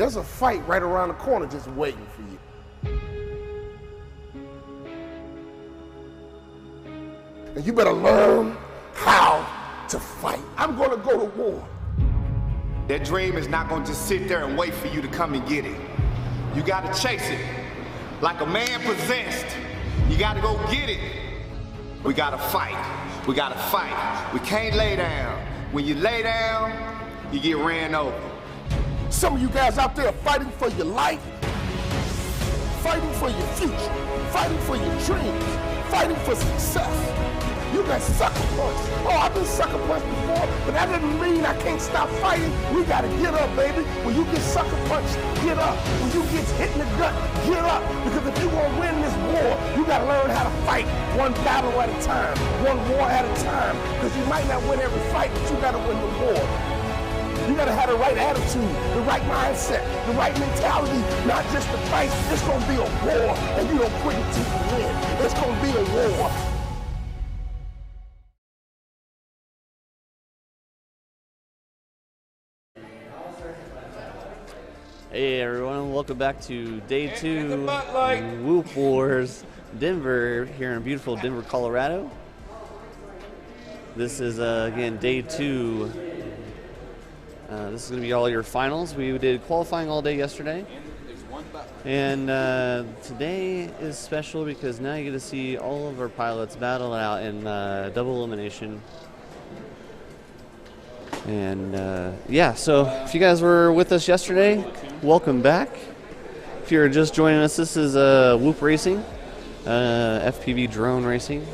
There's a fight right around the corner just waiting for you. And you better learn how to fight. I'm gonna go to war. That dream is not gonna just sit there and wait for you to come and get it. You gotta chase it. Like a man possessed. You gotta go get it. We gotta fight. We gotta fight. We can't lay down. When you lay down, you get ran over. Some of you guys out there fighting for your life, fighting for your future, fighting for your dreams, fighting for success. You got sucker punched. Oh, I've been sucker punched before, but that doesn't mean I can't stop fighting. We gotta get up, baby. When you get sucker punched, get up. When you get hit in the gut, get up. Because if you want to win this war, you gotta learn how to fight one battle at a time, one war at a time. Because you might not win every fight, but you gotta win the war. You gotta have the right attitude, the right mindset, the right mentality, not just the fight. It's gonna be a war, and you don't quit until you win. It's gonna be a war. Hey everyone, welcome back to day 2 Whoop Wars Denver, here in beautiful Denver, Colorado. This is again day 2. This is going to be all your finals. We did qualifying all day yesterday. And today is special because now you get to see all of our pilots battle out in double elimination. And yeah, so if you guys were with us yesterday, welcome back. If you're just joining us, this is Whoop Racing, FPV Drone Racing.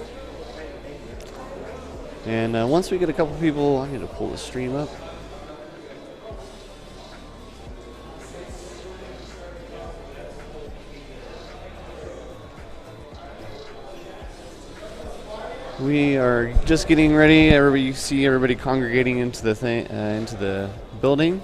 And once we get a couple people, I need to pull the stream up. We are just getting ready. You see everybody congregating into the building.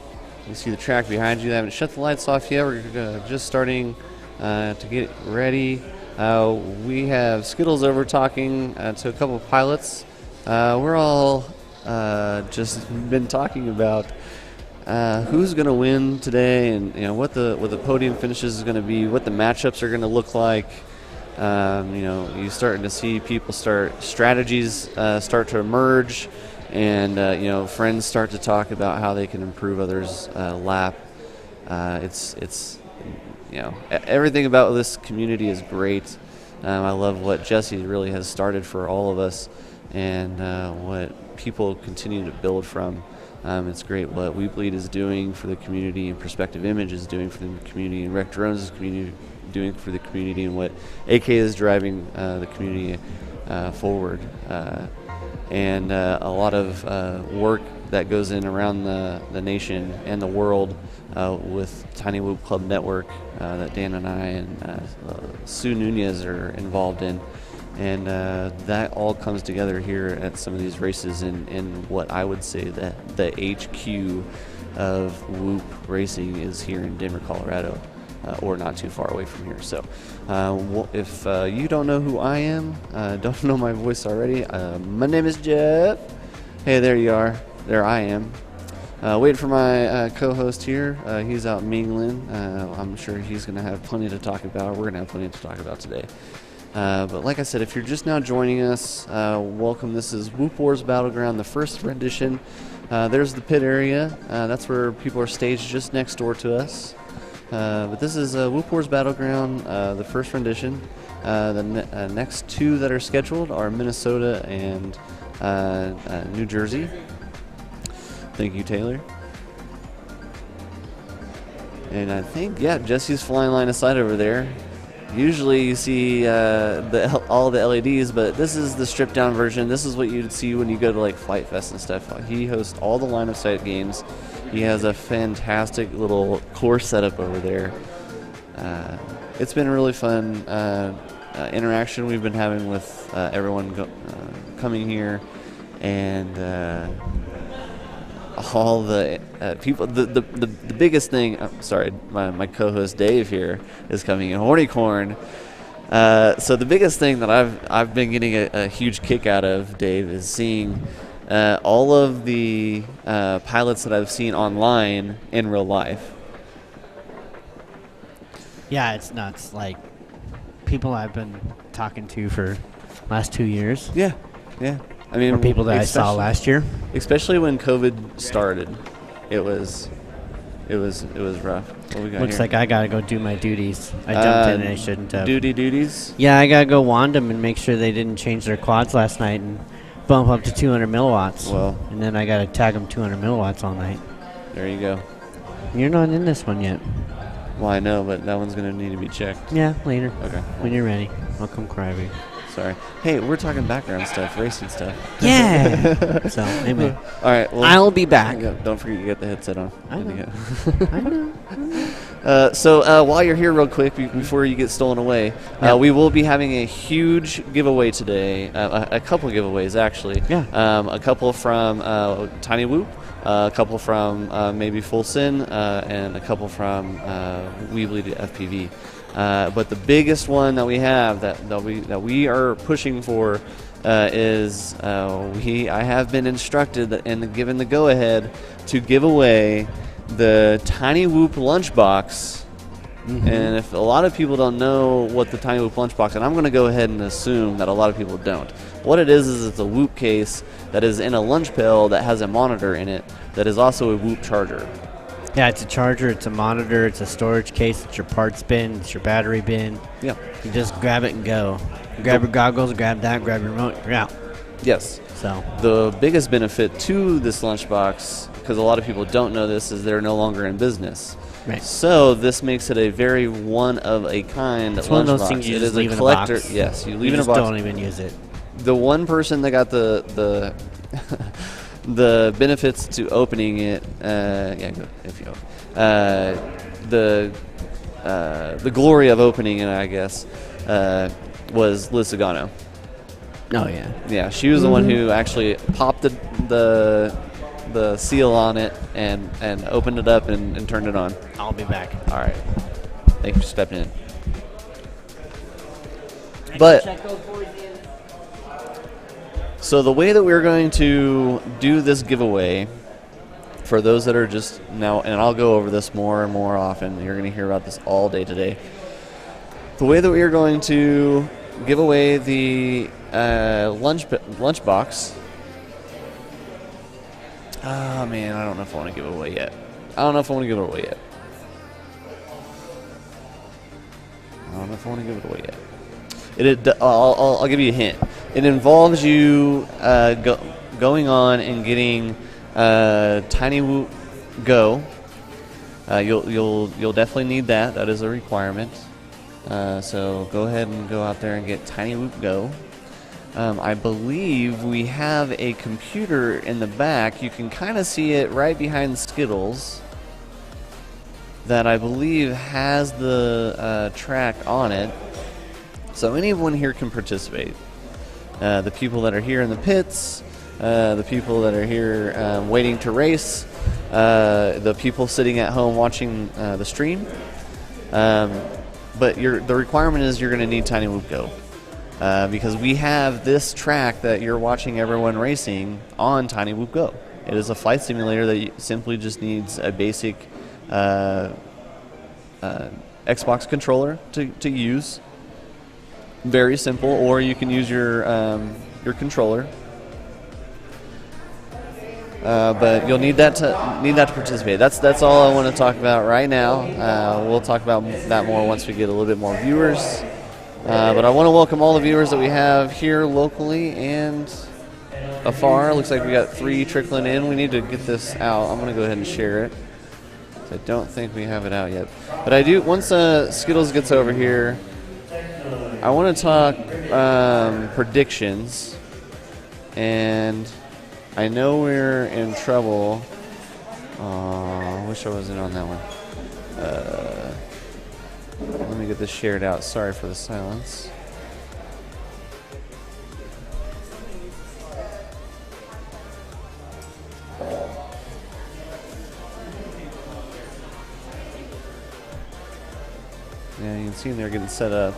You see the track behind you. They haven't shut the lights off yet. We're just starting to get ready. We have Skittles over talking to a couple of pilots. We're all just been talking about who's going to win today, and what the podium finishes is going to be, what the matchups are going to look like. You're starting to see people strategies start to emerge, and friends start to talk about how they can improve others' lap. It's everything about this community is great. I love what Jesse really has started for all of us, and what people continue to build from. It's great what We Bleed is doing for the community, and Perspective Image is doing for the community, and Rec Drones is doing for the community, and what AK is driving the community forward. And a lot of work that goes in around the nation and the world with Tiny Whoop Club Network that Dan and I and Sue Nunez are involved in. And that all comes together here at some of these races in what I would say that the HQ of Whoop Racing is here in Denver, Colorado, or not too far away from here. So if you don't know who I am, don't know my voice already, my name is Jeff. Hey, there you are. There I am. Waiting for my co-host here. He's out mingling. I'm sure he's going to have plenty to talk about. We're going to have plenty to talk about today. But like I said, if you're just now joining us, welcome. This is Whoop Wars Battleground, the first rendition. There's the pit area. That's where people are staged just next door to us. But this is Whoop Wars Battleground, the first rendition. The next 2 that are scheduled are Minnesota and New Jersey. Thank you, Taylor. And I think, yeah, Jesse's flying line of sight over there. Usually you see all the LEDs, but this is the stripped down version. This is what you'd see when you go to like Flight Fest and stuff. He hosts all the line of sight games. He has a fantastic little course setup over there. It's been a really fun interaction we've been having with everyone coming here, and all the people. The biggest thing. Sorry, my co-host Dave here is coming in. Hornycorn. So the biggest thing that I've been getting a huge kick out of, Dave, is seeing all of the pilots that I've seen online in real life. Yeah, it's nuts. Like, people I've been talking to for last 2 years. Yeah, yeah. I mean, Or people that I saw especially- last year. Especially when COVID started, it was rough. What we got Looks here? like I gotta go do my duties. I jumped in and I shouldn't have. Duties. Yeah, I gotta go wand them and make sure they didn't change their quads last night and bump up to 200 milliwatts. Well. And then I gotta tag them 200 milliwatts all night. There you go. You're not in this one yet. Well, I know, but that one's gonna need to be checked. Yeah, later. Okay. When you're ready. I'll come cry with you. Sorry. Hey, we're talking background stuff, racing stuff. Yeah. So, anyway. All right. Well, I'll be back. yeah, don't forget you got the headset on. I know. Yeah. I know. So while you're here real quick, before you get stolen away, Yeah. we will be having a huge giveaway today, a couple giveaways actually. Yeah. A couple from Tiny Whoop, a couple from maybe Full Sin, and a couple from Weebly to FPV. But the biggest one that we have that we are pushing for is I have been instructed and given the go-ahead to give away the Tiny Whoop lunchbox. And if a lot of people don't know what the Tiny Whoop lunchbox, and I'm going to go ahead and assume that a lot of people don't. What it is it's a Whoop case that is in a lunch pail that has a monitor in it that is also a Whoop charger. Yeah, it's a charger, it's a monitor, it's a storage case, it's your parts bin, it's your battery bin. Yeah. You just grab it and go. Grab your goggles, grab that, grab your remote, you're out. Yes. So, The biggest benefit to this lunchbox, because a lot of people don't know this, is they're no longer in business. right. So this makes it a very one of a kind. It's one of those lunchbox. things you It just is leave a in a collector. box. Yes, you leave You it in a just box. don't even use it. The one person that got the the benefits to opening it, yeah, go, if you the glory of opening it, I guess, was Liz Sagano. Oh, yeah. Yeah, she was the one who actually popped the seal on it and opened it up and turned it on. I'll be back. All right, thank you for stepping in. But so the way that we're going to do this giveaway, for those that are just now, and I'll go over this more and more often, you're going to hear about this all day today. The way that we are going to give away the lunch box. Oh man, I don't know if I want to give it away yet. I'll give you a hint. It involves you going on and getting Tiny Whoop Go. You'll definitely need that. That is a requirement. So go ahead and go out there and get Tiny Whoop Go. I believe we have a computer in the back. You can kind of see it right behind Skittles. That I believe has the track on it. So anyone here can participate. The people that are here in the pits, the people that are here waiting to race, the people sitting at home watching the stream. But the requirement is you're going to need Tiny Whoop Go. Because we have this track that you're watching everyone racing on Tiny Whoop Go. It is a flight simulator that simply just needs a basic Xbox controller to use. Very simple, or you can use your controller. But you'll need that to participate. That's all I want to talk about right now. We'll talk about that more once we get a little bit more viewers. But I want to welcome all the viewers that we have here locally and afar. Looks like we got 3 trickling in. We need to get this out. I'm going to go ahead and share it. I don't think we have it out yet. But I do, once Skittles gets over here, I want to talk predictions. And I know we're in trouble. I wish I wasn't on that one. Let me get this shared out. Sorry for the silence. Yeah, you can see them there getting set up.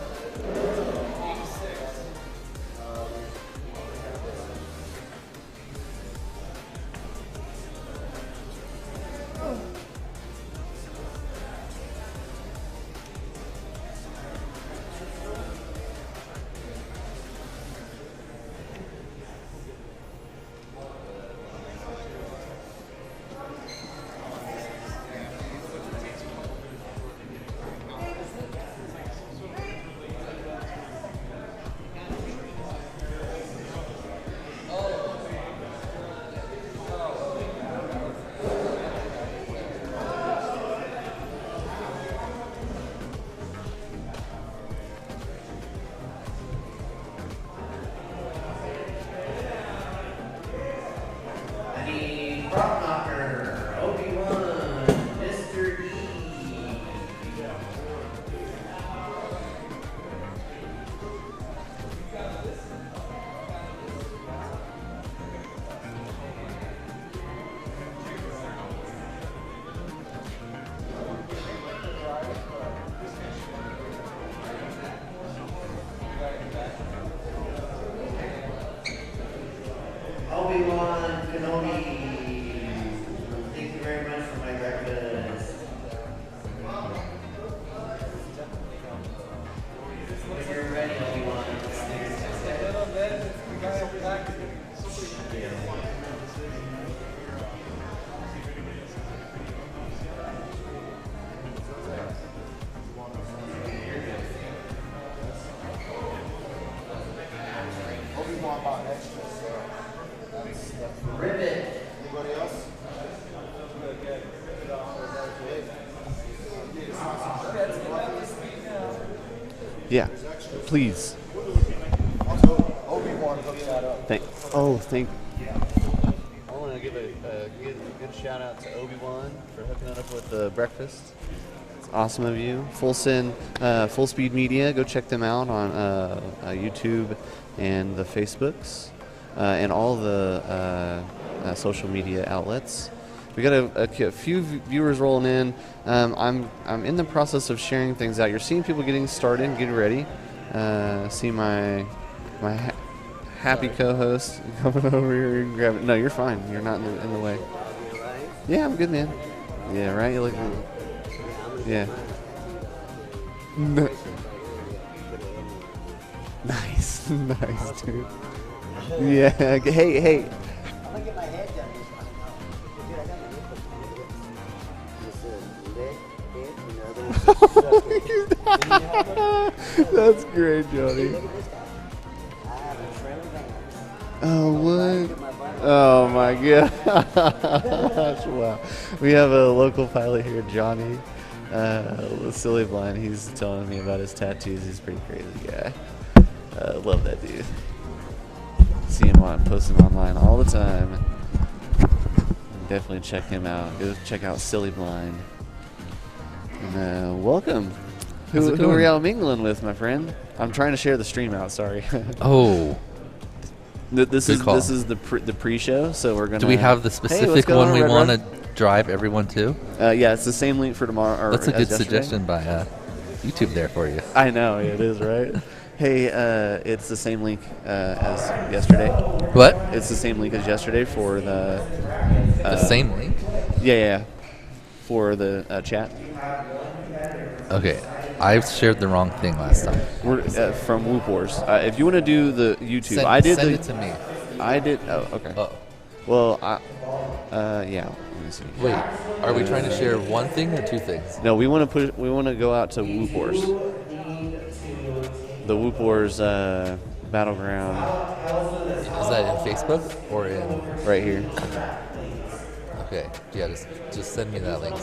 Obi-Wan Kenobi. Thank you very much for my breakfast. When you're ready, Obi-Wan. Obi-Wan bought extras. Ribbit. Anybody else? Yeah, please. Also, Obi-Wan hooked that up. Thank. I want to give a good shout out to Obi-Wan for hooking that up with the breakfast. It's awesome of you. Full Speed Media. Go check them out on YouTube and the Facebooks and all the social media outlets. We got a few viewers rolling in. I'm in the process of sharing things out. You're seeing people getting started, getting ready. See my happy co-host coming over here and grabbing. No, you're fine. You're not in the way. Yeah, I'm good, man. Yeah, right. You look. Yeah. No. Nice, nice, dude. Yeah. Hey. I'm gonna get my head done. That's great, Johnny. Oh, what? Oh, my gosh. Wow. We have a local pilot here, Johnny, with Silly Blind. He's telling me about his tattoos. He's a pretty crazy guy. Love that dude. See him posting online all the time. Definitely check him out. Go check out Silly Blind. And welcome. Who are y'all mingling with, my friend? I'm trying to share the stream out. Sorry. Oh. This is the pre-show, so we're gonna. Do we have the specific one we want to drive everyone to? Yeah, it's the same link for tomorrow. That's a good suggestion by YouTube there for you. I know it is, right? Hey, it's the same link as yesterday. What? It's the same link as yesterday for the. The same link? Yeah. For the chat. Okay, I shared the wrong thing last time. We're from Whoop Wars. If you want to do the YouTube, Send it to me. I did. Oh, okay. Oh. Well, yeah. Let me see. Wait, are we trying to share one thing or two things? No, we want to go out to Whoop Wars. The Whoop Wars Battleground. Is that in Facebook or in? Right here. Okay. Yeah, just send me that link.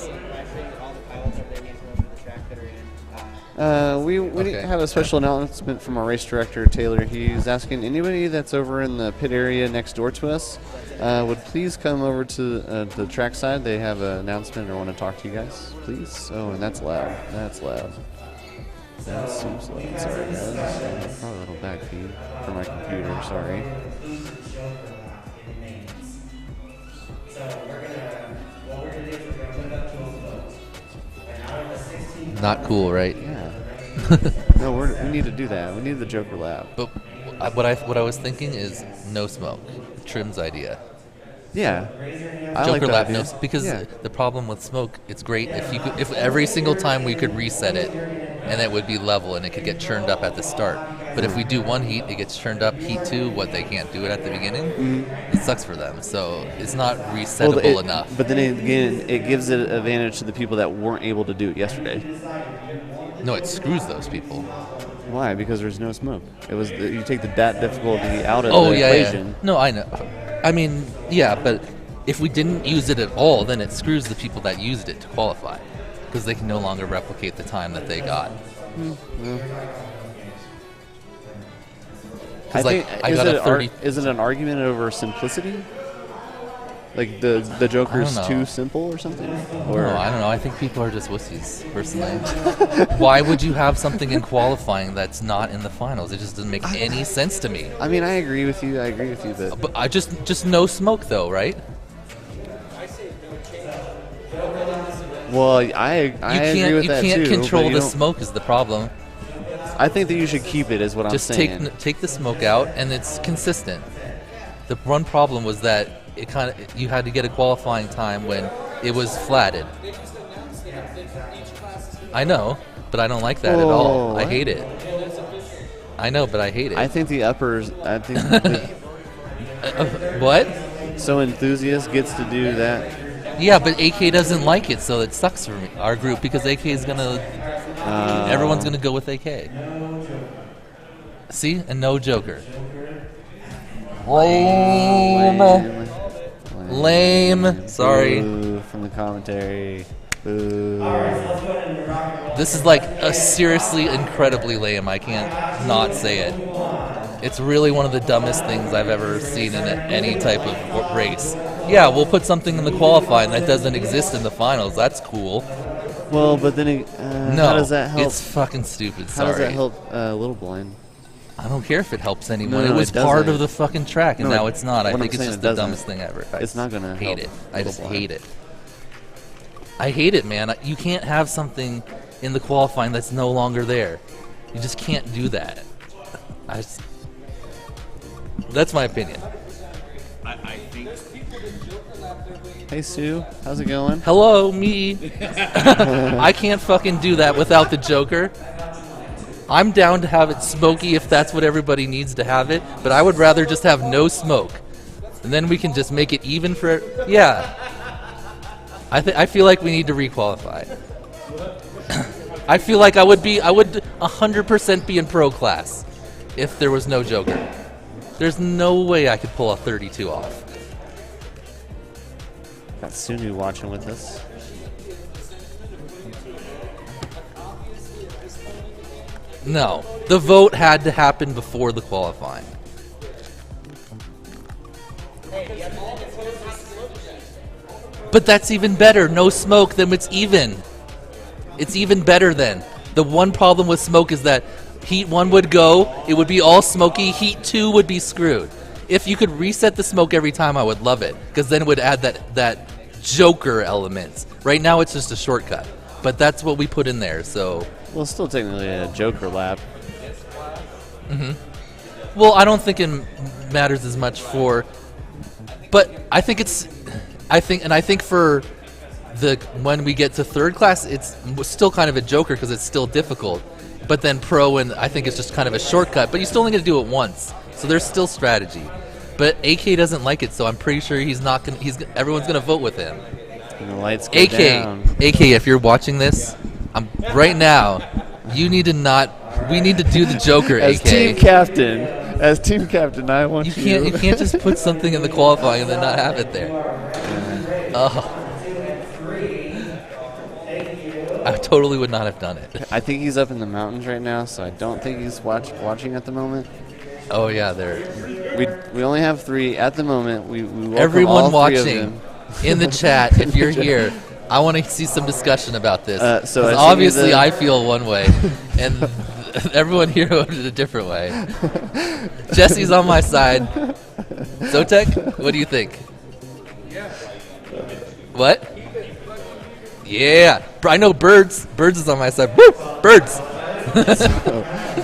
We have a special announcement from our race director, Taylor. He's asking anybody that's over in the pit area next door to us would please come over to the trackside. They have an announcement or want to talk to you guys, please. Oh, and that's loud. That's loud. That seems loud. Sorry, guys. Probably a little back feed for my computer. Sorry. Not cool, right? Yeah. No, we need to do that. We need the Joker Lab. But what I was thinking is no smoke. Trim's idea. Yeah. I Joker like that Lab, idea. because Yeah. the problem with smoke, it's great if every single time we could reset it, and it would be level and it could get churned up at the start. But if we do one heat, it gets churned up. Heat two, what they can't do it at the beginning, it sucks for them. So it's not resettable enough. But then again, it gives it an advantage to the people that weren't able to do it yesterday. No, it screws those people. Why? Because there's no smoke. It was you take the DAT difficulty out of the equation. Yeah. No, I know. I mean, yeah, but if we didn't use it at all, then it screws the people that used it to qualify, because they can no longer replicate the time that they got. I think I got a 30. Is it an argument over simplicity? Like the Joker's too simple or something? Or No, I don't know. I think people are just wussies, personally. Why would you have something in qualifying that's not in the finals? It just doesn't make any sense to me. I mean, I agree with you, But I just no smoke though, right? Well, I agree with that too. You can't control but you the don't- smoke is the problem. I think that you should keep it, is what I'm saying. Just take the smoke out, and it's consistent. The one problem was that you had to get a qualifying time when it was flatted. I know, but I don't like that at all. I hate it. I know, but I hate it. I think the uppers. I think what? So Enthusiast gets to do that. Yeah, but AK doesn't like it, so it sucks for our group because AK is gonna. Everyone's gonna go with AK. See, and no Joker. Lame. Sorry. Boo from the commentary. Boo. This is like a seriously incredibly lame. I can't not say it. It's really one of the dumbest things I've ever seen in any type of race. Yeah, we'll put something in the qualifying that doesn't exist in the finals. That's cool. Well, but then no, how does that help? It's fucking stupid. How does that help Little Blind? I don't care if it helps anyone. No, it was it doesn't. part of the fucking track, and No, now it's not. I think it's just the doesn't. dumbest thing ever. It's not gonna hate help it. I just Little hate Blind. it. I hate it, man. You can't have something in the qualifying that's no longer there. You just can't do that. That's my opinion. I think. Hey Sue, how's it going? Hello, me. I can't fucking do that without the Joker. I'm down to have it smoky if that's what everybody needs to have it, but I would rather just have no smoke. And then we can just make it even for... Yeah. I feel like we need to requalify. I feel like I would 100% be in pro class if there was no Joker. There's no way I could pull a 32 off. Got Sunu watching with us. No. The vote had to happen before the qualifying. But that's even better. No smoke, then it's even. It's even better then. The one problem with smoke is that Heat 1 would go, it would be all smoky, Heat 2 would be screwed. If you could reset the smoke every time, I would love it, because then it would add that Joker element. Right now it's just a shortcut, but that's what we put in there, so... Well, it's still technically a Joker lap. Mm-hmm. Well, I don't think it matters as much for... But I think for when we get to third class, it's still kind of a Joker because it's still difficult. But then pro, and I think it's just kind of a shortcut. But you still only get to do it once, so there's still strategy. But AK doesn't like it, so I'm pretty sure he's not gonna. Everyone's gonna vote with him. And the lights go down. AK, if you're watching this, right now. You need to not. We need to do the Joker, As AK. team captain, I want you. You can't just put something in the qualifying and then not have it there. Oh. I totally would not have done it. I think he's up in the mountains right now, so I don't think he's watching at the moment. Oh yeah, there. We only have 3 at the moment. We welcome Everyone all 3 of watching them. in the chat, if you're here, I want to see some discussion about this. So obviously I feel one way, and everyone here voted a different way. Jesse's on my side. Zotek, what do you think? What? Yeah, I know Birds. Birds is on my side. Woo! Birds.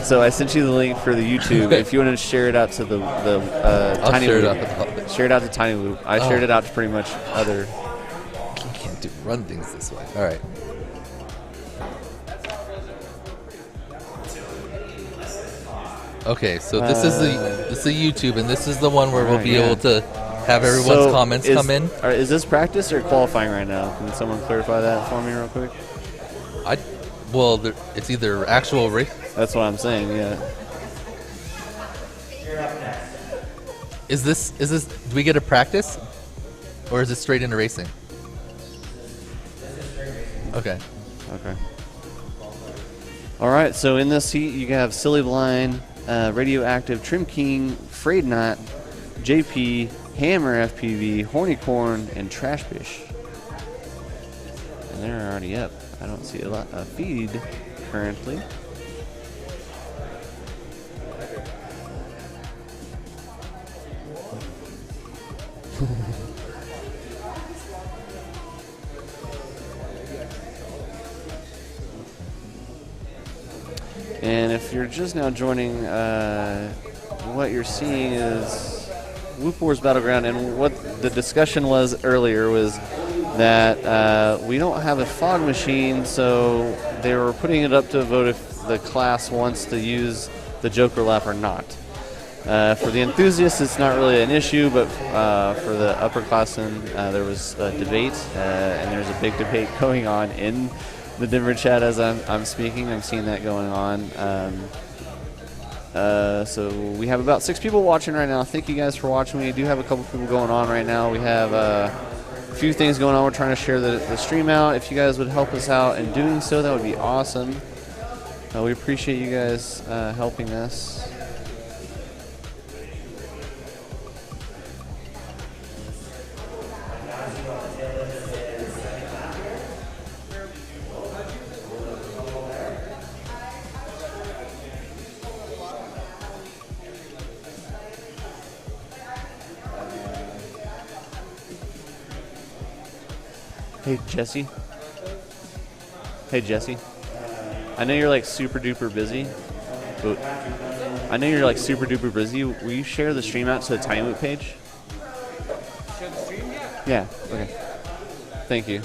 So I sent you the link for the YouTube. If you want to share it out to the Tiny Loop, share it out to Tiny Loop. I shared it out to pretty much other. You can't run things this way. All right. Okay, so this is the YouTube, and this is the one where we'll be able to have everyone's comments come in. Is this practice or qualifying right now? Can someone clarify that for me real quick? Well, it's either actual race. That's what I'm saying. Yeah. Is this? Do we get a practice, or is it straight into racing? Okay. Okay. All right. So in this heat, you have Silly Blind, Radioactive, Trim King, Frayed Knot, JP, Hammer FPV, Horny Corn, and Trashfish. And they're already up. I don't see a lot of feed currently. And if you're just now joining, what you're seeing is Whoop Wars Battleground, and what the discussion was earlier was that we don't have a fog machine, so they were putting it up to a vote if the class wants to use the Joker lap or not. For the enthusiasts, it's not really an issue, but for the upperclassmen, there was a debate, and there's a big debate going on in the Denver chat as I'm speaking. I'm seeing that going on. So we have about 6 people watching right now. Thank you guys for watching. We do have a couple people going on right now. We have a few things going on. We're trying to share the stream out. If you guys would help us out in doing so, that would be awesome. We appreciate you guys helping us. Hey Jesse. Hey Jesse. I know you're like super duper busy, but Will you share the stream out to the Tiny Loop page? Share the stream? Yeah. Okay. Thank you.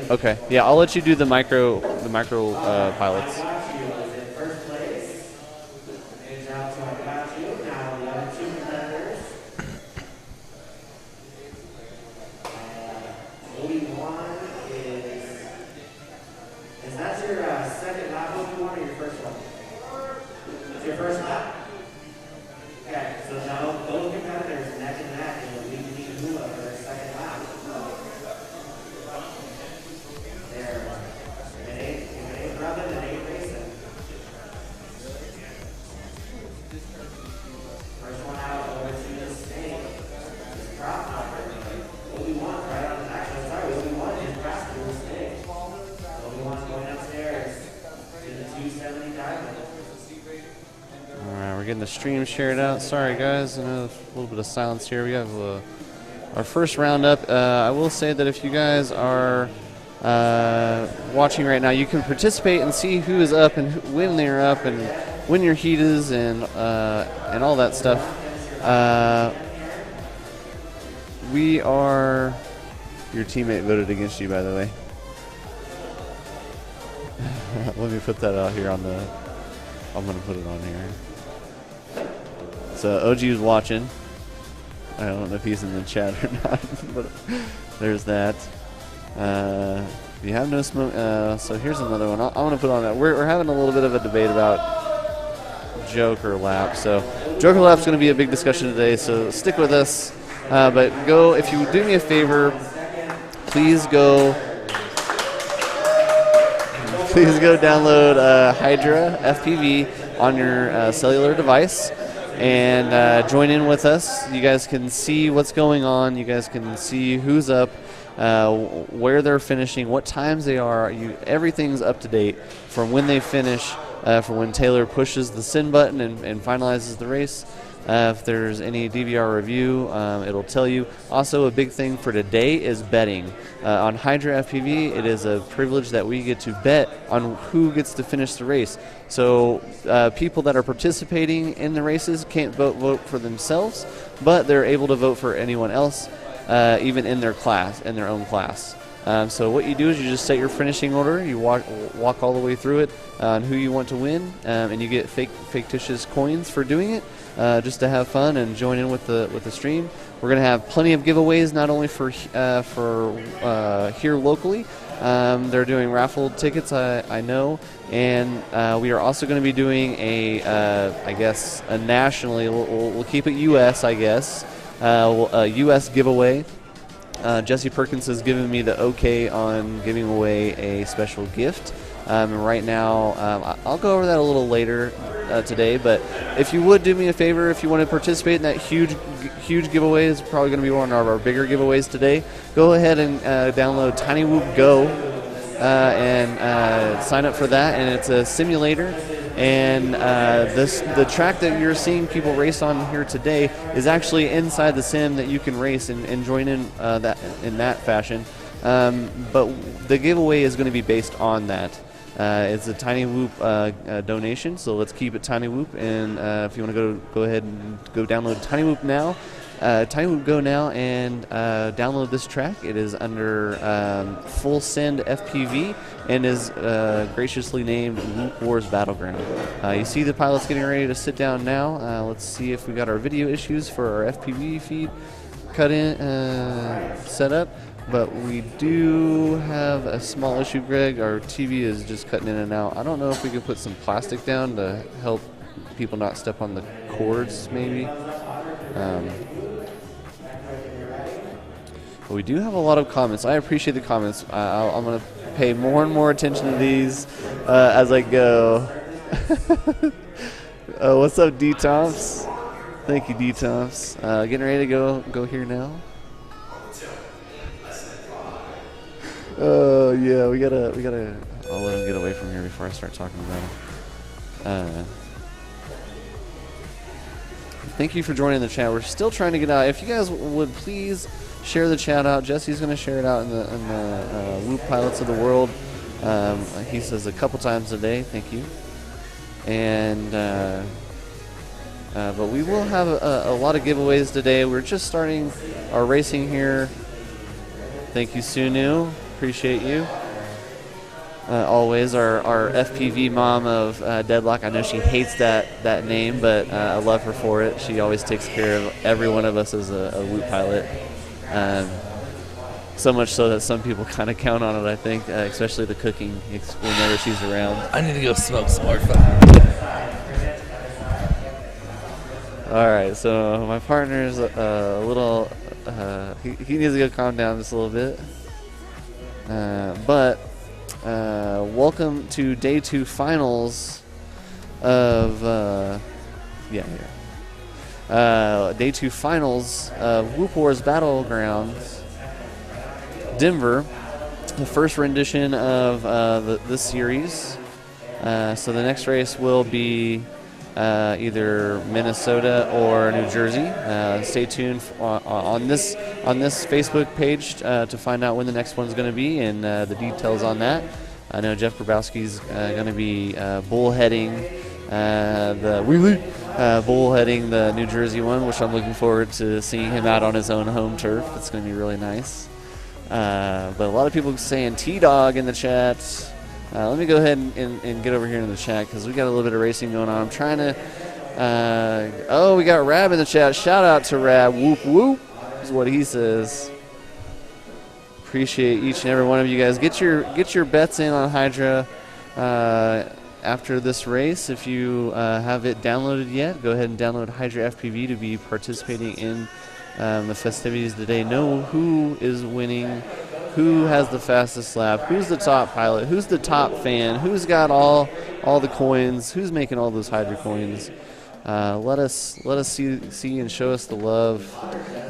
Okay. Yeah, I'll let you do the micro pilots. Getting the stream shared out. Sorry guys, I know a little bit of silence here. We have our first roundup. I will say that if you guys are watching right now, you can participate and see who is up and when they're up and when your heat is and all that stuff. We are. Your teammate voted against you, by the way. Let me put that out here on the. I'm gonna put it on here. So OG is watching. I don't know if he's in the chat or not, but there's that. You have no smoke. So here's another one. I'm going to put on that. We're having a little bit of a debate about Joker Lap. So Joker Lap's going to be a big discussion today, so stick with us. But go, if you do me a favor, please go download Hydra FPV on your cellular device. And join in with us. You guys can see what's going on. You guys can see who's up, where they're finishing, what times they are. Everything's up to date from when they finish, from when Taylor pushes the send button and finalizes the race. If there's any DVR review, it'll tell you. Also, a big thing for today is betting. On Hydra FPV, it is a privilege that we get to bet on who gets to finish the race. So people that are participating in the races can't vote for themselves, but they're able to vote for anyone else, even in their class, in their own class. So what you do is you just set your finishing order. You walk all the way through it on who you want to win, and you get fictitious coins for doing it, just to have fun and join in with the stream. We're gonna have plenty of giveaways, not only for here locally. They're doing raffle tickets, I know, and we are also going to be doing I guess a nationally. We'll keep it U.S. I guess a U.S. giveaway. Jesse Perkins has given me the okay on giving away a special gift. Right now, I'll go over that a little later today, but if you would do me a favor, if you want to participate in that huge giveaway, it's probably going to be one of our bigger giveaways today, go ahead and download Tiny Whoop Go and sign up for that, and it's a simulator. And the track that you're seeing people race on here today is actually inside the sim that you can race and join in that fashion. But the giveaway is going to be based on that. It's a Tiny Whoop donation, so let's keep it Tiny Whoop. And if you want to go ahead and go download Tiny Whoop now. Tiny Whoop Go now and download this track. It is under Full Send FPV and is graciously named Whoop Wars Battleground. You see the pilots getting ready to sit down now. Let's see if we got our video issues for our FPV feed cut in set up. But we do have a small issue, Greg. Our TV is just cutting in and out. I don't know if we could put some plastic down to help people not step on the cords, maybe. But we do have a lot of comments. I appreciate the comments. I'm going to pay more and more attention to these as I go. What's up, D-Tops? Thank you, D-Tops. Getting ready to go here now. Oh yeah, we gotta. I'll let him get away from here before I start talking about him. Thank you for joining the chat. We're still trying to get out. If you guys would please share the chat out. Jesse's gonna share it out in the Whoop Pilots of the World. He says a couple times a day. Thank you. And but we will have a lot of giveaways today. We're just starting our racing here. Thank you, Sunu. Appreciate you. Always our FPV mom of Deadlock. I know she hates that name, but I love her for it. She always takes care of every one of us as a Whoop pilot. So much so that some people kind of count on it, I think, especially the cooking whenever she's around. I need to go smoke some more. All right, so my partner's a little... he needs to go calm down just a little bit. But welcome to day 2 finals of day 2 finals of Whoop Wars Battlegrounds Denver, the first rendition of this series. So the next race will be either Minnesota or New Jersey. Stay tuned on this Facebook page to find out when the next one's going to be and the details on that. I know Jeff Grabowski's going to be bullheading bullheading the New Jersey one, which I'm looking forward to seeing him out on his own home turf. It's going to be really nice. But a lot of people saying T-Dog in the chat. Let me go ahead and get over here in the chat because we got a little bit of racing going on. I'm trying to... we got Rab in the chat. Shout out to Rab. Whoop, whoop is what he says. Appreciate each and every one of you guys. Get your bets in on Hydra after this race. If you have it downloaded yet, go ahead and download Hydra FPV to be participating in the festivities today. Know who is winning, who has the fastest lap, who's the top pilot, who's the top fan, who's got all the coins, who's making all those Hydra coins. Let us see and show us the love.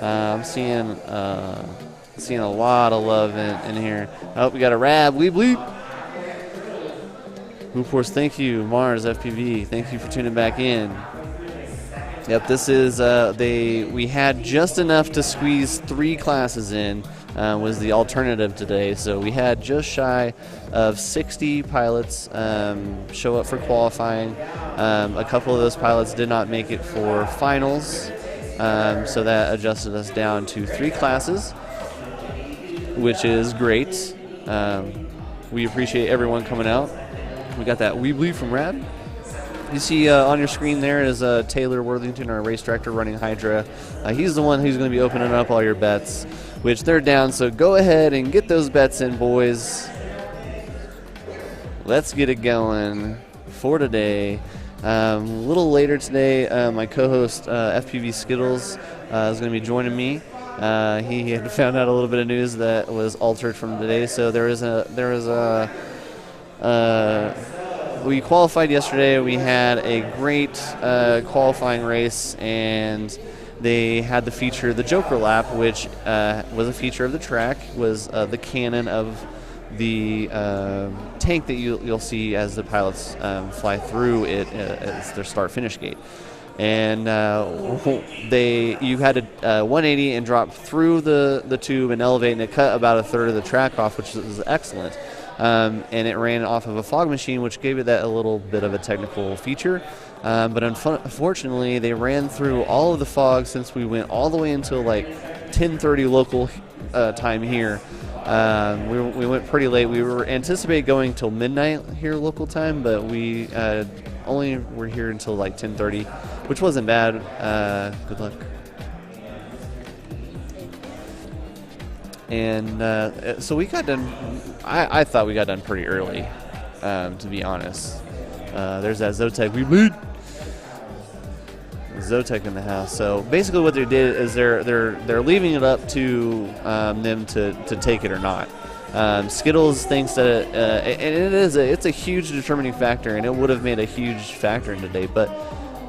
I'm seeing a lot of love in here. Oh, we got a Rab. Weep bleep. Whoop Wars, thank you. Mars FPV, thank you for tuning back in. Yep, this is we had just enough to squeeze 3 classes in. Was the alternative today, so we had just shy of 60 pilots show up for qualifying. A couple of those pilots did not make it for finals, so that adjusted us down to 3 classes, which is great. We appreciate everyone coming out. We got that Weebly from Rad. You see on your screen there is Taylor Worthington, our race director running Hydra. He's the one who's going to be opening up all your bets, which they're down, so go ahead and get those bets in, boys. Let's get it going for today. A little later today, my co-host FPV Skittles is going to be joining me. He had found out a little bit of news that was altered from today, so we qualified yesterday. We had a great qualifying race, and they had the feature, the Joker Lap, which was a feature of the track, was the cannon of the tank that you'll see as the pilots fly through it as their start-finish gate. And you had to 180 and drop through the tube and elevate, and it cut about a third of the track off, which is excellent. and it ran off of a fog machine, which gave it that a little bit of a technical feature. But unfortunately, they ran through all of the fog since we went all the way until like 10:30 local time here. We went pretty late. We were anticipating going till midnight here local time, but we only were here until like 10:30, which wasn't bad. Good luck. And so we got done. I thought we got done pretty early, to be honest. There's that Zotek. We lead. Zotek in the house. So basically, what they did is they're leaving it up to them to take it or not. Skittles thinks that and it's a huge determining factor, and it would have made a huge factor in today. But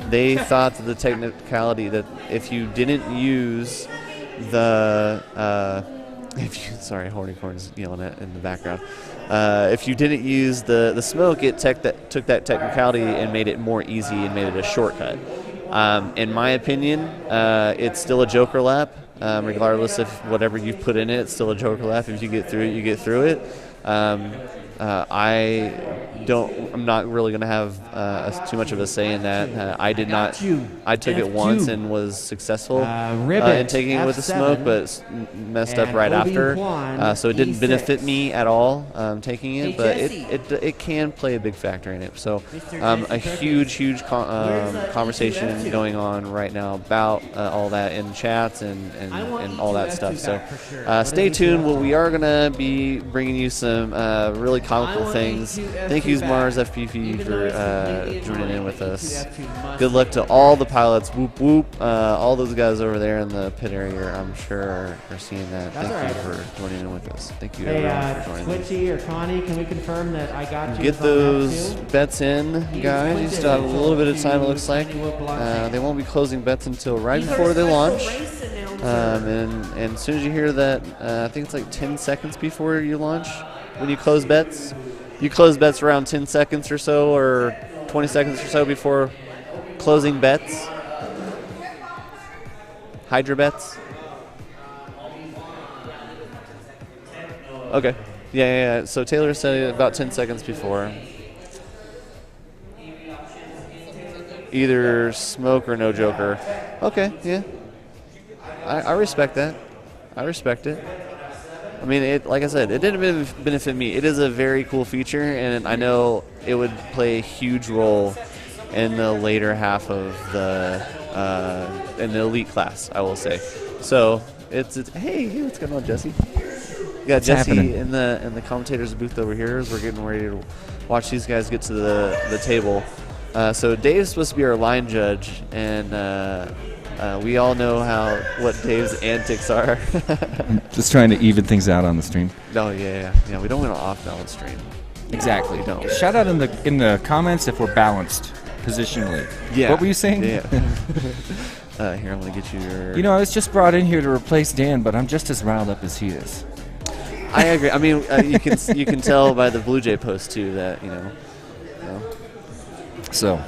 they thought that the technicality that if you didn't use the sorry, Hornycorn's yelling at in the background. If you didn't use the smoke, it took that technicality and made it more easy and made it a shortcut. In my opinion, it's still a joker lap, regardless of whatever you put in it. It's still a joker lap. If you get through it, you get through it. I'm not really going to have too much of a say in that. I did not. I took it once and was successcul in taking it with the smoke, but messed up right after. So it didn't benefit me at all taking it, but it can play a big factor in it. So a huge conversation going on right now about all that in chats and all that stuff. So stay tuned. Well, we are going to be bringing you some really comical things. Thank you, Mars FPV, for joining in with us. Good luck to all the pilots. Whoop whoop. All those guys over there in the pit area, I'm sure, are seeing that. Thank you for joining in with us. Thank you, everyone, for joining in. Twitchy or Connie, can we confirm that I got you? Get those bets in, guys. You still have a little bit of time, it looks like. They won't be closing bets until right before they launch. And as soon as you hear that, I think it's like 10 seconds before you launch when you close bets. You close bets around 10 seconds or so, or 20 seconds or so before closing bets. Hydra bets. Okay. Yeah. So Taylor said it about 10 seconds before. Either smoke or no joker. Okay, yeah. I respect that. I respect it. I mean, like I said, it didn't benefit me. It is a very cool feature, and I know it would play a huge role in the later half of the in the elite class, I will say. So it's hey, what's going on, Jesse? We got Jesse in the commentator's booth over here as we're getting ready to watch these guys get to the table. So Dave's supposed to be our line judge, and we all know what Dave's antics are. Just trying to even things out on the stream. Oh yeah. We don't want an off-balance stream. Exactly. We don't. Shout out in the comments if we're balanced positionally. Yeah. What were you saying? Yeah. Here, I'm gonna get you your. You know, I was just brought in here to replace Dan, but I'm just as riled up as he is. I agree. I mean, you can tell by the Blue Jay post too that So.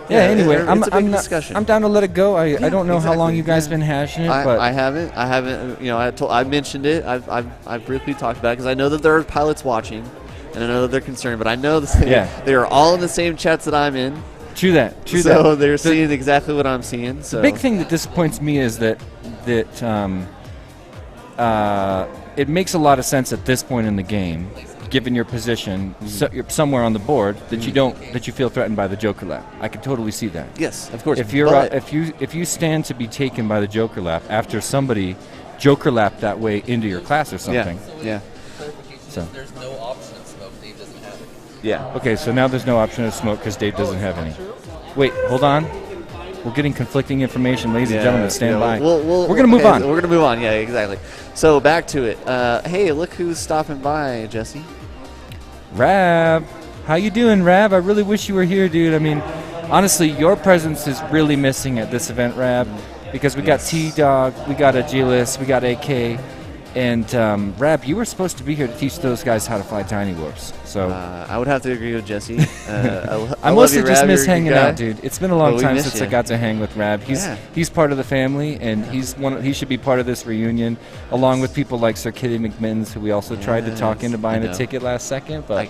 Yeah. Anyway, it's a big discussion. I'm down to let it go. I don't know how long you guys been hashing it, but I haven't. I mentioned it. I've briefly talked about it because I know that there are pilots watching, and I know that they're concerned. But I know they are all in the same chats that I'm in. True that. So they're seeing exactly what I'm seeing. So the big thing that disappoints me is that it makes a lot of sense at this point in the game, given your position, you're somewhere on the board, that you feel threatened by the joker lap. I can totally see that. Yes, of course. If you stand to be taken by the joker lap after somebody joker lapped that way into your class or something. Yeah. So there's no option of smoke. Dave doesn't have it. Yeah. Okay, so now there's no option of smoke because Dave doesn't have any. Wait, hold on. We're getting conflicting information, ladies and gentlemen. Stand by. We're going to move on. We're going to move on. Yeah, exactly. So back to it. Hey, look who's stopping by, Jesse. Rab, how you doing, Rab? I really wish you were here, dude. I mean, honestly, your presence is really missing at this event, Rab, because we got T-Dog, we got Agilis, we got AK, And Rab, you were supposed to be here to teach those guys how to fly tiny whoops. So I would have to agree with Jesse. I mostly just miss hanging out, dude. It's been a long time since I got to hang with Rab. He's part of the family, and he should be part of this reunion, along with people like Sir Kitty McMinn's, who we also tried to talk into buying a ticket last second. But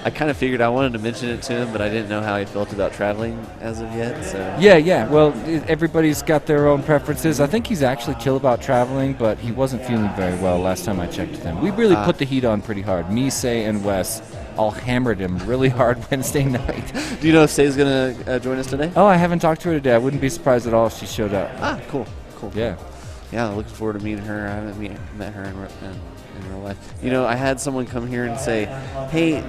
I kind of figured I wanted to mention it to him, but I didn't know how he felt about traveling as of yet. So yeah. Well, everybody's got their own preferences. I think he's actually chill about traveling, but he wasn't feeling very well last time I checked with him. We really put the heat on pretty hard. Me, Say, and Wes all hammered him really hard Wednesday night. Do you know if Say's going to join us today? Oh, I haven't talked to her today. I wouldn't be surprised at all if she showed up. Cool. Yeah. Yeah, looking forward to meeting her. I haven't met her in real life. You know, I had someone come here and say, "Hey,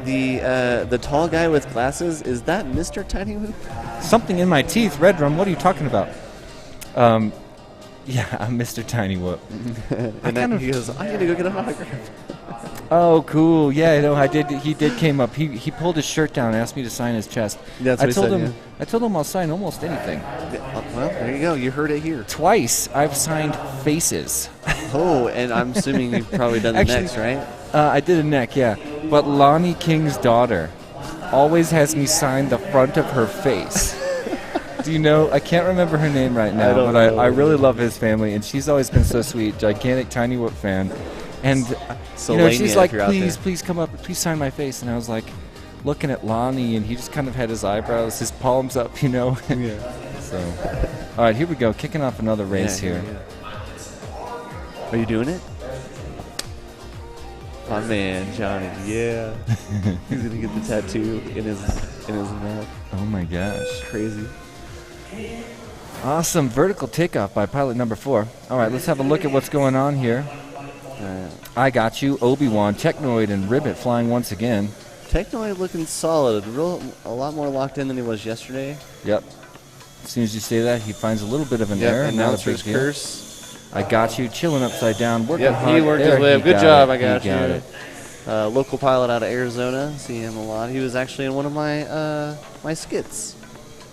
the tall guy with glasses, is that Mr. Tiny Whoop?" Something in my teeth, Red Drum. What are you talking about? Yeah, I'm Mr. Tiny Whoop. And then he goes, "I'm gonna go get an autograph." Oh, cool. Yeah, no, I did. He did came up. He pulled his shirt down and asked me to sign his chest. That's what I told he said, him. I told him I'll sign almost anything. Well, there you go. You heard it here. Twice I've signed faces. Oh, and I'm assuming you've probably done the necks, right? I did a neck, yeah. But Lonnie King's daughter always has me sign the front of her face. Do you know? I can't remember her name right now, but I really love his family, and she's always been so sweet. Gigantic Tiny Whoop fan. And she's like, please come up, please sign my face. And I was like, looking at Lonnie, and he just kind of had his eyebrows, his palms up, Yeah. So, all right, here we go, kicking off another race here. Are you doing it? My man, Johnny. Yeah. He's gonna get the tattoo in his mouth. Oh my gosh. Crazy. Awesome vertical takeoff by pilot number 4. All right, let's have a look at what's going on here. I got you, Obi-Wan, Technoid, and Ribbit flying once again. Technoid looking solid. A lot more locked in than he was yesterday. Yep. As soon as you say that, he finds a little bit of an error. And now it's his curse. I got you, chilling upside down, working hard. He worked his way up. Good job, I got you. Got it. Local pilot out of Arizona. See him a lot. He was actually in one of my skits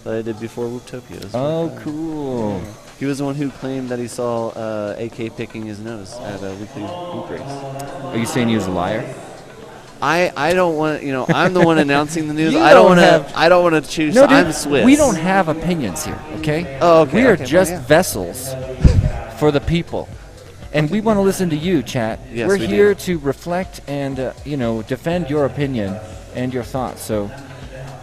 that I did before Whooptopia. Oh, cool. Yeah. He was the one who claimed that he saw AK picking his nose at a weekly whoop race. Are you saying he was a liar? I don't want, I'm the one announcing the news. I don't want to choose. No, dude, I'm Swiss. We don't have opinions here, okay? Oh, okay. We are just vessels for the people. And we want to listen to you, chat. Yes, We're we here do. to reflect and, defend your opinion and your thoughts. So,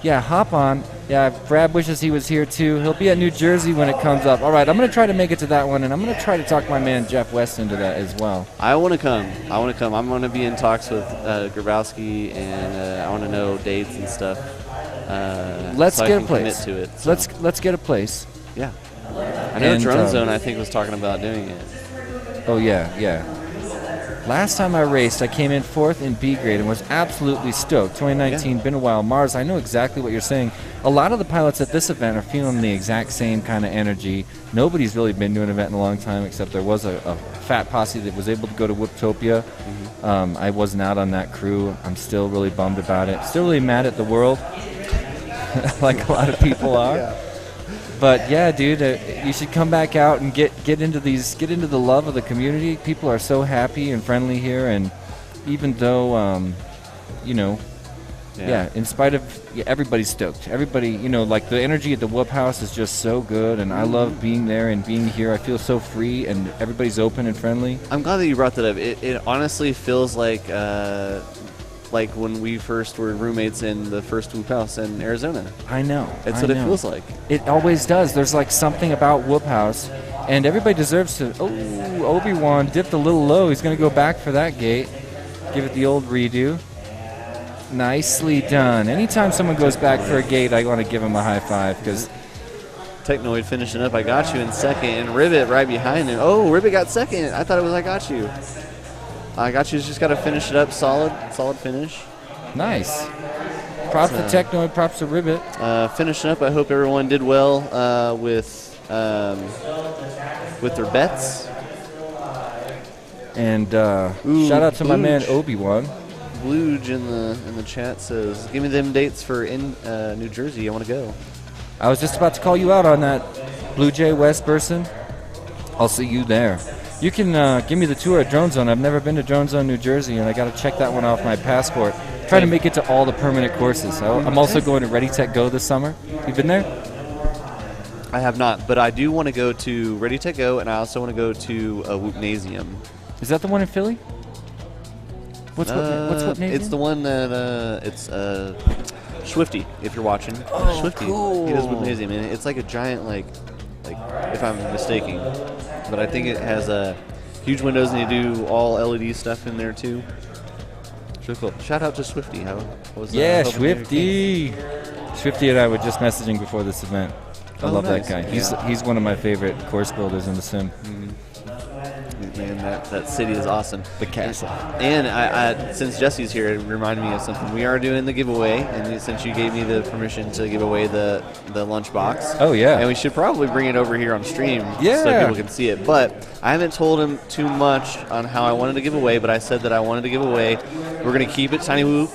yeah, hop on. Yeah, Brad wishes he was here, too. He'll be at New Jersey when it comes up. All right, I'm going to try to make it to that one, and I'm going to try to talk my man Jeff West into that as well. I want to come. I'm going to be in talks with Grabowski, and I want to know dates and stuff. Let's so get I a can place. Commit to it. So. Let's get a place. Yeah. I know And, Drone Zone, I think, was talking about doing it. Oh, yeah. Last time I raced, I came in 4th in B grade and was absolutely stoked. 2019, been a while. Mars, I know exactly what you're saying. A lot of the pilots at this event are feeling the exact same kind of energy. Nobody's really been to an event in a long time, except there was a fat posse that was able to go to Whooptopia. Mm-hmm. I wasn't out on that crew. I'm still really bummed about it. Still really mad at the world, like a lot of people are. Yeah. But yeah, dude, you should come back out and get into the love of the community. People are so happy and friendly here, and even though, in spite of everybody's stoked. Everybody, like the energy at the Whoop House is just so good, and I love being there and being here. I feel so free, and everybody's open and friendly. I'm glad that you brought that up. It honestly feels like when we first were roommates in the first Whoop House in Arizona. I know. That's what it feels like. It always does. There's like something about Whoop House, and everybody deserves to. Oh, Obi-Wan dipped a little low. He's going to go back for that gate. Give it the old redo. Nicely done. Anytime someone goes back for a gate, I want to give him a high five because Technoid finishing up. I got you in second, and Ribbit right behind him. Oh, Ribbit got second. I thought it was I got you. I got you. Just got to finish it up. Solid finish. Nice. Props to Technoid. Props to Ribbit. Finishing up. I hope everyone did well with their bets. And shout out to my man Obi-Wan. Bluge in the chat says, "Give me them dates for in New Jersey. I want to go." I was just about to call you out on that, Blue Jay West person. I'll see you there. You can give me the tour at Drone Zone. I've never been to Drone Zone, New Jersey, and I got to check that one off my passport. Try to make it to all the permanent courses. I'm also going to Ready Tech Go this summer. You been there? I have not, but I do want to go to Ready Tech Go, and I also want to go to Whoopnasium. Is that the one in Philly? What's Whoopnasium? It's the one that it's Swifty. If you're watching, Swifty. Cool. He does Whoopnasium, and it's like a giant like if I'm mistaken, but I think it has huge windows, and you do all LED stuff in there too. It's really cool. Shout out to Swifty. How was that? Yeah, Swifty. Swifty and I were just messaging before this event. I love nice. that guy. He's one of my favorite course builders in the sim. Man, that city is awesome. The castle. And I since Jesse's here, it reminded me of something. We are doing the giveaway, and since you gave me the permission to give away the lunchbox. Oh, yeah. And we should probably bring it over here on stream Yeah. so people can see it. But I haven't told him too much on how I wanted to give away, but I said that I wanted to give away. We're going to keep it Tiny Whoop,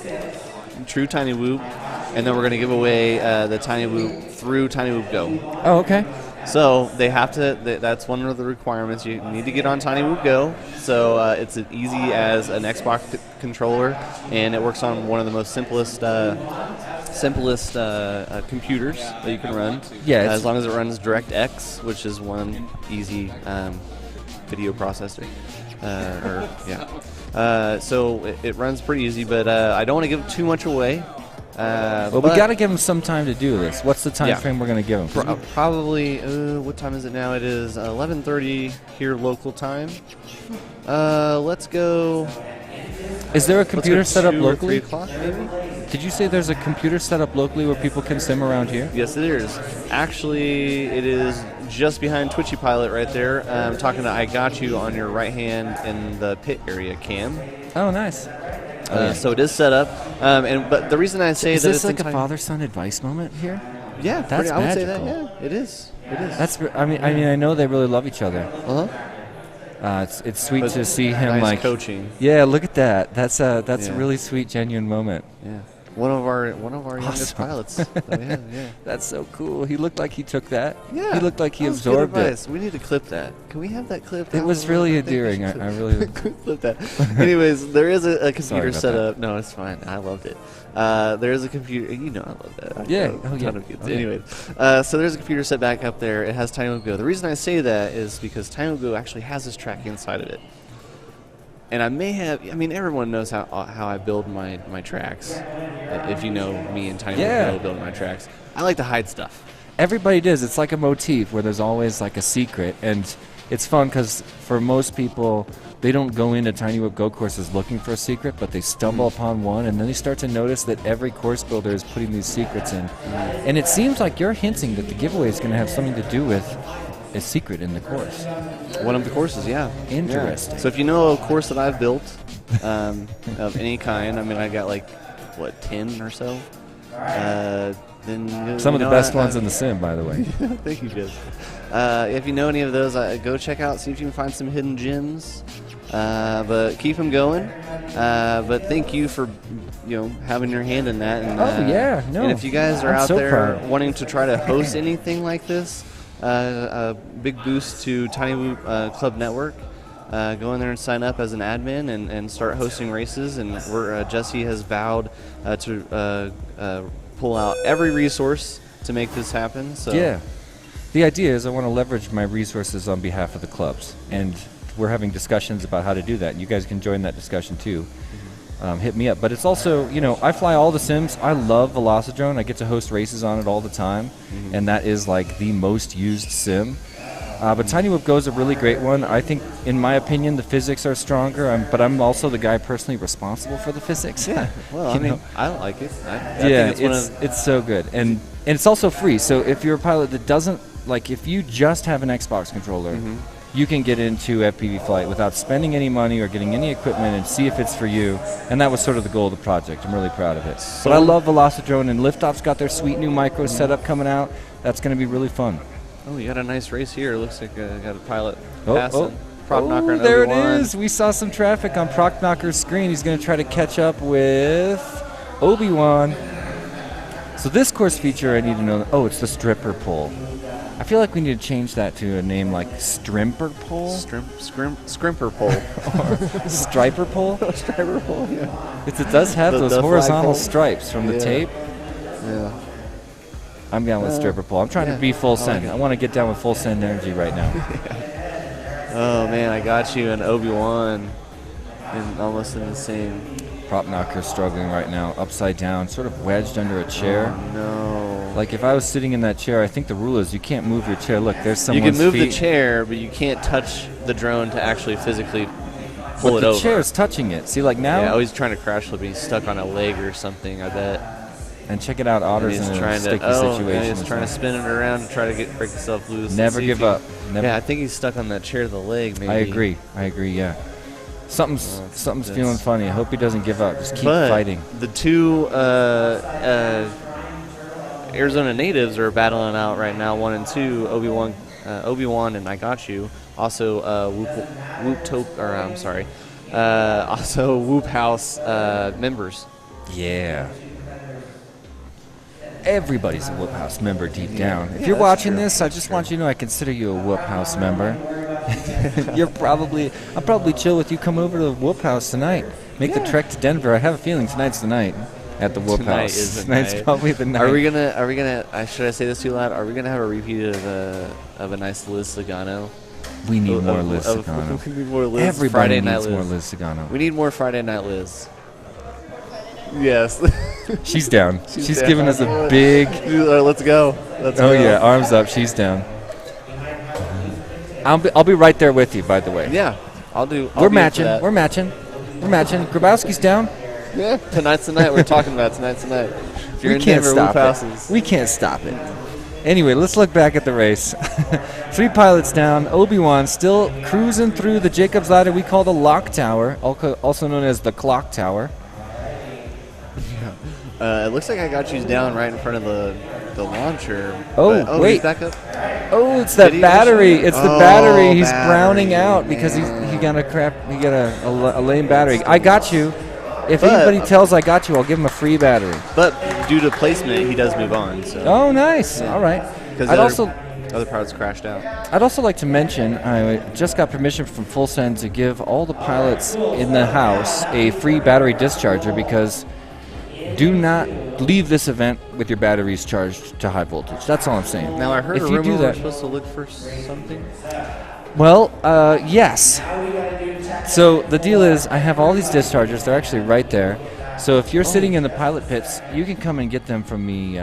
true Tiny Whoop, and then we're going to give away the Tiny Whoop through Tiny Whoop Go. Oh, okay. So they have to. That's one of the requirements. You need to get on Tiny Whoop Go. So it's as easy as an Xbox controller, and it works on one of the most simplest computers that you can run. Yeah, as long as it runs DirectX, which is one easy video processor. So it runs pretty easy, but I don't want to give too much away. Well, we got to give him some time to do this. What's the time frame we're going to give him? Probably, what time is it now? It is 11:30 here local time. Let's go. Is there a computer set up 2 or locally? 3 o'clock maybe? Did you say there's a computer set up locally where people can sim around here? Yes, it is. Actually, it is just behind Twitchy Pilot right there. I'm talking to I Got You on your right hand in the pit area cam. Oh, nice. So it is set up. But the reason I say is that this it's like a father-son advice moment here? Yeah, that's I would say that. magical. Yeah, it is. It is. That's. I mean, I know they really love each other. Uh-huh. It's sweet to see him nice like coaching. Yeah, look at that. That's a really sweet, genuine moment. Yeah. One of our youngest pilots. That we have, yeah. That's so cool. He looked like he took that. Yeah. He looked like he That was absorbed good it. advice. We need to clip that. Can we have that clip? It was really endearing. I really clip that. Anyways, there is a computer about set that. up. No, it's fine. I loved it. There is a computer. You know I love that. Yeah. Oh, yeah. Anyways, so there's a computer set back up there. It has Tiny Whoop Go. The reason I say that is because Tiny Whoop Go actually has this track inside of it. And I may have, I mean, everyone knows how I build my tracks. If you know me and Tiny Whoop Go build my tracks. I like to hide stuff. Everybody does. It's like a motif where there's always like a secret, and it's fun because for most people, they don't go into Tiny Whoop Go courses looking for a secret, but they stumble upon one, and then they start to notice that every course builder is putting these secrets in. And it seems like you're hinting that the giveaway is going to have something to do with a secret in the course. One of the courses, yeah. Interesting. Yeah. So if you know a course that I've built of any kind, I mean, I got like, 10 or so. Then Some of the best ones in the sim, by the way. Thank you, Jess. If you know any of those, go check out, see if you can find some hidden gems. But keep them going. But thank you for having your hand in that. And, And if you guys are out there wanting to try to host anything like this, a big boost to Tiny Whoop Club Network. Go in there and sign up as an admin and start hosting races. And Jesse has vowed to pull out every resource to make this happen. So yeah. The idea is I want to leverage my resources on behalf of the clubs. And we're having discussions about how to do that. And you guys can join that discussion too. Hit me up. But it's also, I fly all the sims. I love Velocidrone. I get to host races on it all the time. And that is like the most used sim. But Tiny Whoop Go is a really great one. I think, in my opinion, the physics are stronger, but I'm also the guy personally responsible for the physics. Yeah, well, I mean, I like it. I think it's so good. And it's also free. So if you're a pilot that doesn't, if you just have an Xbox controller, you can get into FPV flight without spending any money or getting any equipment and see if it's for you. And that was sort of the goal of the project. I'm really proud of it. But I love Velocidrone, and Liftoff's got their sweet new micro setup coming out. That's going to be really fun. Oh, you got a nice race here. It looks like got a pilot passing. Prockknocker and there Obi-Wan. It is. We saw some traffic on Prockknocker's screen. He's going to try to catch up with Obi-Wan. So this course feature, I need to know. Oh, it's the stripper pole. I feel like we need to change that to a name like Strimper Pole? Scrimper pole. Or Striper Pole? Striper pole, yeah. It does have those the horizontal flagpole. stripes from the Yeah. tape. Yeah. I'm down with stripper pole. I'm trying to be full send. like it. I want to get down with full send energy right now. Oh man, I got you in Obi-Wan, and almost in the same. Prop knocker struggling right now, upside down, sort of wedged under a chair. Oh, no. Like if I was sitting in that chair, I think the rule is you can't move your chair. Look, there's You someone's can move feet. the chair, but you can't touch the drone to actually physically pull But it the over. chair's touching it. See, like now, Yeah, oh, he's trying to crash flip. He's stuck on a leg or something, I bet. and check it out, And Otter's he's in a trying sticky to, situation. he's as trying well. to spin it around and try to break himself loose. and Never see give if he- up. Never. Yeah, I think he's stuck on that chair to the leg, maybe. I agree. Yeah. Something's feeling funny. I hope he doesn't give up. Just keep But fighting. the two Arizona natives are battling out right now, 1 and 2. Obi-Wan and I Got You. Also, also Whoop House members. Yeah. Everybody's a Whoop House member deep down. If Yeah, you're that's watching true. this, I just want you to know I consider you a Whoop House member. I'm probably chill with you. Come over to the Whoop House tonight. Make the trek to Denver. I have a feeling tonight's the night at the Whoop Tonight House. is the Tonight's night. probably the night. Are we gonna? Should I say this too loud? Are we gonna have a repeat of a nice Liz Sagano? We need more Of- Liz of- Sagano. We need more Liz. Everybody Friday Night needs more Liz. Liz Sagano. We need more Friday Night Liz. Yes. She's down. She's down. giving us a big. Let's go. Let's Oh go. yeah, arms up. She's down. I'll be right there with you. By the way. Yeah. I'll We're be up matching. for that. We're matching. Grabowski's down. Yeah. Tonight's the night. We're talking about tonight's the night. If you're We in can't Denver, stop Whoop Houses. it. We can't stop it. Anyway, let's look back at the race. 3 pilots down. Obi-Wan still cruising through the Jacob's Ladder we call the Lock Tower, also known as the Clock Tower. It looks like I Got You's down right in front of the launcher. Oh, but, wait. He's back up. Oh, it's that Did he battery. initially? It's the Oh, battery. He's battery, browning out because he got a lame battery. I got you. If But- anybody tells I got you, I'll give him a free battery. But due to placement, he does move on. So. Oh, nice. All right. Because other pilots crashed out. I'd also like to mention I just got permission from Full Send to give all the pilots in the house a free battery discharger because do not leave this event with your batteries charged to high voltage. That's all I'm saying. Now I heard if a you rumor do we're that, supposed to look for something. well, yes. So the deal is I have all these dischargers. They're actually right there. So if you're sitting in the pilot pits, you can come and get them from me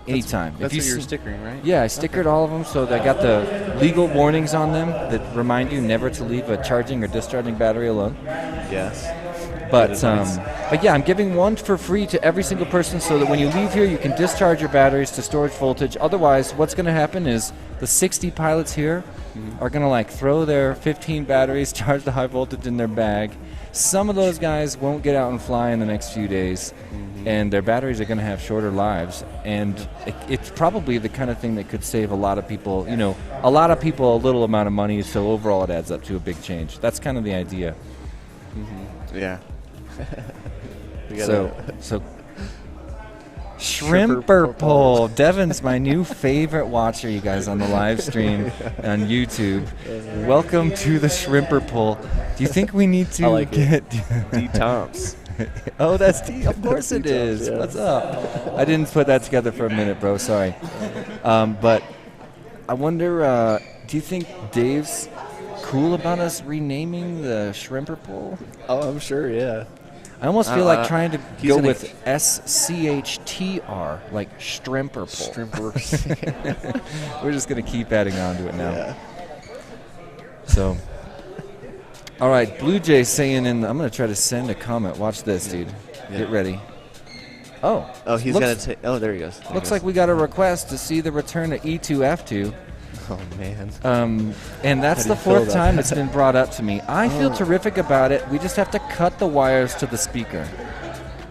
anytime. That's if what you you're s- stickering, right? Yeah, I stickered all of them, so I got the legal warnings on them that remind you never to leave a charging or discharging battery alone. Yes. But advice. but yeah, I'm giving one for free to every single person, so that when you leave here, you can discharge your batteries to storage voltage. Otherwise, what's going to happen is the 60 pilots here are going to like throw their 15 batteries charged to high voltage in their bag. Some of those guys won't get out and fly in the next few days, and their batteries are going to have shorter lives. And it's probably the kind of thing that could save a lot of people, a little amount of money. So overall, it adds up to a big change. That's kind of the idea. Yeah. We So gotta- Shrimper Pole. Devin's my new favorite watcher, you guys, on the live stream on YouTube. Welcome to the Shrimper Pole. Do you think we need to I like it. get D. Tomps. Oh, that's D. Of course it D. Tomps, is. yeah. What's up? I didn't put that together for a minute, bro. Sorry. But I wonder, do you think Dave's cool about us renaming the Shrimper Pole? Oh, I'm sure. Yeah. I almost feel like trying to he's go gonna- with SCHTR, like Stremper Pole. We're just going to keep adding on to it now. Yeah. So, all right, Blue Jay saying I'm going to try to send a comment. Watch this, dude. Yeah. Get ready. Oh. Oh, he's looks, gonna take. Oh, there he goes. There he Looks goes. like we got a request to see the return of E2F2. Oh man. And that's How do the you feel fourth about time that? it's been brought up to me. I feel terrific about it. We just have to cut the wires to the speaker.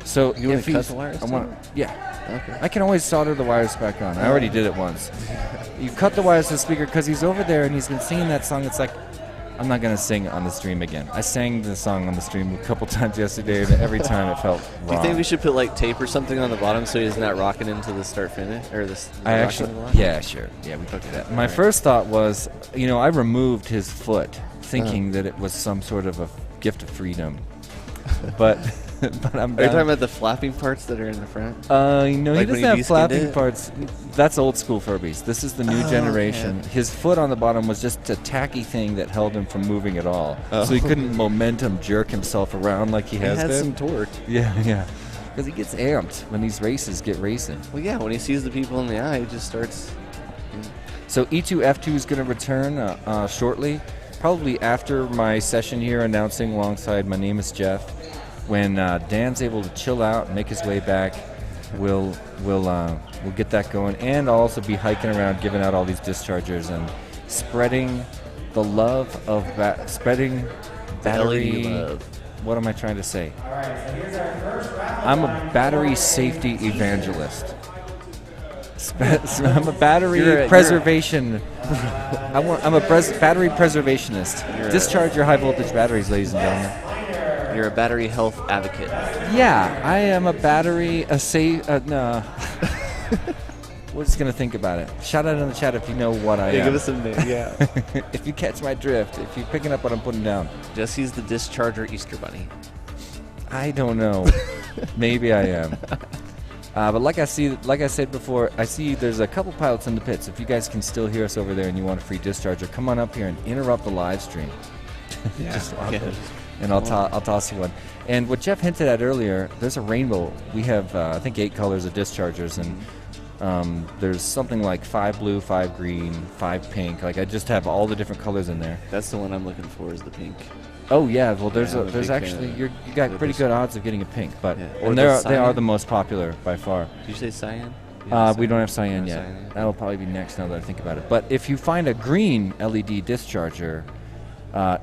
So You wanna if cut he's- the wires I to want, it? yeah. Okay. I can always solder the wires back on. I already did it once. You cut the wires to the speaker because he's over there and he's been singing that song. It's like, I'm not going to sing on the stream again. I sang the song on the stream a couple times yesterday, and every time it felt wrong. Do you think we should put like tape or something on the bottom so he's not rocking into the start finish or this? Yeah, sure. Yeah, we could do that. My first thought was, I removed his foot, thinking that it was some sort of a gift of freedom, but I'm. Are you talking about the flapping parts that are in the front? He Like when doesn't he have deskinned flapping it? parts. That's old school Furbies. This is the new generation. okay. His foot on the bottom was just a tacky thing that held him from moving at all. Oh. So he couldn't momentum jerk himself around like he has He has been. some torque. Yeah. Because he gets amped when these races get racing. Well, yeah, when he sees the people in the eye, he just starts. So E2 F2 is going to return shortly, probably after my session here announcing alongside My Name is Jeff. When Dan's able to chill out and make his way back, we'll get that going, and I'll also be hiking around, giving out all these dischargers and spreading the love of battery love. What am I trying to say? I'm a battery safety evangelist. I'm a battery preservation. I'm a battery preservationist. Discharge your high voltage batteries, ladies and gentlemen. You're a battery health advocate. Yeah, I am a battery. No. We're just gonna think about it. Shout out in the chat if you know what I am. Give us some name. Yeah. If you catch my drift, if you're picking up what I'm putting down. Jesse's the discharger Easter Bunny. I don't know. Maybe I am. But like I said before, I see there's a couple pilots in the pits. If you guys can still hear us over there and you want a free discharger, come on up here and interrupt the live stream. And I'll toss you one. And what Jeff hinted at earlier, there's a rainbow. We have, I think, 8 colors of dischargers, and there's something like 5 blue, 5 green, 5 pink. Like, I just have all the different colors in there. That's the one I'm looking for, is the pink. Oh yeah, well there's Yeah, I'm a there's big actually fan you got pretty good odds of getting a pink, but Yeah. Or and the they are cyan? the most popular by far. Did you say cyan? We don't have cyan yet. Cyan. That'll probably be next now that I think about it. But if you find a green LED discharger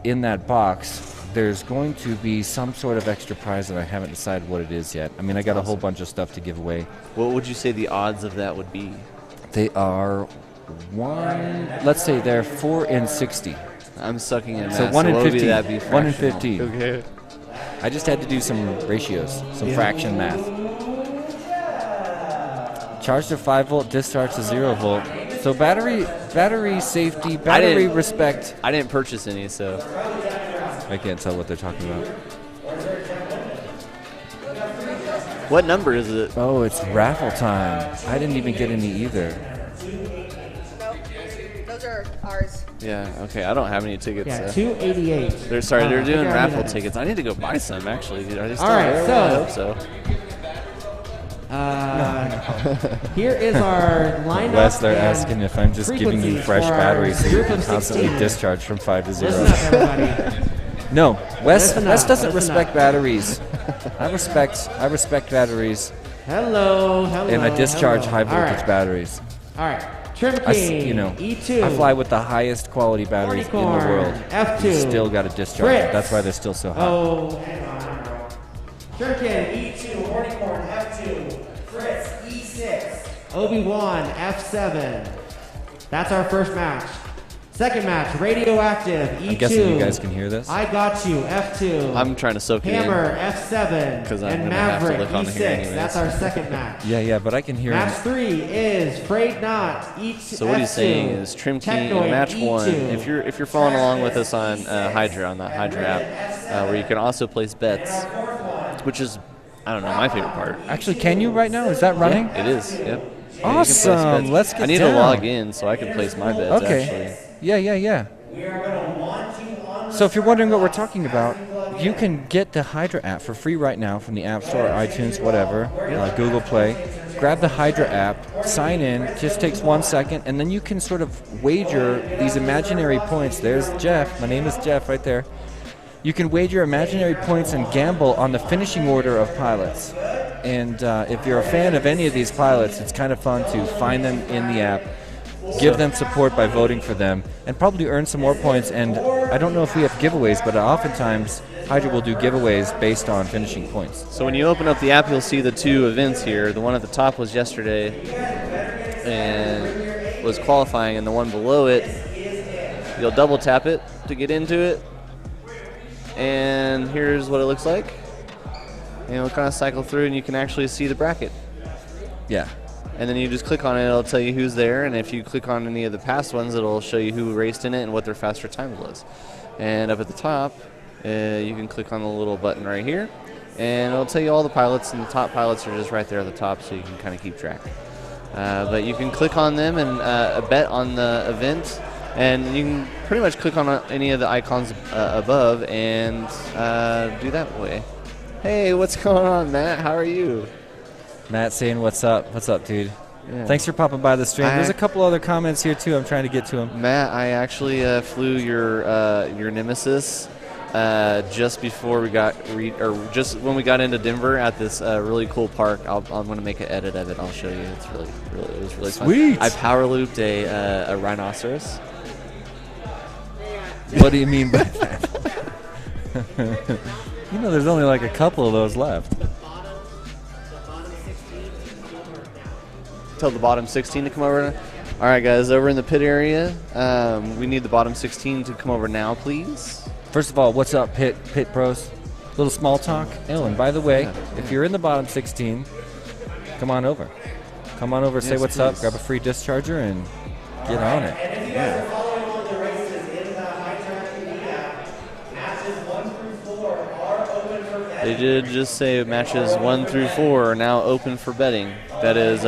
in that box, there's going to be some sort of extra prize that I haven't decided what it is yet. I mean, I got a whole bunch of stuff to give away. What would you say the odds of that would be? They are let's say they're 4 in 60. I'm sucking in So math, 1 in what would 15. that be 1 in fractional? 15. Okay. I just had to do some ratios, some fraction math. Charge to 5 volt, discharge to 0 volt. So battery safety, battery respect. I didn't purchase any, so I can't tell what they're talking about. what number is it? Oh, it's raffle time. I didn't even get any either. Those are ours. Yeah, okay. I don't have any tickets. Yeah, 288. They're I doing think I raffle already have tickets. I need to go buy some, actually. Are they still All right, available? so- I hope so. Here is our lineup. Wes, they're and asking if I'm just giving you frequencies fresh for our batteries so you group can of constantly 16. discharge from 5 to 0. Listen up, everybody. No, Wes Listen Wes up, doesn't listen respect up. batteries. I respect batteries, Hello. and I discharge hello. high All voltage right. batteries. All right. Trim I, King, E2. I fly with the highest quality batteries in the Unicorn, world. F2. You still got to discharge. Fritz. That's why they're still so hot. Oh, hang on. Trim King, E2. Hornicorn, F2. Fritz, E6. Obi-Wan, F7. That's our first match. Second match, Radioactive, E2. I'm guessing you guys can hear this. I Got You, F2. I'm trying to soak it Hammer, in. F7. 'Cause I'm and gonna have to Maverick, look on E6. here anyways. That's our second match. Yeah, but I can hear Match him. 3 is Frayed Not, E2. So what he's saying is Trim Key in Technoid, match 1. E2. If you're following along with us on Hydra, on that Hydra app, where you can also place bets, which is, I don't know, my favorite part. Actually, can you right now? Is that running? Yeah, it is. Yep. Yeah, you can place Awesome. bets. Let's get I need down. to log in so I can place my bets. Okay. Actually. Yeah. So if you're wondering what we're talking about, you can get the Hydra app for free right now from the App Store, iTunes, whatever, Google Play. Grab the Hydra app, sign in, just takes 1 second, and then you can sort of wager these imaginary points. There's Jeff. My name is Jeff right there. You can wager imaginary points and gamble on the finishing order of pilots. And if you're a fan of any of these pilots, it's kind of fun to find them in the app, give them support by voting for them, and probably earn some more points. And I don't know if we have giveaways, but oftentimes Hydra will do giveaways based on finishing points. So when you open up the app, you'll see the 2 events here. The one at the top was yesterday and was qualifying, and the one below it, you'll double tap it to get into it. And here's what it looks like. And it'll kind of cycle through, and you can actually see the bracket. Yeah. And then you just click on it, it'll tell you who's there, and if you click on any of the past ones, it'll show you who raced in it and what their faster time was. And up at the top, you can click on the little button right here, and it'll tell you all the pilots, and the top pilots are just right there at the top, so you can kind of keep track. But you can click on them and bet on the event, and you can pretty much click on any of the icons above and do that way. Hey, what's going on, Matt? How are you? Matt saying, what's up? What's up, dude? Yeah. Thanks for popping by the stream. There's a couple other comments here, too. I'm trying to get to them. Matt, I actually flew your Nemesis just before we got, just when we got into Denver at this really cool park. I'm going to make an edit of it. I'll show you. It's really it was really Sweet. fun. I power looped a rhinoceros. What do you mean by that? You know, there's only like a couple of those left. Tell the bottom 16 to come over. All right, guys, over in the pit area, we need the bottom 16 to come over now, please. First of all, what's up, Pit Pros? Little small talk. Oh, and by the way, if you're in the bottom 16, come on over. Come on over, say what's up, grab a free discharger, and get on it. Yeah. They did just say matches 1 through 4 are now open for betting. That is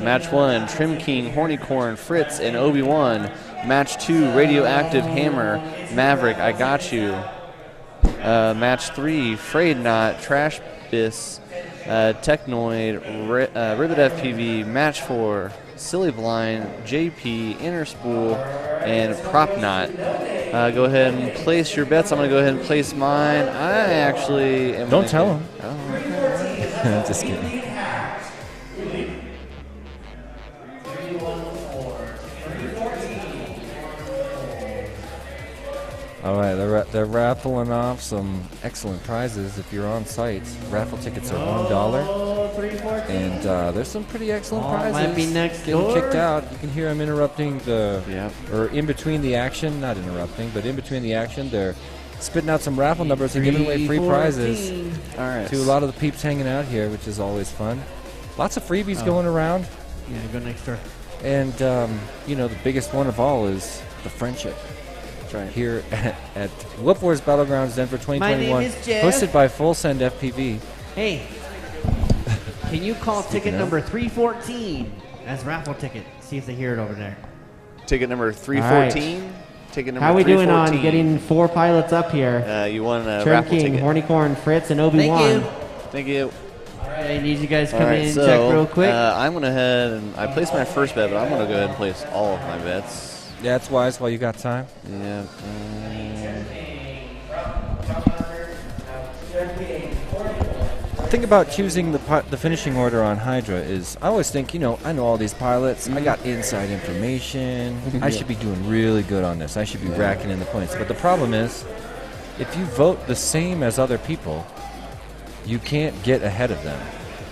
match 1, Trim King, Hornycorn, Fritz, and Obi-Wan. Match 2, Radioactive Hammer, Maverick, I Got You. Match 3, Frayed Knot, Trash Biss, Technoid, Ribbit FPV. Match 4, Silly Blind, JP, Inner Spool, and Prop Knot. Go ahead and place your bets. I'm going to go ahead and place mine. I actually am. Don't tell him. Oh, okay. Just kidding. All right, they're raffling off some excellent prizes if you're on site. Raffle tickets are $1, and there's some pretty excellent prizes. Might be next Getting door. kicked out. You can hear them interrupting Yep. or in between the action, not interrupting, but in between the action, they're spitting out some raffle numbers and giving away free prizes All right. to a lot of the peeps hanging out here, which is always fun. Lots of freebies going around, Yeah, go next door. and you know, the biggest one of all is the friendship. Right. Here at Whoop Wars Battlegrounds Denver 2021, My name is Jeff. hosted by Full Send FPV. Hey, can you call ticket of. number 314 as raffle ticket? See if they hear it over there. Ticket number 314. Ticket number How we doing on 314. getting 4 pilots up here? You won a Trim raffle King, ticket. Hornycorn, Fritz, and Obi-Wan. Thank you. All right, I need you guys to All come right, in and so check real quick. I'm going to head and I placed my first bet, but I'm going to go ahead and place all of my bets. Yeah, that's wise while you got time. Yeah. The thing about choosing the finishing order on Hydra is I always think, you know, I know all these pilots. I got inside information. I should be doing really good on this. I should be racking in the points. But the problem is, if you vote the same as other people, you can't get ahead of them.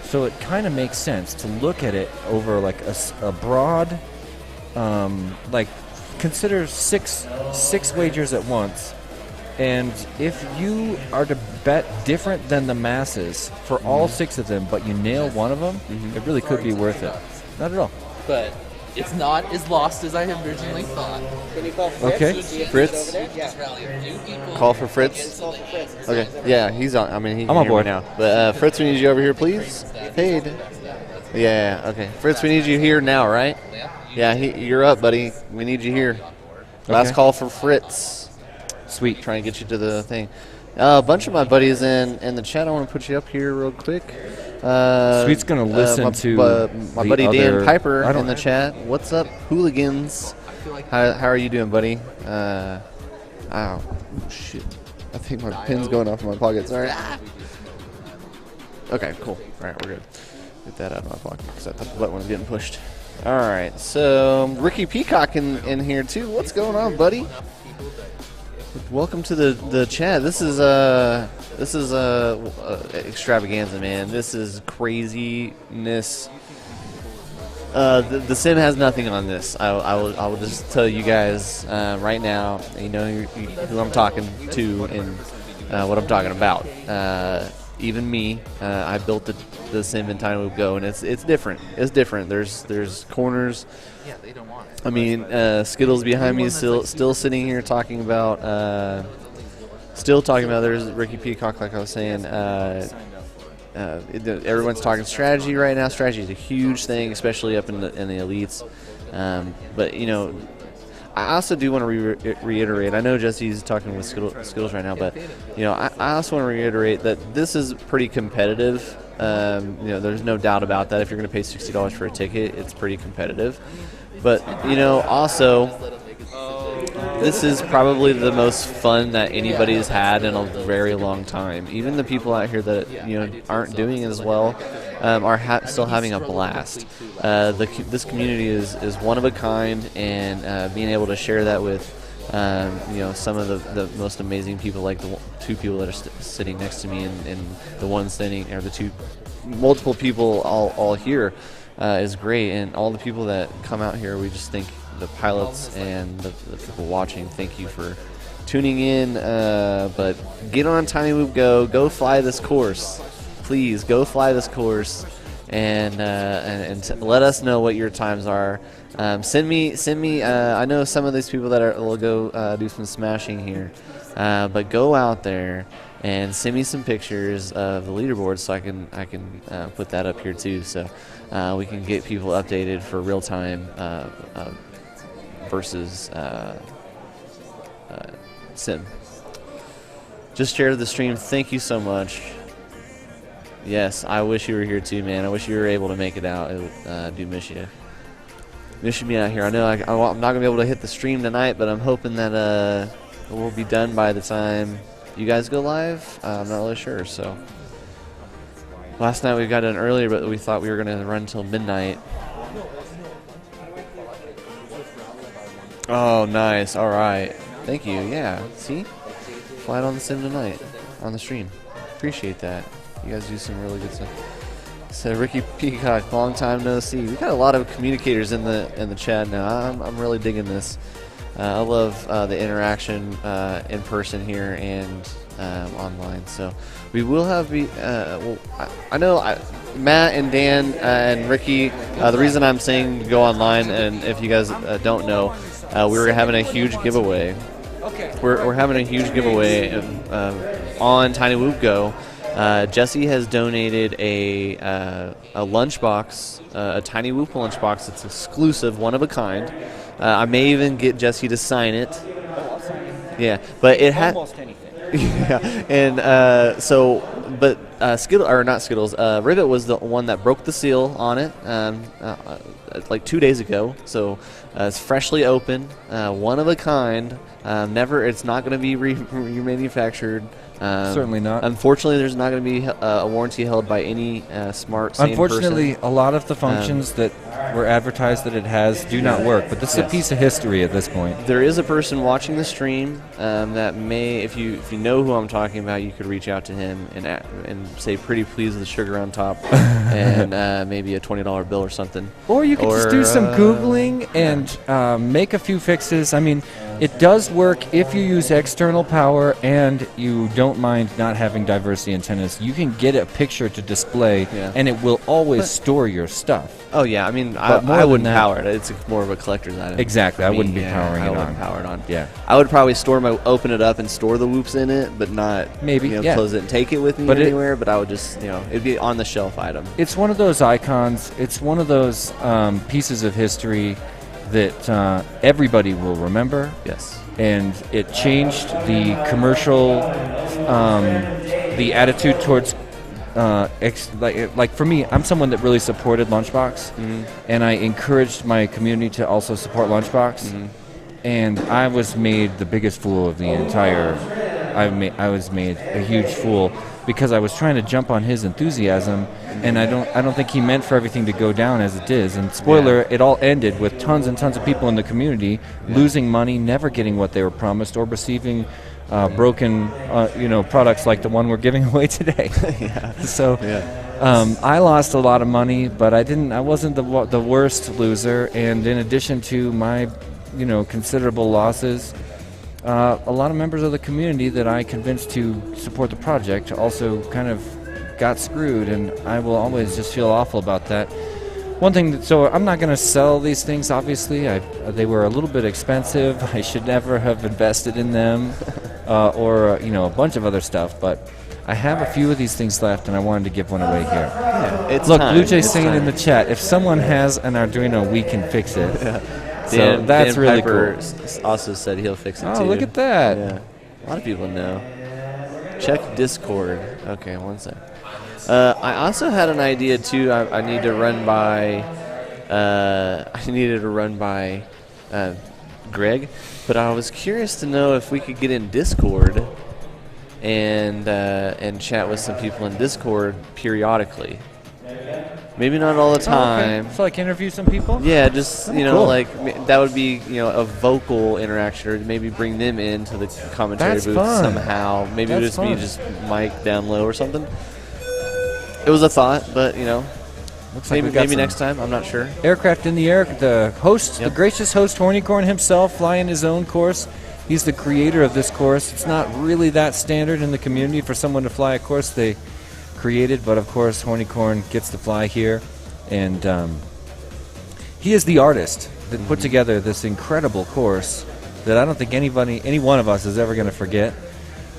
So it kind of makes sense to look at it over like a broad, like consider six wagers at once. And if you are to bet different than the masses for all 6 of them, but you nail one of them, it really could be worth it. Not at all. But it's not as lost as I had originally thought. Can you call Fritz? Okay. Who's the Fritz? over there? Just rally a few people. Call for Fritz. instantly. Okay. Yeah, he's on. I mean, he I'm can on hear board. me now. But Fritz, we need you over here, please. Paid. Yeah. Okay. Fritz, we need you here now, right? Yeah. You're up, buddy. We need you here. Last Okay. call for Fritz. Sweet. Trying to get you to the thing. A bunch of my buddies in the chat. I want to put you up here real quick. Sweet's gonna listen to my the buddy Dan other- Piper I don't- in the chat. What's up, hooligans? How are you doing, buddy? Ow, shit! I think my pin's going off in my pockets. All right. Okay, cool. All right, we're good. Get that out of my pocket because I thought the button was getting pushed. All right, so Ricky Peacock in here too. What's going on, buddy? Welcome to the chat. This is extravaganza, man. This is craziness. The sim has nothing on this. I will just tell you guys right now. You know who I'm talking to and what I'm talking about. Even me, I built the sim in Tiny Loop Go, and it's different. It's different. There's corners. Yeah, they don't want it. I mean, Skittles behind me is still sitting here talking about. There's Ricky Peacock, like I was saying. Everyone's talking strategy right now. Strategy is a huge thing, especially up in the elites. But I also do want to reiterate. I know Jesse's talking with Skittles right now, but I also want to reiterate that this is pretty competitive. There's no doubt about that. If you're going to pay $60 for a ticket, it's pretty competitive. But also, this is probably the most fun that anybody's had in a very long time. Even the people out here that aren't doing as well are still having a blast. This community is one of a kind, and being able to share that with some of the most amazing people, like the two people that are sitting next to me, and the one standing, or the two multiple people all here, is great. And all the people that come out here, we just think the pilots and the people watching, thank you for tuning in. But get on Tiny Loop Go fly this course. Please go fly this course, and let us know what your times are. Send me. I know some of these people that will go do some smashing here, but go out there and send me some pictures of the leaderboard so I can put that up here too, so we can get people updated for real time versus sim. Just share the stream. Thank you so much. Yes, I wish you were here too, man. I wish you were able to make it out. I do miss you. Miss you being out here. I know I'm not gonna be able to hit the stream tonight, but I'm hoping that it will be done by the time you guys go live. I'm not really sure. So last night we got done earlier, but we thought we were gonna run until midnight. Oh, nice. All right. Thank you. Yeah. See? Fly it on the sim tonight on the stream. Appreciate that. You guys do some really good stuff. So Ricky Peacock, long time no see. We got a lot of communicators in the chat now. I'm really digging this. I love the interaction in person here and online. So we will have I know Matt and Dan and Ricky. The reason I'm saying go online, and if you guys don't know, we were having a huge giveaway. Okay. We're having a huge giveaway on Tiny Loop Go. Jesse has donated a lunchbox, a Tiny Whoop lunchbox. It's exclusive, one of a kind. I may even get Jesse to sign it. Oh, I'll sign it. Yeah, but it had almost anything. Yeah, and Skittles. Rivet was the one that broke the seal on it like 2 days ago. So it's freshly open, one of a kind. It's not going to be remanufactured. Certainly not. Unfortunately, there's not going to be a warranty held by any smart, sane Unfortunately, person. a lot of the functions that were advertised that it has do not work, but this is a piece of history at this point. There is a person watching the stream that may, if you know who I'm talking about, you could reach out to him and say pretty please with the sugar on top and maybe a $20 bill or something. Or you could just do some Googling and make a few fixes. I mean, it does work if you use external power and you don't mind not having diversity antennas. You can get a picture to display, and it will always store your stuff. Oh, yeah. I mean, I wouldn't power it. It's more of a collector's item. Exactly. I wouldn't be powering it on. I wouldn't power it on. Yeah. I would probably open it up and store the whoops in it, but not close it and take it with me anywhere. But I would just, it'd be on the shelf item. It's one of those icons. It's one of those pieces of history that everybody will remember. Yes. And it changed the commercial, the attitude towards, like for me, I'm someone that really supported Lunchbox, and I encouraged my community to also support Lunchbox, and I was made the biggest fool of the entire. I was made a huge fool because I was trying to jump on his enthusiasm, and I don't think he meant for everything to go down as it is. And spoiler, it all ended with tons and tons of people in the community losing money, never getting what they were promised, or receiving products like the one we're giving away today. I lost a lot of money, but I wasn't the worst loser. And in addition to my, considerable losses, a lot of members of the community that I convinced to support the project also kind of got screwed, and I will always just feel awful about that. One thing, so I'm not going to sell these things, obviously. They were a little bit expensive. I should never have invested in them or, a bunch of other stuff, but I have a few of these things left, and I wanted to give one away here. Yeah, it's Look, time. Blue Jay's It's saying time. in the chat, if someone has an Arduino, we can fix it. So Dan, that's Dan really Piper cool. also said he'll fix it too. Oh, look at that. Yeah, a lot of people know. Check Discord. Okay, one sec. I also had an idea too. I need to run by. I needed to run by Greg, but I was curious to know if we could get in Discord and chat with some people in Discord periodically. Maybe not all the time. Oh, okay. So like interview some people? Yeah, just Cool. like that would be a vocal interaction, or maybe bring them into the commentary That's booth fun. somehow. Maybe That's just fun. be just mic down low or something. It was a thought, but Looks like we got maybe some next time. I'm not sure. aircraft in the air. The host, Yep. the gracious host, Hornycorn himself, flying his own course. He's the creator of this course. It's not really that standard in the community for someone to fly a course they created, but of course Hornycorn gets to fly here, and he is the artist that put together this incredible course that I don't think any one of us is ever going to forget.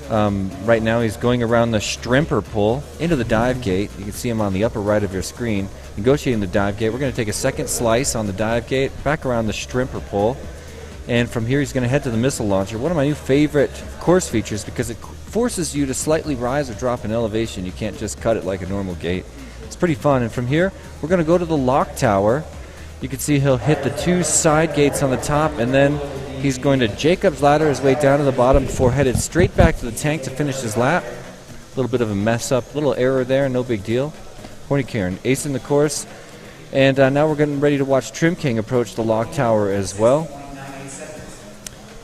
Right now he's going around the Stremper pull into the dive gate. You can see him on the upper right of your screen, negotiating the dive gate. We're going to take a second slice on the dive gate, back around the Stremper pull, and from here he's going to head to the missile launcher, one of my new favorite course features because it forces you to slightly rise or drop in elevation. You can't just cut it like a normal gate. It's pretty fun. And from here we're going to go to the lock tower. You can see he'll hit the two side gates on the top, and then he's going to Jacob's ladder his way down to the bottom before headed straight back to the tank to finish his lap. A little bit of a mess up, little error there, no big deal. Hornycorn acing the course, and now we're getting ready to watch Trim King approach the lock tower as well.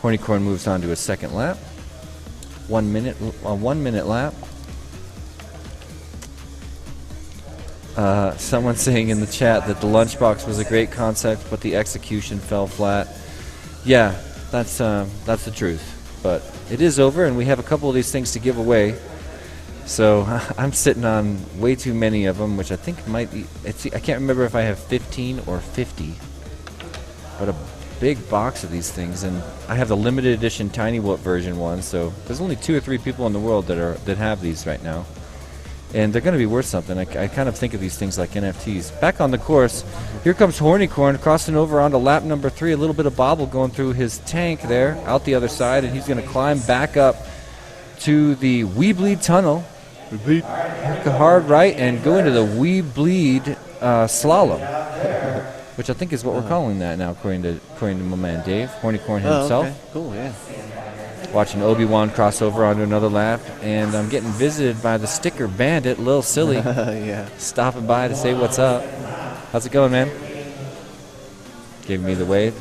Hornycorn moves on to his second lap. 1 minute lap. Someone saying in the chat that the lunchbox was a great concept, but the execution fell flat. Yeah, that's the truth. But it is over, and we have a couple of these things to give away. So I'm sitting on way too many of them, which I think might be. I can't remember if I have 15 or 50. But a big box of these things, and I have the limited edition Tiny Whoop version one. So there's only 2 or 3 people in the world that have these right now. And they're going to be worth something. I kind of think of these things like NFTs. Back on the course, here comes Hornycorn crossing over onto lap number 3. A little bit of bobble going through his tank there, out the other side, and he's going to climb back up to the We Bleed tunnel. We bleed hard right and go into the We Bleed slalom, which I think is what we're calling that now, according to my man Dave. Hornycorn himself. Okay. Cool, yeah. Watching Obi-Wan cross over onto another lap, and I'm getting visited by the sticker bandit, Lil Silly, Yeah. stopping by to say what's up. How's it going, man? Giving me the wave.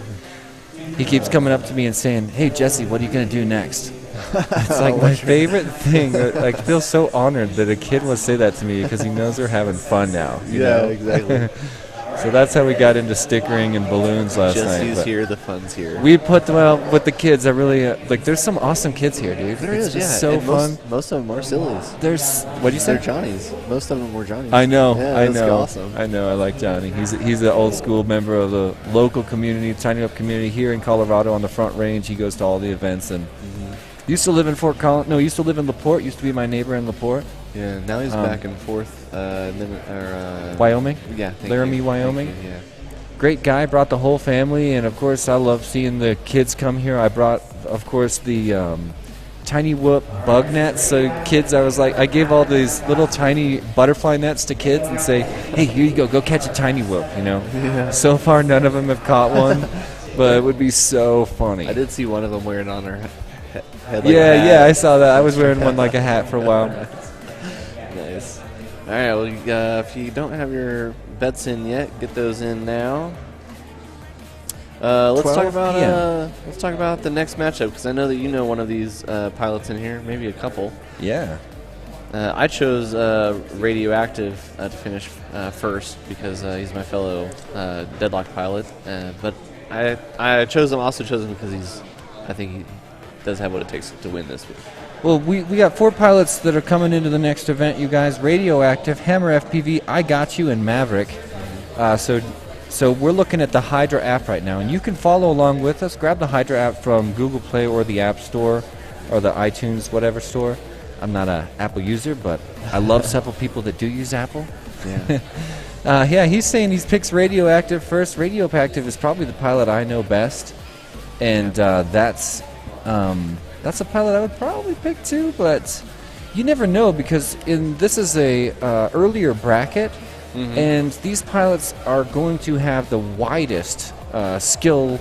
He keeps coming up to me and saying, "Hey, Jesse, what are you going to do next?" It's like my favorite thing. I feel so honored that a kid will say that to me because he knows we're having fun now. You know? Exactly. So that's how we got into stickering and balloons last night. Jesse's but here, the fun's here. we put, well, with the kids, I really, there's some awesome kids here, dude. There it's is, just yeah. so and fun. Most of them are sillies. There's, what do you say? They're Johnnies. Most of them were Johnnies. I know, Yeah, I that's know. awesome. I know, I like Johnny. He's an old school member of the local community, Tiny Up community here in Colorado on the Front Range. He goes to all the events and used to live in Fort Collins. No, used to live in LaPorte. Used to be my neighbor in LaPorte. Yeah, now he's back and forth. Wyoming? Yeah, thank Laramie, you. Wyoming? Thank you, yeah. Great guy, brought the whole family, and of course I love seeing the kids come here. I brought, of course, the Tiny Whoop bug nets. So kids, I gave all these little tiny butterfly nets to kids and say, hey, here you go catch a Tiny Whoop, you know. Yeah. So far none of them have caught one, but it would be so funny. I did see one of them wearing on her head. Yeah, I saw that. I was wearing one like a hat for a while. Nice. All right, well, if you don't have your bets in yet, get those in now. Let's 12 talk about the next matchup, because I know that you know one of these pilots in here, maybe a couple. Yeah. I chose Radioactive to finish first because he's my fellow Deadlock pilot. But I chose him. Also chose him because I think he does have what it takes to win this week. Well, we got 4 pilots that are coming into the next event, you guys. Radioactive, Hammer FPV, I Got You, and Maverick. So we're looking at the Hydra app right now, and you can follow along with us. Grab the Hydra app from Google Play or the App Store or the iTunes, whatever store. I'm not an Apple user, but I love several people that do use Apple. Yeah. He's saying he picks Radioactive first. Radioactive is probably the pilot I know best, and that's a pilot I would probably pick too. But you never know because this is a earlier bracket, and these pilots are going to have the widest skill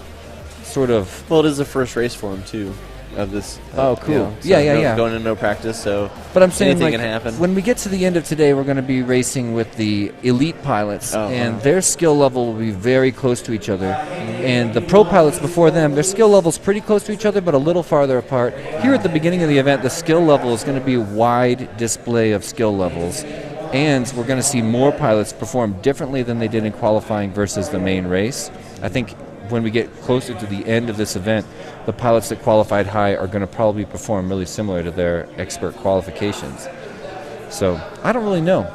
sort of. Well, it is the first race for him too. Of this. Oh, cool. You know, so Going into no practice, so. But I'm saying, anything like, can happen. when we get to the end of today, we're going to be racing with the elite pilots, and their skill level will be very close to each other. And the pro pilots before them, their skill level's pretty close to each other, but a little farther apart. Here at the beginning of the event, the skill level is going to be a wide display of skill levels. And we're going to see more pilots perform differently than they did in qualifying versus the main race. I think when we get closer to the end of this event, the pilots that qualified high are going to probably perform really similar to their expert qualifications. So I don't really know.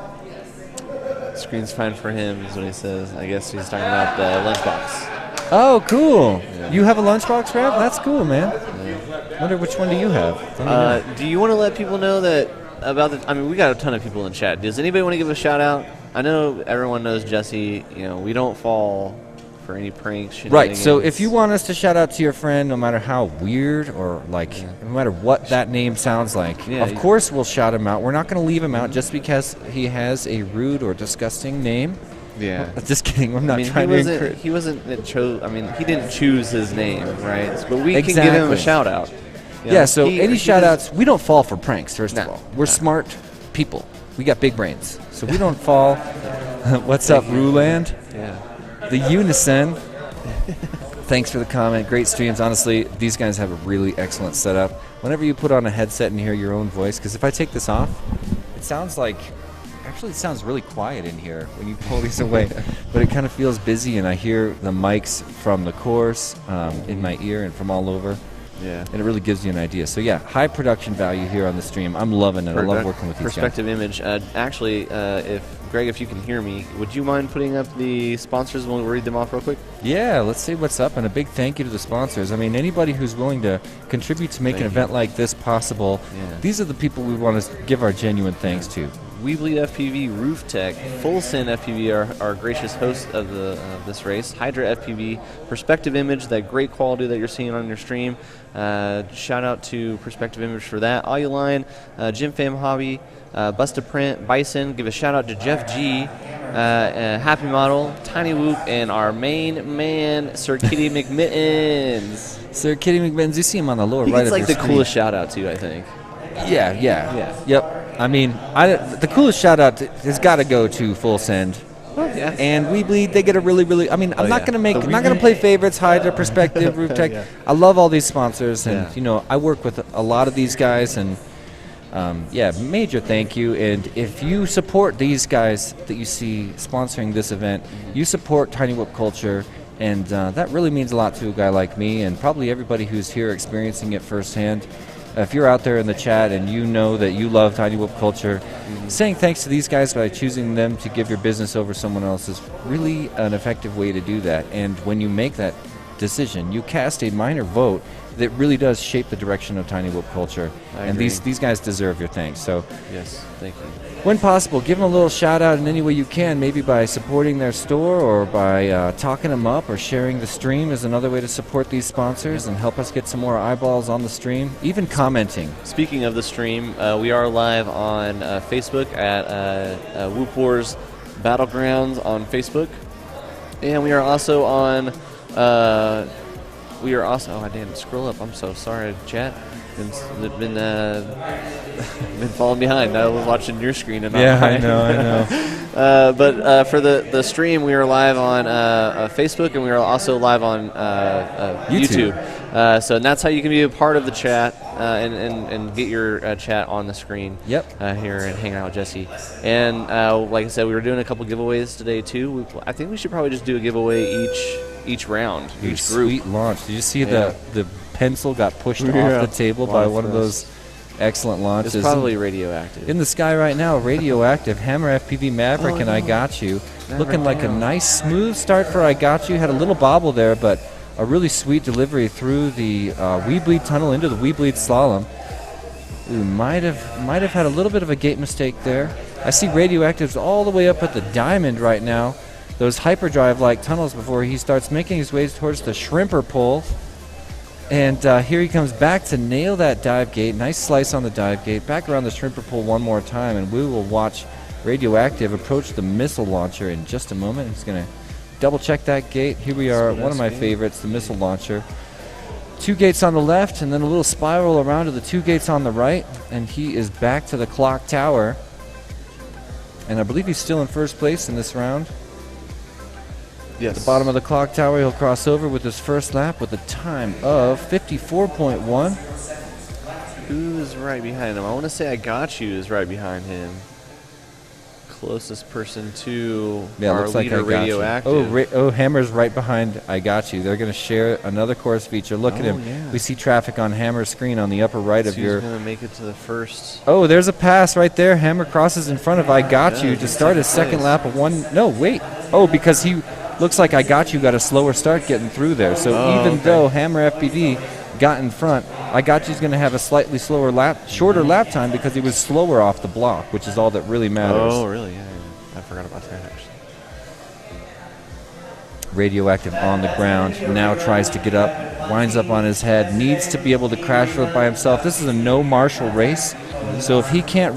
Screen's fine for him is what he says. I guess he's talking about the lunchbox. Oh, cool. Yeah. You have a lunchbox wrap? That's cool, man. Yeah. Wonder which one do you have? Do you want to let people know that about the? I mean, we got a ton of people in chat. Does anybody want to give a shout out? I know everyone knows Jesse. You know, we don't fall for any pranks. Right. So if you want us to shout out to your friend, no matter how weird or no matter what that name sounds like, of course we'll shout him out. We're not going to leave him out just because he has a rude or disgusting name. Yeah. Just kidding. I'm not trying to encourage. He wasn't. He didn't choose his name, right? But we can give him a shout out. Yeah. So any shout outs, we don't fall for pranks. First of all, we're smart people. We got big brains, so we don't fall. What's up, Ruland? Yeah. The Unison. Thanks for the comment. Great streams. Honestly, these guys have a really excellent setup. Whenever you put on a headset and hear your own voice, because if I take this off, it sounds like. Actually, it sounds really quiet in here when you pull these away, but it kind of feels busy, and I hear the mics from the course in my ear and from all over. Yeah. And it really gives you an idea. So, yeah, high production value here on the stream. I'm loving it. I love working with these guys. Perspective image. Actually, if you can hear me, would you mind putting up the sponsors and we'll read them off real quick? Yeah, let's see what's up. And a big thank you to the sponsors. I mean, anybody who's willing to contribute to make an event like this possible, these are the people we want to give our genuine thanks to. We Bleed FPV, Roof Tech, Full Send FPV are our gracious hosts of this race. Hydra FPV, Perspective Image, that great quality that you're seeing on your stream. Shout out to Perspective Image for that. Line, Jim Fam Hobby, Busta Print, Bison. Give a shout out to Jeff G, Happy Model, Tiny Whoop, and our main man, Sir Kitty McMittens. Sir Kitty McMittens, you see him on the lower right of your screen. He's like the screen. coolest shout out too, I think. Yeah. Yep. I mean, the coolest shout out has got to go to Full Send. Yeah. And We Bleed, they get a really, I mean, I'm not going to play favorites, Hydra, Perspective, Roof Tech. I love all these sponsors, and, you know, I work with a lot of these guys, and, major thank you. And if you support these guys that you see sponsoring this event, you support Tiny Whoop culture, and that really means a lot to a guy like me, and probably everybody who's here experiencing it firsthand. If you're out there in the chat and you know that you love Tiny Whoop culture, saying thanks to these guys by choosing them to give your business over someone else is really an effective way to do that. And when you make that decision, you cast a minor vote that really does shape the direction of Tiny Whoop culture. And these guys deserve your thanks. So, yes, thank you. When possible, give them a little shout out in any way you can, maybe by supporting their store or by talking them up, or sharing the stream is another way to support these sponsors and help us get some more eyeballs on the stream, even commenting. Speaking of the stream, we are live on Facebook at Whoop Wars Battleground on Facebook, and we are also on oh, I didn't scroll up, I'm so sorry, chat. been falling behind. I was watching your screen and not Yeah, I mine. know. But for the stream, we are live on Facebook, and we are also live on YouTube. So that's how you can be a part of the chat and get your chat on the screen. Yep. Here and hang out with Jesse. And like I said, we were doing a couple giveaways today too. I think we should probably just do a giveaway each round, each group. Sweet launch. Did you see the pencil got pushed off the table by one of those excellent launches? It's probably radioactive. In the sky right now, radioactive. Hammer FPV Maverick and I Got You. Looking like a nice smooth start for I Got You. Had a little bobble there, but a really sweet delivery through the Wee Bleed tunnel into the Wee Bleed slalom. Ooh, might have had a little bit of a gate mistake there. I see radioactives all the way up at the diamond right now. Those hyperdrive-like tunnels before he starts making his way towards the shrimper pole. And here he comes back to nail that dive gate. Nice slice on the dive gate. Back around the shrimper pole one more time, and we will watch Radioactive approach the missile launcher in just a moment. He's going to double-check that gate. Here we are, one of my favorites, the missile launcher. 2 gates on the left, and then a little spiral around to the 2 gates on the right, and he is back to the clock tower. And I believe he's still in first place in this round. Yes. At the bottom of the clock tower, he'll cross over with his first lap with a time of 54.1. Who is right behind him? I want to say I Got You is right behind him. Closest person to our looks like leader, I Got Radioactive. You. Hammer's right behind I Got You. They're going to share another course feature. Look at him. Yeah. We see traffic on Hammer's screen on the upper right of Who's your... going to make it to the first? Oh, there's a pass right there. Hammer crosses in front of I Got You to start his second lap of one... No, wait. Oh, because he... Looks like I Got You got a slower start getting through there. So even though Hammer FPV got in front, I Got You's going to have a slightly shorter lap time because he was slower off the block, which is all that really matters. Oh, really? Yeah. I forgot about that, actually. Radioactive on the ground, now tries to get up, winds up on his head, needs to be able to crash road by himself. This is a no marshal race, so if he can't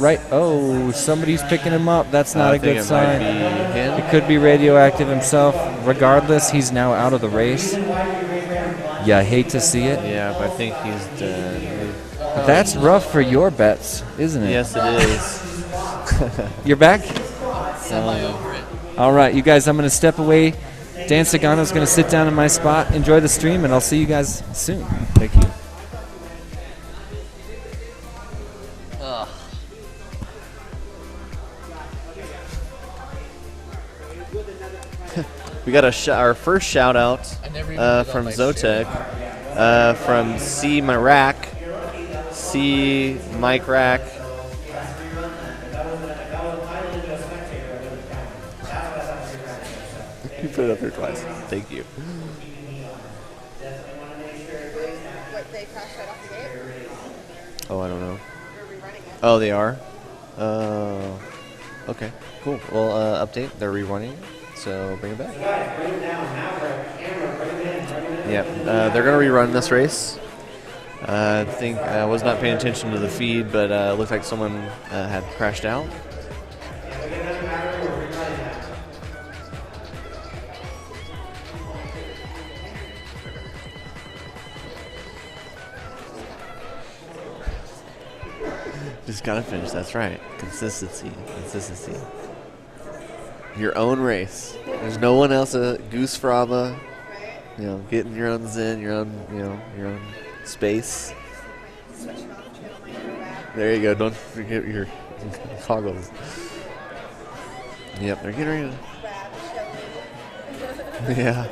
somebody's picking him up. That's not a good sign. It could be Radioactive himself. Regardless, he's now out of the race. Yeah, I hate to see it. Yeah, but I think he's done. That's rough for your bets, isn't it? Yes, it is. You're back? Semi-over it. All right, you guys, I'm going to step away. Dan Sagano's going to sit down in my spot, enjoy the stream, and I'll see you guys soon. Thank you. We got our first shout out from Zotek, from C. Mirac, C. Mike Rack. You put it up here twice. Thank you. Oh, I don't know. Oh, they are? Okay, cool. Well, update. They're rerunning, so bring it back. Yeah, they're going to rerun this race. I think I was not paying attention to the feed, but it looked like someone had crashed out. Just gotta finish. That's right. Consistency. Your own race. There's no one else. Goose Fraba. Getting your own zen, your own space. There you go. Don't forget your goggles. Yep, they're getting ready to. Yeah.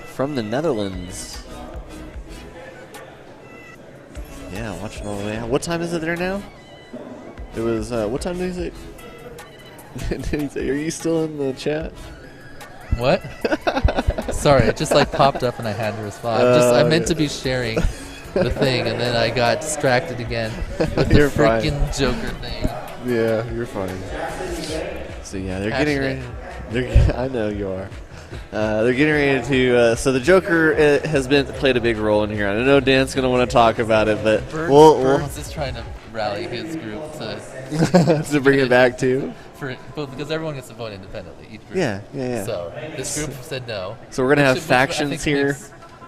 From the Netherlands. Yeah, watching all the way out. What time is it there now? It was, what time did he say? Did he say, are you still in the chat? What? Sorry, it just popped up and I had to respond. I meant to be sharing the thing and then I got distracted again with the freaking Joker thing. Yeah, you're fine. So yeah, they're getting ready. I know you are. They're getting ready to. So the Joker has played a big role in here. I know Dan's going to want to talk about it, but Burns is trying to rally his group to to bring it back too. Because everyone gets to vote independently. Each group. Yeah. So this group said no. So we're going to have factions here.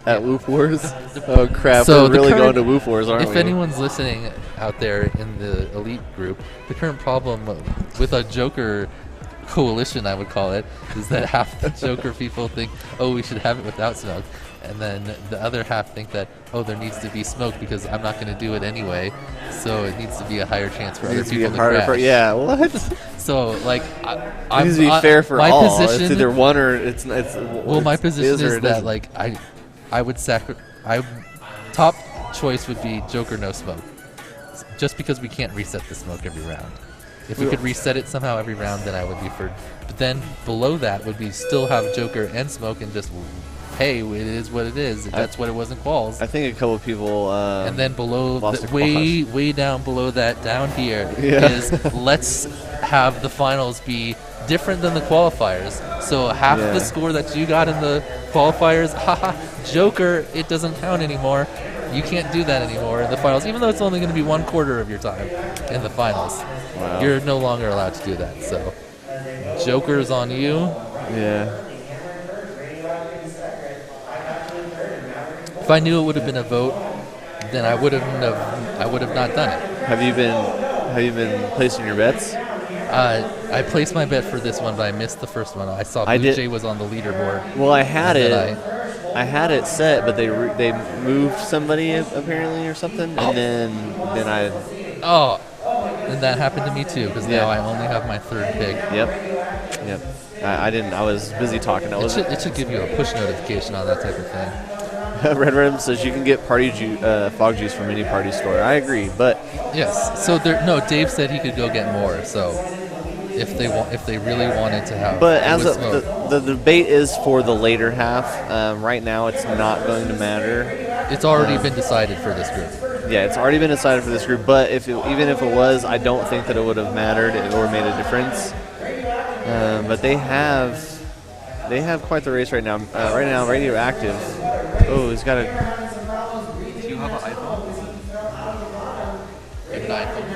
at Woof Wars. Oh crap! So we're the really current- going to Woof Wars, aren't If we? anyone's listening out there in the elite group, the current problem with a Joker coalition, I would call it, is that half the Joker people think, oh, we should have it without smoke, and then the other half think that, oh, there needs to be smoke because I'm not going to do it anyway, so it needs to be a higher chance for other Needs to be people to harder crash. yeah, what? So like, It needs to be fair for my all. Position, It's either one or it's. well, my position or is it that isn't. like I would top choice would be Joker no smoke, just because we can't reset the smoke every round. If we could reset it somehow every round, then I would be for. But then below that would be still have Joker and smoke and just, hey, it is what it is. That's what it was in quals. I think a couple of people. And then below, lost their way down below that, down here Yeah. is let's have the finals be different than the qualifiers. So half Yeah. the score that you got in the qualifiers, haha, Joker, it doesn't count anymore. You can't do that anymore in the finals, even though it's only going to be 1/4 of your time in the finals. Wow. You're no longer allowed to do that. So Joker's on you. Yeah. If I knew it would have been a vote, then I would have not done it. Have you been placing your bets? I placed my bet for this one, but I missed the first one. I saw I Blue did- Jay was on the leaderboard. Well, I had And it. then I had it set, but they moved somebody apparently or something, and then I. And that happened to me too, because Yeah. now I only have my third pick. Yep. I didn't. I was busy talking. It should give you a push notification on that type of thing. Red Rim says you can get fog juice from any party store. I agree, but Yes. So Dave said he could go get more. So if they really wanted to have. but as with of smoke. the debate is for the later half. Right now, it's not going to matter. It's already been decided for this group. Yeah, it's already been decided for this group. But even if it was, I don't think that it would have mattered or made a difference. But they have quite the race right now. Right now, Radioactive. Oh, he's got a. Do you have an iPhone? You have an iPhone.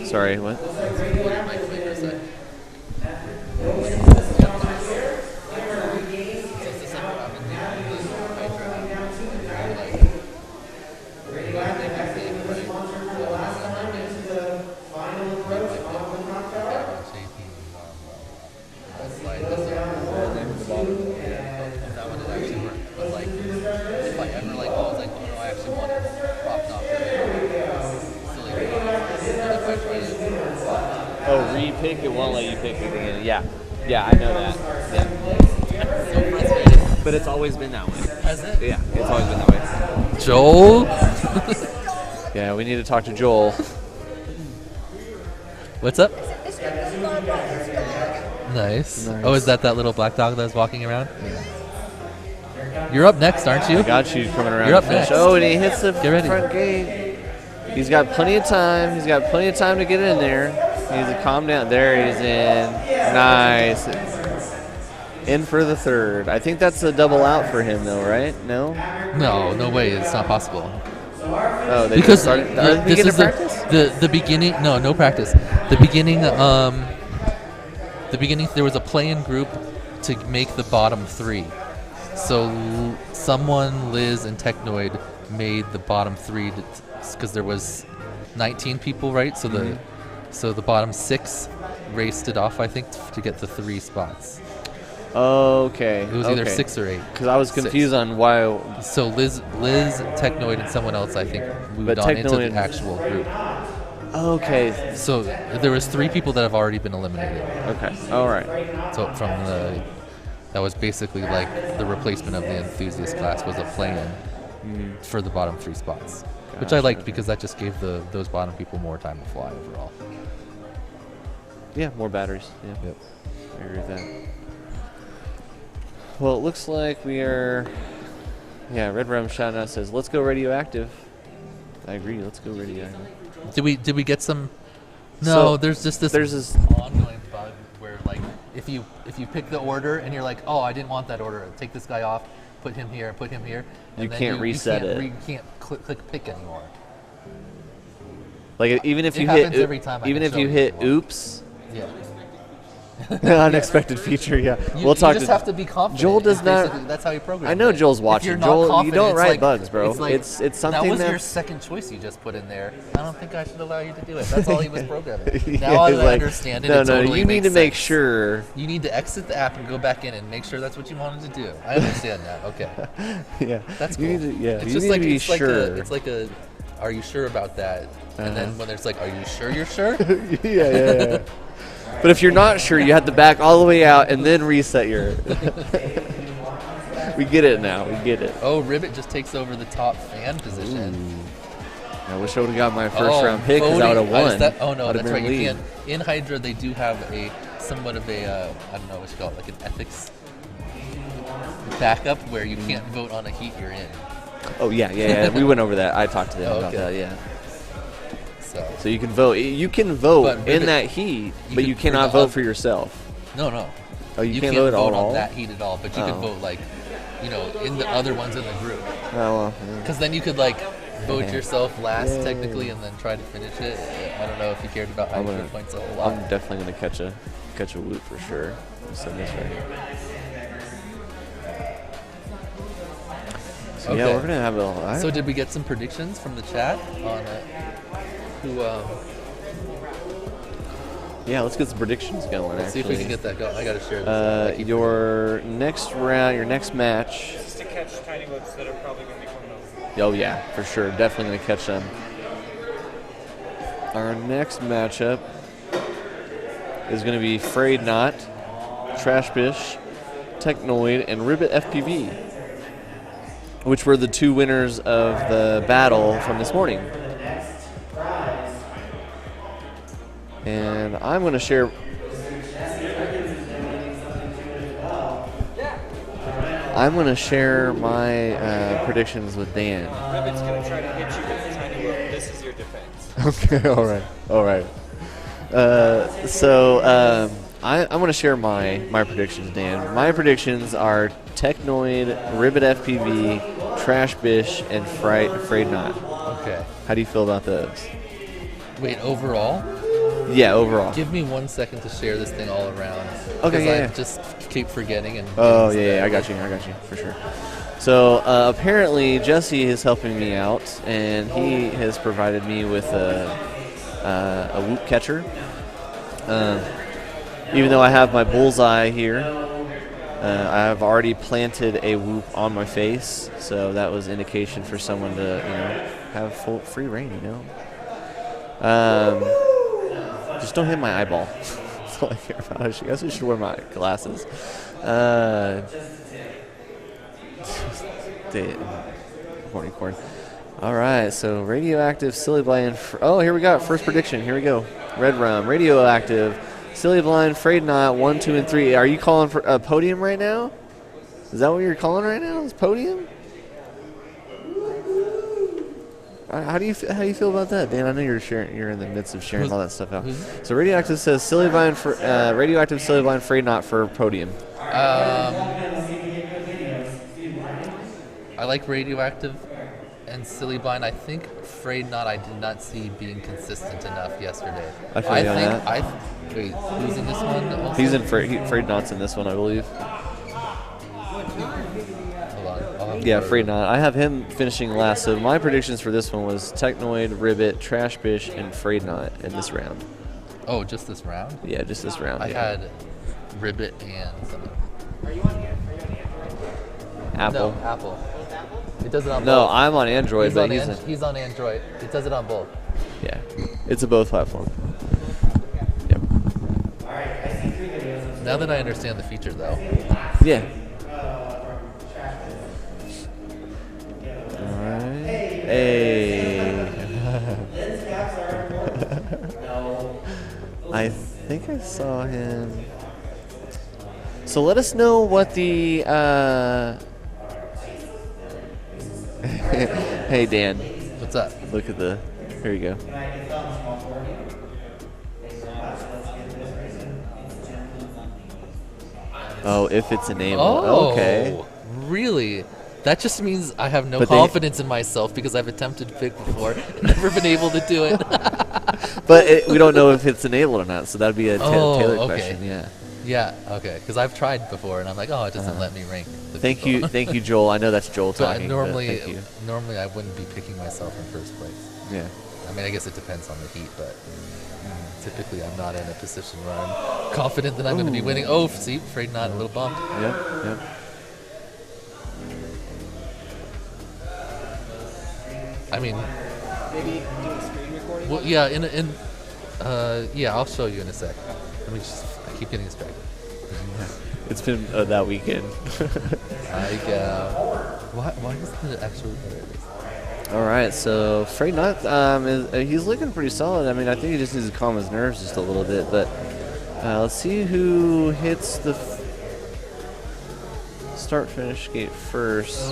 Sorry, what? Oh, re-pick, it won't let you pick it again. Yeah, I know that. Yeah. But it's always been that way. Has it? Yeah, it's always been that way. Joel? Yeah, we need to talk to Joel. What's up? Nice. Oh, is that little black dog that was walking around? You're up next, aren't you? I got you coming around. You're up to finish. next. Oh, and he hits the Get ready. front gate. He's got plenty of time. He's got plenty of time to get in there. He needs to calm down. There he's in. Nice. In for the third. I think that's a double out for him, though, right? No? No way. It's not possible. Oh, they Because just started. Are they this beginning is practice? the beginning. No practice. The beginning. There was a play-in group to make the bottom three. So someone, Liz and Technoid, made the bottom three because there was 19 people, right? So the bottom 6 raced it off, I think, to get the 3 spots. Okay. It was either 6 or 8. Because I was confused on why. So Liz, Technoid, and someone else, I think, moved But on into Technoid- the actual group. Okay. So there was 3 people that have already been eliminated. Okay. All right. So that was basically like the replacement of the enthusiast class was a play-in for the bottom 3 spots, which I liked because that just gave those bottom people more time to fly overall. Yeah, more batteries. Yeah. Yep. I agree with that. Well, it looks like we are. Yeah, Red Rum shouting out says, "Let's go radioactive." I agree. Let's go radioactive. Did we get some? No, So, there's just this ongoing bug where like if you pick the order and you're like, oh, I didn't want that order. Take this guy off, put him here, and You then can't reset it. You can't click pick anymore. Like even if It you happens hit, every time I even can if show you you hit one. oops, Yeah. Unexpected feature, yeah. You, We'll talk you just to have to be confident. Joel does It's not- basically- That's how he programs. I know it. Joel's If watching. you're not Joel, you confident, don't it's write like- bugs, bro. It's, like, It's something that was that your second choice you just put in there. I don't think I should allow you to do it. That's all he was programming. Yeah, Now he's I like, understand it. No, it no, totally you need to makes make sense. sure. You need to exit the app and go back in and make sure that's what you wanted to do. I understand that. Okay, Yeah, that's cool. You need to, yeah, It's you just need like to be it's sure. like a, it's like a. Are you sure about that? And then when there's like, are you sure you're sure? yeah. But if you're not sure, you have to back all the way out and then reset your. We get it now. We get it. Oh, Ribbit just takes over the top fan position. I wish I would have got my first round pick because I would have voting. won. Oh no, I'd have that's been right. You lead. can't. In Hydra, they do have a somewhat of a I don't know what you call it, like an ethics backup where you can't vote on a heat you're in. Oh yeah. We went over that. I talked to them Oh, about okay. that. Yeah. So You can vote. You can vote But in Ribbit- that heat, you but could- you for cannot the vote oth- for yourself. no. Oh, you can't can't vote at vote all? on that heat at all. But you Oh. can vote like, in the other ones in the group. Oh well. Because then you could like vote Yeah. yourself last Yay. technically, and then try to finish it. I don't know if you cared about I'm Hydra gonna- points a whole lot. I'm definitely gonna catch a whoop for sure. Send this right here. So yeah, Okay. we're gonna have a. So did we get some predictions from the chat on who? Yeah, let's get some predictions going. Let's see if we can get that going. I gotta share this. I keep Your next round, your next match. Just to catch tiny whips that are probably going to be coming over. Oh yeah, for sure, definitely gonna catch them. Our next matchup is gonna be Frayed Knot, Trashbish, Technoid, and Ribbit FPV, which were the two winners of the battle from this morning. And I'm going to share. I'm going to share my predictions with Dan. Ribbit's going to try to hit you with a tiny whip. This is your defense. Okay, all right. I'm going to share my predictions, Dan. My predictions are Technoid, Ribbit FPV, Trashbish, and Frayed Knot. Okay. How do you feel about those? Wait, overall? Yeah, overall. Give me 1 second to share this thing all around. Okay, 'Cause yeah, I yeah. just keep forgetting and. Oh yeah, I got you, for sure. So apparently Jesse is helping me out, and he has provided me with a whoop catcher. Even though I have my bullseye here, I've already planted a whoop on my face, so that was indication for someone to have full free reign. Just don't hit my eyeball. That's all I care about. I guess I should wear my glasses. Horny corn. All right, so radioactive, silly blind. Oh, here we go. First prediction. Here we go. Red Rum, radioactive, silly blind, Frayed Knot, 1, 2, and 3. Are you calling for a podium right now? Is that what you're calling right now? Is podium? How do you feel about that, Dan? I know you're sharing. You're in the midst of sharing all that stuff out. So radioactive says silly blind for radioactive, silly blind, Frayed Knot for podium. I like radioactive and silly blind. I think Frayed Knot I did not see being consistent enough yesterday. I feel you on that. Wait, who's in this one? Also? He's in Frayed Knot's in this one, I believe. Hold on. I'll have to Yeah, go Frayed to- Knot. I have him finishing last. So my predictions for this one was Technoid, Ribbit, Trashbish, and Frayed Knot in this round. Oh, just this round? Yeah, just this round. I yeah. had Ribbit and Apple. No, Apple. It does it on No, both. I'm on Android, He's but on, he's he's on Android. It does it on both. yeah, it's a both platform. Yep. Now that I understand the feature, though. Yeah. All right. Hey. I think I saw him. So let us know what the. Hey Dan, What's up? look at the. Here you go. Oh, if it's enabled. Oh, Okay. really? That just means I have no But they- confidence in myself because I've attempted to pick before and never been able to do it. But we don't know if it's enabled or not, so that'd be a Oh, Taylor okay. question. Yeah. Yeah, okay. Because I've tried before, and I'm like, oh, it doesn't let me rank. The Thank people. you, Joel. I know that's Joel But talking. normally, thank you. normally I wouldn't be picking myself in first place. Yeah. I mean, I guess it depends on the heat, but typically I'm not in a position where I'm confident that I'm going to be winning. Oh, see, afraid not, a little bump. Yep. I mean, Maybe doing screen recording? well, yeah, yeah, I'll show you in a sec. Let me just, I keep getting distracted. It's been that weekend. Why is the actual, there it is. All right, so Afraid Not, he's looking pretty solid. I mean, I think he just needs to calm his nerves just a little bit. But let's see who hits the start-finish gate first.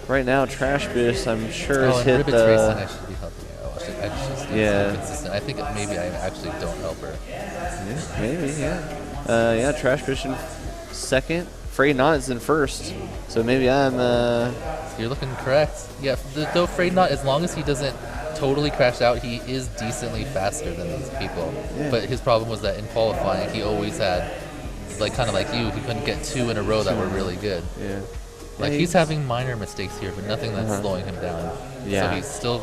Right now, Trash Bish, I'm sure, has and hit Ribbit's racing, I should be helping her. She's Yeah. consistent. I think maybe I actually don't help her. Yeah, maybe, yeah. Yeah, Trash Bish in second. Afraid Not is in first. So maybe I'm... You're looking correct. Yeah, though Afraid Not, as long as he doesn't totally crash out, he is decently faster than these people. Yeah. But his problem was that in qualifying, he always had, like kind of like you, he couldn't get two in a row that were really good. Yeah. Like Yeah, he's having minor mistakes here, but nothing that's slowing him down. Yeah. So he's still,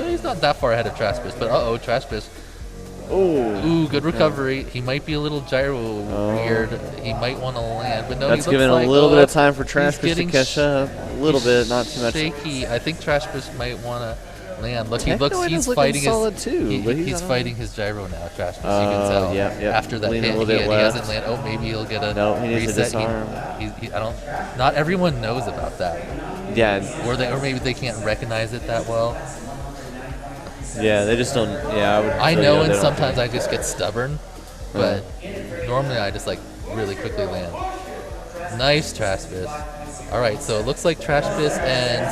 he's not that far ahead of Trash Bish, but uh-oh, Trash Bish. Oh. Ooh, good recovery. He might be a little gyro weird. He might want to land, but no, That's he looks giving like, a little bit of time for Trash he's Bish to getting catch up. A little bit, not too much. shaky. I think Trash Bish might want to land. Look, he Technoid looks. is He's looking fighting solid his. too, but He's he's fighting his gyro now. Trash Bish. You can tell. Yep. After that Leaning hit, a little bit he left. hasn't landed. Oh, maybe he'll get a No, he needs to reset. disarm. I don't. Not everyone knows about that, Yeah. or maybe they can't recognize it that well. Yeah, they just don't. Yeah, I so, know, yeah, and they don't- sometimes I just get stubborn, but normally I just like really quickly land. Nice Trash Bish. All right, so it looks like Trash Bish and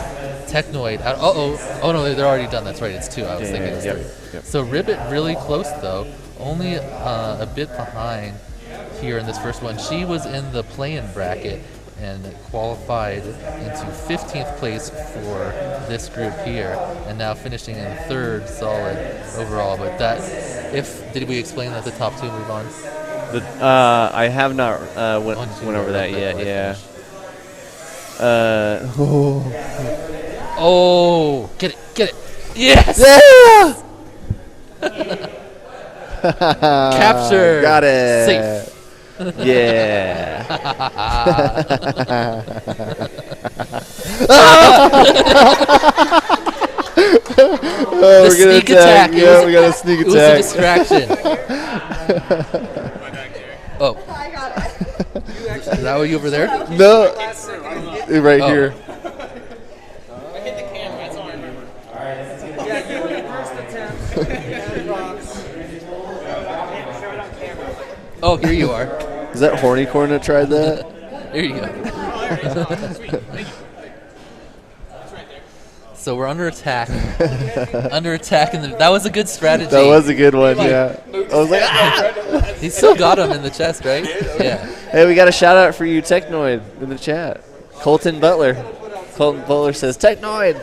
Technoid. Oh no, they're already done. That's right, it's two. I was thinking it was three. Yep. So Ribbit really close though, only a bit behind here in this first one. She was in the play-in bracket and qualified into 15th place for this group here, and now finishing in third solid overall. But did we explain that the top two move on? I have not went over that yet. Yeah. Oh, get it! Yes! Yeah! Capture! Got it. Safe. Yeah. Oh, The sneak attack. Yeah, we got a sneak It was attack. a distraction. Oh. I got it. Is that you over there? No. Right Oh. here. I hit the camera, that's all I remember. Yeah, you were the first attempt. Oh, here you are. Is that Horny Corn that tried that? Here you go. So we're under attack. Under attack, and that was a good strategy. That was a good one, yeah. I was like, ah! He still got him in the chest, right? Yeah. Hey, we got a shout out for you, Technoid, in the chat. Colton Butler. Colton Butler says, Technoid!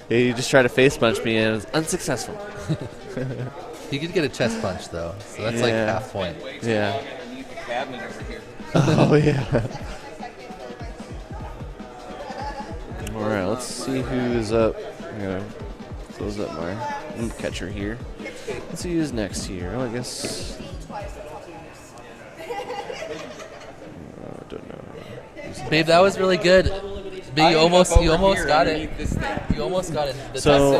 He just tried to face punch me and it was unsuccessful. He did get a chest punch, though, so that's like Yeah. half point. Yeah. Cabinet over here. Oh, yeah. All right, let's see who's up. I'm going to close up my loop catcher here. Let's see who's next here. Oh, I guess... I don't know. Babe, that was really good. Babe, you almost got it. You almost got it. So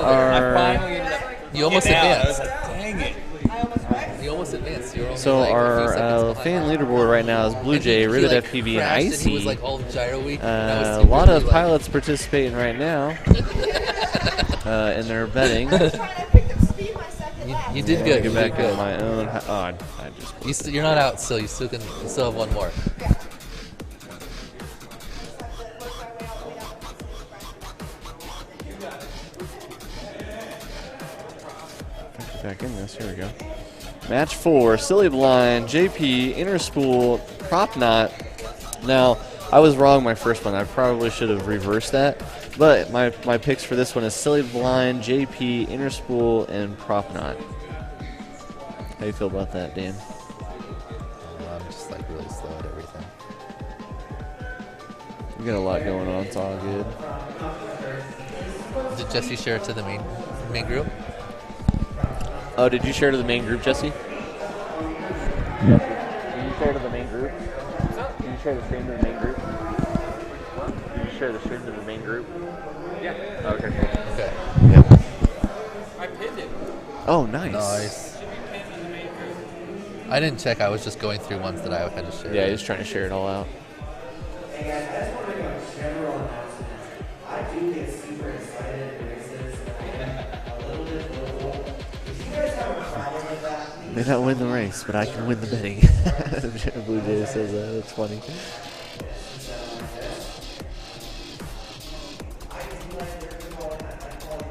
You almost advanced. Dang it. You almost advanced. You're only So like a few our seconds behind. fan leaderboard right now is Blue And Jay, he, Ribbit like, FPV, and crashed and he was Icy. like all gyro-y. A lot of pilots participating right now in their betting. You did good. Get You back did on good. my own. I just. You're not out still. You still have one more. Back in this. Here we go. Match 4, Silly Blind, JP, Inner Spool, Prop Knot. Now, I was wrong my first one. I probably should have reversed that. But my picks for this one is Silly Blind, JP, Inner Spool, and Prop Knot. How you feel about that, Dan? I'm just like really slow at everything. We got a lot going on. It's all good. Did Jesse share it to the main group? Oh, did you share to the main group, Jesse? Did you share to the main group? Did you share the stream to the main group? Did you share the stream to the main group? Yeah. Okay, cool. Okay. Yep. I pinned it. Oh, nice. Nice. I didn't check. I was just going through ones that I had to share. Yeah, he was trying to share it all out. Hey guys, I just want to make a general announcement. I do get super excited at races, and a little bit vocal. If you guys have a problem with that, May not win the race, but I can win the betting. Blue Jay says that. That's funny.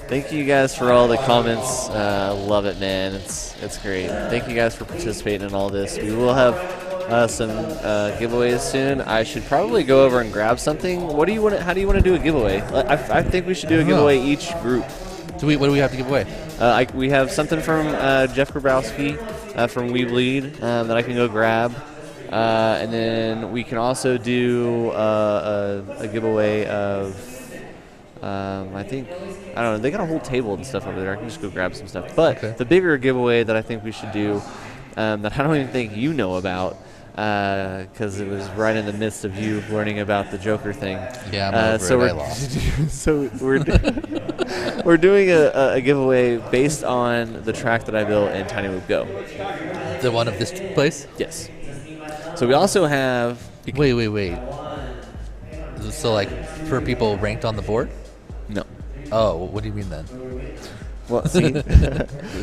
Thank you guys for all the comments. Love it, man. It's great. Thank you guys for participating in all this. We will have some giveaways soon. I should probably go over and grab something. What do you want? How do you want to do a giveaway? I think we should do a giveaway each group. What do we have to give away? We have something from Jeff Grabowski from We Bleed that I can go grab. And then we can also do a giveaway of, I don't know, they got a whole table and stuff over there. I can just go grab some stuff. But the bigger giveaway that I think we should do, that I don't even think you know about, because it was right in the midst of you learning about the Joker thing. Yeah, I'm over it. I lost. So we're doing a giveaway based on the track that I built in Tiny Loop Go. The one of this place? Yes. So we also have... Wait. So, like, for people ranked on the board? No. Oh, what do you mean then? Well, see?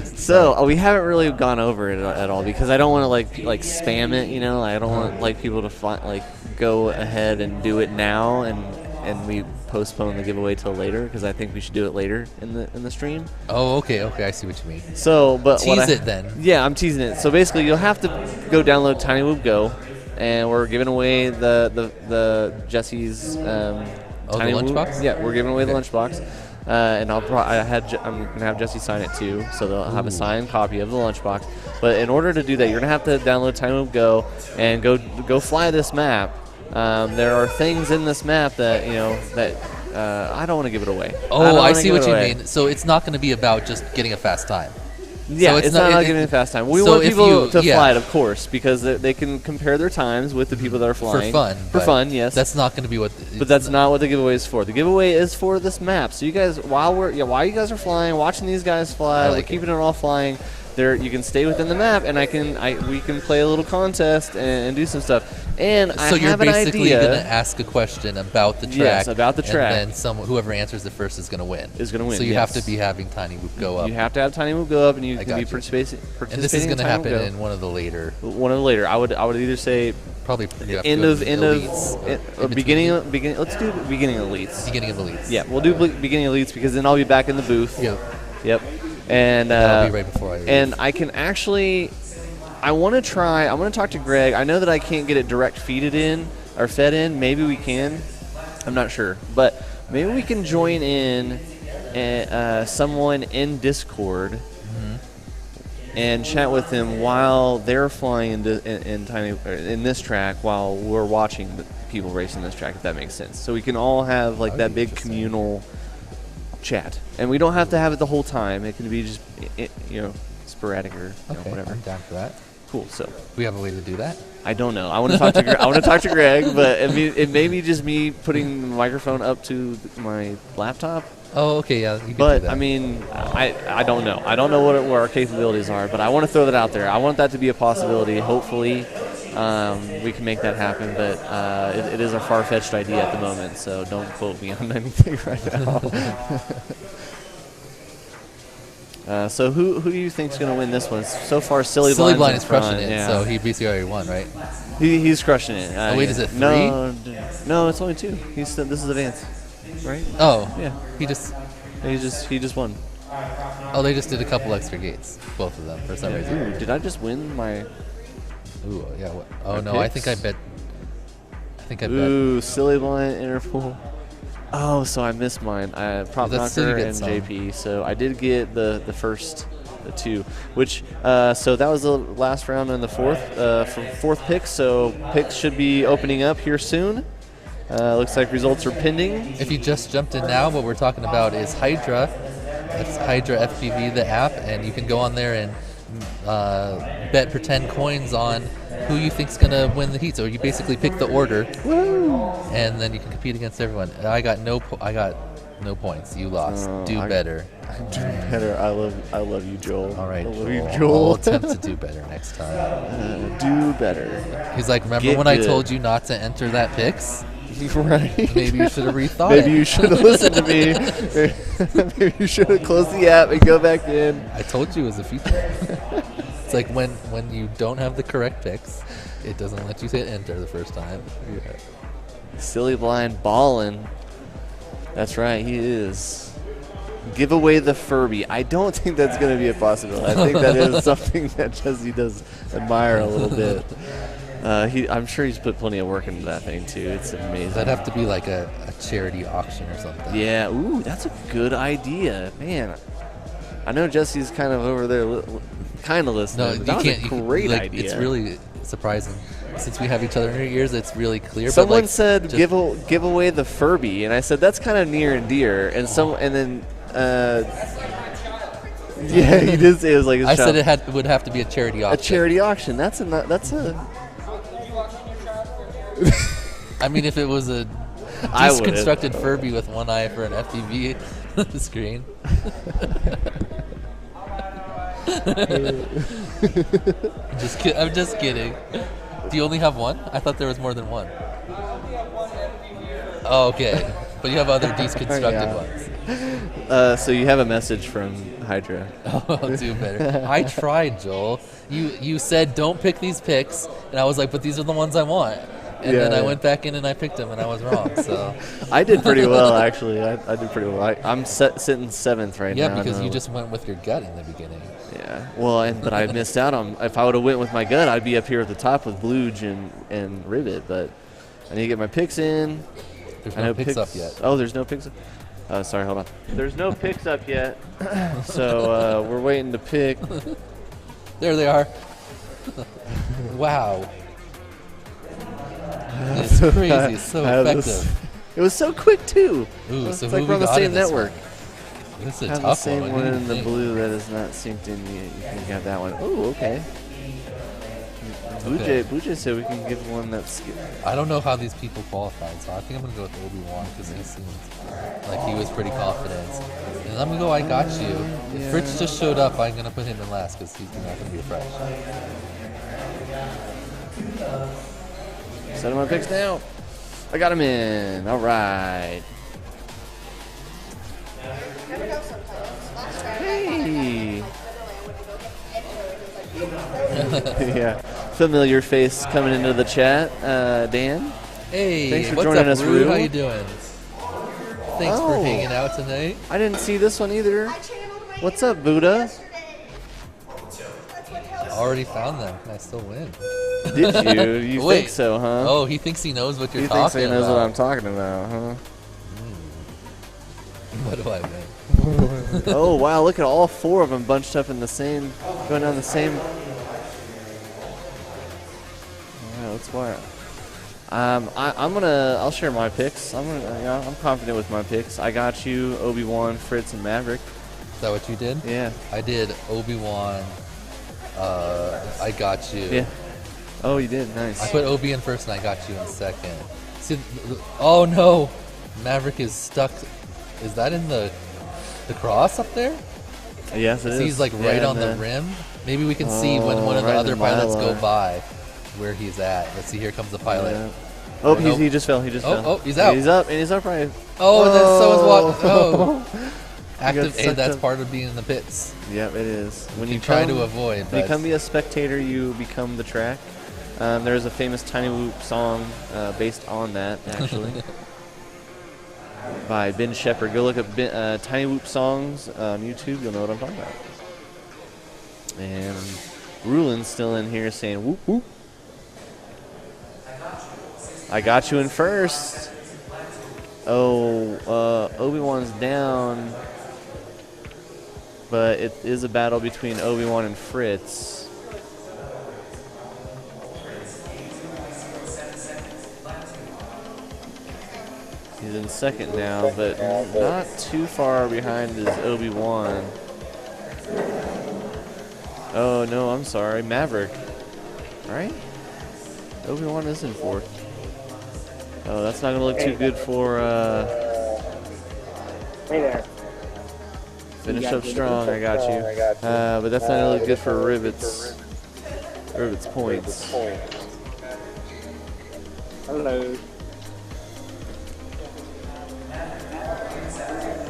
So we haven't really gone over it at all because I don't want to like spam it, you know. I don't want like people to go ahead and do it now and we postpone the giveaway till later because I think we should do it later in the stream. Oh, okay, I see what you mean. So, but tease it then. Yeah, I'm teasing it. So basically, you'll have to go download Tiny Loop Go, and we're giving away the Jesse's Tiny the lunchbox. Yeah, we're giving away the lunchbox. And I'm gonna have Jesse sign it too, so they'll have a signed copy of the lunchbox. But in order to do that, you're gonna have to download Tiny Loop Go and go fly this map. There are things in this map that I don't want to give it away. Oh, I see what you mean. So it's not going to be about just getting a fast time. Yeah, so it's not getting a fast time. We want people to fly it, of course, because they can compare their times with the people that are flying. For fun, yes. That's not going to be what... But that's not what the giveaway is for. The giveaway is for this map. So you guys, while you guys are flying, watching these guys fly, we're keeping it all flying, you can stay within the map, and we can play a little contest and do some stuff. And so you're basically going to ask a question about the track. Yes, about the track. And then whoever answers it first is going to win. So you have to be having Tiny Loop Go up. You have to have Tiny Loop Go up, and you can be participating. And this is going to happen in one of the later. I would either say probably beginning. Let's do beginning elites. Beginning of elites. Yeah, we'll do beginning elites because then I'll be back in the booth. Yep. And I'll be right before I leave. And I can actually, I want to talk to Greg. I know that I can't get it direct fed in. Maybe we can. I'm not sure. But maybe we can join in someone in Discord and chat with them while they're flying in this track while we're watching the people racing this track, if that makes sense. So we can all have like that big communal chat, and we don't have to have it the whole time. It can be just sporadic or whatever. I'm down for that. Cool. So we have a way to do that. I don't know. I want to talk to I want to talk to Greg, but it may be just me putting the microphone up to my laptop. Oh, okay, yeah. You can but do that. I mean, I don't know. I don't know what our capabilities are, but I want to throw that out there. I want that to be a possibility. Hopefully, we can make that happen, but it is a far-fetched idea at the moment, so don't quote me on anything right now. So who do you think is going to win this one? So far, Silly Blind is crushing it, yeah. so he basically already won, right? He's crushing it. Oh, wait, is it 3? No, it's only 2. This is advanced, right? Oh, yeah. He just won. Oh, they just did a couple extra gates, both of them, for some reason. Ooh, did I just win my... Ooh, yeah. Oh, no, I think I bet. Ooh, Silly Blind, Interpol. Oh, so I missed mine. Prop Knocker and JP. So I did get the first the 2. Which so that was the last round in the fourth pick. So picks should be opening up here soon. Looks like results are pending. If you just jumped in now, what we're talking about is Hydra. That's Hydra FPV, the app, and you can go on there and bet pretend coins on who you think's gonna win the heat. So you basically pick the order, and then you can compete against everyone. I got no points. You lost. Do better. Do better. I love you, Joel. All right, I love you, Joel. Joel. I'll attempt to do better next time. Do better. He's like, remember Get when good. I told you not to enter that picks? Right. Maybe you should have rethought Maybe it. you should have listened to me. Maybe you should have closed the app and go back in. I told you it was a feature. It's like when you don't have the correct picks, it doesn't let you hit enter the first time. Yeah. Silly blind ballin'. That's right, he is. Give away the Furby. I don't think that's going to be a possibility. I think that is something that Jesse does admire a little bit. I'm sure he's put plenty of work into that thing too. It's amazing. That'd have to be like a charity auction or something. Yeah. Ooh, that's a good idea, man. I know Jesse's kind of over there, kind of listening. No, but you that was can't. a great idea. It's really surprising. Since we have each other in our ears, it's really clear. Someone but like, said give away the Furby, and I said that's kind of near and dear. And then yeah, he did say it was like his I shop. said it would have to be a charity auction. A charity auction. That's a. I mean, if it was a I wouldn't. deconstructed Furby with one eye for an FPV screen. I'm just kidding. Do you only have one? I thought there was more than one. Oh, okay. But you have other deconstructed ones. So you have a message from Hydra. Oh, I'll do better. I tried, Joel. You said don't pick these picks, and I was like, but these are the ones I want. And then I went back in and I picked them, and I was wrong. So I did pretty well, actually. I did pretty well. I'm sitting 7th right now. Yeah, because you just went with your gut in the beginning. Yeah. Well, but I missed out on. If I would have went with my gut, I'd be up here at the top with Bluge and Rivet. But I need to get my picks in. There's no picks up yet. Oh, there's no picks up. Sorry, hold on. There's no picks up yet. So we're waiting to pick. There they are. Wow. It's crazy. It's so effective. It was so quick too. Ooh, it's so like who we're on we the got in same this network. This is a have tough the same one. one in the blue that is not synced in yet. You can have that one. Oh, okay. Blue Jay said we can give one that's. I don't know how these people qualified, so I think I'm gonna go with Obi-Wan because he seemed like he was pretty confident. And I'm gonna go. I got you. If Fritz just showed up, I'm gonna put him in last because he's not gonna be fresh. Setting my picks now. I got him in. All right. Hey. Yeah. Familiar face coming into the chat. Dan. Hey, thanks for what's joining up, us, Rue? Rue. How you doing? Thanks for hanging out tonight. I didn't see this one either. What's up, Buddha? I already found them. Can I still win? Did you? You Wait. think so, huh? Oh, he thinks he knows what you're He talking thinks he knows about. what I'm talking about, huh? What do I win? Oh, wow, look at all 4 of them bunched up in the same, going down the same. Wow, that's wild. I'll share my picks. I'm confident with my picks. I got you, Obi-Wan, Fritz, and Maverick. Is that what you did? Yeah. I did Obi-Wan. I got you. Yeah. Oh, you did. Nice. I put Obi in first, and I got you in second. See, oh no, Maverick is stuck. Is that in the cross up there? Yes, it is. He's like right on the rim. Maybe we can see when one of the right other in pilots go Mylar. by where he's at. Let's see. Here comes the pilot. Yeah. Oh, Nope. he just fell. He just fell. Oh, he's out. He's up, and he's up right. Oh, and then someone's walking. Oh. Active sucked aid, that's up. part of being in the pits. Yep, it is. When you try to avoid, When you but- become a spectator, you become the track. There is a famous Tiny Whoop song based on that, actually, by Ben Shepherd. Go look up Tiny Whoop songs on YouTube. You'll know what I'm talking about. And Rulin's still in here saying whoop whoop. I got you in first. Oh, Obi-Wan's down. but it is a battle between Obi-Wan and Fritz. He's in second now, but not too far behind is Obi-Wan. Oh, no, I'm sorry. Maverick. Right? Obi-Wan is in fourth. Oh, that's not going to look too good for... Hey there. Finish up strong, I got you. But that's not going to look good for Rivet's points. Hello.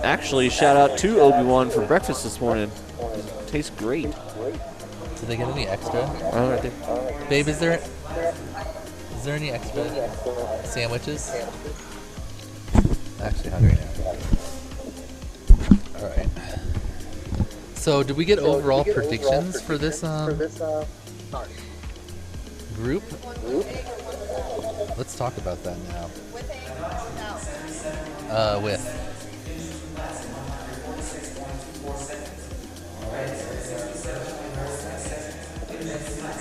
Actually, shout out to Obi-Wan for breakfast this morning. Tastes great. Did they get any extra? Oh, right there. Babe, is there any extra sandwiches? Actually hungry now. Alright. So, did we get overall predictions for this group? Let's talk about that now. With.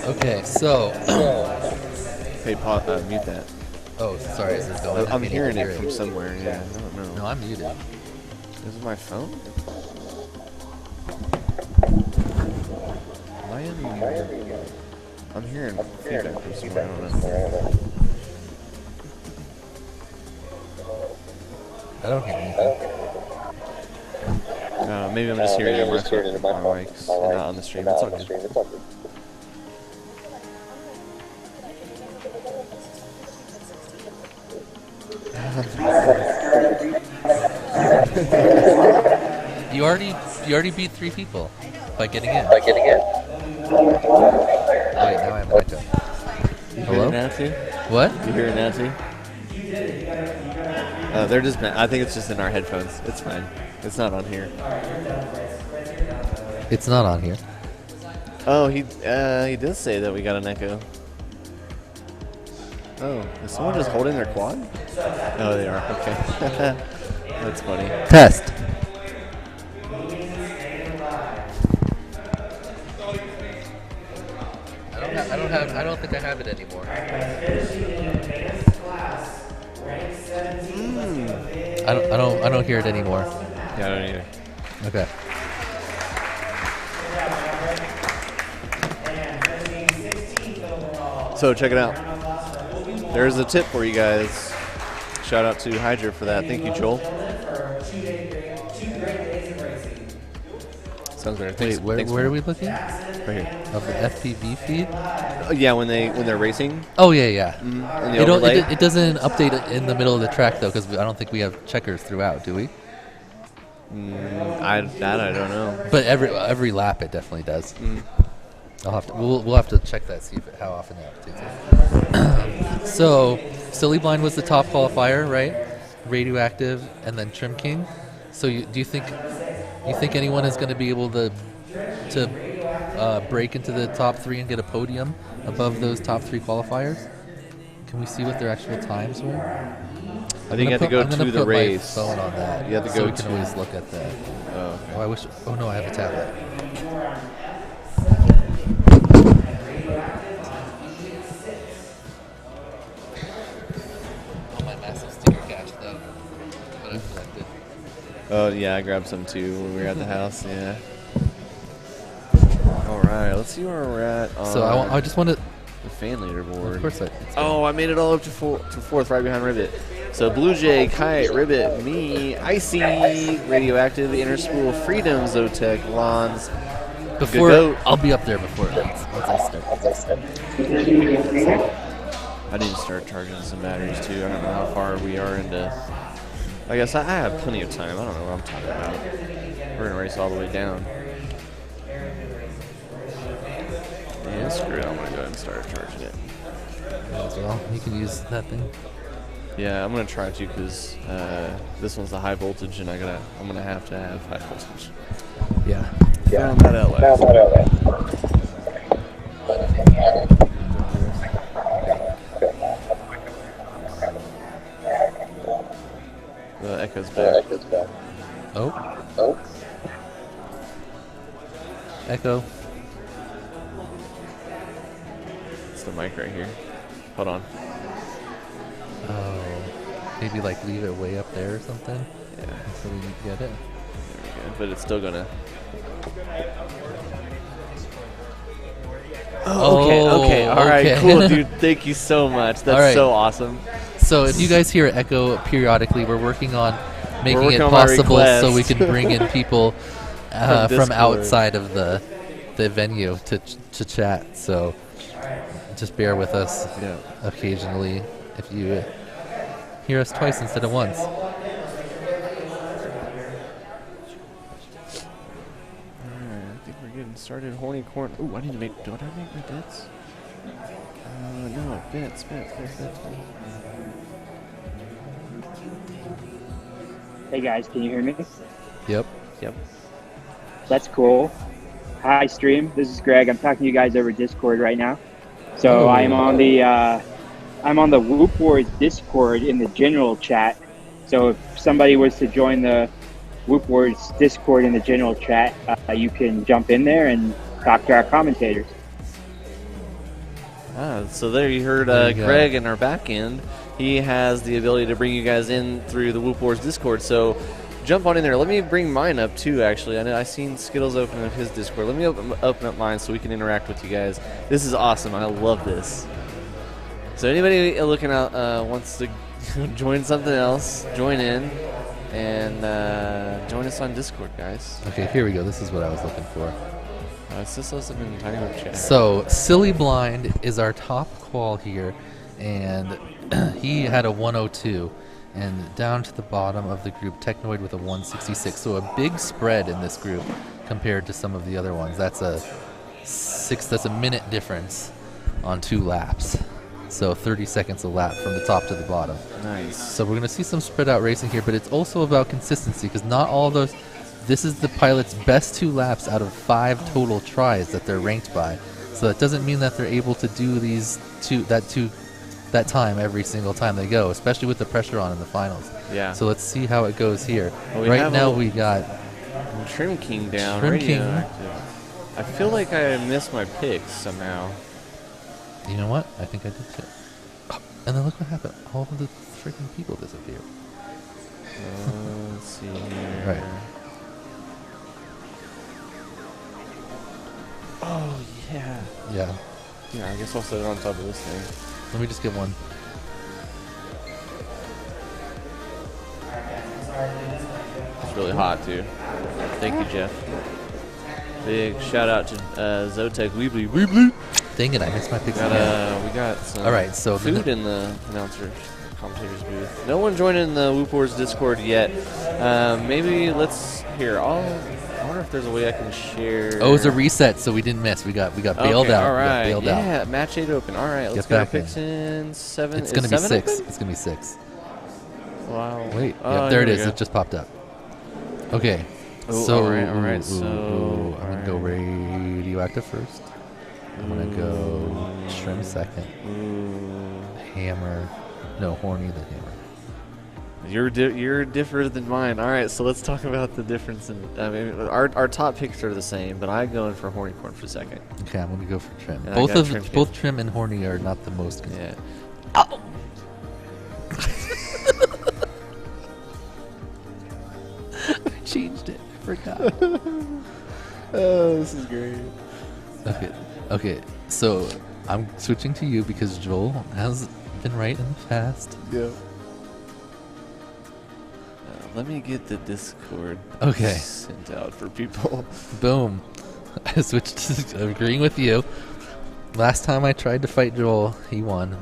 Okay, so. Hey, mute that. Oh, sorry, is this going? I'm hearing it from somewhere. Yeah, I don't know. No, I'm muted. Is it my phone? Why am you muted? I'm hearing feedback from somewhere. I don't know. I don't hear anything. Maybe I'm just hearing it on my mics and not on the stream. It's all good. You already beat 3 people by getting in. By getting in. Wait, now I have an echo. Hello? You hear it now too? What? You hear it now too? They're just. I think it's just in our headphones. It's fine. It's not on here. It's not on here. Oh, he does say that we got an echo. Oh, is someone just holding their quad? Oh, they are. Okay. That's funny. Test. I don't think I have it anymore. I don't hear it anymore. Yeah, I don't either. Okay. So check it out. There's a tip for you guys. Shout out to Hydra for that. Thank you, Joel. Sounds better. Thanks, wait, where are we looking? Right here. Of the FPV feed? Yeah, when they're racing. Oh yeah. Mm-hmm. It doesn't update it in the middle of the track though, because I don't think we have checkers throughout, do we? I don't know. But every lap it definitely does. Mm. We'll have to check that, see how often that updates it. So Silly Blind was the top qualifier, right? Radioactive and then Trim King. So do you think anyone is going to be able to break into the top 3 and get a podium above those top 3 qualifiers? Can we see what their actual times were? I think you have to go to the race. My phone on that. You have to so go we can always look at that. Oh, okay. Oh, I wish. Oh no, I have a tablet. Oh, my massive sticker catch though. But I collected. Oh yeah, I grabbed some too when we were at the house. Yeah. All right, let's see where we're at. So I just want to. The fan leaderboard. Of course, I made it all up to fourth, right behind Ribbit. So Blue Jay, Kite, Ribbit, me, Icy, Radioactive, Inner Spool, Freedom, Zotec, Lons. I'll be up there before it leaves. Once I start. I need to start charging some batteries too. I don't know how far we are into. I guess I have plenty of time. I don't know what I'm talking about. We're gonna race all the way down. Yeah, screw it. I'm gonna go ahead and start charging it. Well, you can use that thing. Yeah, I'm gonna try to because this one's the high voltage, and I'm gonna have to have high voltage. Yeah. Found that out last. The echo's back. Oh. echo? It's the mic right here. Hold on. Oh, maybe like leave it way up there or something. Yeah. So we get it. There we go. But it's still gonna. Okay. All right, cool, dude. Thank you so much. That's right. so awesome. So if you guys hear echo periodically, we're working on making working it on my possible so we request. can bring in people from Discord. outside of the venue to chat. So just bear with us occasionally if you hear us twice instead of once. I think we're getting started. Horny corn. Ooh, I need to make. Don't I make my bits? No, bits. Hey guys, can you hear me? Yep. That's cool. Hi stream, this is Greg. I'm talking to you guys over Discord right now. So I'm on the Whoop Wars Discord in the general chat. So if somebody was to join the Whoop Wars Discord in the general chat, you can jump in there and talk to our commentators. So there you heard There you go. Greg in our back end. He has the ability to bring you guys in through the Whoop Wars Discord. So jump on in there. Let me bring mine up too, actually. I know I've seen Skittles open up his Discord. Let me open up mine so we can interact with you guys. This is awesome. I love this. So anybody looking out wants to join something else, join in and join us on Discord, guys. Okay, here we go. This is what I was looking for. It's just us in Tiny Web Chat. So Silly Blind is our top qual here, and he had a 102. And down to the bottom of the group, Technoid with a 166. So a big spread in this group compared to some of the other ones. That's a minute difference on 2 laps. So 30 seconds a lap from the top to the bottom. Nice. So we're going to see some spread out racing here, but it's also about consistency because not all those. This is the pilot's best 2 laps out of 5 total tries that they're ranked by. So that doesn't mean that they're able to do that time every single time they go, especially with the pressure on in the finals. Yeah. So let's see how it goes here. Well, right now we got Trim King down. Trim King. Radioactive. I feel like I missed my picks somehow. You know what? I think I did too. Oh, and then look what happened. All of the freaking people disappeared. Let's see here. Right. Oh, yeah. Yeah. Yeah, I guess I'll set it on top of this thing. Let me just get one. It's really hot, too. Thank you, Jeff. Big shout out to Zotek Weebly. Dang it, I missed my picks. We got some all right, so food in the announcer commentator's booth. No one joined in the Whoop Wars Discord yet. Maybe let's here. I wonder if there's a way I can share. Oh, it was a reset, so we didn't miss. We got bailed out. All right. We got bailed out. Yeah, match 8 open. All right, let's Get get our back picks in 7. It's gonna be 7 6. open? It's gonna be 6. Wow. Wait. Oh, Yep, there it here we is. go. It just popped up. Okay. Ooh, So all right. So I'm gonna go radioactive first. I'm gonna go trim second. Hammer. No, horny then hammer. You're different than mine. All right, so let's talk about the difference. I mean, our top picks are the same, but I'm going for horny corn for second. Okay, I'm gonna go for trim. And I got Both trim and horny are not the most. Yeah. Oh. I changed it. I forgot. Oh, this is great. Okay. So I'm switching to you because Joel has been right in the past. Yeah. Let me get the Discord sent out for people. Boom. I switched to agreeing with you. Last time I tried to fight Joel, he won.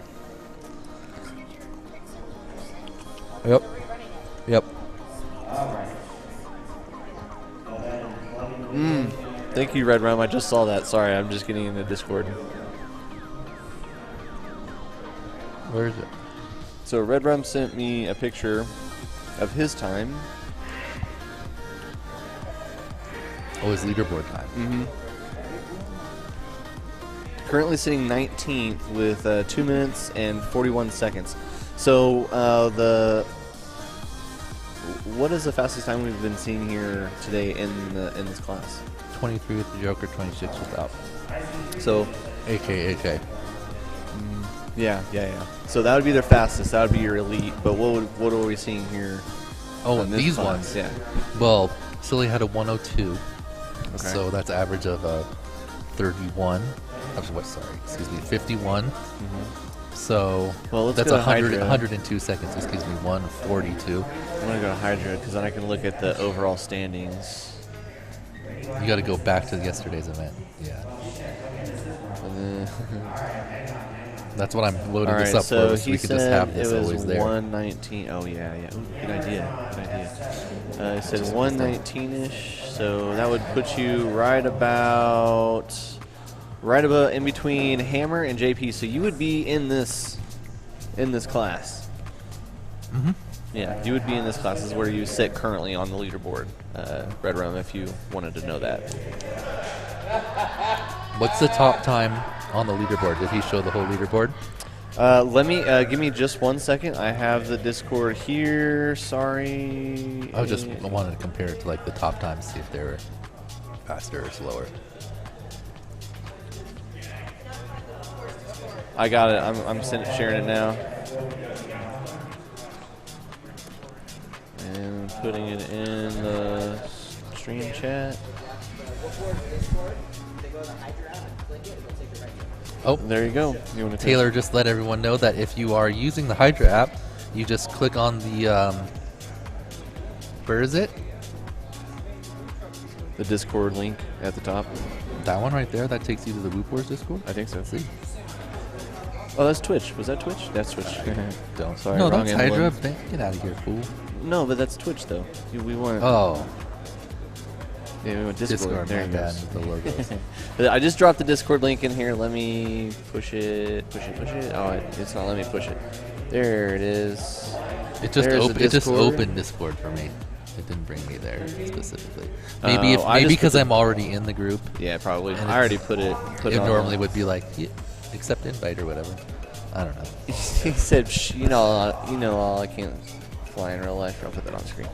Yep. Thank you, Red Rum. I just saw that. Sorry, I'm just getting into Discord. Where is it? So Red Rum sent me a picture of his time. Oh, his leaderboard time. Mm-hmm. Currently sitting 19th with 2 minutes and 41 seconds. So what is the fastest time we've been seeing here today in this class? 23 with the Joker, 26 without. So, AK. yeah. So that would be their fastest. That would be your elite. But what are we seeing here? Oh, on this these class? ones. Yeah. Well, Silly had a 102. Okay. So that's average of 31. Excuse me, 51. So Well, let's that's go to 100, Hydra. 102 seconds. Excuse me, 142. I'm gonna go to Hydra because then I can look at the overall standings. You got to go back to yesterday's event. Yeah. And then That's what I'm loading all this right, up so for, so he we can said just have this it was always there. 119. Oh yeah. Ooh, good idea. He said 119ish. So that would put you right about in between Hammer and JP. So you would be in this class. Mm-hmm. Yeah, you would be in this class. This is where you sit currently on the leaderboard, Red Rum, if you wanted to know that. What's the top time on the leaderboard? Did he show the whole leaderboard? Let me give me just 1 second. I have the Discord here. Sorry. I just wanted to compare it to like the top times, see if they were faster or slower. I got it. I'm sharing it now. And putting it in the stream chat. Oh, there you go. You want to Taylor just let everyone know that if you are using the Hydra app, you just click on the where is it? The Discord link at the top. That one right there. That takes you to the Whoop Wars Discord. I think so. Let's see. Oh, that's Twitch. Was that Twitch? That's Twitch. Don't. Sorry, no, wrong that's Hydra. emblem. Get out of here, fool. No, but that's Twitch though. We want. Oh. Yeah, we want Discord. There my you bad, go. with the logos. I just dropped the Discord link in here. Let me push it. Oh, it's not letting me push it. There it is. It just There's the it just Discord. opened Discord for me. It didn't bring me there specifically. Maybe I maybe just because put the- I'm already in the group. Yeah, probably. And I already put it. It on normally would be like accept invite or whatever. I don't know. He said, you know, all I can't fly in real life. I'll put that on screen.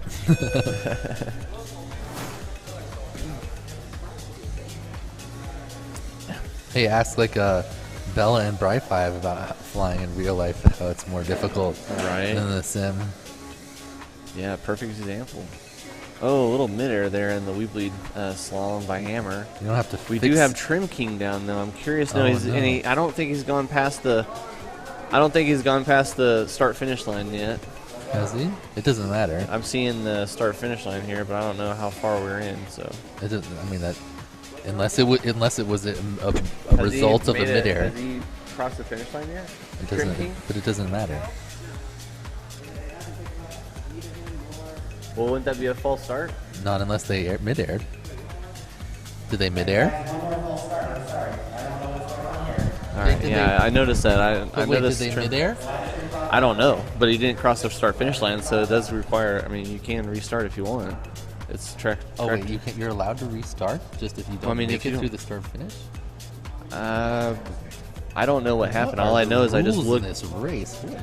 Hey, ask like Bella and Bri5 about flying in real life, how it's more difficult Right. than the sim. Yeah, perfect example. Oh, a little midair there in the Weebleed slalom by Hammer. You don't have to. We do have Trim King down though. I'm curious. No, Oh, he's no. I don't think he's gone past the. I don't think he's gone past the start-finish line yet. Has he? It doesn't matter. I'm seeing the start-finish line here, but I don't know how far we're in. So. It doesn't. I mean that. Unless it was a Has result he of a made it- midair. Has he crossed the finish line yet? It Trim doesn't. King? But it doesn't matter. Well, wouldn't that be a false start? Not unless they mid-aired. Did they mid-air? All right, Did yeah, I noticed that. I But wait, did noticed they Trim- mid-air? I don't know, but he didn't cross the start-finish line, so it does require. I mean, you can restart if you want. It's track. Oh wait, you're allowed to restart just if you don't Well, I mean, make if you it through don't- the start finish. I don't know what happened. What All are I know the is I just rules in looked. this race. What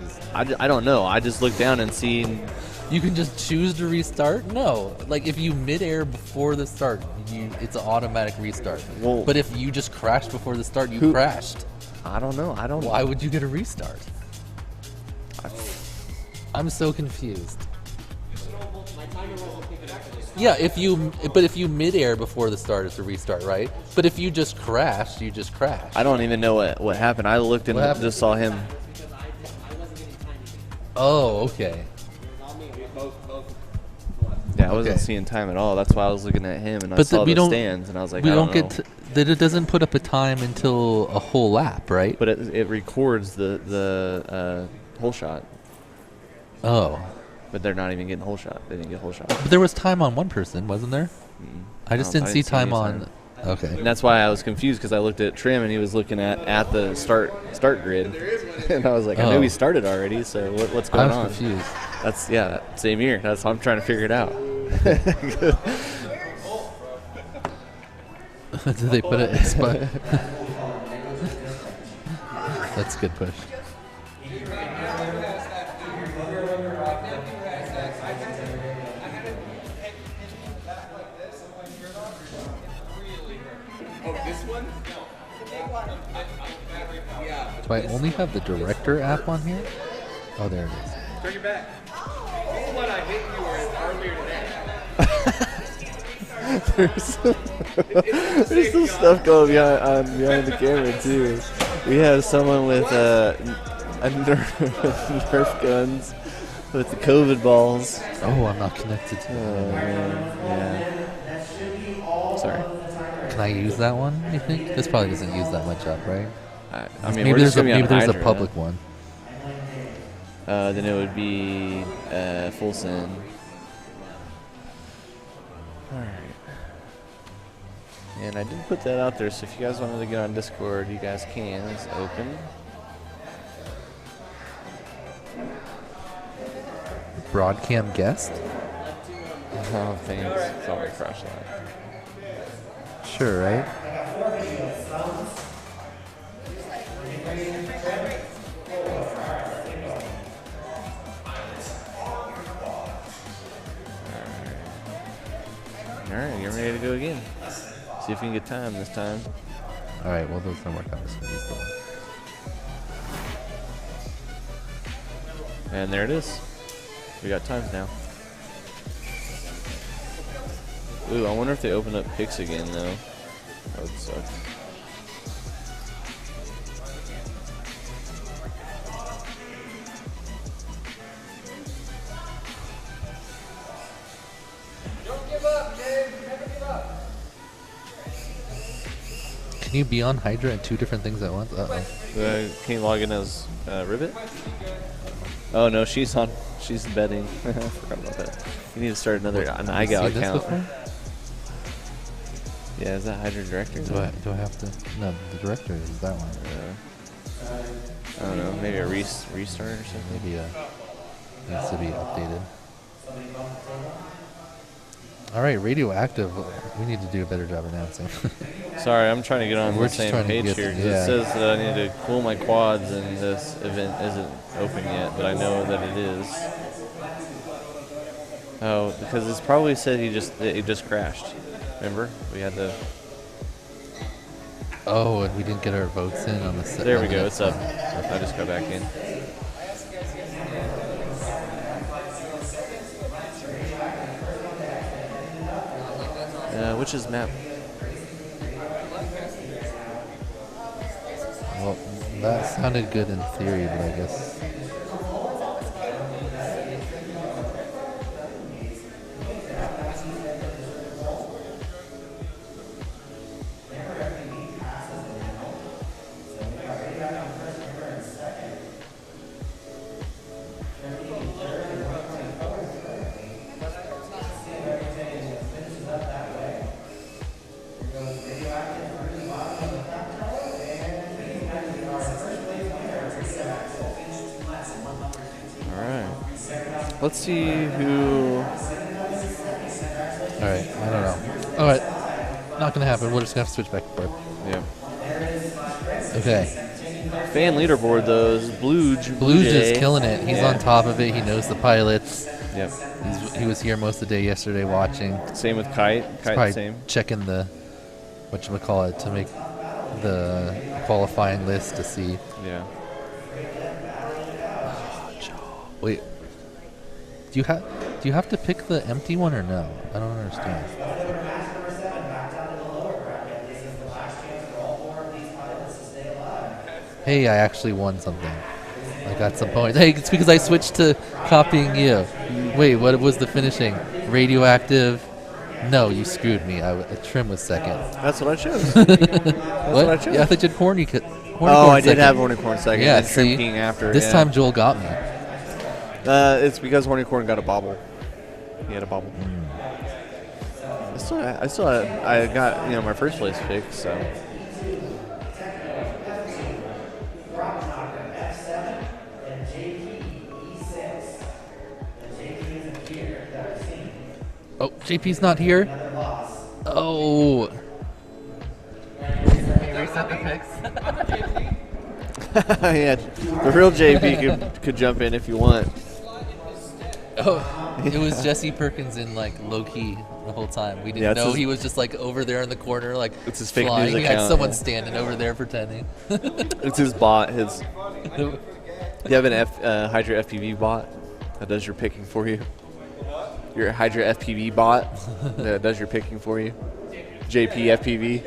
is I don't know. I just looked down and seen. You can just choose to restart? No. Like if you mid-air before the start, it's an automatic restart. Well- but if you just crashed before the start, you crashed. I don't know. I don't. Why would you get a restart? I'm so confused. Yeah, if you mid-air before the start, it's a restart, right? But if you just crashed, you just crashed. I don't even know what happened. I looked and What happened? just saw him. Oh, okay. Yeah, I wasn't Okay. seeing time at all. That's why I was looking at him and I But saw we the don't- stands and I was like, we I don't don't get know. that. It doesn't put up a time until a whole lap, right? But it records the whole shot. Oh, But they're not even getting whole shot. They didn't get whole shot. but there was time on one person, wasn't there? I just didn't see time any on. Okay. And that's why I was confused because I looked at Trim and he was looking at the start grid, and I was like, I knew Oh. he started already. So what's going I'm on? confused. That's same year. That's how I'm trying to figure it out. Did they put it in spot? That's a good push. Do I only have the director app on here? Oh, there it is. Bring it back. This is what I hit you with earlier today. There's some stuff going behind the camera too. We have someone with Nerf guns with the COVID balls. Oh, I'm not connected to Oh man, yeah. Sorry. Can I use that one, you think? This probably doesn't use that much up, right? I mean, maybe we're just there's gonna be on a Hydra, public one. Then it would be full send. Alright. And I did put that out there, so if you guys wanted to get on Discord, you guys can. It's open. Broadcam guest? Oh, thanks. It's all my flashlight. Sure, right? Alright, you're ready to go again. See if we can get time this time. Alright, well, those don't work out. This is the one. And there it is. We got times now. Ooh, I wonder if they open up picks again, though. That would suck. Don't give up, Dave. Never give up. Can you be on Hydra and two different things at once? Uh-oh. Can you log in as Ribbit? Oh no, she's betting. I forgot about that. You need to start an iGal account. Yeah, is that Hydra Director? Do I have to? No, the director is that one. I don't know. Maybe a restart or something. Maybe needs to be updated. All right, Radioactive. We need to do a better job announcing. Sorry, I'm trying to get on We're the just same trying to page get- here. 'Cause yeah. It says that I need to cool my quads, and this event isn't open yet, but I know that it is. Oh, because it's probably said it just crashed. Remember, we had to. Oh, and we didn't get our votes in on the set. There we go. It's up. I just got back in. Which is map? Well, that sounded good in theory, but I guess. Let's see who. Alright, I don't know. Alright, not gonna happen. We're just gonna have to switch back and forth. Yeah. Okay. Fan leaderboard though is Blue's just killing it. He's on top of it. He knows the pilots. Yep. He was here most of the day yesterday watching. Same with Kite. Kite same. Checking the whatchamacallit to make the qualifying list to see. Yeah. Wait. Do you have to pick the empty one or no? I don't understand. Hey, I actually won something. I got some points. Hey, it's because I switched to copying you. Wait, what was the finishing? Radioactive? No, you screwed me. Trim was second. That's what I chose. That's what I chose. Yeah, I thought you had horny oh, I did have horny corn second. Yeah, and Trim see? King after. This time Joel got me. It's because horny corn got a bobble. He had a bobble. I got my first place pick, so. Oh, JP's not here. Oh. Can you reset the picks? Yeah, the real JP could jump in if you want. Oh, it was Jesse Perkins in like low key the whole time. We Yeah, didn't it's know his- he was just like over there in the corner, like It's his fake flying. news He had account, someone yeah. standing over there pretending. It's his bot. His. You have an Hydra FPV bot that does your picking for you. Your Hydra FPV bot that does your picking for you. JP FPV.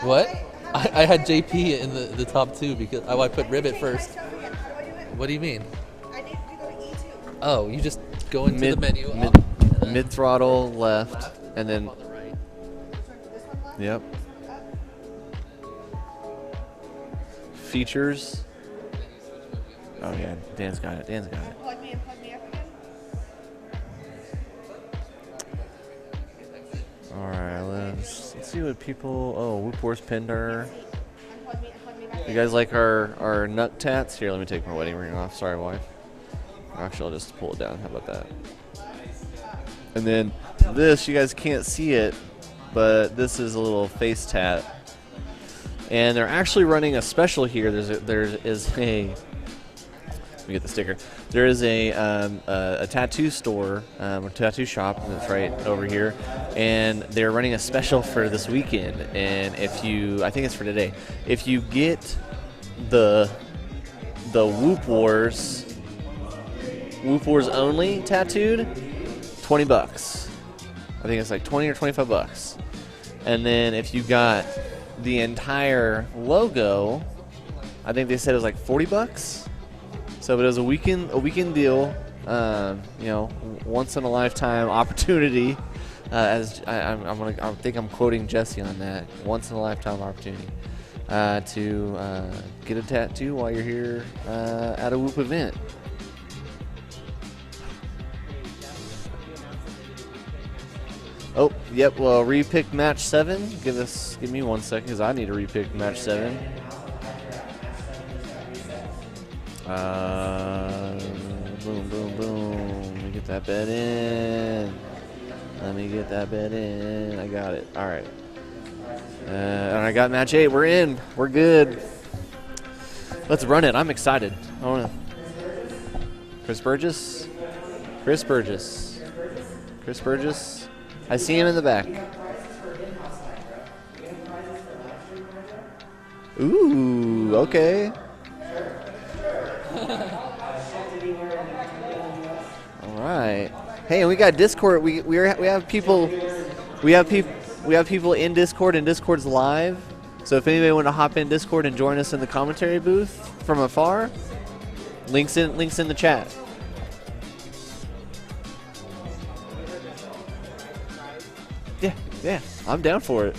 What? I had JP in the top 2 because I put Ribbit first. What do you mean? Oh, you just go into the menu. Mid throttle left, and then. Yep. Features. Oh yeah, Dan's got it. Dan's got it. Plug me up again. All right, let's see what people. Oh, Whoop Wars Pinder. You guys like our nut tats? Here, let me take my wedding ring off. Sorry, wife. Actually, I'll just pull it down. How about that? And then this, you guys can't see it, but this is a little face tat. And they're actually running a special here. There is a. Let me get the sticker. There is a tattoo store, or tattoo shop that's right over here, and they're running a special for this weekend. And if you, I think it's for today, if you get the Whoop Wars only tattooed, $20. I think it's like 20 or 25 bucks. And then if you got the entire logo, I think they said it was like 40 bucks. So, but it was a weekend deal, you know, once in a lifetime opportunity. As I think I'm quoting Jesse on that. Once in a lifetime opportunity to get a tattoo while you're here at a Whoop event. Oh, yep. Well, repick match 7. Give me 1 second, because I need to repick match 7. Boom, boom, boom. Let me get that bet in. I got it. All right. And I got match 8. We're in. We're good. Let's run it. I'm excited. I want to. Chris Burgess. I see him in the back. Ooh, okay. All right. Hey, we got Discord. We have people. We have people in Discord, and Discord's live. So if anybody want to hop in Discord and join us in the commentary booth from afar, links in the chat. Yeah, I'm down for it.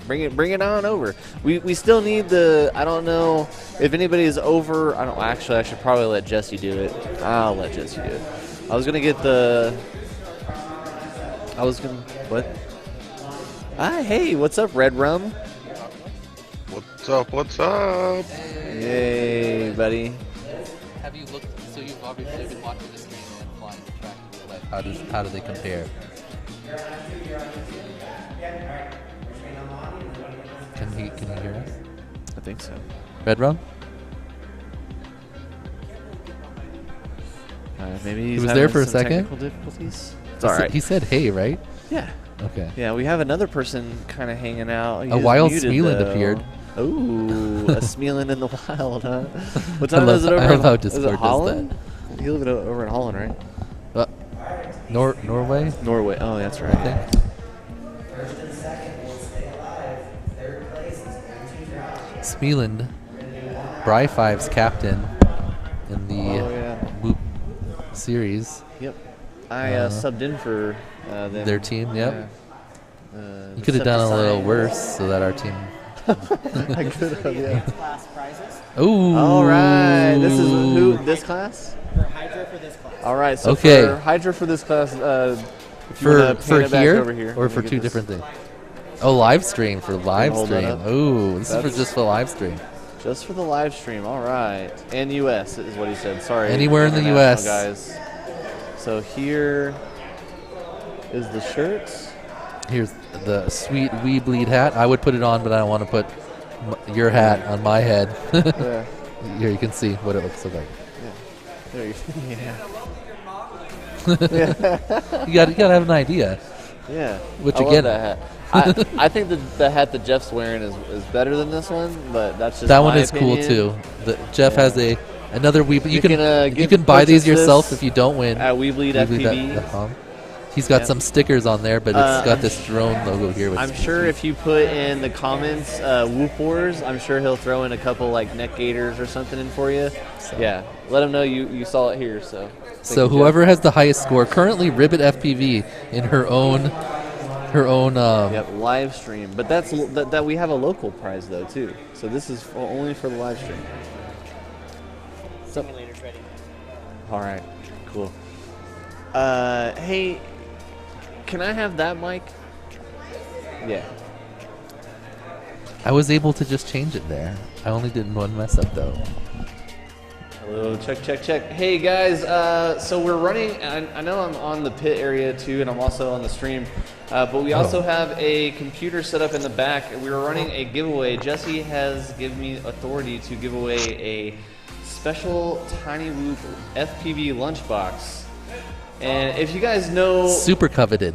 Bring it on over. We still need the. I don't know if anybody is over. I don't actually. I should probably let Jesse do it. I'll let Jesse do it. I was gonna get the. What? Hey, what's up, Red Rum? What's up? Yay, buddy. Have you looked? So you've obviously been watching the stream and flying the track in real life. How do they compare? Can he hear us? I think so. Red Rum? Maybe He he's was having there for a some second. technical difficulties. It's all right. He said, "Hey," right? Yeah. Okay. Yeah, we have another person kind of hanging out. He A is wild muted, Smealand though. appeared. Ooh, a Smealand in the wild, huh? What I time love- is it over? I love how is Discord it does Holland? You live over in Holland, right? Norway? Norway. Oh, that's right. I think. Smealand, Bry 5's captain in the Whoop series. Yep. I subbed in for them. Their team, yep. Yeah. You could have done a little worse so that our team. I could have, yeah. Class prizes. Ooh. All right. This is who? This class? For Hydra for this class. All right. So Okay. for Hydra for this class, if you wanna For pan it back here over here, or let me for get two this. different things? Oh, live stream for live hold that stream. up? Ooh, this is That's- for just for live stream. Just for the live stream, all right. And U.S. is what he said. Sorry. Anywhere in the international US. guys. So here is the shirts. Here's the sweet We Bleed hat. I would put it on, but I don't want to put your hat on my head. Yeah. Here you can see what it looks like. Yeah. There you go. Yeah. You gotta have an idea. Yeah. What I you love get? that hat. I think the hat that Jeff's wearing is better than this one, but that's just That my one is opinion. cool too. Jeff has another Weebly. You can buy purchase these yourself this if you don't win. at Weebly.FPV. Weebly.com. He's got some stickers on there, but it's got this drone logo here. Which I'm sure if you put in the comments Whoop Wars, I'm sure he'll throw in a couple like neck gaiters or something in for you. So. Yeah, let him know you saw it here. So whoever has the highest score currently, Ribbit FPV in her own live stream. But that we have a local prize though too. So this is only for the live stream. Simulator's ready. All right, cool. Hey, can I have that mic? Yeah. I was able to just change it there. I only did one mess up though. Hello, check. Hey guys, so we're running, I know I'm on the pit area too, and I'm also on the stream, but we also have a computer set up in the back. We were running a giveaway. Jesse has given me authority to give away a special Tiny Whoop FPV lunchbox. And if you guys know... Super coveted.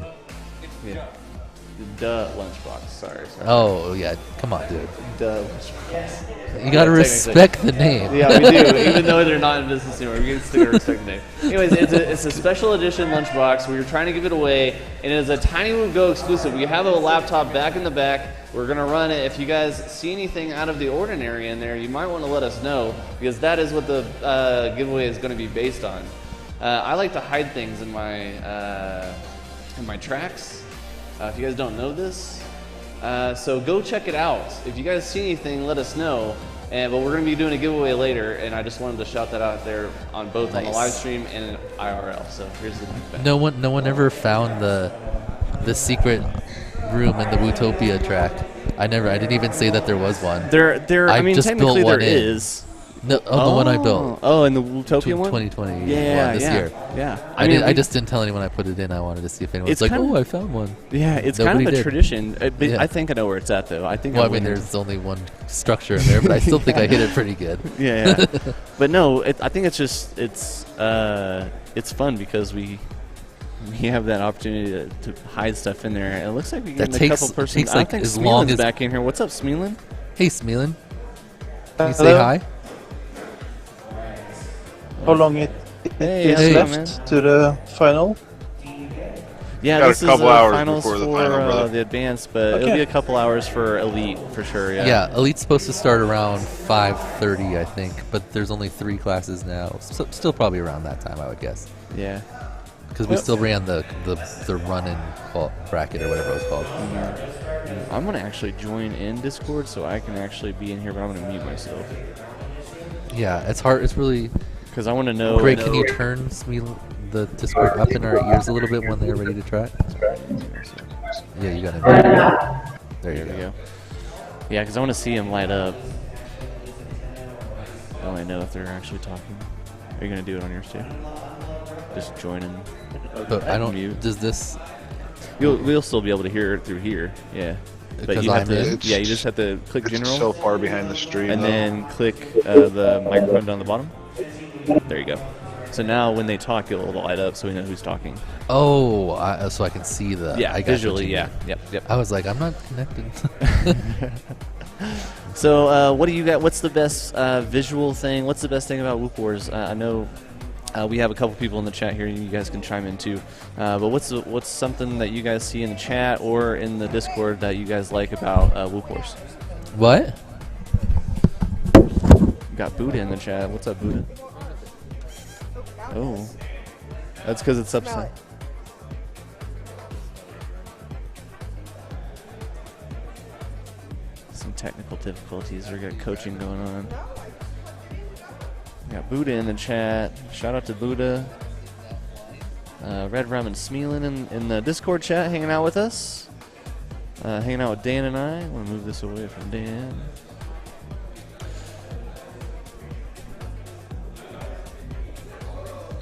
Yeah. Duh lunchbox, sorry. Oh, yeah. Come on, dude. Duh lunchbox. You gotta respect the name. Yeah, we do. Even though they're not in business anymore, we still gotta respect the name. Anyways, it's a special edition lunchbox. We were trying to give it away, and it is a Tiny Whoop Go exclusive. We have a laptop back in the back. We're gonna run it. If you guys see anything out of the ordinary in there, you might want to let us know, because that is what the giveaway is going to be based on. I like to hide things in my tracks. If you guys don't know this, so go check it out. If you guys see anything, let us know. But we're going to be doing a giveaway later, and I just wanted to shout that out there on both on the live stream and IRL. So here's the link back. No one ever found the secret room in the Wootopia track. I didn't even say that there was one. I mean, just technically built one there is. No, the one I built. Oh, in the Wootopia one? 2020 yeah, this year. Yeah. I just didn't tell anyone I put it in. I wanted to see if anyone was like, oh, I found one. Yeah, it's Nobody kind of a did. tradition. I think I know where it's at, though. I mean, there's only one structure in there, but I still think I hit it pretty good. Yeah. But no, I think it's fun because we have that opportunity to hide stuff in there. It looks like we get a couple persons. I think Smeelin's back in here. What's up, Smeelin? Hey, Smeelin. Can you say hi? How long it is left to the final? Yeah, Got this a couple is hours finals before the for final, the advanced, but it'll be a couple hours for elite for sure. Yeah, elite's supposed to start around 5:30, I think, but there's only 3 classes now, so still probably around that time, I would guess. Yeah. Because we still ran the run-in bracket or whatever it was called. I'm gonna actually join in Discord so I can actually be in here, but I'm gonna mute myself. Yeah, it's hard. It's really because I want to know. Greg, can you turn the Discord up in our ears a little bit when they're ready to try? Yeah, you got it. There you go. Yeah, because I want to see them light up. I only know if they're actually talking. Are you gonna do it on yours too? Just join in. But I don't. Mute. Does this? We'll still be able to hear it through here. Yeah. But you have to. Yeah, you just have to click general. So far behind the stream. And then click the microphone down the bottom. There you go. So now when they talk, it'll light up so we know who's talking. Oh, so I can see the. Yeah, I got visually. Yeah. Yep. I was like, I'm not connected. So what do you got? What's the best visual thing? What's the best thing about Whoop Wars? I know we have a couple people in the chat here, and you guys can chime in too. But what's something that you guys see in the chat or in the Discord that you guys like about Whoop Wars? What? Got Buddha in the chat. What's up, Buddha? Oh, that's because it's upside. Some technical difficulties. We got coaching going on. We got Buddha in the chat. Shout out to Buddha. Red Rum and Smeelin in the Discord chat hanging out with us. Hanging out with Dan and I. I'm going to move this away from Dan.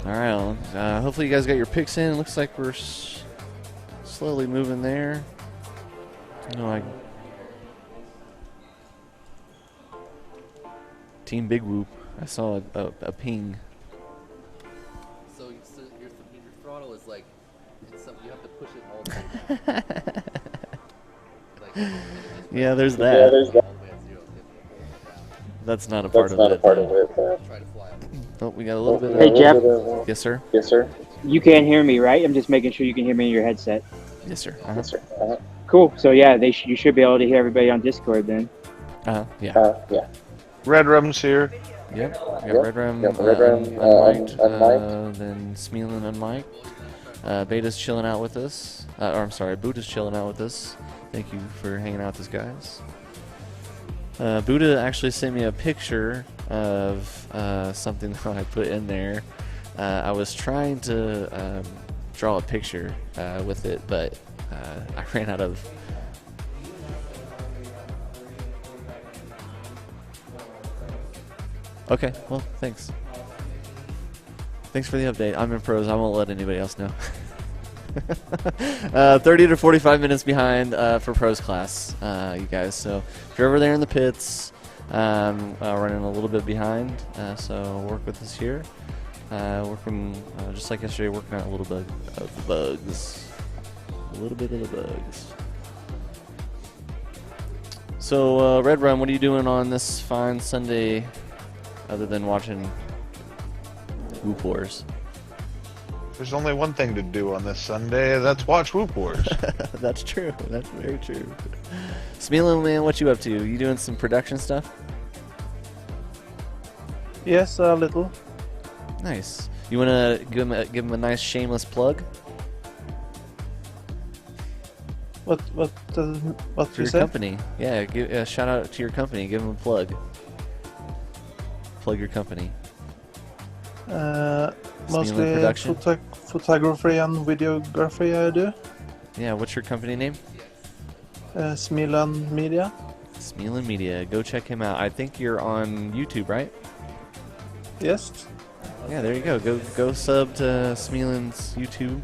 Alright, hopefully you guys got your picks in. Looks like we're slowly moving there. Team Big Whoop. I saw a ping. So your throttle like you have to push it all the way. Yeah, there's that. That's not a part of it. Oh, we got a little bit. Hey, Jeff. Yes, sir. Yes, sir. You can't hear me, right? I'm just making sure you can hear me in your headset. Yes, sir. Yes, sir. Cool. So yeah, you should be able to hear everybody on Discord then. Yeah. Yeah. Red Rum's here. Yep. We got Red Rum unmiked. Then Smealin unmiked. Beta's chilling out with us. Or I'm sorry, Buddha's chilling out with us. Thank you for hanging out with us, guys. Buddha actually sent me a picture of something that I put in there. I was trying to draw a picture with it, but I ran out of... Okay, well, thanks. Thanks for the update. I'm in pros. I won't let anybody else know. 30 to 45 minutes behind for pros class, you guys. So if you're over there in the pits, running a little bit behind, so work with us here. Working just like yesterday, working out a little bit of the bugs. A little bit of the bugs. So Red Run, what are you doing on this fine Sunday, other than watching Whoop Wars? There's only one thing to do on this Sunday, that's watch Whoop Wars. That's true. That's very true. Smealin, man, what you up to? You doing some production stuff? Yes, a little. Nice. You want to give him a nice shameless plug? What For you your say? company. Yeah, give a shout out to your company. Give them a plug. Plug your company. Mostly production? photography and videography I do. Yeah, what's your company name? Smealan Media. Smealin Media. Go check him out. I think you're on YouTube, right? Yes. Yeah, there you go. Go sub to Smealin's YouTube.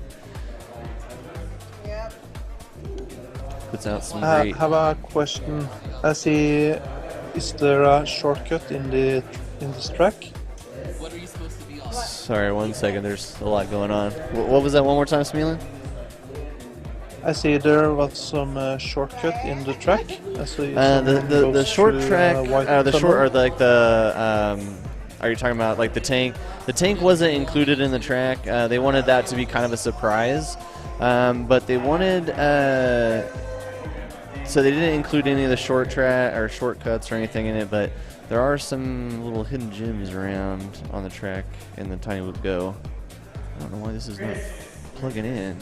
Puts out some I great... have a question. Is there a shortcut in this track? What are you supposed to be on? Sorry, 1 second. There's a lot going on. What was that one more time, Smealin? I see there was some shortcut in the track. The short track, are you talking about like the tank? The tank wasn't included in the track. They wanted that to be kind of a surprise, but they wanted so they didn't include any of the short track or shortcuts or anything in it. But there are some little hidden gems around on the track in the Tiny Whoop Go. I don't know why this is not plugging in.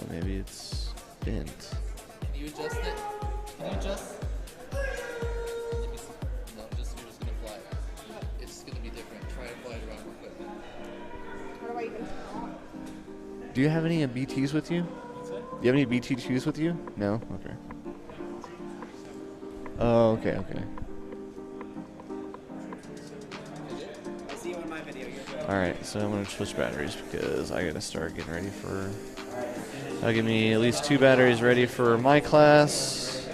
Maybe it's bent. Can you adjust it? Can you adjust? Let me see. No, you're just gonna fly it. It's gonna be different. Try to fly it around real quick. How do I even turn it on? Do you have any BTs with you? Do you have any BT2s with you? No? Okay. Oh, okay. I see you in my video. You're good. Alright, so I'm going to switch batteries because I got to start getting ready for... That'll give me at least 2 batteries ready for my class.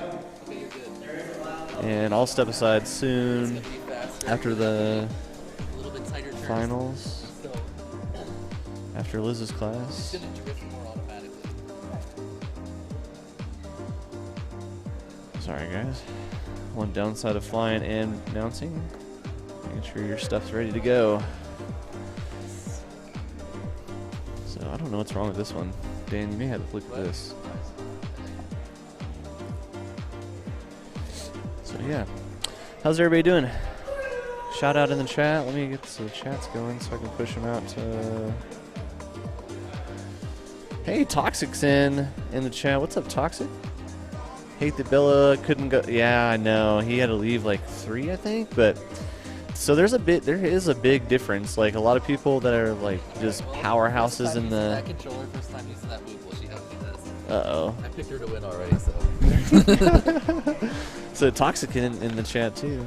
And I'll step aside soon after the finals. After Liz's class. Sorry guys. One downside of flying and announcing. Making sure your stuff's ready to go. So I don't know what's wrong with this one. Dan, you may have to look at this. So yeah. How's everybody doing? Shout out in the chat. Let me get the chats going so I can push them out to... Hey, Toxic's in the chat. What's up, Toxic? Hate that Bella couldn't go. Yeah, I know. He had to leave like 3, I think. But so there is a big difference. Like a lot of people that are like just powerhouses in the. That controller, first time using that move, well, she has to do this. Uh-oh. I picked her to win already, so. So Toxic in the chat too.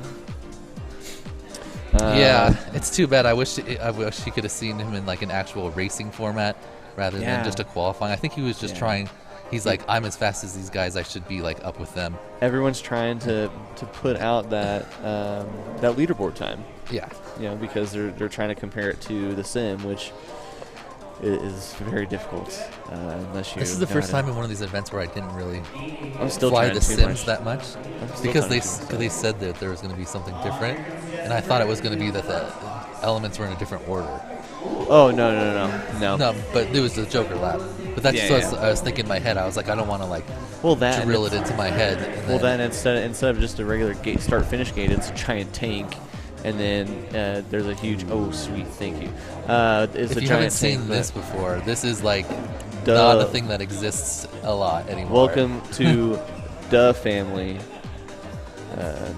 Yeah, it's too bad. I wish he could have seen him in like an actual racing format rather than just a qualifying. I think he was just trying. He's like, I'm as fast as these guys. I should be like up with them. Everyone's trying to put out that that leaderboard time. Yeah. You know, because they're trying to compare it to the sim, which is very difficult unless you. This is the first time in one of these events where I didn't really fly the sims that much, because they said that there was going to be something different, and I thought it was going to be that the elements were in a different order. Oh no! But it was the Joker lap. But that's I was thinking in my head. I was like, I don't want to like drill it into my head. And then instead of just a regular start finish gate, it's a giant tank. And then there's a huge, sweet, thank you. It's if you haven't seen this before, this is like not a thing that exists a lot anymore. Welcome to the family.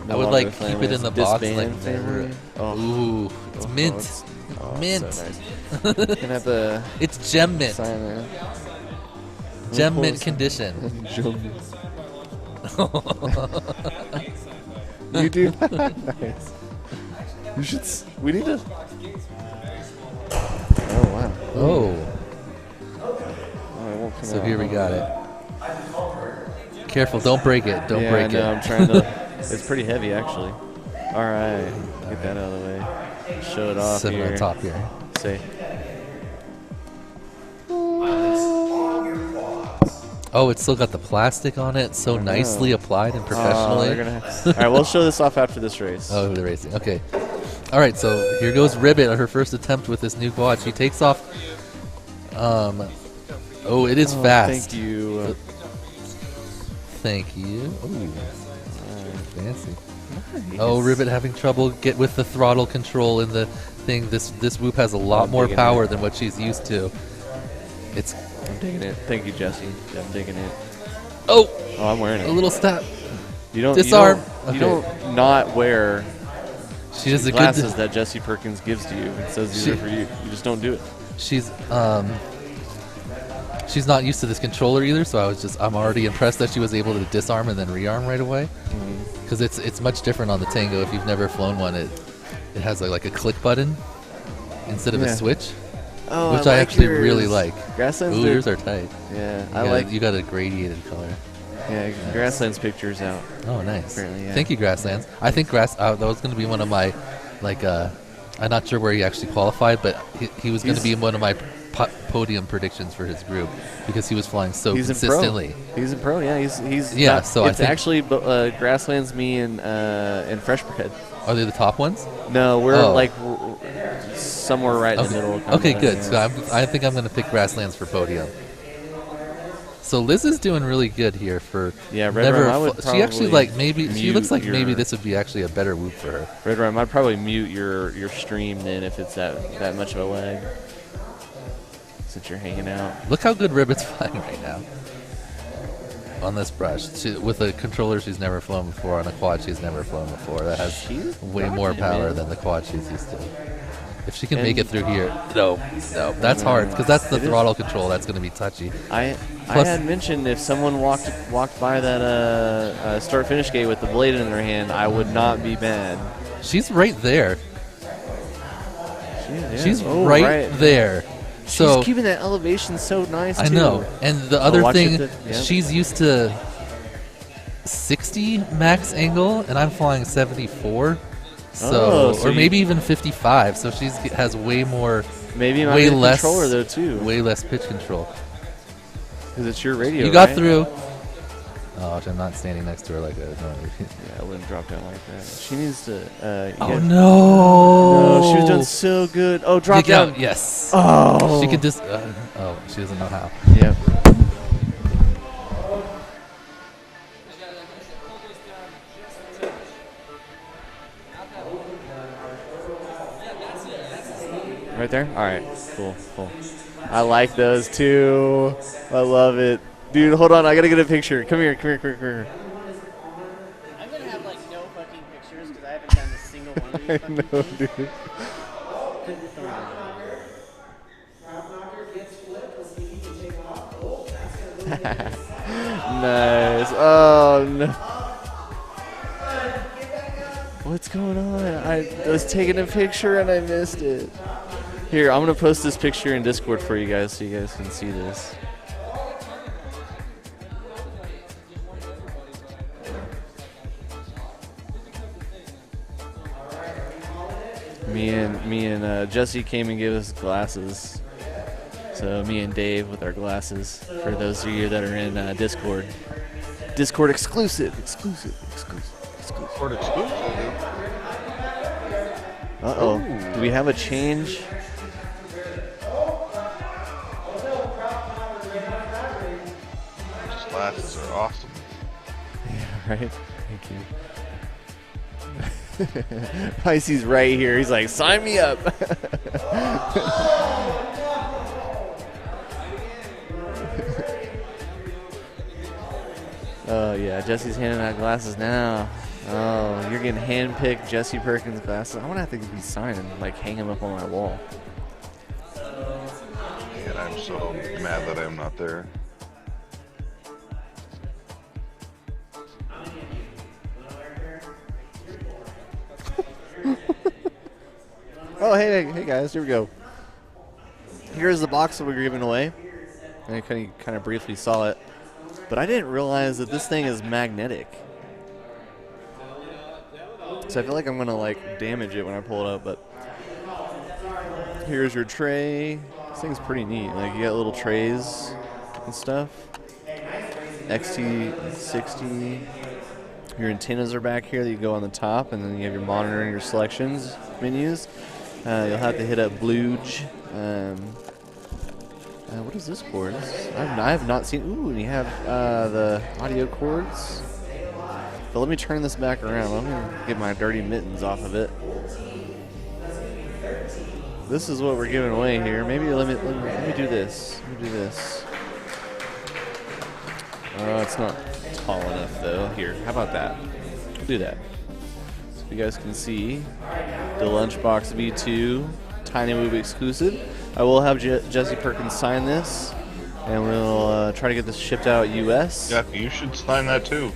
I would like keep it in the box. Like never. Ooh, it's mint. Mint. So nice. Can have the it's gem mint. Gem mint condition. You do. Nice. You should. We need to. Oh wow. Oh. It won't come So out. here we got it. Careful! Don't break it. Don't break it. I'm trying to. It's pretty heavy actually. All right, get that out of the way. Show it off Sit here. on top here. Say. Oh, it's still got the plastic on it, so nicely applied and professionally. All right, we'll show this off after this race. Oh, the racing. Okay. All right, so here goes Ribbit on her first attempt with this new quad. She takes off. Oh, it is fast. Thank you. Thank you. Ooh, fancy. Nice. Oh, Ribbit having trouble with the throttle control in the thing. This whoop has a lot more power than what she's used to. I'm digging it. Thank you, Jesse. Yeah, I'm digging it. Oh, I'm wearing it. A little step. You don't disarm. You don't not wear. She does glasses that Jesse Perkins gives to you and says these are for you. You just don't do it. She's not used to this controller either, so I'm already impressed that she was able to disarm and then rearm right away. Because it's much different on the Tango. If you've never flown one, it has like a click button instead of a switch. Oh, which I actually really like. Grasslands. Ooh, yours are tight. Yeah, you got a gradiated color. Yeah, Grasslands pictures out. Oh, nice. Apparently, yeah. Thank you, Grasslands. I think that was going to be one of my, I'm not sure where he actually qualified, but he was going to be one of my podium predictions for his group because he was flying so consistently. He's a pro. Yeah, he's yeah. So it's actually Grasslands, me, and Freshbread. Are they the top ones? No, we're like somewhere right in the middle. Okay, good. So I think I'm going to pick Grasslands for podium. So Liz is doing really good here for Red Rum, she actually she looks like maybe this would be actually a better whoop for her. Red Rum, I'd probably mute your stream then if it's that much of a lag. Since you're hanging out. Look how good Ribbit's flying right now. On this brush. With a controller she's never flown before, on a quad she's never flown before. That has way more power than the quad she's used to. If she can make it through here, no, that's hard because that's the throttle control. That's going to be touchy. I had mentioned if someone walked by that start finish gate with the blade in their hand, I would not be mad. She's right there. She's right there. So she's keeping that elevation so nice. I know. And the other thing, she's used to 60 max angle, and I'm flying 74. So or maybe even 55. So she has way more, way less controller though too. Way less pitch control. Because it's your radio. You got through. Oh, I'm not standing next to her like that. Yeah, I wouldn't drop down like that. She needs to. Oh no! No, she was doing so good. Oh, drop down. Yes. Oh. She could just. She doesn't know how. Yep. Right there? All right. Cool. I like those too. I love it. Dude, hold on. I got to get a picture. Come here. I'm going to have like no fucking pictures because I haven't done a single one of these. I know, dude. Nice. Oh, no. What's going on? I was taking a picture and I missed it. Here, I'm going to post this picture in Discord for you guys so you guys can see this. Me and Jesse came and gave us glasses. So me and Dave with our glasses for those of you that are in Discord. Discord exclusive. Discord exclusive. Uh-oh. Do we have a change? These glasses are awesome. Yeah, right? Thank you. Pisces right here. He's like, sign me up. Oh, yeah. Jesse's handing out glasses now. Oh, you're getting hand-picked Jesse Perkins glasses. I'm going to have to be signing, like, hang them up on my wall. And I'm so mad that I'm not there. Oh, hey guys, here we go. Here's the box that we were giving away. I kind of briefly saw it, but I didn't realize that this thing is magnetic. So I feel like I'm gonna like damage it when I pull it up, but here's your tray. This thing's pretty neat. Like you got little trays and stuff. XT60. Your antennas are back here that you go on the top, and then you have your monitor and your selections menus. You'll have to hit up Bluge. What is this cord? I have not seen. Ooh, and you have the audio cords. But let me turn this back around. Let me get my dirty mittens off of it. This is what we're giving away here. Maybe let me do this. Let me do this. Oh, it's not tall enough though. Here, how about that? We'll do that. So you guys can see the Lunchbox V2 Tiny Move exclusive. I will have Jesse Perkins sign this, and we'll try to get this shipped out US. Yeah, you should sign that too.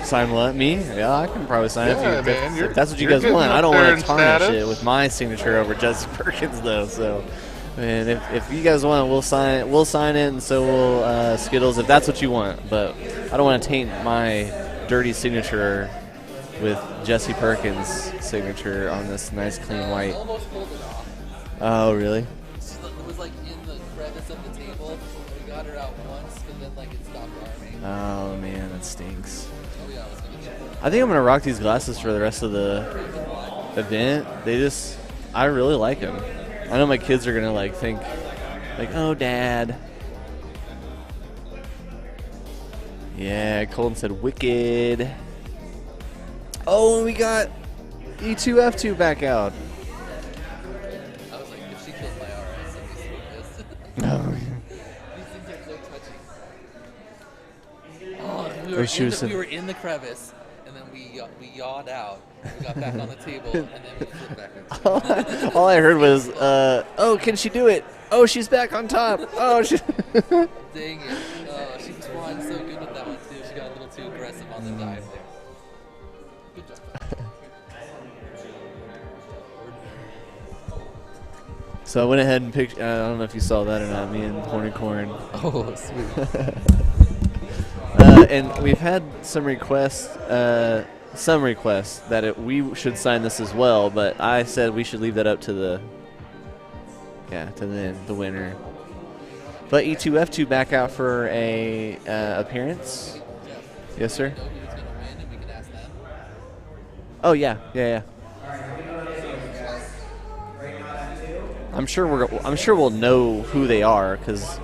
Sign what? Me? Yeah, I can probably sign it if that's what you guys getting want. I up don't there want in to tarnish status. it with my signature over Jesse Perkins though. So, and if you guys want it, we'll sign it, and so will Skittles if that's what you want. But I don't want to taint my dirty signature with Jesse Perkins' signature on this nice clean white. Oh, really? It was like in the crevice of the table. We got her out once, and then like it stopped arming. Oh man, that stinks. Oh yeah, I was gonna check. I think I'm gonna rock these glasses for the rest of the event. I really like them. I know my kids are gonna like think, like, oh, Dad. Yeah, Colton said wicked. Oh, and we got E2F2 back out. I was like, if she kills my RS, I'll be so pissed. Oh. These things are so touchy. We were in the crevice, and then we yawed out. We got back on the table, and then we flipped back into it. All I heard was, oh, can she do it? Oh, she's back on top. Oh, she. Dang it. She was flying so good with that one, too. She got a little too aggressive on the dive there. Good job. So I went ahead and picked, I don't know if you saw that or not, me and Hornicorn. Oh, sweet. And we've had some requests that we should sign this as well, but I said we should leave that up to the winner. But E2F2 back out for a appearance. Yes, sir. Oh yeah. I'm sure we'll know who they are, because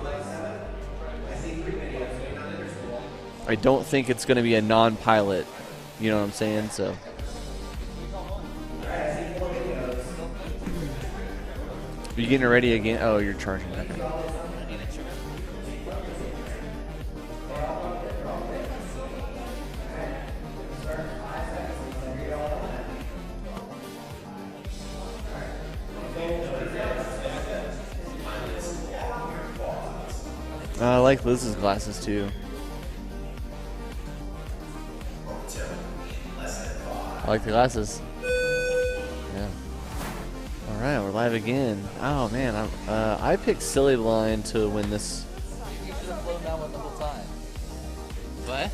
I don't think it's going to be a non-pilot. You know what I'm saying? So. Are you getting ready again? Oh, you're charging. Okay. I like Liz's glasses too. I like the glasses. Yeah. All right, we're live again. Oh man, I picked Silly Line to win this. You should have flown that one the whole time. What?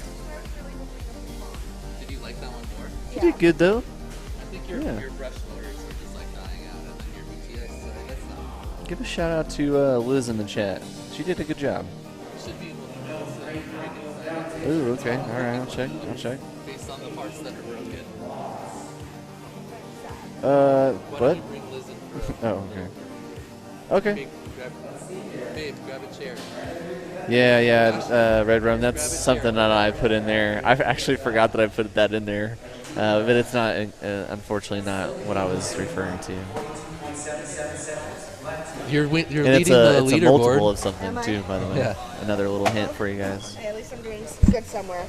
Did you like that one more? You did good though. I think your brush give a shout out to Liz in the chat. She did a good job. Ooh, okay. All right, I'll check. Based on the parts that are broken. What? Oh, okay. Okay. Babe, grab a chair. Yeah, Red Rum, that's something that I put in there. I actually forgot that I put that in there. But it's not, unfortunately, not what I was referring to. You're And leading it's the it's a leaderboard. multiple of something, too, by the way. Yeah. Another little hint for you guys. Hey, at least I'm doing good somewhere.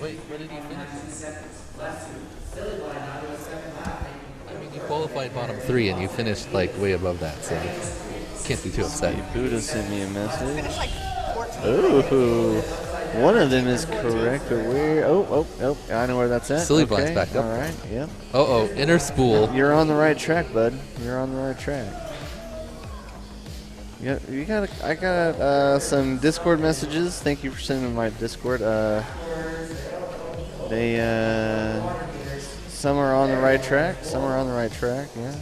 Wait, what did he finish? I mean, you qualified bottom 3 and you finished like way above that, so can't be too upset. Buddha sent me a message. Finished like 14. Ooh, one of them is correct. But where? Oh, I know where that's at. Silly okay. blind's back up. All right, yep. Uh-oh, inner spool. You're on the right track, bud. You're on the right track. Yeah, I got some Discord messages. Thank you for sending them my Discord. They some are on the right track. Some are on the right track. Yeah.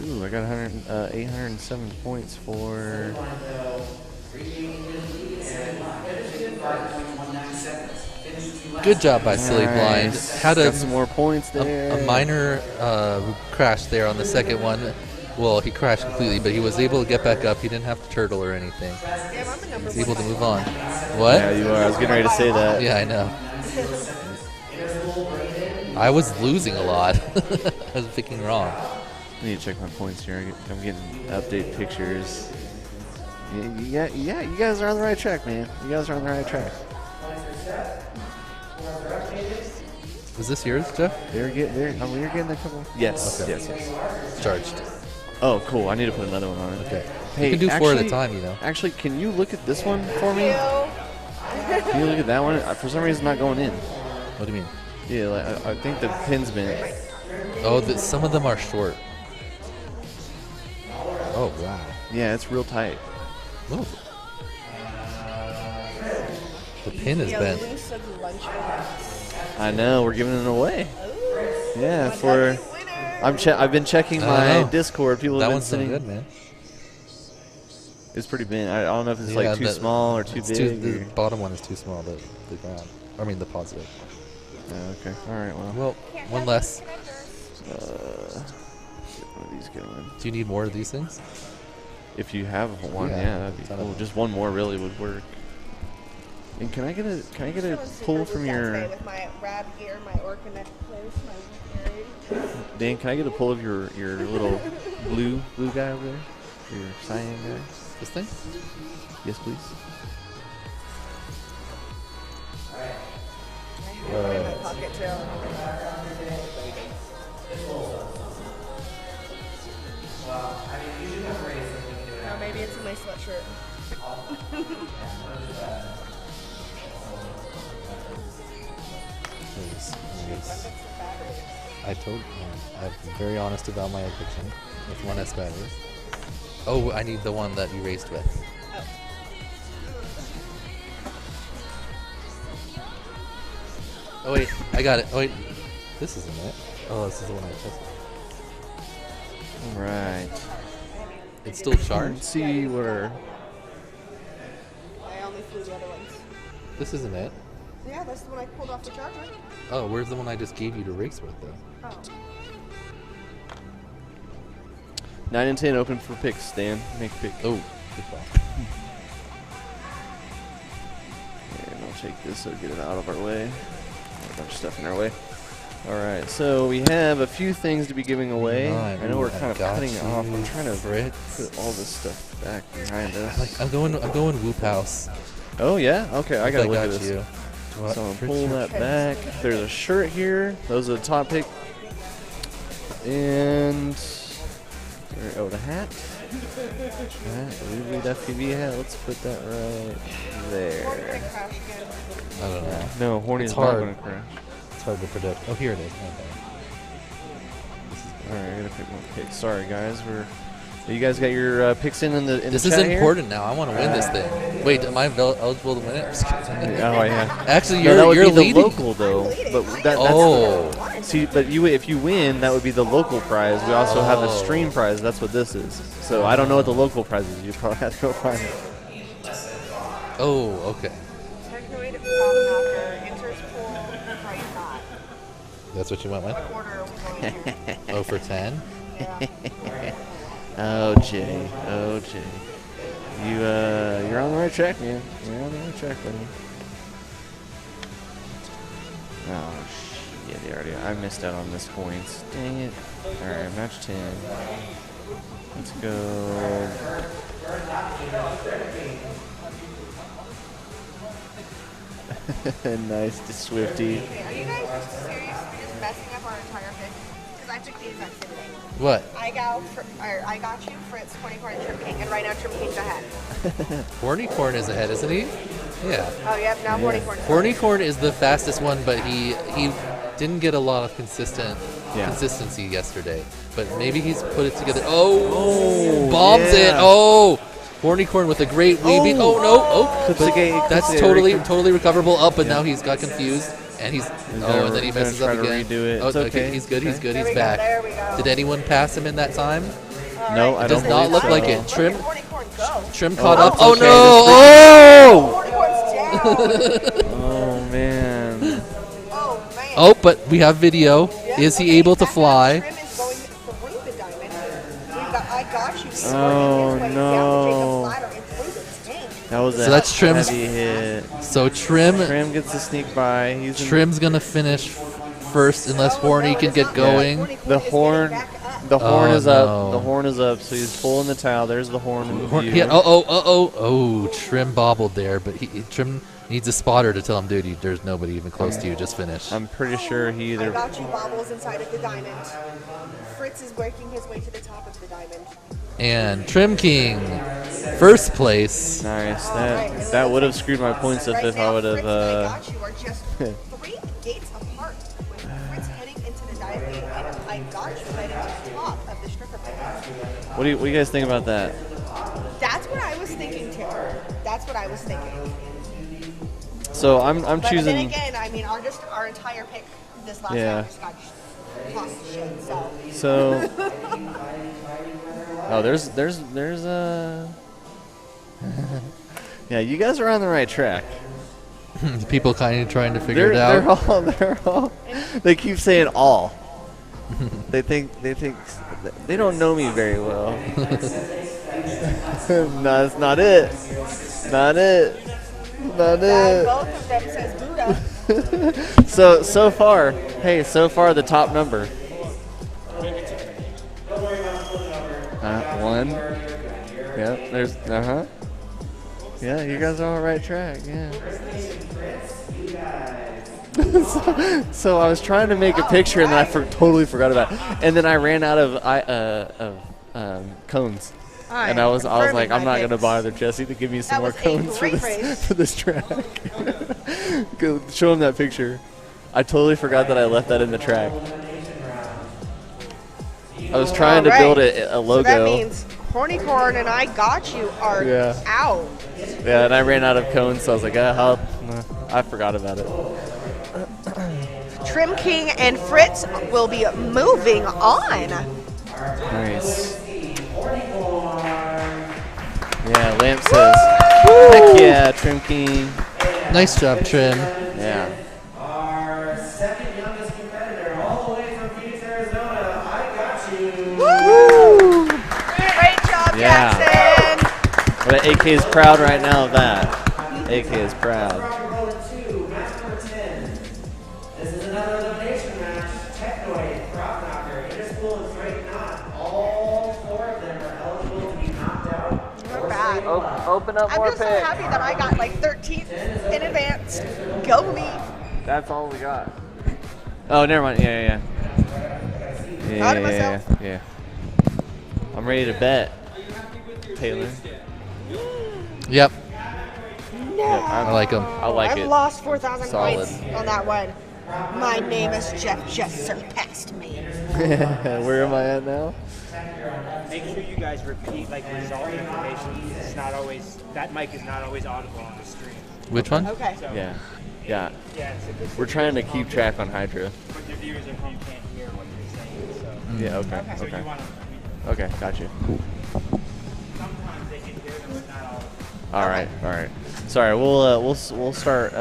Ooh, I got 807 points for. Good job by Silly Blind. Had got some more points there. A minor crash there on the second one. Well, he crashed completely, but he was able to get back up. He didn't have to turtle or anything. He was able to move on. What? Yeah, you are. I was getting ready to say that. Yeah, I know. I was losing a lot. I was picking wrong. I need to check my points here. I'm getting update pictures. Yeah, you guys are on the right track, man. You guys are on the right track. Was this yours, Jeff? You're getting a couple. Yes. Okay. Yes. Charged. Oh, cool. I need to put another one on it. Okay. Hey, you can do 4 at a time, you know. Actually, can you look at this one for me? Can you look at that one? For some reason, it's not going in. What do you mean? Yeah, like, I think the pin's bent. Oh, some of them are short. Oh, wow. Yeah, it's real tight. Oh. The pin is bent. I know, we're giving it away. Yeah, for I've been checking my Discord. People have been sending. That one's good, man. It's pretty big. I don't know if it's like too small or too big. The bottom one is too small. The ground. I mean the positive. Oh, okay. All right. Well, one less. Get one of these going. Do you need more of these things? If you have one, yeah, that'd be cool. Just one more really would work. And can I get a pull from your? With my rad gear, my orca necklace, my Dan, can I get a pull of your little blue guy over there? Your cyan guy? This thing? Yes, please. in my pocket too. No, maybe it's in my sweatshirt. I'm very honest about my addiction with 1S batteries. Oh, I need the one that you raced with. Oh wait, I got it. Oh wait, this isn't it. Oh, this is the one I tested. Right. It's still charged? Let's see where. I only flew the other ones. This isn't it. Yeah, that's the one I pulled off the charger. Oh, where's the one I just gave you to race with though? Oh. 9 and 10 open for picks, Dan. Make a pick. Oh, good ball. And I'll take this so get it out of our way. Got a bunch of stuff in our way. Alright, so we have a few things to be giving away. I know we're kind of cutting it off. I'm trying to put all this stuff back behind us. I'm going Whoop House. Oh yeah? Okay, I gotta look at this. You. So I'm pull that back. There's a shirt here. Those are the top pick. And the hat. Read FPV hat. Let's put that right there. I don't know. No, Horny's not going to crash. It's hard to predict. Oh, here it is. Alright, I gotta pick one pick. Sorry, guys. You guys got your picks in the This chat is here? important now. I want to win this thing. Wait, am I eligible to win it? Oh yeah. Actually, No, that would you're be the leading. local though. But that's see, but if you win, that would be the local prize. We also have a stream prize. That's what this is. So I don't know what the local prize is. You probably have to go find it. Oh, okay. That's what you went with? Oh, for 10? Oh, Jay. Oh, Jay. You're on the right track, man. You're on the right track, buddy. Oh, shit. I missed out on this points. Dang it. All right, match 10. Let's go. Nice to Swifty. Are you guys serious? Just messing up our entire pick? Because I took the exact same thing. What? I got you, Fritz, 24 and Trim King, and right now Trim King's ahead. Hornycorn is ahead, isn't he? Yeah. Oh, yep, now Hornycorn. Hornycorn is the fastest one, but he didn't get a lot of consistency yesterday. But maybe he's put it together. Oh, bombs it. Oh, Hornycorn with a great wee beat. Oh no. Oh, but that's totally recoverable. Up, but now he's got confused. And and then he messes up again. Oh, okay. He's good. He's back. There we go. Did anyone pass him in that time? No, I don't. Does not look so. like it. Trim caught up. Oh Okay. no! Oh man. Oh, but we have video. Is he able to fly? Oh no. That was So that's Trim's heavy hit. So Trim gets to sneak by. Trim's gonna finish first unless Horny can get going. The horn is up. The horn is up. So he's pulling the towel. There's the horn in view. Yeah. Oh! Trim bobbled there, but Trim needs a spotter to tell him, dude, there's nobody even close to you. Just finish. I'm pretty sure he either. I got you, Bobbles inside of the diamond. Fritz is working his way to the top of the diamond. And Trim King, first place. Nice. That would have screwed my points if I would have. Fritz and I got you are just 3 gates apart. With Fritz heading into the diamond, and I got you heading to the top of the stripper pit. What do you guys think about that? That's what I was thinking too. That's what I was thinking. So I'm But choosing. then again, I mean, our entire pick this last round just got lost to shit. So. Oh, there's yeah, you guys are on the right track. People kind of trying to figure it out. They're all. They keep saying all. They think they don't know me very well. No, that's not it. Not it. Not it. Both of them says Buddha. So far, the top number. 1. Yep. There's. Yeah, you guys are on the right track. Yeah. So I was trying to make a picture and then I totally forgot about it. And then I ran out of cones. And I was like, I'm not gonna bother Jesse to give me some more cones for this track. Go show him that picture. I totally forgot that I left that in the track. I was trying to build a logo. So that means Hornycorn and I got you are out. Yeah, and I ran out of cones, so I was like, I forgot about it. Trim King and Fritz will be moving on. Nice. Yeah, Lamp says, heck yeah, Trim King. Nice job, Trim. Yeah. Our second youngest competitor, all the way from Phoenix, Arizona, I got you. Woo! Great job, Jackson. But AK is proud right now of that. AK is proud. This is another elimination match. Technoid, Crop Knocker, Interspool, and Straight Knot. All 4 of them are eligible to be knocked out. Not bad. Open up more I'm just so happy that I got like 13th in advance. Go me. That's all we got. Oh, never mind. Yeah. Proud of myself. Yeah. I'm ready to bet. Taylor. Yep. No. I like him. I like I've it. lost 4,000 Solid. points on that one. My name is Jeff just surpassed me. Where am I at now? Make sure you guys repeat like result information. It's not always that mic is not always audible on the stream. Which one? Okay. So, Yeah. yeah, it's a good We're trying to keep track on Hydra. with your viewers if you can't hear what you're saying. So. Yeah. Okay. So Okay. you want to. Okay. Got you. Sometimes they can hear them, but not all. All right. All right. Sorry. We'll start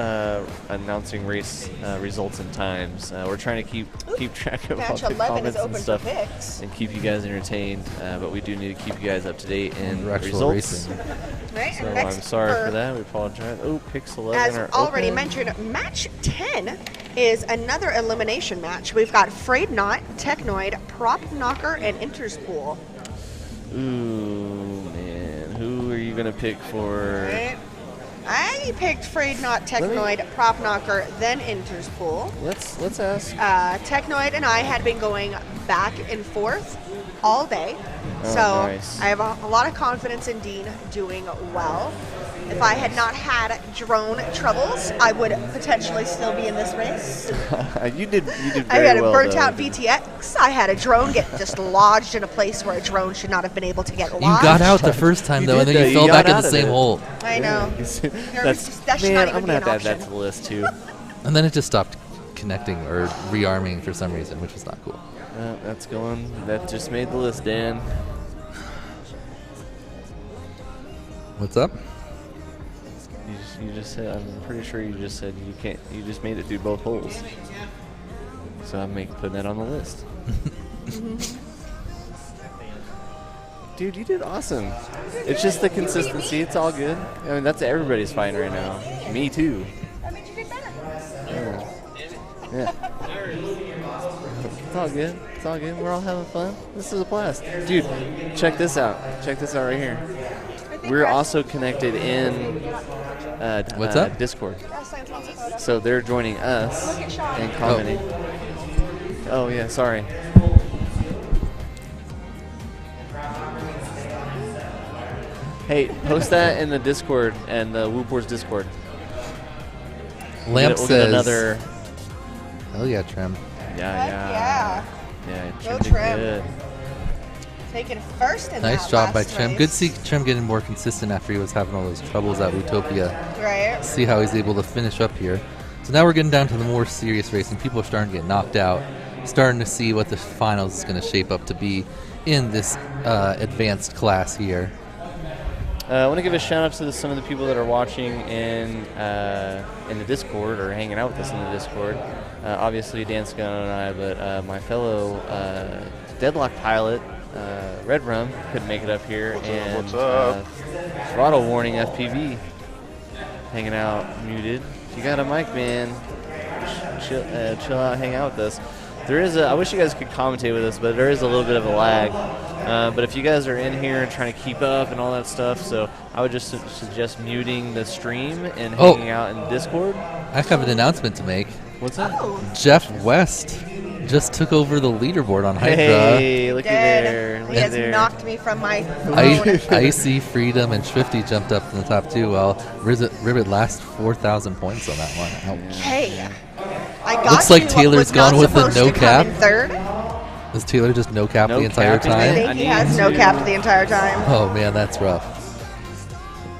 announcing race results and times. We're trying to keep track of all Match the 11 is comments and open for stuff picks. and keep you guys entertained. But we do need to keep you guys up to date in For actual results. racing. Right, So and next I'm sorry for for- that. We apologize. Oh, picks 11 As are already open. mentioned, match 10 is another elimination match. We've got Frayed Knot, Technoid, Prop Knocker, and Interspool. Ooh, man. Who are you going to pick for? Right. I picked Frayed Knot, Technoid, Prop Knocker, then Interspool. Let's ask. Technoid and I had been going back and forth all day. Oh, So nice. I have a lot of confidence in Dean doing well. If I had not had drone troubles, I would potentially still be in this race. you did very I had a well, burnt though. out VTX. I had a drone get just lodged in a place where a drone should not have been able to get You lodged. got out the first time, You though, and did then though. you You fell back got in out the of same it. hole. I know. That's that should man. not I'm even gonna be have to an add that option. to the list too. And then it just stopped connecting or rearming for some reason, which was not cool. That's going. That just made the list, Dan. What's up? You just said. I'm pretty sure you just said you can't. You just made it through both holes. So I'm putting that on the list. Dude, you did awesome. It's just the consistency. It's all good. I mean, that's everybody's fighting right now. Me too. That means you did better. Yeah. It's all good. It's all good. We're all having fun. This is a blast. Dude, check this out. Check this out right here. We're also connected in What's up? Discord. So they're joining us and commenting. Oh, yeah, sorry. Hey, post that in the Discord and the Whoop Wars Discord. Lamp We'll says. get another. Hell yeah, Trim. Yeah. Go Trim did Trim. good. Taking first in Nice that job by last Trim. race. Good to see Trim getting more consistent after he was having all those troubles at Utopia. Right. See how he's able to finish up here. So now we're getting down to the more serious racing. People are starting to get knocked out. Starting to see what the finals is going to shape up to be in this advanced class here. I want to give a shout out to some of the people that are watching in the Discord or hanging out with us in the Discord. Obviously, Dan Scott and I, but my fellow Deadlock pilot, Red Rum, couldn't make it up here. What's up? Throttle Warning FPV, hanging out muted. If you got a mic, man, chill out, hang out with us. There is I wish you guys could commentate with us, but there is a little bit of a lag. But if you guys are in here and trying to keep up and all that stuff, so I would just suggest muting the stream and hanging out in Discord. I have an announcement to make. What's that? Jeff West just took over the leaderboard on Hydra. Hey, look at there. He Look has there. knocked me from my throne. Icy, Freedom, and Swifty jumped up in the top two, while Ribbit last 4,000 points on that one. Ouch. Hey, I got Looks like you, Taylor's was gone not with the supposed no to come cap. in third. Is Taylor just no cap No the entire capping I it? time? think he has no cap the entire time. Oh man, that's rough.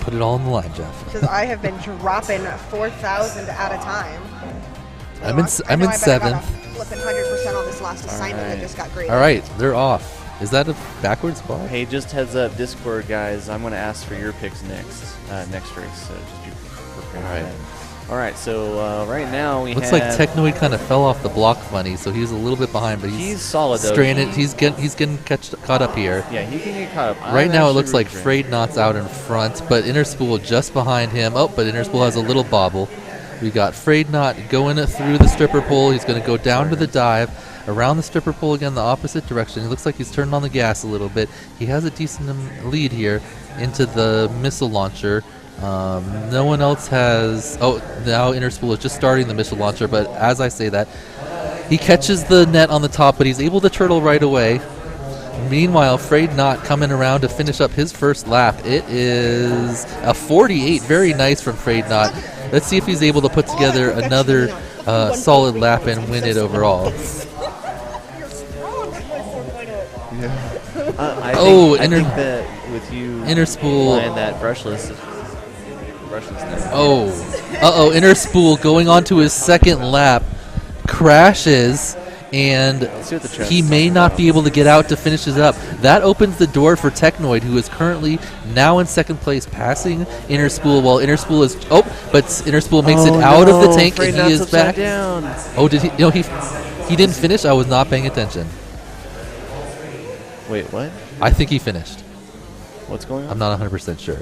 Put it all on the line, Jeff. Because I have been dropping 4,000 at a time. I'm in I know I better seventh. gotta Flipping 100% on this last assignment that just got graded. All right, they're off. Is that a backwards ball? Hey, just heads up, Discord guys. I'm going to ask for your picks next race. So just be prepared. All right. for that. All right. So right now we Looks have. like Technoid kind of fell off the block funny, so he's a little bit behind, but He's solid though. stranded. He's getting caught up here. Yeah, he can get caught up. Right I'm now, it actually looks like rooting for him. Frayed Knot's out in front, but Interspool just behind him. Oh, but Interspool has a little bobble. We got Frayed Knot going through the stripper pole. He's going to go down to the dive, around the stripper pole again, the opposite direction. It looks like he's turned on the gas a little bit. He has a decent lead here into the missile launcher. No one else has. Oh, now Interspool is just starting the missile launcher, but as I say that, he catches the net on the top, but he's able to turtle right away. Meanwhile, Frayed Knot coming around to finish up his first lap. It is a 48. Very nice from Frayed Knot. Let's see if he's able to put together another solid lap and win it overall. I inner- think that with you inner spool. flying that brushless now. Oh, inner spool going on to his second lap, crashes, and see what the trend's he may not be able to get out to finish this up. That opens the door for Technoid, who is currently now in second place, passing Inner Spool. While Inner Spool is but Inner Spool makes it out of the tank, and he is back. Down. Oh, did he? No, he didn't finish. I was not paying attention. Wait, what? I think he finished. What's going on? I'm not 100% sure.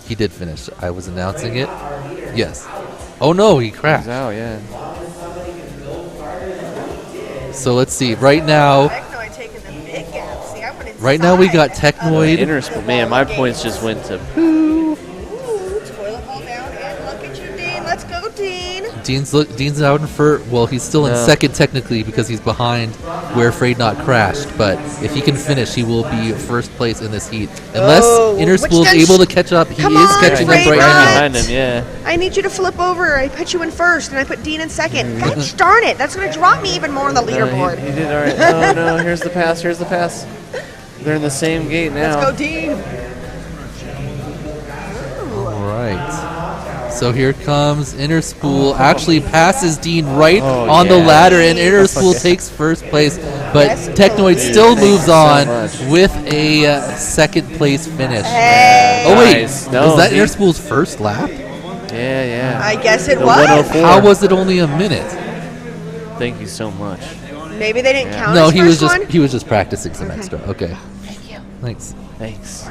He did finish. I was announcing it. Yes. Oh no, he crashed. Oh yeah. So let's see. Right now. Technoid taking the big gap. See, I went inside. Right now we got Technoid. Man, my points just went to. Ooh, toilet bowl down, and look at you, Dean. Let's go, Dean. Dean's out in first. Well, he's still in second technically because he's behind where Afraid Not crashed. But if he can finish, he will be first place in this heat. Unless Inner Spool is able to catch up, he is catching up right now. Behind him, yeah. I need you to flip over. I put you in first, and I put Dean in second. Gosh darn it! That's going to drop me even more on the leaderboard. He did all right. Oh no! Here's the pass. Here's the pass. They're in the same gate now. Let's go, Dean. All right. So here comes Inner Spool. Actually passes Dean right on the ladder, and Inner Spool takes first place. But Technoid still moves on with a second place finish. Hey. Oh wait, No, was that Inner Spool's first lap? Yeah. I guess it The was. 104. How was it only a minute? Thank you so much. Maybe they didn't count No, his first one? he was just practicing some extra. Okay. Thank you. Thanks.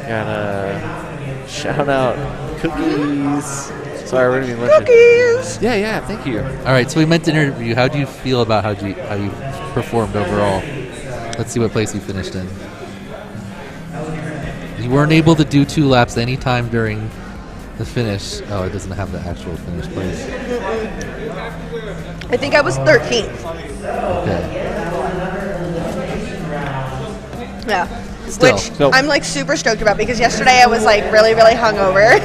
Gotta shout out cookies. Sorry, we're gonna be lunching. Cookies. Yeah. Thank you. All right, so we meant to interview. How do you feel about how you performed overall? Let's see what place you finished in. You weren't able to do 2 laps any time during the finish. Oh, it doesn't have the actual finish place. I think I was 13th. Okay. Yeah. Still. Which I'm like super stoked about because yesterday I was like really, really hungover.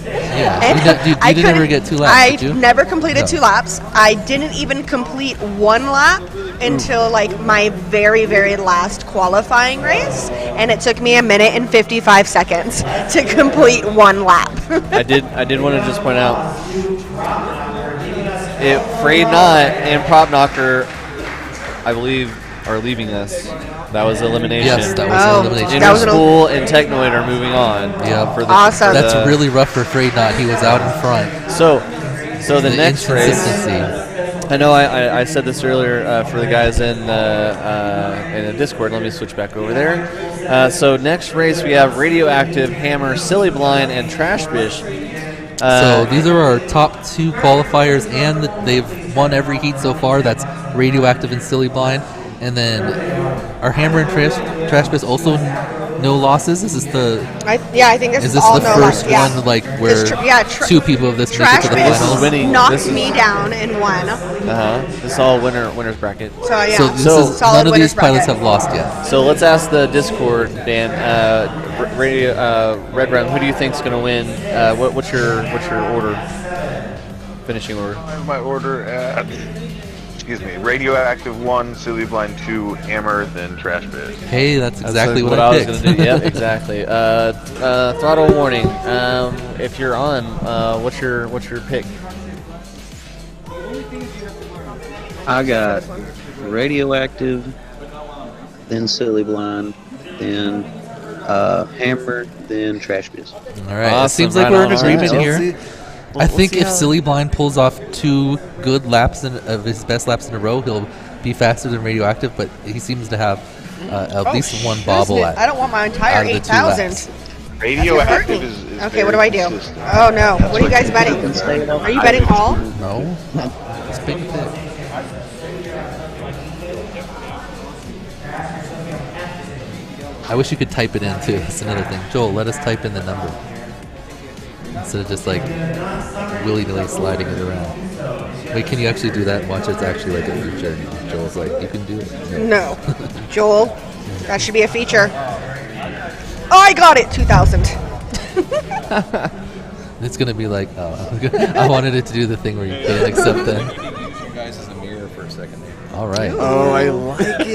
Yeah. You didn't ever get 2 laps, did you? I never completed No. 2 laps. I didn't even complete 1 lap until like my very, very last qualifying race, and it took me 1 minute and 55 seconds to complete 1 lap. I did want to just point out, Afraid Not and Prop Knocker, I believe, are leaving us. That was elimination. Yes, that was elimination. Inner Spool and Technoid are moving on. Yeah, awesome. That's really rough for Afraid Not. He was out in front. So the next race. Inconsistency. I know I said this earlier for the guys in the Discord. Let me switch back over there. So next race we have Radioactive, Hammer, Silly Blind, and Trash Bish. So these are our top 2 qualifiers, and they've won every heat so far. That's Radioactive and Silly Blind. And then our Hammer and Trash Bish also no losses. Is this the? I think this is the all no first losses. one like where 2 people of this make it Trash to the Bish finals? knocked me down and won. This is all winners bracket. So yeah, So none of these pilots have lost yet. So let's ask the Discord, Dan. Red Round, who do you think's going to win? What's your order? Finishing order. I have my order at, Radioactive 1, Silly Blind 2, Hammer, then Trash Bish. Hey, that's exactly what I I was picked. going to do. Yep, exactly. Throttle warning. If you're on, what's your pick? I got Radioactive, then Silly Blind, then Hammer, then Trash Bish. All right. Awesome. It seems like we're in agreement here. I think if Silly Blind pulls off 2 good laps of his best laps in a row, he'll be faster than Radioactive. But he seems to have at least 1 bobble at. I don't want my entire 8,000. Radioactive is okay, what do I do? Oh no, what are you guys betting? Are you betting all? No. It's big pick. I wish you could type it in too. That's another thing. Joel, let us type in the number instead of just like willy-nilly sliding it around. Wait, can you actually do that and watch it's actually like a feature? And Joel's like, you can do it? No. Joel, that should be a feature. Oh, I got it, 2,000. It's going to be like, I wanted it to do the thing where you can't accept that. You guys in the mirror for a second. All right. Oh, I like it.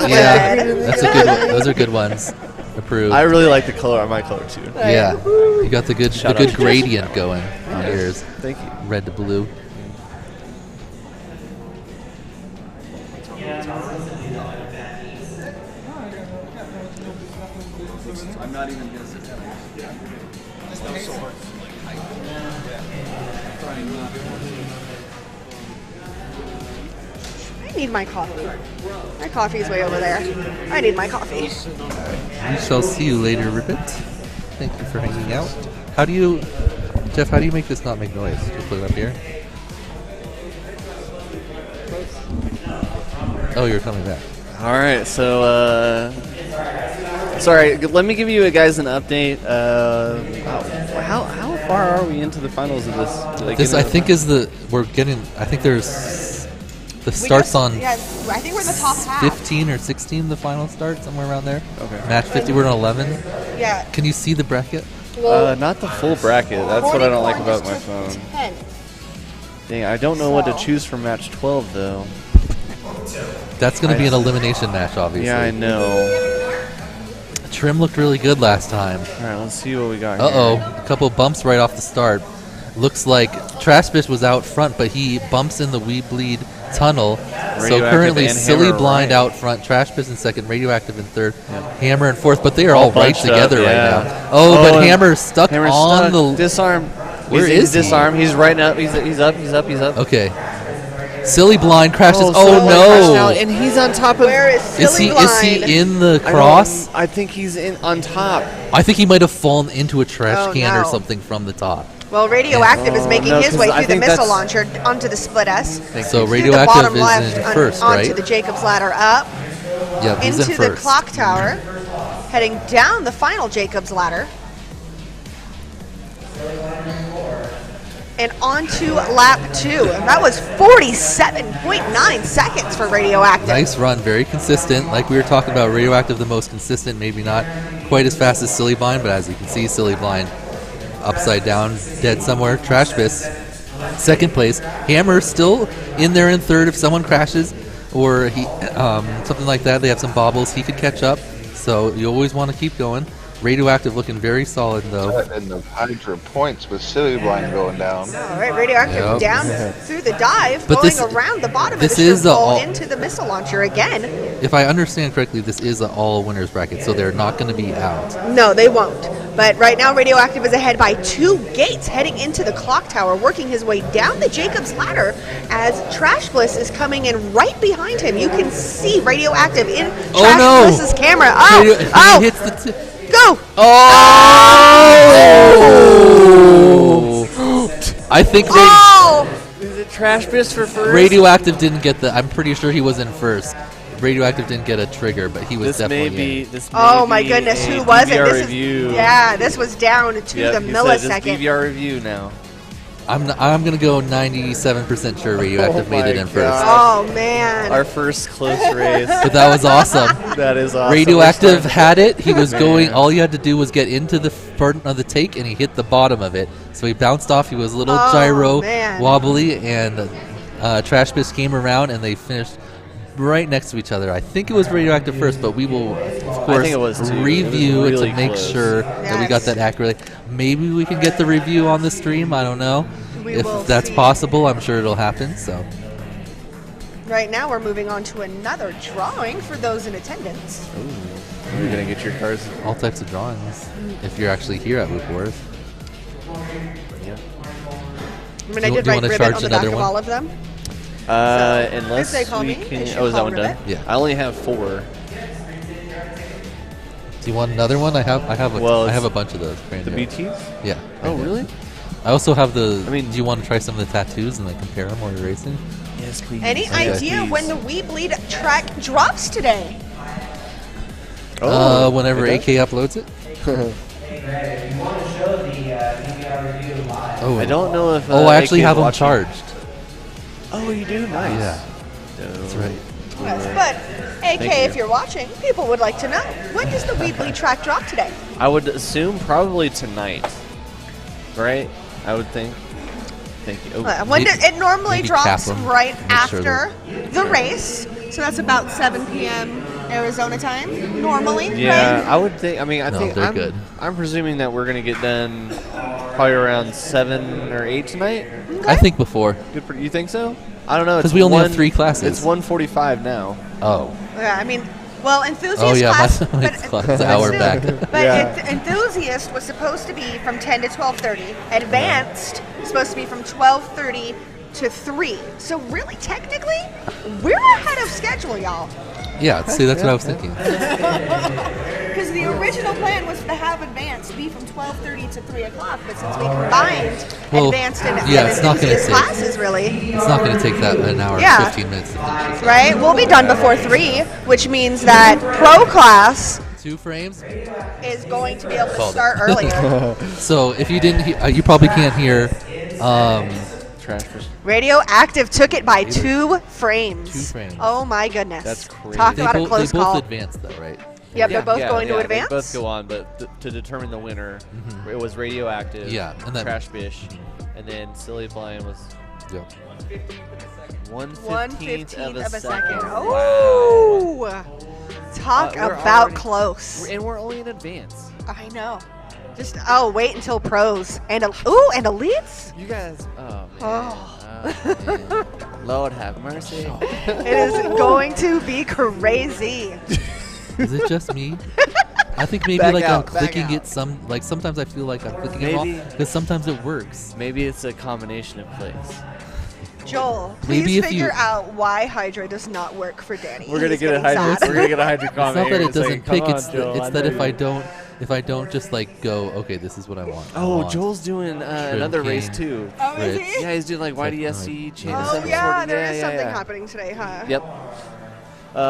Yeah, that's a good one. Those are good ones. Approved. I really like the color on my color too. Yeah, you got the good Shout out. gradient going on yours. Thank you. Red to blue. I'm not even gonna sit down. I need my coffee. My coffee's way over there. I need my coffee. We shall see you later, Ribbit. Thank you for hanging out. How do you, Jeff? How do you make this not make noise? Just put it up here. Oh, you're coming back. All right, so sorry. Let me give you guys an update. How far are we into the finals of this? This I think is we're getting. I think there's the starts on. Yeah, I think we're in the top half. 15 or 16. The final start somewhere around there. Okay. Match 50. We're on 11. Yeah. Can you see the bracket? Not the full bracket. That's what I don't like about my phone. 10. Dang, I don't know what to choose for match 12 though. That's going to be an elimination match, obviously. Yeah, I know. Trim looked really good last time. All right, let's see what we got Uh-oh, here. a couple bumps right off the start. Looks like Trashbish was out front, but he bumps in the We Bleed tunnel. So currently Silly Hammer Blind out front, Trashbish in second, Radioactive in third, Hammer in fourth, but they are all right together right now. Oh, but Hammer's stuck on the... Disarm. Where is he? Disarm. He's right up. He's up. Okay. Silly Blind crashes. Silly Oh, crashed no. out, and he's on top of... Where is Silly Blind? Is he in the cross? I think he's on top. I think he might have fallen into a trash can or no. something from the top. Well, Radioactive is making his way through the missile launcher onto the split S. So through Radioactive the bottom is left in first, onto right? the Jacob's ladder up. Yeah, he's in into the first. clock tower, heading down the final Jacob's ladder. And onto lap 2. And that was 47.9 seconds for Radioactive. Nice run, very consistent. Like we were talking about, Radioactive the most consistent, maybe not quite as fast as Silly Blind, but as you can see, Silly Blind upside down, dead somewhere. Trashbish, second place. Hammer still in there in third. If someone crashes or he something like that, they have some bobbles, he could catch up. So you always want to keep going. Radioactive looking very solid though. And the Hydra points with Silly Blind going down. All right, Radioactive down through the dive, But going this- around the bottom of this the is strip a pole all- into the missile launcher again. If I understand correctly, this is an all winners bracket, so they're not going to be out. No, they won't. But right now, Radioactive is ahead by 2 gates, heading into the clock tower, working his way down the Jacob's ladder as Trash Bliss is coming in right behind him. You can see Radioactive in Trash Bliss's camera. Oh, He hits the go! Oh! I think Is it Trashbish for first? Radioactive didn't get the. I'm pretty sure he was in first. Radioactive didn't get a trigger, but he was This may definitely be. in. Oh my goodness, who was it? DVR This review. is this was down to the He said this millisecond. DVR review now. I'm gonna go 97% sure Radioactive made it in first. Oh man! Our first close race. But that was awesome. That is awesome. Radioactive had it. He was Man. going. All you had to do was get into the front of the take, and he hit the bottom of it. So he bounced off. He was a little gyro man. wobbly, and Trashbish came around, and they finished right next to each other. I think it was Radioactive first, but we will, of course, think it was too. review It was really to make close. sure that we got that accurately. Maybe we can get the review on the stream. I don't know. We If will that's see. possible, I'm sure it'll happen. So Right now, we're moving on to another drawing for those in attendance. You're gonna get your cars. all types of drawings. If you're actually here at Loop Wars. Yeah. I mean, Do I you- did do you write wanna ribbon charge on the back another of one? all of them. Unless they call we me, can. they should Oh, is that call one ribbon. done? Yeah. I only have 4. Do you want another one? I have Well, a bunch of those. Brand The new. BTs? Yeah. Oh, brand new. really? I also have the. I mean- do you want to try some of the tattoos and then compare them while you're racing? Yes, please. Any Okay. idea when the We Bleed track drops today? Whenever it AK uploads it. Oh, I don't know if. I actually AK is have them watching. charged. Oh, you do? Nice. Yeah, that's right. Yes, but AK, Thank if you. you're watching, people would like to know, when does the We Bleed track drop today? I would assume probably tonight. Right? I would think. thank you. When it normally maybe drops cap 'em, right make sure after the race, so that's about 7 p.m. Arizona time normally. Yeah, right? I would think. I mean, I No, think they're good. I'm presuming that we're gonna get done probably around 7 or 8 tonight. I think before. Good for you. Think so? I don't know. Because it's we only have one- 3 classes. It's 1:45 now. Oh. Yeah, I mean, well, enthusiast Oh, yeah, class, my class is an hour back. But Yeah. enthusiast was supposed to be from 10 to 12:30. Advanced was supposed to be from 12:30 to 3. So really, technically, we're ahead of schedule, y'all. Yeah, see, that's what I was thinking. Because the original plan was to have advanced be from 12:30 to 3 o'clock, but since we combined advanced and it's not gonna enthusiast take, classes, really. It's not going to take that an hour Yeah. and 15 minutes to finish. Right? We'll be done before 3, which means that pro class 2 frames is going to be able to Called it. start earlier. So if you didn't, you probably can't hear. Trash. Radioactive took it by 2 frames. 2 frames. Oh my goodness. That's crazy. Talk They, about a they close both call. advanced though, right? Yep, they're both going to They advance. both go on, but to determine the winner, it was radioactive. Yeah, and then- Trash Bish, and then Silly Blind was. Yeah. 1/15th of a second. Oh! Talk We're about already- close. And we're only in advance. I know. Just wait until pros and and elites. You guys. Oh man. Oh. Man. Lord have mercy. It is going to be crazy. Is it just me? I think maybe Back like out, I'm back clicking out. it sometimes I feel like I'm clicking it Maybe- off because sometimes it works. Maybe it's a combination of clicks. Joel, Maybe please if figure you- out why Hydra does not work for Danny. We're gonna He's get a getting Hydra. sad. We're gonna get a Hydra It's comment. not that here. it doesn't like, pick. "Come It's on, Joel, it's I that know you." if I don't just like go, okay, this is what I want. I Oh, want Joel's doing another race King, too. Oh, is Fritz. he? Yeah, he's doing like YDSC chain of Oh some yeah, sort. there is yeah, something yeah. happening today, huh? Yep.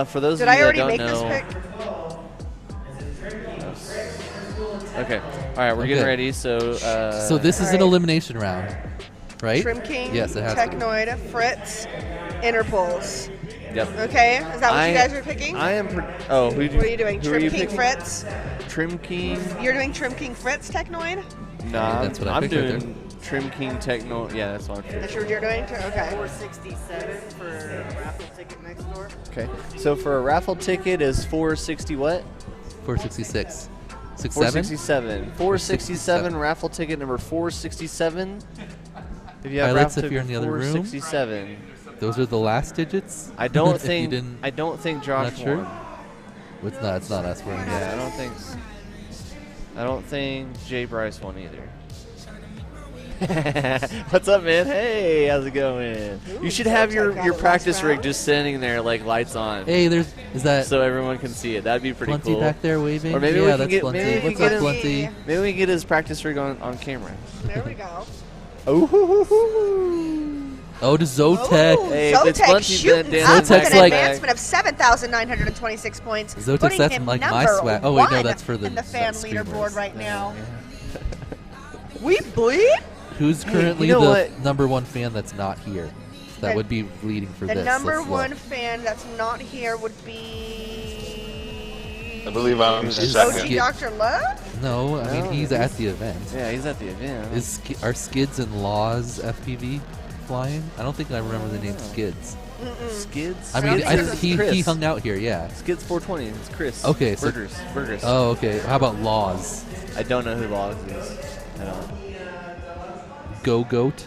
For those Did of I you already that make don't this know. pick? Okay. All right, we're getting Okay. ready. So. So this is an Alright. elimination round, right? Trim King, Yes, it has to be. Technoid, Fritz, Interpols. Yep. Okay, is that what you guys are picking? I am. Oh, who? What are you doing? Who Trim are you King picking? Fritz? Trim King. You're doing Trim King Fritz Technoid? Nah, that's what I I'm picked right doing Trim King Techno. Yeah, that's what I'm That's doing. what you're doing? Okay. 467 for raffle ticket next door. Okay. So for a raffle ticket is 460 what? 466. 67? 467. 467 raffle ticket number 467. If you have Pilots, raffle if you're in the other room. 467. Those are the last digits. I don't If you think. didn't- I don't think Josh Not sure? won. It's not. It's not us. We're in Yeah, I don't think. I don't think Jay Bryce won either. What's up, man? Hey, how's it going? You should have your practice rig just standing there, like lights on. Hey, is that so everyone can see it? That'd be pretty Blunty cool. back there waving? Or maybe Yeah, we can that's get Blunty. maybe we What's can up, get Blunty? maybe we can get his practice rig on camera. There we go. Oh, to Zotek. Ooh, Hey, if it's Zotek Blunty, shooting then up with Zotek's an like- advancement of 7,926 points. Zotek's putting that's him like my number swag. Oh, wait, no, one that's for the in the fan streamers. leaderboard right now. We bleed? Who's currently you know the what? number 1 fan that's not here? That Okay. would be leading for The this. number Let's one look. fan that's not here would be. I believe I'm Is second. Skid- Dr. Love? No, I mean No, he's at the event. Yeah, he's at the event. Are Skids and Laws FPV flying? I don't think I remember the name Skids. Skids? I mean, Skids is he Chris. hung out here, yeah. Skids 420. It's Chris. Okay, so Burgers. Oh, okay. How about Laws? I don't know who Logs is. I don't. Go Goat.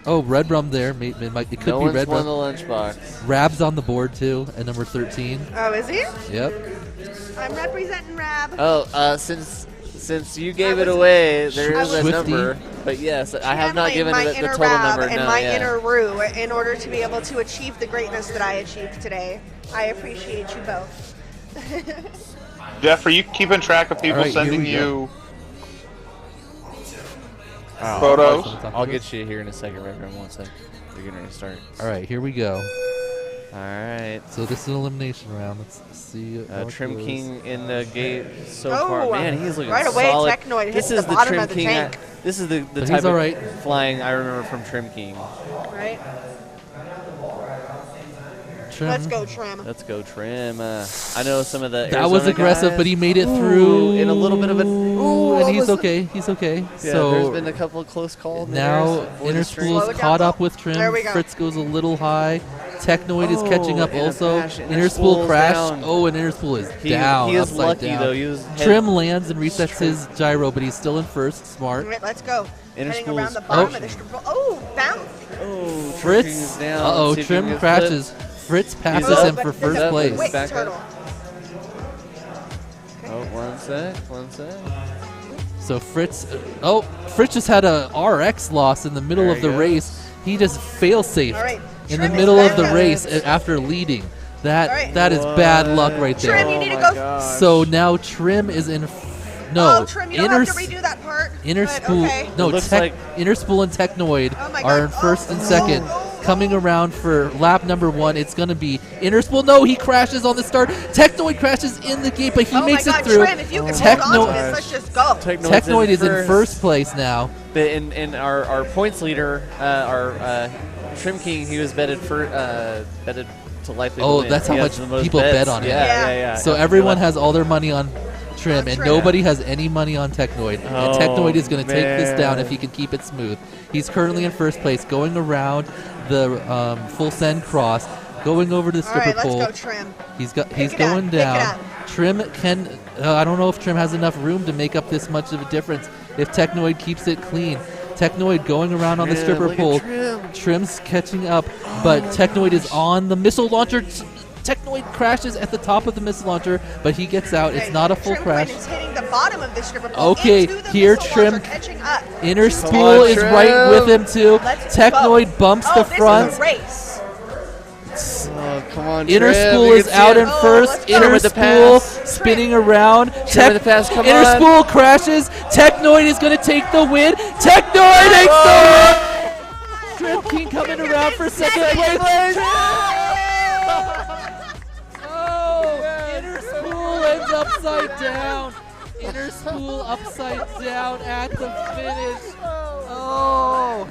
Oh, Red Rum there. It could No be one's Red won Rum. the lunchbox. Rab's on the board too, at number 13. Oh, is he? Yep. I'm representing Rab. Oh, since you gave it away, there is a Swifty. number. But yes, I have not given my it the inner total Rab number. and No, my yeah. inner Rue in order to be able to achieve the greatness that I achieved today. I appreciate you both. Jeff, are you keeping track of people All right, here sending we go. you Oh, photos? I'll get you here in a second, Reverend. 1 sec. You're getting ready to start. All right, here we go. All right. So this is an elimination round. Let's see. how it Trim goes. King in the gate so Oh, far. Man, he's looking right away, solid. Technoid hits This is the bottom Trim of the King. tank. This is the But type he's of all right. flying I remember from Trim King. Right? Trim. Let's go, Trim. Let's go, Trim. I know some of the That was Arizona aggressive, guys. but he made it Ooh, through. in a little bit of a. Ooh, and what he's was okay. He's okay. Yeah, so there's been a couple of close calls. now Interspool's caught up with Trim. There we go. Fritz goes a little high. Technoid is catching up and a also. crash. Interspool Interspool's crashed. down. Oh, and Interspool is He down. is upside lucky, down. though. He was Trim lands and resets his gyro, but he's still in first. Smart. All right, let's go. Heading Interspool's around the bottom oh. of the strip. Oh, bounce. Oh, Fritz. down. Uh-oh, See if he Trim can crashes. Fritz passes up. him for He's first up. place. Quick Back turtle. up. Oh, one sec. So Fritz, Fritz just had a RX loss in the middle There of the he race. He just fail-safed All right, in the Trim is middle of the back up. race after leading. All right. That is bad luck right there. Trim, you need to go. So now Trim is in. Oh, Trim, you don't have to redo that part. Interspool, but okay. no, It looks like- Interspool and Technoid Oh my are God. in first and second. Coming around for lap number 1, it's going to be Interspool. No, he crashes on the start. Technoid crashes in the gate, but he Oh makes my it God, through. Trim, if you can hold on to this, let's just go. Technoid is in first place now. In our points leader, our Trim King, he was betted to likely Oh, win. that's how He much has the most people bets. bet on him. Yeah. So everyone has all their money on Trim, and nobody has any money on Technoid. And Oh, Technoid is going to take this down man. if he can keep it smooth. He's currently in first place, going around the full send cross, going over to the All stripper right, pole. let's go, Trim. He's Pick it going up, pick it down. up. Trim can. I don't know if Trim has enough room to make up this much of a difference if Technoid keeps it clean. Technoid going around on the stripper look at pole. Trim. Trim's catching up, but Technoid is on the missile launcher. Technoid crashes at the top of the missile launcher, but he gets out. It's not a full Trim crash. is hitting the bottom of the stripper pole Okay, into the here missile Trim. launcher, catching up. Interspool is right with him too. Let's Technoid go. bumps Oh, the front. This is a race. Oh, come on, Interspool Trim. is out in first. Trim with the Interspool pass. spinning around. Trim with the pass, come Interspool crashes. Technoid is going to take the win. Technoid takes the win. Trim King coming around for second place. Oh, Interspool ends upside down. Interspool upside down at the finish. Oh,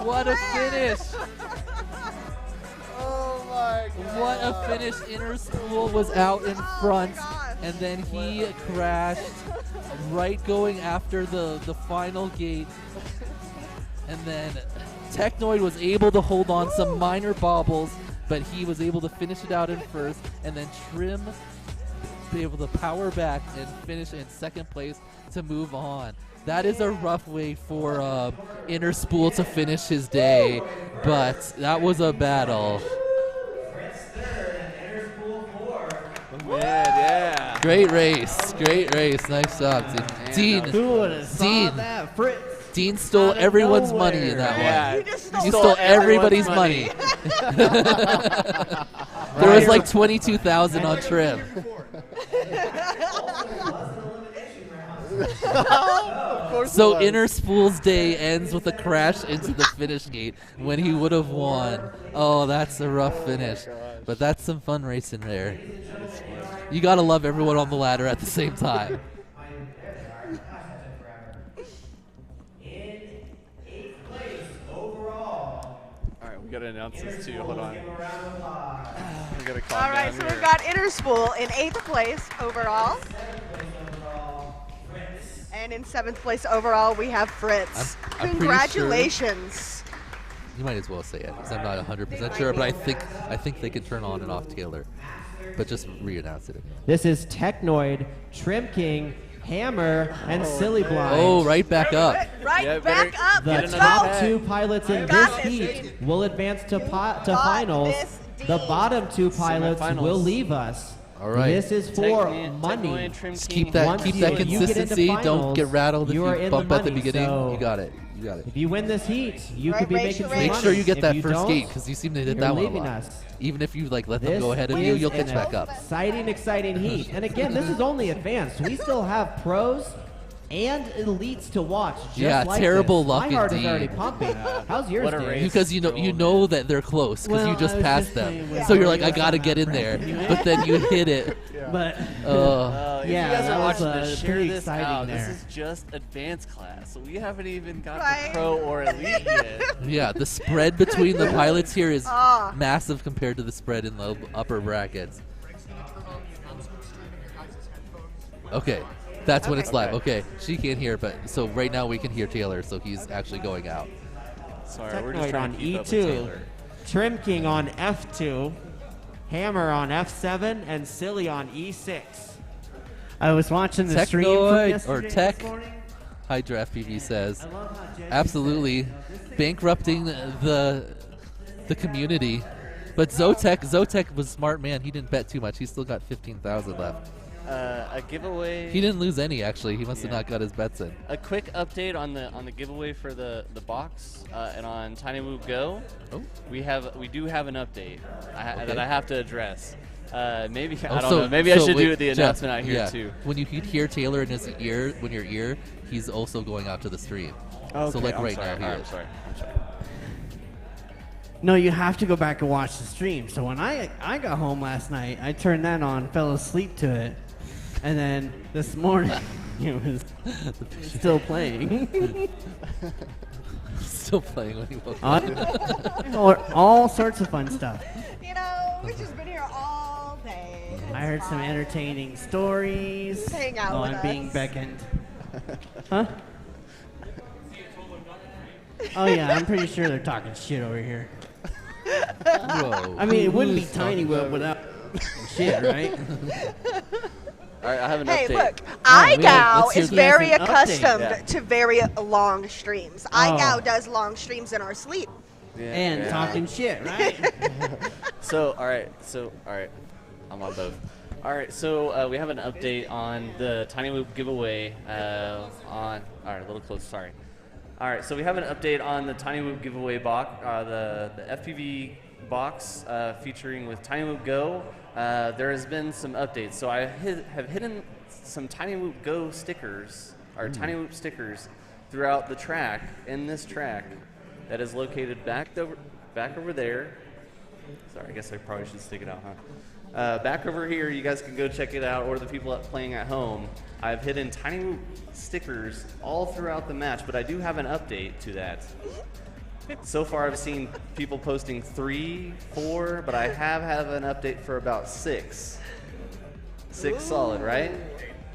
what a finish. What a finish. Interspool was out in front, and then he crashed right going after the final gate. And then Technoid was able to hold on some minor bobbles, but he was able to finish it out in first, and then Trim be able to power back and finish in second place to move on. That is a rough way for Interspool to finish his day, but that was a battle. Man, yeah. Great race. Nice job, Dean. Who would have thought that? Fritz. Dean stole Out of everyone's nowhere. money in that Yeah. one. You just You stole stole everybody's money. There was like 22,000 on Trim. So Interspool's day ends with a crash into the finish gate when he would have won. Oh, that's a rough finish. But that's some fun racing there. You gotta love everyone on the ladder at the same time. Alright, we gotta announce this too. Hold on. We gotta calm All right, down so here. we've got Interspool in 8th place overall. And in 7th place overall, we have Fritz. I'm pretty Congratulations. You might as well say it, because I'm not 100% sure, but I think they can turn on and off together. But just re-announce it. This is Technoid, Trim King, Hammer, and Silly Blind. Oh, right back up. Right Yeah, back better up. The Let's top go. two pilots in Got this this. heat will advance to finals. this, The bottom two pilots Semifinals. will leave us. All right. This is for money. Just keep that Once keep you- that you get into consistency. Don't finals, get rattled if you are you in bump the at the money, beginning. so You got it. If you win this heat, you Right, could be race making your some race. Make money. sure you get If that you first don't, gate, because you seem to hit you're that one a leaving lot. us. Even if you let them This go ahead of you, is you'll catch an back up. Exciting heat. And again, this is only advanced. We still have pros and elites to watch. Just Yeah, like terrible this. luck My heart is indeed. already pumping. How's yours, What a Dave? race. Because you know that they're close because Well, you just I was passed just them. playing with So you're like, Mario I gotta on get that in there, bracket. but then you hit it. But If yeah, you guys that are was, watching this, share pretty this exciting out. there. This is just advanced class, so we haven't even got Right. to pro or elite yet. Yeah, the spread between the pilots here is Ah. massive compared to the spread in the upper brackets. Okay, that's when it's live. Okay, she can't hear, but so right now we can hear Taylor, so he's actually going out. Sorry, we're just Technoid trying on to keep up with E2, Taylor. Trim King on F2, Hammer on F7, and Silly on E6. I was watching the stream from Technoid yesterday or Tech this morning. Hydra FPV says, absolutely bankrupting the community. But Zotek was a smart man. He didn't bet too much. He still got 15,000 left. A giveaway. He didn't lose any actually. He must have Yeah. not got his bets in. A quick update on the giveaway for the box and on Tiny Whoop Go. Oh. We do have an update Okay. that I have to address. Maybe I Oh, don't so- know. Maybe I so should wait, do the Jeff, announcement out here yeah. too. When you hear Taylor in his ear, he's also going out to the stream. So Okay, like I'm right sorry. now, he Alright, is. I'm sorry. No, you have to go back and watch the stream. So when I got home last night, I turned that on, fell asleep to it, and then this morning it was still playing. Still playing when he woke up. all sorts of fun stuff. You know, we've just been here all day. I heard some entertaining stories. Hang out Oh, with I'm being us. beckoned. Huh? Oh yeah, I'm pretty sure they're talking shit over here. Whoa. I mean, it wouldn't be Who's Tiny talking Whip about without shit, right? All right, I have an Hey, update. look, iGow let's hear is the very update. accustomed Yeah. to very long streams. Oh. iGow does long streams in our sleep. And talking shit, right? All right, I'm on both. All right, so we have an update on the Tiny Whoop giveaway. All right, a little close. Sorry. All right, so we have an update on the Tiny Whoop giveaway box, the FPV box featuring with Tiny Whoop Go. There has been some updates. So I have hidden some Tiny Whoop Go stickers, or Tiny Whoop stickers, throughout the track, in this track, that is located back over there. Sorry, I guess I probably should stick it out, huh? Back over here, you guys can go check it out, or the people playing at home. I've hidden Tiny Whoop stickers all throughout the match, but I do have an update to that. So far, I've seen people posting 3, 4, but I have an update for about 6. 6 solid, right?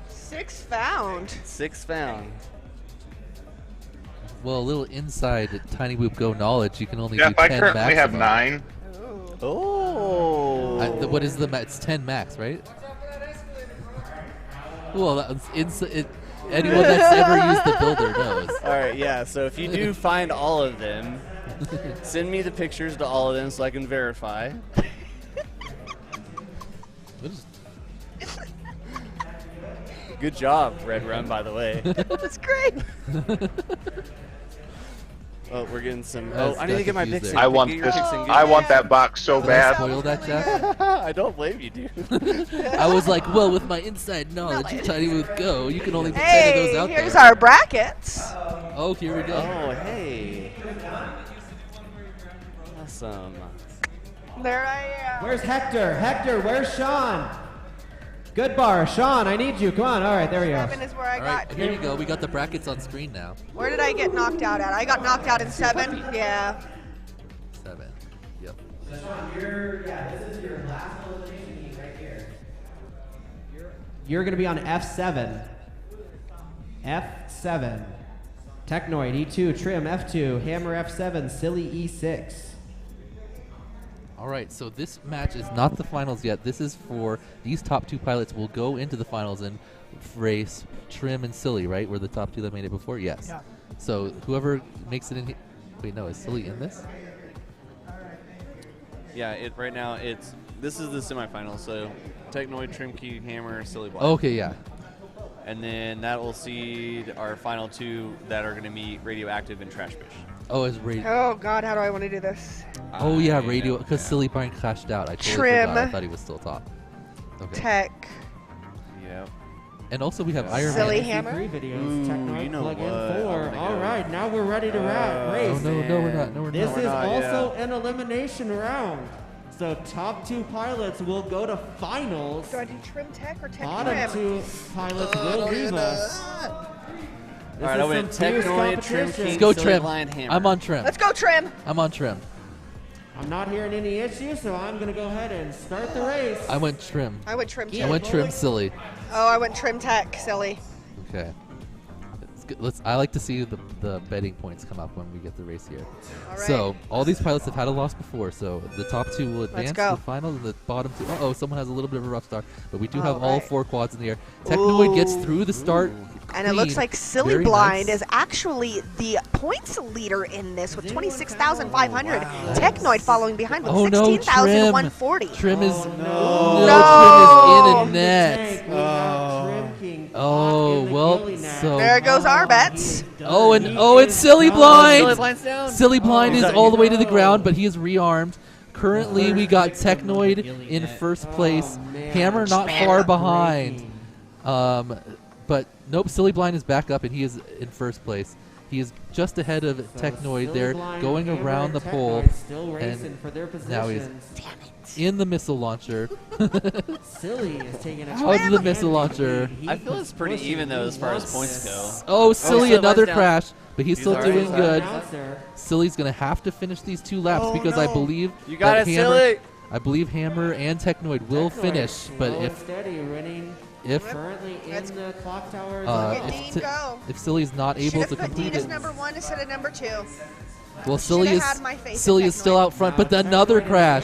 6 found. 6 found. Well, a little inside Tiny Whoop Go knowledge, you can only Jeff, do I 10 currently have maximum. 9. Oh. What is the it's 10 max, right? Well, that's anyone that's ever used the builder knows. All right, yeah. So if you do find all of them, send me the pictures to all of them so I can verify. Good job, Red Run, by the way. That's great. Oh, we're getting some. I need to get my Vixen. I want Get your this. Vixen, get I your want that box so Did I bad. spoil that, Jeff? I don't blame you, dude. I was like, well, with my inside knowledge of Tiny Whoop Go, you can only put 10 of Hey, those out here's there. our brackets. Oh, here we go. Oh, hey. Awesome. There I am. Where's Hector? Hector, where's Sean? Good bar. Sean, I need you. Come on. All right, there we go. 7 is where I All right, got. here you go. We got the brackets on screen now. Where did I get knocked out at? I got knocked out in 7. Yeah. 7. Yep. Sean, this is your last elimination heat right here. You're going to be on F7. F7. Technoid E2, Trim F2, Hammer F7, Silly E6. All right, so this match is not the finals yet. This is for these top 2 pilots will go into the finals and race Trim and Silly, right? Were the top 2 that made it before? Yes. Yeah. So whoever makes it in here. Wait, no, is Silly in this? Yeah, right now this is the semifinals. So Technoid, Trim Key, Hammer, Silly Block. Okay, yeah. And then that will seed our final 2 that are going to meet Radioactive and Trash Fish. Oh, it's radio. Oh God, how do I want to do this? Oh yeah, radio. Because Silly Brian crashed out. I totally Trim. forgot. I thought he was still top. Okay. Tech. Yep. And also we have Iron Silly Man. hammer. Videos, Technoid, you know plug in what? 4. I'm All gonna right, now we're ready to race. Oh, no, we're not. No, we're This not. is We're not, also an elimination round. So top 2 pilots will go to finals. Do I do trim tech or tech Bottom trim? 2 pilots will leave us. All right, I went Technoid, Trim King, Let's go Silly trim. Blind, Hammer. I'm on trim. Let's go trim. I'm on trim. I'm not hearing any issues, so I'm going to go ahead and start the race. I went trim. I went trim I tech. went trim silly. Oh, I went trim tech, silly. Okay. I like to see the betting points come up when we get the race here. All right. So all these pilots have had a loss before, so the top 2 will advance to go. the final, and the bottom 2. Uh-oh, someone has a little bit of a rough start, but we do All have all right. 4 quads in the air. Technoid gets through the start. And it looks clean. like Silly Very Blind nice. is actually the points leader in this with 26,500. Technoid following behind with Oh no, 16,140. Trim is No. Trim is in a net. Oh well, so There goes our bets. it's Silly Blind. Silly Blind's down. Silly Blind Oh, is he's all out. the way to the ground, but he is rearmed. Currently, we got Technoid in first place. Hammer not far behind. But nope, Silly Blind is back up, and he is in first place. He is just ahead of Technoid there, going around the pole, and now he's in the missile launcher. Silly is taking a Out of the missile launcher. I feel it's pretty even though as far as points go. Oh, Silly, Silly another Blind's down. crash, but he's still already doing good. down there. Silly's gonna have to finish these 2 laps Oh, because I no. believe You got that it, Hammer, Silly. I believe Hammer and Technoid will Technoid finish, but slow and if steady, running if currently in Let's- the clock tower. Look at Dean go. if Silly's not able Should to have put complete Dean as it, number 1 instead of number 2. well, Silly Shoulda is had my faith in Silly is still Technoid. out front, but another crash.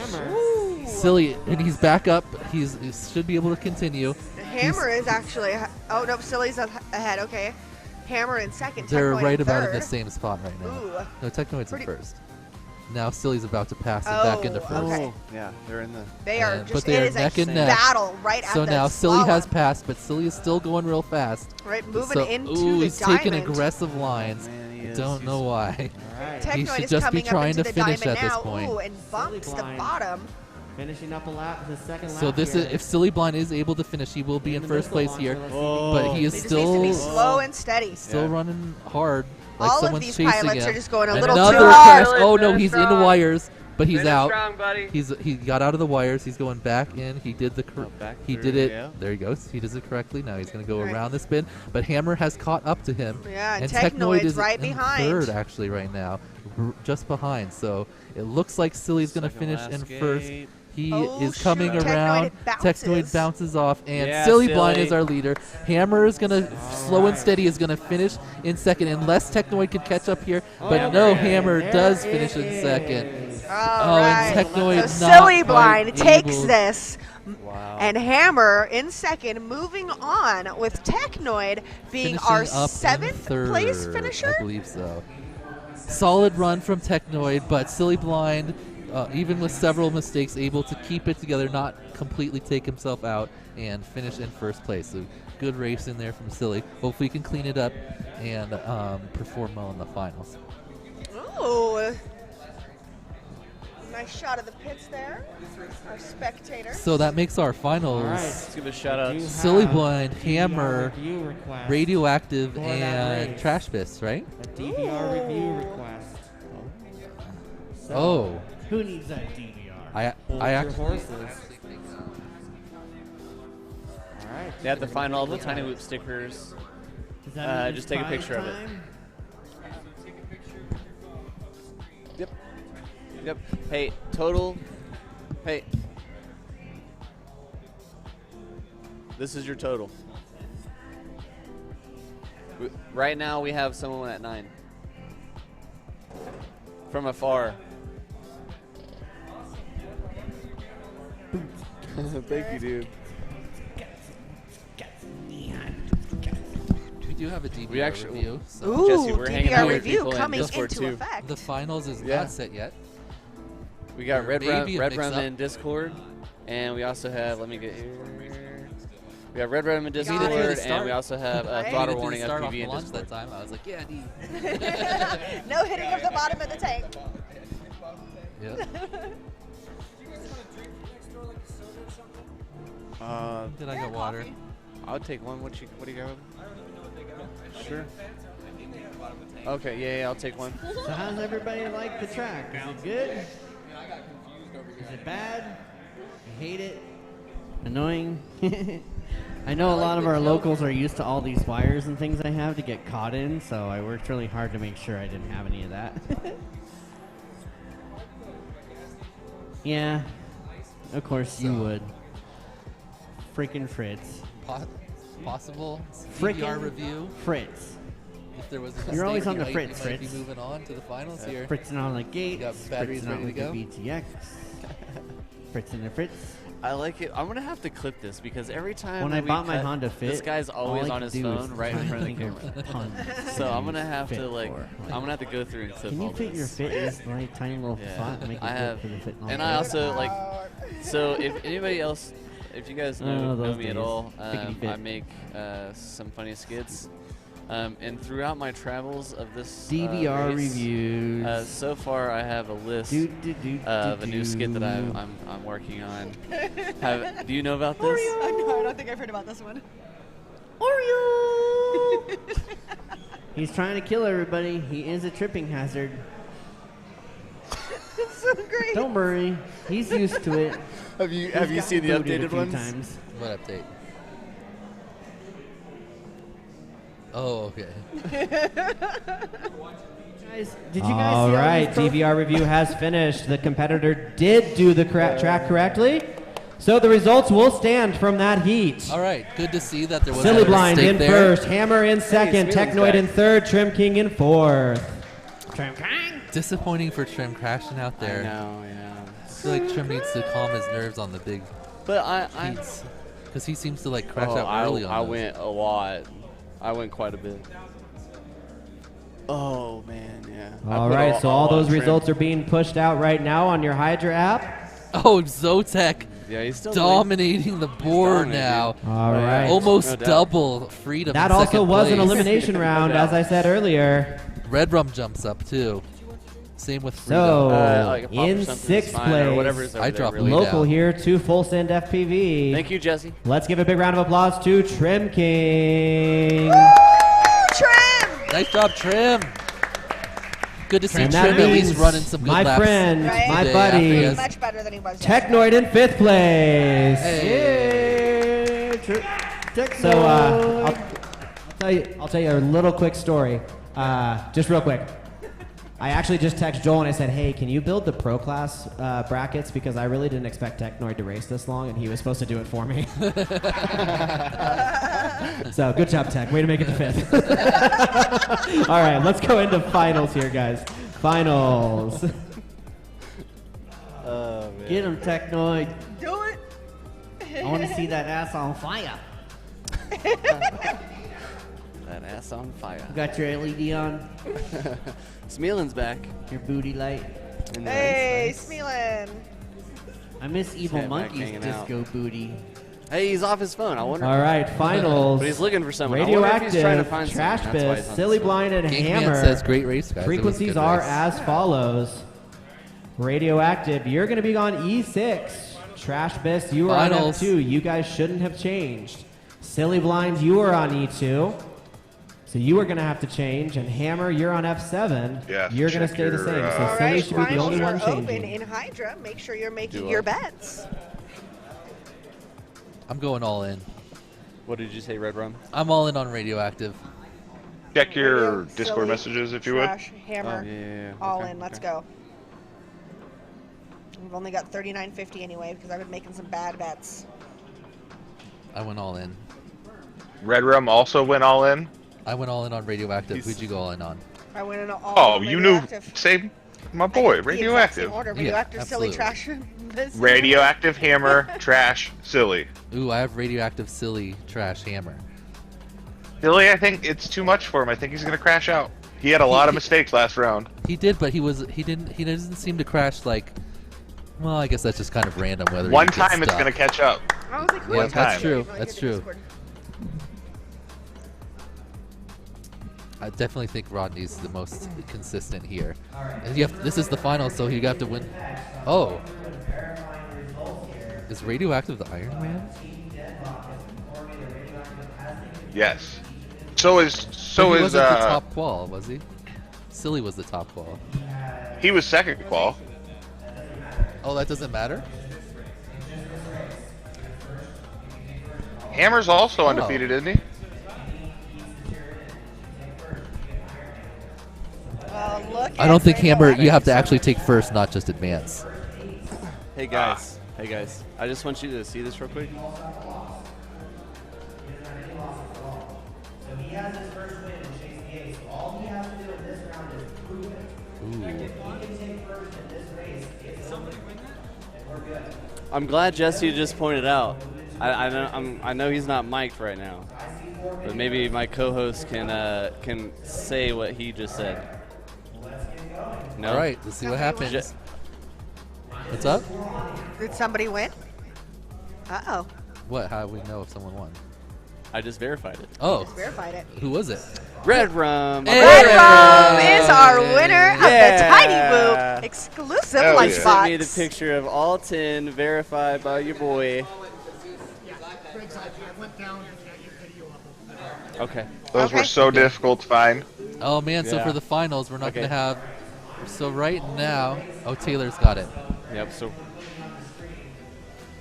Silly, and he's back up. He should be able to continue. Hammer is actually. Oh no, Silly's ahead. Okay, Hammer in second. They're Technoid right in about in third. the same spot right now. Ooh. No, Technoid's in Pretty- first. Now Silly's about to pass him back into Oh, first. okay. Yeah, they're in the. They are But just. they It are is neck a and neck. battle right So at the now Silly has slalom. passed, but Silly is still going real fast. Right, moving So, into ooh, the he's taking diamond. aggressive lines. Man, he I is. don't know why. He Technoid should is just be coming up trying into to the finish diamond at this now. point. Ooh, and bumps the Blind. bottom. Finishing up the second lap. So this here. is if Silly Blind is able to finish, he will be in the first missile place here. launcher, But he is He just needs to be still slow and steady. running hard, like All of someone's these chasing pilots him. are just going a little Another too hard. crash. Oh no, he's in the wires, but he's Finish out. strong, buddy. He got out of the wires. He's going back in. He did the back he through, did it. yeah. There he goes. He does it correctly. Now he's going to go Right. around the spin, but Hammer has caught up to him. Yeah, and Technoid Technoid's is right in behind. third actually right now, just behind. So it looks like Silly's going to Second finish last in first. gate. He Oh, is coming shoot. around. Technoid bounces off, and Yeah, Silly Blind Silly. is our leader. Hammer is gonna slow and steady is gonna finish in second, unless Technoid can catch up here. But no, Hammer does finish in second. All and right. Technoid So not Silly Blind quite takes able- this. Wow. And Hammer in second, moving on with Technoid being Finishing our up in 7th place third, finisher. I believe so. Solid run from Technoid, but Silly Blind, even with several mistakes, able to keep it together, not completely take himself out, and finish in first place. So good race in there from Silly. Hopefully he can clean it up and perform well in the finals. Ooh. Nice shot of the pits there. Our spectator. So that makes our finals. All right. Let's give a shout out. Silly Blind, Hammer, review request Radioactive, for that and race. Trash Fist, right? A DVR review request. So, Oh. Who needs that DVR? I Hold your actually. horses. All right. They had the final of the Tiny Whoop stickers. Does that mean Just it's take a prize picture of it. time? Yep. Yep. Hey, total. Hey. This is your total. Right now we have someone at 9. From afar. Thank you, dude. We do have a DVR We actually- review. So Ooh, Jesse, we're hanging DVR out with review people in coming Discord into too. effect. the finals is Yeah. not set yet. We got Red Maybe a Rum mix-up. in Discord, and we also have. Let me get here. We have Red Rum in got it. Discord, He did the and start. we also have Right. Throttle He did Warning the start off FPV the in launch Discord. that time. I was like, yeah, D. No hitting of the bottom of the tank. Yeah. Did I get water? I'll take one. What do you got? Sure. Okay, yeah, I'll take one. So how's everybody like the track? Is it good? Is it bad? You hate it? Annoying? I know a lot of our locals are used to all these wires and things I have to get caught in, so I worked really hard to make sure I didn't have any of that. Yeah, of course you would. Freaking Fritz. Possible Frickin' DVR review. Fritz. If there was a You're always on the mistake, Fritz, you might Fritz. be moving on to the finals here. Fritzing on the gate. You got batteries Fritzing on ready to with go. the BTX. Fritz and the Fritz. I like it. I'm gonna have to clip this because every time When that I we bought my cut, Honda Fit, this guy's always all I on could his do is phone right in try front of and the think of camera. tons So I'm to gonna use have Fit to like, for. I'm gonna have to go through and clip Can all you fit this. your Fit in this like tiny little spot and make it I good have, for the Fit? and I also like. So if anybody else, if you guys know those me at days. all, Pickety fit. I make some funny skits. And throughout my travels of this DVR race, reviews. So far, I have a list of a new skit that I'm working on. Do you know about this? No, I don't think I've heard about this one. Oreo! He's trying to kill everybody. He is a tripping hazard. So great. Don't worry. He's used to it. Have you He's seen the gotten booted updated a few ones? times. What update? Oh, okay. Guys, did you guys All see right, these DVR review has finished. The competitor did do the track correctly, so the results will stand from that heat. All right, good to see that there was Silly a Blind mistake in there. first, Hammer in second, Smealin's Technoid back. in third, Trim King in fourth. Disappointing for Trim crashing out there. I know. I feel like Trim needs to calm his nerves on the big But I because he seems to like crash out I early on those. went a lot. I went quite a bit. Oh man, yeah. All right, so all those results are being pushed out right now on your Hydra app. Oh, Zotek Yeah, he's still dominating the board now. All right. Almost No doubt. double freedom. That in also second was an place. elimination round, as I said earlier. Red Rum jumps up too. Same with freedom. So, like a pop or in something is sixth fine, or whatever place, is over I there, dropped really. way local down. here to Full Send FPV. Thank you, Jesse. Let's give a big round of applause to Trim King. Trim! Nice job, Trim. Good to see And Trim that at least means running some good my laps. friend, Right? my today buddy, after he has- Much better than he was. Technoid in fifth place. Hey. So I'll tell you a little quick story, just real quick. I actually just texted Joel and I said, hey, can you build the pro class brackets, because I really didn't expect Technoid to race this long and he was supposed to do it for me. So good job, Tech. Way to make it to fifth. All right, let's go into finals here, guys. Finals. Get him, Technoid. Do it. I want to see that ass on fire. That ass on fire. You got your LED on, Smealin's back. your booty light. Hey, Smealin. I miss Evil Cat back Monkey's hanging out. disco booty. Hey, he's off his phone. I wonder. All right, finals. But he's looking for someone. I wonder if he's trying to Radioactive, find Trash someone. That's why Biz, he's on Silly his phone. Blind, and Geekman Hammer. says great race, guys. It was a Frequencies good are race. as follows. Radioactive, you're going to be on E6. Trash Biz, you are Finals. on F2. You guys shouldn't have changed. Silly Blind, you are on E2. So you are going to have to change. And Hammer, you're on F7. Yeah, You're going to check stay the your, same. So All Silly right, should be the only finals one are open changing. in Hydra. Make sure you're making Do your what? bets. I'm going all in. What did you say, Red Rum? I'm all in on Radioactive. Check your Radio, Discord Silly, messages if you would. Trash, Hammer, Oh, yeah. all Okay, in. Let's okay. go. We've only got $39.50 anyway because I've been making some bad bets. I went all in. Red Rum also went all in. I went all in on Radioactive. Who'd you go all in on? I went in all Oh, you knew. radioactive. Same. My I boy, did the exact same Radioactive. order. Yeah, Radioactive, silly, absolutely. trash. This- Radioactive, Hammer, Trash, Silly. Ooh, I have Radioactive, Silly, Trash, Hammer. Silly, I think it's too much for him. I think he's gonna crash out. He had a lot of mistakes last round. He did, but he doesn't seem to crash like. Well, I guess that's just kind of random whether One he gets time it's stuck. gonna catch up. I was like, who Yeah, is that's this? true. Really That's good true. Discord. I definitely think Rodney's the most consistent here. And this is the final, so you have to win. Oh. Is Radioactive the Iron Man? Yes. So But is he wasn't the top qual, was he? Silly was the top qual. He was second qual. Oh, that doesn't matter? Hammer's also undefeated, isn't he? I don't think Hammer, you have to actually take first, not just advance. Hey guys, I just want you to see this real quick. So he has his first win in Chase the Ace. So all he has to do in this round is prove it. If he can take first in this race, it's somebody win that, and we're good. I'm glad Jesse just pointed out. I know he's not mic'd right now, but maybe my co-host can say what he just said. No? All right, let's see what happens. What's up? Did somebody win? Uh-oh. What? How do we know if someone won? I just verified it. Oh. Just verified it. Who was it? Red Rum. Red Rum is our winner of the Tiny Whoop exclusive lunchbox. Sent me the picture of all 10 verified by your boy. Okay. Those were so difficult to find. Oh man, so Yeah. for the finals, we're not Okay. going to have. So right now, oh, Taylor's got it. Yep, so.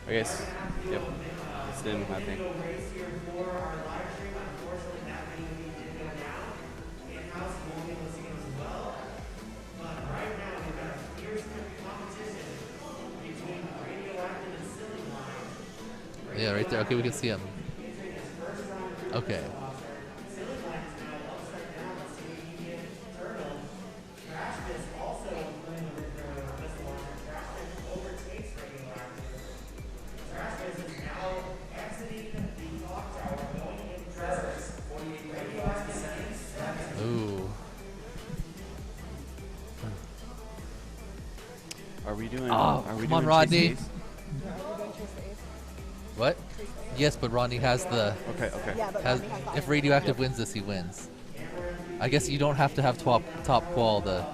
I guess. Yep. It's them, I think. Yeah, right there. Okay, we can see him. Okay. Ooh. Are we doing? Oh, are we come doing on, Rodney. Chase the Ace? What? Yes, but Rodney has the. Okay. Yeah, but Has, Rodney has if Radioactive wins this, he wins. I guess you don't have to have top qual to.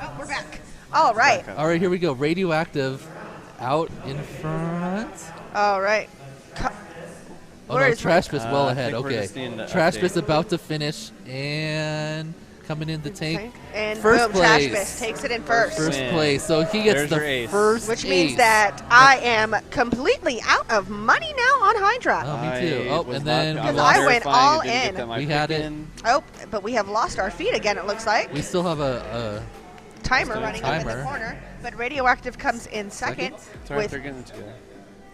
Oh, we're back. All right. All right, here we go. Radioactive out in front. All right. Oh Where no, is Trash Fist well I ahead. think we're Okay. just needing to Trash update. Fist about to finish and coming in the tank. And First boom, Trash place. Fist takes it in first. First place. So he gets There's your the ace. first Which ace. means that I am completely out of money now on Hydra. Oh, me too. I Oh, was and not- then Because we I lost. went verifying all and didn't get in. that my We pick had it. in. Oh, but we have lost our feed again, it looks like. We still have a Timer Still running up in the timer. corner. But Radioactive comes in second It's alright, with they're getting together.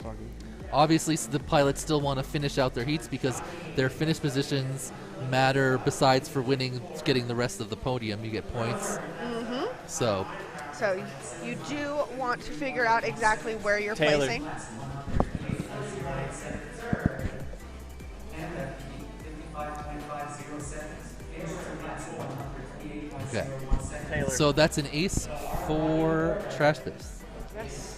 Talking. obviously the pilots still want to finish out their heats because their finish positions matter besides for winning, getting the rest of the podium. You get points. So So you do want to figure out exactly where you're Taylor. placing. okay. Taylor. So that's an ace for Trash Fist. Yes.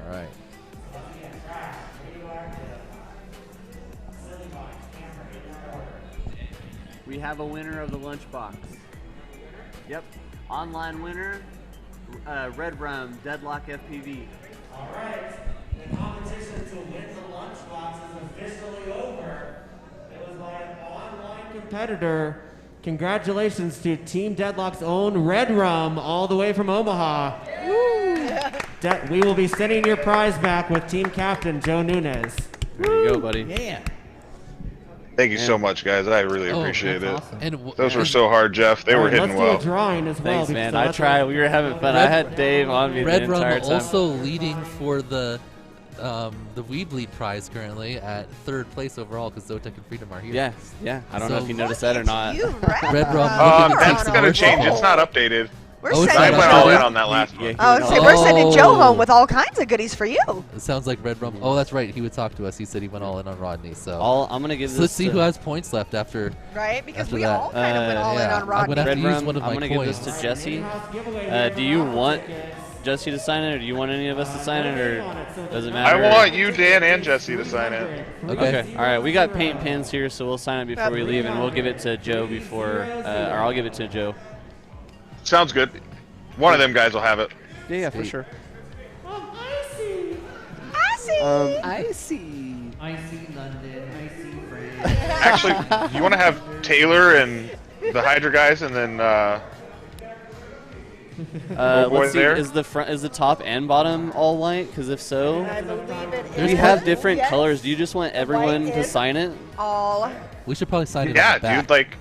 All right. We have a winner of the lunchbox. Yep. Online winner, Red Rum, Deadlock FPV. All right, the competition to win the lunchbox is officially over. It was by an online competitor. Congratulations to Team Deadlock's own Red Rum, all the way from Omaha. We will be sending your prize back with team captain Joe Nunez. There you go, buddy. Yeah. Thank you so much, guys. I really Oh, appreciate it. that's awesome. And Those were so hard, Jeff. They All were right, hitting let's well. do a drawing as well. Thanks, man. because I that's tried. what- We were having fun. I had Dave on me Red the Rum entire time. also leading for the Weed Bleed prize currently at third place overall because Zotek and Freedom are here. Yeah, yeah. I don't know So- if you noticed that or not. You Red Red Rum. Rum. looking to take That's some gonna work change. from It's home. not updated. We're Oh, it's I sending went all in updated? on that last one. we're sending Joe Oh. home with all kinds of goodies for you. It sounds like Red Rum. Oh, that's right. He would talk to us. He said he went all in on Rodney. So I'm gonna give So this. let's see to who has points left after. Right? Because After we that. all kind of went all in yeah. on I'm Rodney. gonna have Red to use Rum, one of I'm my gonna coins. give this to Jesse. Do you want Jesse to sign it, or do you want any of us to sign it, or does it matter? I want you, Dan, and Jesse to sign it. Okay. All right. We got paint pins here, so we'll sign it before we leave, and we'll give it to Joe before, or I'll give it to Joe. Sounds good. One of them guys will have it. Yeah, for sure. I see. I see London. I see France. Actually, you want to have Taylor and the Hydra guys, and then Let's see. there? Is the top and bottom all white? Because if so, I believe it we is. have different Yes. colors. Do you just want everyone White to is sign it? All. We should probably sign it yeah, on the back. dude, like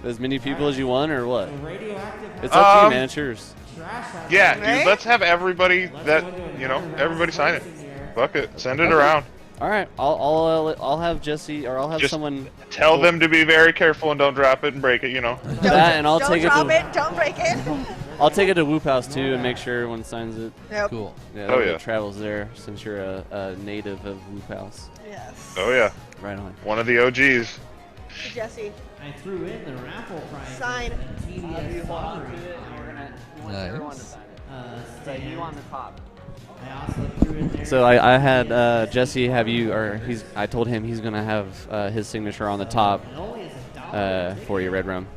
As many people as you want, or what? It's up to you, man. It's yours. yeah, Right? dude. Let's have everybody that everybody sign it. Fuck it, send it around. All right. I'll have Jesse, or I'll have Just someone. Tell them to be very careful and don't drop it and break it. That, and I'll Don't take it drop to. it. Don't break it. I'll take it to Whoop House too, and make sure everyone signs it. Yep. Cool. Yeah, Oh, that yeah. travels there since you're a native of Whoop House. Yes. Oh yeah, Right on. one of the OGs. Jesse, I threw in the raffle prize. sign. TDS lottery. Nice. You on the top. I also threw in there. So I had Jesse have you, or I told him he's gonna have his signature on the top for you, Red Rum.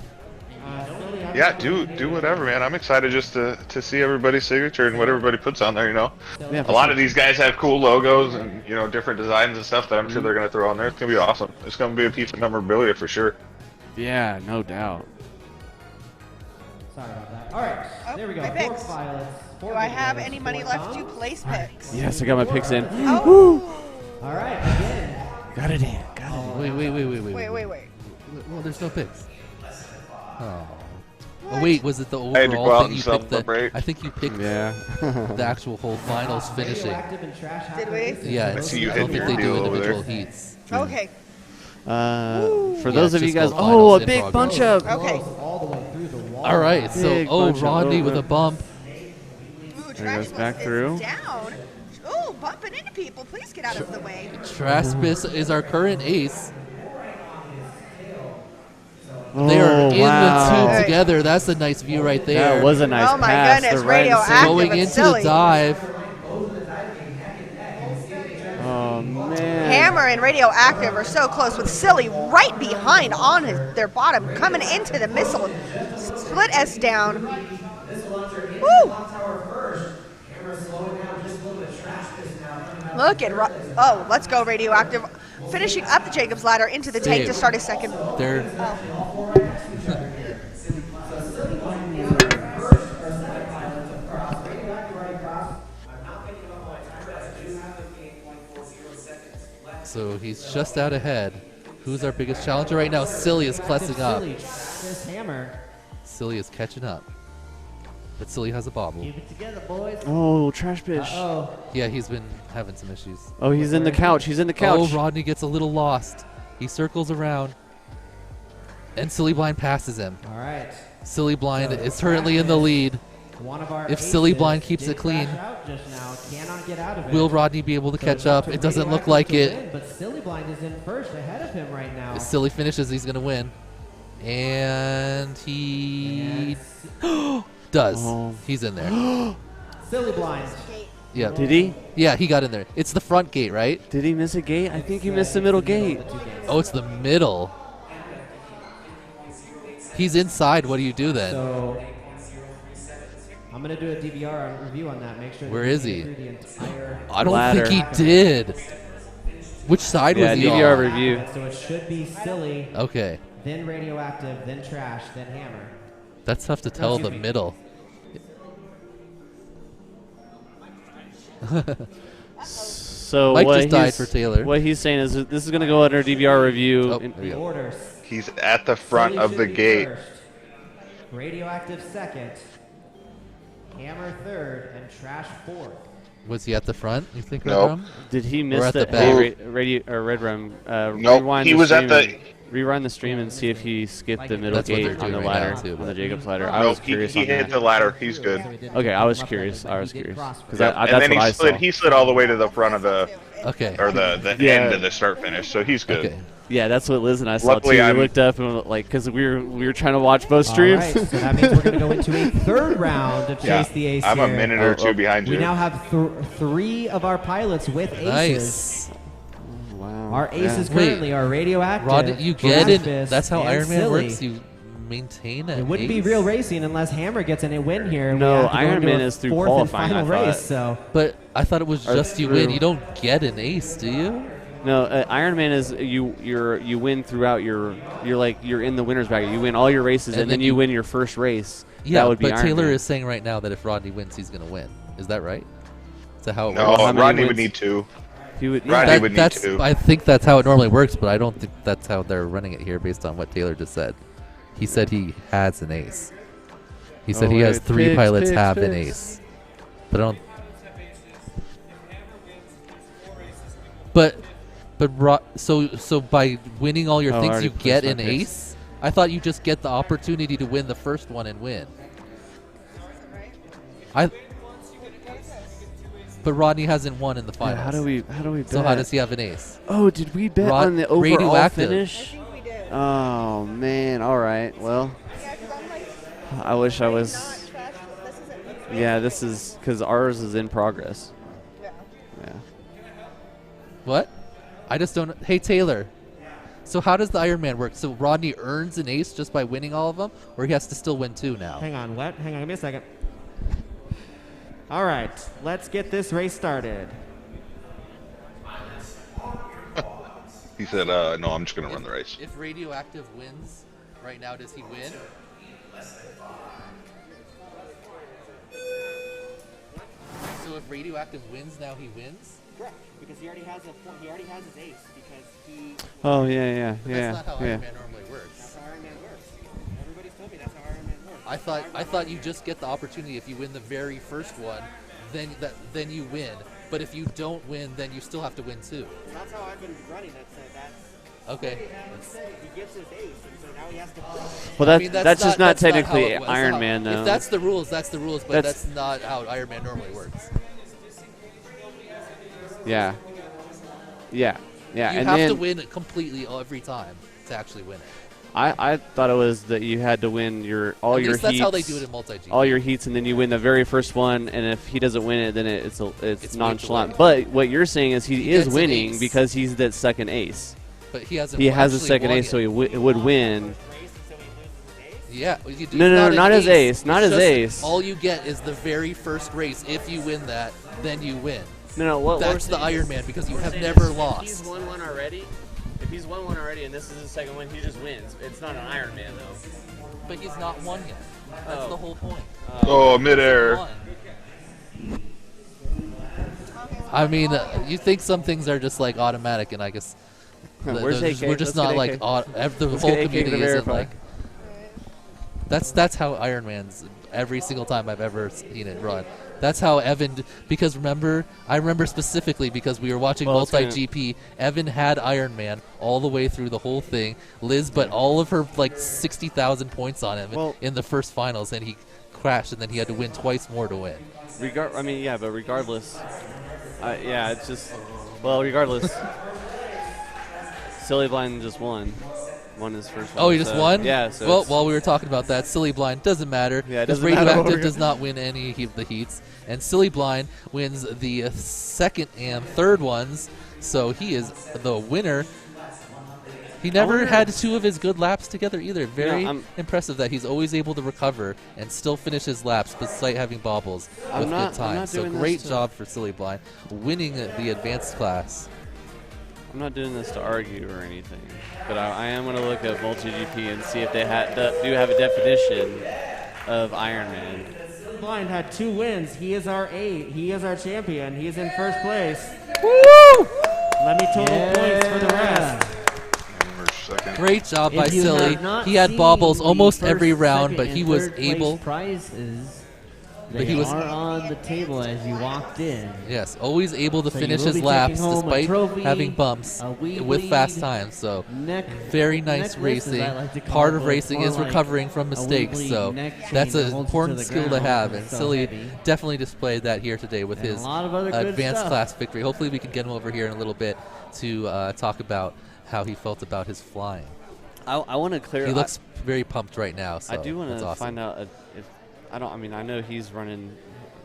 Yeah, do whatever, man. I'm excited just to see everybody's signature and what everybody puts on there. Yeah, A lot of these guys have cool logos and different designs and stuff that I'm sure they're gonna throw on there. It's gonna be awesome. It's gonna be a piece of memorabilia for sure. Yeah, no doubt. Sorry about that. All right, there we go. my Four picks. pilots. Do I have any money left to place picks? Yes, I got my picks in. Oh. All right, again. Got it in. Got it. Wait. Well, there's no picks. Oh. Oh wait, was it the I had to go overall out thing and you picked? celebrate. I think you picked Yeah. the actual whole finals finishing. Radioactive and trash Did we? Yeah, I it's, see you I don't hitting think they your do deal over individual there. heats. Okay. For Yeah, those of it's you just guys, called finals in a big progress. bunch of. Okay. all the way through the wall. All right, so Big bunch of Rodney over. with a bump. Ooh, There goes Trash back is through. down. Ooh, bumping into people. Please get out of the way. Traspis is our current ace. Oh, They are in wow. the tube together. That's a nice view right there. That was a nice Oh my pass. goodness, to right radioactive. Going and into silly. the dive. Oh man. Hammer and Radioactive are so close with Silly right behind on their bottom, coming into the missile. Split S down. Woo! Look at let's go Radioactive. Finishing up the Jacob's Ladder into the tank to start his second. They're So he's just out ahead. Who's our biggest challenger right now? Silly is clutching up. This hammer. Silly is catching up. But Silly has a bobble. Keep it together, boys. Oh, trash fish. Oh. Yeah, he's been having some issues. Oh, he's in the couch. He's in the couch. Oh, Rodney gets a little lost. He circles around. And Silly Blind passes him. All right. Silly Blind is currently in the lead. One of our If Silly aces Blind keeps did it clean, crash out just now. Cannot get out of it. will Rodney be able to So catch it's up up? to It doesn't look Radioactive like to it. win, but Silly Blind is in first ahead of him right now. If Silly finishes, he's going to win. And he does. Oh. He's in there. Silly Blind. Yeah. Did he? Yeah, he got in there. It's the front gate, right? Did he miss a gate? I think he missed the middle gate. Oh, it's the middle. He's inside. What do you do then? So I'm gonna do a DVR review on that. Make sure. Where that is you he? get through the entire I don't Ladder. think he did. Which side Yeah, was he DVR on? review. So it should be Silly, Okay. then Radioactive, then Trash, then Hammer. That's tough to tell the excuse me. middle. So Mike what just died he's- for Taylor. What he's saying is that this is going to go under DVR review. Oh, in- there we go. Orders. He's at the front Silly of should the be gate. first, Radioactive second. Hammer third, and Trash fourth. Was he at the front, you think, Red Nope. Rum? Did he Or miss at the, the back? radio or Red Rum? Nope, rewind he the was at stream the- and- Rewind the stream and see if he skipped the middle That's what gate they're on doing the right ladder, now, too. on the Jacob's ladder. I Nope, was curious he on hit that. the ladder. He's good. Okay, I was curious. Because Yeah, that's and then what I he slid. saw. He slid all the way to the front of the Okay. or the Yeah. end of the start finish. So he's good. Okay. Yeah, that's what Liz and I saw Luckily, too. We I'm- looked up and like because we were trying to watch both streams. All right, so that means we're going to go into a third round of Yeah, Chase the Ace I'm a here. minute or two behind We you. now have 3 of our pilots with aces. Nice. Wow. Our aces Wait, currently are radioactive. Rod, you get it. Travis, That's how and Iron Man Silly. works. You maintain it. It wouldn't be real racing unless Hammer gets in a win here. and we No, have to go Iron into Man a is through 4th and qualifying, final I race. thought. So, But I thought it was Or just you win. through- You don't get an ace, do you? No, Iron Man is you win throughout you're in the winner's bracket. You win all your races and then you win your first race. Yeah, that would be but Iron Taylor Man. is saying right now that if Rodney wins, he's going to win. Is that right? Is that how it No, works? Rodney would need 2. He would. Rodney would need that's, 2. I think that's how it normally works, but I don't think that's how they're running it here based on what Taylor just said. He said he has an ace. He said he has 3 pilots have an ace. But I don't. So by winning all your Oh, I things, already you placed get my an picks. ace. I thought you just get the opportunity to win the first one and win. But Rodney hasn't won in the Yeah, finals. how do we bet? So how does he have an ace? Oh, did we bet on the overall radioactive. finish? Oh man! All right. Well, I wish I was. Yeah, this is because ours is in progress. Yeah. What? I just don't. Hey Taylor. So how does the Iron Man work? So Rodney earns an ace just by winning all of them, or he has to still win 2 now? hang on, what? Hang on, give me a second. All right, let's get this race started. He said, no, I'm just going to run the race. If Radioactive wins right now, does he win? So if Radioactive wins now, he wins? Correct, because he already has his ace because he. Oh yeah. But that's not how Iron Man normally works. That's how Iron Man works. Everybody's told me that's how Iron Man works. I thought you just get the opportunity if you win the very first one, then you win. But if you don't win, then you still have to win 2. That's how I've been running. That's Okay. he gets his ace, and so now he has to. Well, I mean, that's just not that's how technically it was. Iron Man, though. If that's the rules, that's the rules. But That's- that's not how Iron Man normally works. Yeah. Yeah. Yeah. You and have then to win it completely every time to actually win it. I thought it was that you had to win all At your least heats. that's how they do it in multi-GP. All your heats, and then you win the very first one. And if he doesn't win it, then it's It's nonchalant. way But what you're saying is he gets is an winning ace. because he's that second ace. But he hasn't. He has a actually second won ace, yet. so he would win. Yeah. You do, No, it's not an his ace, not It's his just ace. All you get is the very first race. If you win that, then you win. No. What That's the Iron Man because you have never If he's lost. won one already, and this is his second win, he just wins. It's not an Iron Man though. But he's not won yet. That's Oh. the whole point. Oh, midair. I mean, you think some things are just like automatic, and I guess Where's we're AK? just Let's not get like AK. the Let's whole get AK to community isn't verify. like. That's how Iron Man's every single time I've ever seen it run. That's how Evan. Because I remember specifically because we were watching Well, it's gonna- multi-GP. Evan had Iron Man all the way through the whole thing. Liz, but all of her like 60,000 points on him in the first finals, and he crashed, and then he had to win twice more to win. But regardless, it's just regardless. Silly Blind just won his first one. Oh, he just so- won? Yeah. So well, it's- while we were talking about that, Silly Blind doesn't matter. Yeah, it because doesn't matter what Radioactive we're does not win any of the heats, and Silly Blind wins the second and third ones, so he is the winner. He never had 2 of his good laps together either. Very impressive that he's always able to recover and still finish his laps despite having bobbles with good time. So great job for Silly Blind winning the advanced class. I'm not doing this to argue or anything, but I am going to look at multi-GP and see if they do have a definition of Iron Man. Blind had 2 wins. He is our He is our champion. He is in first place. Woo! Let me total points for the rest. Great job by If you Silly. have not He had seen bobbles the almost first, every round, second, but and he was third place able. Prizes, But they he was are on the table as you walked in. Yes, always able to So you finish will his be laps taking home a despite trophy, having bumps a wee with fast bleed, times. So neck- very nice necklace, as I racing. like to call Part it, of but racing more is like recovering from a mistakes. wee So neck chain that's that an holds you to important the skill to ground. have, and It's so Silly heavy. definitely displayed that here today with And a his lot of other good advanced stuff. class victory. Hopefully we can get him over here in a little bit to talk about how he felt about his flying. I want to clear. He looks very pumped right now. So I do want that's to awesome. find out if I don't. I mean, I know he's running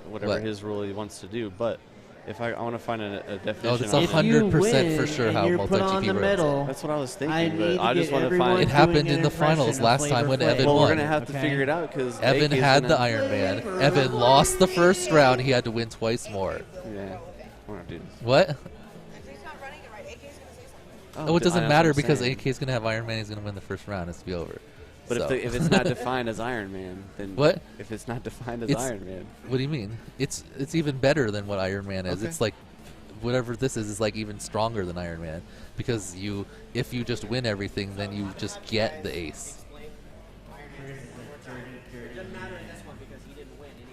whatever his rule he wants to do, but if I want to find a definition. Oh, that's 100% for sure how MultiGP runs it. That's what I was thinking. I but need I to just get want to everyone find. It happened in the finals last time when Evan Well, won. we're gonna have to figure it out because Evan had the Iron Man. Evan lost the first round. He had to win twice more. Yeah, we're not doing this. What? Oh, it doesn't that's matter what I'm because saying. AK is going to have Iron Man. He's going to win the first round. It's be over. But So. if it's not defined as Iron Man, then What? If it's not defined as It's- Iron Man, What do you mean? It's even better than what Iron Man is. Okay. It's like whatever this is like even stronger than Iron Man because if you just win everything, then you just get the ace.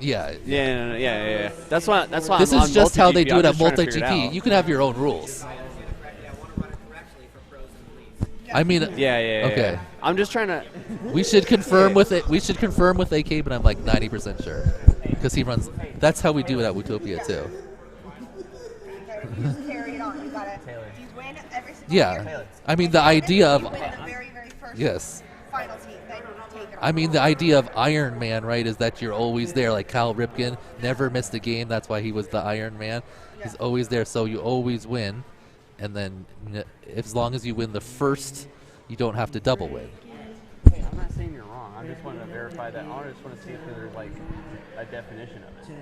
Yeah. Yeah. That's why. That's why. This I'm is on just how they MultiGP. do I'm it at just trying to figure it MultiGP. out. You can have your own rules. I mean, Yeah. Okay. Yeah. I'm just trying to. We should confirm with it. We should confirm with AK, but I'm like 90% sure because he runs. That's how we do it at Utopia too. Yeah, I mean the idea of yes. I mean the idea of Iron Man, right? Is that you're always there. Like Cal Ripken never missed a game. That's why he was the Iron Man. He's always there, so you always win. And then as long as you win the first, you don't have to double win. I'm not saying you're wrong. I just wanted to verify that. I just want to see if there's like a definition of it.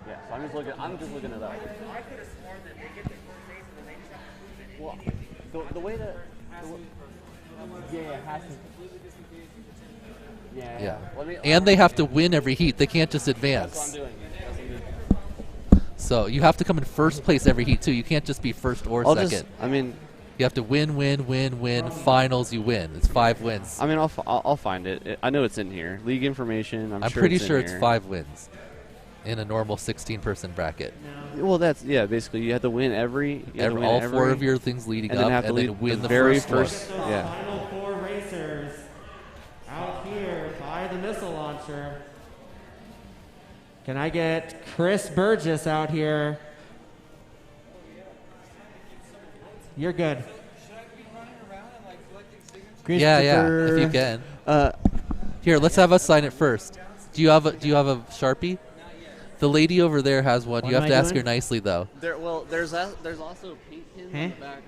Yeah. So I'm just looking it up. Well, the way that. Yeah, it has to. Yeah. And they have to win every heat. They can't just advance. That's what I'm doing. So you have to come in first place every heat too. You can't just be first or second. You have to win. Finals, you win. It's 5 wins. I mean, I'll find it. I know it's in here. League information. I'm sure pretty it's sure in it's here. 5 wins in a normal 16-person bracket. Well, that's basically you have to win every. All 4 of your things leading and up, then have to and lead then win the very first one. Yeah. Final 4 racers out here by the missile launcher. Can I get Chris Burgess out here? You're good. Yeah, if you can. Here, let's have us sign it first. Do you have a Sharpie? The lady over there has one. You have to ask her nicely though. There's also paint pins on the back.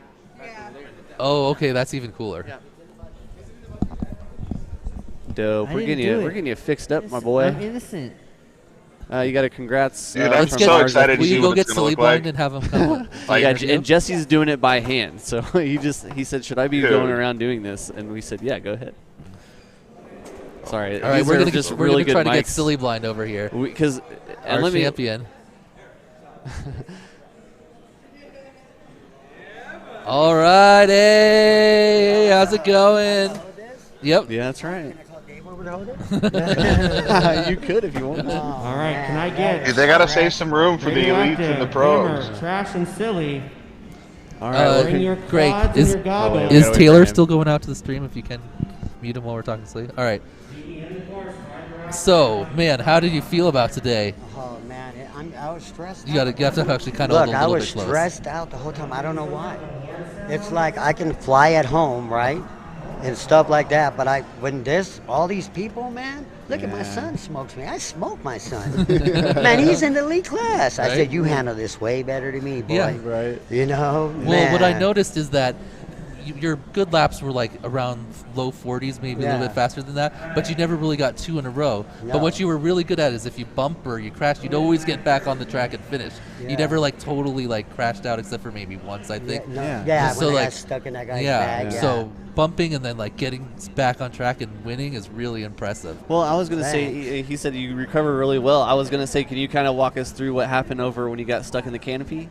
Oh, okay, that's even cooler. Yeah. Dope. I We're didn't getting do you. it. We're getting you fixed up, my boy. I'm innocent. You got a congrats. Dude, I'm from so ours. excited to Will see you what go it's get gonna Silly look like. Blind and have him come on? Yeah, and Jesse's doing it by hand. So he said, should I be Dude. going around doing this? And we said, yeah, go ahead. Sorry. All right, these we're are gonna just we're really gonna try good to get mics. Silly Blind over here. Because Our let me. champion. All right, hey, how's it going? Yep. Yeah, that's right. You You could if you want. All right, can I get? Dude, they gotta save some room for the elites and the pros. Hammer, Trash and Silly. All right. Bring your Greg, quads and your goggles. is gotta wait Taylor for him. still going out to the stream? If you can mute him while we're talking Silly. All right. So, man, how did you feel about today? Oh man, I was stressed. You have to actually kind of Look, hold a I little was bit close. stressed out the whole time. I don't know why. It's like I can fly at home, right, and stuff like that. But when all these people, man, look at my son smokes me. I smoke my son. Man, he's in the elite class. I Right? said, you handle this way better than me, boy. Yeah. Right. You know. Well, what I man. noticed is that your good laps were like around low 40s, maybe a little Yeah. bit faster than that, but you never really got 2 in a row. No. But what you were really good at is if you bump or you crash, you'd always get back on the track and finish. You Yeah. never like totally like crashed out except for maybe once, I think. Yeah, Just when so, I like, got stuck in that guy's yeah. bag. Yeah. So bumping and then like getting back on track and winning is really impressive. Well, I was gonna say he said you recover really well. I was gonna say, can you kind of walk us through what happened over when you got stuck in the canopy?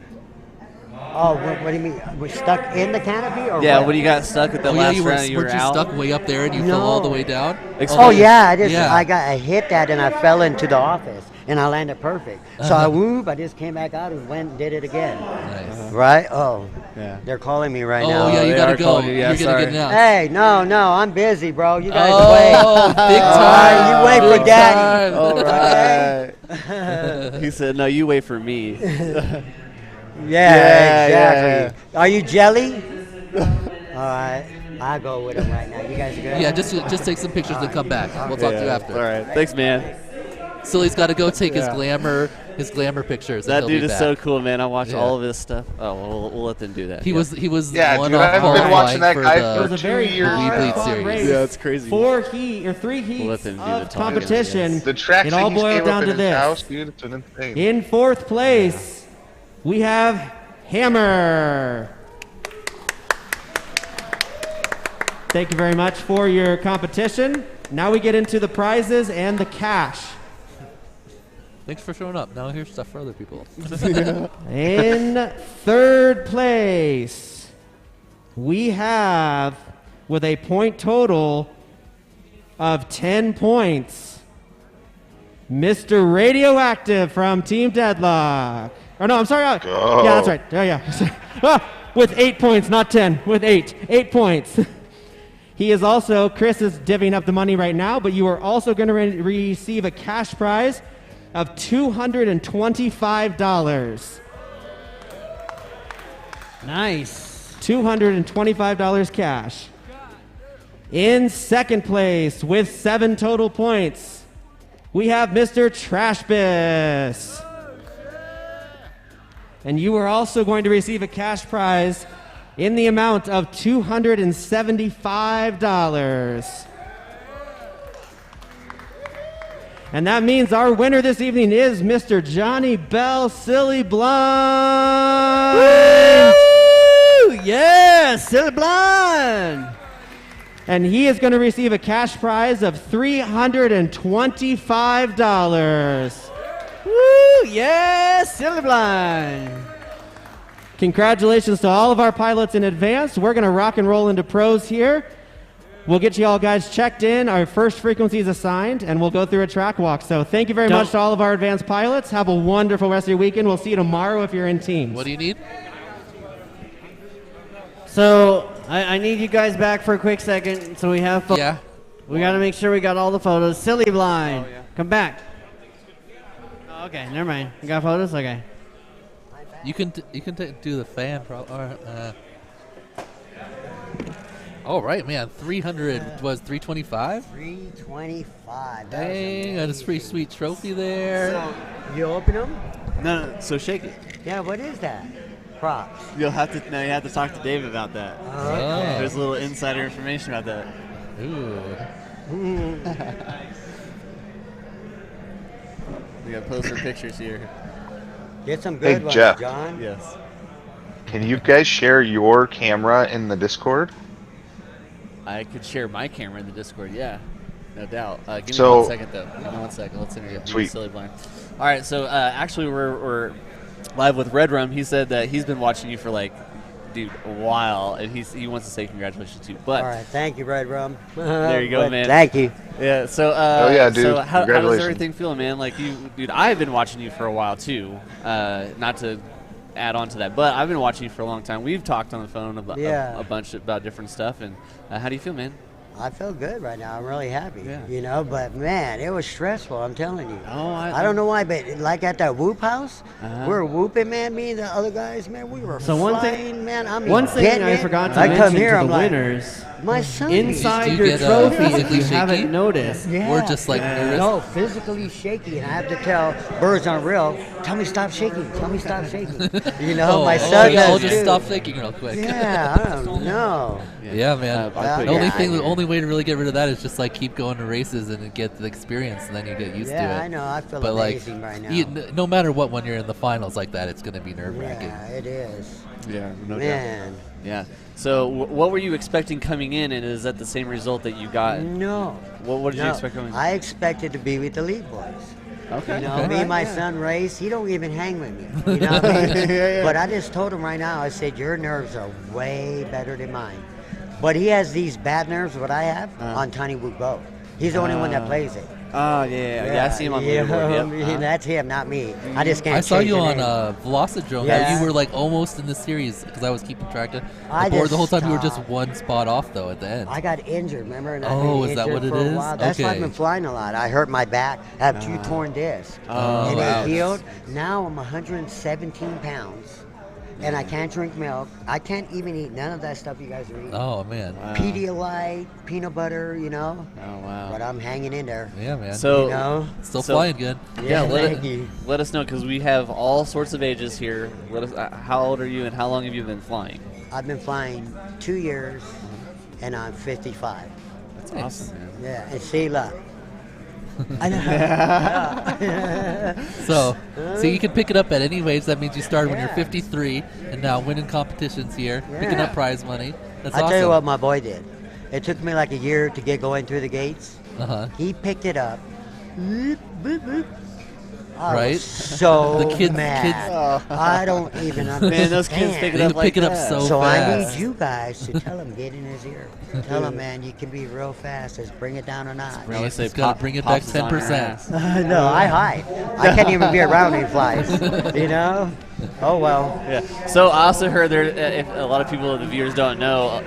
Oh, what do you mean? We're stuck in the canopy, or Yeah, what? when you got stuck at the Oh, yeah, last you were, round, you were weren't you out. stuck way up there and you fell all the way down? Oh yeah, Yeah. I hit that and I fell into the office and I landed perfect. So I whoop, I just came back out and went and did it again. Nice. Right? Oh, Yeah. they're calling me right Oh, now. yeah, you they gotta are go. calling you. Yeah, You're gonna sorry. get announced. Hey, no, I'm busy, bro. You guys Oh, wait. big All time. right, you wait Big for daddy. time. All right. He said, no, you wait for me. Yeah, exactly. Are you jelly? All right, I'll go with him right now. You guys are good? Yeah, just take some pictures and come back. We'll talk to you after. All right. Thanks, man. Silly's got to go take Yeah. his glamour pictures. and That he'll dude be is back. so cool, man. I watch Yeah. all of his stuff. Oh, we'll let them do that. He was Yeah, one dude, off I've been watching that qualifying guy for for the It was a very 2 years Wii now. Bleed fun series. race. Yeah, it's crazy. 3 We'll heats let them do the of talking, I competition. guess. The tracks It all that he boiled came down up to in his this. house, dude, it's an insane. In 4th place, we have Hammer. Thank you very much for your competition. Now we get into the prizes and the cash. Thanks for showing up. Now here's stuff for other people. In 3rd place, we have, with a point total of 10 points, Mr. Radioactive from Team Deadlock. Or no, I'm sorry. Go. Yeah, that's right. Yeah. With 8 points, not 10. With 8. 8 points. He is also, Chris is divvying up the money right now, but you are also going to receive a cash prize of $225. Nice. $225 cash. In 2nd place with 7 total points, we have Mr. Trashbus. And you are also going to receive a cash prize in the amount of $275. And that means our winner this evening is Mr. Johnny Bell Silly Blind. Woo! Yeah, Silly Blind. And he is going to receive a cash prize of $325. Woo! Yeah, Silly Blind. Congratulations to all of our pilots in advance. We're going to rock and roll into pros here. We'll get you all guys checked in. Our first frequency is assigned, and we'll go through a track walk. So thank you very much to all of our advanced pilots. Have a wonderful rest of your weekend. We'll see you tomorrow if you're in teams. What do you need? So I need you guys back for a quick second. So we have. Yeah. We got to make sure we got all the photos. Silly Blind, come back. Oh, okay, never mind. You got photos? Okay. You can do the fan. All right, man. 300 was 325. 325. Dang, got a pretty sweet trophy there. So, you open them? No, so shake it. Yeah, what is that? Props. You have to talk to Dave about that. Okay. There's a little insider information about that. Ooh. We got poster pictures here. Get some good ones, Jeff. John. Yes. Can you guys share your camera in the Discord? I could share my camera in the Discord, yeah. No doubt. Give So- me 1 second, though. Give me 1 second. Let's interview Sweet. Silly Blind. All right, so actually we're live with Red Rum. He said that he's been watching you for, like, dude, a while, and he wants to say congratulations to you. But All right, thank you, Red Rum. there you go, man. Thank you. Yeah, so Oh, yeah, dude. So how does Congratulations. everything feel, man? Like dude, I've been watching you for a while too. Not to add on to that, but I've been watching you for a long time. We've talked on the phone about Yeah. a bunch about different stuff, and how do you feel, man? I feel good right now. I'm really happy. Yeah. You know, but man, it was stressful. I'm telling you. Oh, I don't know why, but like at that whoop house, Uh-huh. we were whooping, man. Me and the other guys, man, we were So one flying, thing- man. I mean, One thing getting I it. forgot to I mention come here, to I'm the like, winners. my son. Inside Do you your get, trophy, if physically you shaky? haven't noticed. Yeah. We're just like nervous. No, physically shaky, and I have to tell Birds on Real, tell me stop shaking, tell me stop shaking. You know, my son yeah, I'll does just too. stop thinking real quick. Yeah, I don't know. Yeah, man. Yeah, The only way to really get rid of that is just like keep going to races and get the experience, and then you get used to it. Yeah, I know. I feel but amazing like, right now. no matter what, when you're in the finals like that, it's going to be nerve wracking. Yeah, it is. Yeah, no Man. doubt. Yeah. So what were you expecting coming in, and is that the same result that you got? No. What did you No, expect coming in? I expected to be with the lead boys. Okay. You know, Okay. me and my son race, he don't even hang with me. You know what I mean? Yeah. But I just told him right now, I said, your nerves are way better than mine. But he has these bad nerves, what I have, on Tiny Woo Go. He's the only one that plays it. Oh, yeah. I see him on the leaderboard. Yep. That's him, not me. I just can't I saw change you the on name. Velocidrome. Yeah. You were like almost in the series because I was keeping track of I the board the whole just time. You were just stopped. one spot off though at the end. I got injured, remember? And I've Oh, been is that injured what it for a is? while. That's why I've Okay. been flying a lot. I hurt my back. I have 2 torn discs. Oh, and wow. it healed. Now I'm 117 pounds. and I can't drink milk. I can't even eat none of that stuff you guys are eating. Oh man. Wow. Pedialyte, peanut butter, you know. Oh wow. But I'm hanging in there. Yeah, man. So you know? Still flying good. Yeah, thank you. let us know because we have all sorts of ages here. Let us. How old are you, and how long have you been flying? I've been flying 2 years, and I'm 55. That's awesome, man. Yeah, and see, look. I know. So you can pick it up at any age. That means you started when you're 53, and now winning competitions here, picking up prize money. That's awesome. I'll tell you what my boy did. It took me like a year to get going through the gates. He picked it up. Boop, boop, boop. I Right? was so The kids- mad. I don't even understand. Man, those kids pick it They up like pick it up that. so So I fast. need you guys to tell him, get in his ear. Tell him, man, you can be real fast. Just bring it down a notch. I always say It's gotta bring it back Pops is on your 10%. ass. No, I hide. I can't even be around when he flies. You know? Oh, well. Yeah. So I also heard there, if a lot of people, the viewers don't know,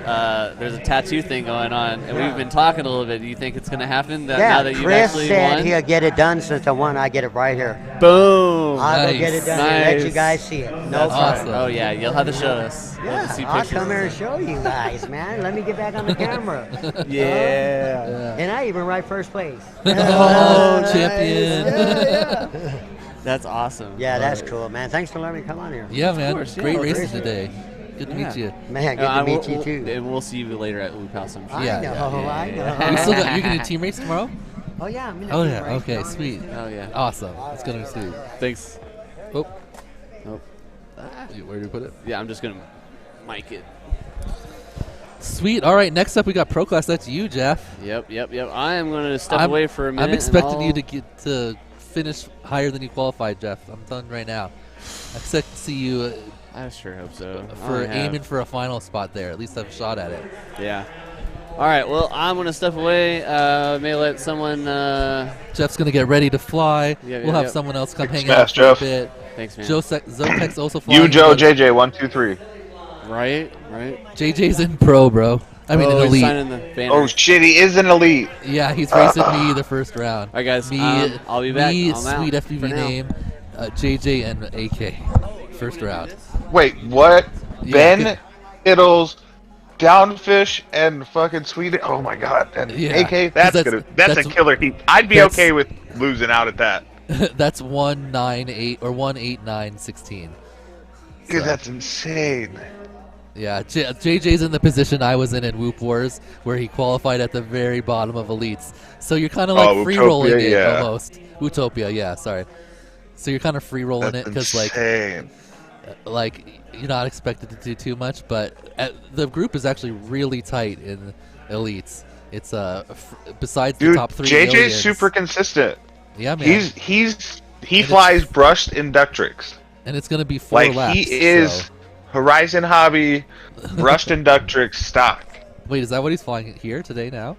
there's a tattoo thing going on, and we've been talking a little bit. Do you think it's going to happen now that you've Chris actually said won? he'll get it done since I won. I get it right here. Boom! I'll go get it done and let you guys see it. No That's problem. awesome. Oh yeah, you'll have to show us. We'll have to see I'll pictures. come here and show you guys, man. Let me get back on the camera. Yeah. And I even write first place. Oh, champion. Yeah. That's awesome. Yeah, that's cool, man. Thanks for letting me come on here. Yeah, man. course, yeah. Great Oh, races great. today. Good to meet you. Man, good to meet you too. And we'll see you later at Loop House. I'm sure. I know, I know. You still got, you're going to team race tomorrow? Oh, yeah. I'm in the Oh, team yeah. race. Okay, sweet. Oh yeah. Awesome. It's going to be sweet. Thanks. Oh. Nope. Where do you put it? Yeah, I'm just gonna mic it. Sweet. All right, next up we got Pro Class. That's you, Jeff. Yep. I am gonna step away for a minute. I'm expecting you to get to finish higher than you qualified, Jeff. I'm telling you right now. I expect to see you I sure hope so. for aiming for a final spot there. At least have a shot at it. Yeah. All right. Well, I'm gonna step away. May let someone. Jeff's gonna get ready to fly. Yeah, We'll have yep. someone else come hang Thanks, out for Jeff. a bit. Thanks, man. Zotek's also flying. You, Joe, JJ, 1, 2, 3. Right. JJ's in pro, bro. I mean, in he's elite. signing the banner. Oh shit, he is an elite. Yeah, he's racing me the first round. All right, guys. Me, I'll be back. Me, I'm out sweet for FPV now. name, JJ, and AK. First round. Wait, what? Yeah, Ben, good. Iddles, Downfish, and fucking Sweden. Oh my god. And Yeah, AK, 'cause that's a killer heat. I'd be okay with losing out at that. That's 198 or 18916. Because that's insane. Yeah, JJ's in the position I was in Whoop Wars, where he qualified at the very bottom of elites. So you're kind of like free rolling Utopia, it yeah. almost. Utopia, yeah, sorry. So you're kind of free rolling it because like you're not expected to do too much, but the group is actually really tight in elites. It's besides the top 3 JJ's millions. super consistent. Yeah, man. He flies brushed inductrix. And it's gonna be 4 laps. He is Horizon Hobby brushed inductrix stock. Wait, is that what he's flying here today now?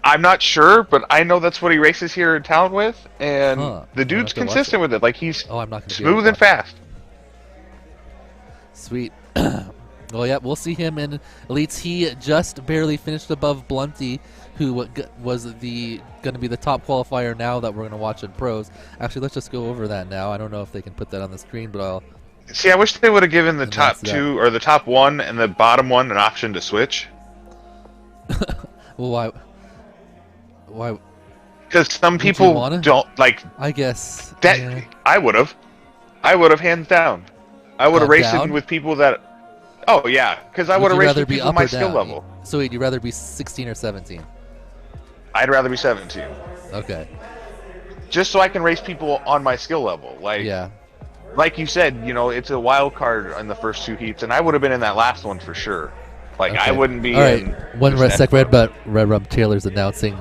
I'm not sure, but I know that's what he races here in town with, and the dude's have to watch consistent with it. Like he's I'm not gonna be able to smooth and watch fast. Sweet. Well, yeah, we'll see him in elites. He just barely finished above Blunty, who was going to be the top qualifier now that we're going to watch in pros. Actually, let's just go over that now. I don't know if they can put that on the screen, but I'll. See, I wish they would have given the top 2 or the top 1 and the bottom 1 an option to switch. Well, why? Why? Because some Would you people wanna? don't like. I guess that. yeah. I would have hands down. I would have raced down? with people that. Oh yeah, because I would have you raced rather with be people up my or skill down? level. So would you rather be 16 or 17? I'd rather be 17. Okay. Just so I can race people on my skill level. Like, yeah. Like you said, it's a wild card in the first 2 heats, and I would have been in that last one for sure. Like, I Okay. wouldn't be All right. in... One sec, Red Rum Taylor's announcing.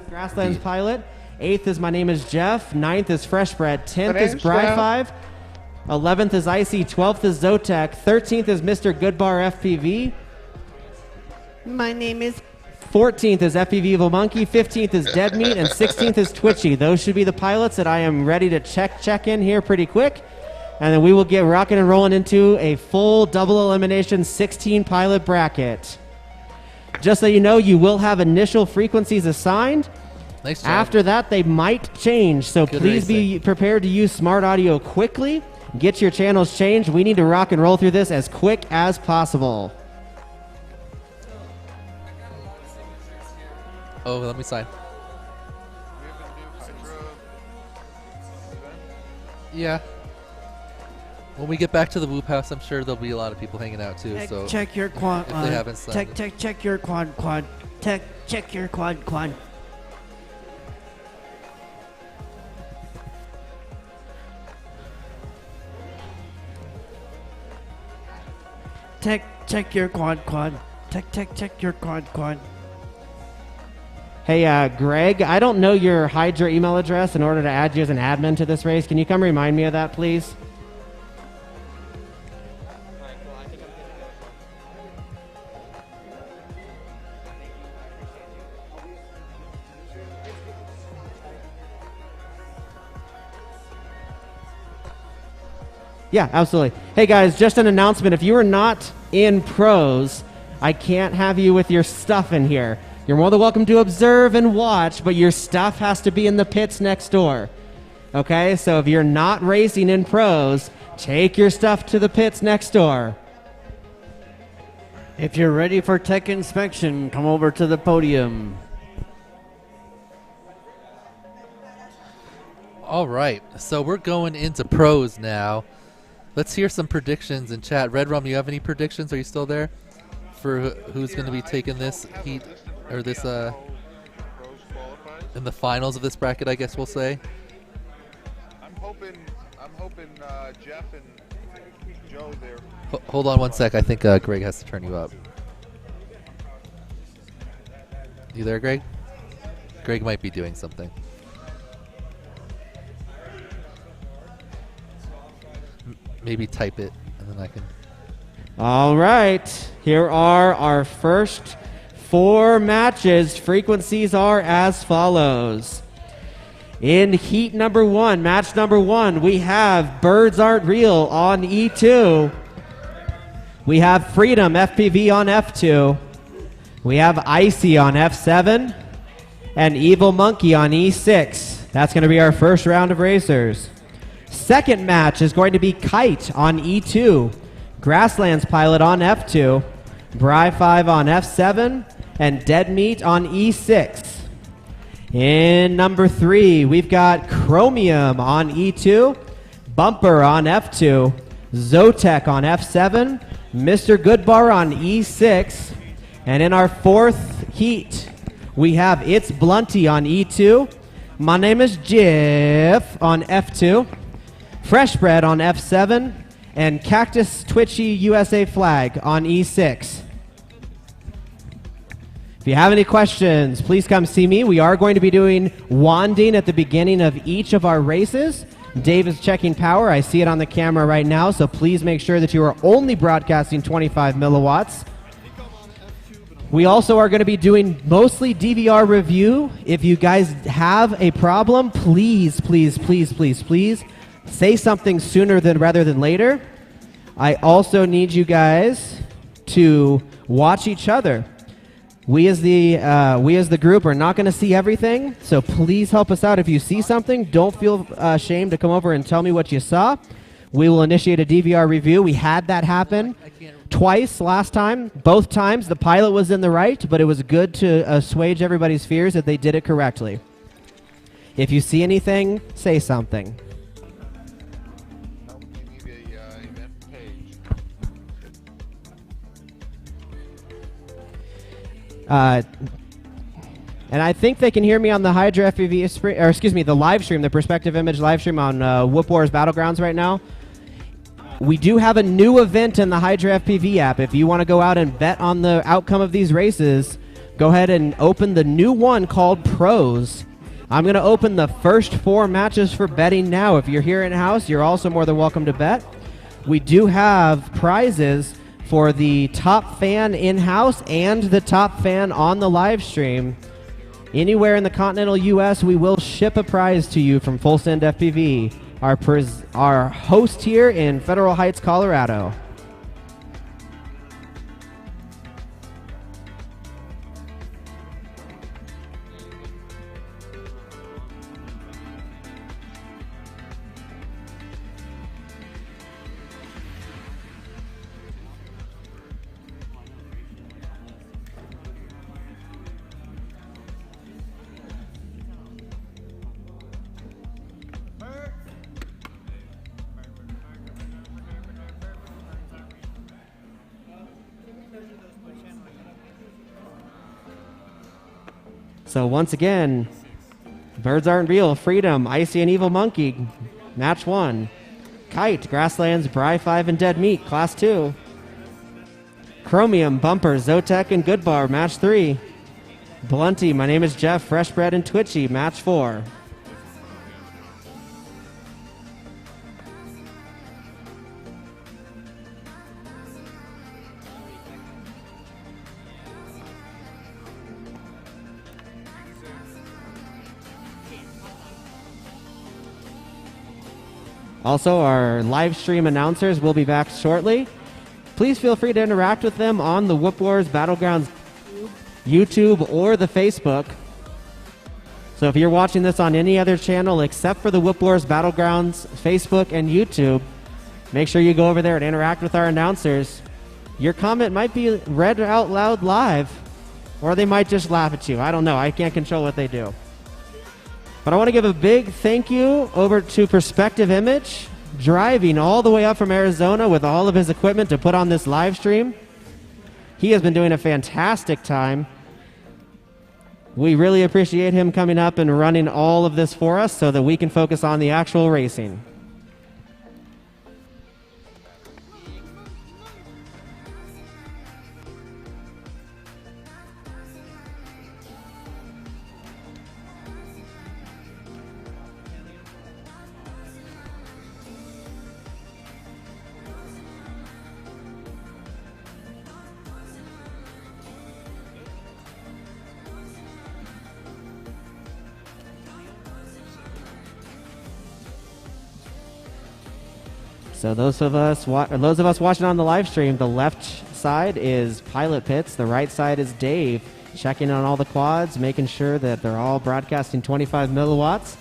Grasslands Pilot. 8th is My Name is Jeff. 9th is Freshbred. 10th is name's Bry Jeff. 5. 11th is Icy. 12th is Zotek. 13th is Mr. Goodbar FPV. My name is 14th is FPV Evil Monkey. 15th is Dead Meat. And 16th is Twitchy. Those should be the pilots that I am ready to check in here pretty quick. And then we will get rocking and rolling into a full double elimination 16 pilot bracket. Just so you know, you will have initial frequencies assigned. Nice job. After that, they might change. So Good please be racing. prepared to use smart audio quickly. Get your channels changed. We need to rock and roll through this as quick as possible. Oh, let me sign. Yeah. When we get back to the Whoop House, I'm sure there'll be a lot of people hanging out too. So check your quad. If they haven't signed Check your quad. Check your quad. Check your quad. Check your quad. Hey, Greg, I don't know your Hydra email address in order to add you as an admin to this race. Can you come remind me of that, please? Yeah, absolutely. Hey, guys, just an announcement. If you are not in pros, I can't have you with your stuff in here. You're more than welcome to observe and watch, but your stuff has to be in the pits next door. Okay, so if you're not racing in pros, take your stuff to the pits next door. If you're ready for tech inspection, come over to the podium. All right, so we're going into pros now. Let's hear some predictions in chat. Red Rum, you have any predictions? Are you still there for who's going to be taking this heat or this in the finals of this bracket? I guess we'll say. I'm hoping Jeff and Joe there. Hold on one sec. I think Greg has to turn you up. You there, Greg? Greg might be doing something. Maybe type it, and then I can. All right, here are our first 4 matches. Frequencies are as follows. In heat number 1, match number 1, we have Birds Aren't Real on E2. We have Freedom FPV on F2. We have Icy on F7. And Evil Monkey on E6. That's going to be our first round of racers. Second match is going to be Kite on E2, Grasslands Pilot on F2, Bri5 on F7, and Dead Meat on E6. In number 3, we've got Chromium on E2, Bumper on F2, Zotek on F7, Mr. Goodbar on E6, and in our 4th heat, we have It's Blunty on E2, My Name is Jiff on F2, Fresh Bread on F7, and Cactus Twitchy USA Flag on E6. If you have any questions, please come see me. We are going to be doing wanding at the beginning of each of our races. Dave is checking power. I see it on the camera right now, so please make sure that you are only broadcasting 25 milliwatts. We also are going to be doing mostly DVR review. If you guys have a problem, please say something sooner rather than later. I also need you guys to watch each other. We as the group are not going to see everything, so please help us out. If you see something, don't feel ashamed to come over and tell me what you saw. We will initiate a DVR review. We had that happen twice last time. Both times the pilot was in the right, but it was good to assuage everybody's fears that they did it correctly. If you see anything, say something. And I think they can hear me on the Hydra FPV, or excuse me, the live stream, the Perspective Image live stream on Whoop Wars Battlegrounds right now. We do have a new event in the Hydra FPV app. If you want to go out and bet on the outcome of these races, go ahead and open the new one called Pros. I'm going to open the first 4 matches for betting now. If you're here in-house, you're also more than welcome to bet. We do have prizes for the top fan in-house and the top fan on the live stream. Anywhere in the continental U.S., we will ship a prize to you from Full Send FPV, our host here in Federal Heights, Colorado. So once again, Birds Aren't Real, Freedom, Icy and Evil Monkey, match 1. Kite, Grasslands, Bry 5 and Dead Meat, class 2. Chromium, Bumper, Zotek and Goodbar, match 3. Blunty, My Name is Jeff, Fresh Bread and Twitchy, match 4. Also, our live stream announcers will be back shortly. Please feel free to interact with them on the Whoop Wars Battlegrounds YouTube or the Facebook. So if you're watching this on any other channel except for the Whoop Wars Battlegrounds Facebook and YouTube, make sure you go over there and interact with our announcers. Your comment might be read out loud live, or they might just laugh at you. I don't know. I can't control what they do. But I want to give a big thank you over to Perspective Image, driving all the way up from Arizona with all of his equipment to put on this live stream. He has been doing a fantastic time. We really appreciate him coming up and running all of this for us so that we can focus on the actual racing. So those of us watching on the live stream, the left side is Pilot Pits, the right side is Dave, checking on all the quads, making sure that they're all broadcasting 25 milliwatts.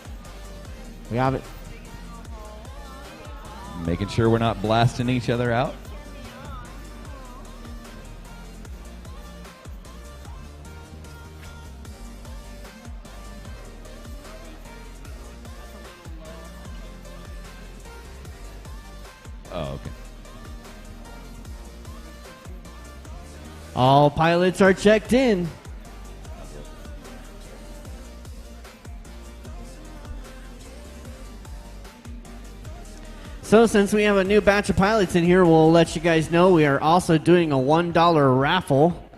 We have it. Making sure we're not blasting each other out. Oh, okay. All pilots are checked in. So since we have a new batch of pilots in here, we'll let you guys know we are also doing a $1 raffle.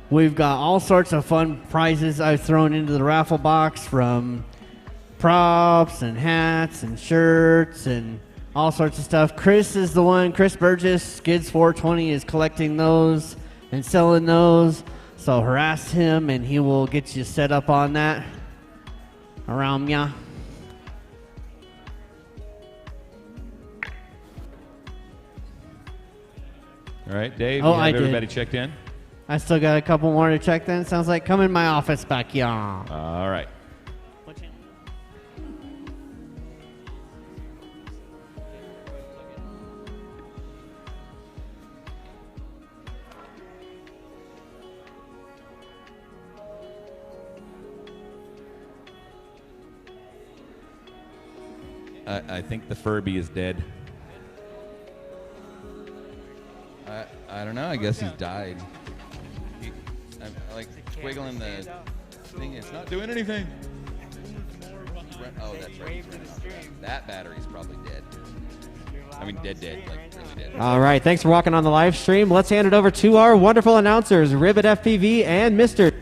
We've got all sorts of fun prizes I've thrown into the raffle box, from props and hats and shirts and all sorts of stuff. Chris is the one, Chris Burgess, Skids 420, is collecting those and selling those. So harass him and he will get you set up on that around ya. All right, Dave, Oh, you have I did. everybody checked in? I still got a couple more to check then. Sounds like come in my office back, yeah. All right. I think the Furby is dead. I don't know. I guess he's died. I'm like wiggling the thing. It's not doing anything. Oh, that's right. That battery's probably dead. I mean, dead, like really dead. All right, thanks for walking on the live stream. Let's hand it over to our wonderful announcers, Ribbit FPV and Mr.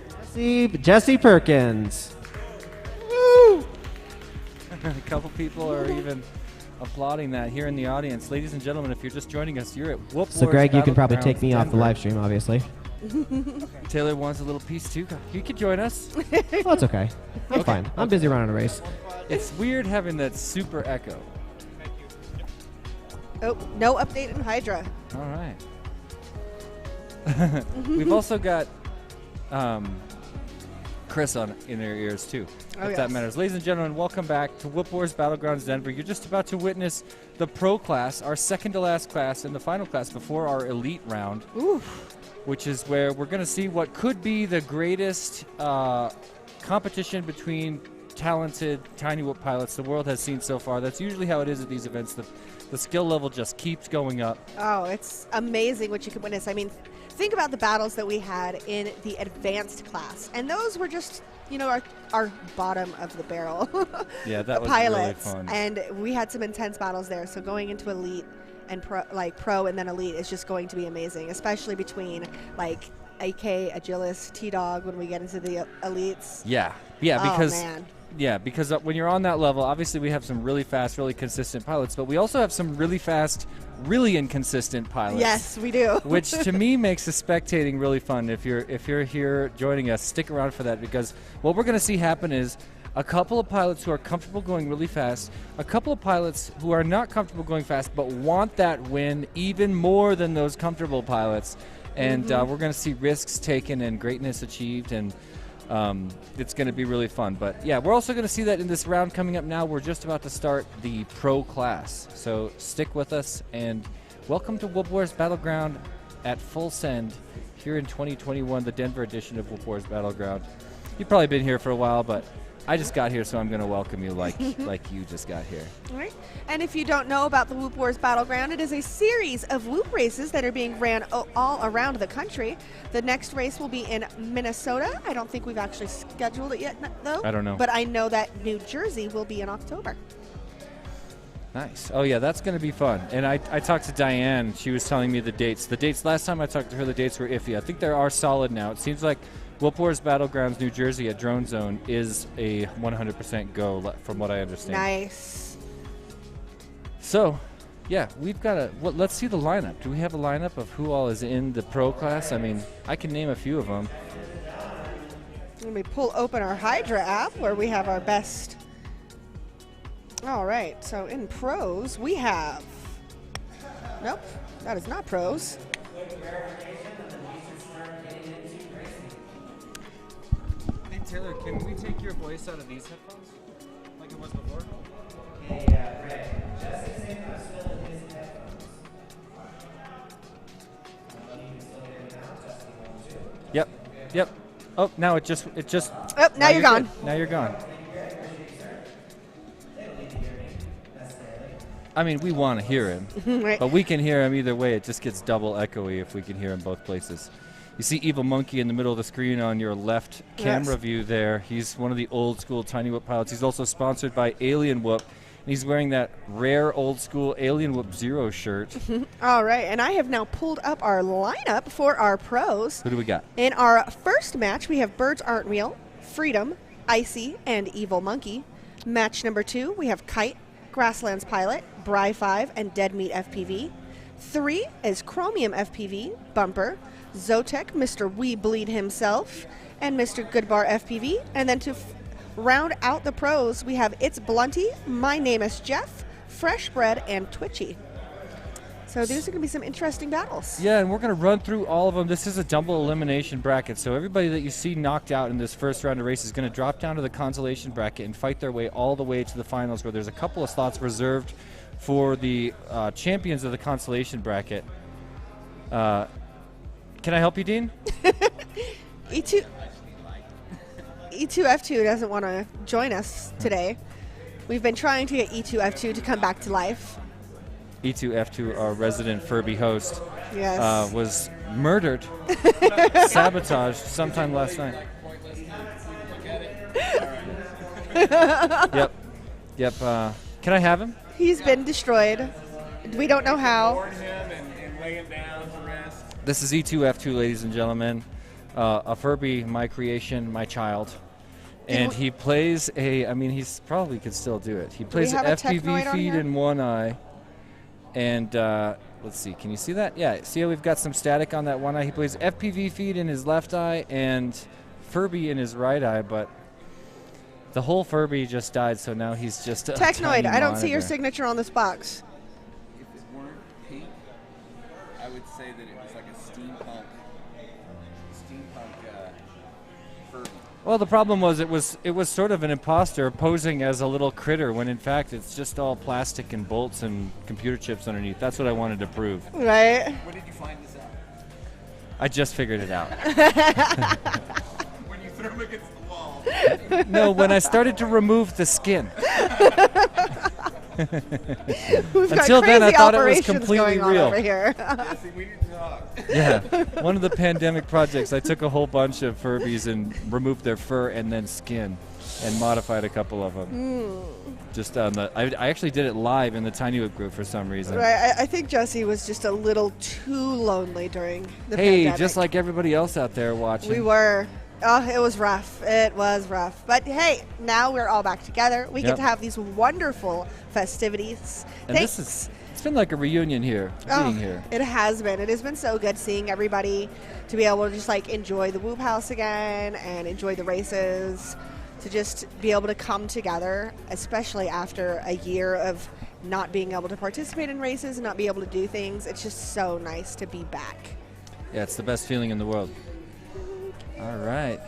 Jesse Perkins. Woo! A couple people are even applauding that here in the audience. Ladies and gentlemen, if you're just joining us, you're at Whoop So, Wars Greg, you can probably Battlegrounds, take me off the Denver. live stream, obviously. Taylor wants a little piece too. You could join us. Well, it's okay. I'm fine. I'm busy running a race. It's weird having that super echo. Oh, no update in Hydra. All right. We've also got Chris in their ears too, if that matters. Ladies and gentlemen, welcome back to Whoop Wars Battlegrounds Denver. You're just about to witness the pro class, our second to last class and the final class before our elite round. Which is where we're going to see what could be the greatest competition between talented Tiny Whoop pilots the world has seen so far. That's usually how it is at these events. The skill level just keeps going up. Oh, it's amazing what you can witness. I mean, think about the battles that we had in the advanced class, and those were just, our bottom of the barrel Yeah, that was pilots. really fun. And we had some intense battles there. So going into elite and pro and then elite is just going to be amazing, especially between like AK, Agilis, T-Dog when we get into the elites. Yeah, because when you're on that level, obviously we have some really fast, really consistent pilots, but we also have some really fast, really inconsistent pilots. Yes, we do. Which to me makes the spectating really fun. If you're here joining us, stick around for that, because what we're going to see happen is a couple of pilots who are comfortable going really fast, a couple of pilots who are not comfortable going fast but want that win even more than those comfortable pilots. And we're going to see risks taken and greatness achieved, and it's going to be really fun. But yeah, we're also going to see that in this round coming up now. We're just about to start the pro class. So stick with us, and welcome to Whoop Wars Battleground at full send here in 2021, the Denver edition of Whoop Wars Battleground. You've probably been here for a while, but I just got here, so I'm going to welcome you like you just got here. All right. And if you don't know about the Whoop Wars Battleground, it is a series of Whoop races that are being ran all around the country. The next race will be in Minnesota. I don't think we've actually scheduled it yet, though. I don't know. But I know that New Jersey will be in October. Nice. Oh, yeah, that's going to be fun. And I talked to Diane. She was telling me the dates. The dates, last time I talked to her, the dates were iffy. I think they are solid now. It seems like Whoop Wars Battlegrounds New Jersey at Drone Zone is a 100% go, from what I understand. Nice. So, yeah, we've got let's see the lineup. Do we have a lineup of who all is in the pro class? I mean, I can name a few of them. Let me pull open our Hydra app where we have our best. All right, so in pros, we have. Nope, that is not pros. Hey, Taylor, can we take your voice out of these headphones like it was before? Yep. Oh, now it just. Oh, now you're gone. Now you're gone. I mean, we want to hear him, Right. but we can hear him either way. It just gets double echoey if we can hear him both places. You see Evil Monkey in the middle of the screen on your left camera view there. He's one of the old school Tiny Whoop pilots. He's also sponsored by Alien Whoop. And he's wearing that rare old school Alien Whoop Zero shirt. All right, and I have now pulled up our lineup for our pros. Who do we got? In our first match, we have Birds Aren't Real, Freedom, Icy, and Evil Monkey. Match number 2, we have Kite, Grasslands Pilot, Bry 5, and Dead Meat FPV. 3 is Chromium FPV, Bumper, Zotek, Mr. We Bleed himself, and Mr. Goodbar FPV. And then to round out the pros, we have It's Blunty, My Name is Jeff, Fresh Bread, and Twitchy. So these are going to be some interesting battles. Yeah, and we're going to run through all of them. This is a double elimination bracket, so everybody that you see knocked out in this first round of race is going to drop down to the consolation bracket and fight their way all the way to the finals, where there's a couple of slots reserved for the champions of the consolation bracket. Can I help you, Dean? E2F2 doesn't want to join us today. We've been trying to get E2F2 to come back to life. E2F2, our resident Furby host, Yes. was murdered, sabotaged sometime last night. Yep. Can I have him? He's been destroyed. We don't know how. This is E2F2, ladies and gentlemen. A Furby, my creation, my child. And he plays he's probably could still do it. He plays an FPV feed in one eye. And let's see, can you see that? Yeah, see how we've got some static on that one eye? He plays FPV feed in his left eye and Furby in his right eye, but the whole Furby just died, so now he's just a Technoid, tiny I don't see your monitor. signature on this box. If it weren't pink, I would say that it was like a steampunk Furby. Well, the problem was it was sort of an imposter posing as a little critter when in fact it's just all plastic and bolts and computer chips underneath. That's what I wanted to prove. Right. When did you find this out? I just figured it out. When you threw him against the wall. No, when I started to remove the skin. We've got Until then, I crazy thought it was operations completely going on real. over here. Yeah, see, we need to know Yeah, one of the pandemic projects, I took a whole bunch of Furbies and removed their fur and then skin and modified a couple of them. Just on the, I actually did it live in the Tiny Whip group for some reason. Right, I think Jesse was just a little too lonely during the Hey, pandemic. just like everybody else out there watching. We were. Oh, it was rough. It was rough. But hey, now we're all back together. We get Yep. to have these wonderful festivities. And Thanks. it's been like a reunion here, being here. It has been. It has been so good seeing everybody, to be able to just like enjoy the Whoop House again and enjoy the races, to just be able to come together, especially after a year of not being able to participate in races and not be able to do things. It's just so nice to be back. Yeah, it's the best feeling in the world. All right.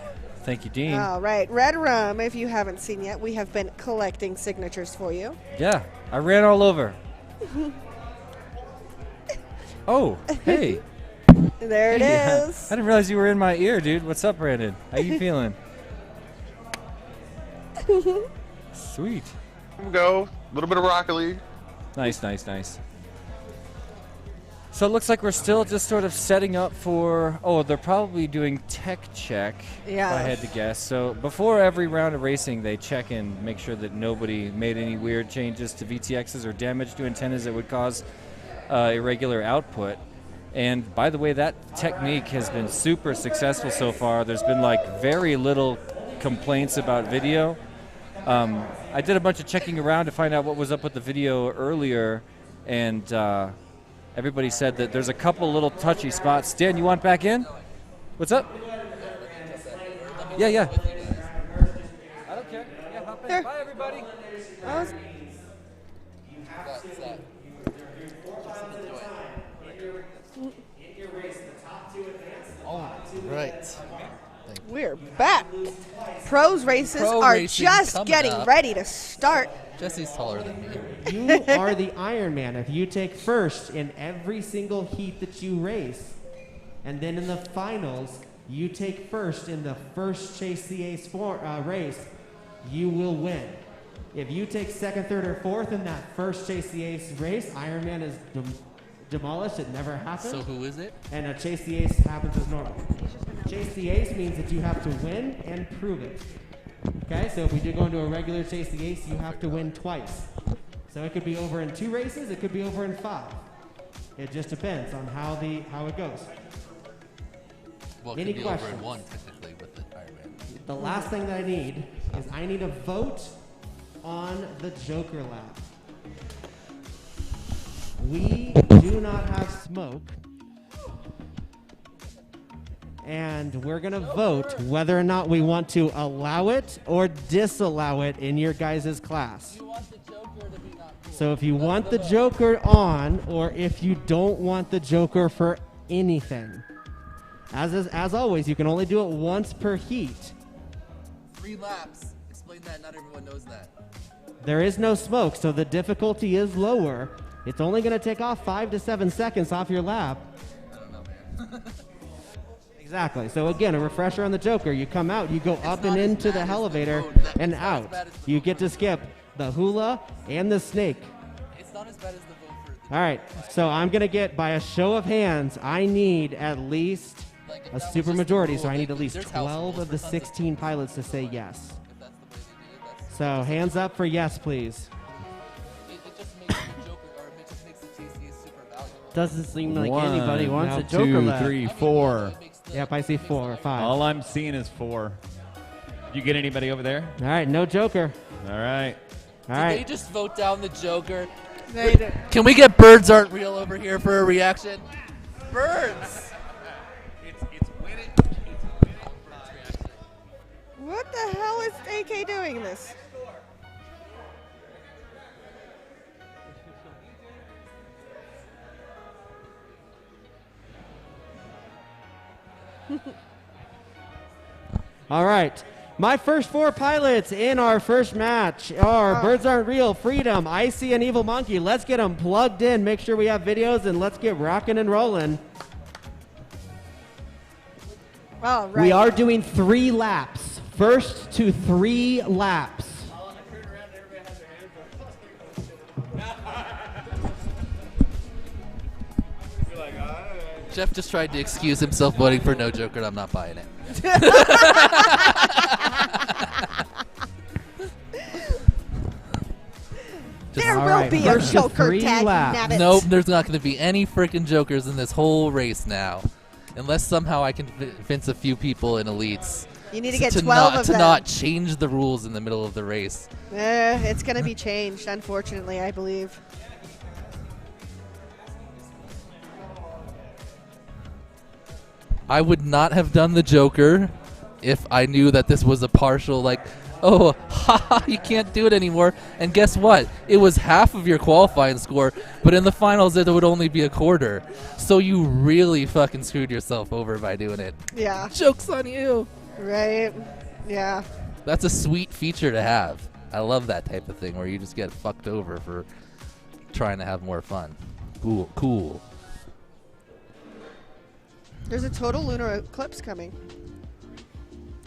Thank you, Dean. All right, Red Rum, if you haven't seen yet, we have been collecting signatures for you. Yeah, I ran all over. Oh, hey. There it Yeah. is. I didn't realize you were in my ear, dude. What's up, Brandon? How you feeling? Sweet. Go. A little bit of Rocket League. Nice, nice, nice. So it looks like we're still just sort of setting up for, oh, they're probably doing tech check, Yeah. if I had to guess. So before every round of racing, they check and make sure that nobody made any weird changes to VTXs or damage to antennas that would cause irregular output. And by the way, that technique has been super successful so far. There's been like very little complaints about video. I did a bunch of checking around to find out what was up with the video earlier, and everybody said that there's a couple little touchy spots. Dan, you want back in? What's up? Yeah, yeah. I don't care. Yeah, hop in. Bye, everybody. Right. We're back. Pros races Pro are racing just coming getting up. ready to start. Jesse's taller than me. You are the Iron Man if you take first in every single heat that you race. And then in the finals, you take first in the first Chase the Ace race, you will win. If you take second, third, or fourth in that first Chase the Ace race, Iron Man is demolished. It never happened. So who is it? And a Chase the Ace happens as normal. Chase the Ace means that you have to win and prove it. Okay, so if we do go into a regular Chase the Ace, you have to win twice. So it could be over in 2 races, it could be over in 5. It just depends on how it goes. Well, it Any could be questions? over in 1 technically with the Iron Man. The last thing that I need is I need a vote on the Joker lap. We do not have smoke. And we're going to vote whether or not we want to allow it or disallow it in your guys' class. So if you want the Joker on, or if you don't want the Joker for anything. As always, you can only do it once per heat. 3 laps. Explain that. Not everyone knows that. There is no smoke, so the difficulty is lower. It's only going to take off 5 to 7 seconds off your lap. I don't know, man. Exactly. So again, a refresher on the Joker. You come out, you go up and into the elevator and out. You get to skip the hula and the snake. It's not as bad as the vote for All right. So I'm going to get, by a show of hands, I need at least a super majority. So I need at least 12 of the 16 pilots to say yes. So hands up for yes, please. Doesn't seem like 1, anybody wants now a Joker 2, lap. 3, 4. Yep, I see 4 or 5. All I'm seeing is 4. You get anybody over there? All right, no Joker. All right. All Did right. they just vote down the Joker? They did. Can we get Birds Aren't Real over here for a reaction? Birds! What the hell is AK doing this? All right. My first 4 pilots in our first match are Birds Aren't Real, Freedom, Icy, and Evil Monkey. Let's get them plugged in, make sure we have videos, and let's get rocking and rolling. All right. We are doing 3 laps. First to 3 laps. Jeff just tried to excuse himself voting for no Joker, and I'm not buying it. There will be a Joker tag, nabbit. Nope, there's not going to be any freaking Jokers in this whole race now. Unless somehow I can convince a few people in Elites You need to get 12 of to them. not change the rules in the middle of the race. It's going to be changed, unfortunately, I believe. I would not have done the Joker if I knew that this was a partial, like, oh, haha, you can't do it anymore. And guess what? It was half of your qualifying score, but in the finals it would only be a quarter. So you really fucking screwed yourself over by doing it. Yeah. Joke's on you. Right. Yeah. That's a sweet feature to have. I love that type of thing where you just get fucked over for trying to have more fun. Cool. There's a total lunar eclipse coming.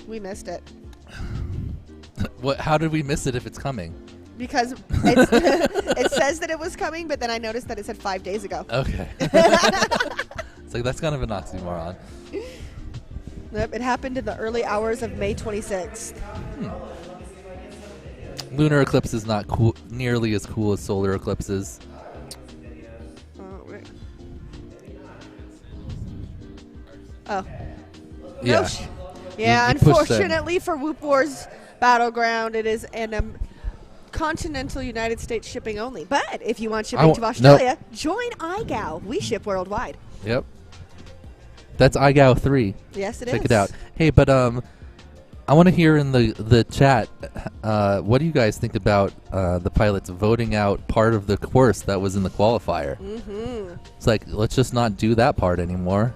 We missed it. What? How did we miss it if it's coming? Because it says that it was coming, but then I noticed that it said 5 days ago. Okay. It's like, that's kind of an oxymoron. Yep, it happened in the early hours of May 26th. Lunar eclipse is not cool, nearly as cool as solar eclipses. Oh. Yeah. No yeah, You pushed them. unfortunately for Whoop Wars Battleground, it is an continental United States shipping only. But if you want shipping to Australia, join iGal. We ship worldwide. Yep. That's iGao 3. Yes, it Check is. it out. Hey, but I want to hear in the chat, what do you guys think about the pilots voting out part of the course that was in the qualifier? Mm-hmm. It's like, let's just not do that part anymore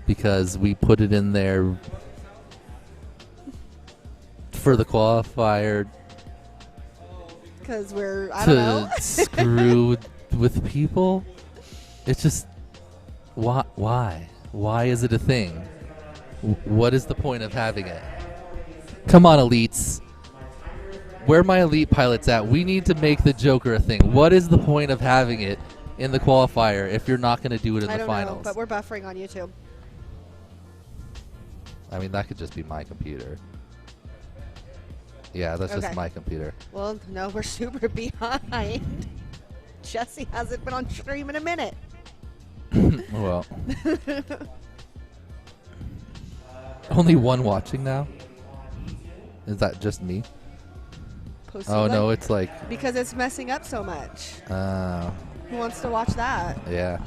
because we put it in there for the qualifier Because we're, I don't know. to screw with people. It's just, why? Why is it a thing? What is the point of having it? Come on, elites. Where are my elite pilots at? We need to make the Joker a thing. What is the point of having it in the qualifier if you're not going to do it in I the don't finals? know, but we're buffering on YouTube. I mean, that could just be my computer. Yeah, that's Okay. just my computer. Well, no, we're super behind. Jesse hasn't been on stream in a minute. Well. Only one watching now? Is that just me? Post Oh, what? no, it's like... Because it's messing up so much. Oh. Who wants to watch that? Yeah.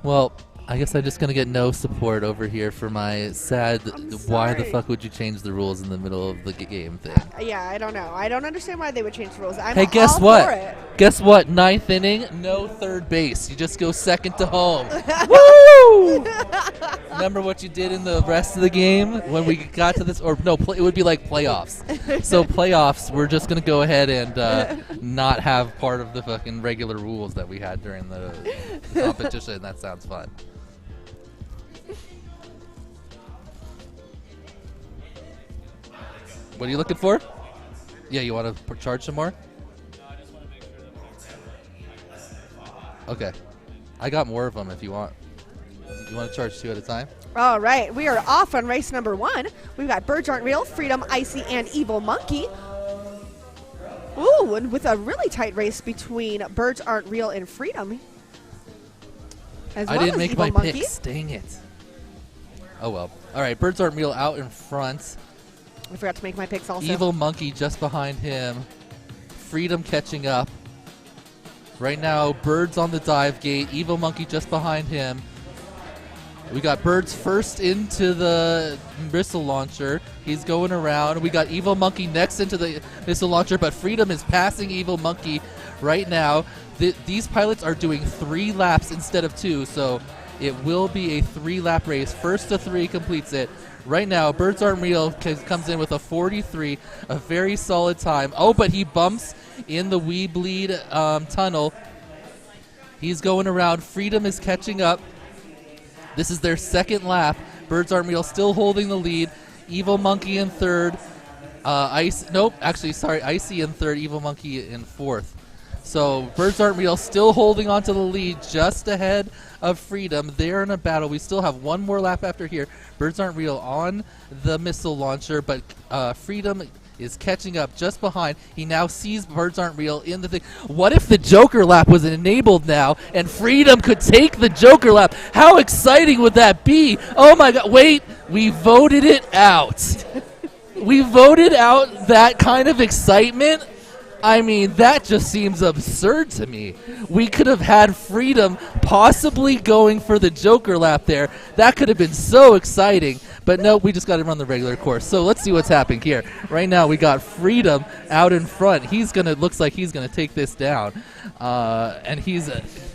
Well, I guess I'm just going to get no support over here for my sad, why the sorry. fuck would you change the rules in the middle of the game thing. Yeah, I don't know. I don't understand why they would change the rules. I'm Hey, guess all what? for it. Guess what? Ninth inning, no third base. You just go second to home. Woo! Remember what you did in the rest of the game when we got to this? Or no, it would be like playoffs. So playoffs, we're just going to go ahead and not have part of the fucking regular rules that we had during the competition. That sounds fun. What are you looking for? Yeah, you want to charge some more? Okay. I got more of them if you want. You want to charge 2 at a time? All right, we are off on race number 1. We've got Birds Aren't Real, Freedom, Icy, and Evil Monkey. Ooh, and with a really tight race between Birds Aren't Real and Freedom. As I well didn't as make Evil my Monkey. picks. Dang it. Oh, well. All right, Birds Aren't Real out in front. I forgot to make my picks also. Evil Monkey just behind him. Freedom catching up. Right now, Birds on the dive gate. Evil Monkey just behind him. We got Birds first into the missile launcher. He's going around. We got Evil Monkey next into the missile launcher, but Freedom is passing Evil Monkey right now. These pilots are doing 3 laps instead of 2, so it will be a 3-lap race. First to 3 completes it. Right now, Birds Aren't Real comes in with a 43, a very solid time. Oh, but he bumps in the Wee Bleed tunnel. He's going around. Freedom is catching up. This is their 2nd lap. Birds Aren't Real still holding the lead. Evil Monkey in 3rd. Icy in 3rd. Evil Monkey in 4th. So Birds Aren't Real still holding on to the lead just ahead of Freedom. They're in a battle. We still have one more lap after here. Birds Aren't Real on the missile launcher, but Freedom is catching up just behind. He now sees Birds Aren't Real in the thing. What if the Joker lap was enabled now and Freedom could take the Joker lap? How exciting would that be? Oh my God, wait, we voted it out. We voted out that kind of excitement. I mean, that just seems absurd to me. We could have had Freedom possibly going for the Joker lap there. That could have been so exciting. But no, we just got to run the regular course. So let's see what's happening here. Right now, we got Freedom out in front. Looks like he's gonna take this down, and he's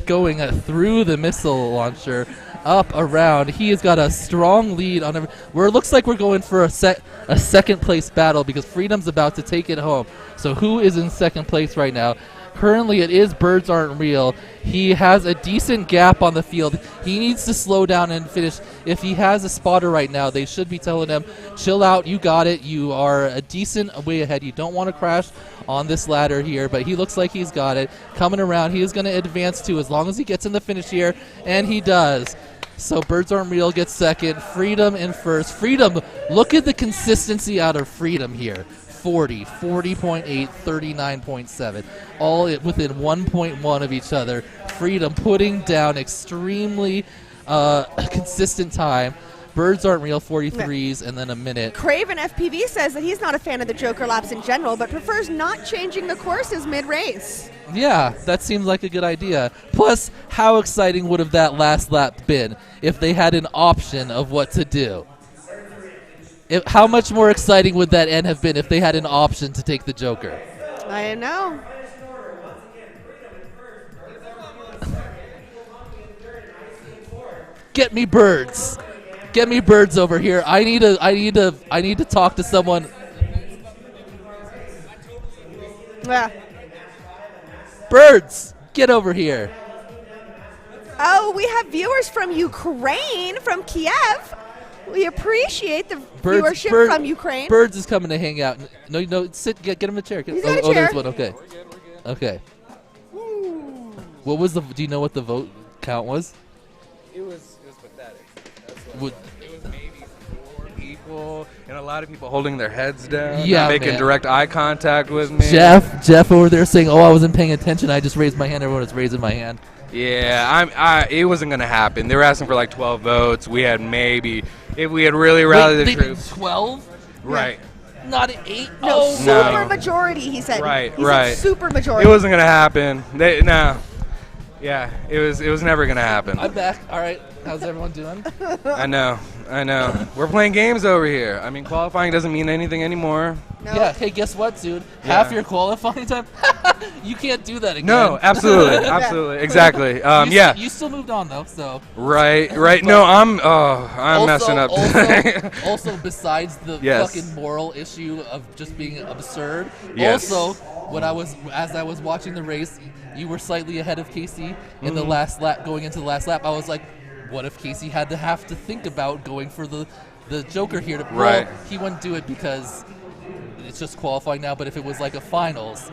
going through the missile launcher, up around. He has got a strong lead on where it looks like we're going for a second place battle because Freedom's about to take it home. So who is in second place right now? Currently, it is Birds Aren't Real. He has a decent gap on the field. He needs to slow down and finish. If he has a spotter right now, they should be telling him, chill out, you got it. You are a decent way ahead. You don't want to crash on this ladder here, but he looks like he's got it. Coming around, he is going to advance too as long as he gets in the finish here, and he does. So Birds Aren't Real gets second. Freedom in first. Freedom, look at the consistency out of Freedom here. 40, 40.8, 39.7, all within 1.1 of each other. Freedom putting down extremely consistent time. Birds Aren't Real 43s and then a minute. Craven FPV says that he's not a fan of the Joker laps in general, but prefers not changing the courses mid-race. Yeah, that seems like a good idea. Plus, how exciting would have that last lap been if they had an option of what to do? How much more exciting would that end have been if they had an option to take the Joker? I know. Get me birds. Get me birds over here. I need to talk to someone. Yeah. Birds, get over here. Oh, we have viewers from Ukraine, from Kiev. We appreciate the viewership from Ukraine. Birds is coming to hang out. No, sit. Get him a chair. He's got a chair. There's one. Okay. Okay. What was the? Do you know what the vote count was? It was pathetic. It was maybe 4 people, and a lot of people holding their heads down, not making direct eye contact with me. Jeff over there saying, "Oh, I wasn't paying attention. I just raised my hand." Everyone was raising my hand. Yeah, it wasn't gonna happen. They were asking for like 12 votes. We had maybe, if we had really rallied the troops. 12? Right. Not an 8? No, super majority, he said. Right, he said super majority. It wasn't gonna happen. No. Yeah, it was never gonna happen. I'm back. All right. How's everyone doing? I know. We're playing games over here. I mean, qualifying doesn't mean anything anymore. No. Yeah. Hey, guess what, dude? Yeah. Half your qualifying time. You can't do that again. No, absolutely, exactly. You still moved on though, so. Right. No, I'm messing up. Also, besides the fucking moral issue of just being absurd. Yes. Also, as I was watching the race, you were slightly ahead of Casey in the last lap. Going into the last lap, I was like, what if Casey had to have to think about going for the Joker here? Well, he wouldn't do it because it's just qualifying now. But if it was like a finals.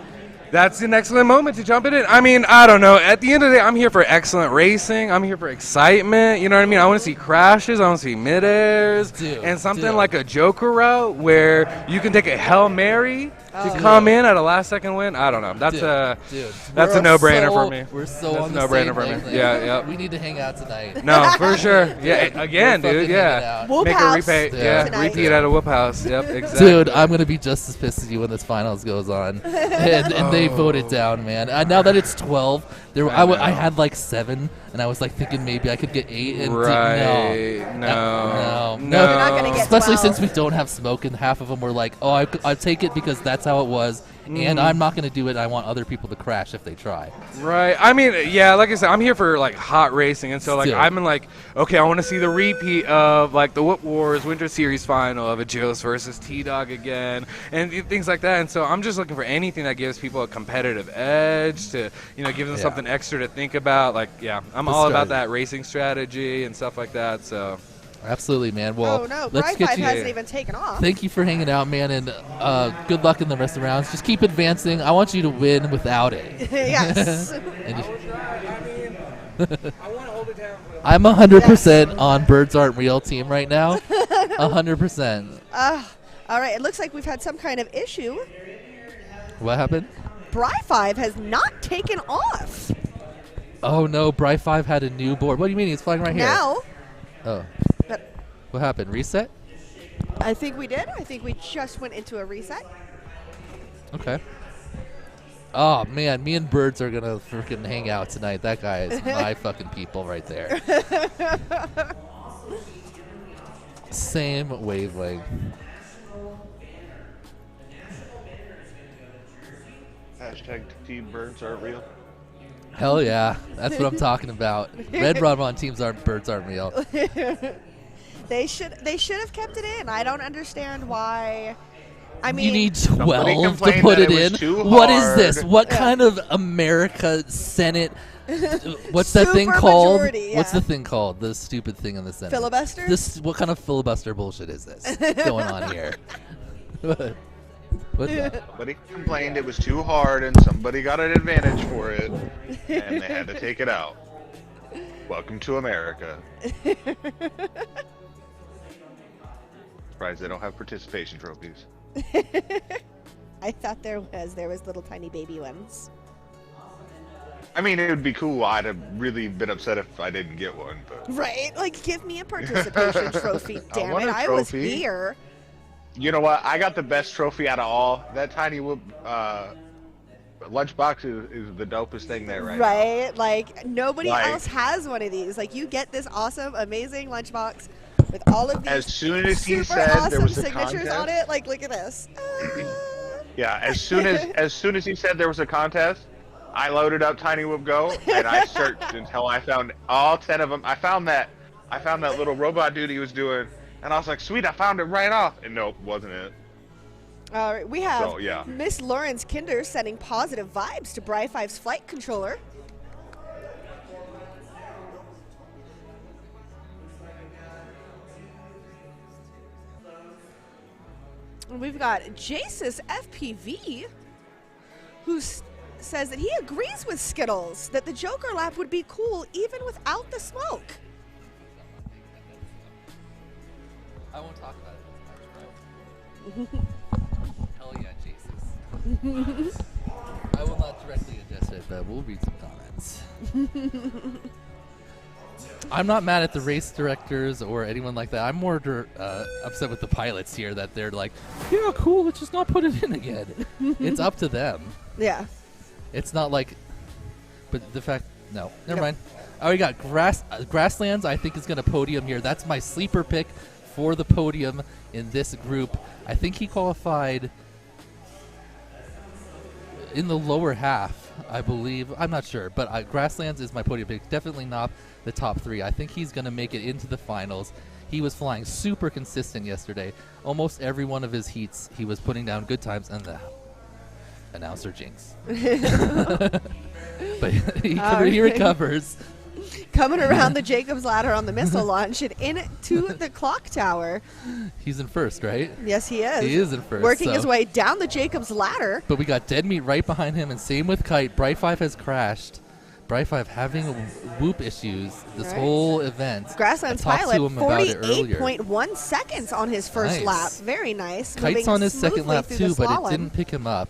That's an excellent moment to jump in it. I mean, I don't know. At the end of the day, I'm here for excellent racing. I'm here for excitement. You know what I mean? I want to see crashes. I want to see mid-airs. And something like a Joker route where you can take a Hail Mary to come in at a last-second win. I don't know. That's a no-brainer for me. We're so that's on a the no-brainer same for me. Yeah. We need to hang out tonight. No, for sure. Yeah, again, dude. Yeah. Whoop Make house a repeat. Yeah, repeat at a whoop house. Yep, exactly. Dude, I'm gonna be just as pissed as you when this finals goes on, and they voted down, man. Now that it's 12, I had like 7, and I was like thinking maybe I could get 8. And No. You're not gonna get Especially 12. since we don't have smoke, and half of them were like, "Oh, I take it because that's how it was." And I'm not going to do it. I want other people to crash if they try. Right. I mean, yeah, like I said, I'm here for, like, hot racing. And so, like, I'm in, like, okay, I want to see the repeat of, like, the Whoop Wars Winter Series final of a Joe's versus T-Dog again and things like that. And so I'm just looking for anything that gives people a competitive edge to, give them something extra to think about. Like, yeah, I'm all about that racing strategy and stuff like that. So, Absolutely, man. Well, Oh no, let's get Bri-5 you. hasn't even taken off. Thank you for hanging out, man, and good luck in the rest of the rounds. Just keep advancing. I want you to win without it. Yes. I'm 100% on Birds Aren't Real team right now. 100%. All right, it looks like we've had some kind of issue. What happened? Bri-5 has not taken off. Oh no, Bri-5 had a new board. What do you mean? He's flying right here. Now. Oh. But What happened? Reset? I think we did. I think we just went into a reset. Okay. Oh man, me and Birds are gonna freaking hang out tonight. That guy is my fucking people right there. Same wavelength. Hashtag Team Birds Aren't Real. Hell yeah, that's what I'm talking about. Red Ron teams aren't Birds Aren't Real. They should have kept it in. I don't understand why. I mean, You need 12 to complained put that it it in. was too What is this? hard. What kind of America Senate? What's that thing called? Supermajority, What's yeah. the thing called? The stupid thing in the Senate. Filibuster? What kind of filibuster bullshit is this going on here? What the? Somebody complained it was too hard and somebody got an advantage for it and they had to take it out. Welcome to America. Surprised they don't have participation trophies. I thought there was little tiny baby ones. I mean, it would be cool. I'd have really been upset if I didn't get one, but Right? Like, give me a participation trophy, damn want it. a I was trophy. here. you know what? I got the best trophy out of all. That tiny lunchbox is the dopest thing there right now. Right? Like, nobody Like- else has one of these. Like, you get this awesome, amazing lunchbox with all of these As soon as he super said awesome there was a signatures on contest, it. Like, look at this. yeah, as soon as he said there was a contest, I loaded up Tiny Whoop Go and I searched until I found all 10 of them. I found that little robot dude he was doing, and I was like, sweet, I found it right off. And nope, wasn't it. All right, we have So, yeah. Miss Lawrence Kinder sending positive vibes to Bri-5's flight controller. And we've got Jace's FPV, who says that he agrees with Skittles that the Joker lap would be cool even without the smoke. I won't talk about it. Hell yeah, Jesus. I will not directly address it, but we'll read some comments. I'm not mad at the race directors or anyone like that. I'm more upset with the pilots here that they're like, yeah, cool, let's just not put it in again. It's up to them. Yeah. It's not like, but the fact, no, never mind. I already got Grasslands, I think is going to podium here. That's my sleeper pick for the podium in this group. I think he qualified in the lower half, I believe. I'm not sure, but Grasslands is my podium pick. Definitely not the top three. I think he's going to make it into the finals. He was flying super consistent yesterday. Almost every one of his heats, he was putting down good times, and the announcer jinx. But he recovers. Coming around the Jacob's ladder on the missile launch and into the clock tower. He's in first, right? Yes, he is. He is in first. Working his way down the Jacob's ladder. But we got Dead Meat right behind him, and same with Kite. Bri-5 has crashed. Bri-5 having whoop issues this Right. whole event. Grasslands I talked pilot, to him about it earlier. 48.1 seconds on his first Nice. lap. Very nice. Kite's Moving on his second smoothly lap through too, the but it slalom. didn't pick him up.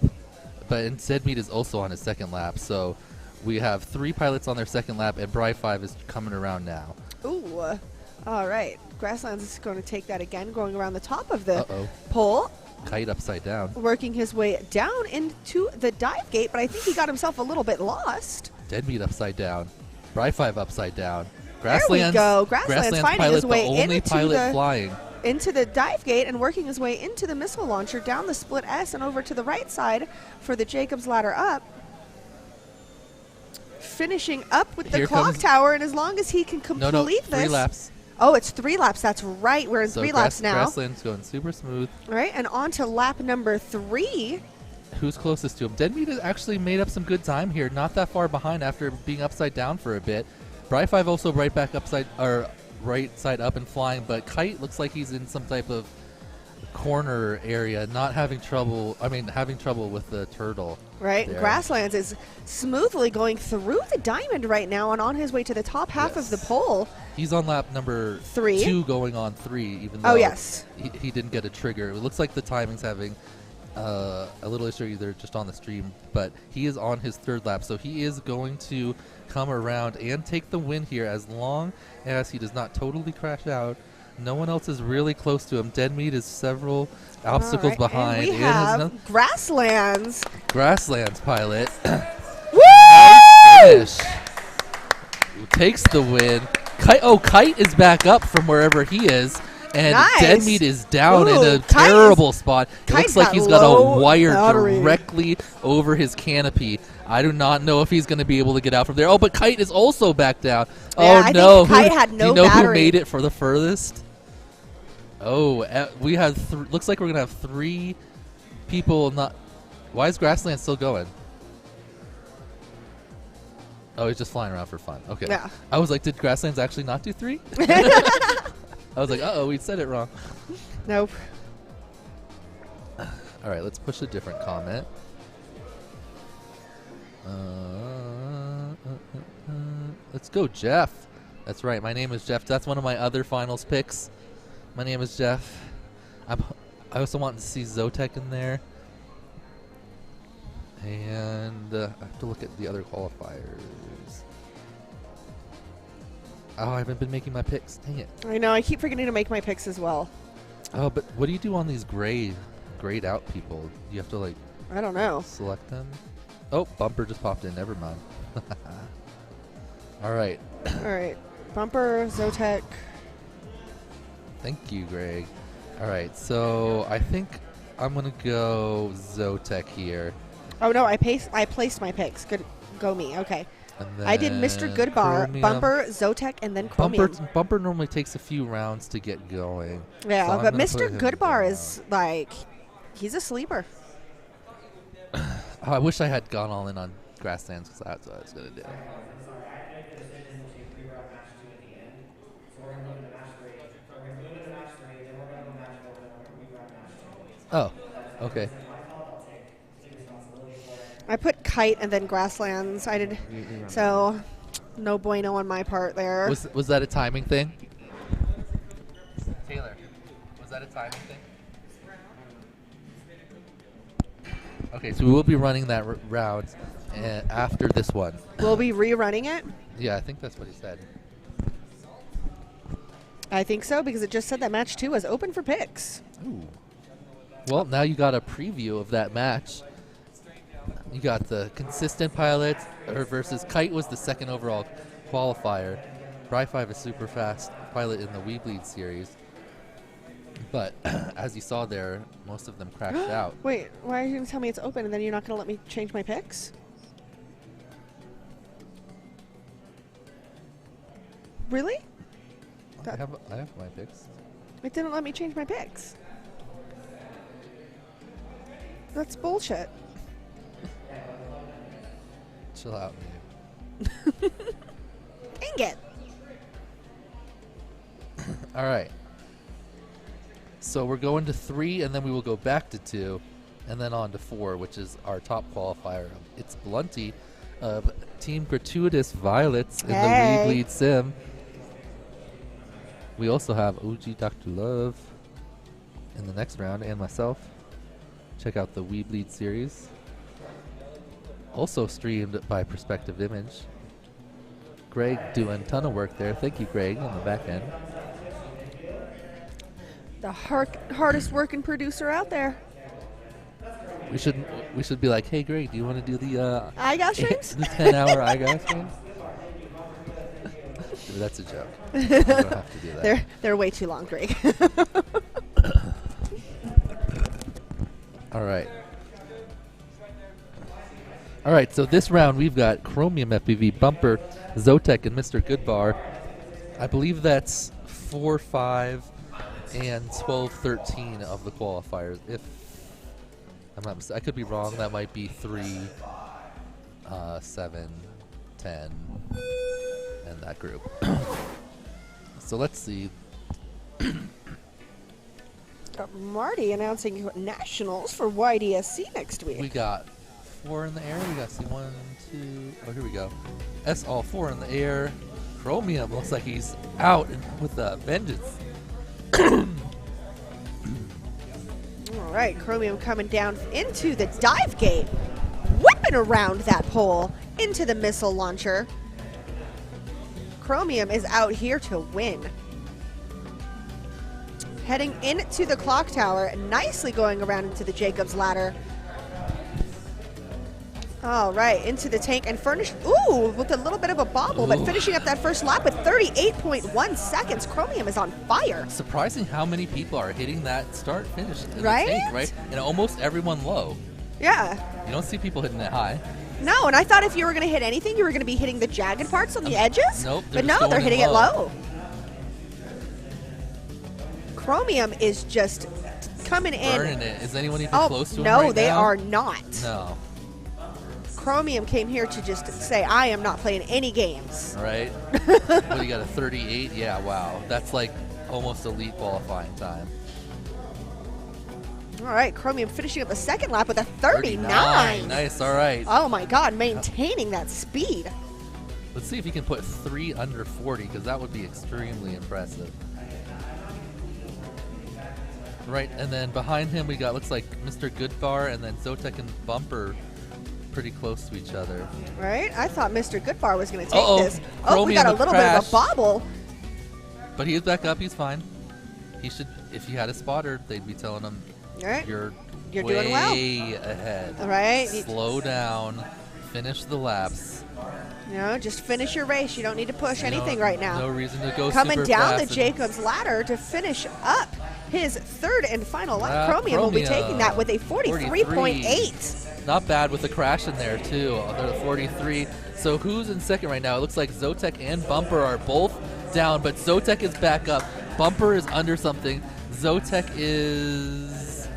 But Dead Meat is also on his second lap, so we have 3 pilots on their second lap, and Bri-5 is coming around now. Ooh. All right. Grasslands is going to take that again, going around the top of the Uh-oh. pole, Kite upside down. working his way down into the dive gate, but I think he got himself a little bit lost. Dead Meat upside down. Bri-5 upside down. There we go. Grasslands finding pilot, his way the only into pilot the flying. into the dive gate and working his way into the missile launcher, down the split S and over to the right side for the Jacob's ladder up. Finishing up with the Here clock comes- tower, and as long as he can complete No, this. 3 laps. Oh, it's 3 laps. That's right. We're in So 3 laps now. Grassland's going super smooth. All right, and on to lap number 3. Who's closest to him? Dead Meat has actually made up some good time here. Not that far behind after being upside down for a bit. Bri-5 also right back upside, or right side up and flying, but Kite looks like he's in some type of corner area, not having trouble. I mean, having trouble with the turtle. Right, there. Grasslands is smoothly going through the diamond right now and on his way to the top half of the pole. He's on lap number 2 going on 3, even though he didn't get a trigger. It looks like the timing's having a little issue either just on the stream, but he is on his 3rd lap, so he is going to come around and take the win here as long as he does not totally crash out. No one else is really close to him. Deadmeat is several obstacles behind. And we have Grasslands. Grasslands pilot. Woo! Nice finish. Who takes the win. Kite is back up from wherever he is. And Deadmeat is down in a terrible spot. It looks like he's got a wire directly over his canopy. I do not know if he's going to be able to get out from there. Oh, but Kite is also back down. Yeah, oh, no. Kite had no do you know battery. who made it for the furthest? Oh, we have. Looks like we're going to have 3 people not. Why is Grassland still going? Oh, he's just flying around for fun. Okay. Yeah. I was like, did Grasslands actually not do 3? I was like, uh-oh, we said it wrong. Nope. All right, let's push a different comment. Let's go, Jeff. That's right. My name is Jeff. That's one of my other finals picks. My name is Jeff. I also want to see Zotek in there. And I have to look at the other qualifiers. Oh, I haven't been making my picks. Dang it. I know. I keep forgetting to make my picks as well. Oh, but what do you do on these grayed out people? You have to, like... I don't know. Select them? Oh, Bumper just popped in. Never mind. All right. All right. Bumper, Zotek. Thank you, Greg. All right, so I think I'm going to go Zotek here. Oh, no. I placed my picks. Good. Go me. Okay. I did Mr. Goodbar, Chromium. Bumper, Zotek, and then Chromium. Bumper normally takes a few rounds to get going. Yeah, so but Mr. Goodbar is like, he's a sleeper. Oh, I wish I had gone all in on Grasslands because that's what I was going to do. Oh, okay. I put Kite and then Grasslands. I did, so no bueno on my part there. Was that a timing thing? Taylor, was that a timing thing? Okay, so we will be running that round after this one. We'll be rerunning it? Yeah, I think that's what he said. I think so, because it just said that match 2 was open for picks. Ooh. Well, now you got a preview of that match. You got the consistent pilot versus Kite was the 2nd overall qualifier. Bry5 is super fast pilot in the Weebleed series. But as you saw there, most of them crashed out. Wait, why are you going to tell me it's open and then you're not going to let me change my picks? Really? I have my picks. It didn't let me change my picks. That's bullshit. Chill out, man. Dang it. All right. So we're going to 3, and then we will go back to 2, and then on to 4, which is our top qualifier. It's Blunty of Team Gratuitous Violets in the Weebleed Sim. We also have OG Dr. Love in the next round, and myself. Check out the Weebleed series. Also streamed by Perspective Image. Greg doing a ton of work there. Thank you, Greg, on the back end. The hardest working producer out there. We should be like, hey, Greg, do you want to do the iGas streams? The 10-hour iGas streams? That's a joke. You don't have to do that. They're way too long, Greg. All right. All right, so this round we've got Chromium FPV, Bumper, Zotek, and Mr. Goodbar. I believe that's 4, 5, and 12, 13 of the qualifiers. If I'm not mistaken, I could be wrong. That might be 3, 7, 10, and that group. So let's see. Marty announcing nationals for YDSC next week. We got 4 in the air. We got see 1, 2. Oh, here we go. S all 4 in the air. Chromium looks like he's out with a vengeance. All right, Chromium coming down into the dive gate, whipping around that pole into the missile launcher. Chromium is out here to win. Heading into the clock tower, nicely going around into the Jacob's ladder. All right, into the tank and furnished, ooh, with a little bit of a bobble, but finishing up that first lap with 38.1 seconds. Chromium is on fire. Surprising how many people are hitting that start finish in Right? the tank, right? And almost everyone low. Yeah. You don't see people hitting that high. No, and I thought if you were going to hit anything, you were going to be hitting the jagged parts on the edges. Nope. But no, they're hitting it low. Chromium is just coming in. Burning it. Is anyone even Oh, close to him no, right they now? are not. No. Chromium came here to just say, I am not playing any games. Right? What, you got a 38? Yeah, wow. That's like almost elite qualifying time. All right, Chromium finishing up the second lap with a 39. Nice, all right. Oh my God, maintaining that speed. Let's see if he can put 3 under 40, because that would be extremely impressive. Right, and then behind him we got, looks like Mr. Goodbar and then Zotek and Bumper pretty close to each other. Right? I thought Mr. Goodbar was going to take this. Oh, Chromium we got a with little bit of crash. a bobble. But he is back up, he's fine. He should, if he had a spotter, they'd be telling him, All right. you're You're way doing well. ahead. All right. Slow down, finish the laps. You know, just finish your race. You don't need to push anything right now. No reason to go Coming super down fast the and- Jacob's ladder to finish up his third and final lap. Ah, Chromium will be taking that with a 43.8. Not bad with the crash in there, too. They're at 43. So who's in second right now? It looks like Zotek and Bumper are both down, but Zotek is back up. Bumper is under something. Zotek is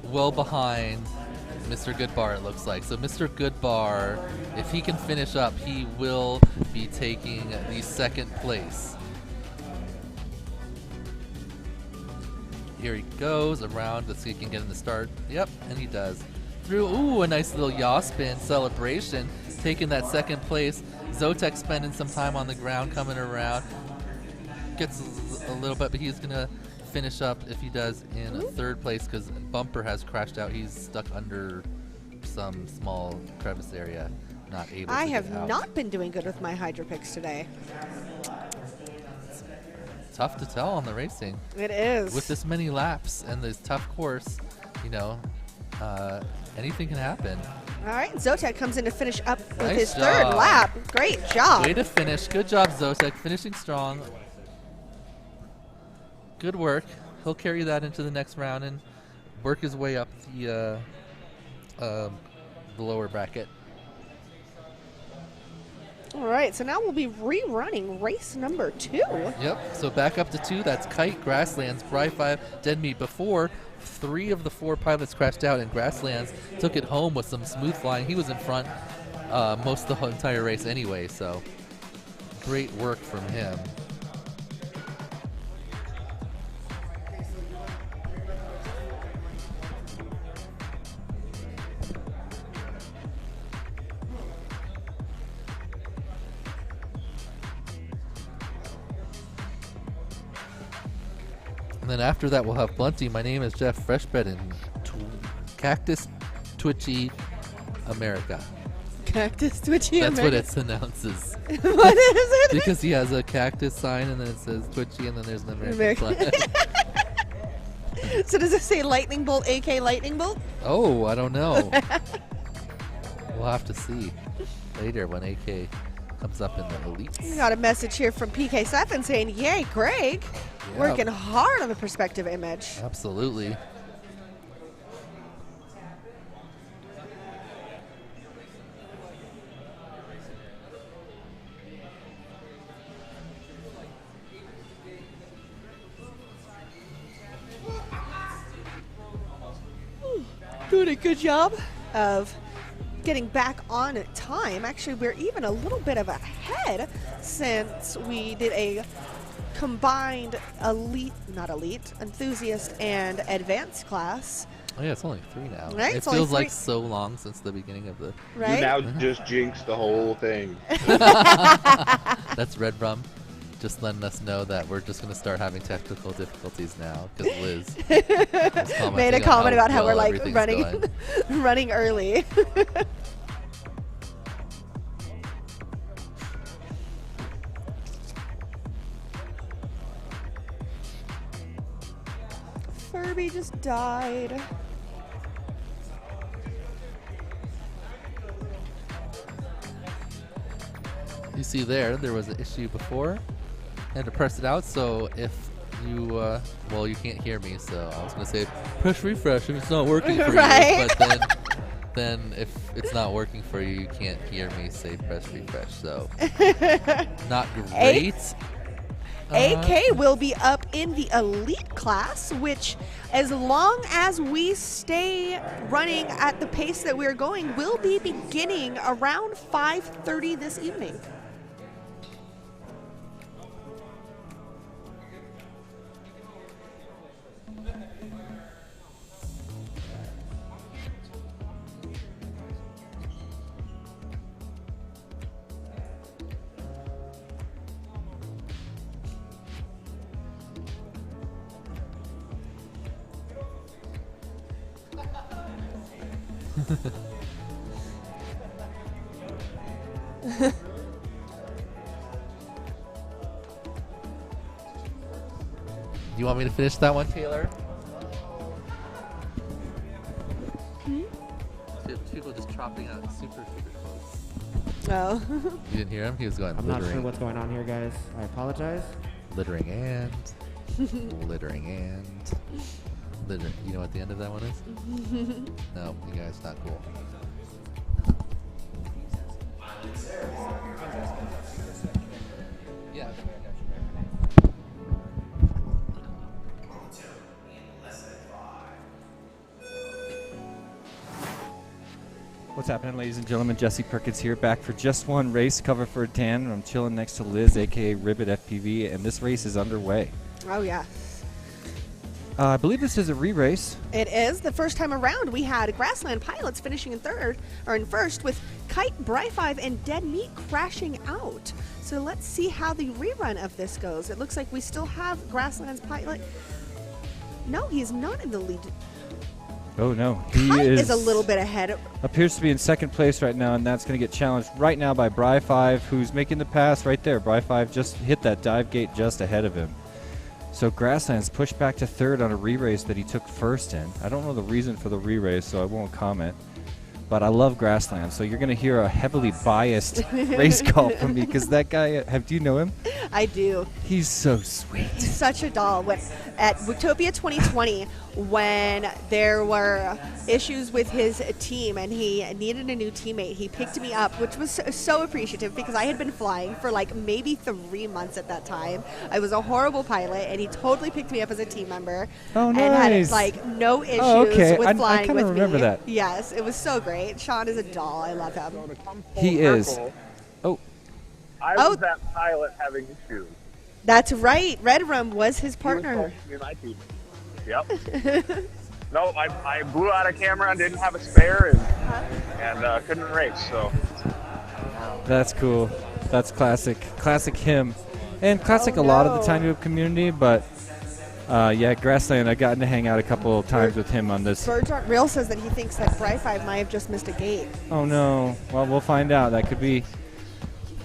well behind Mr. Goodbar, it looks like. So Mr. Goodbar, if he can finish up, he will be taking the second place. Here he goes around. Let's see if he can get in the start. Yep, and he does. Through, ooh, a nice little yaw spin celebration, taking that second place. Zotek spending some time on the ground, coming around. Gets a little bit, but he's going to finish up, if he does, in third place because Bumper has crashed out. He's stuck under some small crevice area, not able I to have get out. not been doing good with my Hydro picks today. Tough to tell on the racing. It is. With this many laps and this tough course, you know, anything can happen. All right, Zotek comes in to finish up with Nice his third job. lap. Great job. Way to finish. Good job, Zotek. Finishing strong. Good work. He'll carry that into the next round and work his way up the lower bracket. All right, so now we'll be rerunning race number 2. Yep. So back up to 2. That's Kite, Grasslands, Bry 5, Dead Meat. Before, 3 of the 4 pilots crashed out, and Grasslands took it home with some smooth flying. He was in front most of the entire race anyway, so great work from him. And then after that, we'll have Blunty. My name is Jeff Freshbed in Cactus Twitchy America. Cactus Twitchy That's America. what it announces. What is it? Because he has a cactus sign, and then it says Twitchy, and then there's an American American. flag. So does it say Lightning Bolt, AK Lightning Bolt? Oh, I don't know. We'll have to see later when AK comes up in the elites. We got a message here from PK7 saying, yay, Greg. Yeah. Working hard on the perspective image. Absolutely. Doing a good job of getting back on time. Actually, we're even a little bit of ahead since we did a combined enthusiast and advanced class. Oh yeah, it's only 3 now. Right? It It's only feels like 3. so long since the beginning of the. Right? You now just jinxed the whole thing. That's Red Rum just letting us know that we're just going to start having technical difficulties now because Liz was made a comment about how we're like everything's running early. Furby just died. You see there was an issue before. I had to press it out, so if you, well, you can't hear me, so I was going to say, press refresh if it's not working for Right. you. But then if it's not working for you, you can't hear me say press refresh, so not great. AK will be up in the elite class, which as long as we stay running at the pace that we're going, will be beginning around 5:30 this evening. Do you want me to finish that one, Taylor? People just chopping out super close. Oh. You didn't hear him? He was going I'm not littering. sure what's going on here, guys. I apologize. Littering and littering and littering. You know what the end of that one is? No, you guys not cool. Yeah. What's happening, ladies and gentlemen? Jesse Perkins here, back for just one race, cover for Dan. I'm chilling next to Liz, aka Ribbit FPV, and this race is underway. Oh yeah. I believe this is a re-race. It is. The first time around, we had Grassland Pilots finishing in first, with Kite, Bri5, and Dead Meat crashing out. So let's see how the rerun of this goes. It looks like we still have Grassland's Pilot. No, he's not in the lead. Oh no, he Kite is a little bit ahead. Appears to be in second place right now, and that's going to get challenged right now by Bri5, who's making the pass right there. Bri5 just hit that dive gate just ahead of him. So Grassland's pushed back to third on a re-race that he took first in. I don't know the reason for the re-race, so I won't comment. But I love Grassland, so you're going to hear a heavily biased race call from me, because that guy, do you know him? I do. He's so sweet. He's such a doll. At Wootopia 2020, when there were issues with his team and he needed a new teammate, he picked me up, which was so appreciative because I had been flying for like maybe 3 months at that time. I was a horrible pilot, and he totally picked me up as a team member. Oh, nice. And had like no issues okay. with flying I kind of with remember me. that. Yes, it was so great. Sean is a doll. I love him. He is. Oh. I was that pilot having issues. That's right. Red Rum was his partner. He was supposed to be my team. Yep. No, I blew out a camera and didn't have a spare and couldn't race. So That's cool. That's classic. Classic him. And classic a lot of the Tiny Whip community, but yeah, Grassland, I've gotten to hang out a couple of times with him on this. Birds Aren't Real says that he thinks that Bri5 might have just missed a gate. Oh no. Well, we'll find out. That could be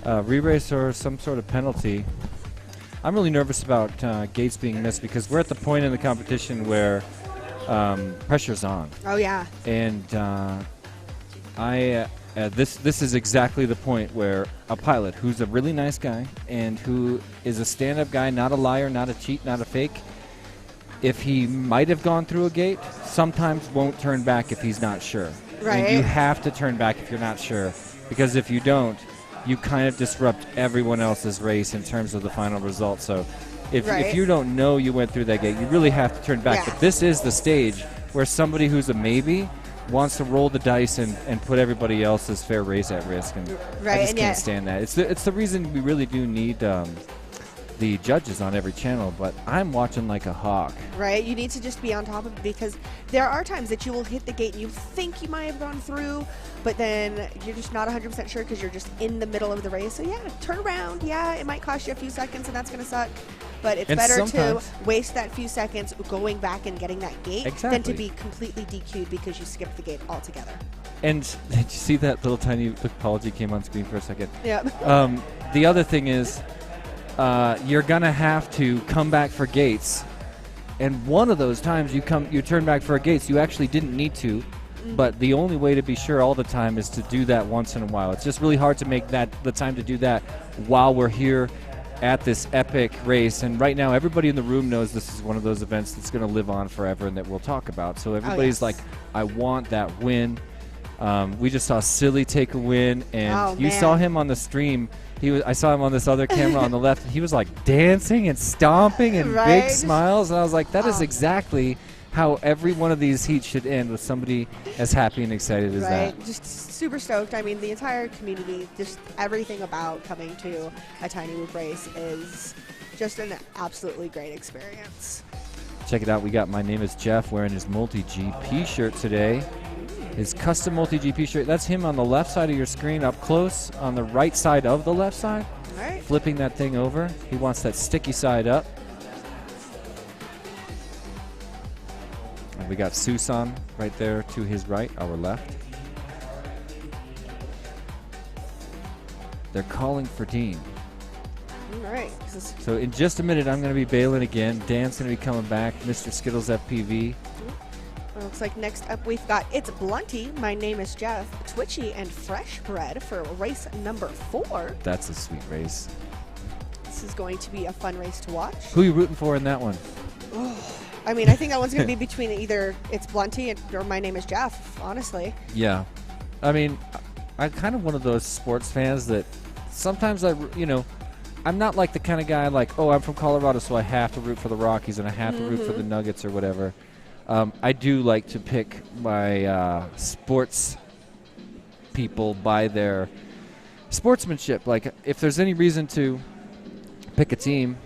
a re-race or some sort of penalty. I'm really nervous about gates being missed because we're at the point in the competition where pressure's on. Oh yeah. And this is exactly the point where a pilot who's a really nice guy and who is a stand-up guy, not a liar, not a cheat, not a fake, if he might have gone through a gate, sometimes won't turn back if he's not sure. Right. And you have to turn back if you're not sure, because if you don't, you kind of disrupt everyone else's race in terms of the final result. So if you don't know you went through that gate, you really have to turn back. Yeah. But this is the stage where somebody who's a maybe wants to roll the dice and put everybody else's fair race at risk, and Right, I just and can't yet- stand that. It's the reason we really do need the judges on every channel, but I'm watching like a hawk. Right? You need to just be on top of it, because there are times that you will hit the gate and you think you might have gone through, but then you're just not 100% sure because you're just in the middle of the race. So yeah, turn around. Yeah, it might cost you a few seconds and that's going to suck, but it's And better to sometimes- waste that few seconds going back and getting that gate than Exactly. to be completely DQ'd because you skipped the gate altogether. And did you see that little tiny apology came on screen for a second? Yep. The other thing is, you're gonna have to come back for gates, and one of those times you turn back for gates, you actually didn't need to, but the only way to be sure all the time is to do that once in a while. It's just really hard to make that the time to do that while we're here at this epic race. And right now, everybody in the room knows this is one of those events that's going to live on forever and that we'll talk about. So everybody's yes. like, I want that win. We just saw Silly take a win, and Oh, you man. saw him on the stream. I saw him on this other camera on the left, and he was like dancing and stomping and Right? big smiles. And I was like, that is Oh. exactly how every one of these heats should end, with somebody as happy and excited as that. Right, just super stoked. I mean, the entire community, just everything about coming to a Tiny Whoop race is just an absolutely great experience. Check it out. We got My Name is Jeff wearing his multi-GP shirt today. His custom multi-GP shirt. That's him on the left side of your screen up close, on the right side of the left side. All right. Flipping that thing over. He wants that sticky side up. And we got Susan right there to his right, our left. They're calling for Dean. All right. So in just a minute, I'm going to be bailing again. Dan's going to be coming back. Mr. Skittles FPV. Well, looks like next up we've got It's Blunty, My Name is Jeff, Twitchy, and Fresh Bread for race number 4. That's a sweet race. This is going to be a fun race to watch. Who are you rooting for in that one? I mean, I think that one's going to be between either It's Blunty or My Name is Jeff, honestly. Yeah. I mean, I'm kind of one of those sports fans that sometimes I'm not like the kind of guy like, oh, I'm from Colorado, so I have to root for the Rockies and I have to root for the Nuggets or whatever. I do like to pick my sports people by their sportsmanship. Like, if there's any reason to pick a team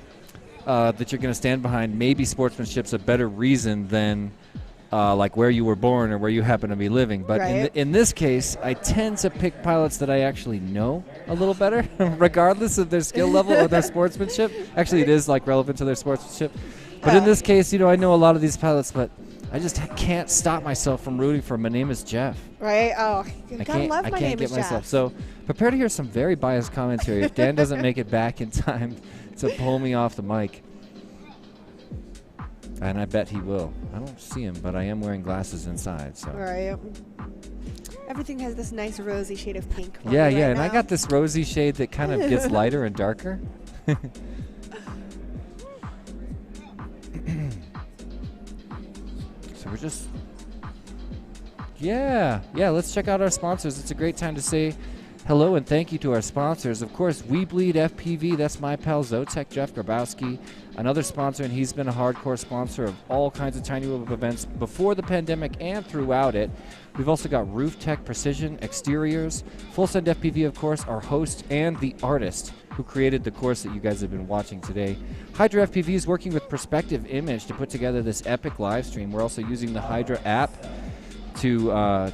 that you're going to stand behind, maybe sportsmanship's a better reason than like where you were born or where you happen to be living. But Right. in this case, I tend to pick pilots that I actually know a little better, regardless of their skill level or their sportsmanship. Actually, it is like relevant to their sportsmanship. But in this case, I know a lot of these pilots, but I just can't stop myself from rooting for My Name is Jeff. Right? Oh, you gotta love I My can't Name get is myself. Jeff. So prepare to hear some very biased commentary if Dan doesn't make it back in time to pull me off the mic. And I bet he will. I don't see him, but I am wearing glasses inside. So. Right. Everything has this nice rosy shade of pink. on Yeah, it yeah, right and I now. got this rosy shade that kind of gets lighter and darker. So we're just... Yeah, let's check out our sponsors. It's a great time to say hello and thank you to our sponsors. Of course, We Bleed FPV, that's my pal Zotek, Jeff Grabowski, another sponsor, and he's been a hardcore sponsor of all kinds of Tiny Whoop events before the pandemic and throughout it. We've also got Roof Tech Precision Exteriors, Full Send FPV, of course, our host and the artist who created the course that you guys have been watching today. Hydra FPV is working with Perspective Image to put together this epic live stream. We're also using the Hydra app to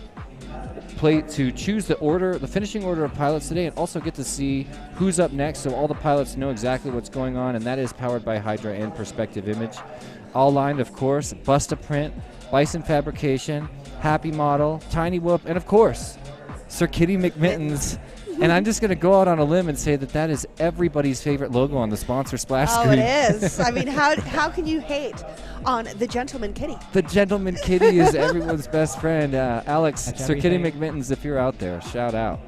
choose the finishing order of pilots today, and also get to see who's up next, so all the pilots know exactly what's going on, and that is powered by Hydra and Perspective Image. All lined, of course, Busta-Print, Bison Fabrication, Happy Model, Tiny Whoop, and of course, Sir Kitty McMittens. And I'm just going to go out on a limb and say that is everybody's favorite logo on the sponsor splash screen. Oh, it is. I mean, how can you hate on the Gentleman Kitty? The Gentleman Kitty is everyone's best friend. Alex, That's Sir Kitty everything. McMittens, if you're out there, shout out.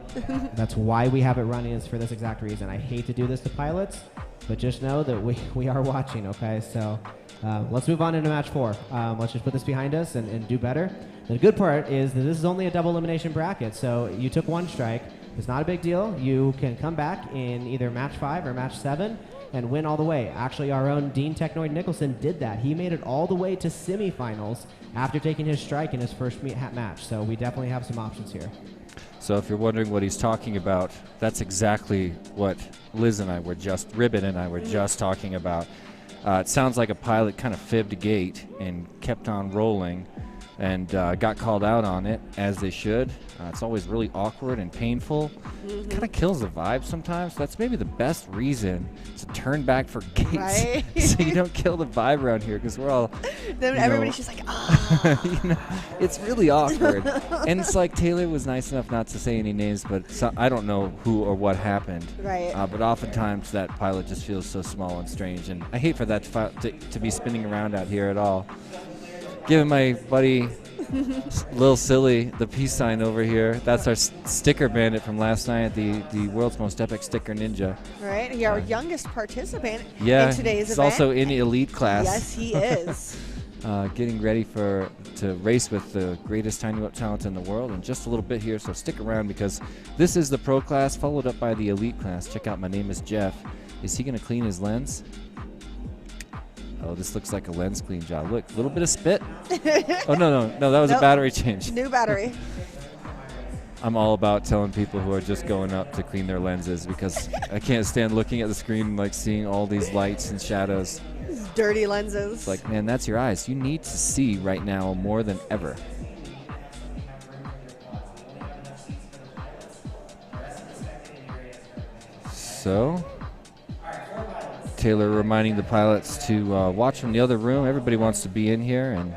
That's why we have it running, is for this exact reason. I hate to do this to pilots, but just know that we are watching, okay? So let's move on into match 4. Let's just put this behind us and do better. The good part is that this is only a double elimination bracket, so you took one strike. It's not a big deal. You can come back in either match 5 or match 7 and win all the way. Actually, our own Dean Technoid Nicholson did that. He made it all the way to semifinals after taking his strike in his first match. So we definitely have some options here. So if you're wondering what he's talking about, that's exactly what Liz and I were just, Ribbon and I were just talking about. It sounds like a pilot kind of fibbed a gate and kept on rolling and got called out on it, as they should. It's always really awkward and painful. Kind of kills the vibe sometimes. That's maybe the best reason to turn back for gates, Right? so you don't kill the vibe around here, because we're all. Then everybody's just like, ah. It's really awkward. And it's like Taylor was nice enough not to say any names, but I don't know who or what happened. Right. But oftentimes that pilot just feels so small and strange, and I hate for that to be spinning around out here at all. Giving my buddy Lil Silly the peace sign over here. That's our sticker bandit from last night, the world's most epic sticker ninja. Right? He's our youngest participant Yeah, in today's he's event. also in the elite class. Yes, he is. Getting ready to race with the greatest tiny whip talent in the world in just a little bit here, so stick around, because this is the pro class followed up by the elite class. Check out My Name is Jeff. Is he going to clean his lens? Oh, this looks like a lens clean job. Look, a little bit of spit. Oh, no, that was a battery change. New battery. I'm all about telling people who are just going up to clean their lenses, because I can't stand looking at the screen and like seeing all these lights and shadows. These dirty lenses. It's like, man, that's your eyes. You need to see right now more than ever. So, Taylor reminding the pilots to watch from the other room. Everybody wants to be in here, and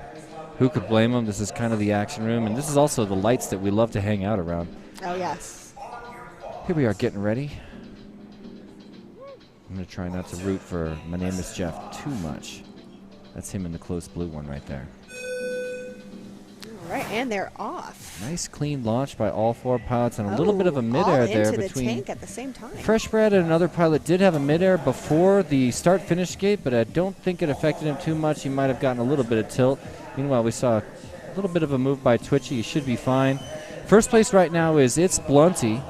who could blame them? This is kind of the action room, and this is also the lights that we love to hang out around. Oh, yes. Here we are getting ready. I'm going to try not to root for My Name is Jeff too much. That's him in the close blue one right there. All right, and they're off. Nice clean launch by all four pilots, and a little bit of a midair there into between. the tank at the same time. Fresh Bread and another pilot did have a midair before the start-finish gate, but I don't think it affected him too much. He might have gotten a little bit of tilt. Meanwhile, we saw a little bit of a move by Twitchy. He should be fine. First place right now is It's Blunty.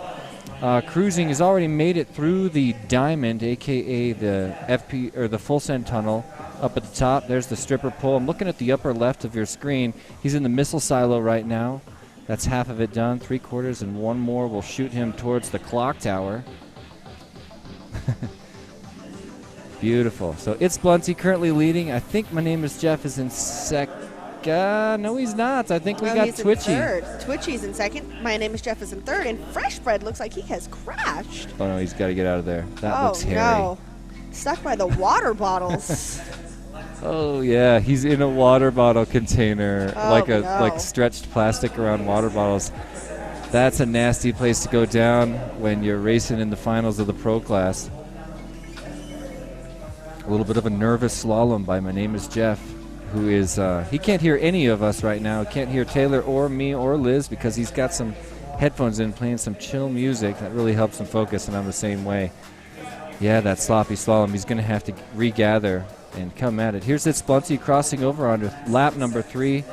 Cruising has already made it through the diamond, aka the FP or the full send tunnel. Up at the top, there's the stripper pole. I'm looking at the upper left of your screen. He's in the missile silo right now. That's half of it done. 3/4, and one more will shoot him towards the clock tower. Beautiful. So It's Blunty currently leading. I think My Name is Jeff is in second. No, he's not. I think we got he's Twitchy. in third. Twitchy's in second. My Name is Jeff is in third, and Fresh Bread looks like he has crashed. Oh no, he's got to get out of there. That looks hairy. No. Stuck by the water bottles. Oh yeah, he's in a water bottle container, Oh, like stretched plastic around water bottles. That's a nasty place to go down when you're racing in the finals of the pro class. A little bit of a nervous slalom by My Name is Jeff, who is he can't hear any of us right now. Can't hear Taylor or me or Liz because he's got some headphones in playing some chill music that really helps him focus, and I'm the same way. Yeah, that sloppy slalom. He's going to have to regather and come at it. Here's It's Blunty crossing over onto lap number 3.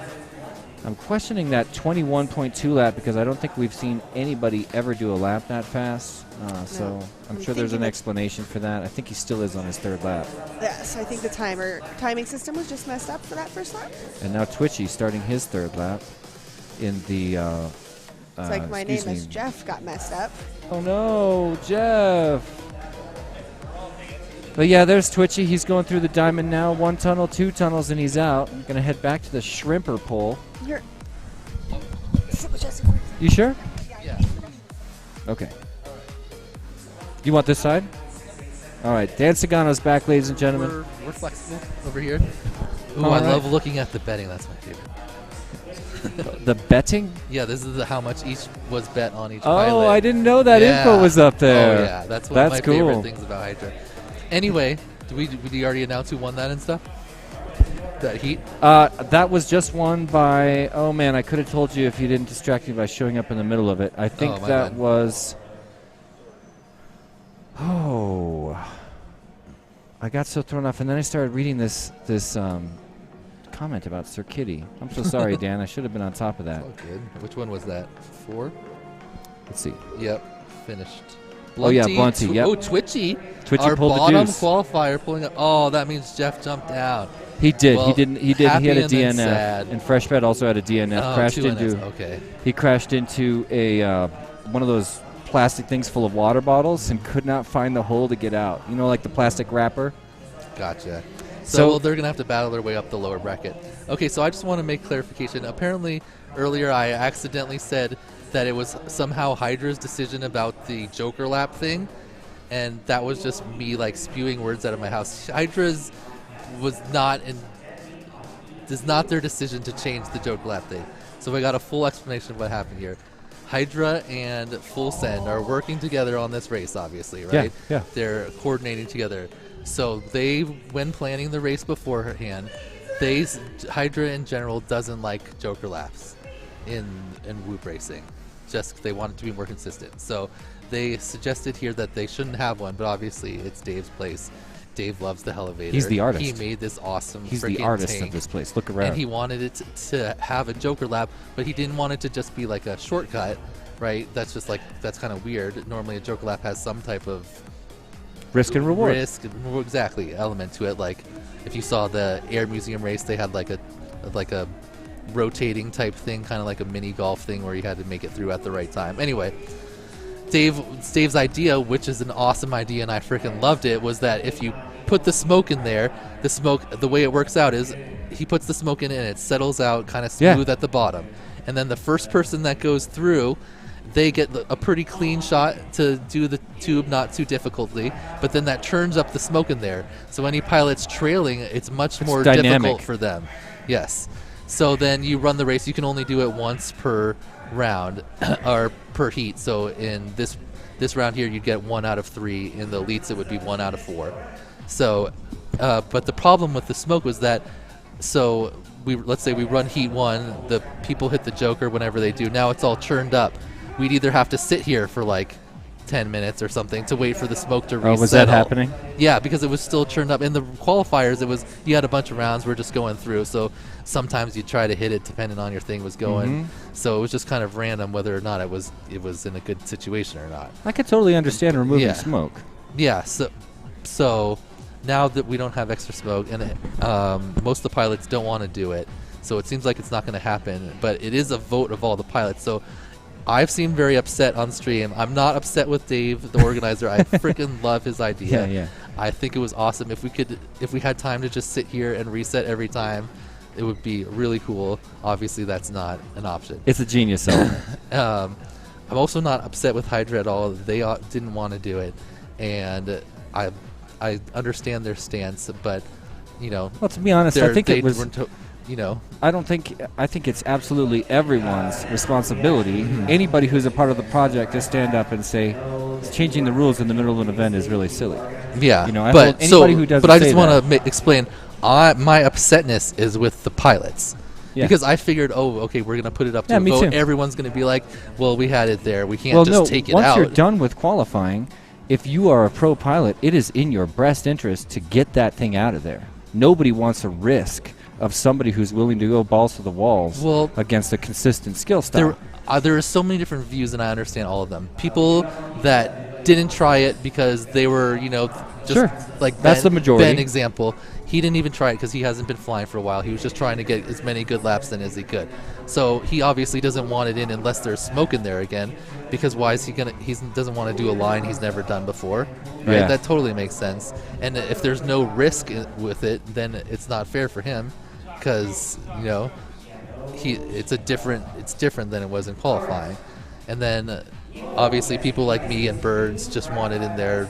I'm questioning that 21.2 lap because I don't think we've seen anybody ever do a lap that fast. So I'm sure there's an explanation for that. I think he still is on his 3rd lap. Yes, I think the timing system was just messed up for that first lap. And now Twitchy starting his 3rd lap in the. It's like My Name is Jeff got messed up. Oh no, Jeff! But yeah, there's Twitchy. He's going through the diamond now. 1 tunnel, 2 tunnels, and he's out. I'm going to head back to the shrimper pole. You sure? Yeah. Okay. You want this side? All right. Dan Sagano's back, ladies and gentlemen. We're flexible over here. Ooh, I love looking at the betting. That's my favorite. The betting? Yeah, this is how much each was bet on each Oh, pilot. I didn't know that info was up there. Oh, yeah. That's one of my cool. favorite things about Hydra. Anyway, did we already announce who won that and stuff? That heat? That was just won by, oh man, I could have told you if you didn't distract me by showing up in the middle of it. I think that bad. was, I got so thrown off, and then I started reading this comment about Sir Kitty. I'm so sorry, Dan. I should have been on top of that. Oh, good. Which one was that? 4? Let's see. Yep, finished. Oh, yeah, Blunty, yep. Oh, Twitchy. Twitchy Our pulled the bottom deuce. qualifier pulling up. Oh, that means Jeff jumped out. He did. Well, He didn't. He did. He happy had a and then DNF. sad. And Freshbet also had a DNF. Oh, crashed two into. NFs, okay. He crashed into a one of those plastic things full of water bottles and could not find the hole to get out. You know, like the plastic wrapper. Gotcha. So- So they're going to have to battle their way up the lower bracket. Okay, so I just want to make clarification. Apparently, earlier I accidentally said that it was somehow Hydra's decision about the Joker lap thing, and that was just me like spewing words out of my house. Hydra's was not in. It's not their decision to change the Joker lap thing. So we got a full explanation of what happened here. Hydra and Full Send are working together on this race, obviously, right? Yeah. They're coordinating together. So they, when planning the race beforehand, Hydra in general doesn't like Joker laps in Whoop racing. Just they want it to be more consistent. So they suggested here that they shouldn't have one, but obviously it's Dave's place. Dave loves the elevator. He's the artist. He made this awesome. He's the freaking artist tank, of this place. Look around. And he wanted it to have a Joker lap, but he didn't want it to just be like a shortcut, right? That's just like that's kind of weird. Normally a Joker lap has some type of risk and reward. Exactly, element to it. Like if you saw the Air Museum race, they had like a rotating type thing, kind of like a mini golf thing where you had to make it through at the right time. Anyway, Dave's idea, which is an awesome idea and I freaking loved it, was that if you put the smoke in there, the way it works out is he puts the smoke in and it settles out kind of smooth at the bottom. And then the first person that goes through, they get a pretty clean shot to do the tube not too difficultly, but then that turns up the smoke in there. So any pilot's trailing, it's much more difficult for them. Yes. So then you run the race. You can only do it once per round or per heat. So in this round here, you'd get 1 out of 3. In the elites, it would be 1 out of 4. So, but the problem with the smoke was that, so let's say we run heat 1, the people hit the Joker whenever they do. Now it's all churned up. We'd either have to sit here for like 10 minutes or something to wait for the smoke to resettle. Oh, was that happening? Yeah, because it was still churned up. In the qualifiers, you had a bunch of rounds. We're just going through. So sometimes you try to hit it depending on your thing was going. So it was just kind of random whether or not it was in a good situation or not. I could totally understand removing smoke. Yeah. So now that we don't have extra smoke, and most of the pilots don't want to do it, so it seems like it's not going to happen. But it is a vote of all the pilots. So I've seemed very upset on stream. I'm not upset with Dave, the organizer. I freaking love his idea. Yeah. I think it was awesome. If we had time to just sit here and reset every time, it would be really cool. Obviously, that's not an option. It's a genius element. I'm also not upset with Hydra at all. They didn't want to do it, and I understand their stance, but Well, to be honest, I think it was. I think it's absolutely everyone's responsibility. Anybody who's a part of the project to stand up and say changing the rules in the middle of an event is really silly. Yeah, But I just want to explain. My upsetness is with the pilots. Yeah. Because I figured, we're going to put it up to a me vote. too. Everyone's going to be like, well, we had it there. We can't just take it out. Once you're done with qualifying, if you are a pro pilot, it is in your best interest to get that thing out of there. Nobody wants a risk of somebody who's willing to go balls to the walls against a consistent skill style. There are so many different views, and I understand all of them. People that didn't try it because they were, like Ben, that's the majority. Ben example, he didn't even try it because he hasn't been flying for a while. He was just trying to get as many good laps in as he could. So he obviously doesn't want it in unless there's smoke in there again, because why is he gonna? He doesn't want to do a line he's never done before, right? Yeah. That totally makes sense. And if there's no risk with it, then it's not fair for him, because it's different than it was in qualifying. And then obviously people like me and Birds just want it in there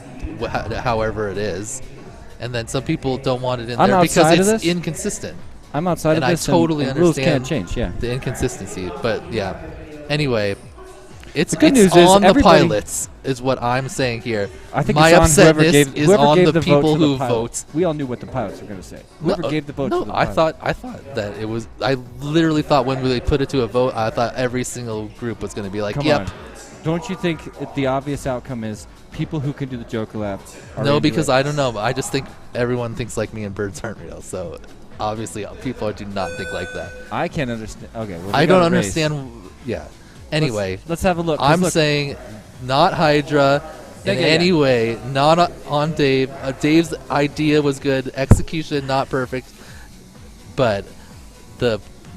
however it is, and then some people don't want it in there because it's inconsistent. I'm outside of this, and I totally and understand rules can't change. the inconsistency, but yeah. Anyway, it's the good news on is the pilots is what I'm saying here. I think my it's on whoever upsetness is whoever on gave the vote people to the who pilots. vote. We all knew what the pilots were going to say. Whoever gave the vote to the I pilots. thought that it was. I literally thought when they put it to a vote, I thought every single group was going to be like, Come "Yep." on. Don't you think the obvious outcome is people who can do the Joker lap are No, into because it? I don't know. I just think everyone thinks like me and Birds aren't real. So obviously, people do not think like that. I can't understand. Okay, well, I don't understand. Yeah. Anyway, let's have a look. I'm saying not Hydra, in Yeah. any way, not on Dave. Dave's idea was good, execution not perfect, but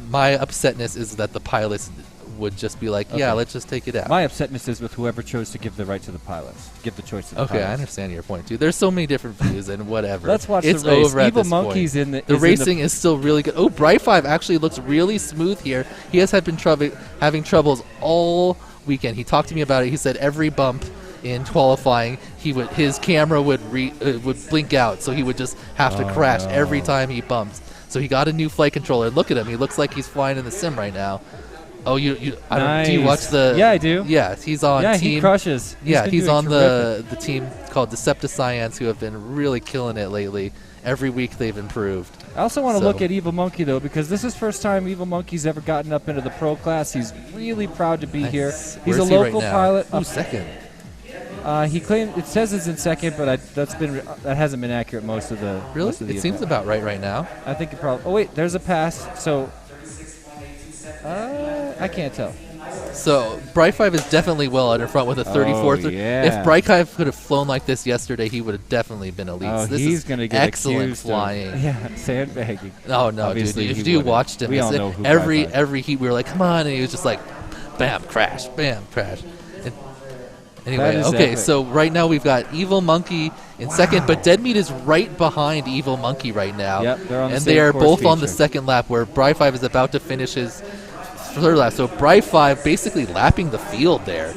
my upsetness is that the pilots would just be like, yeah, Okay. let's just take it out. My upsetness is with whoever chose to give the right to the pilots, give the choice to the Okay, pilots. I understand your point too. There's so many different views and whatever. Let's watch it's the race. over at Evil this Monkey's point. in the- The is in racing is still really good. Oh, Bright 5 actually looks really smooth here. He has been having troubles all weekend. He talked to me about it. He said every bump in qualifying, his camera would blink out, so he would just have to crash every time he bumped. So he got a new flight controller. Look at him. He looks like he's flying in the sim right now. Oh, do you watch the? Yeah, I do. Yeah, he's on. Yeah, team, he crushes. He's on terrific. the team called Decepticons, who have been really killing it lately. Every week they've improved. I also want to look at Evil Monkey, though, because this is first time Evil Monkey's ever gotten up into the pro class. He's really proud to be here. He's Where's a he right local now? pilot. Who's second? He claimed it says it's in second, but that hasn't been accurate most of the. Really? Most of the It seems event. about right now. I think it probably. Oh wait, there's a pass. So I can't tell. So Bright 5 is definitely well out in front with a 34th. Oh, yeah. If Bright 5 could have flown like this yesterday, he would have definitely been elite. Oh, This he's is going to get excellent accused flying. Of, sandbagging. Oh no, Obviously, dude! he If you wouldn't. watched him, We all it's- know who every Bright 5 heat we were like, "Come on!" and he was just like, "Bam, crash! Bam, crash!" And anyway, That is okay. epic. So right now we've got Evil Monkey in second, but Dead Meat is right behind Evil Monkey right now. Yep, they're on the and same they are course both on the feature. second lap, where Bright 5 is about to finish his third lap. So Bright 5 basically lapping the field there.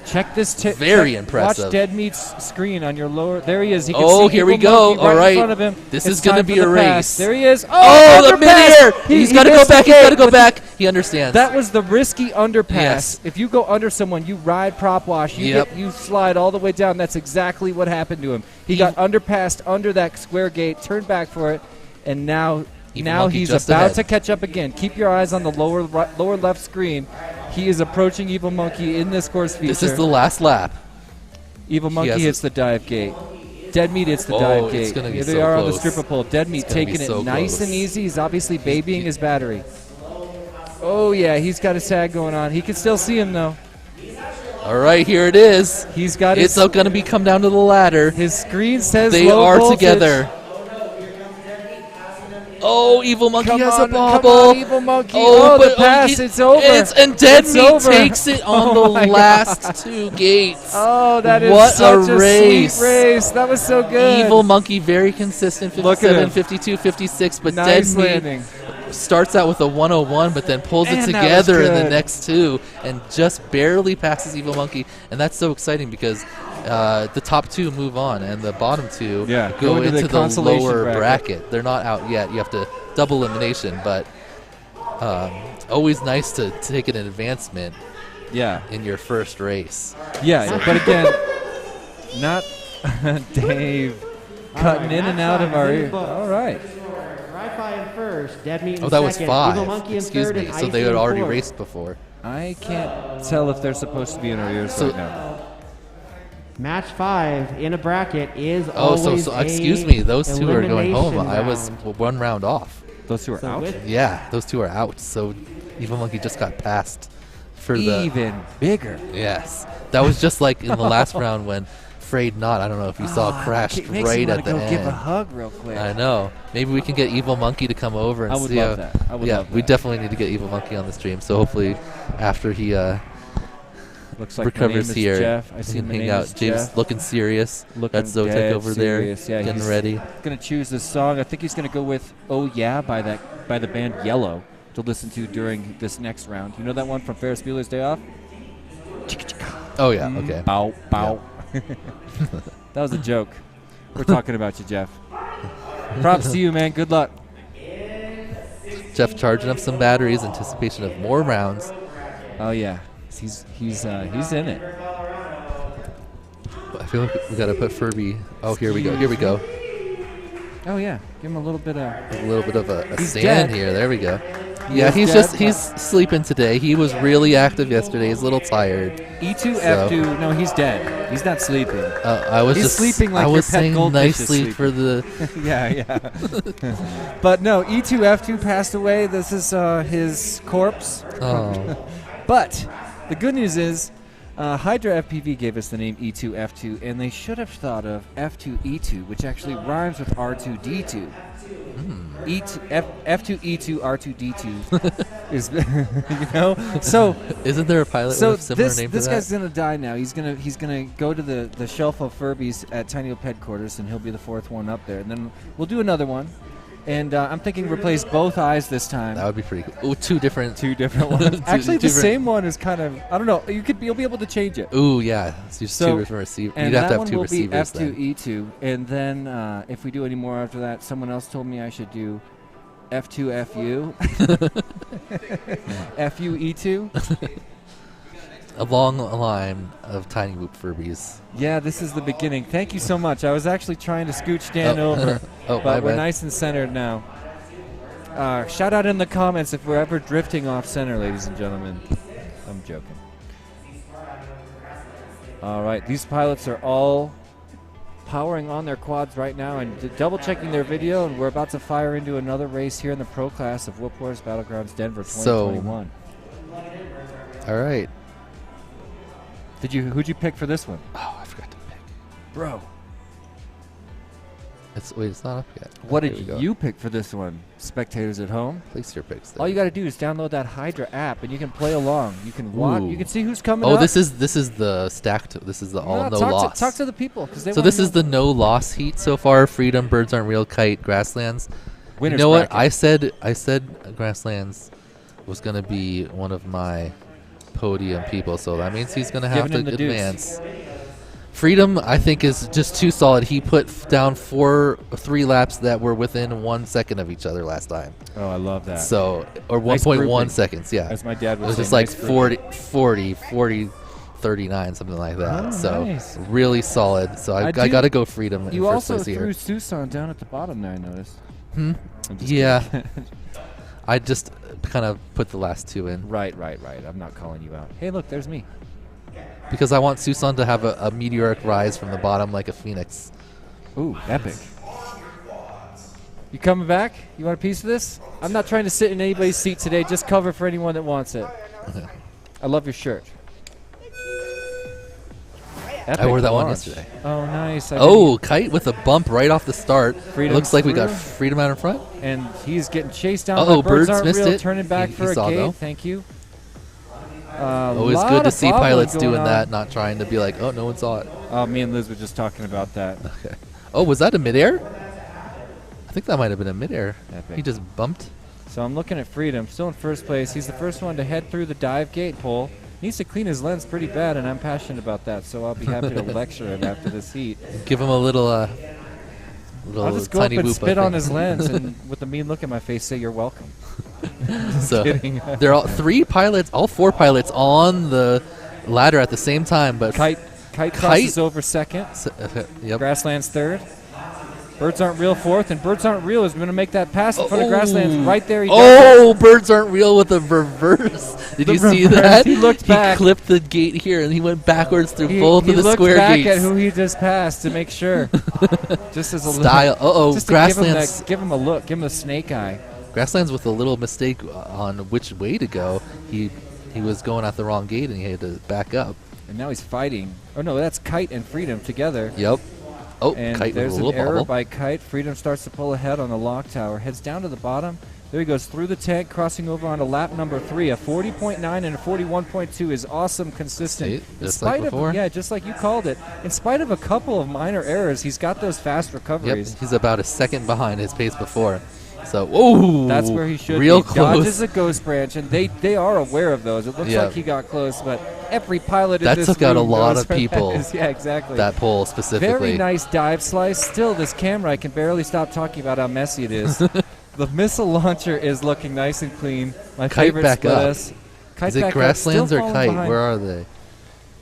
Check this. Very impressive. Watch Dead Meat's screen on your lower. There he is. You can Oh, see here we Evil go. Monkey All right right. in front of him. This It's is gonna time be for a the race. pass. There he is. Oh, the underpass! midair! He's got to go missed back. the He's got to gate go with back. He understands. That was the risky underpass. Yes. If you go under someone, you ride prop wash. You slide all the way down. That's exactly what happened to him. He got underpassed under that square gate, turned back for it, and now Monkey he's just about ahead. to catch up again. Keep your eyes on the lower left screen. He is approaching Evil Monkey in this course feature. This is the last lap. Evil He Monkey has hits the dive gate. Dead Meat hits the dive gate. It's gonna be Here they so are on the close. stripper pole. Dead Meat It's gonna be taking it so nice close. and easy. He's obviously babying his battery. Oh yeah, he's got a sag going on. He can still see him though. All right, here it is. He's got. It's going to be come down to the ladder. His screen says they low are voltage. together. Oh, Evil Monkey Come has on, a bobble. Come on, Evil Monkey. Oh, the pass. It's over. And Dead It's Meat over. takes it on Oh the my last God. two gates. Oh, that is what such a sweet race. That was so good. Evil Monkey very consistent, Look at 57, him. 52, 56, but Nice Dead Meat landing. starts out with a 101, but then pulls Man, it that was together in the good. next two and just barely passes Evil Monkey. And that's so exciting because the top two move on and the bottom two go go into the into the consolation lower bracket. bracket. They're not out yet. You have to double elimination, but always nice to take an advancement in your first race. Yeah, but again, not Dave cutting in and out of our ear. All right. Wi-Fi in first, Dead Meat in Oh, that was second, 5. Evil Monkey in Excuse third, me. and So they Icy had in already fourth. raced before. I can't tell if they're supposed to be in our ears So- right now. Match 5 in a bracket is Oh, so always excuse a me. Those two are going home. elimination I was round. one round off. Those two are So out? with- Yeah, those two are out. So Evil Monkey just got passed for the Even bigger. Yes, that was just like in the last round when Frayed Not. I don't know if you saw crashed it makes right me at wanna the go end. give a hug real quick. I know. Maybe we can get Evil Monkey to come over and I would see love how. that. I would yeah, love we that. definitely need to get Evil Monkey on the stream. So hopefully, after he Looks like my name recovers is here, Jeff. I we see can my hang name out. is James Jeff. looking serious. Looking That's Zotek dead over serious. there, Yeah, getting he's ready. Gonna choose this song. I think he's gonna go with "Oh Yeah" by the band Yellow to listen to during this next round. You know that one from Ferris Bueller's Day Off? Oh yeah, okay. Bow, bow. That was a joke. We're talking about you, Jeff. Props to you, man. Good luck. Jeff charging up some batteries, anticipation of more rounds. Oh yeah, he's in it. I feel like we gotta put Furby. Oh, here we go. Here we go. Oh yeah, give him a little bit of A He's stand dead. here. There we go. He Yeah, is he's dead. sleeping today. He was really active yesterday. He's a little tired. E2 So- F2. No, he's dead. He's not sleeping. I was he's just sleeping like I your was pet saying goldfish is nicely sleeping. for the. yeah. But no, E2 F2 passed away. This is his corpse. Oh. But the good news is Hydra FPV gave us the name E2F2, and they should have thought of F2E2, which actually rhymes with R2D2. F2E2 R2D2 is, so isn't there a pilot with a similar name to this that? guy's gonna die now. He's gonna go to the shelf of Furbies at Tiny Hope headquarters, and he'll be the fourth one up there. And then we'll do another one. And I'm thinking replace both eyes this time. That would be pretty cool. Ooh, two different ones. Actually, the same one is kind of, I don't know. You'll be able to change it. Ooh, yeah. It's just two different receivers. And You'd have to that have two one will be receivers F2E2. And then if we do any more after that, someone else told me I should do F2FU. FUE2. Along a line of Tiny Whoop Furbies. Yeah, this is the beginning. Thank you so much. I was actually trying to scooch Dan over, but we're nice and centered now. Shout out in the comments if we're ever drifting off center, ladies and gentlemen. I'm joking. All right, these pilots are all powering on their quads right now and double checking their video, and we're about to fire into another race here in the pro class of Whoop Wars Battlegrounds Denver 2021. All right. Who'd you pick for this one? Oh, I forgot to pick. Bro. It's not up yet. What did you pick for this one, spectators at home? Place your picks there. All you got to do is download that Hydra app, and you can play along. You can watch. You can see who's coming. Oh, this is the stacked. This is the all no loss. Talk to the people, because so this is the no loss heat so far. Freedom, Birds Aren't Real, Kite, Grasslands. Winners you know bracket. what? I said Grasslands was gonna be one of my podium people, so that means he's gonna have to advance. Freedom, I think, is just too solid. He put down 3 laps that were within 1 second of each other last time. Oh, I love that. So, or Nice 1.1 grouping. seconds, yeah. As my dad would It was say, just like nice 40, 39, something like that. Oh, so, nice. really solid. So, I got to go Freedom in You first also place here. threw Susan down at the bottom there, I noticed. Yeah. I just kind of put the last 2 in. Right. I'm not calling you out. Hey, look, there's me. Because I want Susan to have a meteoric rise from the bottom like a phoenix. Ooh, epic. You coming back? You want a piece of this? I'm not trying to sit in anybody's seat today. Just cover for anyone that wants it. I love your shirt. Epic I wore that one launch. yesterday. Oh, nice. Kite with a bump right off the start. Freedom Looks like we got through. Freedom out in front. And he's getting chased down. Uh-oh, by Birds Birds Aren't missed Real, it. turning back He for a saw, gate. though. Thank you. Always Lot good to of see bobbling pilots going doing on. that, not trying to be like, oh, no one saw it. Me and Liz were just talking about that. Okay. Oh, was that a midair? I think that might have been a midair. Epic. He just bumped. So I'm looking at Freedom, still in first place. He's the first one to head through the dive gate pole. Needs to clean his lens pretty bad, and I'm passionate about that, so I'll be happy to lecture him after this heat. Give him a little I'll just go up tiny and whoop, spit I on think. his lens and with a mean look at my face say, you're welcome. So kidding. there are all 4 pilots on the ladder at the same time, but Kite crosses over second. Yep. Grasslands third. Birds Aren't Real fourth, and Birds Aren't Real is going to make that pass in front of Grasslands right there. He does it. Birds Aren't Real with a reverse. Did you see reverse. that? He looked back. He clipped the gate here, and he went backwards through He both of the looked square back gates. at who he just passed to make sure. Just as a Style. little, just to Grasslands. give him a look, give him a snake eye. Grasslands with a little mistake on which way to go. He was going out the wrong gate, and he had to back up. And now he's fighting. Oh no, that's Kite and Freedom together. Yep. Oh, and Kite with there's a an little error bobble. by Kite. Freedom starts to pull ahead on the lock tower. Heads down to the bottom. There he goes through the tank, crossing over onto lap number 3. A 40.9 and a 41.2 is awesome, consistent. Just like before. Just like you called it. In spite of a couple of minor errors, he's got those fast recoveries. Yep, he's about a second behind his pace before. So, whoa! That's where he should real be. close. Dodges a ghost branch, and they are aware of those. It looks Yeah. like he got close, but every pilot in That this took out a room lot knows of where that people. is. Yeah, exactly. That pole specifically. Very nice dive slice. Still, this camera, I can barely stop talking about how messy it is. The missile launcher is looking nice and clean. My Kite favorite back split up. us. Kite Is it back up, Grasslands still or falling Kite? behind. Where are they?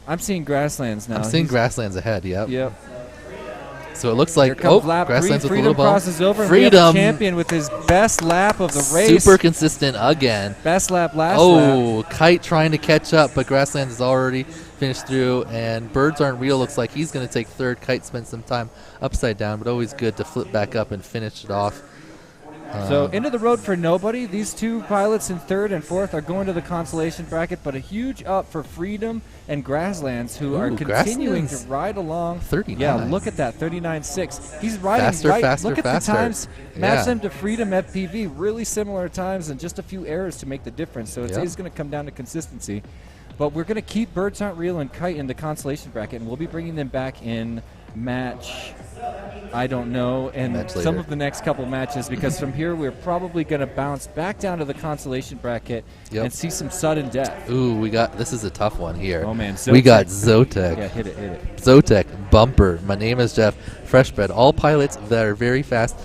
I'm seeing Grasslands now. I'm seeing He's- Grasslands ahead. Yep. Yep. So it looks like Here comes lap 3. Grasslands with a Freedom little bump. crosses over. And we have the Freedom. champion with his best lap of the race. Super consistent again. Best lap last lap. Kite trying to catch up, but Grasslands has already finished through, and Birds Aren't Real looks like he's going to take third. Kite spends some time upside down, but always good to flip back up and finish it off. So into the road for nobody. These two pilots in third and fourth are going to the consolation bracket, but a huge up for Freedom and Grasslands, who are continuing to ride along. 39. Yeah, look at that, 39.6. He's riding Faster, right. faster, look at faster. the times. Match Yeah. them to Freedom FPV. Really similar times and just a few errors to make the difference. So it's going to come down to consistency. But we're going to keep Birds Aren't Real and Kite in the consolation bracket, and we'll be bringing them back in match, I don't know, and some of the next couple matches, because from here we're probably going to bounce back down to the consolation bracket and see some sudden death. Ooh, this is a tough one here. Oh, man. We got Zotek. Yeah, hit it. Zotek, Bumper. My name is Jeff. Freshbred. All pilots that are very fast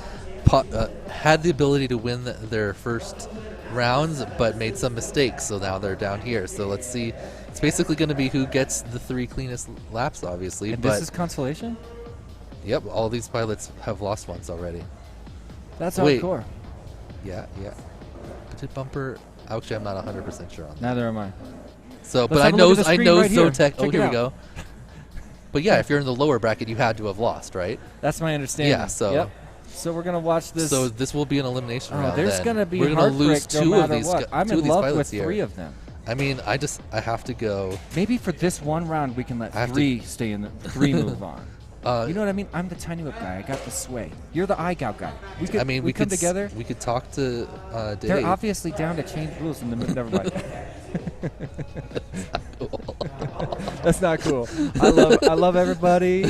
had the ability to win their first rounds, but made some mistakes, so now they're down here. So let's see. It's basically going to be who gets the 3 cleanest laps, obviously. And this is consolation? Yep, all these pilots have lost once already. That's hardcore. Yeah. But did Bumper... Actually, I'm not 100% sure on that. Neither am I. So, Let's but I have a know look at the screen right here. Zotek. Oh, Check it here we out. go. But yeah, if you're in the lower bracket, you had to have lost, right? That's my understanding. Yeah, so... Yep. So we're going to watch this. So this will be an elimination round. There's going to be We're going to lose heartbreak two no of matter these. what. I'm two of in these love pilots with here. 3 of them. I mean, I have to go. Maybe for this one round we can let 3 stay in the 3 move on. You know what I mean? I'm the tiny whip guy. I got the sway. You're the eye-gout guy. We could. we come together. We could talk to Dave. They're obviously down to change rules in the middle. Never mind. That's not cool. I love everybody.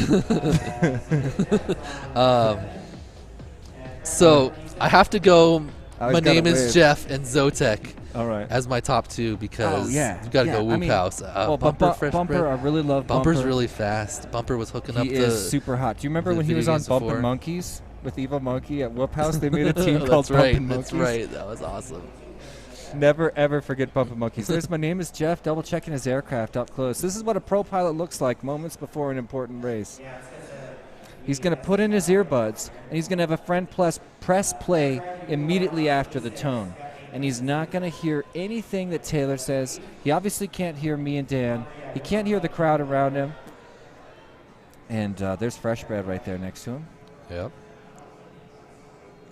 So I have to go. I My gotta name is wave. Jeff and Zotek. All right. As my top 2 because you got to go I Whoop mean, House. well, Bumper, Fresh Bumper, Bread. I really love Bumper's Bumper. really fast. Bumper was hooking up He the. is super hot. Do you remember the when he was video on games Bumpin' before? Monkeys with Eva Monkey at Whoop House? They made a team called Bumpin' Monkeys. That's right. That was awesome. Never, ever forget Bumpin' Monkeys. There's My Name is Jeff, double checking his aircraft up close. This is what a pro pilot looks like moments before an important race. He's going to put in his earbuds, and he's going to have a friend press play immediately after the tone. And he's not going to hear anything that Taylor says. He obviously can't hear me and Dan. He can't hear the crowd around him. And there's Freshbred right there next to him. Yep.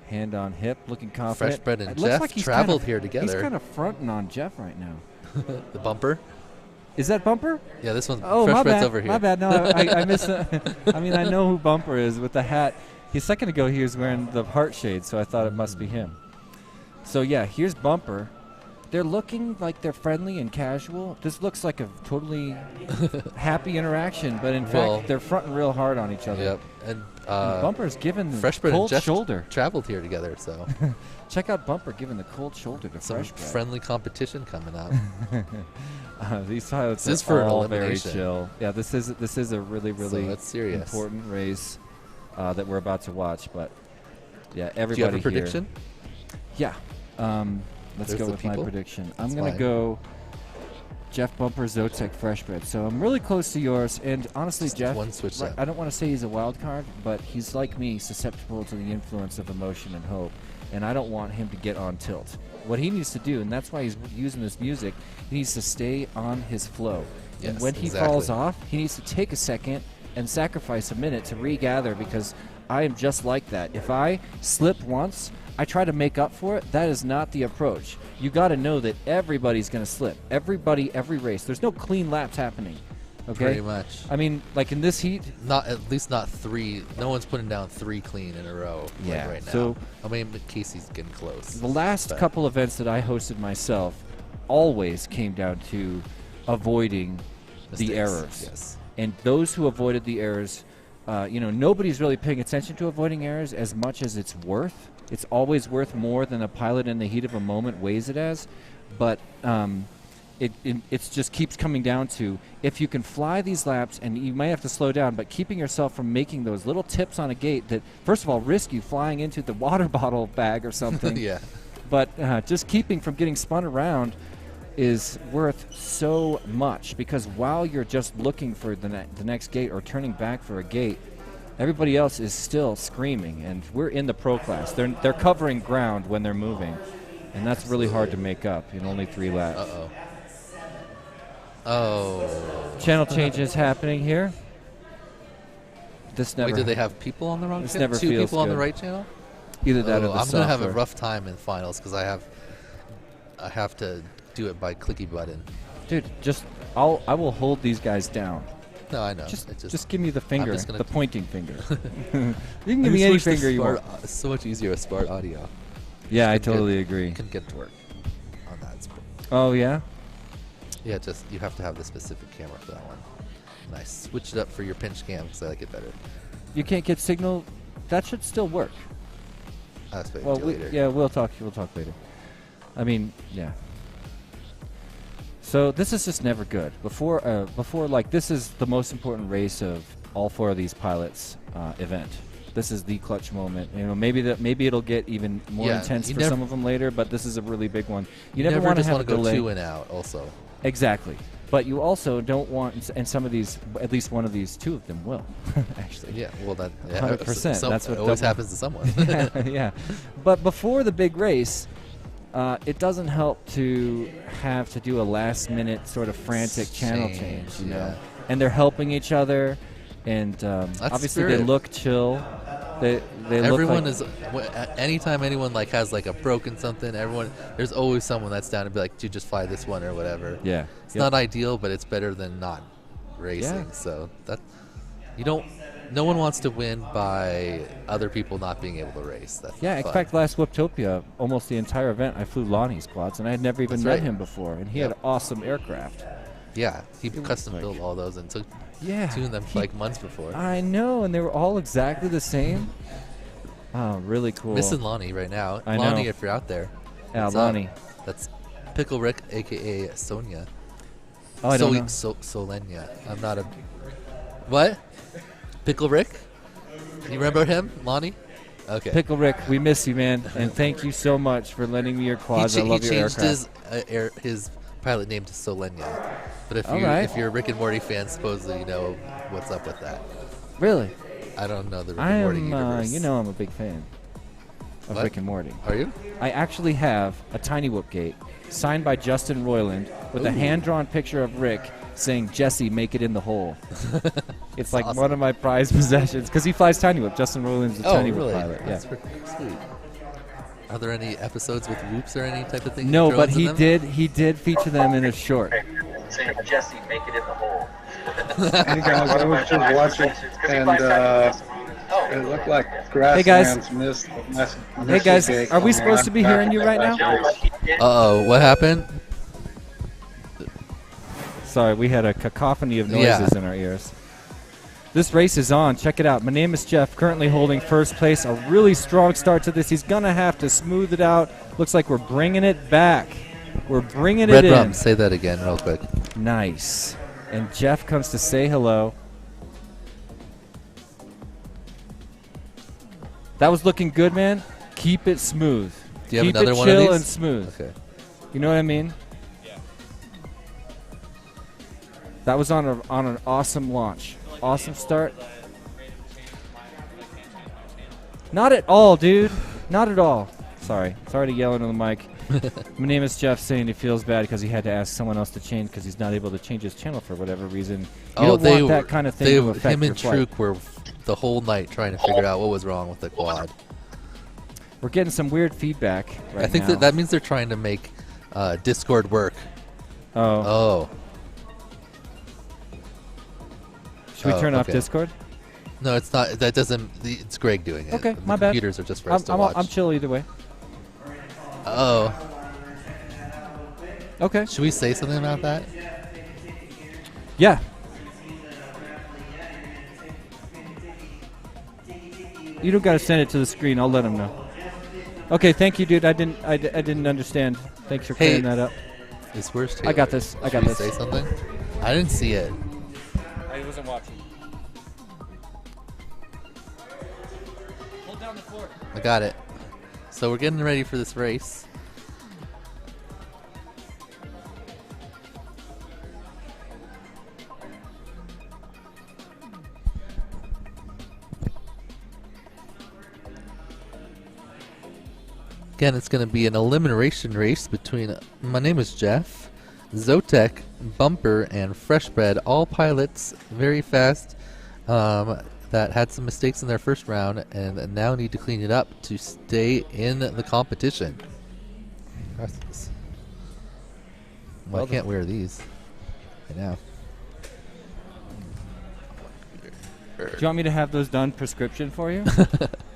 Hand on hip, looking confident. Freshbred and It looks Jeff like he's traveled kinda, here together. He's kind of fronting on Jeff right now. The Bumper. Is that Bumper? Yeah, this one's my Freshbred's bad. over here. My bad. No, I missed it. I mean, I know who Bumper is with the hat. A second ago, he was wearing the heart shade, so I thought it must be him. So, yeah, here's Bumper. They're looking like they're friendly and casual. This looks like a totally happy interaction, but in fact, they're fronting real hard on each other. Yep. And Bumper's giving the Freshbred cold and Jeff shoulder. traveled here together, so. Check out Bumper giving the cold shoulder to Some Freshbred. friendly competition coming up. These pilots This is are for an all very elimination. chill. Yeah, this is a really that's serious. important race that we're about to watch. But yeah, everybody. Do you have a here- prediction? Yeah. Let's There's go the with my people. prediction. That's I'm gonna fine. go Jeff Bumper, Zotek, Freshbred. So I'm really close to yours. And honestly, Just Jeff, one switch right, up. I don't want to say he's a wild card, but he's like me, susceptible to the influence of emotion and hope. And I don't want him to get on tilt. What he needs to do, and that's why he's using this music, he needs to stay on his flow. And Yes, when he exactly. falls off, he needs to take a second and sacrifice a minute to regather, because I am just like that. If I slip once, I try to make up for it. That is not the approach. You got to know that everybody's going to slip. Everybody, every race. There's no clean laps happening. Okay? Pretty much. I mean, like in this heat. At least not 3. No one's putting down 3 clean in a row Yeah, right now. so- I mean, Casey's getting close. The last but- couple events that I hosted myself always came down to avoiding Mistakes, the errors. yes. And those who avoided the errors, nobody's really paying attention to avoiding errors as much as it's worth. It's always worth more than a pilot in the heat of a moment weighs it as. But it just keeps coming down to, if you can fly these laps, and you might have to slow down, but keeping yourself from making those little tips on a gate that, first of all, risk you flying into the water bottle bag or something. Yeah. But just keeping from getting spun around is worth so much, because while you're just looking for the next gate or turning back for a gate, everybody else is still screaming, and we're in the pro class. They're covering ground when they're moving, and that's really hard to make up in only 3 laps. Uh-oh. Oh. Channel changes happening here. This never. Wait, did they have people on the wrong This channel? never 2 feels people on the good. right channel? Either that or the I'm gonna have a software. rough time in finals because I have to do it by clicky button. Dude, I will hold these guys down. No, I know. Just give me the finger, the pointing finger. You can I give me any switched to finger you want. It's so much easier with smart audio. Yeah, I Couldn't totally agree. Couldn't get to work on that. Oh yeah. Yeah, just you have to have the specific camera for that one. And I switched it up for your pinch cam because I like it better. You can't get signal. That should still work. I'll explain Well, to you later. yeah, we'll talk later. I mean, yeah. So this is just never good. Before like this is the most important race of all 4 of these pilots event. This is the clutch moment. You know, maybe it'll get even more intense for some of them later, but this is a really big one. You never want to have a go delay. 2 and out also. Exactly. But you also don't want, and some of these, at least one of these, 2 of them will, actually. Yeah, well, that 100%. That's what always happens to someone. yeah. But before the big race, it doesn't help to have to do a last-minute sort of frantic channel change, you know. And they're helping each other, and obviously they look chill. They everyone look like is anytime anyone like has like a broken something, there's always someone that's down to be like, dude, just fly this one or whatever. Yeah. It's not ideal, but it's better than not racing. Yeah. So that no one wants to win by other people not being able to race. That's in fun. fact, last Whiptopia, almost the entire event, I flew Lonnie's quads, and I had never even That's met right. him before, and he had awesome aircraft. Yeah, he custom built all those and took tuned them like months before. I know, and they were all exactly the same. Oh, really cool. Missing Lonnie right now. I Lonnie, know. if you're out there. Yeah, what's up? Lonnie. That's Pickle Rick, a.k.a. Sonia. Oh, I don't know. Solenia. I'm not a... What? Pickle Rick? You remember him, Lonnie? Okay. Pickle Rick, we miss you, man, and thank you so much for lending me your quads. I love your changed aircraft. his pilot name to Solenia. But All right. if you're a Rick and Morty fan, supposedly you know what's up with that. Really? I don't know the Rick and Morty universe. You know I'm a big fan of What? Rick and Morty. Are you? I actually have a Tiny Whoop Gate signed by Justin Roiland with a Ooh. hand-drawn picture of Rick saying, "Jesse, make it in the hole." It's like awesome. one of my prized possessions because he flies Tiny Whoop. Justin Roiland's the Tiny Whoop really? pilot. That's Yeah. pretty sweet. Are there any episodes with whoops or any type of thing? No, drones but in them? he did feature them in a short. Saying, Jesse, make it in the hole. Hey guys, I was just watching, and it looked like Grasslands missed. Hey guys, are we supposed to be hearing you right now? Uh-oh, what happened? Sorry, we had a cacophony of noises in our ears. This race is on. Check it out. My name is Jeff, currently holding first place. A really strong start to this. He's going to have to smooth it out. Looks like we're bringing it back. We're bringing Red it in. Rum, say that again real quick. Nice. And Jeff comes to say hello. That was looking good, man. Keep it smooth. Do you have Keep another it one of chill these? and smooth. Okay. You know what I mean? That was on an awesome launch. Awesome start. Not at all, dude. Not at all. Sorry to yell into the mic. My name is Jeff, saying he feels bad because he had to ask someone else to change because he's not able to change his channel for whatever reason. You don't want that kind of thing to affect him your and flight. Truk were the whole night trying to figure out what was wrong with the quad. We're getting some weird feedback right I think now. that means they're trying to make Discord work. Oh. Should we turn off okay. Discord? No, it's not. That doesn't. It's Greg doing it. Okay, The my bad. computers are just for us to I'm watch. I'm chill either way. Oh. Okay. Should we say something about that? Yeah. You don't gotta send it to the screen. I'll let him know. Okay, thank you, dude. I didn't understand. Thanks for clearing that up. It's worse too. I got this. I got Should we this. say something? I didn't see it. I wasn't watching. Hold down the fort. I got it. So we're getting ready for this race. Again, it's going to be an elimination race between, my name is Jeff, Zotek, Bumper, and Freshbread, all pilots, very fast. that had some mistakes in their first round and now need to clean it up to stay in the competition. Well, I can't wear these right now. Do you want me to have those done prescription for you?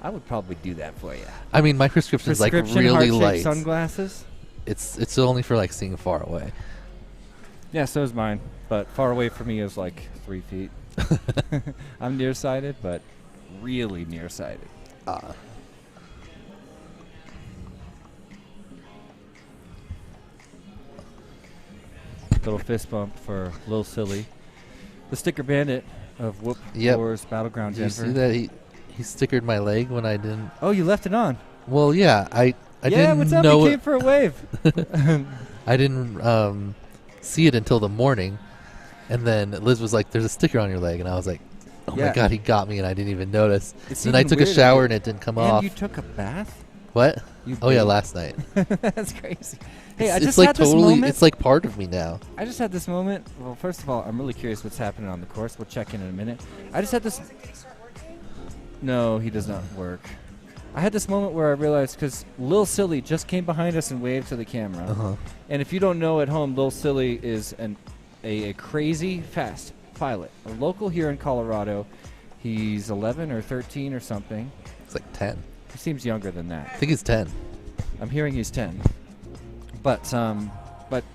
I would probably do that for you. I mean, my prescription's like really heart-shaped light. Sunglasses. It's only for like seeing far away. Yeah, so is mine. But far away from me is like 3 feet. I'm nearsighted, but really nearsighted. Little fist bump for Lil Silly. The sticker bandit of Whoop Wars Battleground Did you Denver. see that he stickered my leg when I didn't? Oh, you left it on. Well, yeah, I Yeah, didn't what's up? know You came for a wave. I didn't see it until the morning, and then Liz was like, "There's a sticker on your leg," and I was like, "Oh my god, he got me!" And I didn't even notice. It's And then I even took a weirder shower that- and it didn't come and off. you took a bath? What? You Oh yeah, bathed? last night. That's crazy. Hey, I It's just like had this totally. moment. It's like part of me now. I just had this moment. Well, first of all, I'm really curious what's happening on the course. We'll check in a minute. I just had this. No, he does not work. I had this moment where I realized because Lil Silly just came behind us and waved to the camera. Uh-huh. And if you don't know at home, Lil Silly is a crazy fast pilot, a local here in Colorado. He's 11 or 13 or something. It's like 10. He seems younger than that. I think he's 10. I'm hearing he's 10. But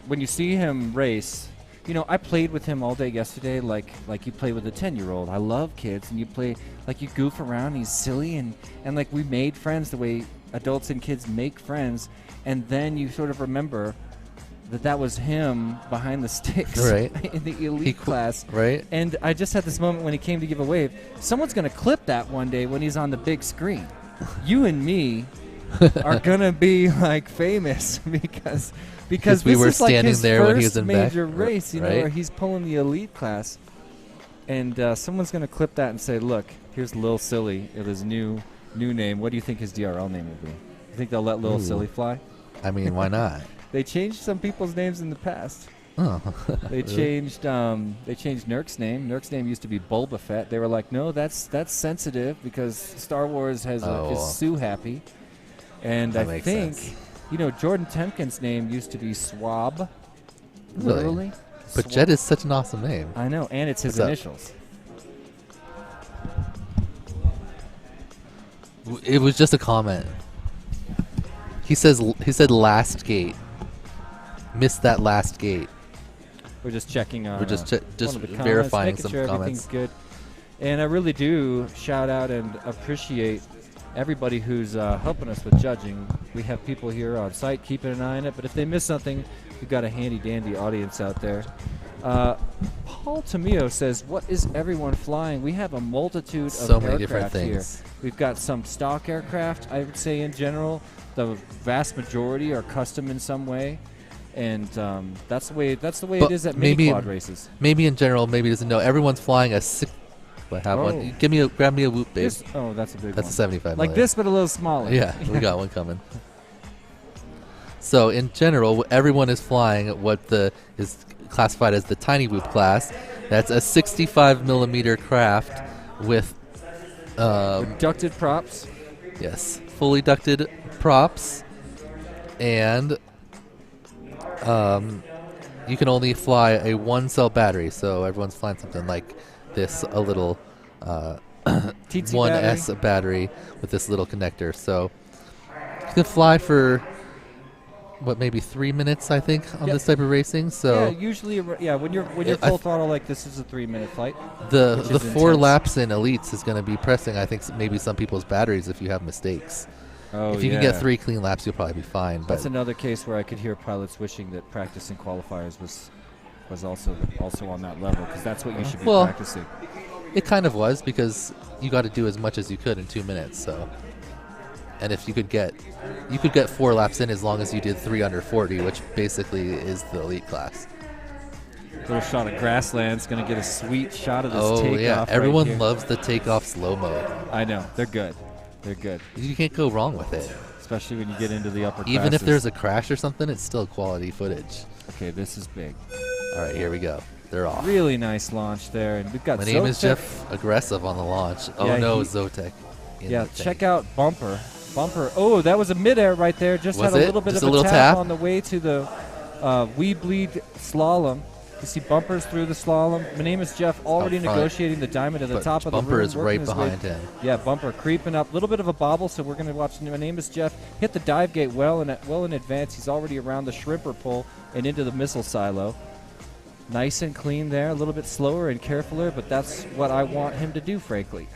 when you see him race, you know, I played with him all day yesterday like you play with a 10-year-old. I love kids, and you play, like you goof around, and he's silly, and like we made friends the way adults and kids make friends, and then you sort of remember that was him behind the sticks Right. in the elite class. Right. And I just had this moment when he came to give a wave. Someone's going to clip that one day when he's on the big screen. You and me are going to be like famous because we this were is like standing his there first when he was in back, major race, you know, right? where he's pulling the elite class. And someone's going to clip that and say, look, here's Lil Silly, his new name. What do you think his DRL name will be? You think they'll let Lil Ooh. Silly fly? I mean, why not? They changed some people's names in the past. Oh. They changed Nurk's name. Nurk's name used to be Boba Fett. They were like, no, that's sensitive because Star Wars is Sue happy. And That I makes think, sense. you know, Jordan Temkin's name used to be Swab. Really? Literally. But Jet is such an awesome name. I know, and it's his What's up? initials. It was just a comment. He said last gate. Missed that last gate. We're just checking on. We're just one of the verifying comments, some making sure comments. everything's good. And I really do shout out and appreciate everybody who's helping us with judging. We have people here on site keeping an eye on it, but if they miss something, we've got a handy-dandy audience out there. Paul Tamio says, what is everyone flying? We have a multitude So of many different aircraft here. things. We've got some stock aircraft, I would say in general. The vast majority are custom in some way. And that's the way it is at mini quad races. Maybe in general, maybe he doesn't know. Everyone's flying a six. I have one. Grab me a Whoop, babe. Oh, that's a big That's one. a 75. Like this, but a little smaller. Yeah, we got one coming. So in general, everyone is flying what is classified as the tiny Whoop class. That's a 65 millimeter craft with ducted props. Yes, fully ducted props, and you can only fly a 1-cell battery. So everyone's flying something like this, a little 1S battery with this little connector. So you can fly for maybe 3 minutes, I think, on this type of racing. So yeah, usually, when you're full throttle like this is a 3-minute flight. The which is 4 intense. laps in elites is going to be pressing, I think, maybe some people's batteries if you have mistakes. Oh, if you can get 3 clean laps, you'll probably be fine. That's But another case where I could hear pilots wishing that practicing qualifiers was also on that level, because that's what you should be practicing. It kind of was, because you got to do as much as you could in 2 minutes. So, and if you could get 4 laps in as long as you did 3 under 40, which basically is the elite class. Little shot of grassland's going to get a sweet shot of this takeoff. Oh yeah, right everyone here. loves the takeoff slow mo. I know, they're good. They're good. You can't go wrong with it. Especially when you get into the upper Even if classes. there's a crash or something, it's still quality footage. Okay, this is big. All right, here we go. They're off. Really nice launch there, and we've got. My name is Zotek. Jeff. Aggressive on the launch. Oh Yeah, no, he- Zotek. in Yeah, the thing. check out Bumper. Bumper. Oh, that was a midair right there. Just Was had a it? little bit Just of a little tap tap? on the way to the We Bleed slalom. You see Bumper's through the slalom. My name is Jeff, already Out front. negotiating the diamond at the But top of the Bumper room. is working right his way- behind him. Yeah, Bumper creeping up. A little bit of a bobble, so we're going to watch. My name is Jeff. Hit the dive gate well in advance. He's already around the shrimper pole and into the missile silo. Nice and clean there. A little bit slower and carefuler, but that's what I want him to do, frankly.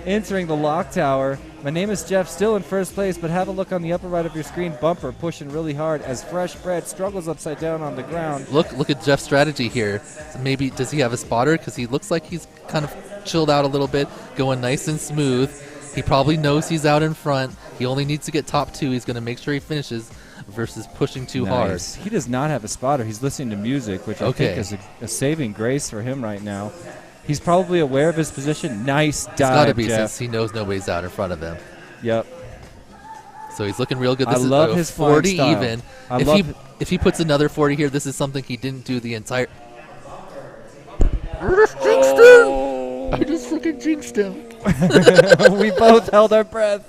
Entering the lock tower. My name is Jeff, still in first place, but have a look on the upper right of your screen. Bumper pushing really hard as Fresh Bread struggles upside down on the ground. Look at Jeff's strategy here. Maybe does he have a spotter? Because he looks like he's kind of chilled out a little bit, going nice and smooth. He probably knows he's out in front. He only needs to get top 2. He's going to make sure he finishes versus pushing too hard. He does not have a spotter. He's listening to music, which I think is a saving grace for him right now. He's probably aware of his position. Nice dive, It's got to be Jeff. since he knows nobody's out in front of him. Yep. So he's looking real good. I This is love a his flying 40 style. even. I If love if he puts another 40 here, this is something he didn't do the entire. I just fucking jinxed him. We both held our breath.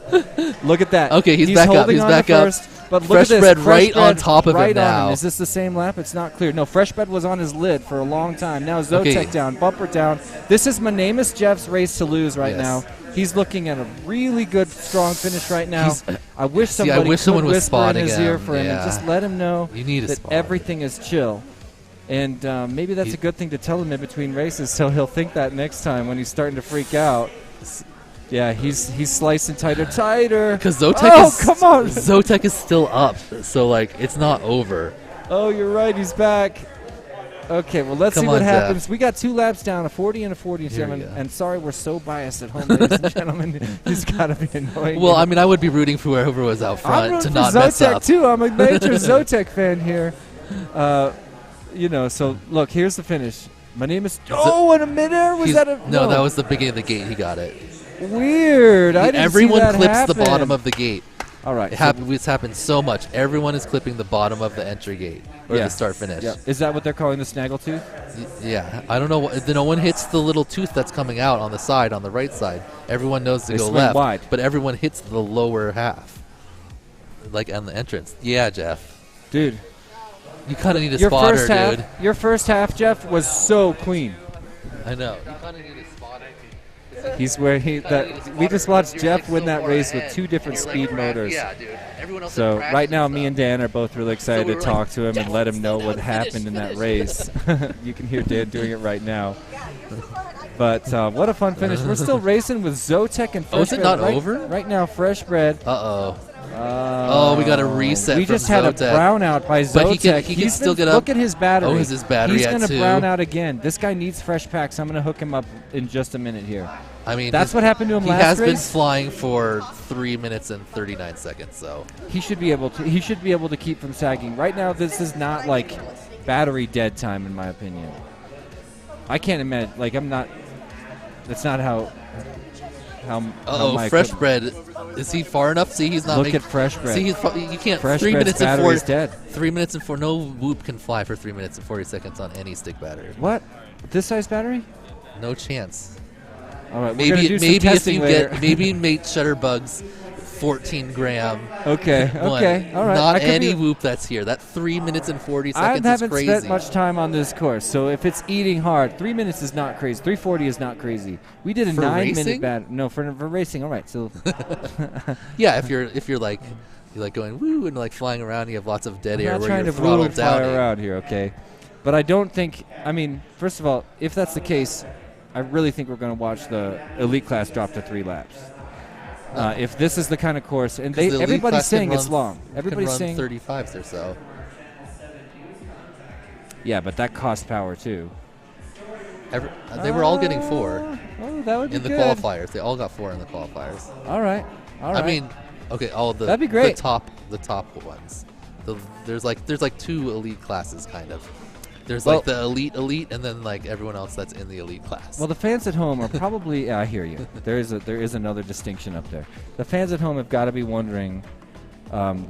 Look at that. Okay, he's back up. holding He's on back to up. first, but look Fresh at this. Bread Fresh right on Bread top of him right on now. Is this the same lap? It's not clear. No, Fresh Bread was on his lid for a long time. Now Zotek Okay. down, Bumper down. This is My Name is Jeff's race to lose right Yes. now. He's looking at a really good, strong finish right now. I wish See, I somebody wish someone could was whisper in spotting his ear him. for him and Yeah. just let him know You need a that spotter. everything is chill. And maybe that's a good thing to tell him in between races, so he'll think that next time when he's starting to freak out. Yeah, he's slicing tighter. Because Zotek Oh, is come on. Zotek is still up, so like it's not over. Oh, you're right. He's back. Okay, well, let's Come see what on, Jeff. happens. We got 2 laps down, a 40 and a 47. Here we go. And sorry, we're so biased at home, ladies and gentlemen. He's got to be annoying. Well, I mean, I would be rooting for whoever was out I'm front rooting to for not mess Zotek up. too. I'm a major Zotek fan here. So look, here's the finish. My name is. Oh, in a midair? Was that a. No, that was the beginning of the gate. He got it. Weird. I didn't Everyone see that clips happen. the bottom of the gate. All right. It's happened so much. Everyone is clipping the bottom of the entry gate or Yeah. the start finish. Yeah. Is that what they're calling the snaggletooth? Yeah, I don't know. No one hits the little tooth that's coming out on the side, on the right side. Everyone knows to They go swing left, wide. but everyone hits the lower half, like on the entrance. Yeah, Jeff. Dude. You kind of need a Your spotter, first half, dude. Your first half, Jeff, was so clean. I know. You kind of need a spotter. He's where we just watched Jeff win that race with 2 different speed motors. Yeah, dude. Everyone else So had right now, crashes me and Dan are both really excited So to we're talk like, to him and let him know what happened in that race. You can hear Dan doing it right now. But what a fun finish. We're still racing with Zotek and Fresh Oh, is it Bread not over? Right now, Fresh Bread. Uh-oh. Oh, we got a reset We from just had a Zotek. brown out by Zotek. But he can He's still been- get up. Look at his battery. Oh, is his battery He's at gonna 2? brown out again. This guy needs fresh packs. I'm going to hook him up in just a minute here. I mean, that's what happened to him he last has race. been flying for 3 minutes and 39 seconds, so He should be able to. He should be able to keep from sagging. Right now, this is not like battery dead time, in my opinion. I can't imagine. Like I'm not. That's not how. How my Fresh equipment- Bread. Is he far enough? See, he's not. Look making, at Fresh Bread. See, you can't. Fresh 3 Bread's minutes and battery's 4. dead. 3 minutes and 4. No Whoop can fly for 3 minutes and 40 seconds on any stick battery. What? This size battery? No chance. All right, we're gonna do some maybe if testing you later. get maybe mate Shutterbugs 14 gram. Okay, one. okay, all right. Not I could any be- Whoop that's here. That 3 minutes and 40 I seconds haven't is crazy. spent much time on this course, so if it's eating hard, 3 minutes is not crazy. 3:40 is not crazy. We did a For 9-minute racing? bat. No, for racing. All right, so. Yeah, if you're like you're like going woo and like flying around, you have lots of dead I'm air not where trying you're to woo and throttled fly down. around here, okay? But I don't think. I mean, first of all, if that's the case, I really think we're going to watch the elite class drop to 3 laps. If this is the kind of course, and 'Cause the elite everybody's class can saying it's run- long. Everybody's can run saying 35s or so. Yeah, but that costs power too. They were all getting 4 Oh, that would be in the good. qualifiers. They all got 4 in the qualifiers. All right, all right. I mean, okay, all the That'd be great. The top ones. There's like 2 elite classes kind of. There's Well- like the elite, and then like everyone else that's in the elite class. Well, the fans at home are probably. Yeah, I hear you. There is another distinction up there. The fans at home have got to be wondering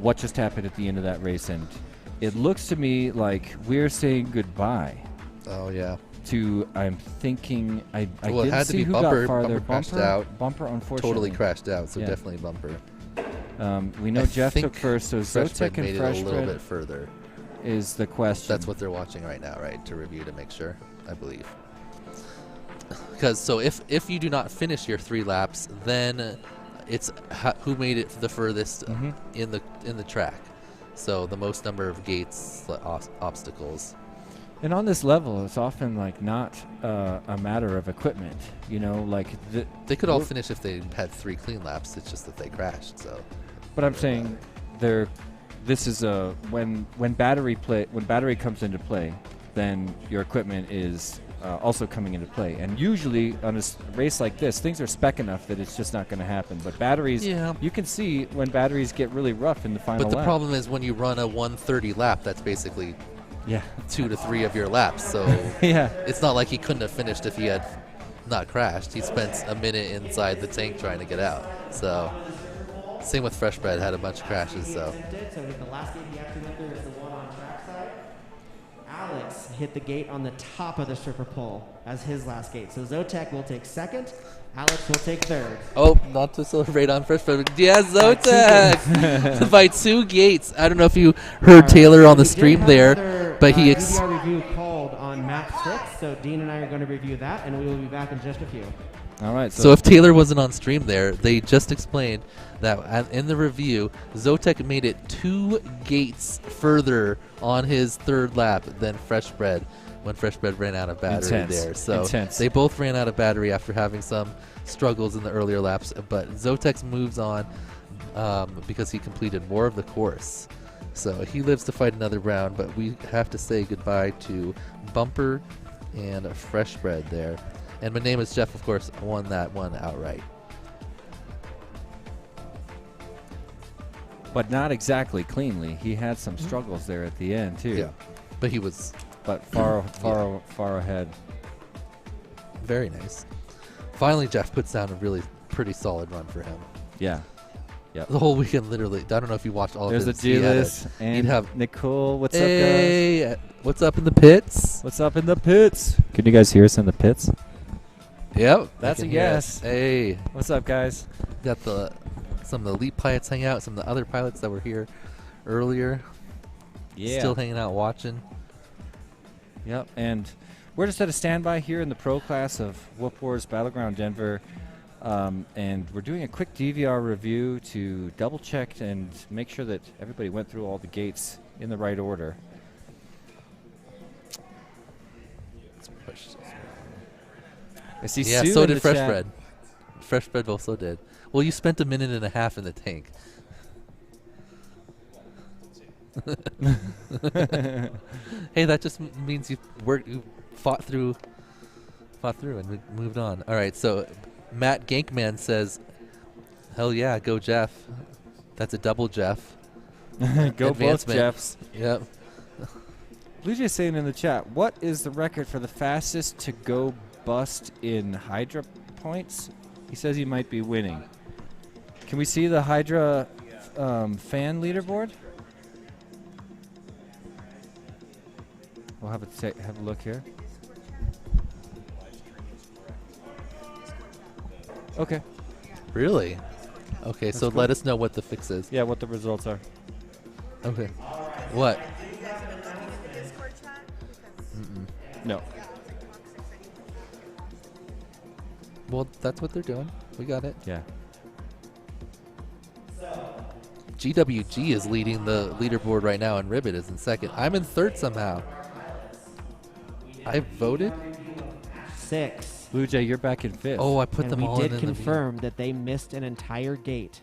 what just happened at the end of that race, and it looks to me like we're saying goodbye. Oh yeah. I'm thinking I Well, it didn't had to see be who Bumper. got farther. Bumper crashed out. Bumper, unfortunately, Totally crashed out. So Yeah. definitely Bumper. We know I Jeff think took first, so Fresh Zotek Bread and made it Fresh a little Bread bit further. is the question. That's what they're watching right now, right? To review to make sure, I believe. Because so if you do not finish your 3 laps, then it's who made it the furthest in the track. So the most number of gates, obstacles. And on this level, it's often like not a matter of equipment. You know, like they could all finish if they had 3 clean laps. It's just that they crashed. So. But I'm saying this is when battery comes into play, then your equipment is also coming into play. And usually on a race like this, things are spec enough that it's just not going to happen. But batteries, you can see when batteries get really rough in the final But the lap. problem is when you run a 1:30 lap, that's basically 2 to 3 of your laps. So it's not like he couldn't have finished if he had not crashed. He spent a minute inside the tank trying to get out. So same with Fresh Bread, had a bunch of crashes. So. So the last gate he actually went through is the one on track side. Alex hit the gate on the top of the stripper pole as his last gate. So Zotek will take second. Alex will take third. Oh, not to celebrate on Fresh Bread. Yeah, Zotek by 2 gates. I don't know if you heard Taylor on the stream there, but he. DVR review called on map 6. So Dean and I are going to review that, and we will be back in just a few. All right. So if Taylor wasn't on stream there, they just explained that in the review, Zotek made it 2 gates further on his 3rd lap than Fresh Bread when Fresh Bread ran out of battery there. So they both ran out of battery after having some struggles in the earlier laps. But Zotek's moves on because he completed more of the course. So he lives to fight another round, but we have to say goodbye to Bumper and Fresh Bread there. And My Name is Jeff, of course, won that one outright. But not exactly cleanly. He had some struggles there at the end too. Yeah, but he was. But far ahead. Very nice. Finally, Jeff puts down a really pretty solid run for him. Yeah. Yeah. The whole weekend, literally. I don't know if you watched all There's of it. There's a Julius and Nicole. What's up, guys? Hey, what's up in the pits? What's up in the pits? Can you guys hear us in the pits? Yep. That's a yes. Hey. What's up, guys? Got some of the elite pilots hanging out, some of the other pilots that were here earlier. Yeah. Still hanging out watching. Yep, and we're just at a standby here in the pro class of Whoop Wars Battleground Denver, and we're doing a quick DVR review to double check and make sure that everybody went through all the gates in the right order. I see yeah, Sue so in did the Fresh chat. Bread. Fresh Bread also did. Well, you spent a minute and a half in the tank. Hey, that just means you fought through and moved on. All right, so Matt Gankman says, "Hell yeah, go Jeff." That's a double Jeff. Go both Jeffs. Yep. Blue Jay saying in the chat, what is the record for the fastest to go bust in Hydra points? He says he might be winning. Can we see the Hydra fan leaderboard? We'll have a look here. Okay. Really? Okay, That's so cool. let us know what the fix is. Yeah, what the results are. Okay. What? No. Well, that's what they're doing. We got it. Yeah. GWG is leading the leaderboard right now, and Ribbit is in second. I'm in third somehow. I voted? 6. Blue Jay, you're back in 5th. Oh, I put And them we all did in confirm that they missed an entire gate.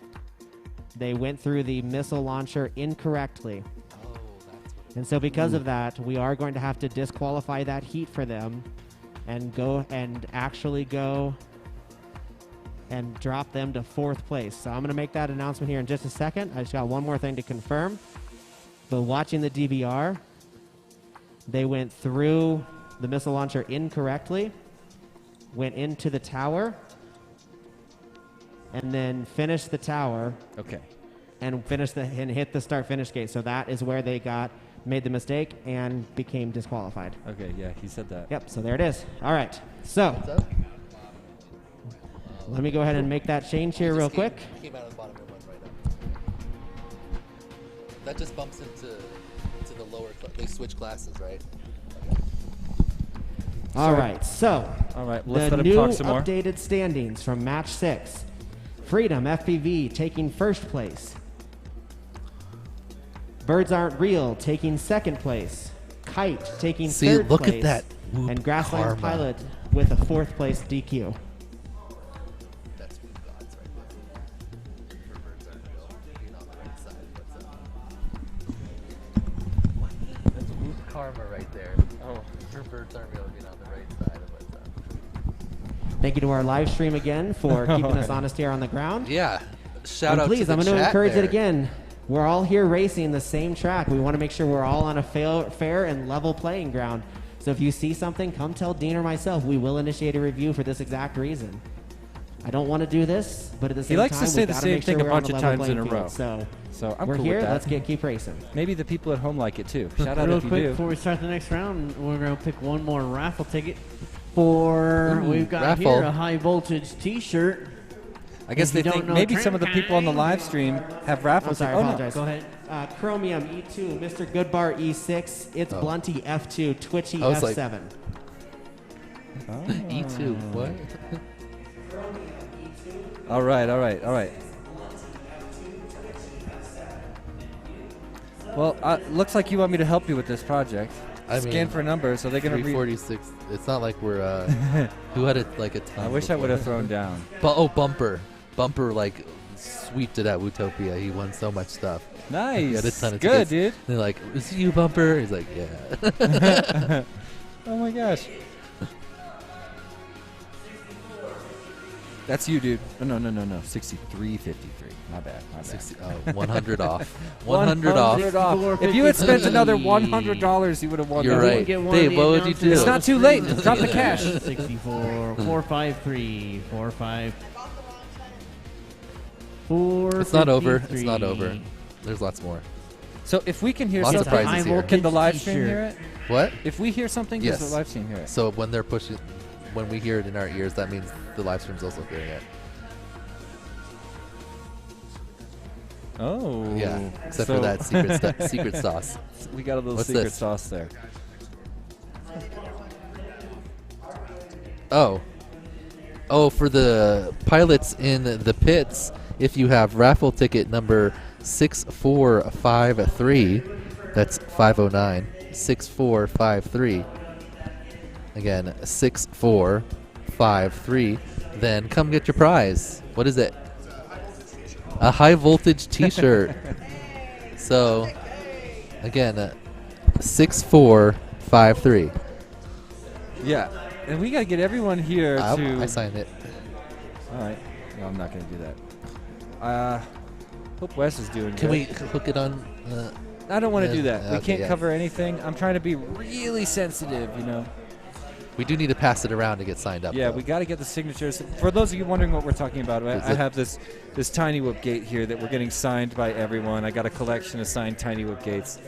They went through the missile launcher incorrectly. And so because of that, we are going to have to disqualify that heat for them and actually go and drop them to 4th place. So I'm going to make that announcement here in just a second. I just got one more thing to confirm. But watching the DVR, they went through the missile launcher incorrectly, went into the tower, and then finished the tower. Okay. And hit the start finish gate. So that is where they got made the mistake and became disqualified. Okay, yeah, he said that. Yep, so there it is. All right, so let me go ahead and make that change here real quick. Came out of the bottom of one right up. That just bumps into the lower. They switch classes, right? All right, so let's the let him new talk some more. updated standings from match 6. Freedom FPV taking first place. Birds Aren't Real taking second place. Kite taking third look place. at that whoop And Grasslands karma. Pilot with a fourth place DQ. That's what God's right there. For Birds Aren't Real, being on the right side. That's whoop karma right there. Oh, for Birds Aren't Real being on the right side of what's up. Thank you to our live stream again for keeping us honest here on the ground. Yeah. Shout And out please, to the I'm going to chat encourage there. it again. We're all here racing the same track. We want to make sure we're all on a fair and level playing ground. So if you see something, come tell Dean or myself. We will initiate a review for this exact reason. I don't want to do this, but at the same He likes time, to say we the gotta same make sure thing a we're on bunch the of level times in a playing row. field. So I'm we're cool here. with that. Let's keep racing. Maybe the people at home like it too. Shout out Real if you quick, do. before we start the next round, we're going to pick one more raffle ticket for, Ooh, we've got raffle. here a high voltage t-shirt. I guess If they you don't think know maybe Trent some of the people on the live stream have I'm raffles. sorry, I Oh, no. apologize. Go ahead. Chromium E2, Mr. Goodbar E6, It's Oh. Blunty F2, Twitchy I was like- F7. E2, what? All right. Well, looks like you want me to help you with this project. I Scan mean, for numbers, so they're gonna read. 346. It's not like we're who had it like a ton. I wish I would have thrown down. Bumper like sweeped it at Wootopia. He won so much stuff. Nice. He had a ton of Good, tickets. dude. They're like, "Is it you, Bumper?" He's like, "Yeah." Oh my gosh. That's you, dude. Oh, no. 63.53. My bad. 100 off. 100 off. If you had spent another $100, you would have won. You're that. right. Dave, what would you do? It's not too late. Drop the cash. 64, 453, 45. It's not over. It's not over. There's lots more. So if we can hear Lots of something, prizes here. can the live stream hear it? What? If we hear something, yes. does the live stream hear it? So when they're pushing, when we hear it in our ears, that means the live stream's also hearing it. Oh. Yeah, except for that secret sauce. We got a little What's secret this? sauce there. Oh, for the pilots in the pits, if you have raffle ticket number 6453, that's 509, 6453. Again, 6453. Then come get your prize. What is it? A high voltage T-shirt. So, again, 6453. Yeah, and we got to get everyone here to. I signed it. All right. No, I'm not going to do that. Hope Wes is doing Can good. we hook it on? I don't want to do that. We okay, can't yeah. cover anything. I'm trying to be really sensitive, you know. We do need to pass it around to get signed up. Yeah, though. we got to get the signatures. For those of you wondering what we're talking about, I have this Tiny Whoop gate here that we're getting signed by everyone. I got a collection of signed Tiny Whoop gates.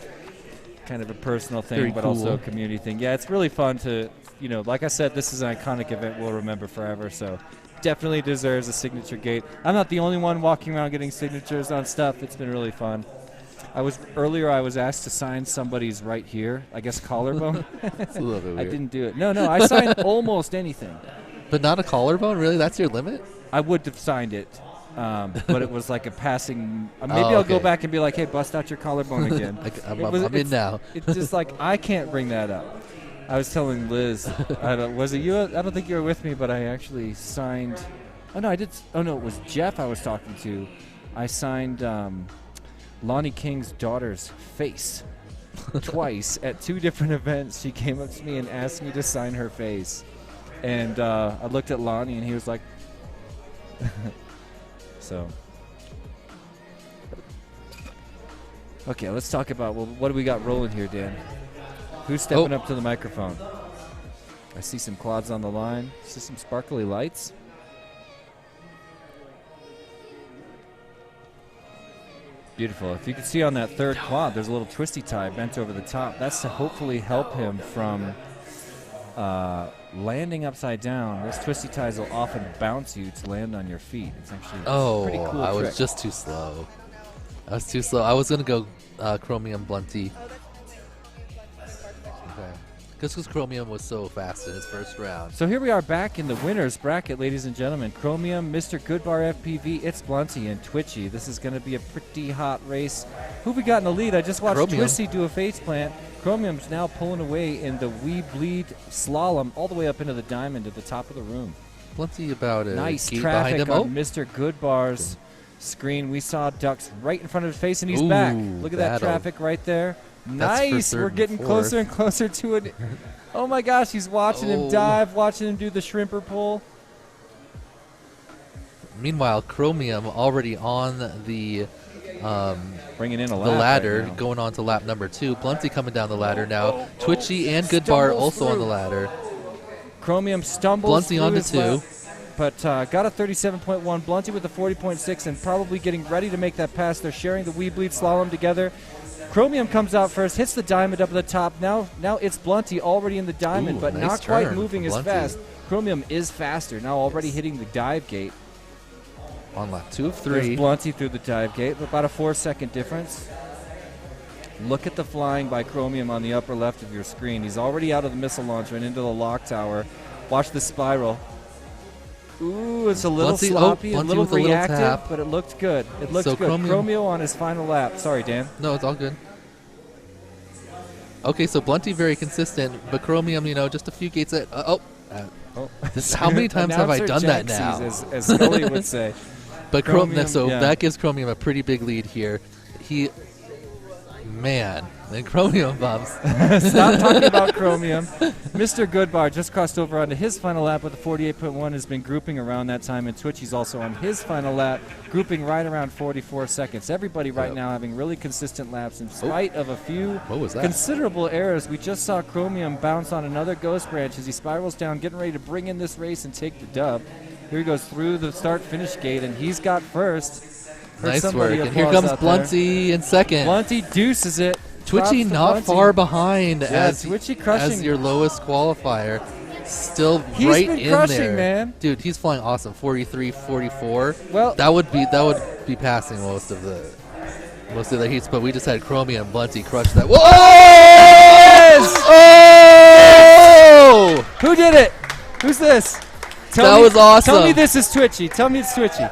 Kind of a personal thing, Very but cool. also a community thing. Yeah, it's really fun to, you know, like I said, this is an iconic event we'll remember forever. So definitely deserves a signature gate. I'm not the only one walking around getting signatures on stuff. It's been really fun. I was asked to sign somebody's right here, I guess collarbone. It's a little bit I weird. didn't do it. No, I signed almost anything. But not a collarbone? Really? That's your limit? I would have signed it, but it was like a passing. Maybe I'll go okay. back and be like, hey, bust out your collarbone again. I'm in now. It's just like, I can't bring that up. I was telling Liz, was it you? I don't think you were with me, but I actually signed. Oh, no, I did. Oh, no, it was Jeff I was talking to. I signed Lonnie King's daughter's face twice at 2 different events. She came up to me and asked me to sign her face. And I looked at Lonnie, and he was like, so. Okay, let's talk about, well, what do we got rolling here, Dan? Who's stepping up to the microphone? I see some quads on the line. I see some sparkly lights. Beautiful. If you can see on that third quad, there's a little twisty tie bent over the top. That's to hopefully help him from landing upside down. Those twisty ties will often bounce you to land on your feet. It's actually a pretty cool I trick. was just too slow. I was too slow. I was going to go Chromium Blunty. Okay. Because Chromium was so fast in his first round. So here we are back in the winner's bracket, ladies and gentlemen. Chromium, Mr. Goodbar FPV, It's Blunty, and Twitchy. This is going to be a pretty hot race. Who we got in the lead? I just watched Chromium. Twisty do a face plant. Chromium's now pulling away in the We Bleed slalom all the way up into the diamond at the top of the room. Blunty about a Nice gate traffic behind him. on Mr. Goodbar's screen. We saw ducks right in front of his face, and he's Ooh, back. Look at that battle. traffic right there. That's for Nice. third We're and getting fourth. closer and closer to it. Oh my gosh, he's watching him dive, watching him do the shrimper pull. Meanwhile, Chromium already on the bringing in a the lap ladder, right now. going on to lap number 2. Blunty coming down the ladder now. Twitchy and Goodbar Stumbles also on through. the ladder. Chromium stumbles Blunty through onto his 2. lap, but got a 37.1. Blunty with a 40.6 and probably getting ready to make that pass. They're sharing the We Bleed slalom together. Chromium comes out first, hits the diamond up at the top. Now it's Blunty already in the diamond, Ooh, but nice not quite turn moving from as Blunty. fast. Chromium is faster, now already hitting the dive gate. On lap 2 of There's 3. Blunty through the dive gate, about a 4-second difference. Look at the flying by Chromium on the upper left of your screen. He's already out of the missile launcher and into the lock tower. Watch the spiral. Ooh, it's a little Blunty- sloppy, a Blunty little with a little reactive, tap. but it looked good. It looked So good. Chromium on his final lap. Sorry, Dan. No, it's all good. Okay, so Blunty very consistent, but Chromium, just a few gates at. This, how many times have I done that now? As Scully would say. But Chromium, yeah. that gives Chromium a pretty big lead here. And Chromium bumps. Stop talking about Chromium. Mr. Goodbar just crossed over onto his final lap with a 48.1, has been grouping around that time, and Twitchy's also on his final lap, grouping right around 44 seconds. Everybody right now having really consistent laps in spite of a few What was that? considerable errors. We just saw Chromium bounce on another ghost branch as he spirals down, getting ready to bring in this race and take the dub. Here he goes through the start-finish gate, and he's got first. Heard Nice somebody work. And here applause comes out there. Blunty in second. Blunty deuces it. Twitchy Props to not Blunty. far behind Yeah, as Twitchy crushing. as your lowest qualifier. Still He's right been in crushing, there. man. Dude, he's flying awesome. 43, 44. Well, that would be passing most of the heats, but we just had Chromium and Blunty crush that. Whoa! Oh! Who did it? Who's this? That was awesome. Tell me this is Twitchy. Tell me it's Twitchy.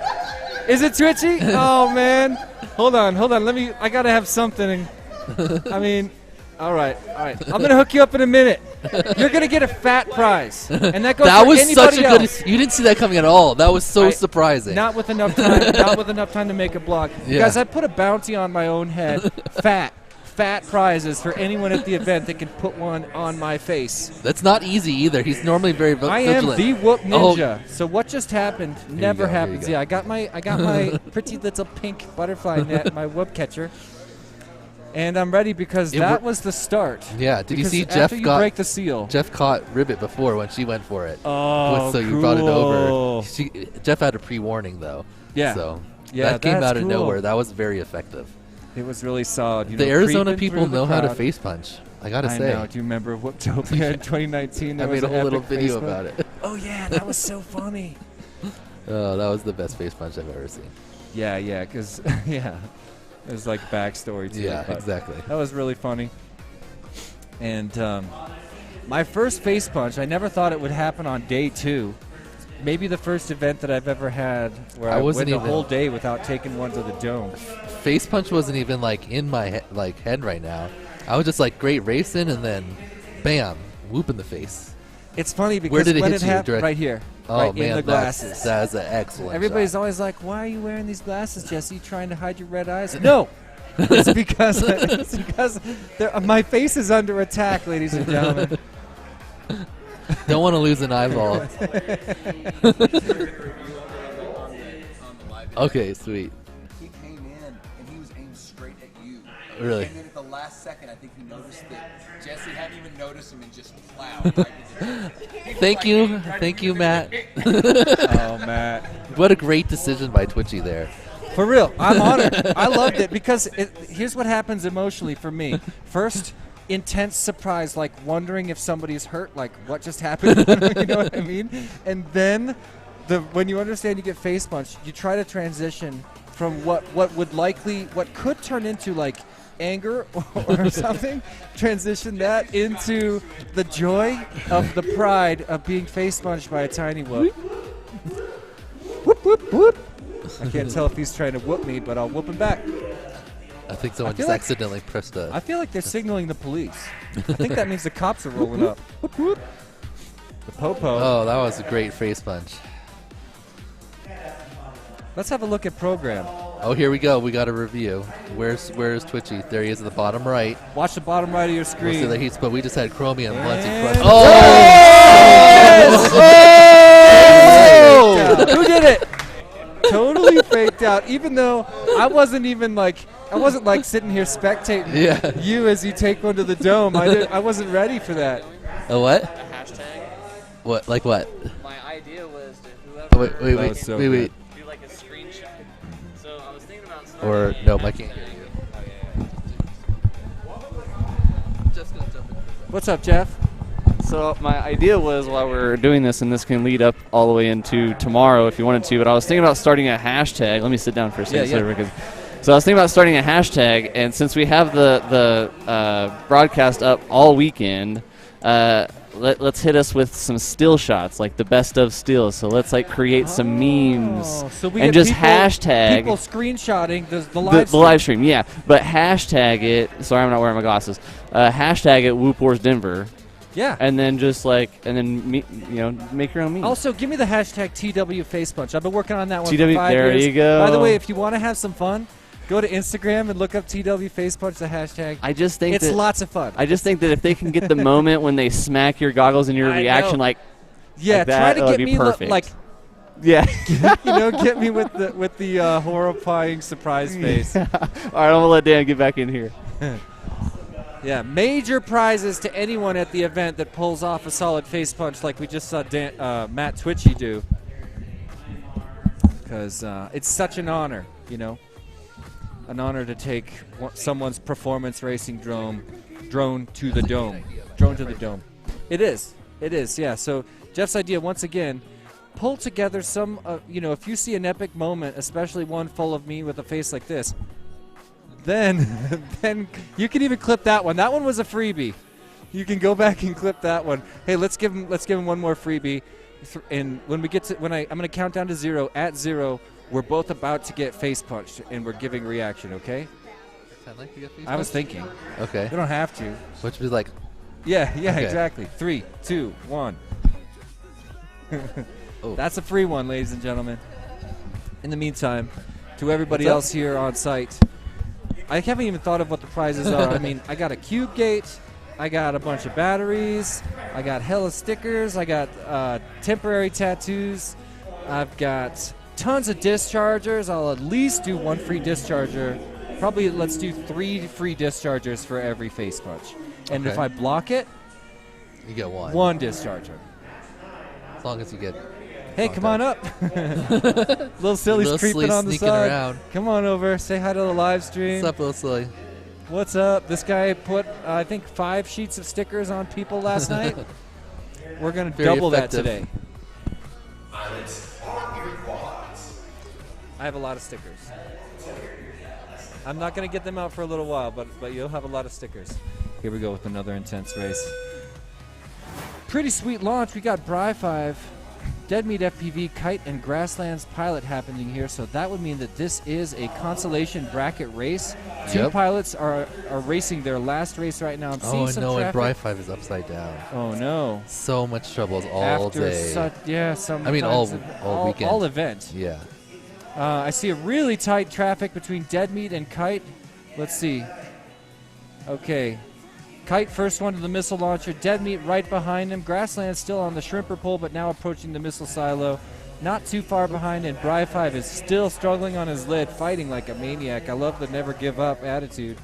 Is it Twitchy? Oh man. Hold on. I gotta have something. I mean, all right. I'm gonna hook you up in a minute. You're gonna get a fat prize, and that goes That for was anybody such a else. good. You didn't see that coming at all. That was so surprising. Not with enough time. Not with enough time to make a block. Yeah. Guys, I put a bounty on my own head. Fat prizes for anyone at the event that can put one on my face. That's not easy either. He's normally very I am vigilant. the Whoop Oh, Ninja. So what just happened never go, here you happens. go. Yeah, I got my pretty little pink butterfly net, my whoop catcher, and I'm ready because that was the start. Yeah, did you Because see after Jeff you got break the seal? Jeff caught Ribbit before when she went for it. Oh, so you brought it over. cool. Jeff had a pre-warning though. Yeah. So Yeah, that came that's out of cool. nowhere. That was very effective. It was really solid. The Arizona creeping people through the know how to crowd. face punch. I gotta I say. know. Do you remember Whooptopia in 2019? I There made was a an whole little epic video face punch? about it. Oh yeah, that was so funny. Oh, that was the best face punch I've ever seen. Yeah, because there's like backstory to it. Yeah, but exactly. That was really funny. And my first face punch, I never thought it would happen on day 2. Maybe the first event that I've ever had where I wasn't went a even- whole day without taking one to the dome. Face punch wasn't even like in my head right now. I was just like great racing, and then, bam, whoop in the face. It's funny because Where did it when hit it you? happened, Direct- right here, Oh right man, in the glasses. That's an excellent. Everybody's shot. always like, "Why are you wearing these glasses, Jesse? Trying to hide your red eyes?" No, it's because my face is under attack, ladies and gentlemen. Don't want to lose an eyeball. Okay, sweet. He came in and he was aimed straight at you. Really? And then at the last second, I think he noticed that Jesse hadn't even noticed him and just plowed right into the Thank you, Matt. Oh, Matt. What a great decision by Twitchy there. For real, I'm honored. I loved it because here's what happens emotionally for me. First, intense surprise, like wondering if somebody's hurt, like what just happened. You know what I mean? And then when you understand you get face punched, you try to transition from what could turn into like anger or something, transition that into the joy of the pride of being face punched by a tiny whoop. Whoop, whoop, whoop. I can't tell if he's trying to whoop me, but I'll whoop him back. I think someone just accidentally pressed a... I feel like they're signaling the police. I think that means the cops are rolling up. Whoop, whoop. The po-po. Oh, that was a great face punch. Let's have a look at program. Oh, here we go. We got a review. Where's Twitchy? There he is at the bottom right. Watch the bottom right of your screen. We'll see the heats, but we just had Chromium Blunty And crush. Oh! Oh! Who did it? Totally faked out. Even though I wasn't like sitting here spectating you as you take one to the dome. I wasn't ready for that. A what? A hashtag. What? Like what? My idea was to whoever. Oh, wait. Do like a screenshot. So I was thinking about. Or no, I can't hear you. What's up, Jeff? So my idea was while we're doing this, and this can lead up all the way into tomorrow if you wanted to, but I was thinking about starting a hashtag. Let me sit down for a second. So I was thinking about starting a hashtag, and since we have the broadcast up all weekend, let's hit us with some still shots, like the best of stills. So let's like create some memes so we and get just hashtag people screenshotting the live the live stream. Yeah, but hashtag it. Sorry, I'm not wearing my glasses. Hashtag it Whoop Wars Denver. Yeah. And then make your own memes. Also, give me the hashtag TW Face Punch. I've been working on that one TW, for 5 years. there you go. By the way, if you want to have some fun, go to Instagram and look up TW Face Punch, the hashtag. I just think it's lots of fun. I just think that if they can get the moment when they smack your goggles and your reaction, try to get me yeah, get me with the horrifying surprise face. All right, I'm gonna let Dan get back in here. Yeah, major prizes to anyone at the event that pulls off a solid face punch like we just saw Matt Twitchy do. Because it's such an honor, an honor to take someone's performance racing drone to the dome. Drone to the dome. It is, yeah. So Jeff's idea, once again, pull together some, if you see an epic moment, especially one full of me with a face like this, then you can even clip that one. That one was a freebie. You can go back and clip that one. Hey, let's give him one more freebie. And when we get to I'm going to count down to 0. At 0, we're both about to get face punched, and we're giving reaction. Okay? Like to get face I was punched? thinking. Okay. We don't have to. Which was like. Yeah, okay. Exactly. 3, 2, 1. Oh. That's a free one, ladies and gentlemen. In the meantime, to everybody else here on site. I haven't even thought of what the prizes are. I mean, I got a cube gate, I got a bunch of batteries, I got hella stickers, I got temporary tattoos, I've got tons of dischargers. I'll at least do one free discharger. Probably let's do 3 free dischargers for every face punch. And if I block it, you get one. One discharger. As long as you get. Hey, come on up. Little Silly's creeping on the side. Around. Come on over. Say hi to the live stream. What's up, Little Silly? What's up? This guy put, I think, 5 sheets of stickers on people last night. We're going to double effective. that today. I have a lot of stickers. I'm not going to get them out for a little while, but you'll have a lot of stickers. Here we go with another intense race. Pretty sweet launch. We got Bry 5. Dead Meat FPV, Kite, and Grasslands Pilot happening here, so that would mean that this is a consolation bracket race. 2 pilots are racing their last race right now. I'm seeing some traffic. And Bry 5 is upside down. Oh no! So much trouble all day. All weekend. All event. Yeah. I see a really tight traffic between Dead Meat and Kite. Let's see. Okay. Kite first one to the missile launcher. Dead Meat right behind him. Grassland still on the shrimper pole, but now approaching the missile silo. Not too far behind, and Bry 5 is still struggling on his lid, fighting like a maniac. I love the never give up attitude.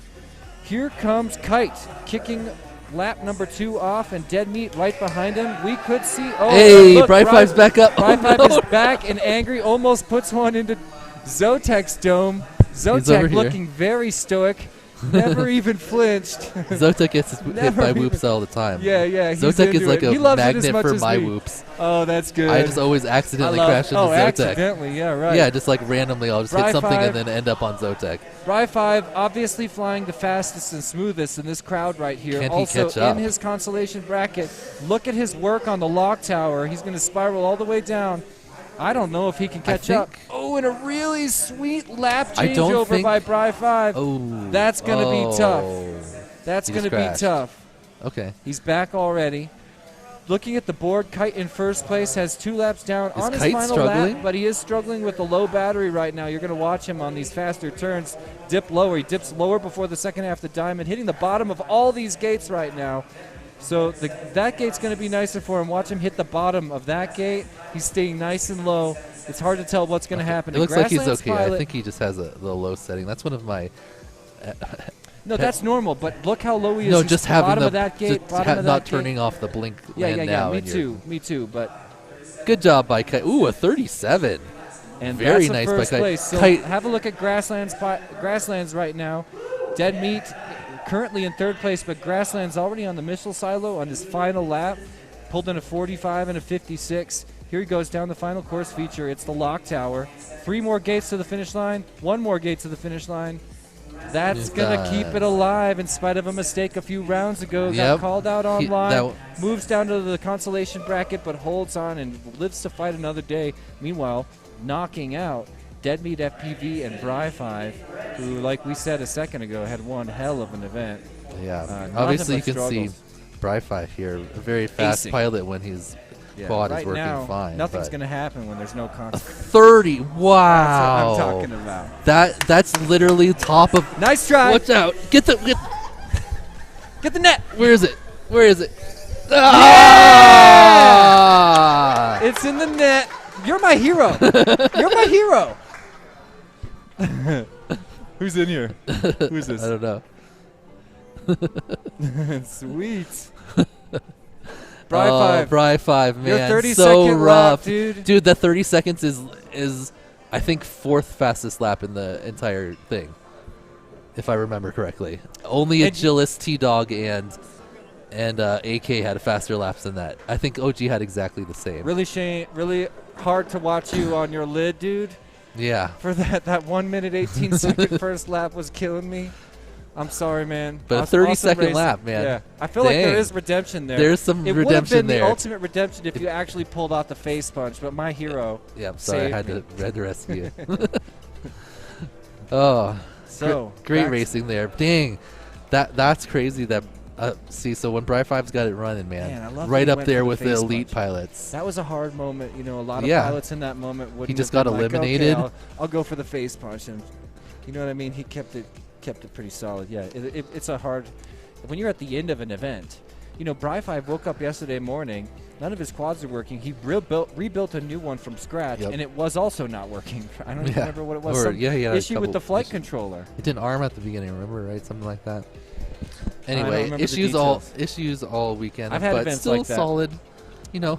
Here comes Kite, kicking lap number 2 off, and Dead Meat right behind him. We could see. Oh, hey, look, Bry 5's back up. Bry 5 is back and angry. Almost puts one into Zotek's dome. over Zotek here. looking very stoic. Never even flinched. Zotek gets hit by whoops all the time. Yeah, yeah. He's Zotek is into like it. He a loves it as magnet much for as my me. whoops. Oh, that's good. I just always accidentally crash into Zotek. Accidentally, yeah, right. Yeah, just like randomly, I'll just hit something 5 and then end up on Zotek. Bry 5 obviously flying the fastest and smoothest in this crowd right here. Can he also catch up? in his consolation bracket. Look at his work on the lock tower. He's going to spiral all the way down. I don't know if he can catch up. Oh, and a really sweet lap changeover by Bry 5. Oh, that's going to be tough. That's going to be tough. Okay. He's back already. Looking at the board, Kite in first place has 2 laps down on his Kite final struggling? lap, but he is struggling with the low battery right now. You're going to watch him on these faster turns dip lower. He dips lower before the second half of the diamond, hitting the bottom of all these gates right now. So that gate's going to be nicer for him. Watch him hit the bottom of that gate. He's staying nice and low. It's hard to tell what's going to happen. It looks like he's okay. Pilot, I think he just has a little low setting. That's one of my... no, that's normal, but look how low he is. No, He's just having bottom the... of that gate, not turning off the blink land now. Me too, but... Good job by Kite. Ooh, a 37. And very that's nice first by Kite. Place. So Kite. Have a look at Grasslands right now. Dead Meat currently in third place, but Grassland's already on the missile silo on his final lap. Pulled in a 45 and a 56. Here he goes down the final course feature. It's the lock tower. 3 more gates to the finish line. 1 more gate to the finish line. That's going to keep it alive in spite of a mistake a few rounds ago. Got called out online. Moves down to the consolation bracket, but holds on and lives to fight another day. Meanwhile, knocking out Dead Meat FPV and Bry 5, who, like we said a second ago, had one hell of an event. Yeah, obviously you can see Bry 5 here, a very fast pilot when his quad is working now, fine. Nothing's going to happen when there's no constant. 30, wow. That's what I'm talking about. That's literally top of... Nice try. Watch out. Get the net. Where is it? Yeah! Ah! It's in the net. You're my hero. You're my hero. Who's in here? Who's this? I don't know. Sweet. Bry 5. Bry 5, man. Your 30 so second rough. lap, dude. Dude, that 30 seconds is I think 4th fastest lap in the entire thing, if I remember correctly. Only Agilis, T-Dog, and AK had faster laps than that. I think OG had exactly the same. Really hard to watch you on your lid, dude. Yeah. For that 1 minute 18 second first lap was killing me. I'm sorry, man. But a 30-second lap, man. Yeah, I feel like there is redemption there. There's some redemption there. It would have been the ultimate redemption if you actually pulled out the face punch, but my hero. Yeah, sorry, I had to rescue you. So great racing there. Dang, that's crazy. That see, so when Bry 5's got it running, man, I love right that he up went there for the with the face elite punch. pilots. That was a hard moment. You know, a lot of pilots in that moment wouldn't. He just have got been like, eliminated. Okay, I'll go for the face punch, and you know what I mean. He kept it pretty solid. Yeah, it's a hard. When you're at the end of an event, you know, Bry 5 woke up yesterday morning. None of his quads are working. He rebuilt a new one from scratch, and it was also not working. I don't even remember what it was. Some issue with the flight controller. It didn't arm at the beginning. Remember, right? Something like that. Anyway, issues all weekend, but still like solid. You know,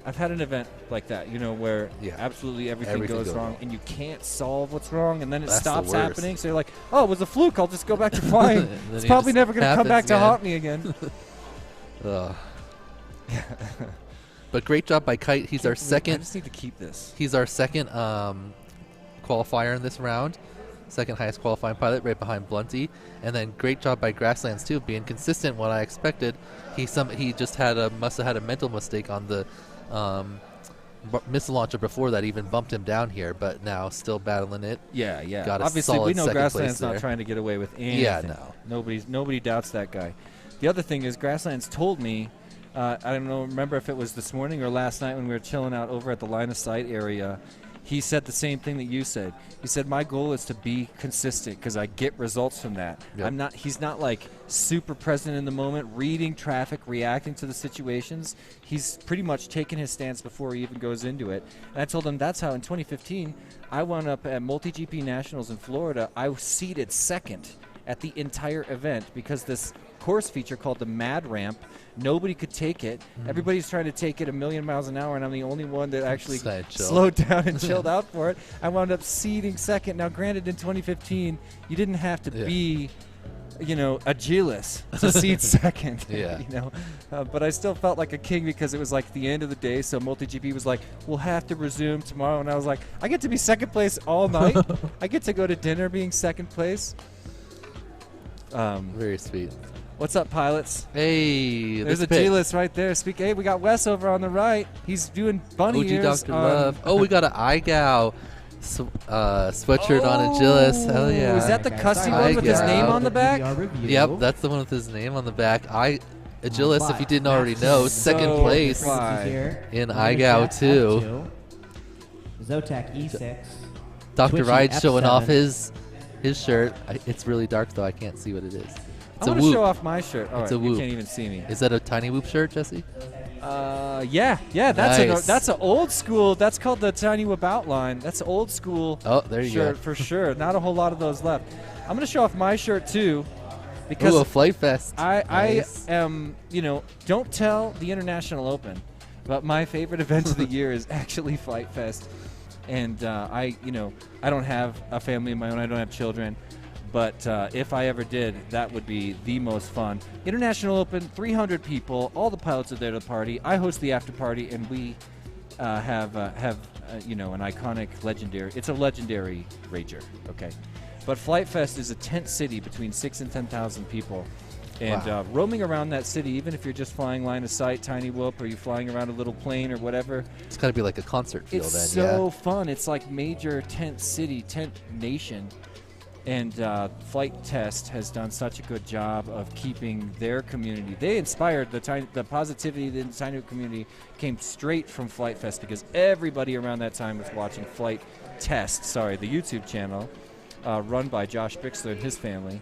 I've had an event like that, you know, where absolutely everything goes wrong, and you can't solve what's wrong, and then it stops happening. So you're like, oh, it was a fluke. I'll just go back to flying. It's probably never going to come back to haunt me again. But great job by Kite. He's our second. I just need to keep this. He's our second qualifier in this round. Second highest qualifying pilot, right behind Blunty. And then great job by Grasslands too, being consistent. What I expected. He just must have had a mental mistake on the missile launcher before that, even bumped him down here, but now still battling it. Yeah. Got a obviously, we know Grassland's not trying to get away with anything. Yeah, no. Nobody doubts that guy. The other thing is Grasslands told me, I don't know, remember if it was this morning or last night when we were chilling out over at the line of sight area. He said the same thing that you said. He said, my goal is to be consistent because I get results from that. Yep. He's not like super present in the moment, reading traffic, reacting to the situations. He's pretty much taken his stance before he even goes into it. And I told him that's how in 2015, I wound up at Multi-GP Nationals in Florida. I was seated second at the entire event because this course feature called the Mad Ramp. Nobody could take it. Everybody's trying to take it 1,000,000 miles an hour, and I'm the only one that actually slowed down and chilled out for it. I wound up seeding second. Now, granted, in 2015, you didn't have to be, a Gillis to seed second. But I still felt like a king because it was like the end of the day. So MultiGP was like, "We'll have to resume tomorrow," and I was like, "I get to be second place all night. I get to go to dinner being second place." Very sweet. What's up, pilots? Hey, there's a G-list right there. Hey, we got Wes over on the right. He's doing bunny OG ears. Dr. Love. Oh, we got an iGow sweatshirt on Agilis. Hell yeah. Is that the cussy one with his name on the back? Yep, that's the one with his name on the back. Agilis, if you didn't already know, second place in iGow 2. Zotac E6. Dr. Ride showing off his shirt. It's really dark, though. I can't see what it is. I want to show off my shirt. It's a Whoop. You can't even see me. Is that a Tiny Whoop shirt, Jesse? Yeah. That's an old school. That's called the Tiny Whoop Outline. That's an old school. Oh, there you shirt go. for sure. Not a whole lot of those left. I'm gonna show off my shirt too, because a Flight Fest. I am. Don't tell the International Open, but my favorite event of the year is actually Flight Fest, and I don't have a family of my own. I don't have children. But if I ever did, that would be the most fun. International Open, 300 people. All the pilots are there to the party. I host the after party, and we have an iconic, legendary. It's a legendary rager, okay. But Flight Fest is a tent city between 6,000 and 10,000 people, and roaming around that city, even if you're just flying line of sight, Tiny Whoop, or you're flying around a little plane or whatever. It's got to be like a concert feel. It's so fun. It's like major tent city, tent nation. And Flight Test has done such a good job of keeping their community. They inspired the positivity in the Tiny Whoop community came straight from Flight Fest, because everybody around that time was watching Flight Test, the YouTube channel, run by Josh Bixler and his family,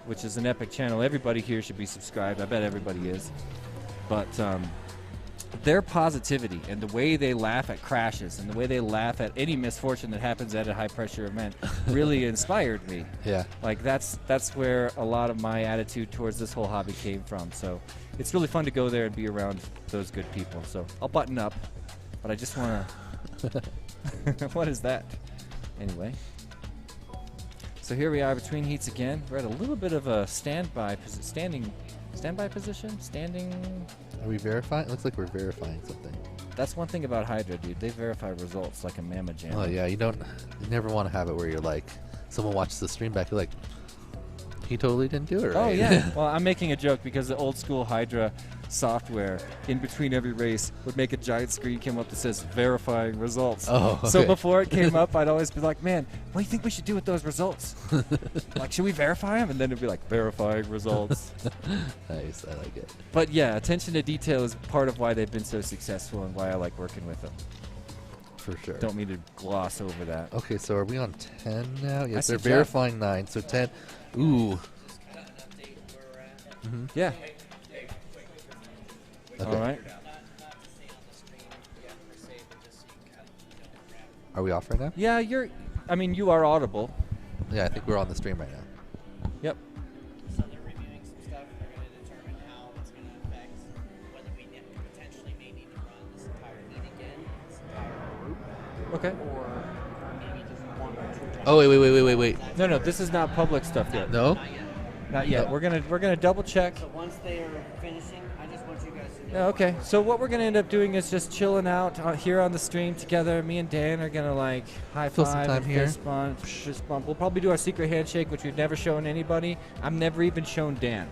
which is an epic channel. Everybody here should be subscribed. I bet everybody is. But their positivity and the way they laugh at crashes and the way they laugh at any misfortune that happens at a high-pressure event really inspired me. Yeah. Like, that's where a lot of my attitude towards this whole hobby came from. So it's really fun to go there and be around those good people. So I'll button up, but I just want to... What is that? Anyway. So here we are between heats again. We're at a little bit of a standby position? Standing... Are we verifying? It looks like we're verifying something. That's one thing about Hydra, dude. They verify results like a mamma jam. Oh yeah, you never want to have it where you're like, someone watches the stream back, you're like, he totally didn't do it right. Oh yeah. Well, I'm making a joke because the old school Hydra software in between every race would make a giant screen come up that says verifying results. Oh, okay. So before it came up, I'd always be like, man, what do you think we should do with those results? Like, should we verify them? And then it'd be like, verifying results. Nice, I like it. But yeah, attention to detail is part of why they've been so successful and why I like working with them. For sure. Don't mean to gloss over that. Okay, so are we on 10 now? Yes, they're Jeff. verifying 9, so 10. Ooh. Yeah. Okay. All right. Are we off right now? Yeah, you are audible. Yeah, I think we're on the stream right now. Yep. So they're reviewing some stuff. They're going to determine how it's going to affect whether we potentially may need to run this entire heat again, this entire group. Okay. Or maybe just one or two. Oh, wait. No, this is not public stuff yet. No? Not yet. No. We're gonna double check. So once they are finishing, I just want you guys to know. Yeah, okay. So what we're gonna end up doing is just chilling out here on the stream together. Me and Dan are gonna like high Fill some five time and here. fist bump. We'll probably do our secret handshake, which we've never shown anybody. I've never even shown Dan.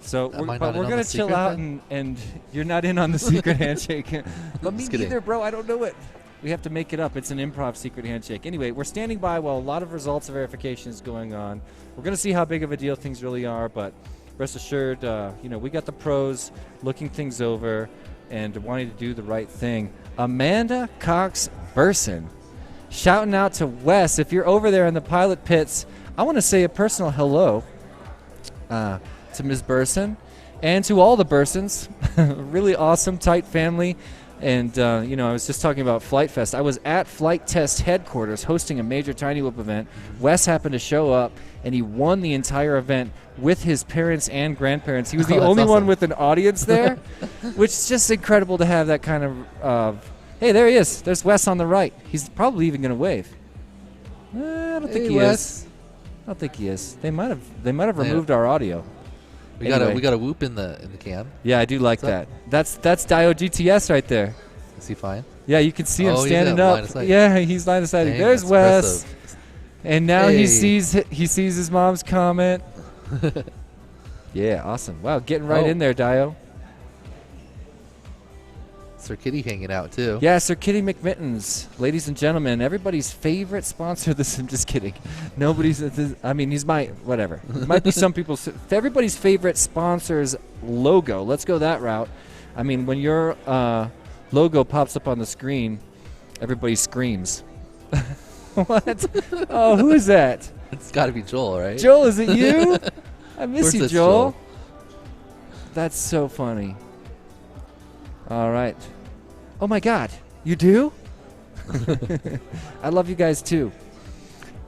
So we're gonna chill out and you're not in on the secret handshake. But me neither, bro. I don't know it. We have to make it up. It's an improv secret handshake. Anyway, we're standing by while a lot of results verification is going on. We're going to see how big of a deal things really are, but rest assured, we got the pros looking things over and wanting to do the right thing. Amanda Cox Burson, shouting out to Wes. If you're over there in the pilot pits, I want to say a personal hello to Ms. Burson and to all the Bursons. Really awesome, tight family. And, you know, I was just talking about Flight Fest. I was at Flight Test headquarters hosting a major Tiny Whoop event. Wes happened to show up, and he won the entire event with his parents and grandparents. He was the only one with an audience there, which is just incredible to have that kind of hey, there he is. There's Wes on the right. He's probably even going to wave. I don't think he is. I don't think he is. They might have removed our audio. We got a whoop in the cam. Yeah, I do like that. That's Dio GTS right there. Is he fine? Yeah, you can see him standing up. Line Yeah, he's line of sight. Dang, There's Wes. impressive. And now he sees his mom's comment. Yeah, awesome. Wow, getting right in there, Dio. Sir Kitty hanging out too. Yeah, Sir Kitty McMittens, ladies and gentlemen, everybody's favorite sponsor. I'm just kidding. Nobody's. I mean, he's my whatever. It might be some people's. Everybody's favorite sponsor's logo. Let's go that route. I mean, when your logo pops up on the screen, everybody screams. What? Oh, who is that? It's got to be Joel, right? Joel, is it you? I miss you, Joel. Joel. That's so funny. All right. Oh, my God. You do? I love you guys, too.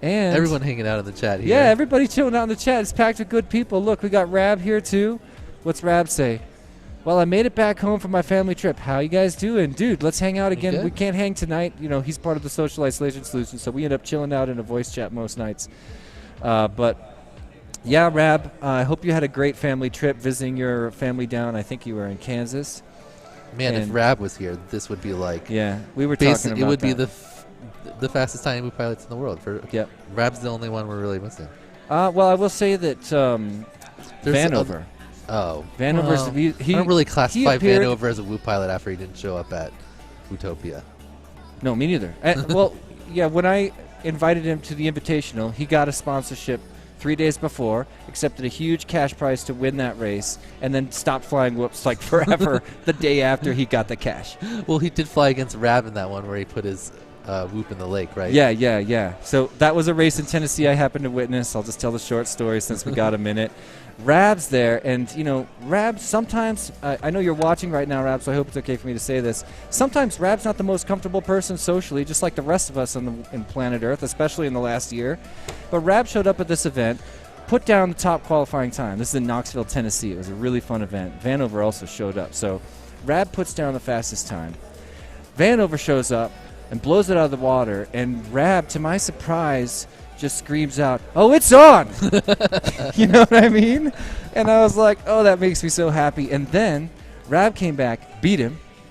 And everyone hanging out in the chat here. Yeah, everybody chilling out in the chat. It's packed with good people. Look, we got Rab here, too. What's Rab say? Well, I made it back home from my family trip. How you guys doing? Dude, let's hang out again. We can't hang tonight. You know, he's part of the Social Isolation Solution, so we end up chilling out in a voice chat most nights. But, yeah, Rab, I hope you had a great family trip visiting your family down. I think you were in Kansas. Man, if Rab was here, this would be like... Yeah, we were talking about it would that. be the fastest Tiny Whoop pilots in the world. Yep. Rab's the only one we're really missing. Well, I will say that Vanover. Vanover's... Well, I don't really classify Vanover as a Whoop pilot after he didn't show up at Utopia. No, me neither. Well, yeah, when I invited him to the Invitational, he got a sponsorship 3 days before, accepted a huge cash prize to win that race, and then stopped flying whoops like forever the day after he got the cash. Well, he did fly against Rab in that one where he put his whoop in the lake, right? Yeah. So that was a race in Tennessee I happened to witness. I'll just tell the short story since we got a minute. Rab's there, and, you know, Rab sometimes, I know you're watching right now, Rab, so I hope it's okay for me to say this. Sometimes Rab's not the most comfortable person socially, just like the rest of us in planet Earth, especially in the last year. But Rab showed up at this event, put down the top qualifying time. This is in Knoxville, Tennessee. It was a really fun event. Vanover also showed up. So Rab puts down the fastest time. Vanover shows up and blows it out of the water, and Rab, to my surprise, just screams out, "Oh, it's on!" You know what I mean? And I was like, oh, that makes me so happy. And then Rab came back, beat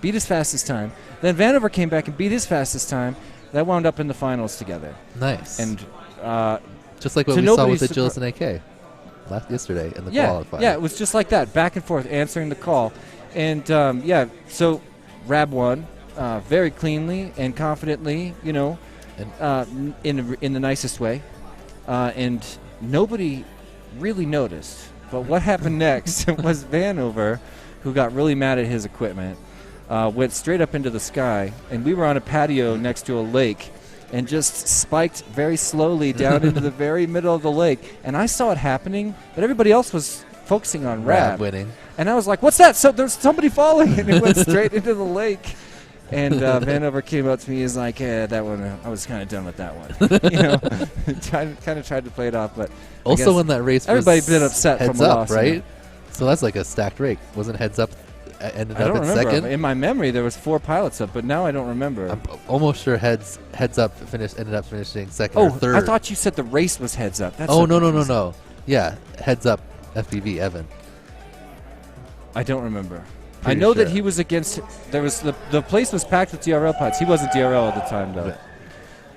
his fastest time. Then Vanover came back and beat his fastest time. That wound up in the finals together. Nice. And just like what we saw with the Gillis and AK yesterday in the qualifier. Yeah, it was just like that, back and forth, answering the call. And, so Rab won very cleanly and confidently, you know, in the nicest way. And nobody really noticed. But what happened next was Vanover, who got really mad at his equipment, went straight up into the sky, and we were on a patio next to a lake, and just spiked very slowly down into the very middle of the lake. And I saw it happening, but everybody else was focusing on Rab winning. And I was like, what's that? So there's somebody falling, and it went straight into the lake. And Vanover came up to me. He's like, that one, I was kind of done with that one. You know, kind of tried to play it off, but also when that race, everybody's been upset heads from a up, loss, right? You know? So that's like a stacked rake. Wasn't heads up ended I don't up at remember. second? In my memory, there was 4 pilots up, but now I don't remember. I'm almost sure heads up ended up finishing second or third. I thought you said the race was heads up. That's no. Yeah, heads up FPV Evan. I don't remember. Pretty I know sure. that he was against. There was the place was packed with DRL pilots. He wasn't DRL at the time though.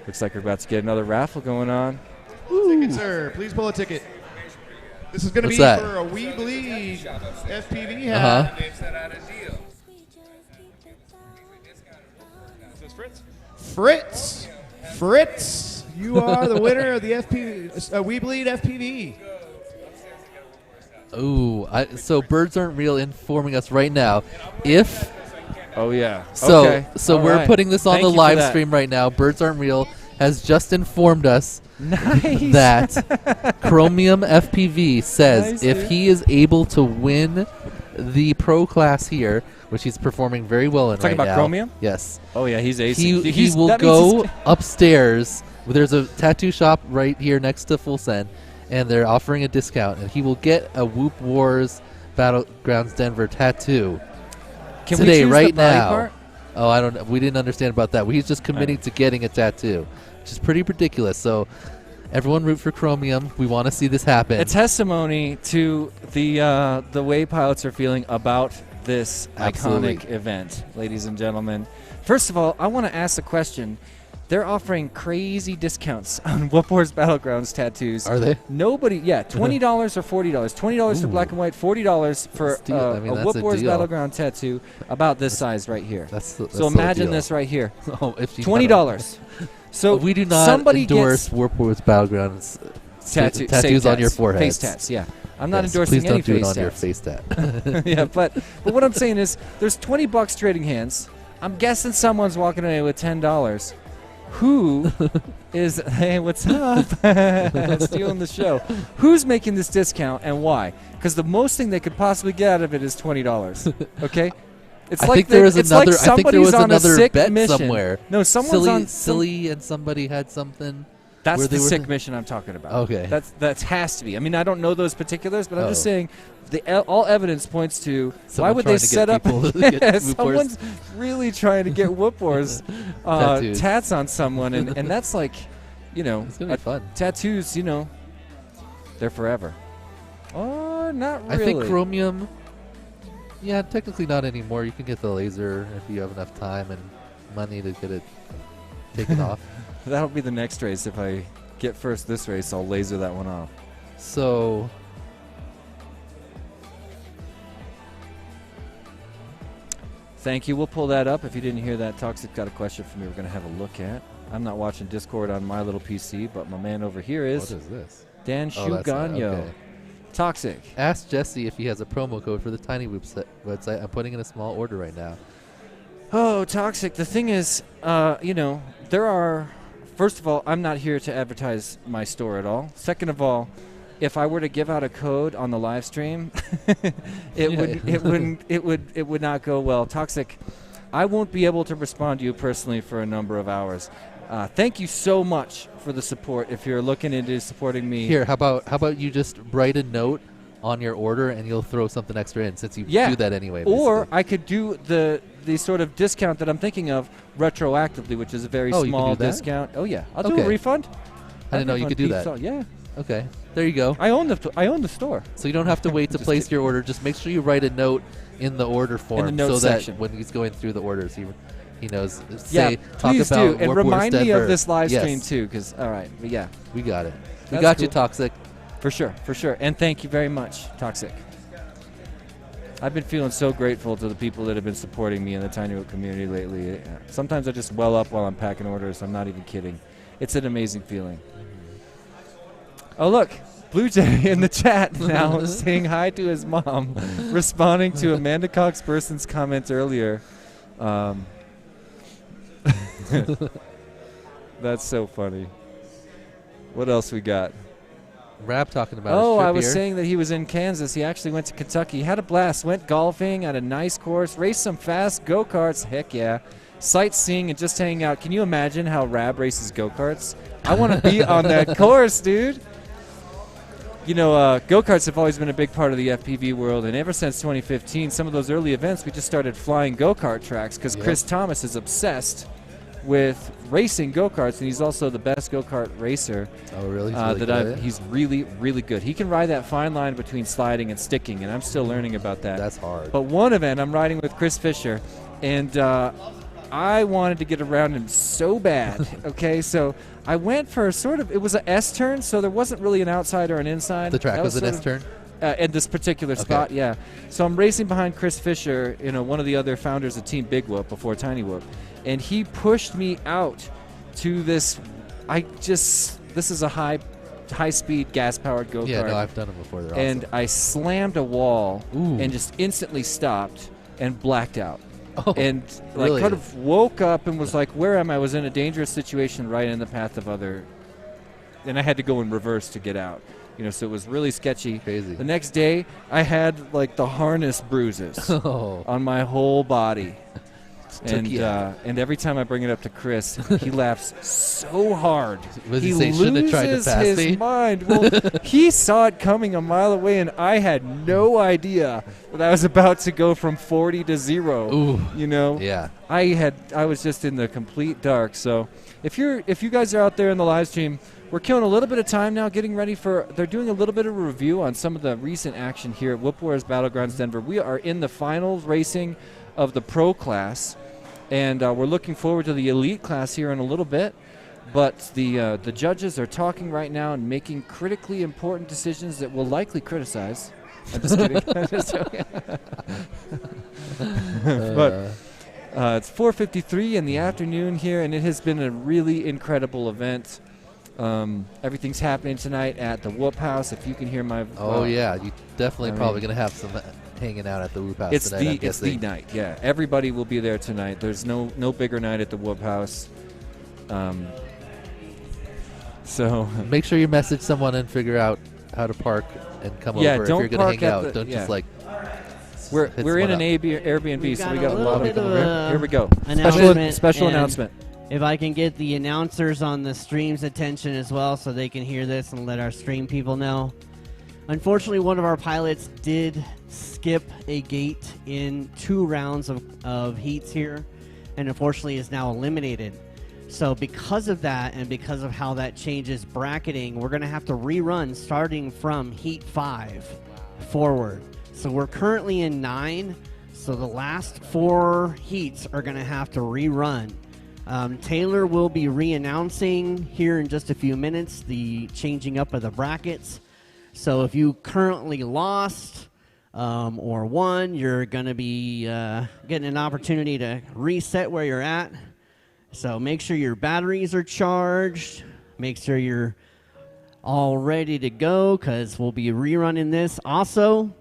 Looks like we're about to get another raffle going on. Ticket, sir. Please pull a ticket. This is going to be that? for a We Bleed FPV hat. Fritz, you are the winner of the FPV We Bleed FPV. Ooh, so Birds Aren't Real informing us right now. Oh yeah. So okay. so All we're right. putting this on Thank the you for live that. stream right now. Birds Aren't Real has just informed us Nice. that Chromium FPV says Nice, if dude. he is able to win the pro class here, which he's performing very well in Talking right about now. Chromium? Yes. Oh yeah, he's acing. He will go upstairs. There's a tattoo shop right here next to Full Send, and they're offering a discount, and he will get a Whoop Wars Battlegrounds Denver tattoo Can today, we choose right the body now. part? Oh, I don't know. We didn't understand about that. He's just committing to getting a tattoo, which is pretty ridiculous. So, everyone root for Chromium. We want to see this happen. A testimony to the way pilots are feeling about this Absolutely. iconic event, ladies and gentlemen. First of all, I want to ask a question. They're offering crazy discounts on Whoop Wars Battlegrounds tattoos. Are they? Nobody, yeah, $20 or $40. $20 for black and white, $40 for I mean, a that's Whoop a Wars deal. Battleground tattoo about this size right here. That's so imagine this right here. $20. So we do not somebody endorse gets Whoop Wars Battlegrounds safe tattoos on your tats, forehead. face tats, yeah. I'm not Yes, endorsing please any don't do it face on your tats. face tat. Yeah, but what I'm saying is there's $20 trading hands. I'm guessing someone's walking away with $10. Who is, hey, what's up? Stealing the show. Who's making this discount and why? Because the most thing they could possibly get out of it is $20. Okay? It's I like think there was it's another. like I think there was somebody's on a another sick bet mission. somewhere. No, someone's on silly, and somebody had something. That's where the they were sick mission I'm talking about. Okay. That has to be. I mean, I don't know those particulars, but I'm just Oh. saying all evidence points to Someone why would trying they to get set up? people to get Yeah, Whoop Wars. someone's really trying to get Whoop Wars Tattoos. tats on someone, and that's like, It's gonna be fun. Tattoos, they're forever. Oh, not really. I think Chromium. Yeah, technically not anymore. You can get the laser if you have enough time and money to get it taken off. That'll be the next race. If I get first this race, I'll laser that one off. So. Thank you. We'll pull that up. If you didn't hear that, Toxic got a question for me we're going to have a look at. I'm not watching Discord on my little PC, but my man over here is. What is this? Dan Oh, that's it. Shuganyo. Okay. Toxic. Ask Jesse if he has a promo code for the Tiny Whoop website. I'm putting in a small order right now. Oh, Toxic. The thing is, there are. First of all, I'm not here to advertise my store at all. Second of all, if I were to give out a code on the live stream, it would not go well. Toxic, I won't be able to respond to you personally for a number of hours. Thank you so much for the support. If you're looking into supporting me, Here, how about you just write a note on your order and you'll throw something extra in since you do that anyway. Or I could do the sort of discount that I'm thinking of retroactively, which is a very Oh, you can small do that? discount. Oh yeah, I'll do Okay. a refund. I didn't know you could do that. Yeah. Okay, there you go. I own the store. So you don't have to wait to place your order. Just make sure you write a note in the order form notes so section. that when he's going through the orders, he knows. Yeah, Say, talk please about do, and Warp Wars remind me Denver. of this live Yes. stream too, because all right, but yeah, We got it. We That's got you, cool. Toxic. For sure, and thank you very much, Toxic. I've been feeling so grateful to the people that have been supporting me in the Tiny Whoop community lately. Sometimes I just well up while I'm packing orders. I'm not even kidding. It's an amazing feeling. Oh look, Blue Jay in the chat now saying hi to his mom, responding to Amanda Cox Person's comment earlier. That's so funny. What else we got? Rab talking about his Oh, trip I was here. saying that he was in Kansas. He actually went to Kentucky. Had a blast. Went golfing at a nice course. Raced some fast go-karts. Heck yeah. Sightseeing and just hanging out. Can you imagine how Rab races go-karts? I want to be on that course, dude. Go-karts have always been a big part of the FPV world, and ever since 2015, some of those early events, we just started flying go-kart tracks because Chris Thomas is obsessed with racing go-karts, and he's also the best go-kart racer. Oh, really? He's really good at it? He's really, really good. He can ride that fine line between sliding and sticking, and I'm still learning about that. That's hard. But one event, I'm riding with Chris Fisher, and I wanted to get around him so bad. Okay, so I went for it was an S-turn, so there wasn't really an outside or an inside. The track That was an sort of- S-turn? in this particular spot, yeah. So I'm racing behind Chris Fisher, one of the other founders of Team Big Whoop before Tiny Whoop, and he pushed me out to this. This is a high-speed gas-powered go-kart. Yeah, no, I've done them before. They're and awesome. I slammed a wall Ooh. and just instantly stopped and blacked out. Oh, and really? kind of woke up and was like, where am I? I was in a dangerous situation right in the path of other. And I had to go in reverse to get out. So it was really sketchy. Crazy. The next day, I had like the harness bruises on my whole body. And every time I bring it up to Chris, he laughs so hard. Was he saying, shouldn't have tried to pass loses me? his mind. Well, he saw it coming a mile away, and I had no idea that I was about to go from 40 to 0. Ooh. Yeah. I was just in the complete dark. So if you guys are out there in the live stream, we're killing a little bit of time now, getting ready they're doing a little bit of a review on some of the recent action here at Whoop Wars Battlegrounds Denver. We are in the finals racing of the pro class, and we're looking forward to the elite class here in a little bit. But the judges are talking right now and making critically important decisions that we'll likely criticize. I'm just kidding. I'm just joking. But it's 4:53 in the afternoon here, and it has been a really incredible event. Everything's happening tonight at the Whoop House. If you can hear my you definitely probably going to have some hanging out at the Whoop House tonight. It's the night, yeah. Everybody will be there tonight. There's no bigger night at the Whoop House. So make sure you message someone and figure out how to park and come over if you're going to hang out. Don't just like. We're in an Airbnb, so we got a lot of people here. Here we go. Special announcement. If I can get the announcers on the stream's attention as well so they can hear this and let our stream people know. Unfortunately, one of our pilots did skip a gate in 2 rounds of heats here, and unfortunately is now eliminated. So because of that and because of how that changes bracketing, we're going to have to rerun starting from heat 5 forward. So we're currently in 9, so the last 4 heats are going to have to rerun. Taylor will be re-announcing here in just a few minutes the changing up of the brackets. So if you currently lost or won, you're going to be getting an opportunity to reset where you're at. So make sure your batteries are charged. Make sure you're all ready to go because we'll be rerunning this. Also,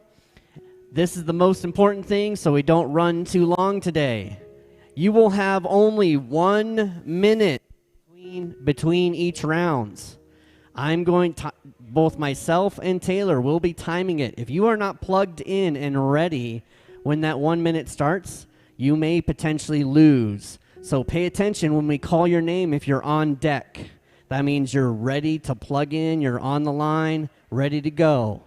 this is the most important thing so we don't run too long today. You will have only 1 minute between each rounds. I'm going to, both myself and Taylor will be timing it. If you are not plugged in and ready when that 1 minute starts, you may potentially lose. So pay attention when we call your name if you're on deck. That means you're ready to plug in, you're on the line, ready to go.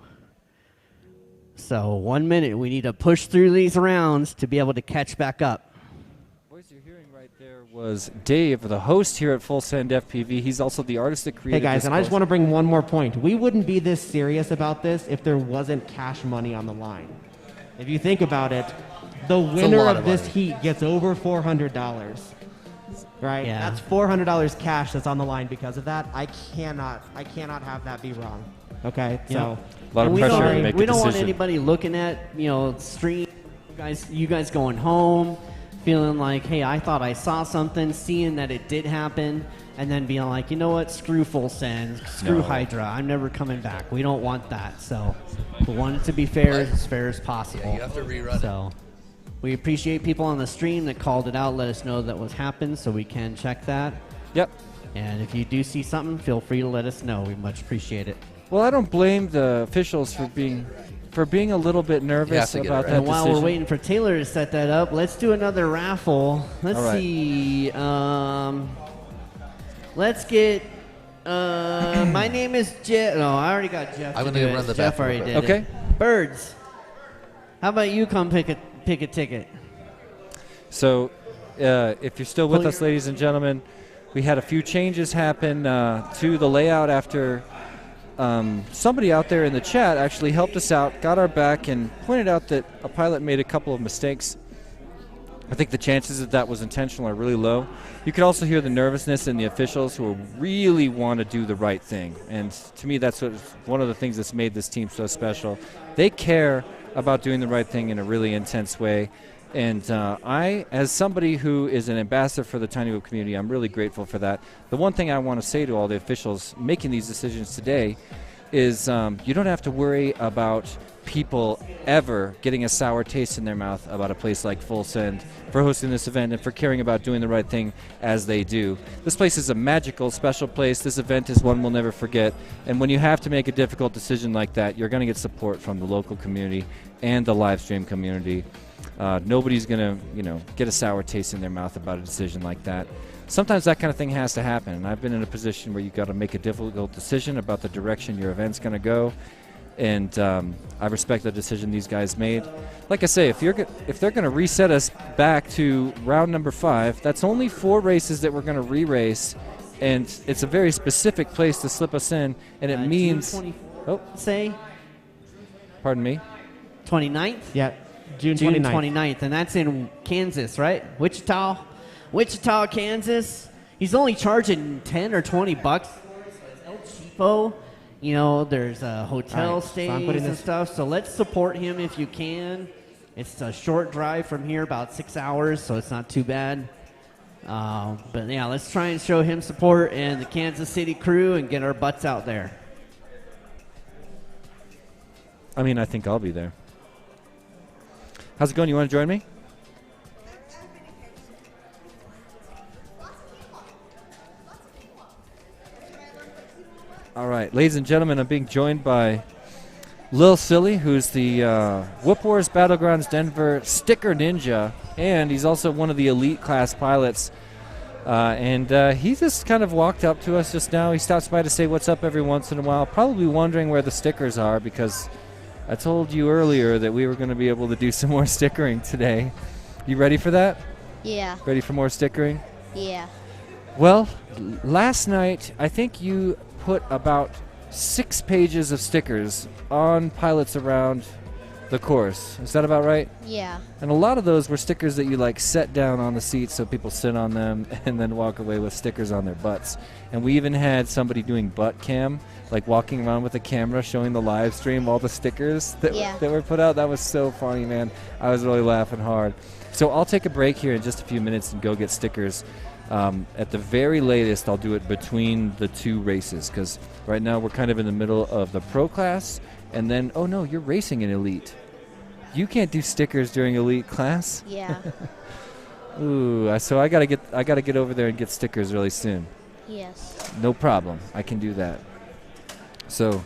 So 1 minute, we need to push through these rounds to be able to catch back up. Was Dave, the host here at Full Send FPV. He's also the artist that created Hey guys, this and I just want to bring one more point. We wouldn't be this serious about this if there wasn't cash money on the line. If you think about it, the winner of this heat gets over $400. Right? Yeah. That's $400 cash that's on the line because of that. I cannot have that be wrong. Okay? Yeah. So a lot of pressure to make we a don't want decision. anybody looking at, stream you guys going home, feeling like, hey, I thought I saw something, seeing that it did happen, and then being like, you know what, screw Full Send, screw Hydra, I'm never coming back. We don't want that. So we want it to be fair as possible. Yeah, you have to rerun so we appreciate people on the stream that called it out, let us know that was happened so we can check that. Yep. And if you do see something, feel free to let us know. We much appreciate it. Well, I don't blame the officials for being a little bit nervous about that And while decision. we're waiting for Taylor to set that up, let's do another raffle. Let's see. Let's get. My name is Jeff. No, I already got Jeff. I'm to gonna do run it. the Jeff back already real did quick. Okay. it. Birds. How about you come pick a ticket? So, if you're still with us, ladies and gentlemen, we had a few changes happen to the layout after somebody out there in the chat actually helped us out, got our back, and pointed out that a pilot made a couple of mistakes. I think the chances that was intentional are really low. You could also hear the nervousness in the officials who really want to do the right thing. And to me, that's one of the things that's made this team so special. They care about doing the right thing in a really intense way. And I, as somebody who is an ambassador for the Tiny Whoop community, I'm really grateful for that. The one thing I want to say to all the officials making these decisions today is you don't have to worry about people ever getting a sour taste in their mouth about a place like Full Send for hosting this event and for caring about doing the right thing as they do. This place is a magical, special place. This event is one we'll never forget. And when you have to make a difficult decision like that, you're going to get support from the local community and the live stream community. Nobody's going to, get a sour taste in their mouth about a decision like that. Sometimes that kind of thing has to happen, and I've been in a position where you've got to make a difficult decision about the direction your event's going to go. And I respect the decision these guys made. Like I say, if they're going to reset us back to round number 5, that's only 4 races that we're going to re-race, and it's a very specific place to slip us in, and it means... Say? Pardon me? 29th? Yeah, June 29th, and that's in Kansas, right? Wichita, Kansas. He's only charging $10 or $20. It's El Cheapo. There's hotel stays and stuff, so let's support him if you can. It's a short drive from here, about 6 hours, so it's not too bad. But yeah, let's try and show him support and the Kansas City crew and get our butts out there. I think I'll be there. How's it going? You want to join me? All right, ladies and gentlemen, I'm being joined by Lil Silly, who's the Whoop Wars Battlegrounds Denver sticker ninja, and he's also one of the elite class pilots. And he just kind of walked up to us just now. He stops by to say what's up every once in a while, probably wondering where the stickers are, because I told you earlier that we were going to be able to do some more stickering today. You ready for that? Yeah. Ready for more stickering? Yeah. Well, last night, I think you put about 6 pages of stickers on pilots around the course. Is that about right? Yeah. And a lot of those were stickers that you set down on the seats so people sit on them and then walk away with stickers on their butts. And we even had somebody doing butt cam, walking around with a camera showing the live stream, all the stickers that were put out. That was so funny, man. I was really laughing hard. So I'll take a break here in just a few minutes and go get stickers. At the very latest, I'll do it between the 2 races, because right now we're kind of in the middle of the pro class, and then, oh no, you're racing in elite. You can't do stickers during elite class? Yeah. Ooh, so I gotta get over there and get stickers really soon. Yes. No problem. I can do that. So,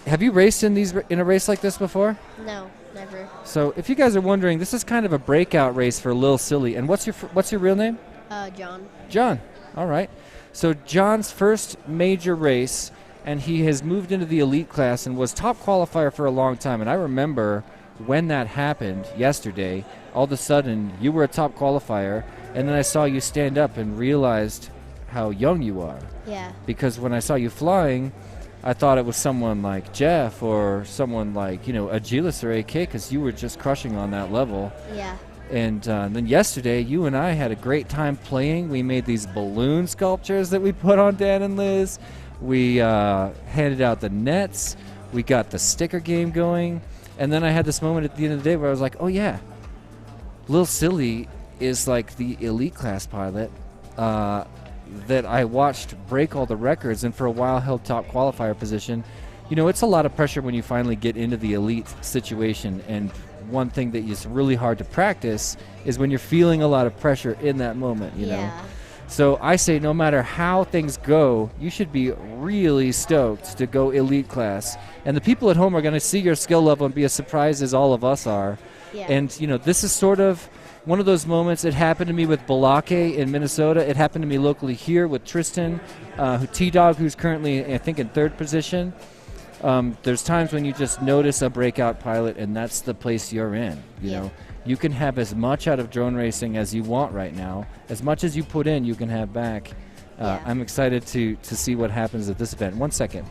have you raced in a race like this before? No, never. So, if you guys are wondering, this is kind of a breakout race for Lil Silly. And what's your real name? John. John. All right. So John's first major race, and he has moved into the elite class and was top qualifier for a long time. And I remember when that happened yesterday, all of a sudden you were a top qualifier, and then I saw you stand up and realized how young you are. Yeah. Because when I saw you flying, I thought it was someone like Jeff or someone like, Agilis or AK, because you were just crushing on that level. Yeah. And then yesterday, you and I had a great time playing. We made these balloon sculptures that we put on Dan and Liz. We handed out the nets. We got the sticker game going. And then I had this moment at the end of the day where I was like, oh, yeah, Lil Silly is the elite class pilot that I watched break all the records and for a while held top qualifier position. It's a lot of pressure when you finally get into the elite situation, and one thing that is really hard to practice is when you're feeling a lot of pressure in that moment, you know. So I say no matter how things go, you should be really stoked to go elite class. And the people at home are going to see your skill level and be as surprised as all of us are. Yeah. And, this is sort of one of those moments. It happened to me with Balake in Minnesota. It happened to me locally here with Tristan, T-Dog, who's currently, I think, in 3rd position. There's times when you just notice a breakout pilot, and that's the place you're in. You know, you can have as much out of drone racing as you want right now. As much as you put in, you can have back. I'm excited to see what happens at this event. 1 second.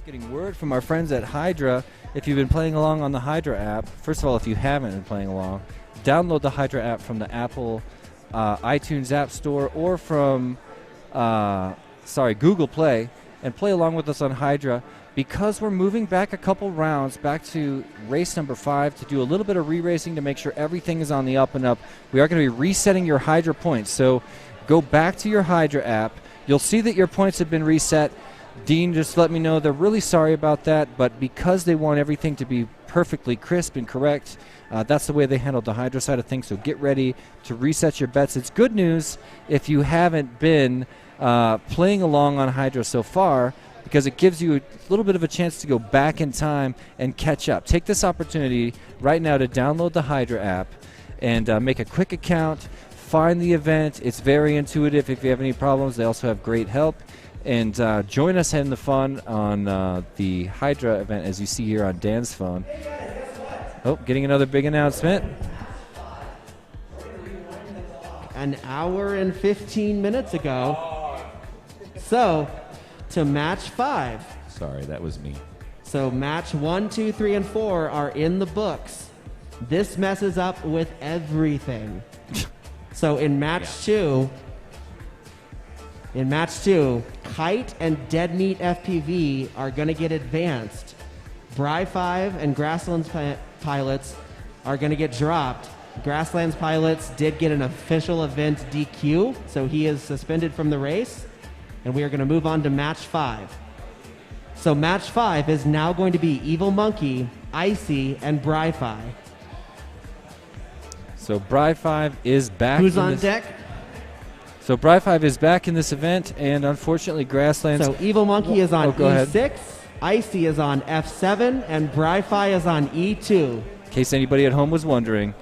Getting word from our friends at Hydra if you've been playing along on the Hydra app, first of all, if you haven't been playing along, download the Hydra app from the Apple iTunes App Store or from Google Play, and play along with us on Hydra. Because we're moving back a couple rounds, back to race number 5 to do a little bit of re-racing to make sure everything is on the up and up. We are going to be resetting your Hydra points. So go back to your Hydra app. You'll see that your points have been reset. Dean just let me know they're really sorry about that, but because they want everything to be perfectly crisp and correct, that's the way they handled the Hydra side of things. So get ready to reset your bets. It's good news if you haven't been playing along on Hydra so far, because it gives you a little bit of a chance to go back in time and catch up. Take this opportunity right now to download the Hydra app and make a quick account, find the event. It's very intuitive. If you have any problems, they also have great help. And join us in the fun on the Hydra event, as you see here on Dan's phone. Oh, getting another big announcement. An hour and 15 minutes ago. So, to match 5. Sorry, that was me. So match 1, 2, 3, and 4 are in the books. This messes up with everything. So in match 2, Kite and Dead Meat FPV are going to get advanced. Bry 5 and Grasslands pilots are going to get dropped. Grasslands pilots did get an official event DQ, so he is suspended from the race. And we are going to move on to match 5. So match 5 is now going to be Evil Monkey, Icy, and Bri-Fi. So Bri-Fi is back. Who's on deck? So Bri-Fi is back in this event, and unfortunately Grasslands... So Evil Monkey is on E6, ahead. Icy is on F7, and Bri-Fi is on E2. In case anybody at home was wondering.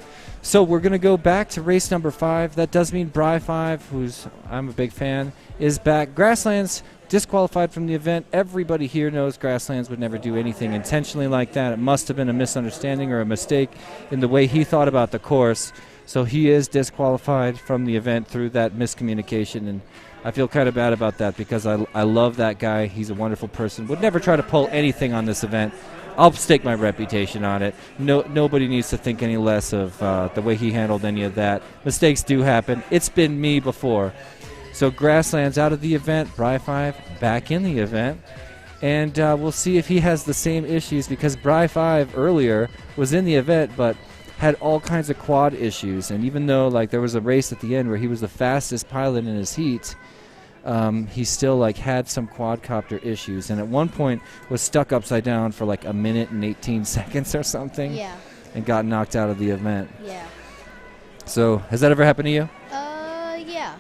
So we're going to go back to race number 5. That does mean Bri-Fi, who's I'm a big fan, is back. Grasslands disqualified from the event. Everybody here knows Grasslands would never do anything intentionally like that. It must have been a misunderstanding or a mistake in the way he thought about the course. So he is disqualified from the event through that miscommunication, and I feel kind of bad about that because I love that guy. He's a wonderful person. Would never try to pull anything on this event. I'll stake my reputation on it. Nobody needs to think any less of the way he handled any of that. Mistakes do happen. It's been me before. So Grasslands out of the event, Bri-Fi back in the event. And we'll see if he has the same issues, because Bri-Fi earlier was in the event but had all kinds of quad issues. And even though there was a race at the end where he was the fastest pilot in his heat, he still had some quadcopter issues, and at one point was stuck upside down for a minute and 18 seconds or something. Yeah. And got knocked out of the event. Yeah. So has that ever happened to you? Yeah.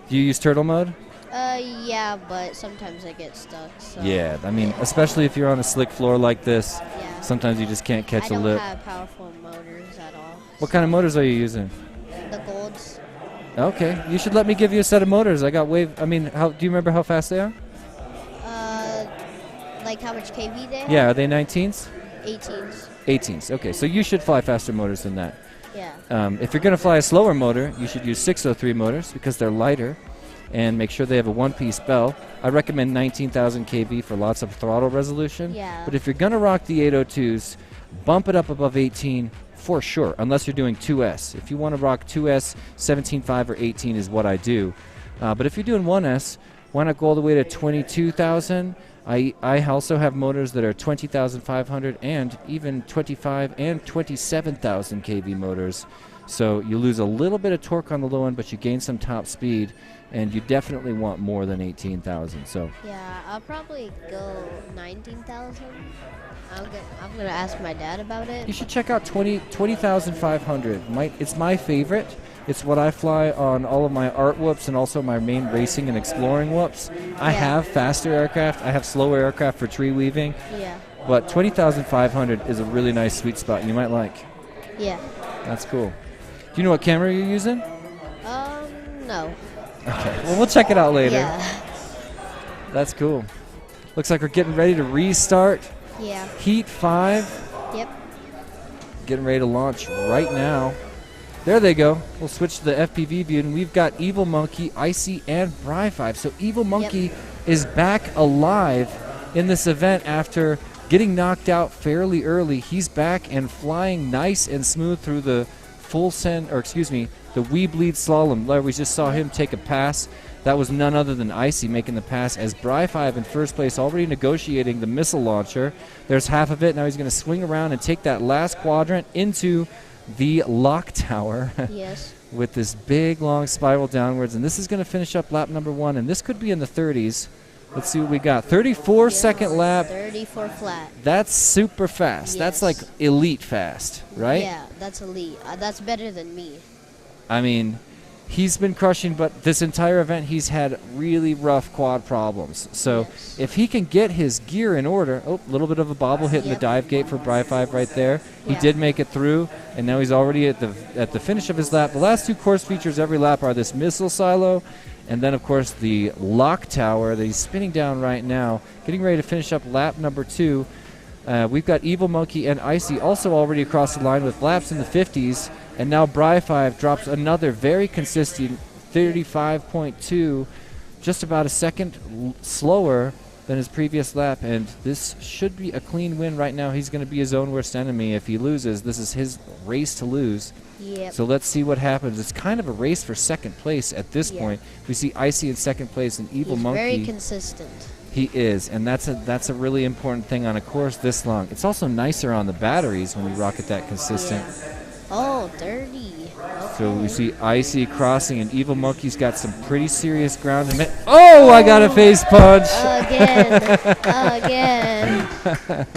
Do you use turtle mode? Yeah, but sometimes I get stuck. So. Yeah, I mean, especially if you're on a slick floor like this, sometimes you just can't catch a lip. I don't have powerful motors at all. What kind of motors are you using? The golds. Okay, you should let me give you a set of motors. I got do you remember how fast they are? Like how much kV they have? Yeah, are they 19s? 18s. 18s, okay, so you should fly faster motors than that. Yeah. If you're going to fly a slower motor, you should use 603 motors because they're lighter, and make sure they have a one-piece bell. I recommend 19,000 kV for lots of throttle resolution. Yeah. But if you're going to rock the 802s, bump it up above 18 for sure, unless you're doing 2S. If you want to rock 2S, 17.5 or 18 is what I do. But if you're doing 1S, why not go all the way to 22,000? I also have motors that are 20,500 and even 25 and 27,000 kV motors. So you lose a little bit of torque on the low end, but you gain some top speed, and you definitely want more than 18,000. So yeah, I'll probably go 19,000. I'm gonna ask my dad about it. You should check out 20,500. It's my favorite. It's what I fly on all of my art whoops and also my main racing and exploring whoops. I have faster aircraft. I have slower aircraft for tree weaving. Yeah. But 20,500 is a really nice sweet spot you might like. Yeah. That's cool. Do you know what camera you're using? No. Okay. Well, we'll check it out later. Yeah. That's cool. Looks like we're getting ready to restart. Yeah. Heat 5. Yep. Getting ready to launch right now. There they go. We'll switch to the FPV view, and we've got Evil Monkey, Icy, and Bri-Fi. So Evil Monkey is back alive in this event after getting knocked out fairly early. He's back and flying nice and smooth through the the We Bleed slalom. We just saw him take a pass. That was none other than Icy making the pass as Bry5 in first place, already negotiating the missile launcher. There's half of it. Now he's going to swing around and take that last quadrant into the lock tower. Yes. With this big, long spiral downwards. And this is going to finish up lap number 1. And this could be in the 30s. Let's see what we got. 34-second lap. 34 flat. That's super fast. Yes. That's like elite fast, right? Yeah, that's elite. That's better than me. I mean, he's been crushing, but this entire event he's had really rough quad problems. So if he can get his gear in order, a little bit of a bobble hitting the dive gate for Bry5 right there. He did make it through, and now he's already at the finish of his lap. The last two course features every lap are this missile silo, and then of course the lock tower that he's spinning down right now, getting ready to finish up lap number 2. We've got Evil Monkey and Icy also already across the line with laps in the 50s. And now Bry5 drops another very consistent 35.2, just about a second slower than his previous lap. And this should be a clean win right now. He's going to be his own worst enemy. If he loses, this is his race to lose. Yep. So let's see what happens. It's kind of a race for second place at this point. We see Icy in second place and Evil Monkey. He's very consistent. He is, and that's a really important thing on a course this long. It's also nicer on the batteries when we rocket that consistent. Yeah. Oh, 30. Okay. So we see Icy crossing, and Evil Monkey's got some pretty serious ground. Oh, I got a face punch! Again.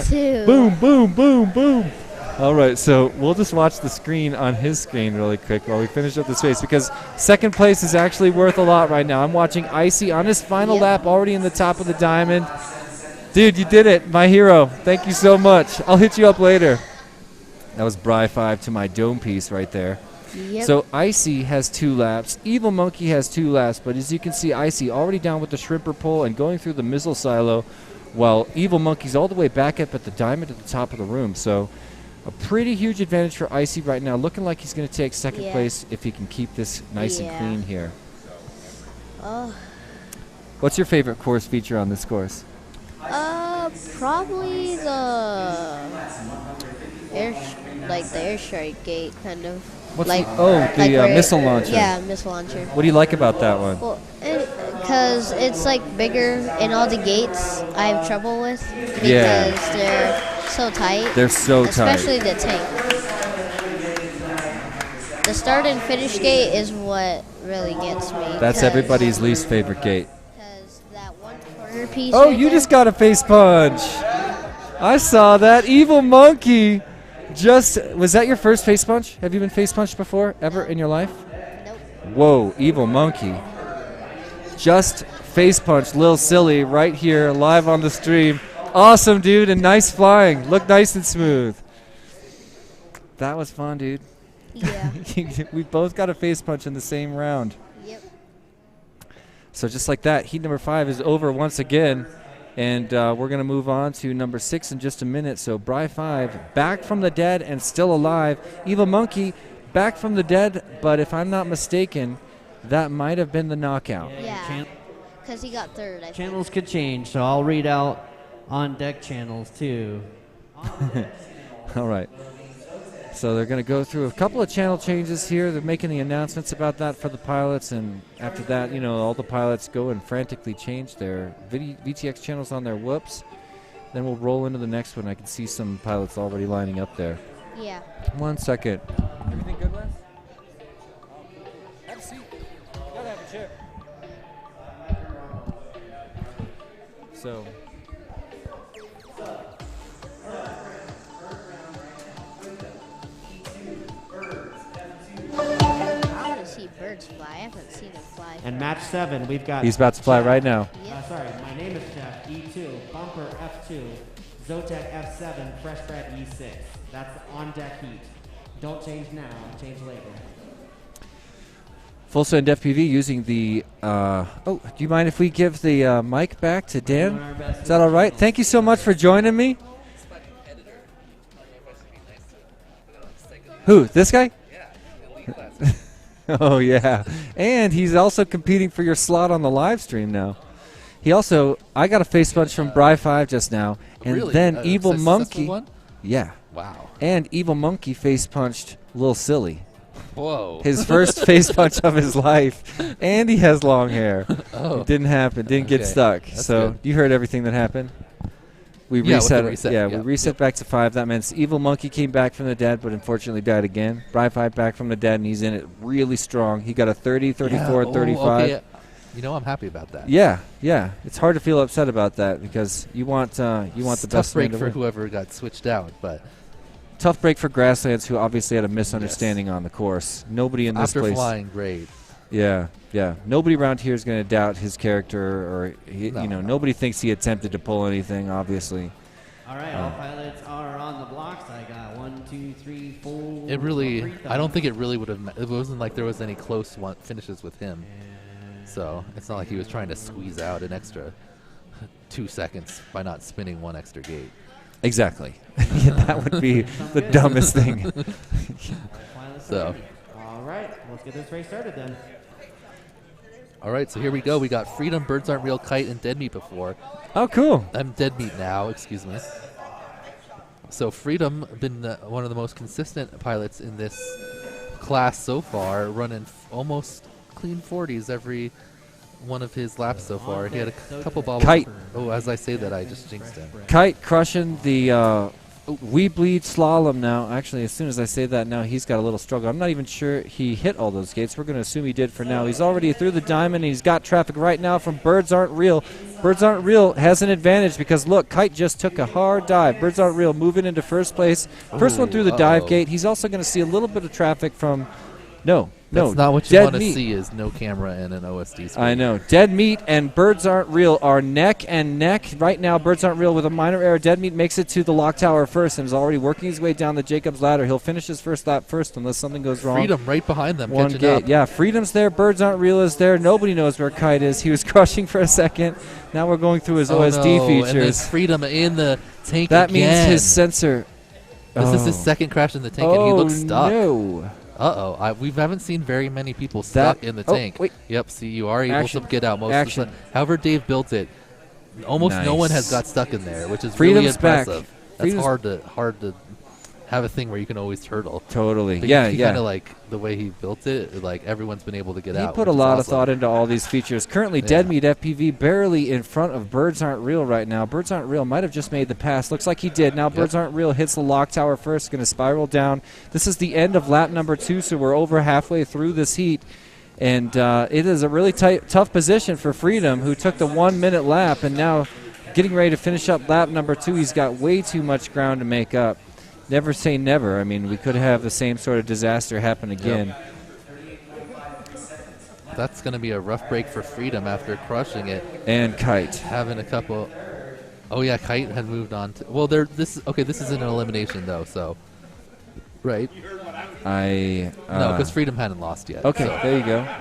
2. Boom, boom, boom, boom. All right, so we'll just watch the screen on his screen really quick while we finish up this race, because second place is actually worth a lot right now. I'm watching Icy on his final lap, already in the top of the diamond. Dude, you did it, my hero. Thank you so much. I'll hit you up later. That was Bry5 to my dome piece right there. Yep. So Icy has 2 laps. Evil Monkey has 2 laps, but as you can see, Icy already down with the shrimper pole and going through the missile silo, while Evil Monkey's all the way back up at the diamond at the top of the room. So a pretty huge advantage for Icy right now, looking like he's going to take second place if he can keep this nice and clean here. Oh. What's your favorite course feature on this course? Probably the air strike gate, kind of. What's like the missile launcher? Yeah, missile launcher. What do you like about that one? Well, because it's like bigger, and all the gates I have trouble with because they're so tight. They're so tight. Especially the tank. The start and finish gate is what really gets me. That's everybody's least favorite gate. Because that one corner piece. Oh, you just got a face punch. I saw that. Evil Monkey. Was that your first face punch? Have you been face punched before, ever in your life? Nope. Whoa, Evil Monkey. Just face punched Lil Silly right here, live on the stream. Awesome, dude, and nice flying. Look nice and smooth. That was fun, dude. Yeah. We both got a face punch in the same round. Yep. So just like that, heat number 5 is over once again. And we're going to move on to number 6 in just a minute. So Bry5 back from the dead and still alive. Evil Monkey back from the dead, but if I'm not mistaken, that might have been the knockout. Yeah. Because he got third, I think. Channels could change, so I'll read out on deck channels too. All right. So they're going to go through a couple of channel changes here. They're making the announcements about that for the pilots, and after that, all the pilots go and frantically change their VTX channels on their whoops. Then we'll roll into the next one. I can see some pilots already lining up there. Yeah. 1 second. Everything good, Wes? Have a seat. You gotta have a chair. So. Birds fly. I haven't seen them fly. And match 7, we've got. He's about to fly right now. Sorry, my name is Jeff, E2, Bumper F2, Zotac F7, Fresh Bread E6. That's on deck heat. Don't change now, change later. Full send FPV using the. Do you mind if we give the mic back to Dan? Is that all right? Thank you so much for joining me. Who? This guy? Oh, yeah. And he's also competing for your slot on the live stream now. He also, I got a face punch from Bry5 just now, and Really? then A Evil successful Monkey. one? Yeah. Wow. And Evil Monkey face punched Lil Silly. Whoa. His first face punch of his life, and he has long hair. Oh. It didn't happen. Didn't get Okay. stuck. That's So good. you heard everything that happened. We Yeah, with the reset. reset, Yeah, yeah. we reset back to 5. That means Evil Monkey came back from the dead, but unfortunately died again. Bry5 back from the dead, and he's in it really strong. He got a 30, 34, Yeah. 35. Okay. You know, I'm happy about that. Yeah, yeah. It's hard to feel upset about that because you want the It's best tough break man to for win. whoever got switched out, but Tough break for Grasslands, who obviously had a misunderstanding on the course. Nobody in this after place. flying great. Yeah, yeah. Nobody around here is going to doubt his character, or nobody thinks he attempted to pull anything. Obviously. All right, all pilots are on the blocks. I got 1, 2, 3, 4. It really, I don't think it really would have. It wasn't like there was any close finishes with him. So it's not like he was trying to squeeze out an extra 2 seconds by not spinning one extra gate. Exactly. Yeah, that would be the dumbest thing. So. All right, let's get this race started then. All right, so here we go. We got Freedom, Birds Aren't Real, Kite, and Dead Meat before. Oh, cool. I'm Dead Meat now, excuse me. So Freedom, been one of the most consistent pilots in this class so far, running almost clean 40s every one of his laps so far. He had a couple bobbles. Kite. Oh, as I say that, I just jinxed him. Kite crushing the We Bleed slalom now. Actually, as soon as I say that now, he's got a little struggle. I'm not even sure he hit all those gates. We're going to assume he did for now. He's already through the diamond, and he's got traffic right now from Birds Aren't Real. Birds Aren't Real has an advantage because, look, Kite just took a hard dive. Birds Aren't Real moving into first place. First one through the dive gate. He's also going to see a little bit of traffic from That's not what you want to see is no camera and an OSD screen. I know. Dead Meat and Birds Aren't Real are neck and neck. Right now, Birds Aren't Real with a minor error. Dead Meat makes it to the lock tower first and is already working his way down the Jacob's ladder. He'll finish his first lap first unless something goes wrong. Freedom right behind them, One catching gate. up. Yeah, Freedom's there. Birds Aren't Real is there. Nobody knows where Kite is. He was crushing for a second. Now we're going through his OSD no, features. And then Freedom in the tank That again. means his sensor. This is his second crash in the tank, and he looks stuck. No. Uh-oh. We haven't seen very many people stuck in the tank. Wait. Yep, see, you are able Action. to get out most Action. of the time. However, Dave built it. Almost no one has Nice. got stuck in there, which is Freedom's really impressive. back. That's Freedom's hard to have a thing where you can always turtle. Totally. But Yeah, you yeah. kind of like the way he built it, like everyone's been able to get He out. put a which is lot of awesome. thought into all these features. Currently, Dead Meat FPV barely in front of Birds Aren't Real right now. Birds Aren't Real might have just made the pass. Looks like he did. Now Birds Aren't Real hits the lock tower first, going to spiral down. This is the end of lap number 2, so we're over halfway through this heat. And it is a really tough position for Freedom, who took the 1 minute lap and now getting ready to finish up lap number 2. He's got way too much ground to make up. Never say never. I mean, we could have the same sort of disaster happen again. That's going to be a rough break for Freedom after crushing it. And Kite. Having a couple. Oh, yeah, Kite had moved on to. Well, this is an elimination, though, so. Right? No, because Freedom hadn't lost yet. Okay, so there you go.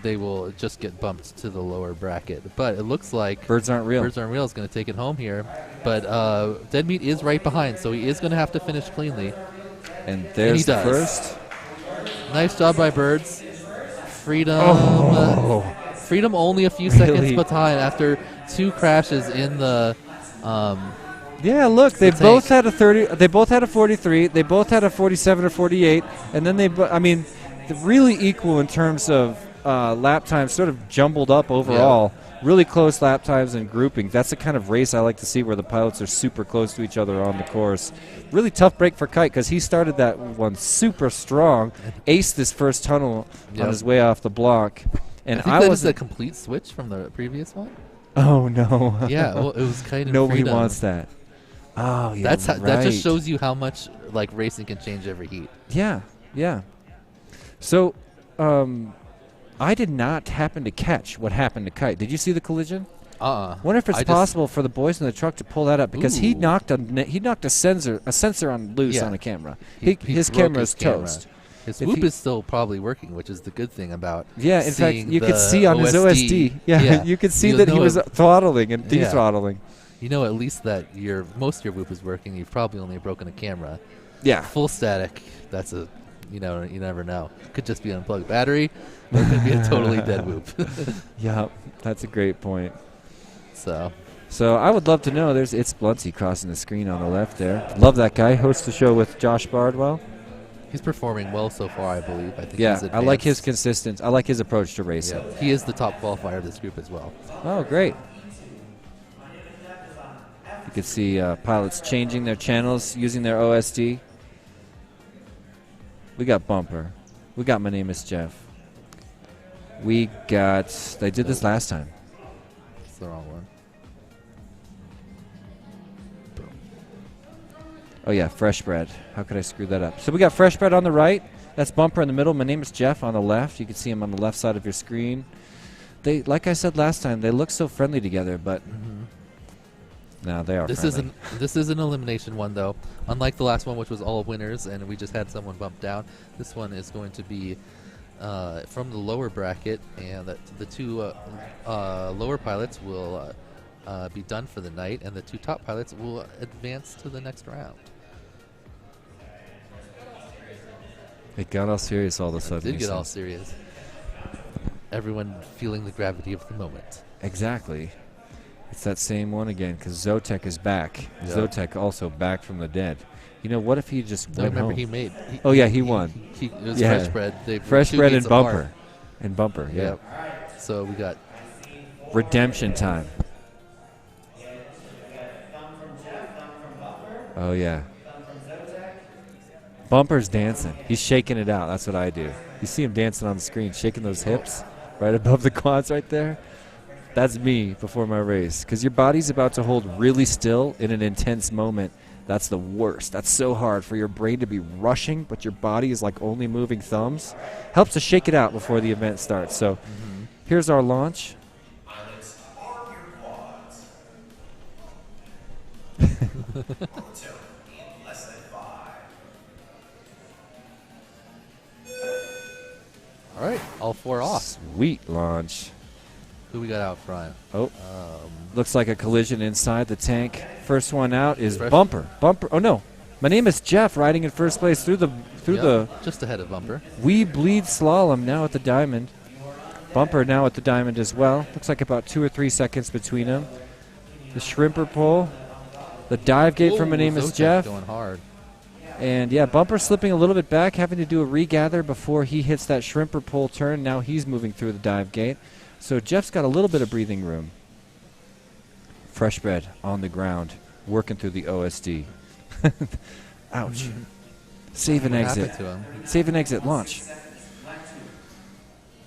They will just get bumped to the lower bracket. But it looks like Birds Aren't Real. Birds Aren't Real is going to take it home here. But Dead Meat is right behind, so he is going to have to finish cleanly. And there's the first. Nice job by Birds. Freedom. Freedom only a few Really? seconds behind after 2 crashes in the. Yeah, look, they the both tank. had a 30. They both had a 43. They both had a 47 or 48, and then they're really equal in terms of lap times, sort of jumbled up overall. Yeah. Really close lap times and grouping. That's the kind of race I like to see, where the pilots are super close to each other on the course. Really tough break for Kite because he started that one super strong, aced this first tunnel on his way off the block, and I think that is a complete switch from the previous one. Oh no! Yeah, well, it was Kite and Nobody Freedom. wants that. Oh yeah, That just shows you how much like racing can change every heat. Yeah, yeah. So, I did not happen to catch what happened to Kite. Did you see the collision? Wonder if it's possible for the boys in the truck to pull that up, because he knocked a sensor on loose on a camera. His camera is toast. His whoop is still probably working, which is the good thing about. Yeah, in fact, you could see on his OSD. Yeah, you could see that he was throttling and de-throttling. You know at least that most of your whoop is working. You've probably only broken a camera. Yeah. Full static. That's You never know. Could just be an unplugged battery, or it could be a totally dead whoop. Yep, that's a great point. So I would love to know. It's Bluntsy crossing the screen on the left there. Love that guy. Hosts the show with Josh Bardwell. He's performing well so far, I believe. I think Yeah, he's I like his consistency. I like his approach to racing. Yeah, he is the top qualifier of this group as well. Oh, great. You can see pilots changing their channels, using their OSD. We got Bumper. We got My Name is Jeff. We got... They did this last time. It's the wrong one. Oh, yeah, Fresh Bread. How could I screw that up? So we got Fresh Bread on the right. That's Bumper in the middle. My Name is Jeff on the left. You can see him on the left side of your screen. They, like I said last time, they look so friendly together, but... No, they are friendly. This is an elimination one, though. Unlike the last one, which was all winners, and we just had someone bumped down, this one is going to be from the lower bracket, and the two lower pilots will be done for the night, and the two top pilots will advance to the next round. It got all serious all of a sudden. It did get all serious. Everyone feeling the gravity of the moment. Exactly. It's that same one again, because Zotek is back. Yep. Zotek also back from the dead. You know, what if he just went remember home? he made... Oh, yeah, he won. It was Fresh Bread. They were Fresh two Bread gates and Bumper. apart. And Bumper, yeah. Yep. So we got... Redemption time. Oh, yeah. Bumper's dancing. He's shaking it out. That's what I do. You see him dancing on the screen, shaking those hips right above the quads right there. That's me before my race. Because your body's about to hold really still in an intense moment. That's the worst. That's so hard for your brain to be rushing, but your body is like only moving thumbs. Helps to shake it out before the event starts. So here's our launch. All right, all four off. Sweet launch. Who we got out front? Oh, looks like a collision inside the tank. First one out is Bumper. Oh no, My Name is Jeff, riding in first place through the just ahead of Bumper. We Bleed Slalom now at the diamond. Bumper now at the diamond as well. Looks like about 2 or 3 seconds between them. The shrimper pole, the dive gate from My Name is Jeff. Going hard. And yeah, Bumper slipping a little bit back, having to do a regather before he hits that shrimper pole turn. Now he's moving through the dive gate. So Jeff's got a little bit of breathing room. Fresh Bread on the ground, working through the OSD. Ouch. Save and exit. Save and exit, launch.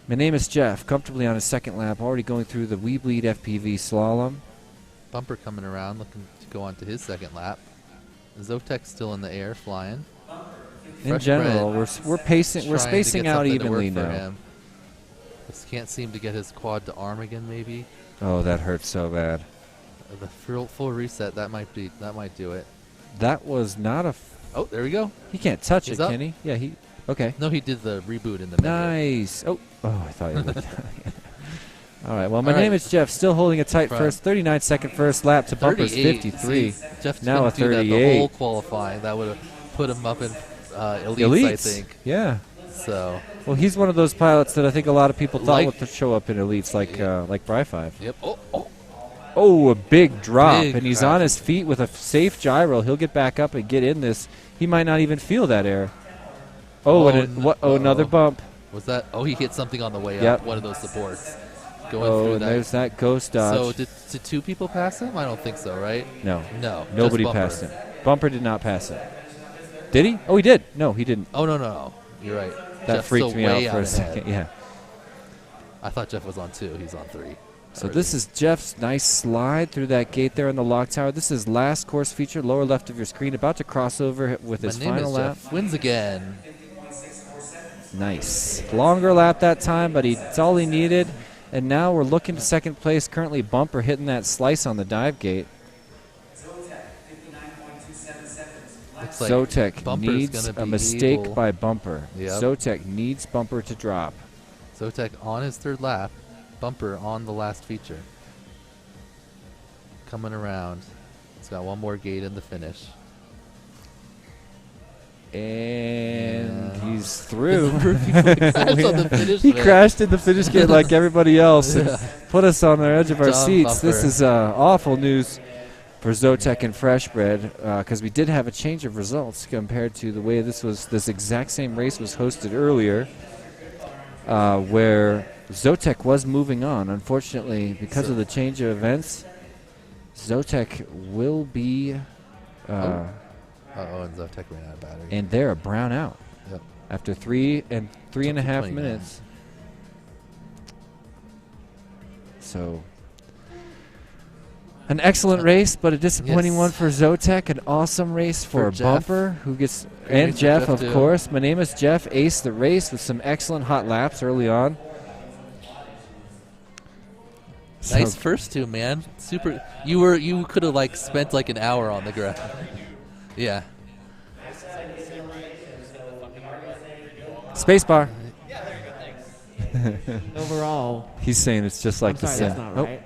My Name is Jeff, comfortably on his second lap, already going through the We Bleed FPV slalom. Bumper coming around, looking to go on to his second lap. Zotek's still in the air, flying. In general, we're pacing, we're spacing out evenly now. Just can't seem to get his quad to arm again, maybe. Oh, that hurts so bad. The full reset, that might do it. That was not a. Oh, there we go. He can't touch He's it, up. can he? Yeah, he. Okay. No, he did the reboot in the middle. Nice. Oh, I thought you looked. All right. Well, My Name is Jeff, still holding a tight first. 39-second first lap to Bumper's 53. See, Jeff now a 38. The whole qualifying that would have put him up in elites, I think. Yeah. So. Well, he's one of those pilots that I think a lot of people thought would show up in elites, like Bry 5. Yep. Oh, a big drop, and he's on his feet with a safe gyro. He'll get back up and get in this. He might not even feel that air. Oh, another bump. Was that? Oh, he hit something on the way Yep. up. One of those supports. Going through and that. there's that ghost dodge. So did 2 people pass him? I don't think so, right? No. No. Nobody just Bumper. passed him. Bumper did not pass him. Did he? Oh, he did. No, he didn't. Oh, no. You're right. That Jeff's freaked still me out way for a ahead. second. Yeah. I thought Jeff was on 2. He's on 3. So this is Jeff's nice slide through that gate there in the lock tower. This is last course feature, lower left of your screen, about to cross over with his final lap. Jeff wins again. Nice. Longer lap that time, but it's all he needed. And now we're looking to second place. Currently Bumper hitting that slice on the dive gate. Looks like Zotek Bumper's needs gonna a be mistake able- by Bumper. Yep. Zotek needs Bumper to drop. Zotek on his 3rd lap. Bumper on the last feature. Coming around. He's got one more gate in the finish. And he's through. He crashed in the finish gate like everybody else and put us on the edge of our seats. This is awful news for Zotek and Freshbread, because we did have a change of results compared to the way this exact same race was hosted earlier, where Zotek was moving on. Unfortunately, because of the change of events, Zotek will be. And Zotek ran out of battery. And they're a brown out. Yep. After 3.5 minutes. So, an excellent race, but a disappointing one for Zotek. An awesome race for Bumper, who gets, and Jeff, of course. My name is Jeff. Aced the race with some excellent hot laps early on. Nice first two, man. Super. You could have like spent like an hour on the ground. Yeah. Spacebar. Overall. He's saying it's just like I'm sorry, the that's not right.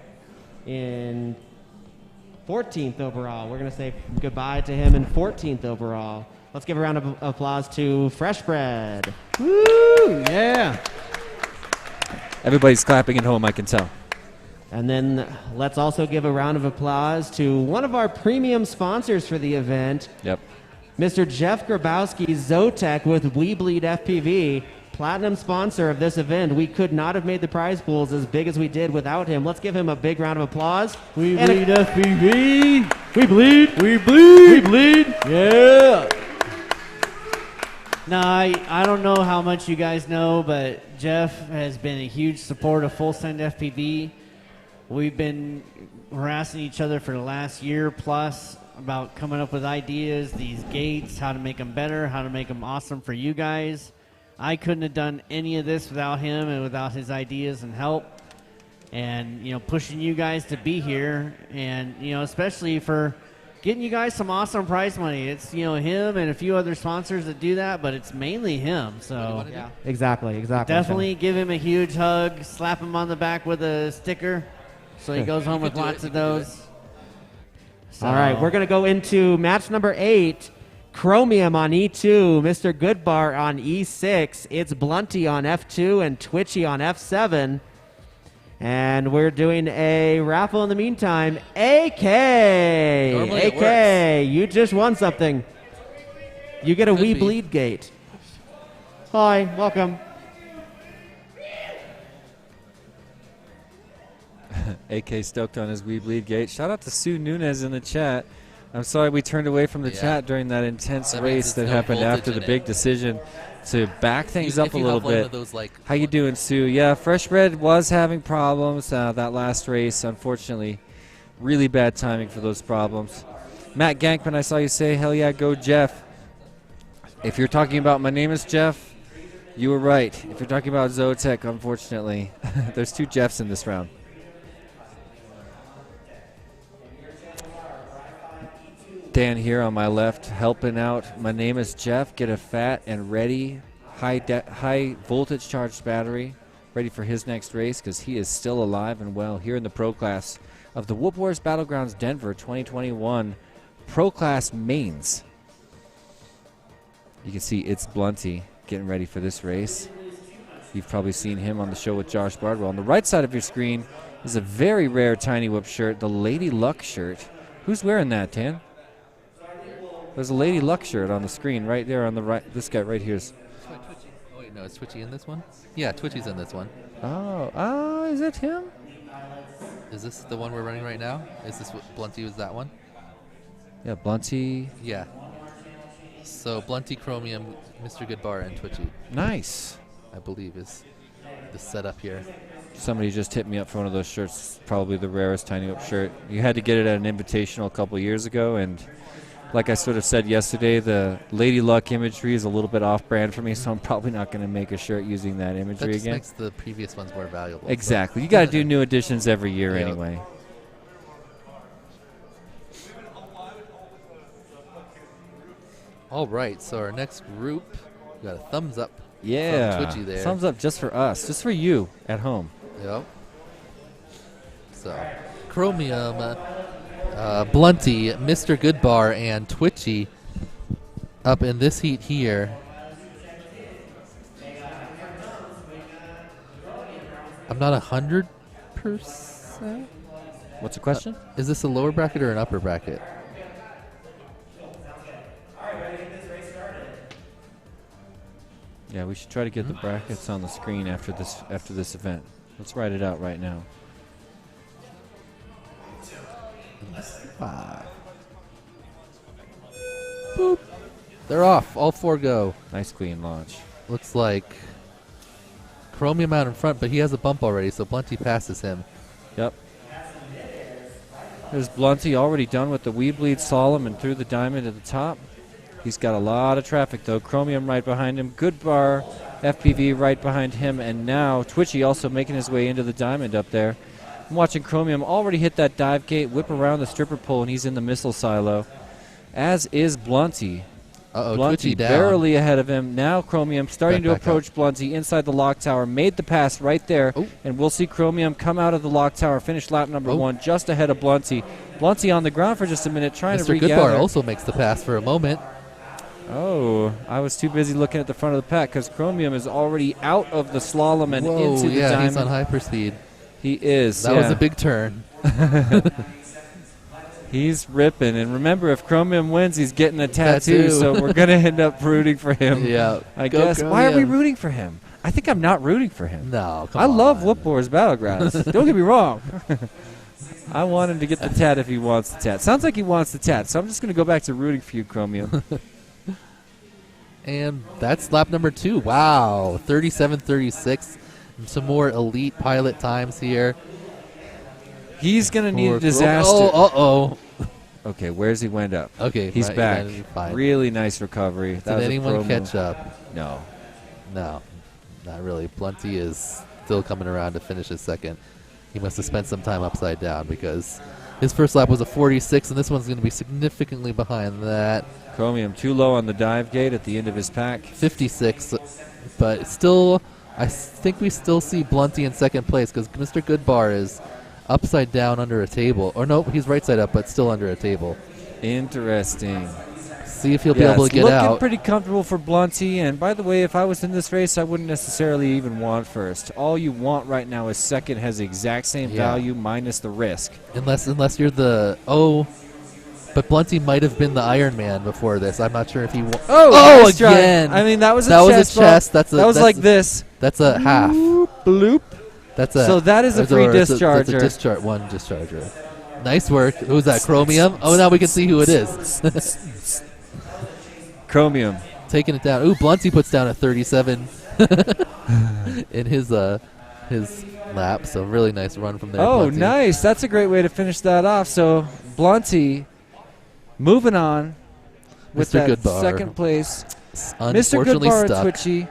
In 14th overall, we're going to say goodbye to him in 14th overall. Let's give a round of applause to Freshbread. Woo! Yeah. Everybody's clapping at home, I can tell. And then let's also give a round of applause to one of our premium sponsors for the event. Yep. Mr. Jeff Grabowski, Zotek with We Bleed FPV, platinum sponsor of this event. We could not have made the prize pools as big as we did without him. Let's give him a big round of applause. We Bleed FPV. We bleed. We bleed. We bleed. Yeah. No, I don't know how much you guys know, but Jeff has been a huge supporter of Full Send FPV. We've been harassing each other for the last year plus about coming up with ideas, these gates, how to make them better, how to make them awesome for you guys. I couldn't have done any of this without him and without his ideas and help. And, you know, pushing you guys to be here and, you know, especially for getting you guys some awesome prize money. It's, you know, him and a few other sponsors that do that, but it's mainly him. So yeah. Exactly. Definitely give him a huge hug, slap him on the back with a sticker so he goes home with lots of those. So. All right, we're going to go into match number 8. Chromium on E2, Mr. Goodbar on E6. It's Blunty on F2 and Twitchy on F7. And we're doing a raffle in the meantime. AK! AK, you just won something. You get a We Bleed gate. Hi, welcome. AK stoked on his We Bleed gate. Shout out to Sue Nunez in the chat. I'm sorry we turned away from the chat during that intense race that happened after the big decision to back things up a little bit. How you doing, Sue? Yeah, Freshbread was having problems that last race, unfortunately. Really bad timing for those problems. Matt Gankman, I saw you say, hell yeah, go Jeff. If you're talking about my name is Jeff, you were right. If you're talking about Zotek, unfortunately, there's 2 Jeffs in this round. Dan here on my left helping out. My name is Jeff. Get a fat and ready high voltage charged battery ready for his next race because he is still alive and well here in the pro class of the Whoop Wars Battlegrounds Denver 2021 pro class mains. You can see it's Blunty getting ready for this race. You've probably seen him on the show with Josh Bardwell. On the right side of your screen is a very rare Tiny Whoop shirt, the Lady Luck shirt. Who's wearing that, Tan? There's a Lady Luck shirt on the screen right there on the right. This guy right here is. Oh, wait, no, is Twitchy in this one? Yeah, Twitchy's in this one. Oh, is it him? Is this the one we're running right now? Is this what Blunty was that one? Yeah, Blunty. Yeah. So Blunty, Chromium, Mr. Goodbar, and Twitchy. Nice. I believe is the setup here. Somebody just hit me up for one of those shirts. Probably the rarest Tiny Whoop shirt. You had to get it at an invitational a couple years ago, and like I sort of said yesterday, the Lady Luck imagery is a little bit off-brand for me, so I'm probably not going to make a shirt using that imagery that just again. Makes the previous ones more valuable. Exactly. So. You got to do new editions every year anyway. All right, so our next group, we got a thumbs up. Yeah, from Twitchy there. Thumbs up just for us, just for you at home. Yep. So, Chromium, Blunty, Mr. Goodbar, and Twitchy. up in this heat here. I'm not 100%. What's the question? Is this a lower bracket or an upper bracket? Yeah, we should try to get the brackets on the screen after this event. Let's write it out right now. 5. Boop. They're off. All 4 go. Nice clean launch. Looks like Chromium out in front, but he has a bump already, so Blunty passes him. Yep. There's Blunty already done with the Weebleed Solemn and through the diamond at the top. He's got a lot of traffic, though. Chromium right behind him. Good bar. FPV right behind him. And now Twitchy also making his way into the diamond up there. I'm watching Chromium already hit that dive gate, whip around the stripper pole, and he's in the missile silo. As is Blunty. Blunty barely ahead of him. Now Chromium starting to approach Blunty inside the lock tower. Made the pass right there. And we'll see Chromium come out of the lock tower, finish lap number 1 just ahead of Blunty. Blunty on the ground for just a minute trying to regather. Mr. Goodbar also makes the pass for a moment. Oh, I was too busy looking at the front of the pack because Chromium is already out of the slalom and into the diamond. He's on hyperspeed. He is. That was a big turn. He's ripping. And remember, if Chromium wins, he's getting a tattoo. So we're going to end up rooting for him. Yeah. I guess. Chromium. Why are we rooting for him? I think I'm not rooting for him. No, I love Whoop Wars Battlegrounds. Don't get me wrong. I want him to get the tat if he wants the tat. Sounds like he wants the tat. So I'm just going to go back to rooting for you, Chromium. And that's lap number 2. Wow. 37-36. Some more elite pilot times here. He's going to need a disaster. Oh. Okay, where's he wind up? Okay, he's back. Really nice recovery. Did anyone catch up? No. No, not really. Blunty is still coming around to finish his second. He must have spent some time upside down because his first lap was a 46, and this one's going to be significantly behind that. Chromium too low on the dive gate at the end of his pack. 56, but still, I think we still see Blunty in second place because Mr. Goodbar is upside down under a table. Or no, he's right side up, but still under a table. Interesting. See if he'll be able to get out. Looking pretty comfortable for Blunty. And by the way, if I was in this race, I wouldn't necessarily even want first. All you want right now is second has the exact same value minus the risk. Unless you're the but Blunty might have been the Iron Man before this. I'm not sure if he. Oh, again! I mean, that was a chest. That was like this. That's a half. Bloop. So that is a free discharger. That's a one discharger. Nice work. Who's that? Chromium? Oh, now we can see who it is. Chromium. Taking it down. Ooh, Blunty puts down a 37 in his lap. So really nice run from there. Oh, Blunty. Nice. That's a great way to finish that off. So Blunty moving on with Mr. that Goodbar. second place. Mr. Goodbar stuck. and Twitchy.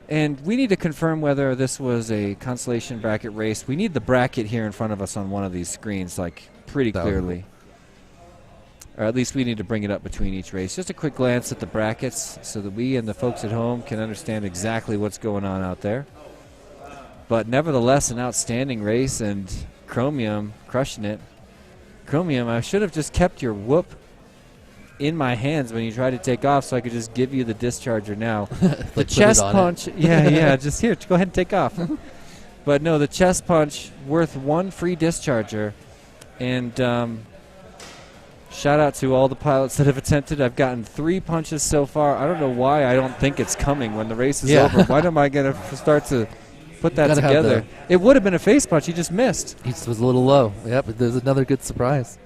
And we need to confirm whether this was a consolation bracket race. We need the bracket here in front of us on one of these screens, like pretty clearly. Or at least we need to bring it up between each race. Just a quick glance at the brackets so that we and the folks at home can understand exactly what's going on out there. But nevertheless, an outstanding race, and Chromium crushing it. Chromium, I should have just kept your whoop in my hands when you tried to take off so I could just give you the discharger now. The chest punch. Yeah, just here, go ahead and take off. But no, the chest punch worth one free discharger. And shout out to all the pilots that have attempted. I've gotten 3 punches so far. I don't know why I don't think it's coming when the race is over. Why am I going to start to put that together? It would have been a face punch. He just missed. He just was a little low. Yep, there's another good surprise.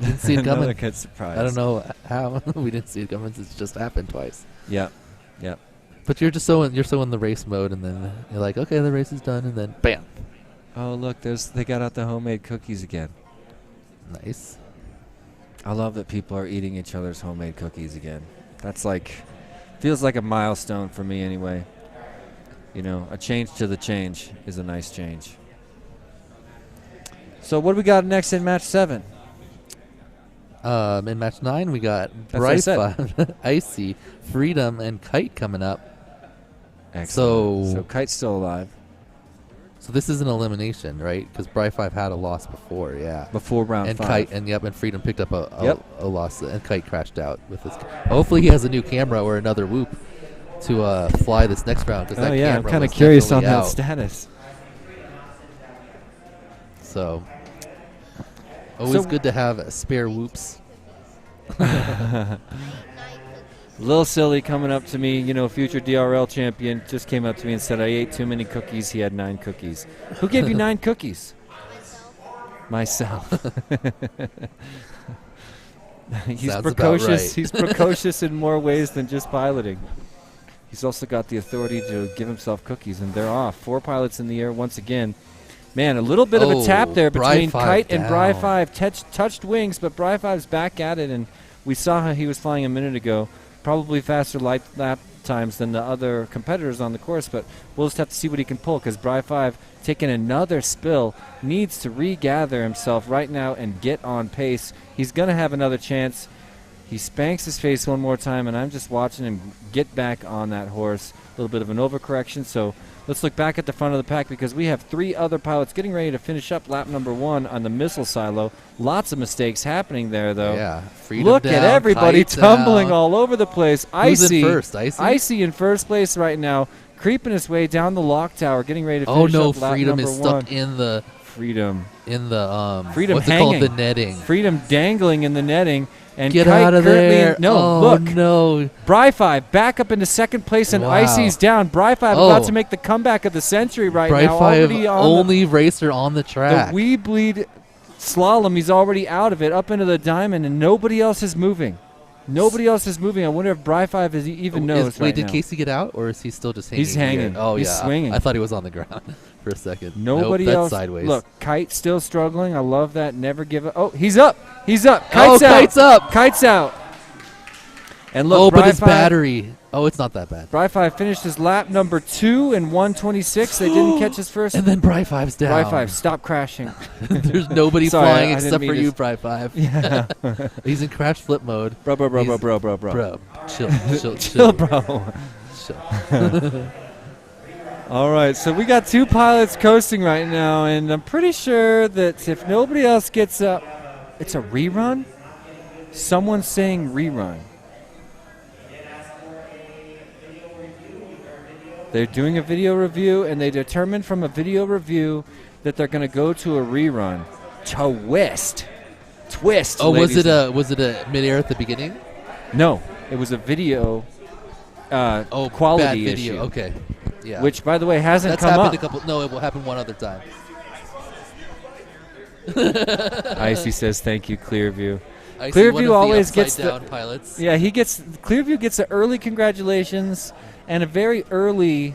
Didn't see it coming. Another good surprise. I don't know how we didn't see it coming. It's just happened twice. Yep. But you're so in the race mode, and then you're like, okay, the race is done, and then bam. Oh look, they got out the homemade cookies again. Nice. I love that people are eating each other's homemade cookies again. That's feels like a milestone for me anyway. You know, a change to the change is a nice change. So what do we got next in match 7? In match 9, we got Bright Icy, Freedom, and Kite coming up. Excellent. So Kite's still alive. So this is an elimination, right? Because Bri 5 had a loss before, yeah. Before round and 5. Kite and Freedom picked up a loss, and Kite crashed out with his. Hopefully he has a new camera or another whoop to fly this next round. Cause that yeah, I'm camera kind of was curious on definitely that out. status. So always good to have spare whoops. Lil Silly coming up to me, future DRL champion, just came up to me and said I ate too many cookies. He had 9 cookies. Who gave you 9 cookies? Myself. He's Sounds precocious. about right. He's precocious in more ways than just piloting. He's also got the authority to give himself cookies, and they're off. 4 pilots in the air once again. Man, a little bit of a tap there between Kite and Bri 5. Touched wings, but Bri 5's back at it, and we saw how he was flying a minute ago. Probably faster lap times than the other competitors on the course, but we'll just have to see what he can pull, because Bri 5, taking another spill, needs to regather himself right now and get on pace. He's going to have another chance. He spanks his face one more time, and I'm just watching him get back on that horse. A little bit of an overcorrection, so let's look back at the front of the pack, because we have 3 other pilots getting ready to finish up lap number 1 on the missile silo. Lots of mistakes happening there, though. Yeah. Freedom Look down, at everybody Kite tumbling down. all over the place. Who's in first? Icy? Icy in first place right now, creeping his way down the lock tower, getting ready to finish up lap Freedom number is 1. stuck in the Freedom. Freedom what's hanging. it called? The netting. Freedom dangling in the netting. And Get Kite out of currently there. look. No. Bri 5 back up into second place, and Wow. Icy's down. Bri 5 about to make the comeback of the century right Bri now. 5 Already on only racer on the track. the wee bleed slalom. He's already out of it, up into the diamond, and nobody else is moving. Nobody else is moving. I wonder if Bri 5 even knows Wait, right did now. Casey get out, or is he still just hanging? He's hanging. Here? Oh, He's yeah. swinging. I thought he was on the ground for a second. Nobody nope, else. That's sideways. Look, Kite still struggling. I love that. Never give up. Oh, he's up. He's up. Kite's out. Kite's up. Kite's out. And look, but Bri his 5 battery. Oh, it's not that bad. Bri 5 finished his lap number 2 in 1:26. They didn't catch his first. And then Bri 5's down. Bri 5, stop crashing. There's nobody Sorry, flying I except didn't for mean you, to- Bri 5. Yeah. He's in crash flip mode. Bro. Bro, chill. Chill, bro. Chill. All right, so we got 2 pilots coasting right now, and I'm pretty sure that if nobody else gets up, it's a rerun? Someone's saying rerun. They're doing a video review, and they determined from a video review that they're going to go to a rerun. Twist. Oh, was ladies it a midair at the beginning? No, it was a video quality bad video. issue. Okay. Yeah. Which, by the way, hasn't That's come happened up. a couple. No, it will happen one other time. Icy says thank you, Clearview. Icy, one of Clearview the always gets upside the down pilots. Yeah, Clearview gets an early congratulations and a very early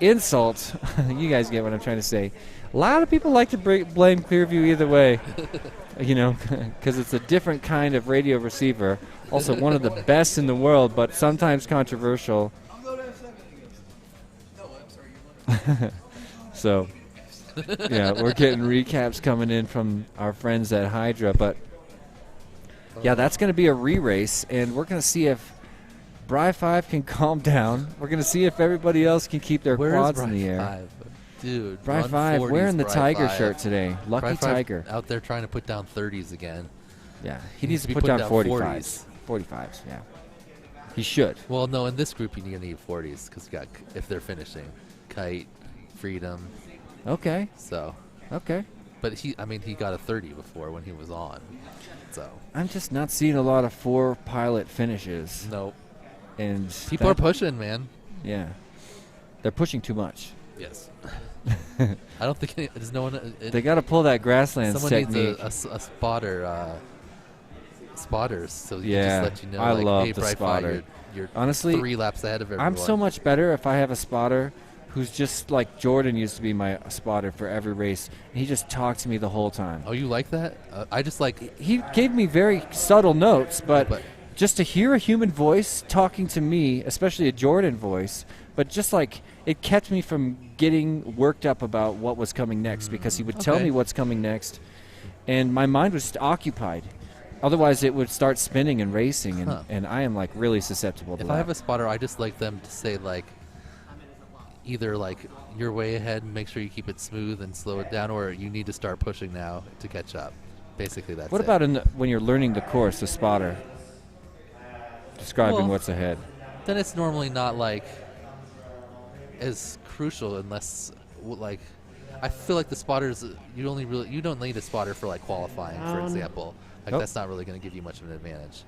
insult. You guys get what I'm trying to say. A lot of people like to blame Clearview either way, because it's a different kind of radio receiver. Also, one of the best in the world, but sometimes controversial. So, yeah, we're getting recaps coming in from our friends at Hydra, but yeah, that's going to be a re-race, and we're going to see if Bri 5 can calm down. We're going to see if everybody else can keep their quads in the air. 5? Dude, Bri 5 wearing the Tiger shirt today. Lucky Bri 5 Tiger. Out there trying to put down 30s again. Yeah, he needs to put putting down 45s. 45s, yeah. He should. Well, no, in this group you're going to need 40s because if they're finishing. Kite, Freedom. Okay. So. Okay. But he got a 30 before when he was on. So. I'm just not seeing a lot of 4-pilot finishes. Nope. And people are pushing, man. Yeah. They're pushing too much. Yes. I don't think there's no one. They got to pull that grasslands someone technique. Needs a spotter. Spotters, so yeah, just let you know. I like, love hey, the Bri 5, spotter. You're honestly 3 laps ahead of everyone. I'm so much better if I have a spotter who's just like Jordan used to be my spotter for every race. He just talked to me the whole time. Oh, you like that? I just like. He gave me very subtle notes, but just to hear a human voice talking to me, especially a Jordan voice, but just like it kept me from getting worked up about what was coming next, because he would tell me what's coming next, and my mind was occupied. Otherwise, it would start spinning and racing, and I am like really susceptible to that. If I have a spotter, I just like them to say like, either like you're way ahead and make sure you keep it smooth and slow it down, or you need to start pushing now to catch up. Basically, that's What it. about when you're learning the course, the spotter? Describing what's ahead. Then it's normally not like as crucial unless like I feel like the spotters you don't need a spotter for like qualifying, for example. Like that's not really going to give you much of an advantage.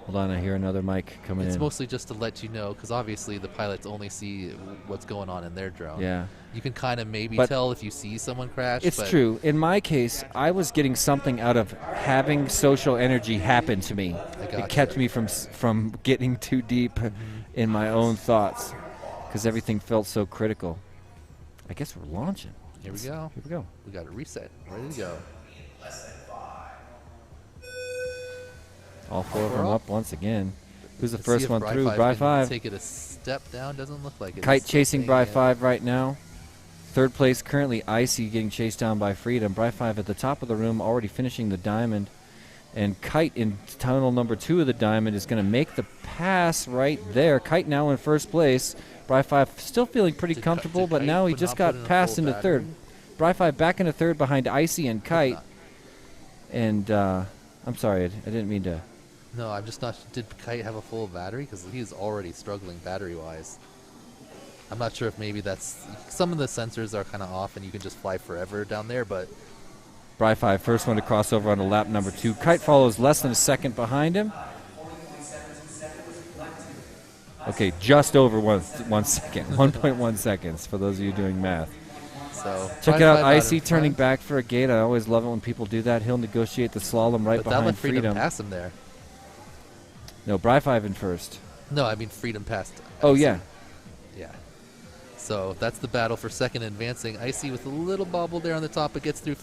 Hold on, I hear another mic coming in. It's mostly just to let you know, because obviously the pilots only see what's going on in their drone. Yeah. You can kind of maybe tell if you see someone crash. It's true. In my case, I was getting something out of having social energy happen to me. It kept me from getting too deep in my own thoughts, because everything felt so critical. I guess we're launching. Here we go. Here we go. We got a reset. Ready to go. All four of them up once again. Who's the Let's first see if one through? Bry Bry 5 5. Take it a step down. Doesn't look like it. Kite chasing Bry 5 right now. Third place currently Icy getting chased down by Freedom. Bry 5 at the top of the room already finishing the diamond. And Kite in tunnel number 2 of the diamond is going to make the pass right there. Kite now in first place. Bry 5 still feeling pretty comfortable, but now he just got passed into third. Bry 5 back into third behind Icy and Kite. And I'm sorry, I didn't mean to. No, I'm just not. Did Kite have a full battery? Because he's already struggling battery-wise. I'm not sure if maybe that's... Some of the sensors are kind of off and you can just fly forever down there, but... Bry 5, first one to cross over on to lap number 2. Kite follows less than a second behind him. Okay, just over 1 second. 1.1 seconds for those of you doing math. So check it out, Icy turning back for a gate. I always love it when people do that. He'll negotiate the slalom right but behind that let Freedom. pass him there. No, Bry 5 in first. No, I mean Freedom passed. Oh, Icy. yeah. Yeah. So that's the battle for second, advancing. Icy with a little bobble there on the top, but gets through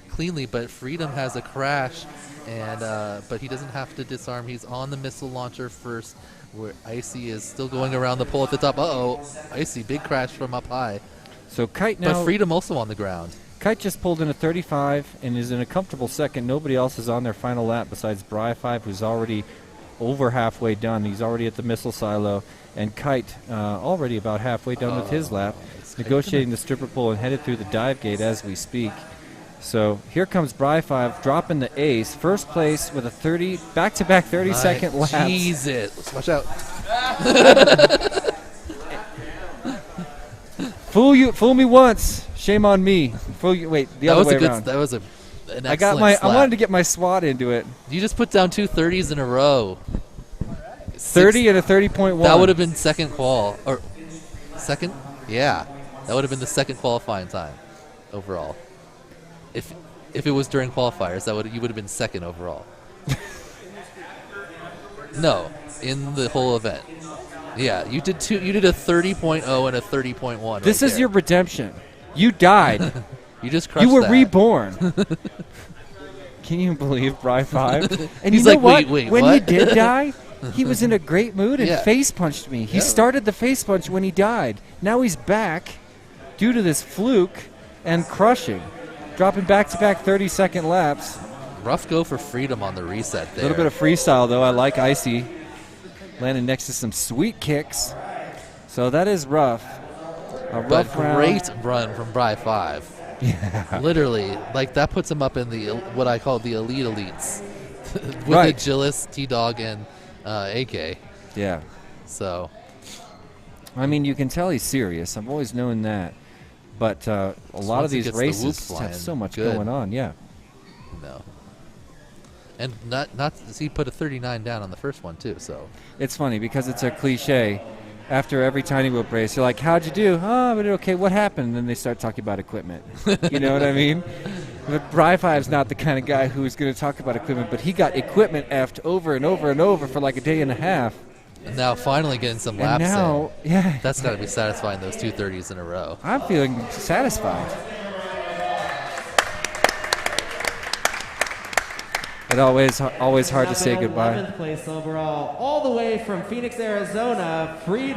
cleanly. But Freedom has a crash, and but he doesn't have to disarm. He's on the missile launcher first, where Icy is still going around the pole at the top. Uh-oh, Icy, big crash from up high. So Kite now... But Freedom also on the ground. Kite just pulled in a 35 and is in a comfortable second. Nobody else is on their final lap besides Bry 5, who's already over halfway done. He's already at the missile silo. And Kite already about halfway done with his lap, negotiating the stripper pole and headed through the dive gate as we speak. So here comes Bry 5 dropping the ace. First place with a back-to-back 30-second laps. Jesus. Watch out. Fool me once, shame on me. Fool you. Wait, the other way around. That was an excellent I slap. wanted to get my SWAT into it. You just put down 2 30s in a row. 30 and a 30.1. That would have been second qual, or second? Yeah, that would have been the second qualifying time overall. If it was during qualifiers, you would have been second overall. No, in the whole event. Yeah, you did a 30.0 and a 30.1. This is your redemption. You died. You just crushed You were that. reborn. Can you believe Bry 5? And He's you know like, what? wait, when what? he did die, he was in a great mood and Yeah. face punched me. He started the face punch when he died. Now he's back due to this fluke and crushing, dropping back-to-back 30-second laps. Rough go for Freedom on the reset A there. little bit of freestyle, though. I like Icy. Landing next to some sweet kicks. So that is rough. A rough round. Great run from Bry 5. Yeah. Literally, like that puts him up in the what I call the elite elites. With Right. Agilis, T-Dog, and AK. Yeah. So. I mean, you can tell he's serious. I've always known that. But a lot once of he these gets the whoop races flying, have so much good. going on. Yeah. No. And not he put a 39 down on the first one too. So It's funny because it's a cliche. After every tiny whoop race, you're like, "How'd you do?" "Oh, but okay. What happened?" And then they start talking about equipment. You know what I mean? But Bry 5's not the kind of guy who's going to talk about equipment, but he got equipment effed over and over and over for like a day and a half. and now finally getting some And laps now, in. yeah. That's got to be satisfying, those 2 30s in a row. I'm feeling satisfied. But always hard to say goodbye. 11th place overall, all the way from Phoenix, Arizona, Freedom.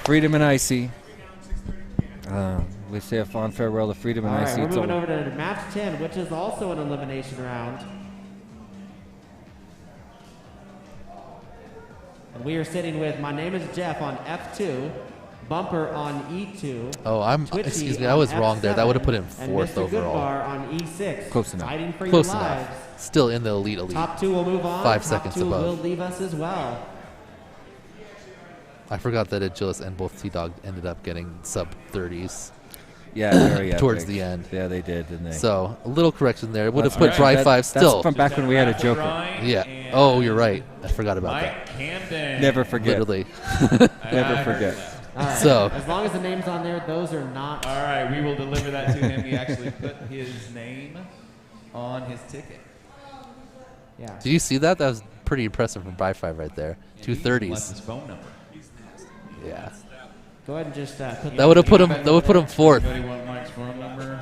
Freedom and Icy. We say a fond farewell to Freedom and All right, Icy. we're It's moving over. over to match 10, which is also an elimination round. we are sitting with My Name is Jeff on F2, Bumper on E2. Oh, Twitchy excuse me, on I was wrong there. That would have F7, put him and 4th Mr. overall. Goodbar on E6. Close enough. Fighting for Close your enough. lives. Still in the elite. Top 2 will move on. 5 Top seconds 2 above. will leave us as well. I forgot that Agilus and both T-Dog ended up getting sub-30s. Yeah, very towards epic. the end. Yeah, they did, didn't they? So, a little correction there. Would have That's put right. Dry That- 5 still. That's from back when we had a Joker. Yeah. Oh, you're right. I forgot about that. Never forget. Literally. Never forget. All right. So. As long as the name's on there, those are not. All right, we will deliver that to him. He actually put his name on his ticket. Yeah. Did you see that? That was pretty impressive from Dry 5 right there. Yeah, 230s. left his phone number. Yeah. Go ahead and just put That would have put him. That would put him 4th. Anybody want Mike's phone number?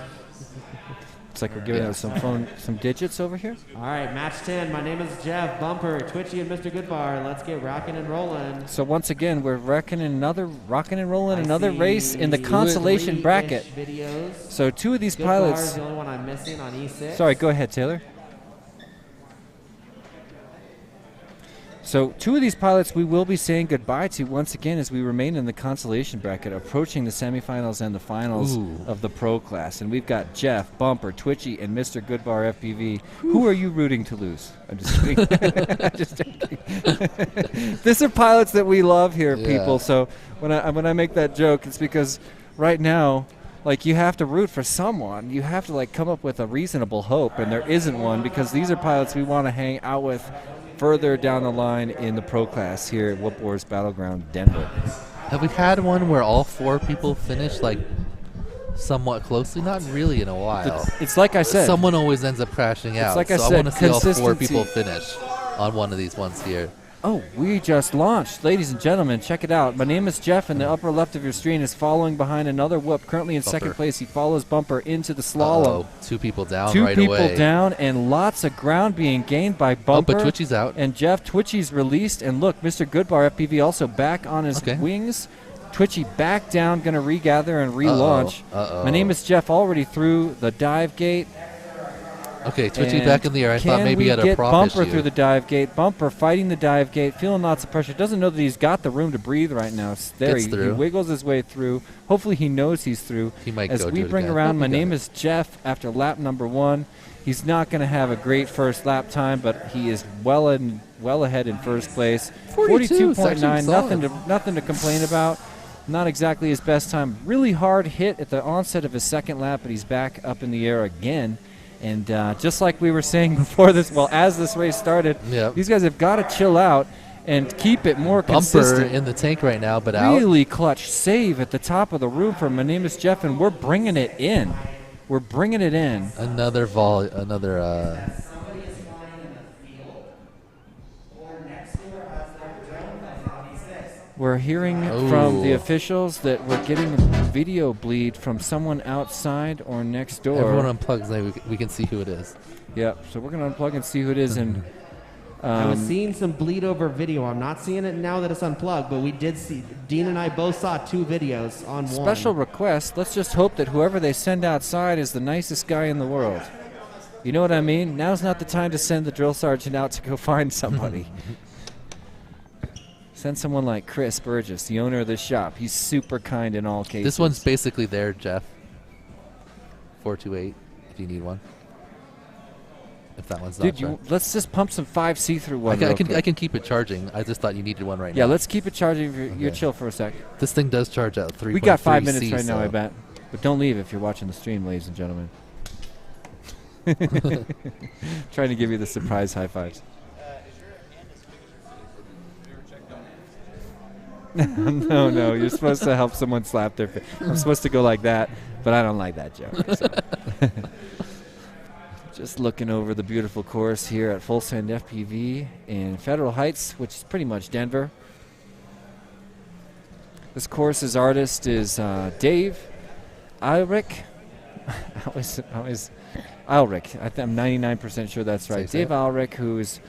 Looks like we're giving out some digits over here. All right, match 10. My name is Jeff, Bumper, Twitchy, and Mr. Goodbar. Let's get rocking and rolling. So once again, we're rocking and rolling I another see race in the consolation 3-ish bracket. videos. So 2 of these Goodbar pilots. is the only one I'm missing on E6. Sorry, go ahead, Taylor. So 2 of these pilots we will be saying goodbye to once again as we remain in the consolation bracket, approaching the semifinals and the finals of the pro class. And we've got Jeff, Bumper, Twitchy, and Mr. Goodbar FPV. Who are you rooting to lose? I'm just kidding. I'm just joking. These are pilots that we love here, people. So when I make that joke, it's because right now, like, you have to root for someone. You have to, like, come up with a reasonable hope, and there isn't one because these are pilots we want to hang out with further down the line in the pro class here at Whoop Wars Battleground, Denver. Have we had one where all 4 people finished like somewhat closely? Not really in a while. It's like I said. Someone always ends up crashing out. like I so said, I want to see all 4 consistency. people finish on one of these ones here. Oh, we just launched. Ladies and gentlemen, check it out. My name is Jeff, and the upper left of your screen is following behind another Whoop. Currently in second place, he follows Bumper into the slalom. 2 people down 2 right people away. down, and lots of ground being gained by Bumper. but Twitchy's out. And Jeff, Twitchy's released. And look, Mr. Goodbar FPV also back on his wings. Twitchy back down, going to regather and relaunch. My name is Jeff, already through the dive gate. Okay, Twitchy back in the air. I thought maybe he had a get prop Bumper issue. through the dive gate. Bumper fighting the dive gate, feeling lots of pressure. Doesn't know that he's got the room to breathe right now. There, Gets he through. wiggles his way through. Hopefully he knows he's through. He might As go we do it bring again. around, Nope, my he got name it. is Jeff after lap number 1. He's not going to have a great first lap time, but he is well ahead in first place. 42, it's actually 42.9, nothing to complain about. Not exactly his best time. Really hard hit at the onset of his second lap, but he's back up in the air again. And just like we were saying before this, as this race started, these guys have got to chill out and keep it more Bumper consistent. in the tank right now, but out. Really clutch save at the top of the room for My Name is Jeff, and we're bringing it in. We're bringing it in. Another We're hearing from the officials that we're getting a video bleed from someone outside or next door. Everyone unplugs, so we can see who it is. Yep, so we're going to unplug and see who it is. And I was seeing some bleed over video. I'm not seeing it now that it's unplugged, but we did see. Dean and I both saw 2 videos on one. Special request. Let's just hope that whoever they send outside is the nicest guy in the world. You know what I mean? Now's not the time to send the drill sergeant out to go find somebody. Send someone like Chris Burgess, the owner of this shop. He's super kind in all cases. This one's basically there, Jeff. 428, if you need one. If that one's not there. Let's just pump some 5 see-through one. I can keep it charging. I just thought you needed one right now. Yeah, let's keep it charging. You're chill for a sec. This thing does charge at 3.3 We got 5 minutes C, right now, so. I bet. But don't leave if you're watching the stream, ladies and gentlemen. Trying to give you the surprise high fives. No, you're supposed to help someone slap their face. I'm supposed to go like that, but I don't like that joke. So. Just looking over the beautiful course here at Full Send FPV in Federal Heights, which is pretty much Denver. This course's artist is Dave Ulrich. Ulrich. I'm 99% sure that's right. Dave Ulrich, who is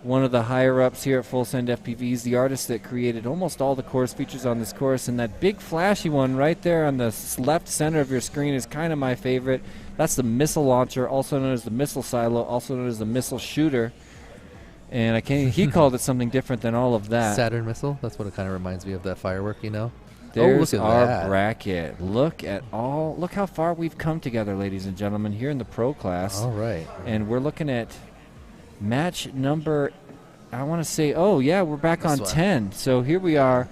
one of the higher-ups here at Full Send FPV. He's the artist that created almost all the course features on this course, and that big flashy one right there on the left center of your screen is kind of my favorite. That's the missile launcher, also known as the missile silo, also known as the missile shooter. And I can't. He called it something different than all of that. Saturn missile. That's what it kind of reminds me of. That firework, you know. There's look at our that. bracket. Look how far we've come together, ladies and gentlemen, here in the pro class. All right. And we're looking at match number, I want to say, we're back on 10. So here we are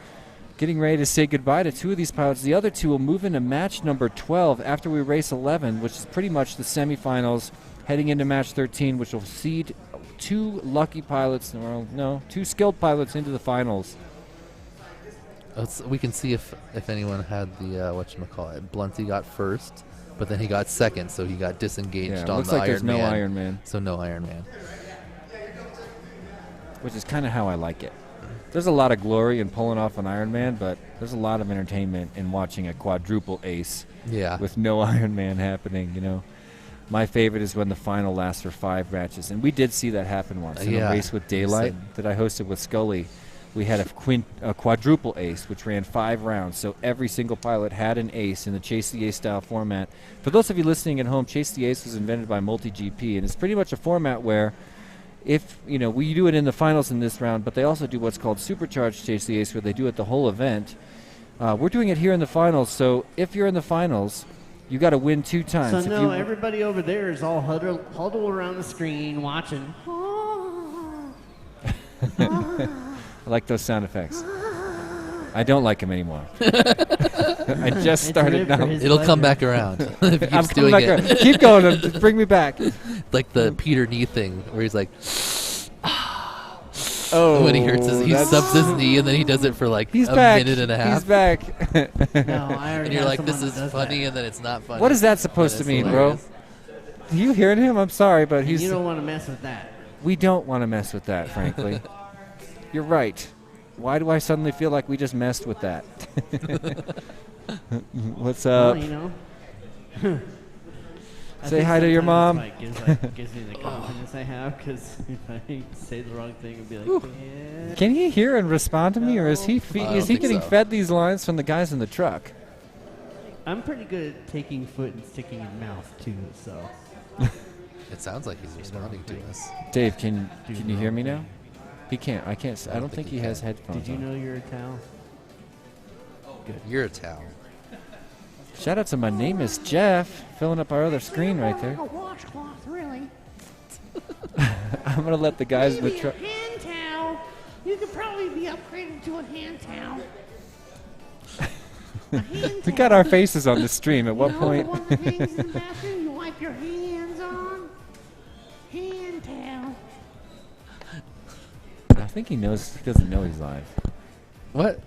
getting ready to say goodbye to 2 of these pilots. The other 2 will move into match number 12 after we race 11, which is pretty much the semifinals, heading into match 13, which will seed 2 lucky pilots, 2 skilled pilots into the finals. We can see if anyone had the whatchamacallit. Blunty got first, but then he got second, so he got disengaged on looks the like there's no Iron Man. So no Iron Man. Which is kind of how I like it. There's a lot of glory in pulling off an Iron Man, but there's a lot of entertainment in watching a quadruple ace. Yeah. With no Iron Man happening, you know. My favorite is when the final lasts for 5 matches, and we did see that happen once in a race with Daylight that I hosted with Scully. We had a quadruple ace, which ran 5 rounds, so every single pilot had an ace in the Chase the Ace style format. For those of you listening at home, Chase the Ace was invented by MultiGP, and it's pretty much a format where if, we do it in the finals in this round, but they also do what's called Supercharged Chase the Ace, where they do it the whole event. We're doing it here in the finals, so if you're in the finals, you got to win 2 times. So everybody over there is all huddled around the screen watching. I like those sound effects. I don't like them anymore. I just started now. It'll come back around. If he keeps doing it. Keep going. Bring me back. Like the Peter knee thing, where he's like, when he he subs his knee, and then he does it for like minute and a half. He's back. And you're like, this is funny, and then it's not funny. What is that supposed to mean, hilarious. Bro? You hearing him? I'm sorry, but you don't want to mess with that. We don't want to mess with that, frankly. You're right. Why do I suddenly feel like we just messed with that? What's up? Well, Say hi to your mom. Gives me the confidence I have, because if I say the wrong thing, I'd be like, yeah. Can he hear and respond to me, or is he getting fed these lines from the guys in the truck? I'm pretty good at taking foot and sticking in mouth too, so. It sounds like he's responding to us. Dave, can you hear me now? He can't. I can't. I don't think he has headphones. Did you know you're a towel? Good. You're a towel. Shout out to my name is Jeff, filling up our other screen right there. A washcloth, really. I'm gonna let the guys in the truck. Hand towel. You could probably be upgraded to a hand towel. We got our faces on the stream. At what point? The one that hangs in the bathroom, you wipe your hands on. Hand towel. I think he knows. He doesn't know he's live. What?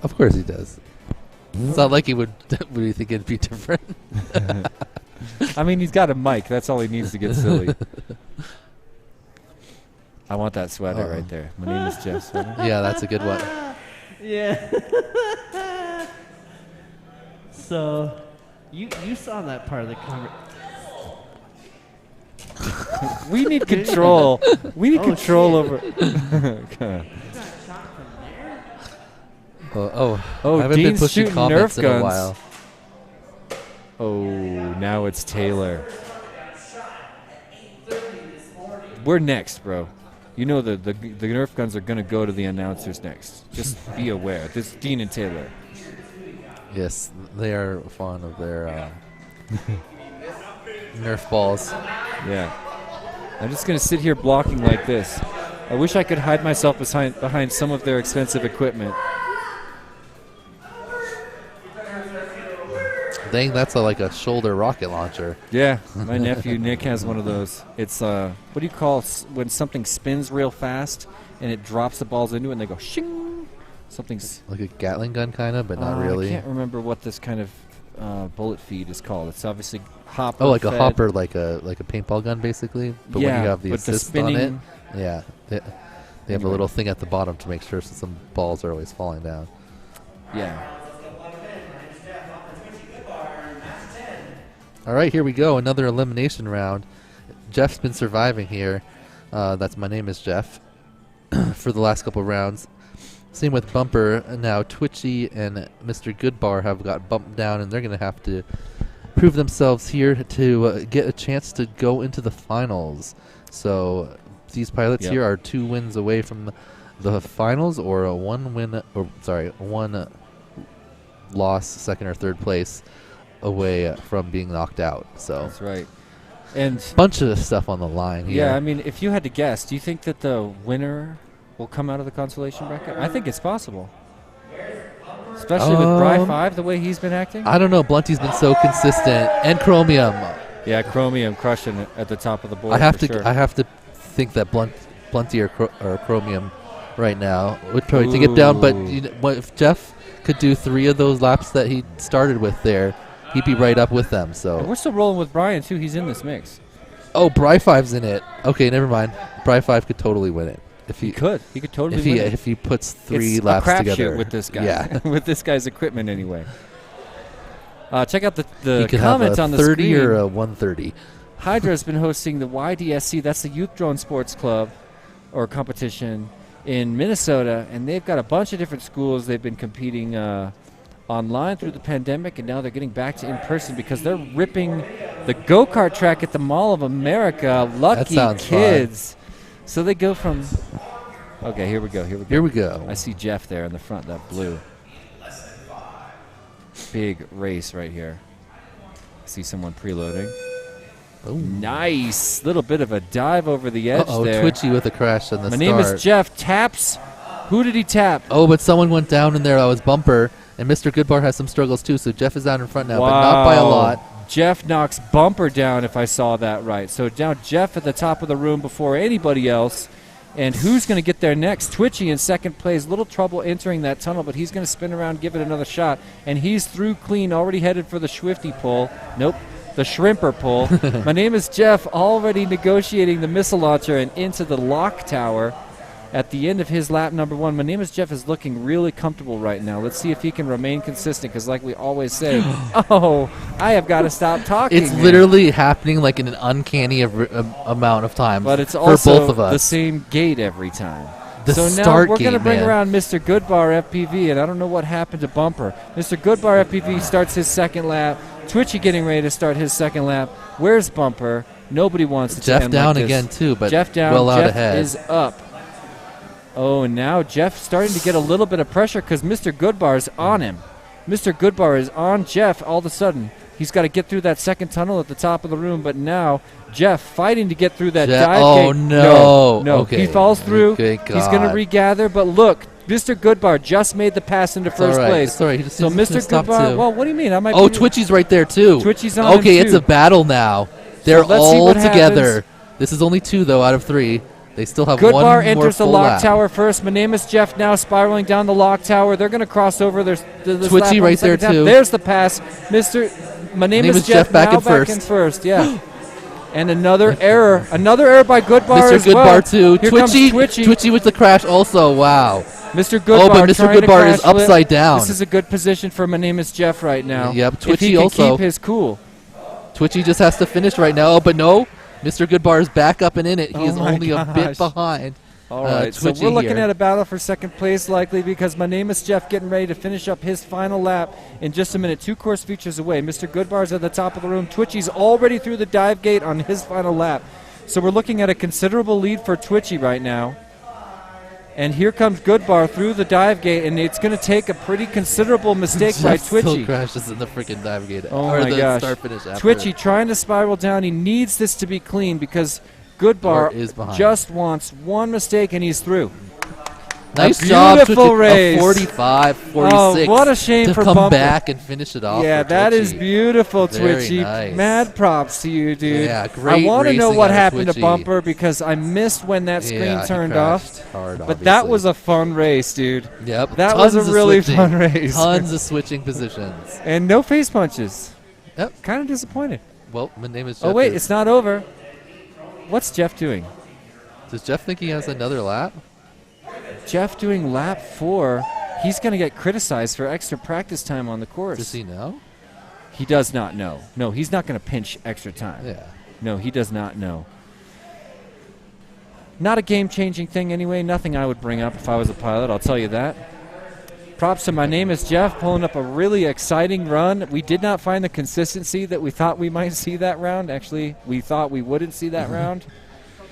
Of course he does. It's not like he would. Would you think it'd be different? I mean, he's got a mic. That's all he needs to get silly. I want that sweater right there. My name is Jeff sweater. Yeah, that's a good one. Yeah. So, you saw that part of the conversation. We need control. We need control over. I haven't been pushing comments in a while. Oh, now it's Taylor. We're next, bro. You know the Nerf guns are gonna go to the announcers next. Just be aware. This is Dean and Taylor. Yes, they are fond of their Nerf balls. Yeah. I'm just gonna sit here blocking like this. I wish I could hide myself behind some of their expensive equipment. Dang, that's like a shoulder rocket launcher. Yeah, my nephew Nick has one of those. It's what do you call when something spins real fast and it drops the balls into it and they go shing? Something's like a Gatling gun, kind of, but not really. I can't remember what this kind of bullet feed is called. It's obviously hopper. Oh, like fed. A hopper, like a paintball gun, basically. But when you have the assist on it, yeah, they have a little thing at the bottom to make sure some balls are always falling down. Yeah. All right, here we go. Another elimination round. Jeff's been surviving here. That's my name is Jeff for the last couple rounds. Same with Bumper. Now Twitchy and Mr. Goodbar have got bumped down, and they're going to have to prove themselves here to get a chance to go into the finals. So these pilots Yep. here are 2 wins away from the finals, or a 1 win, or sorry, 1 loss, second or third place away from being knocked out. So that's right. And bunch of stuff on the line here. Yeah, I mean, if you had to guess, do you think that the winner will come out of the consolation bracket? I think it's possible. Especially with Bry 5, the way he's been acting. I don't know. Blunty's been so consistent, and Chromium. Yeah, Chromium crushing it at the top of the board. I have for to. sure. I have to think that Blunty or Chromium right now would probably take it down. But you know, if Jeff could do 3 of those laps that he started with there, he'd be right up with them. So And we're still rolling with Brian too. He's in this mix. oh, Bry 5's in it. Okay, never mind. Bry 5 could totally win it. If He could totally if win he it. if he puts 3 It's laps a crapshoot together with this guy. Yeah, with this guy's equipment anyway. Check out he the could comments have on a the 30 screen. or a 130. Hydra's been hosting the YDSC. That's the Youth Drone Sports Club or competition in Minnesota, and they've got a bunch of different schools. They've been competing online through the pandemic, and now they're getting back to in person because they're ripping the go-kart track at the Mall of America. Lucky sounds kids. So they go from. Okay, here we go. Here we go. I see Jeff there in the front, that blue. Big race right here. I see someone preloading. Nice. Little bit of a dive over the edge there. Twitchy with a crash on the My start. name is Jeff. Taps. Who did he tap? Oh, but someone went down in there. That was Bumper. And Mr. Goodbar has some struggles too, so Jeff is out in front now, but not by a lot. Jeff knocks Bumper down, if I saw that right. So now Jeff at the top of the room before anybody else. And who's going to get there next? Twitchy in second place. Little trouble entering that tunnel, but he's going to spin around, give it another shot. And he's through clean, already headed for the Swifty pull. Nope, the Shrimper pull. My name is Jeff, already negotiating the missile launcher and into the lock tower at the end of his lap number 1. My name is Jeff is looking really comfortable right now. Let's see if he can remain consistent, because like we always say, I have got to stop talking. It's literally happening like in an uncanny amount of times. But it's for also both of us. the same gate every time. The so now start we're going to gate, bring man. around Mr. Goodbar FPV, and I don't know what happened to Bumper. Mr. Goodbar FPV starts his second lap. Twitchy getting ready to start his second lap. Where's Bumper? Nobody wants it Jeff to end down like this. again too, but Jeff down. well out Jeff ahead. is up. Oh, and now Jeff starting to get a little bit of pressure because Mr. Goodbar is on him. Mr. Goodbar is on Jeff all of a sudden. He's got to get through that second tunnel at the top of the room, but now Jeff fighting to get through that dive oh, gate. no. No, Okay. he falls through. Okay, He's going to God. regather, but look, Mr. Goodbar just made the pass into first all right. place. It's all right. He just So needs to Mr. stop Goodbar, too. well, what do you mean? I might Oh, be- Twitchy's right there too. Twitchy's on him, Okay, it's too. a battle now. They're let's see all what together. happens. This is only 2 though out of 3. They still have one Goodbar more enters the full lock lap. tower first. My name is Jeff now spiraling down the lock tower. They're going to cross over. There's this Twitchy lap on right the second there, lap. too. There's the pass. My name is Jeff back now in first. back in first. Yeah. And another error. Another error by Goodbar Mr. as Goodbar well. too. Here Twitchy, comes Twitchy. Twitchy with the crash also. Wow. Mr. Goodbar. Oh, but Mr. trying to Goodbar is crash flip. upside down. This is a good position for My Name is Jeff right now. Yep. If Twitchy he can also. keep his cool. Twitchy just has to finish right now. Oh, but no. Mr. Goodbar is back up and in it. He Oh is my only a bit gosh. behind. All right, so Twitchy we're looking here. at a battle for second place likely because My Name is Jeff getting ready to finish up his final lap in just a minute. 2 course features away. Mr. Goodbar's at the top of the room. Twitchy's already through the dive gate on his final lap. So we're looking at a considerable lead for Twitchy right now. And here comes Goodbar through the dive gate, and it's going to take a pretty considerable mistake by Jeff Twitchy. still crashes in the freaking dive gate. Oh or my the gosh. start finish after. Twitchy trying to spiral down. He needs this to be clean because Goodbar is behind. just wants one mistake and he's through. Nice A job, beautiful Twitchy. race. A 45, 46. Oh, what a shame to for come Bumper. back and finish it off. Yeah, for that is Twitchy. beautiful, Very Twitchy. nice. Mad props to you, dude. Yeah, great I want to know racing what out of happened to Twitchy. Bumper because I missed when that screen Yeah, he turned crashed off. hard, but that obviously. was a fun race, dude. Yep. That was a tons of really switching. fun race. Tons of switching positions. And no face punches. Yep. Kind of disappointed. Well, my name is Jeff. Oh, wait, it's not over. What's Jeff doing? Does Jeff think he has another lap? Jeff doing lap 4. He's going to get criticized for extra practice time on the course. Does he know? He does not know. No, he's not going to pinch extra time. Yeah. No, he does not know. Not a game-changing thing anyway. Nothing I would bring up if I was a pilot, I'll tell you that. Props to My Name is Jeff, pulling up a really exciting run. We did not find the consistency that we thought we might see that round. Actually, we thought we wouldn't see that round.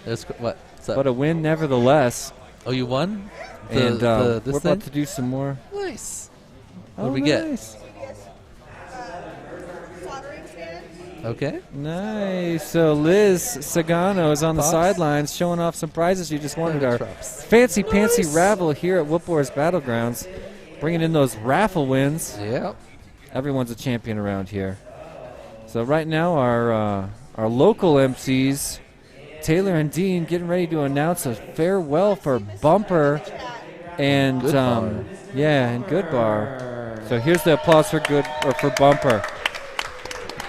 There's what? but a win nevertheless. Oh, you won? And this we're thing? about to do some more. Nice. Oh, What do we nice. get? Okay. Nice. So Liz Sagano is on the Pops. sidelines showing off some prizes. You just wanted our Traps. fancy pantsy raffle here at Whoopwar's Battlegrounds. Bringing in those raffle wins. Yeah. Everyone's a champion around here. So right now our local MCs, Taylor and Dean, getting ready to announce a farewell for Bumper and Good Bar. and Good Bar. So here's the applause for Bumper.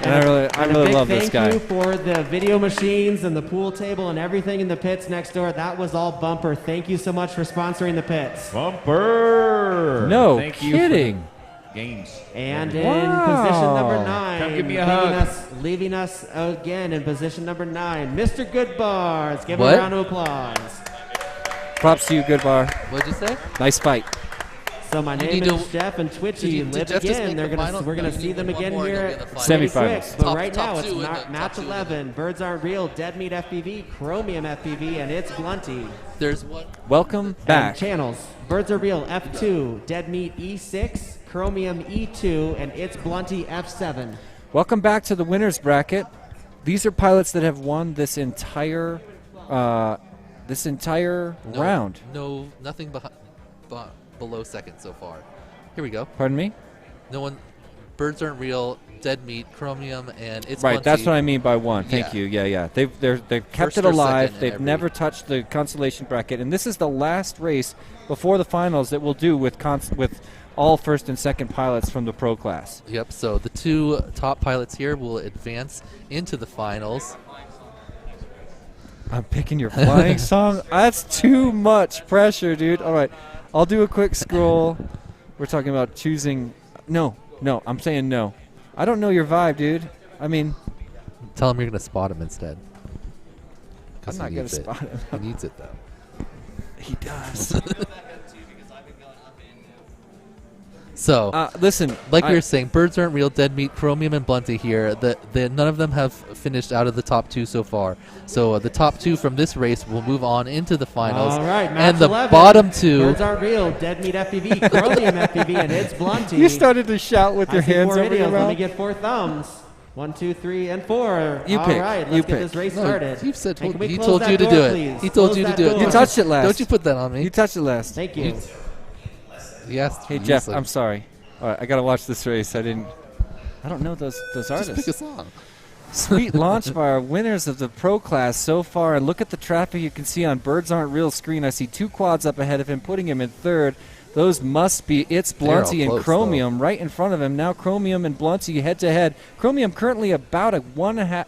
And I really love this guy. Thank you for the video machines and the pool table and everything in the pits next door. That was all Bumper. Thank you so much for sponsoring the pits. Bumper. No Thank you kidding. Games. And Wow. in position number 9, Come give me a hug. leaving us again in position number 9, Mr. Goodbar. Let's give him What? a round of applause. Props to you, Good Bar. What'd you say? Nice fight. So my You name need is to- Jeff and Twitchy Did live Jeff just again. make the final? We're No, gonna you see need them one again more and here you'll be in the at finals. Semifinals. But Top- right top now it's two in not the- match top two in the- 11. Birds Aren't Real, Dead Meat FPV, Chromium FPV, and it's Blunty. There's one. Welcome back. And channels. Birds Are Real F2, Dead Meat E6, Chromium E2, and it's Blunty F7. Welcome back to the winners bracket. These are pilots that have won this entire round. No, nothing below second so far. Here we go. Pardon me? No one. Birds Aren't Real, Dead Meat, Chromium, and it's Right, that's Bunty. what I mean by one. Thank Yeah. you. Yeah. They've kept First it or alive. second in They've every- never touched the consolation bracket, and this is the last race before the finals that we'll do with all first and second pilots from the pro class. Yep. So the two top pilots here will advance into the finals. I'm picking your flying song. That's too much pressure, dude. All right, I'll do a quick scroll. We're talking about choosing. No, I'm saying no. I don't know your vibe, dude. I mean, Tell him you're gonna spot him instead. 'Cause I'm he not gonna needs it. spot him. He needs it though. He does. So, listen, like we were saying, Birds Aren't Real, Dead Meat, Chromium, and Blunty here. None of them have finished out of the top two so far. So the top two from this race will move on into the finals. All right, match and the 11. bottom two. Birds Aren't Real, Dead Meat FPV, Chromium FPV, and it's Blunty. You started to shout with your I see hands 4 over your videos. Let me mouth. get 4 thumbs. 1, 2, 3, and 4. You All pick. right, You let's get pick. this race No, started. you've said Hey, can we he close told that you to door, do it. please? He told Close you to that do it. door. You touched it last. Don't you put that on me. You touched it last. Thank you. Yes. Hey Jeff, I'm sorry. All right, I gotta watch this race. I don't know those artists. Just pick a song. Sweet launch by our winners of the pro class so far. And look at the traffic you can see on Birds Aren't Real screen. I see 2 quads up ahead of him, putting him in third. Those must be It's They're all Blunty and close, Chromium right in front of him. Now Chromium and Blunty head to head. Chromium currently about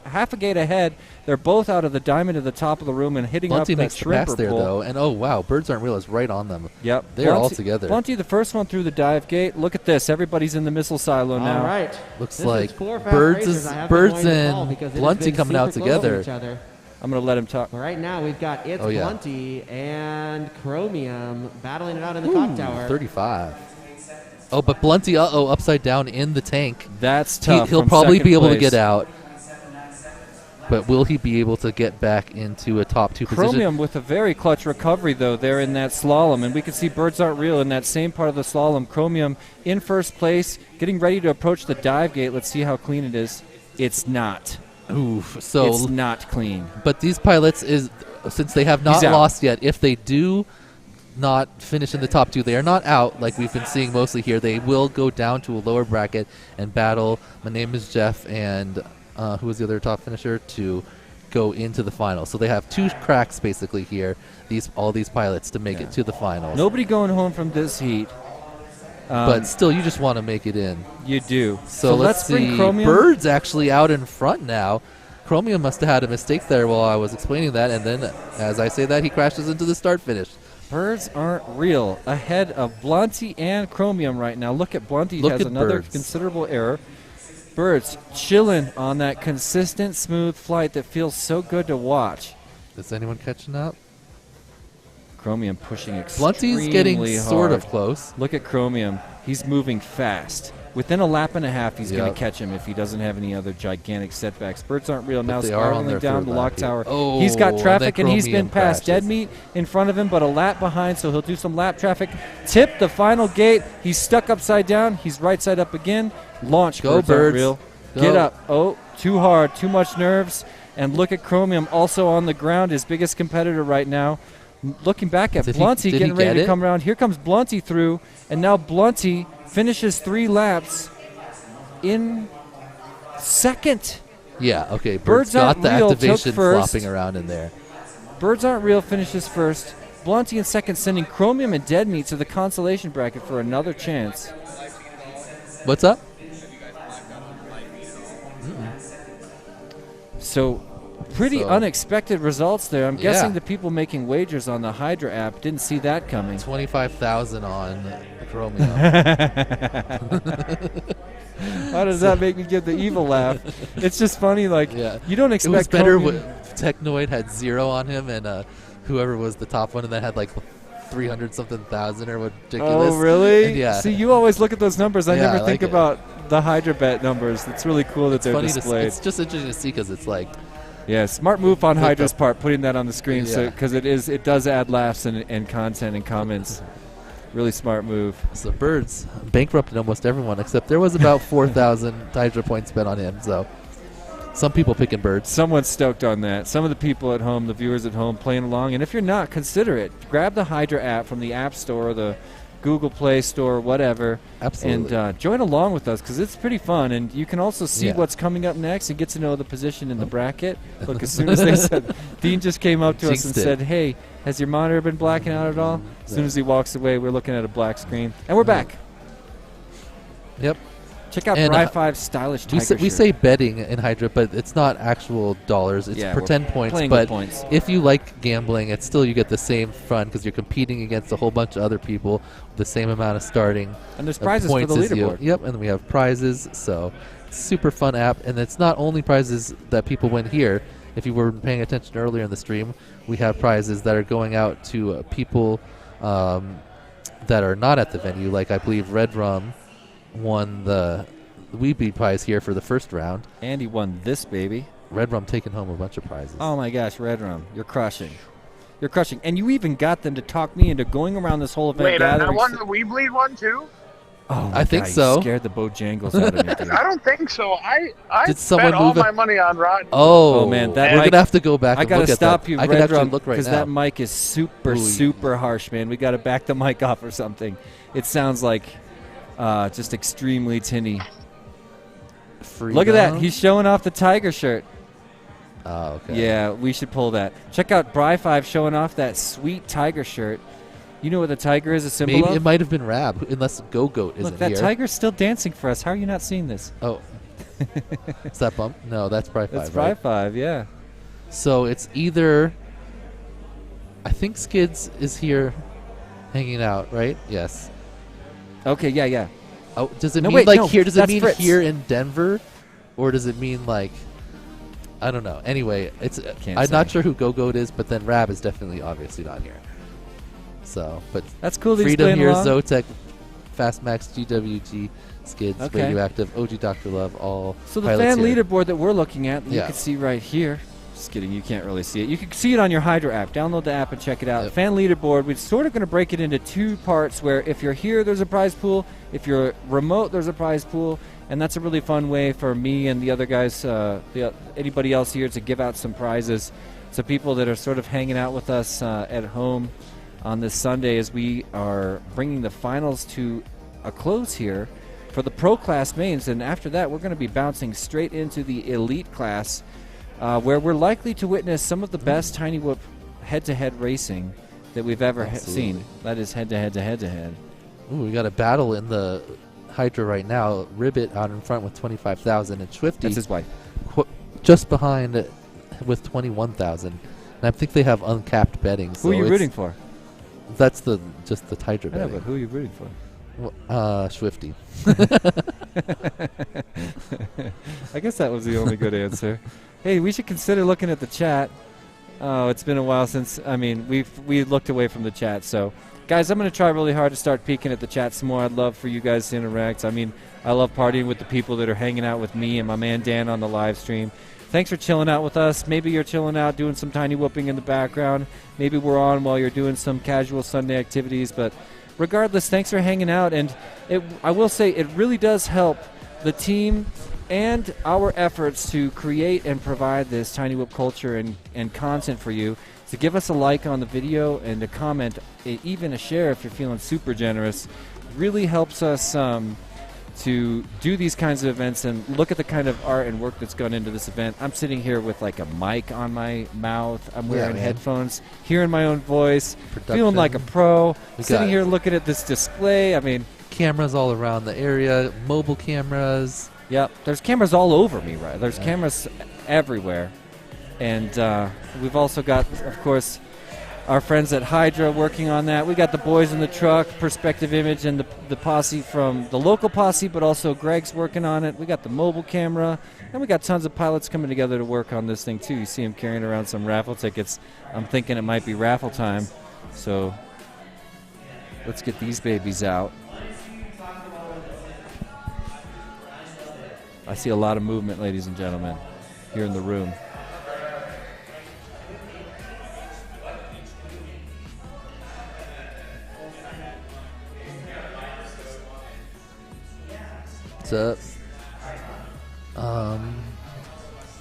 half a gate ahead. They're both out of the diamond at the top of the room and hitting Blunty up makes that the pass shrimper there pole. though, and oh wow, Birds Aren't Real is right on them. Yep. They're all Blunty- together. Blunty, the first one through the dive gate. Look at this. Everybody's in the missile silo now. All right. Looks This like is 4 fast Birds races. is I have Birds to join the call and because it has Blunty been coming out super close to together. each other. I'm going to let him talk. But right now we've got It's Oh, yeah. Blunty and Chromium battling it out in the top tower. 35. Oh, but Blunty, upside down in the tank. That's tough. He'll from probably second be able to place. get out. But will he be able to get back into a top 2 position? Chromium with a very clutch recovery, though, there in that slalom. And we can see Birds Aren't Real in that same part of the slalom. Chromium in first place, getting ready to approach the dive gate. Let's see how clean it is. It's not. Oof. So it's not clean. But these pilots, since they have not He's out. lost yet, if they do not finish in the top 2, they are not out like we've been seeing mostly here. They will go down to a lower bracket and battle. My name is Jeff, and who was the other top finisher to go into the final. So they have 2 cracks basically here. All these pilots to make it to the finals. Nobody going home from this heat. But still, you just want to make it in. You do. So let's bring see. Chromium. Bird's actually out in front now. Chromium must have had a mistake there while I was explaining that, and then as I say that, he crashes into the start finish. Birds Aren't Real ahead of Blunty and Chromium right now. Look at Blunty. Look Has at another Birds. considerable error. Birds chilling on that consistent, smooth flight that feels so good to watch. Is anyone catching up? Chromium pushing extremely Blunty's getting hard. sort of close. Look at Chromium. He's moving fast. Within a lap and a half, he's going Yep. to catch him if he doesn't have any other gigantic setbacks. Birds aren't real. But Now they are on spiraling their down third the lap lock here. tower. Oh, He's got and traffic, then and he's been Chromium past. Dead crashes. Meat in front of him, but a lap behind, so he'll do some lap traffic. Tip the final gate. He's stuck upside down. He's right side up again. Launch. Go, Birds aren't birds. real. Go. Get up. Oh, too hard. Too much nerves. And look at Chromium also on the ground, his biggest competitor right now. Looking back at Did he- Blunty did he getting ready get to it? come around. Here comes Blunty through, and now Blunty finishes 3 laps in second. Yeah, okay. Birds Birds got Aren't the Real took activation first. flopping around in there. Birds Aren't Real finishes first. Blunty in second, sending Chromium and Dead Meat to the consolation bracket for another chance. What's up? So, pretty So- unexpected results there. I'm Yeah. guessing the people making wagers on the Hydra app didn't see that coming. 25,000 on Chromium. How does that make me give the evil laugh? It's just funny, like, you don't expect It was better Chromium- when Technoid had 0 on him and whoever was the top one and that had like 300 something thousand or ridiculous. Oh, really? And yeah. See, you always look at those numbers. I Yeah, never I think like it. about the Hydra bet numbers. It's really cool that It's they're funny displayed. it's just interesting to see because it's like. Yeah, smart move on With Hydra's the- part, putting that on the screen, Yeah. because it does add laughs and content and comments. Really smart move. So Birds bankrupted almost everyone except there was about 4,000 Hydra points spent on him. So some people picking Birds. Someone's stoked on that. Some of the people at home, the viewers at home, playing along. And if you're not, consider it. Grab the Hydra app from the App Store, the Google Play Store, whatever. Absolutely. And join along with us because it's pretty fun. And you can also see Yeah. what's coming up next and get to know the position in the bracket. Look, as soon as they said, Dean just came up to us and Jinxed it. said, hey, has your monitor been blacking out at all? As soon as he walks away, we're looking at a black screen. And we're back. Yep. Check out And, Bri 5's stylish we tiger we shirt. say betting in Hydra, but it's not actual dollars. It's Yeah, we're pretend points. playing with But points. if you like gambling, it's still you get the same fun because you're competing against a whole bunch of other people with the same amount of starting. And there's prizes for points the as you. leaderboard. Yep, and we have prizes. So super fun app, and it's not only prizes that people win here. If you were paying attention earlier in the stream, we have prizes that are going out to people that are not at the venue. Like I believe Red Rum won the Weebly prize here for the first round. And he won this, baby. Red Rum taking home a bunch of prizes. Oh my gosh, Red Rum, you're crushing. You're crushing. And you even got them to talk me into going around this whole event Wait, I gathering. won the Weebly one too? Oh, I think God, so. You scared the Bojangles out of me, dude. I don't think so. I Did someone spent all move it? my money on Rod. Oh, man, that we're mic, gonna have to go back. I and gotta look at stop that. you, I can Red actually Rum, look right because now. that mic is super, Ooh. super harsh, man. We got to back the mic off or something. It sounds like just extremely tinny. Look at that. He's showing off the tiger shirt. Oh, okay. Yeah, we should pull that. Check out Bri 5 showing off that sweet tiger shirt. You know what the tiger is a symbol Maybe of? it might have been Rab, unless Go-Goat isn't Look, that here. tiger's still dancing for us. How are you not seeing this? Oh. Is that Bump? No, that's Bri 5, That's right? Bri 5, yeah. So it's either... I think Skids is here hanging out, right? Yes. Okay, yeah. Oh, does it No, mean wait, like no, here? Does it that's mean Fritz. here in Denver? Or does it mean like... I don't know. Anyway, it's I'm not say. sure who Go-Goat is, but then Rab is definitely obviously not here. So, but That's cool that he's Freedom playing here, along. Zotek, Fastmax, GWG, Skids, Okay. Radioactive, OG Dr. Love, all So the pilots fan here. leaderboard that we're looking at, that you Yeah. can see right here. Just kidding, you can't really see it. You can see it on your Hydra app. Download the app and check it out. Yep. Fan leaderboard, we're sort of going to break it into 2 parts where if you're here, there's a prize pool. If you're remote, there's a prize pool. And that's a really fun way for me and the other guys, anybody else here, to give out some prizes to people that are sort of hanging out with us at home on this Sunday as we are bringing the finals to a close here for the pro class mains. And after that, we're going to be bouncing straight into the elite class where we're likely to witness some of the best Tiny Whoop head-to-head racing that we've ever seen. That is head-to-head to head-to-head. Ooh, we got a battle in the Hydra right now. Ribbit out in front with 25,000 and Swifty. That's his wife. Just behind with 21,000. And I think they have uncapped betting. Who are you rooting for? That's just the Hydra I know, betting. but who are you rooting for? Swifty. I guess that was the only good answer. Hey, we should consider looking at the chat. Oh, it's been a while since. I mean, we looked away from the chat. So, guys, I'm going to try really hard to start peeking at the chat some more. I'd love for you guys to interact. I mean, I love partying with the people that are hanging out with me and my man Dan on the live stream. Thanks for chilling out with us. Maybe you're chilling out doing some tiny whooping in the background. Maybe we're on while you're doing some casual Sunday activities. But regardless, thanks for hanging out. And I will say it really does help the team and our efforts to create and provide this tiny whoop culture and content for you. To give us a like on the video and a comment, even a share if you're feeling super generous, really helps us to do these kinds of events and look at the kind of art and work that's gone into this event. I'm sitting here with like a mic on my mouth. I'm wearing headphones, hearing my own voice, feeling like a pro. Sitting here looking at this display. I mean, cameras all around the area, mobile cameras. Yep, there's cameras all over me, right? There's cameras everywhere. And we've also got, of course, our friends at Hydra working on that. We got the boys in the truck, Perspective Image, and the posse from the local posse, but also Greg's working on it. We got the mobile camera, and we got tons of pilots coming together to work on this thing, too. You see them carrying around some raffle tickets. I'm thinking it might be raffle time. So let's get these babies out. I see a lot of movement, ladies and gentlemen, here in the room. What's up?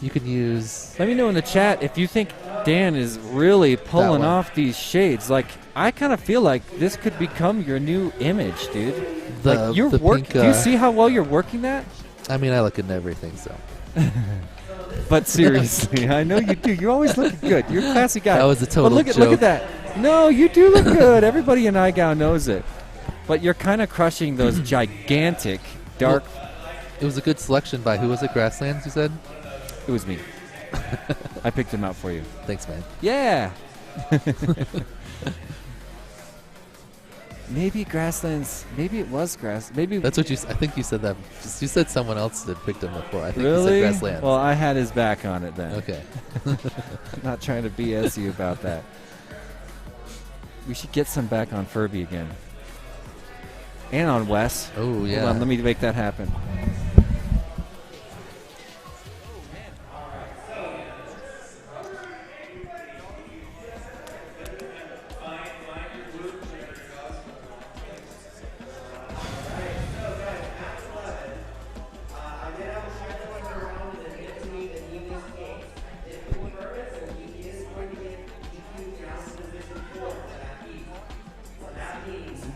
You could use... Let me know in the chat if you think Dan is really pulling off these shades. Like, I kind of feel like this could become your new image, dude. Like, you're working. Do you see how well you're working that? I mean, I look at everything, so. But seriously, I know you do. You're always looking good. You're a classy guy. That was a total joke. Look at that. No, you do look good. Everybody in iGow knows it. But you're kind of crushing those gigantic, dark... Well, it was a good selection by, who was it, Grasslands, you said? It was me. I picked him out for you. Thanks, man. Yeah. Maybe Grasslands. Maybe it was Grass. Maybe that's what you. I think you said that. You said someone else had picked him before. I think really? You said Grasslands. Well, I had his back on it then. Okay. I'm not trying to BS you about that. We should get some back on Furby again. And on Wes. Oh yeah. Hold on, let me make that happen.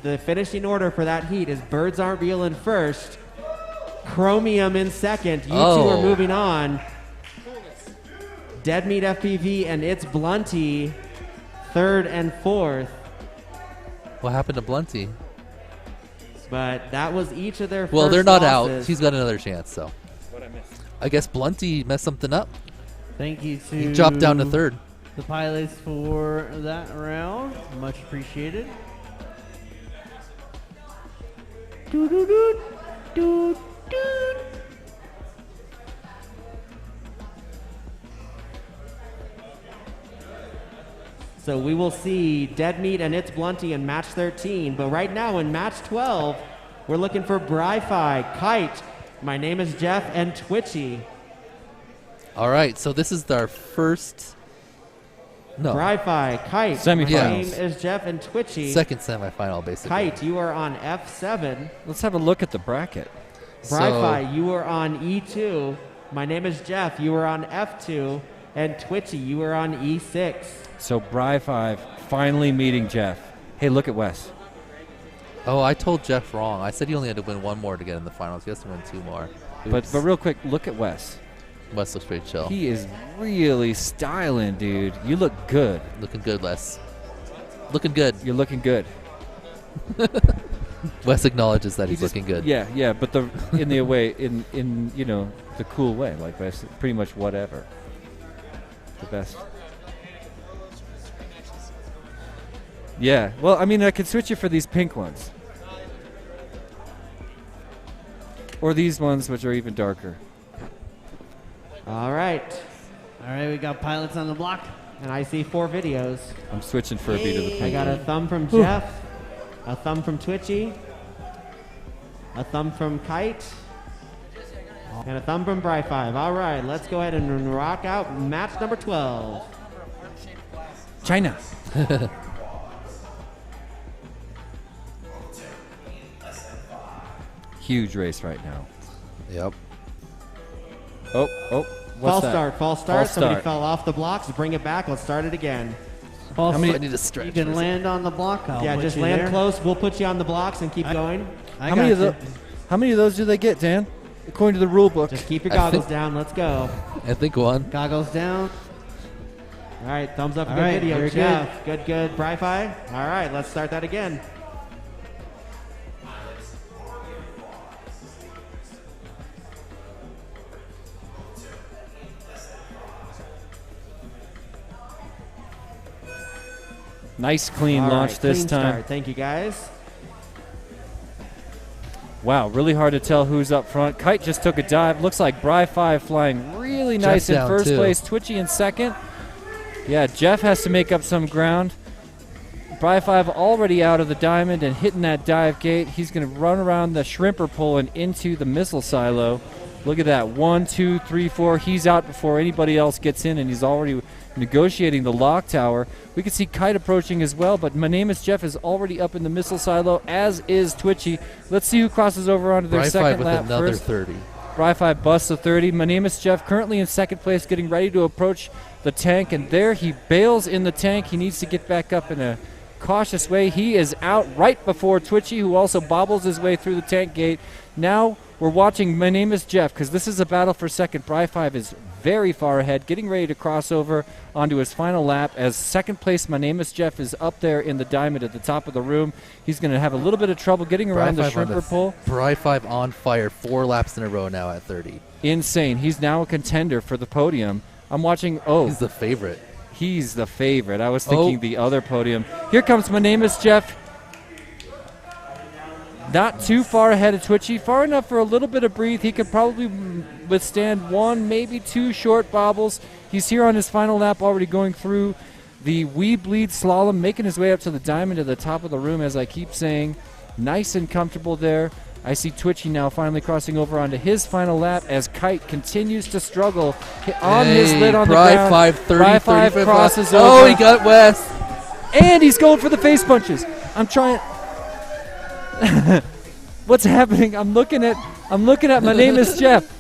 The finishing order for that heat is Birds Aren't Real in first, Chromium in second. You two are moving on. Dead Meat FPV and It's Blunty, third and fourth. What happened to Blunty? But that was each of their Well, first they're not losses. out. He's got another chance, so. What I missed. I guess Blunty messed something up. Thank you to He dropped down to third. the pilots for that round. Much appreciated. So we will see Dead Meat and It's Blunty in match 13. But right now in match 12, we're looking for Bri-Fi, Kite, My Name is Jeff, and Twitchy. All right, so this is our first. No. Bri-Fi, Kite, Semifinals. My Name is Jeff, and Twitchy. Second semifinal, basically. Kite, you are on F7. Let's have a look at the bracket. Bri-Fi, you are on E2. My Name is Jeff, you are on F2. And Twitchy, you are on E6. So Bri-5 finally meeting Jeff. Hey, look at Wes. Oh, I told Jeff wrong. I said he only had to win one more to get in the finals. He has to win two more. But real quick, look at Wes. Wes looks pretty chill. He is really styling, dude. You look good. Looking good, Les. Looking good. You're looking good. Wes acknowledges that he's looking good. Yeah, but in the way, in you know, the cool way, like Wes, pretty much whatever. The best. Yeah, well, I mean, I could switch you for these pink ones. Or these ones, which are even darker. All right. All right, we got pilots on the block. and I see 4 videos. I'm switching Furby to the pink. I got a thumb from Jeff, a thumb from Twitchy, a thumb from Kite, and a thumb from Bri5. All right, let's go ahead and rock out match number 12. China. Huge race right now. Yep. Oh, what's that? False start. Somebody fell off the blocks. Bring it back. Let's start it again. False I need to stretch. You can land on the block. Yeah, just land close. We'll put you on the blocks and keep going. How many of those do they get, Dan? According to the rule book. Just keep your goggles down. Let's go. I think 1. Goggles down. All right, thumbs up. All Good right, video, very Jeff. Good. Bri5. All right, let's start that again. Nice clean All launch right, this clean time. Start. Thank you, guys. Wow, really hard to tell who's up front. Kite just took a dive. Looks like Bri5 flying really nice Jeff's in first down, too. place. Twitchy in second. Yeah, Jeff has to make up some ground. Bri5 already out of the diamond and hitting that dive gate. He's going to run around the shrimper pole and into the missile silo. Look at that. 1, 2, 3, 4. He's out before anybody else gets in, and he's already negotiating the lock tower. We can see Kite approaching as well, but My Name is Jeff is already up in the missile silo, as is Twitchy. Let's see who crosses over onto their second lap with another first. 30. Bri5 busts a 30. My Name is Jeff, currently in second place, getting ready to approach the tank, and there he bails in the tank. He needs to get back up in a cautious way. He is out right before Twitchy, who also bobbles his way through the tank gate. Now we're watching My Name is Jeff, because this is a battle for second. Bri5 is very far ahead, getting ready to cross over onto his final lap, as second place My Name is Jeff is up there in the diamond at the top of the room. He's going to have a little bit of trouble getting around the shrimper pole. Bri5 on fire 4 laps in a row now at 30. Insane. He's now a contender for the podium. I'm watching. Oh, he's the favorite. He's the favorite. I was thinking the other podium. Here comes My Name is Jeff. Not too far ahead of Twitchy, far enough for a little bit of breathe. He could probably withstand 1, maybe 2 short bobbles. He's here on his final lap, already going through the We Bleed slalom, making his way up to the diamond at the top of the room, as I keep saying. Nice and comfortable there. I see Twitchy now finally crossing over onto his final lap as Kite continues to struggle on his lid on the ground. Bri5 crosses over. Oh, he got West. And he's going for the face punches. I'm trying. What's happening? I'm looking at My Name is Jeff.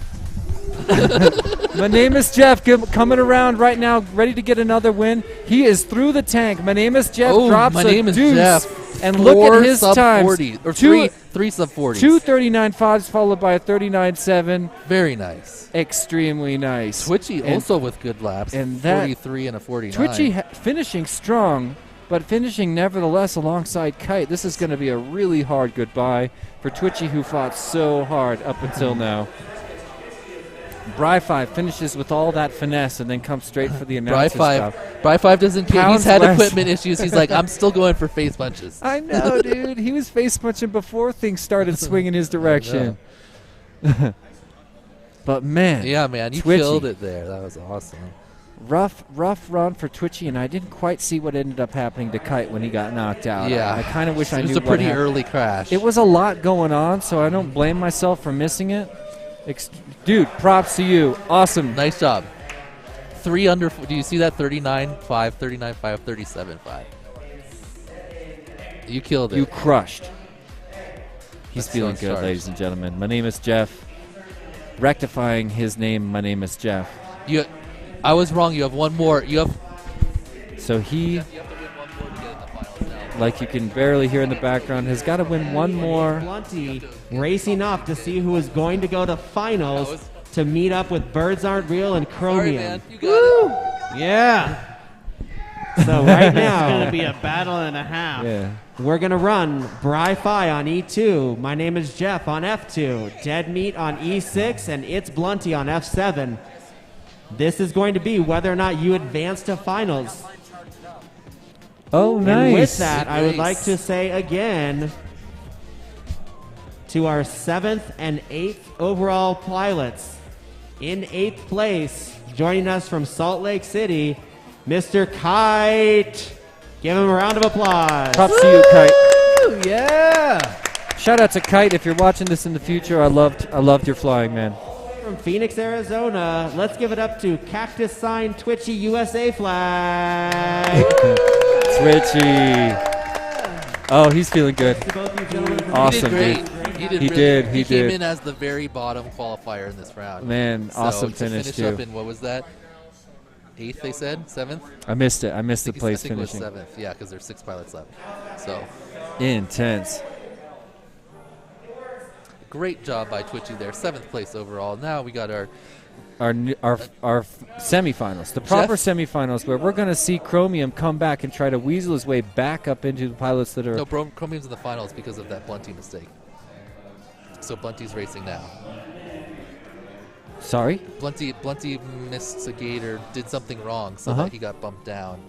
My Name is Jeff coming around right now, ready to get another win. He is through the tank. My Name is Jeff drops My a Name is deuce. Jeff. And look at his times. 40, or three sub 40s. 2 39.5s followed by a 39.7. Very nice. Extremely nice. Twitchy also with good laps. And that 43 and a 49. Twitchy finishing strong, but finishing nevertheless alongside Kite. This is going to be a really hard goodbye for Twitchy, who fought so hard up until now. Bri5 finishes with all that finesse and then comes straight for the announcer's stuff. Bri5 doesn't care. He's had equipment issues. He's like, I'm still going for face punches. I know, dude. He was face punching before things started swinging his direction. But man. Yeah, man. You Twitchy. killed it there. That was awesome. Rough run for Twitchy, and I didn't quite see what ended up happening to Kite when he got knocked out. Yeah. I kind of wish I knew. It was a pretty early crash. It was a lot going on, so I don't blame myself for missing it. Dude, props to you. Awesome. Nice job. 3 under. Do you see that? 39.5, 39.5, 37.5. You killed it. You crushed. He's That's feeling so good, stars. ladies and gentlemen. My Name is Jeff. Rectifying his name, My Name is Jeff. I was wrong. You have one more. So he, like you can barely hear in the background, has got to win one more. Blunty racing up to see who is going to go to finals to meet up with Birds Aren't Real and Chromium. Woo! Yeah. So right now, it's going to be a battle and a half. Yeah. We're going to run Bri5 on E2. My Name is Jeff on F2. Dead Meat on E6, and It's Blunty on F7. This is going to be whether or not you advance to finals. Oh, nice. And with that, I would like to say again to our 7th and 8th overall pilots. In 8th place, joining us from Salt Lake City, Mr. Kite. Give him a round of applause. Props to you, Kite. Woo! Yeah. Shout out to Kite if you're watching this in the future. I loved your flying, man. From Phoenix, Arizona, let's give it up to Cactus Sign Twitchy USA flag. Twitchy. Oh, he's feeling good. Awesome, dude. He did. He came in as the very bottom qualifier in this round. Man, awesome finish to too. finish up in, what was that? 8th, they said? 7th? I missed it. I missed the place finishing. I think it was 7th, yeah, because there's 6 pilots left. So intense. Great job by Twitchy there. 7th place overall. Now we got our semifinals, the proper semifinals, where we're going to see Chromium come back and try to weasel his way back up into the pilots that are. No, Chromium's in the finals because of that Blunty mistake. So Blunty's racing now. Sorry? Blunty missed a gate or did something wrong, so that he got bumped down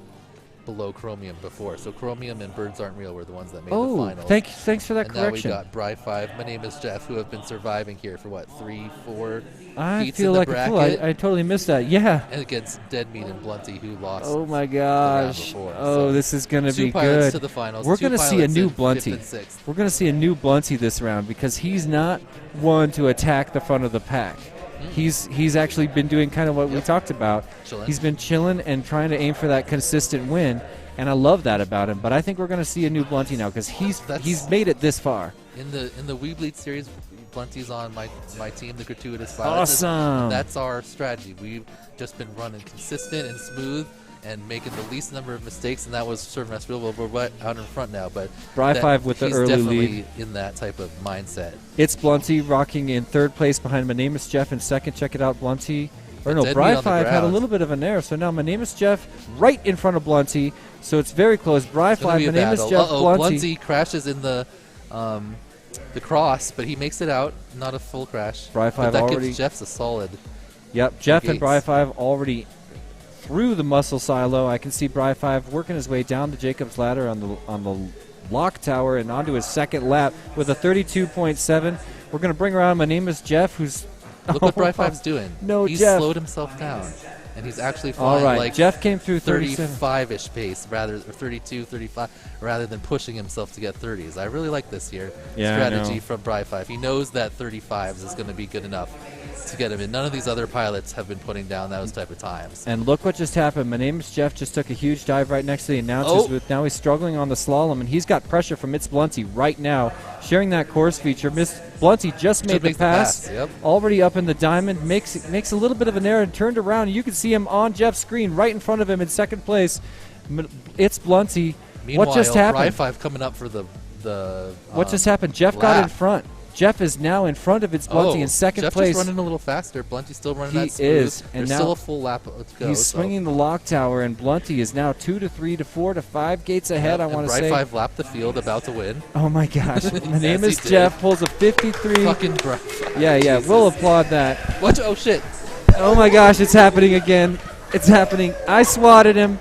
below Chromium before. So Chromium and Birds Aren't Real were the ones that made the finals. Thanks for that and correction. Now we got Bri 5. My name is Jeff, who have been surviving here for what, 3-4 I heats feel in like the a fool. bracket. I totally missed that. Yeah. And against Deadmeat and Blunty, who lost. Oh my the round gosh. before. Oh, So this is going to be 2 pilots good. to the finals. We're 2 going to see a pilots new in 5th Blunty. and 6th. We're going to see a new Blunty this round because he's not one to attack the front of the pack. He's actually been doing kind of what we talked about. Chillin'. He's been chilling and trying to aim for that consistent win, and I love that about him. But I think we're going to see a new Blunty now because he's made it this far. In the We Bleed series, Blunty's on my team, the Gratuitous Pilots. Awesome. That's our strategy. We've just been running consistent and smooth and making the least number of mistakes, and that was serving us real well. We're right out in front now, but Bri 5 with the he's early definitely lead. in that type of mindset. It's Blunty rocking in 3rd place behind My Name is Jeff in 2nd. Check it out, Blunty. Or no, Deadmeat Bri on the 5 had a ground. little bit of an error, so now My Name is Jeff right in front of Blunty. So it's very close. Bri It's gonna 5, be My a Name is battle. Jeff, Blunty. Blunty crashes in the cross, but he makes it out. Not a full crash. Bri 5 but that already. gives Jeff's a solid. Yep, Jeff and gates. Bri 5 already through the muscle silo. I can see Bri 5 working his way down the Jacob's ladder on the lock tower and onto his 2nd lap with a 32.7. We're going to bring around My Name is Jeff, who's Look what Bri 5's doing. No, he's Jeff. slowed himself down, and he's actually All flying right, like Jeff came through 37. 35-ish pace, or 32, 35, rather than pushing himself to get 30s. I really like this here strategy from Bri 5. He knows that 35s is going to be good enough to get him in. None of these other pilots have been putting down those type of times. And look what just happened. My Name is Jeff just took a huge dive right next to the announcers booth. Now he's struggling on the slalom, and he's got pressure from It's Blunty right now, sharing that course feature. Miss Blunty just made the pass. Yep. Already up in the diamond. Makes a little bit of an error and turned around. You can see him on Jeff's screen right in front of him in 2nd place. It's Blunty. Meanwhile, What just happened? Bri 5 coming up for the what just happened? Jeff got in front. Jeff is now in front of It's Blunty in 2nd Jeff place. Just running a little faster. Blunty's still running He that smooth. is, and There's now still a full lap to go. He's swinging the lock tower, and Blunty is now 2 to 3 to 4 to 5 gates ahead. I want to say. Bri 5 lapped the field, about to win. Oh my gosh! My name Yes, is he Jeff. did. Pulls a 53. Fucking Bri 5. Yeah. Jesus. We'll applaud that. What? Oh shit! Oh my gosh! It's happening again. It's happening. I swatted him.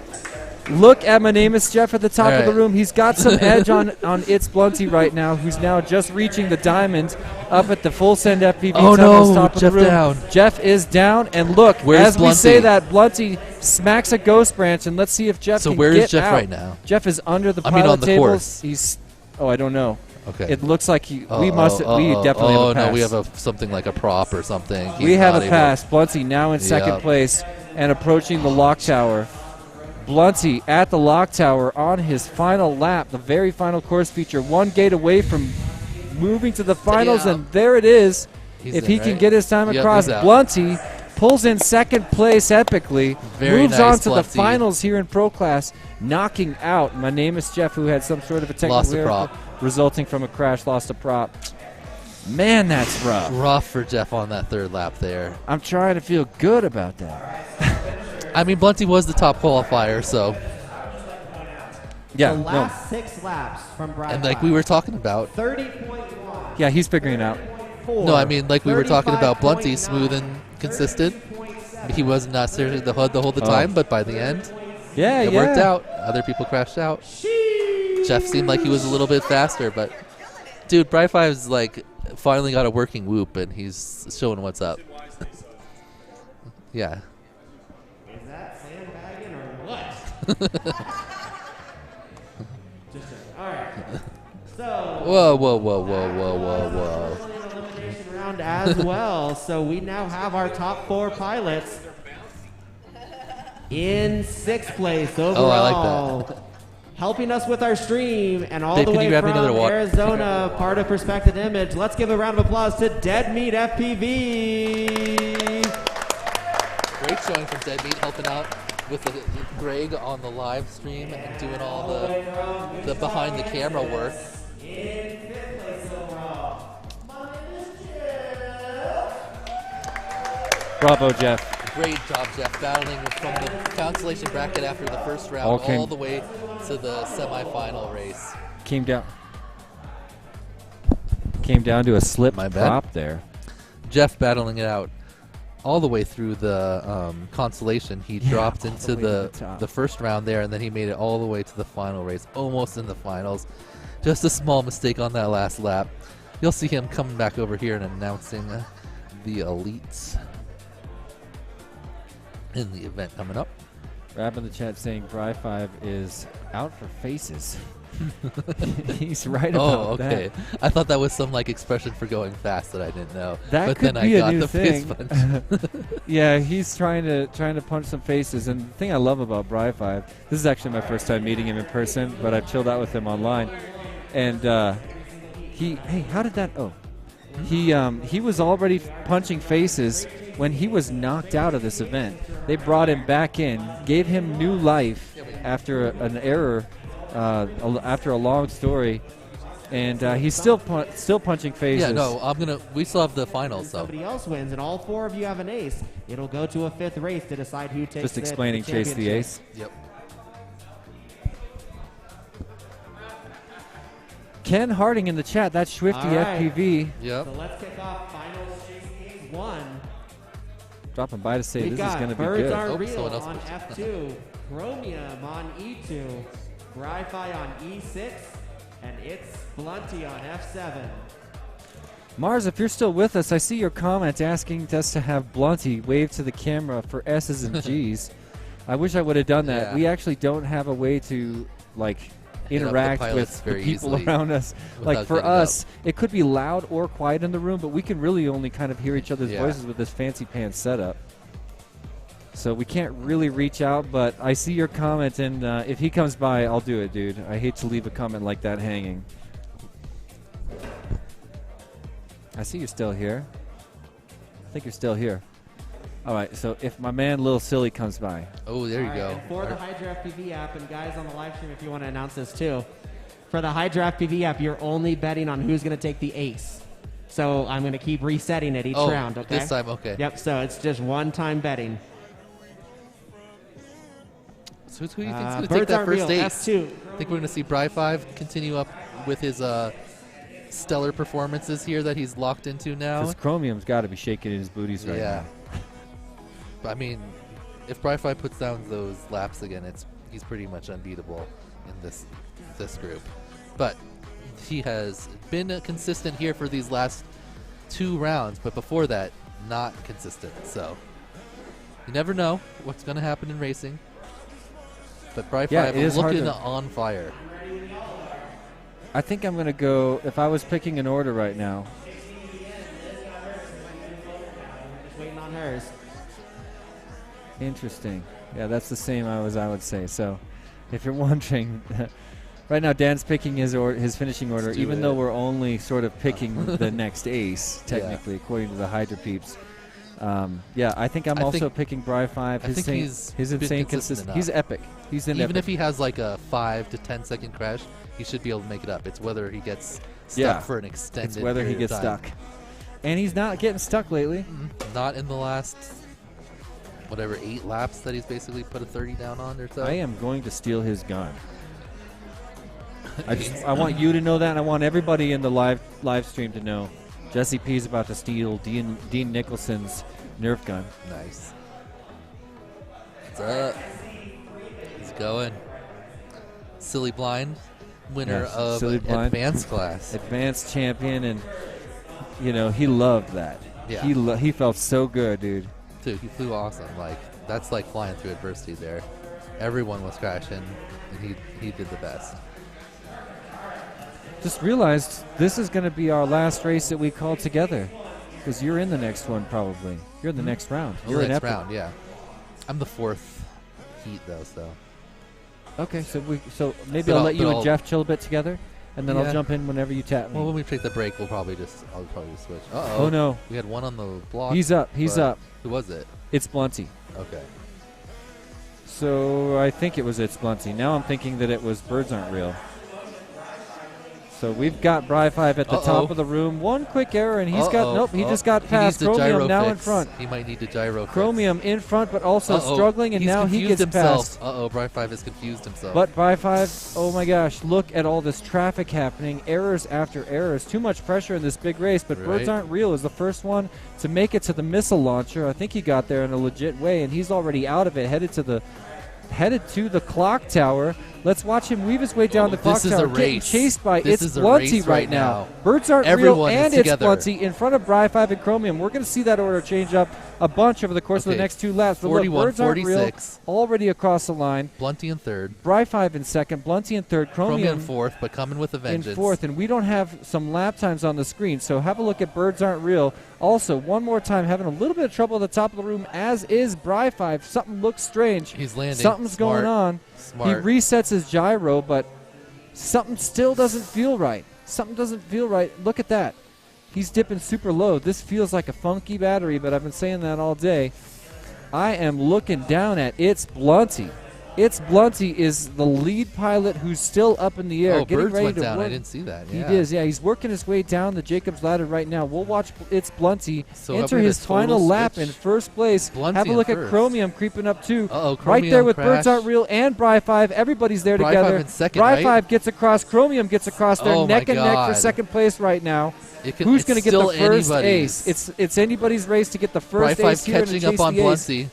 Look at My Name is Jeff at the top of the room. He's got some edge on It's Blunty right now, who's now just reaching the diamond up at the full send FPV tunnels, top of Jeff the room. down. Jeff is down, and look, Where's as we say Blunty? that, Blunty smacks a ghost branch, and let's see if Jeff So can where get is Jeff out. right now? Jeff is under the I pilot mean, on the tables. course. He's. Oh, I don't know. Okay. It looks like we definitely have a Oh pass. no, we have something like a prop or something. We He's have not a able- pass. Blunty now in 2nd Yep. place and approaching the lock tower. Blunty at the lock tower on his final lap, the very final course feature, 1 gate away from moving to the finals, Yeah. and there it is. He's if in, he can right? get his time Yep, across, he's out. Blunty pulls in 2nd place epically, Very moves nice, on to the Blunty. finals here in Pro Class, knocking out My Name is Jeff, who had some sort of a technical Lost a error prop. resulting from a crash, lost a prop. Man, that's rough. Rough for Jeff on that 3rd lap there. I'm trying to feel good about that. I mean, Blunty was the top qualifier, so. Yeah, The no. last 6 laps from Bri And like we were talking about. 30.1. Yeah, he's figuring it out. No, I mean, like we were talking about, 35.9. Blunty smooth and consistent. He was not seriously the HUD the whole time, but by the end, Yeah, it yeah. worked out. Other people crashed out. Jeff seemed like he was a little bit faster, but dude, Bri 5's like finally got a working whoop, and he's showing what's up. Yeah. Is that sandbagging or what? All right. So. Whoa, whoa, whoa, whoa, whoa, whoa, whoa. Elimination round as well. So we now have our top 4 pilots in 6th place overall. Oh, I like that. Helping us with our stream and all Dave, the can you way grab me from another water? Arizona, part of Perspective Image. Let's give a round of applause to Dead Meat FPV. Great showing from Dead Meat, helping out with Greg on the live stream and doing all the behind the camera work. Bravo, Jeff. Great job, Jeff, battling from the consolation bracket after the first round all the way to the semifinal race. Came down to a slip drop there. Jeff battling it out all the way through the consolation. He dropped into the first round there, and then he made it all the way to the final race, almost in the finals. Just a small mistake on that last lap. You'll see him coming back over here and announcing the elites in the event coming up. Rap in the chat saying Bri5 is out for faces. He's right about that. Okay. I thought that was some like expression for going fast that I didn't know. That but could then be I got a new the thing. fist punch. Yeah, he's trying to punch some faces. And the thing I love about Bri5, this is actually my first time meeting him in person, but I've chilled out with him online. And hey, how did that? Oh, he was already punching faces when he was knocked out of this event. They brought him back in, gave him new life after an error, after a long story, and he's still punching faces. Yeah, no, we still have the finals, so. Somebody else wins, and all 4 of you have an ace. It'll go to a 5th race to decide who takes Just explaining the Chase the Ace. Yep. Ken Harding in the chat. That's Swifty FPV. Yep. So let's kick off finals Chase the Ace 1. Dropping by to say We this got is going to be Birds good. Are Real on F2, Chromium on E2, Bri-Fi on E6, and It's Blunty on F7. Mars, if you're still with us, I see your comment asking us to have Blunty wave to the camera for S's and G's. I wish I would have done that. Yeah. We actually don't have a way to interact with the people around us. Like for us, it could be loud or quiet in the room, but we can really only kind of hear each other's voices with this fancy pants setup. So we can't really reach out, but I see your comment, and if he comes by, I'll do it, dude. I hate to leave a comment like that hanging. I see you're still here. I think you're still here. All right, so if my man Lil Silly comes by. Oh, there you go. And for the Hydra FPV app, and guys on the live stream, if you want to announce this too, for the Hydra FPV app, you're only betting on who's going to take the ace. So I'm going to keep resetting it each round, okay? This time, okay. Yep, so it's just one-time betting. So who do you think is going to take that first ace? F2. I think we're going to see Bri-5 continue up with his stellar performances here that he's locked into now. Because Chromium's got to be shaking his booties right now. I mean, if Bri-5 puts down those laps again, he's pretty much unbeatable in this group. But he has been consistent here for these last 2 rounds, but before that, not consistent. So you never know what's going to happen in racing. But Bri-5 is looking on fire. I think I'm going to go, if I was picking an order right now. Just waiting on hers. Interesting. Yeah, that's the same as I would say. So if you're wondering, right now Dan's picking his finishing order, even though we're only sort of picking the next ace, technically, according to the Hydra peeps. Yeah, I think I'm also picking Bri-5. His insane consistency. He's epic. He's an Even epic. if he has like a 5 to 10 second crash, he should be able to make it up. It's whether he gets stuck for an extended It's whether he period of gets time. stuck. And he's not getting stuck lately. Not in the last, 8 laps that he's basically put a 30 down on or so. I am going to steal his gun. I want you to know that, and I want everybody in the live stream to know. Jesse P is about to steal Dean Nicholson's Nerf gun. Nice. What's up? He's going. Silly Blind, winner of Silly Blind. Advanced class. Advanced champion, and he loved that. Yeah. He felt so good, dude. Dude, he flew awesome. That's like flying through adversity there. Everyone was crashing, and he did the best. Just realized this is going to be our last race that we call together, because you're in the next one probably. You're in the next round. You're in next Epic. round, yeah. I'm the 4th heat though, so. Okay, so maybe I'll let you and Jeff chill a bit together, and then I'll jump in whenever you tap me. Well, when we take the break, I'll probably just switch. Oh no, we had one on the block. He's up. He's up. Who was it? It's Blunty. Okay. So I think it was It's Blunty. Now I'm thinking that it was Birds Aren't Real. So we've got Bri5 at the top of the room. One quick error, and he's got nope. He just got past Chromium now in front. He might need to gyro. Chromium in front, but also struggling, and now he gets past. Bri5 has confused himself. But Bri5, oh my gosh, look at all this traffic happening. Errors after errors. Too much pressure in this big race. But Birds Aren't Real is the first one to make it to the missile launcher. I think he got there in a legit way, and he's already out of it, headed to the clock tower. Let's watch him weave his way down the clock tower. Getting chased by It's Blunty right now. Birds Aren't Real and It's Blunty in front of Bri5 and Chromium. We're going to see that order change up a bunch over the course of the next 2 laps. But 41, look, Birds Aren't Real 46. already across the line. Blunty in 3rd. Bri5 in 2nd. Blunty in 3rd. Chromium in 4th, but coming with a vengeance. In 4th, and we don't have some lap times on the screen, so have a look at Birds Aren't Real. Also, one more time, having a little bit of trouble at the top of the room, as is Bri5. Something looks strange. He's landing. Something's going on. Smart. He resets his gyro, but something still doesn't feel right. Something doesn't feel right. Look at that. He's dipping super low. This feels like a funky battery, but I've been saying that all day. I am looking down at It's Blunty. It's Blunty is the lead pilot who's still up in the air. Oh, getting Birds ready went to down. work. I didn't see that. He did, yeah. He's working his way down the Jacob's Ladder right now. We'll watch It's Blunty enter his final lap in first place. Blunty have a look at Chromium creeping up too. Right there with Birds Aren't Real and Bri5. Everybody's there together. In second, Bri5 gets across. Chromium gets across. They're neck and neck for second place right now. Who's going to get the first ace? It's anybody's race to get the first ace here and catching chase up on the ace. Blunty.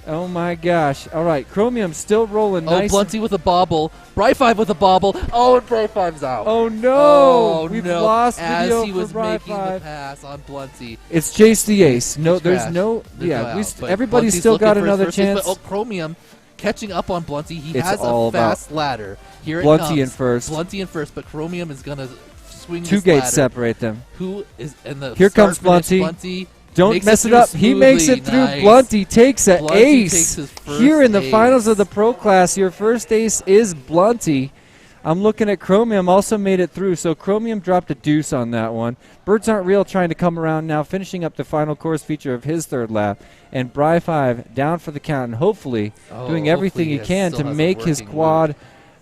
Oh my gosh. All right, Chromium still rolling nice. Blunty with a bobble. Bri5 with a bobble. Oh, and Bri5's out. Oh no. Oh, We've no. lost As video he was for making Bri5. the pass on Blunty. It's Chase the Ace. No, He's there's crashed. no everybody's Blunty's still got looking for his another first ace, chance. but, Chromium catching up on Blunty. He It's has all a fast ladder. Here Blunty it comes. in first. Blunty in first, but Chromium is going to swing 2 this gates ladder. separate them. Who is in the Here comes start-finish Blunty. Don't mess it up. He makes it through. Nice. Blunty takes an Blunty ace. takes his first Here in the ace. finals of the pro class, your first ace is Blunty. I'm looking at Chromium, also made it through. So Chromium dropped a deuce on that one. Birds Aren't Real trying to come around now, finishing up the final course feature of his 3rd lap. And Bri5 down for the count, and hopefully doing everything he can to make his quad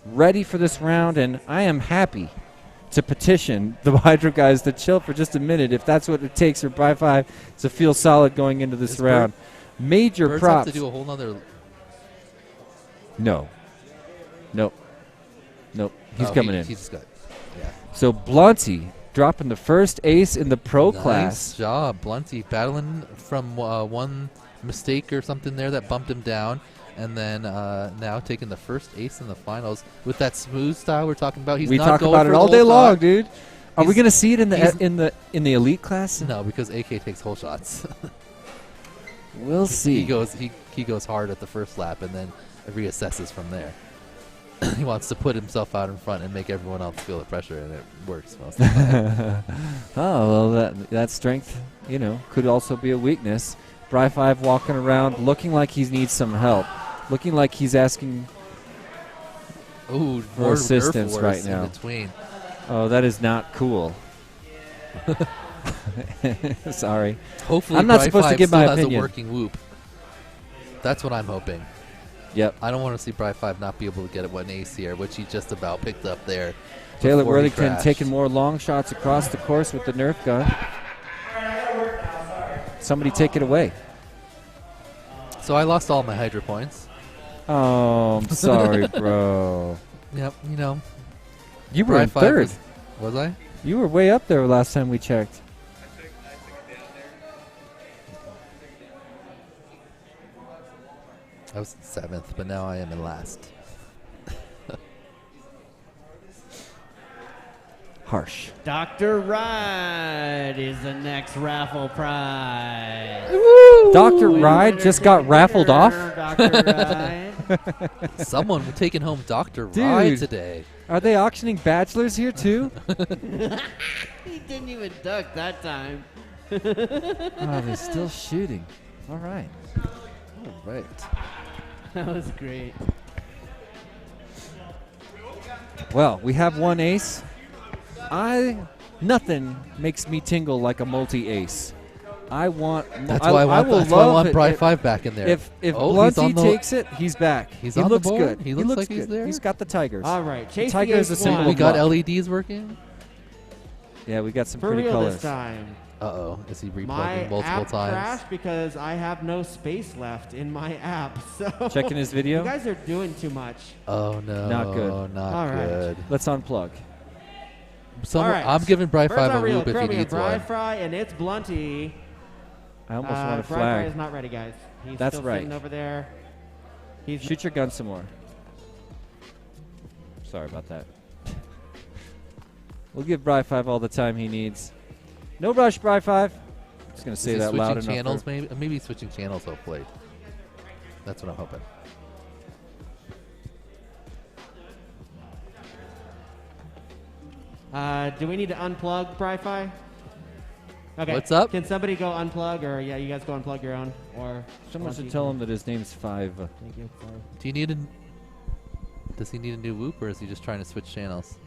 ready for this round. And I am happy to petition the Hydro guys to chill for just a minute if that's what it takes for Bri5 to feel solid going into this round. Major Birds props. have to do a whole nother. No. Nope. He's coming in. He's just got, yeah. So Blunty dropping the first ace in the pro Nice class. job, Blunty, battling from one mistake or something there that bumped him down, and then now taking the first ace in the finals with that smooth style we're talking about. We talk about it all day long, dude. Are we going to see it in the elite class? No, because AK takes whole shots. We'll see. He goes hard at the first lap and then reassesses from there. He wants to put himself out in front and make everyone else feel the pressure, and it works most of the time. Oh, well, that strength, could also be a weakness. Bri5 walking around looking like he needs some help, looking like he's asking for assistance right now. In between. Oh, that is not cool. Sorry. Hopefully, I'm not supposed to give my has opinion. a working whoop. That's what I'm hoping. Yep. I don't want to see Bri5 not be able to get an ace here, which he just about picked up there. Taylor Worthington taking more long shots across the course with the Nerf gun. Somebody take it away. So I lost all my Hydra points. Oh, I'm sorry, bro. Yep, You were in 3rd. Was I? You were way up there last time we checked. I was 7th, but now I am in last. Harsh. Dr. Ride is the next raffle prize. Dr. Ride just got raffled off? Dr. Ride. Someone taking home Dr. Rye Dude, today. Are they auctioning bachelors here too? He didn't even duck that time. Oh, they're still shooting. All right. All right. That was great. Well, we have one ace. Nothing makes me tingle like a multi-ace. I want. That's why I want Bri 5 back in there. If Blunty takes it, he's back. He's he on looks the board. good. He looks like good. he's there. He's got the tigers. All right, the chase tiger the is a ace symbol. one. We of got luck. LEDs working. Yeah, we got some For pretty real colors. this time. Uh-oh. Is he replugging My multiple app times? crashed because I have no space left in my app. So Checking his video? You guys are doing too much. Oh, no. Not good. Not All right. good. Let's unplug. All right. I'm giving Bri Birds 5 are a real. whoop if he Chromium, needs Bri one. Fry, and it's Blunty. I almost want to Bri Fry flag. is not ready, guys. He's That's still right. sitting over there. He's Shoot your gun some more. Sorry about that. We'll give Bri 5 all the time he needs. No rush, Bri 5. Just going to say that loud enough. Channels, maybe switching channels, hopefully. That's what I'm hoping. Do we need to unplug Bri-Fi? Okay. What's up? Can somebody go unplug, or yeah, you guys go unplug your own, or Someone Blunty should tell can- him that his name's 5. Thank you. Sorry. Do you need a... Does he need a new whoop, or is he just trying to switch channels?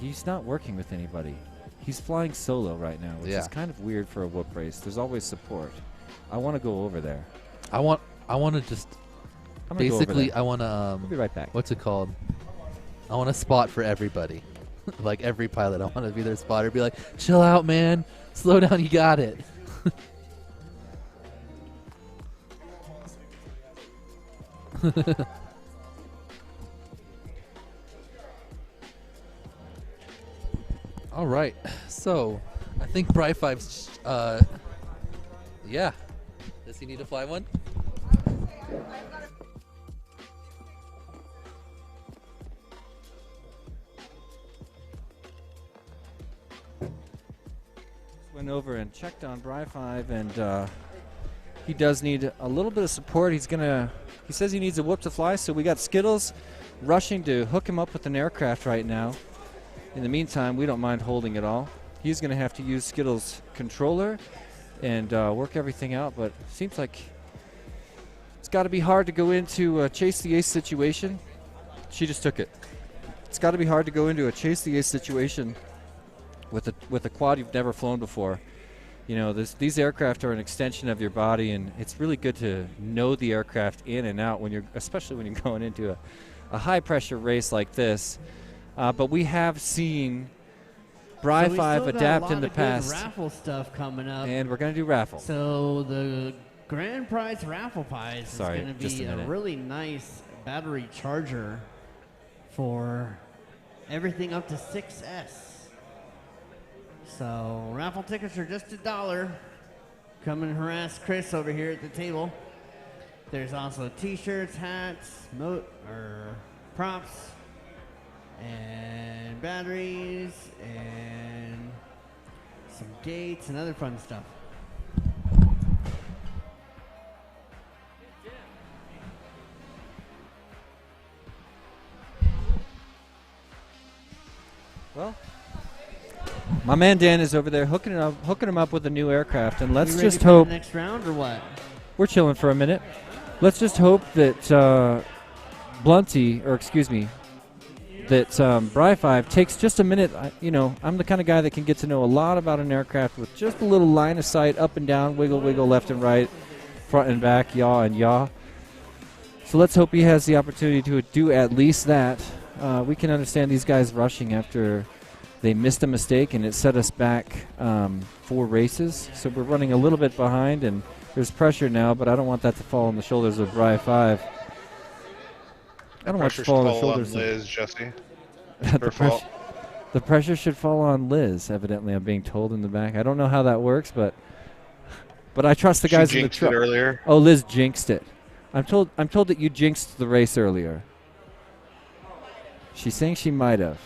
He's not working with anybody. He's flying solo right now, which is kind of weird for a whoop race. There's always support. I want to go over there. I want to just... I'm gonna go over Basically, there. I want to... I'll be right back. What's it called? I want a spot for everybody. Like every pilot, I want to be their spotter. Be like, chill out, man. Slow down, you got it. All right. So, I think Bri 5's... yeah. Does he need to fly one? Went over and checked on Bri 5, and he does need a little bit of support. He says he needs a whoop to fly, so we got Skittles rushing to hook him up with an aircraft right now. In the meantime, we don't mind holding it all. He's going to have to use Skittles' controller and work everything out, but seems like it's got to be hard to go into a chase the ace situation. She just took it. It's got to be hard to go into a chase the ace situation with a quad you've never flown before. You know, these aircraft are an extension of your body, and it's really good to know the aircraft in and out especially when you're going into a high pressure race like this. But we have seen Bri 5 adapt in the past. Raffle stuff coming up, and we're going to do raffle. So the grand prize raffle prize is going to just be a a minute. really nice battery charger for everything up to 6S. So raffle tickets are just $1. Come and harass Chris over here at the table. There's also T-shirts, hats, props, and batteries, and some gates and other fun stuff. Well, my man Dan is over there hooking him up with a new aircraft, and let's You ready just for hope. the next round or what? We're chilling for a minute. Let's just hope that that Bri 5 takes just a minute. I'm the kind of guy that can get to know a lot about an aircraft with just a little line of sight, up and down, wiggle, wiggle, left and right, front and back, yaw and yaw. So let's hope he has the opportunity to do at least that. We can understand these guys rushing after they missed a mistake, and it set us back 4 races. So we're running a little bit behind, and there's pressure now, but I don't want that to fall on the shoulders of Bri 5. I don't want it to fall on the shoulders of Liz, Jesse. The pressure should fall on Liz, evidently, I'm being told in the back. I don't know how that works, but I trust the guys in the truck. She jinxed it earlier. Oh, Liz jinxed it. I'm told that you jinxed the race earlier. She's saying she might have.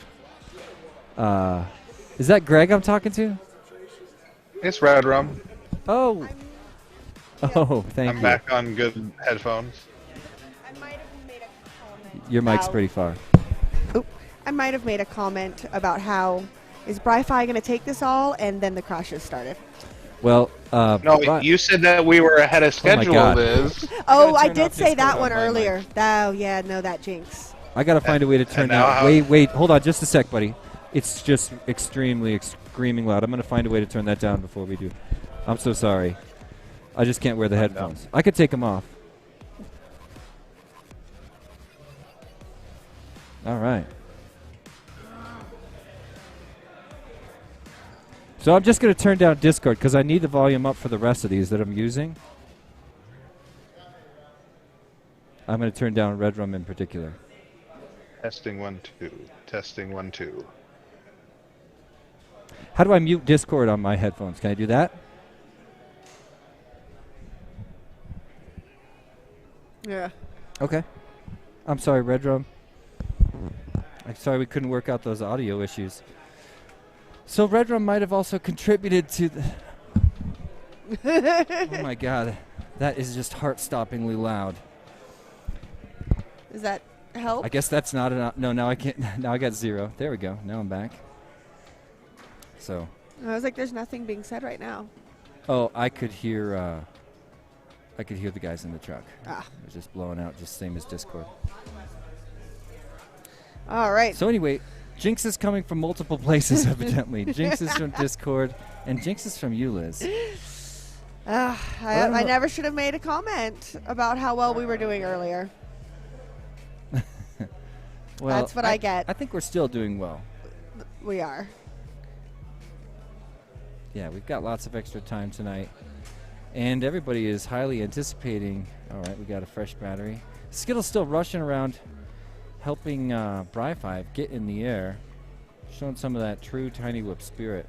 Is that Greg I'm talking to? It's Rad Rum. Oh. Oh, thank I'm you. back on good headphones. Your mic's Wow. pretty far. I might have made a comment about how is Bri-Fi going to take this all, and then the crashes started. Well, No, you said that we were ahead of schedule, God. Liz. Oh, I turn did off say that Discord one on my earlier. Oh, yeah, no, that jinx. I got to find a way to turn now down. how- Wait, hold on just a sec, buddy. It's just extremely screaming loud. I'm going to find a way to turn that down before we do. I'm so sorry. I just can't wear the headphones. I could take them off. All right. So I'm just going to turn down Discord because I need the volume up for the rest of these that I'm using. I'm going to turn down Red Rum in particular. Testing 1 2. Testing 1 2. How do I mute Discord on my headphones? Can I do that? Yeah. Okay. I'm sorry, Red Rum. I'm sorry we couldn't work out those audio issues. So Red Rum might have also contributed to the... Oh my god. That is just heart-stoppingly loud. Does that help? I guess that's not enough. No, now I can't. Now I got 0. There we go. Now I'm back. So. I was like, there's nothing being said right now. Oh, I could hear the guys in the truck. Ah. It was just blowing out, just same as Discord. All right. So anyway, Jinx is coming from multiple places, evidently. Jinx is from Discord, and Jinx is from you, Liz. I never should have made a comment about how well we were doing earlier. Well, That's what I get. I think we're still doing well. We are. Yeah, we've got lots of extra time tonight. And everybody is highly anticipating. All right, we got a fresh battery. Skittle's still rushing around, helping Bri-Fi get in the air, showing some of that true Tiny Whoop spirit.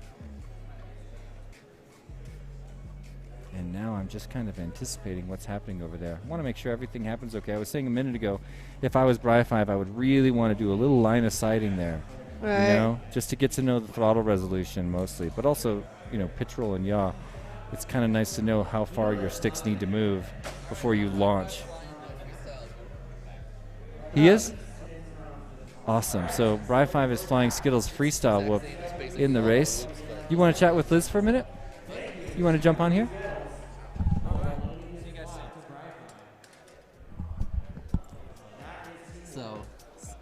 And now I'm just kind of anticipating what's happening over there. I want to make sure everything happens okay. I was saying a minute ago, if I was Bri-Fi, I would really want to do a little line of sighting there. Right. You know, just to get to know the throttle resolution mostly, but also, you know, pitch roll and yaw. It's kind of nice to know how far your sticks need to move before you launch. He is? Awesome. So Bri-5 is flying Skittles freestyle whoop in the race. You want to chat with Liz for a minute? You want to jump on here? So,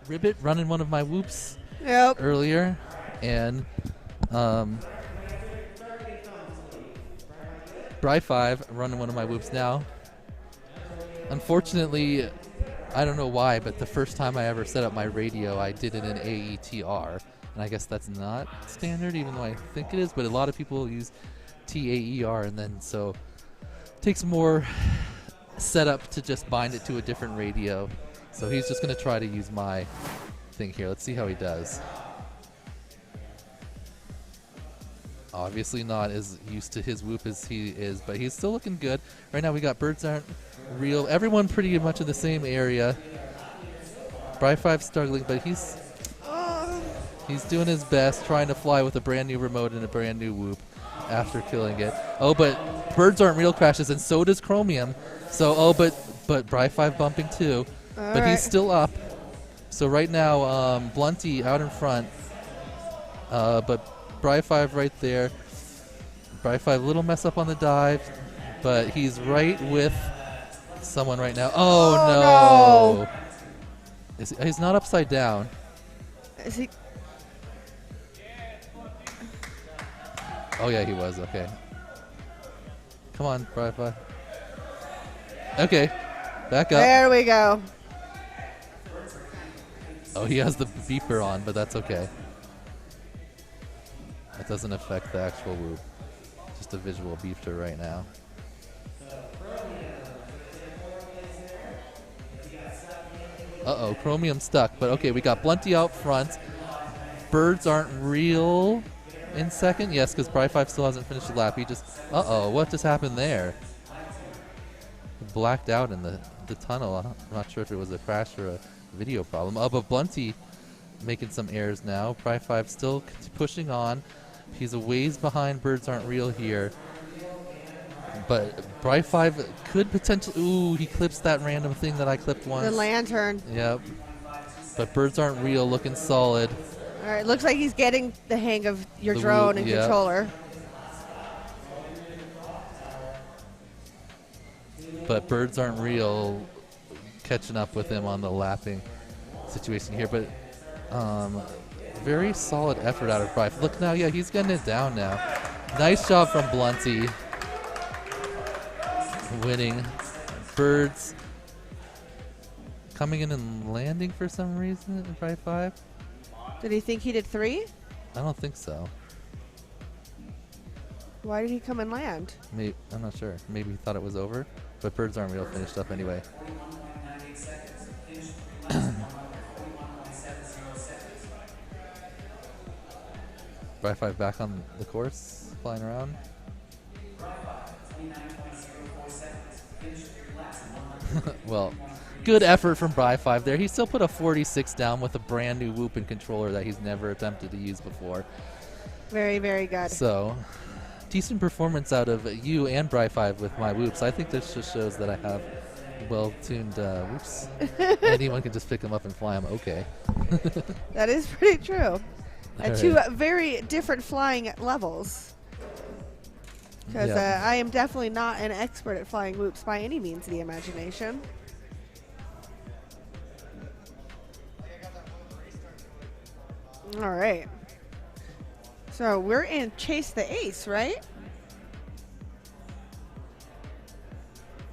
Ribbit running one of my whoops Yep. earlier, and Bri-5 running one of my whoops now. Unfortunately, I don't know why, but the first time I ever set up my radio, I did it in AETR, and I guess that's not standard, even though I think it is, but a lot of people use TAER, and then so it takes more setup to just bind it to a different radio. So he's just going to try to use my thing here. Let's see how he does. Obviously not as used to his whoop as he is, but he's still looking good. Right now we got Birds Aren't Real. Everyone pretty much in the same area. Bri-5 struggling, but he's doing his best, trying to fly with a brand new remote and a brand new whoop after killing it. Oh, but Birds Aren't Real crashes, and so does Chromium. So, but Bri-5 bumping too. But he's still up. So right now, Blunty out in front. But Bri-5 right there. Bri-5 little mess up on the dive, but he's right with someone right now. Oh, no! He's not upside down. Is he? Oh yeah, he was. Okay. Come on, Bri-5. Okay, back up. There we go. Oh, he has the beeper on, but that's okay. That doesn't affect the actual whoop. Just a visual beeper right now. Uh-oh, Chromium stuck. But okay, we got Blunty out front. Birds Aren't Real in second. Yes, because Bri-5 still hasn't finished the lap. He just... Uh-oh, what just happened there? He blacked out in the tunnel. I'm not sure if it was a crash or a video problem. Oh, but Blunty making some errors now. Bri-5 still pushing on. He's a ways behind Birds Aren't Real here. But Bri 5 could potentially. Ooh, he clips that random thing that I clipped once. The lantern. Yep. But birds aren't real, looking solid. All right, looks like he's getting the hang of your The drone and yep. controller. But birds aren't real, catching up with him on the lapping situation here. But very solid effort out of Bri. Look now, yeah, he's getting it down now. Nice job from Blunty. Winning. Birds coming in and landing for some reason in Bri 5. Did he think he did 3? I don't think so. Why did he come and land? Maybe, I'm not sure. Maybe he thought it was over. But birds aren't real, finished up anyway. Bri 5 back on the course, flying around. Well, good effort from Bri 5 there. He still put a 46 down with a brand new whoop and controller that he's never attempted to use before. Very, very good. So, decent performance out of you and Bri 5 with my whoops. I think this just shows that I have well-tuned whoops. Anyone can just pick them up and fly them okay. That is pretty true. All Two right. very different flying levels. Because Yeah. I am definitely not an expert at flying whoops by any means of the imagination. All right. So we're in Chase the Ace, right?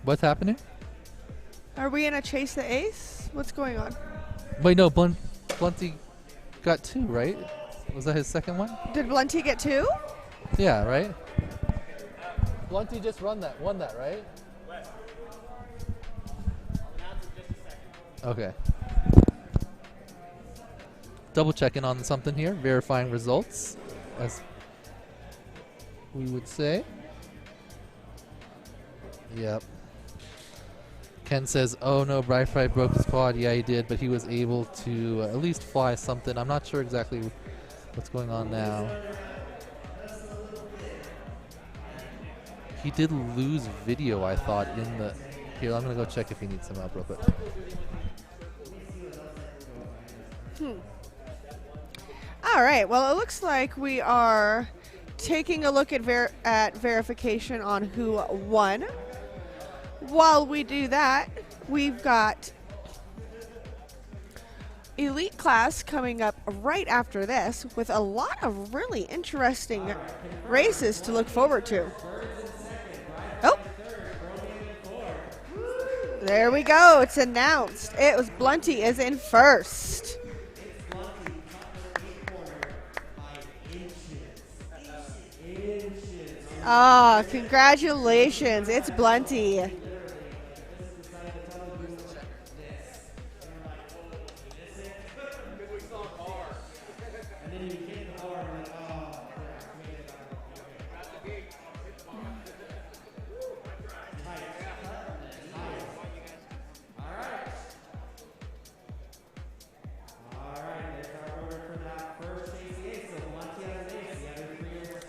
What's happening? Are we in a Chase the Ace? What's going on? Wait, no, Blunty got 2, right? Was that his second one? Did Blunty get 2? Yeah, right? Blunty just won that, right? Okay. Double checking on something here, verifying results, as we would say. Yep. Ken says, oh no, Bri 5 broke his quad. Yeah, he did, but he was able to at least fly something. I'm not sure exactly what's going on now. He did lose video, I thought, in the... Here, I'm going to go check if he needs some help real quick. All right. Well, it looks like we are taking a look at verification on who won. While we do that, we've got Elite Class coming up right after this with a lot of really interesting races to look forward to. Oh. There we go. It's announced. It was Blunty is in first. Ah, congratulations. It's Blunty.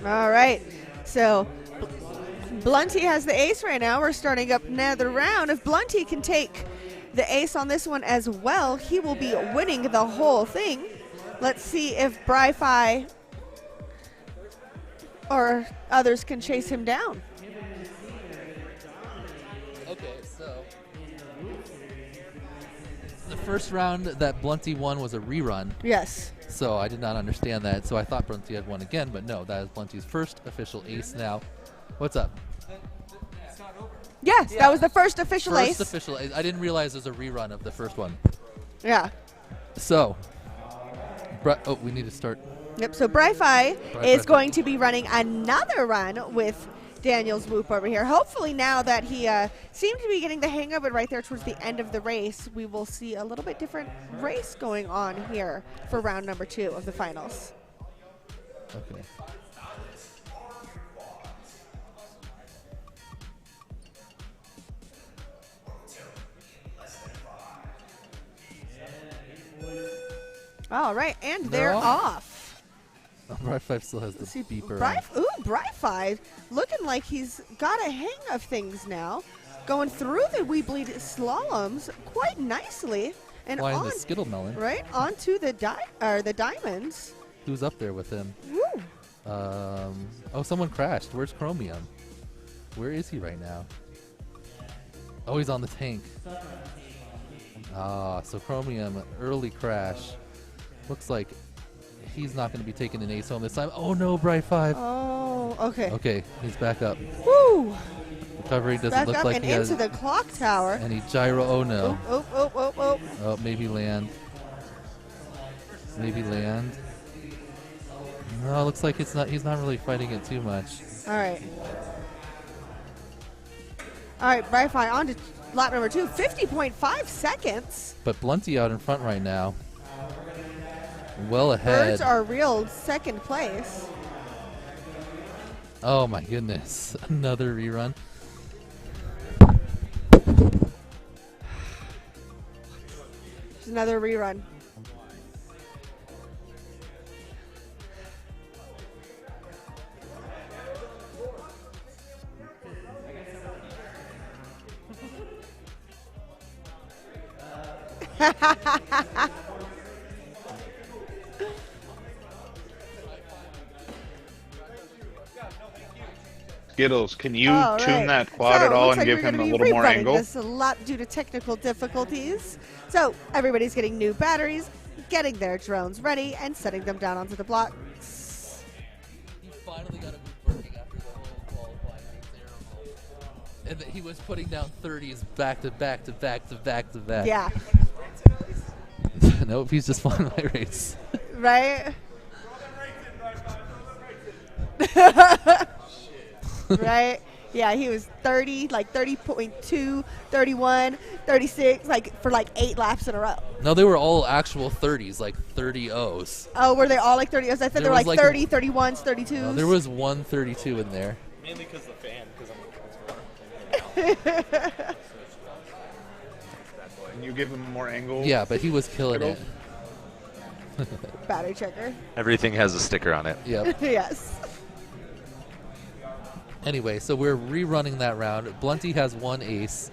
All right, so Blunty has the ace right now. We're starting up another round. If Blunty can take the ace on this one as well, he will be winning the whole thing. Let's see if Bri-Fi or others can chase him down. Okay, so the first round that Blunty won was a rerun. Yes. So I did not understand that. So I thought Blunty had won again, but no, that is Blunty's first official ace now. What's up? Yes, that was the first official ace. First official ace. I didn't realize there's a rerun of the first one. Yeah. So, oh, we need to start. Yep, so Bri-Fi is going to be running another run with Daniel's Whoop over here. Hopefully now that he seemed to be getting the hang of it right there towards the end of the race, we will see a little bit different race going on here for round number 2 of the finals. Okay. All right, and they're off. Bri 5 still has the beeper. Bri 5 looking like he's got a hang of things now. Going through the We Bleed slaloms quite nicely. And Flying on the Skittle Melon. Right, onto the diamonds. Who's up there with him? Woo. Oh, someone crashed. Where's Chromium? Where is he right now? Oh, he's on the tank. So Chromium, early crash. Looks like he's not going to be taking an ace home this time. Oh no, Bright 5. Oh, okay. Okay, he's back up. Woo! Recovery doesn't Back look up like and he has. into the clock tower. Any gyro? Oh no. Oh. Oh, maybe land. Maybe land. No, looks like it's not. He's not really fighting it too much. All right. All right, Bright 5 on to lap number 2. 50.5 seconds. But Blunty out in front right now. Well ahead. Birds are real second place. Oh my goodness. Another rerun. Just another rerun. Skittles, can you All tune right. that quad at all and give him a little more angle? This a lot due to technical difficulties. So everybody's getting new batteries, getting their drones ready, and setting them down onto the blocks. He finally got it working after the whole qualifying there. And he was putting down 30s back to back to back to back to back. Yeah. Nope, he's just flying my race. Right? Right? Yeah, he was 30, like 30.2, 31, 36, like for like 8 laps in a row. No, they were all actual 30s, like 30-0s. Oh, were they all like 30s? I thought they were like 30, 31s, 32s. No, there was one 32 in there. Mainly because the fan, because I'm Can you give him more angle? Yeah, but he was killing it. Battery checker. Everything has a sticker on it. Yep. Yes. Anyway, so we're rerunning that round. Blunty has one ace,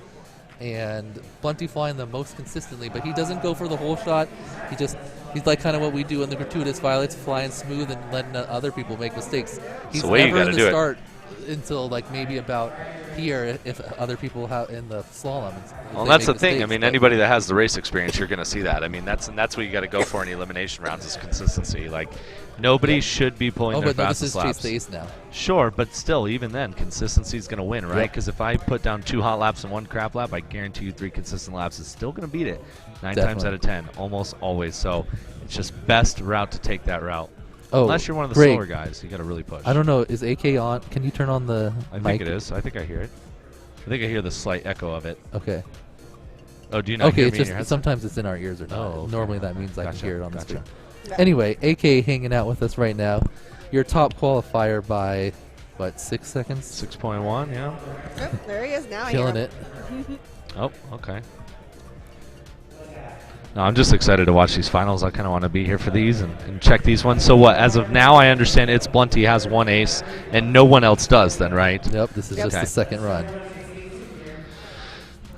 and Blunty flying the most consistently, but he doesn't go for the whole shot. He's like kind of what we do in the gratuitous violets, flying smooth and letting other people make mistakes. He's the way you never gotta in do the it. start until like maybe about here if other people have in the slalom. Well, that's the thing. I mean, anybody that has the race experience, you're going to see that. I mean, that's what you got to go for in elimination rounds is consistency. Like, nobody should be pulling their fastest laps. Chase the ace now. Sure, but still, even then, consistency is going to win, right? Because if I put down 2 hot laps and 1 crap lap, I guarantee you 3 consistent laps is still going to beat it 9 times out of 10, almost always. So it's just best route to take that route. Oh, unless you're one of the great. slower guys, you got to really push. I don't know. Is AK on? Can you turn on the I mic? think it is. I think I hear it. I think I hear the slight echo of it. Okay. Oh, do you not hear me in your headset? Sometimes it's in our ears or not. Oh, okay. Normally that means I can Gotcha, hear it on gotcha. the screen. Anyway, AK hanging out with us right now. Your top qualifier by, what, 6 seconds? 6.1, yeah. Oh, there he is now. Killing it. Oh, okay. No, I'm just excited to watch these finals. I kind of want to be here for these and check these ones. So what, as of now, I understand it's Blunty has 1 ace, and no one else does then, right? Yep, this is just the second run.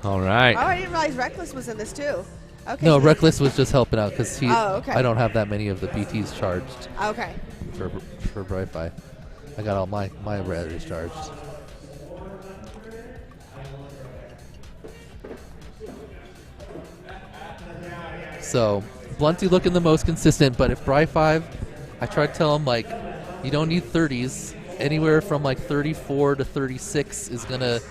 All right. Oh, I didn't realize Reckless was in this too. Okay. No, so- Reckless was just helping out because Oh, okay. I don't have that many of the BTs charged. Okay. For Brightfi. I got all my batteries charged. So, Blunty looking the most consistent, but if Bri5, I try to tell him, like, you don't need 30s. Anywhere from, like, 34 to 36 is going to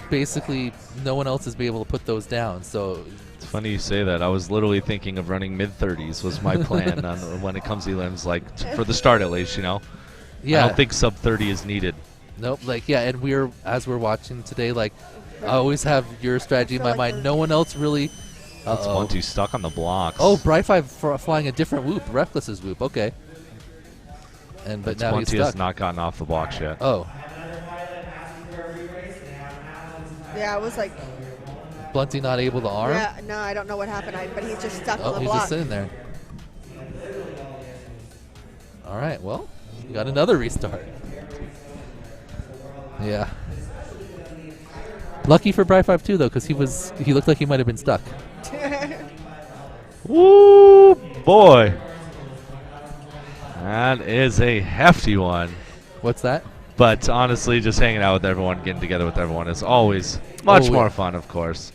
basically, no one else is be able to put those down. So, It's funny you say that. I was literally thinking of running mid-30s was my plan on when it comes to elims, like, for the start at least, you know? Yeah. I don't think sub-30 is needed. Nope. Like, yeah, and as we're watching today, like, I always have your strategy in my mind. No one else really... That's Blunty stuck on the blocks. Oh, Bri5 flying a different whoop. Reckless's whoop. Okay. But now he's Blunty stuck. has not gotten off the blocks yet. Oh. Yeah, it was like. Blunty not able to arm? Yeah, no, I don't know what happened, but he's just stuck on the he's block. just sitting there. All All right, well, we got another restart. Yeah. Lucky for Bright 5 too, though, because he looked like he might have been stuck. Woo, boy. That is a hefty one. What's that? But honestly, just hanging out with everyone, getting together with everyone is always much more fun, of course.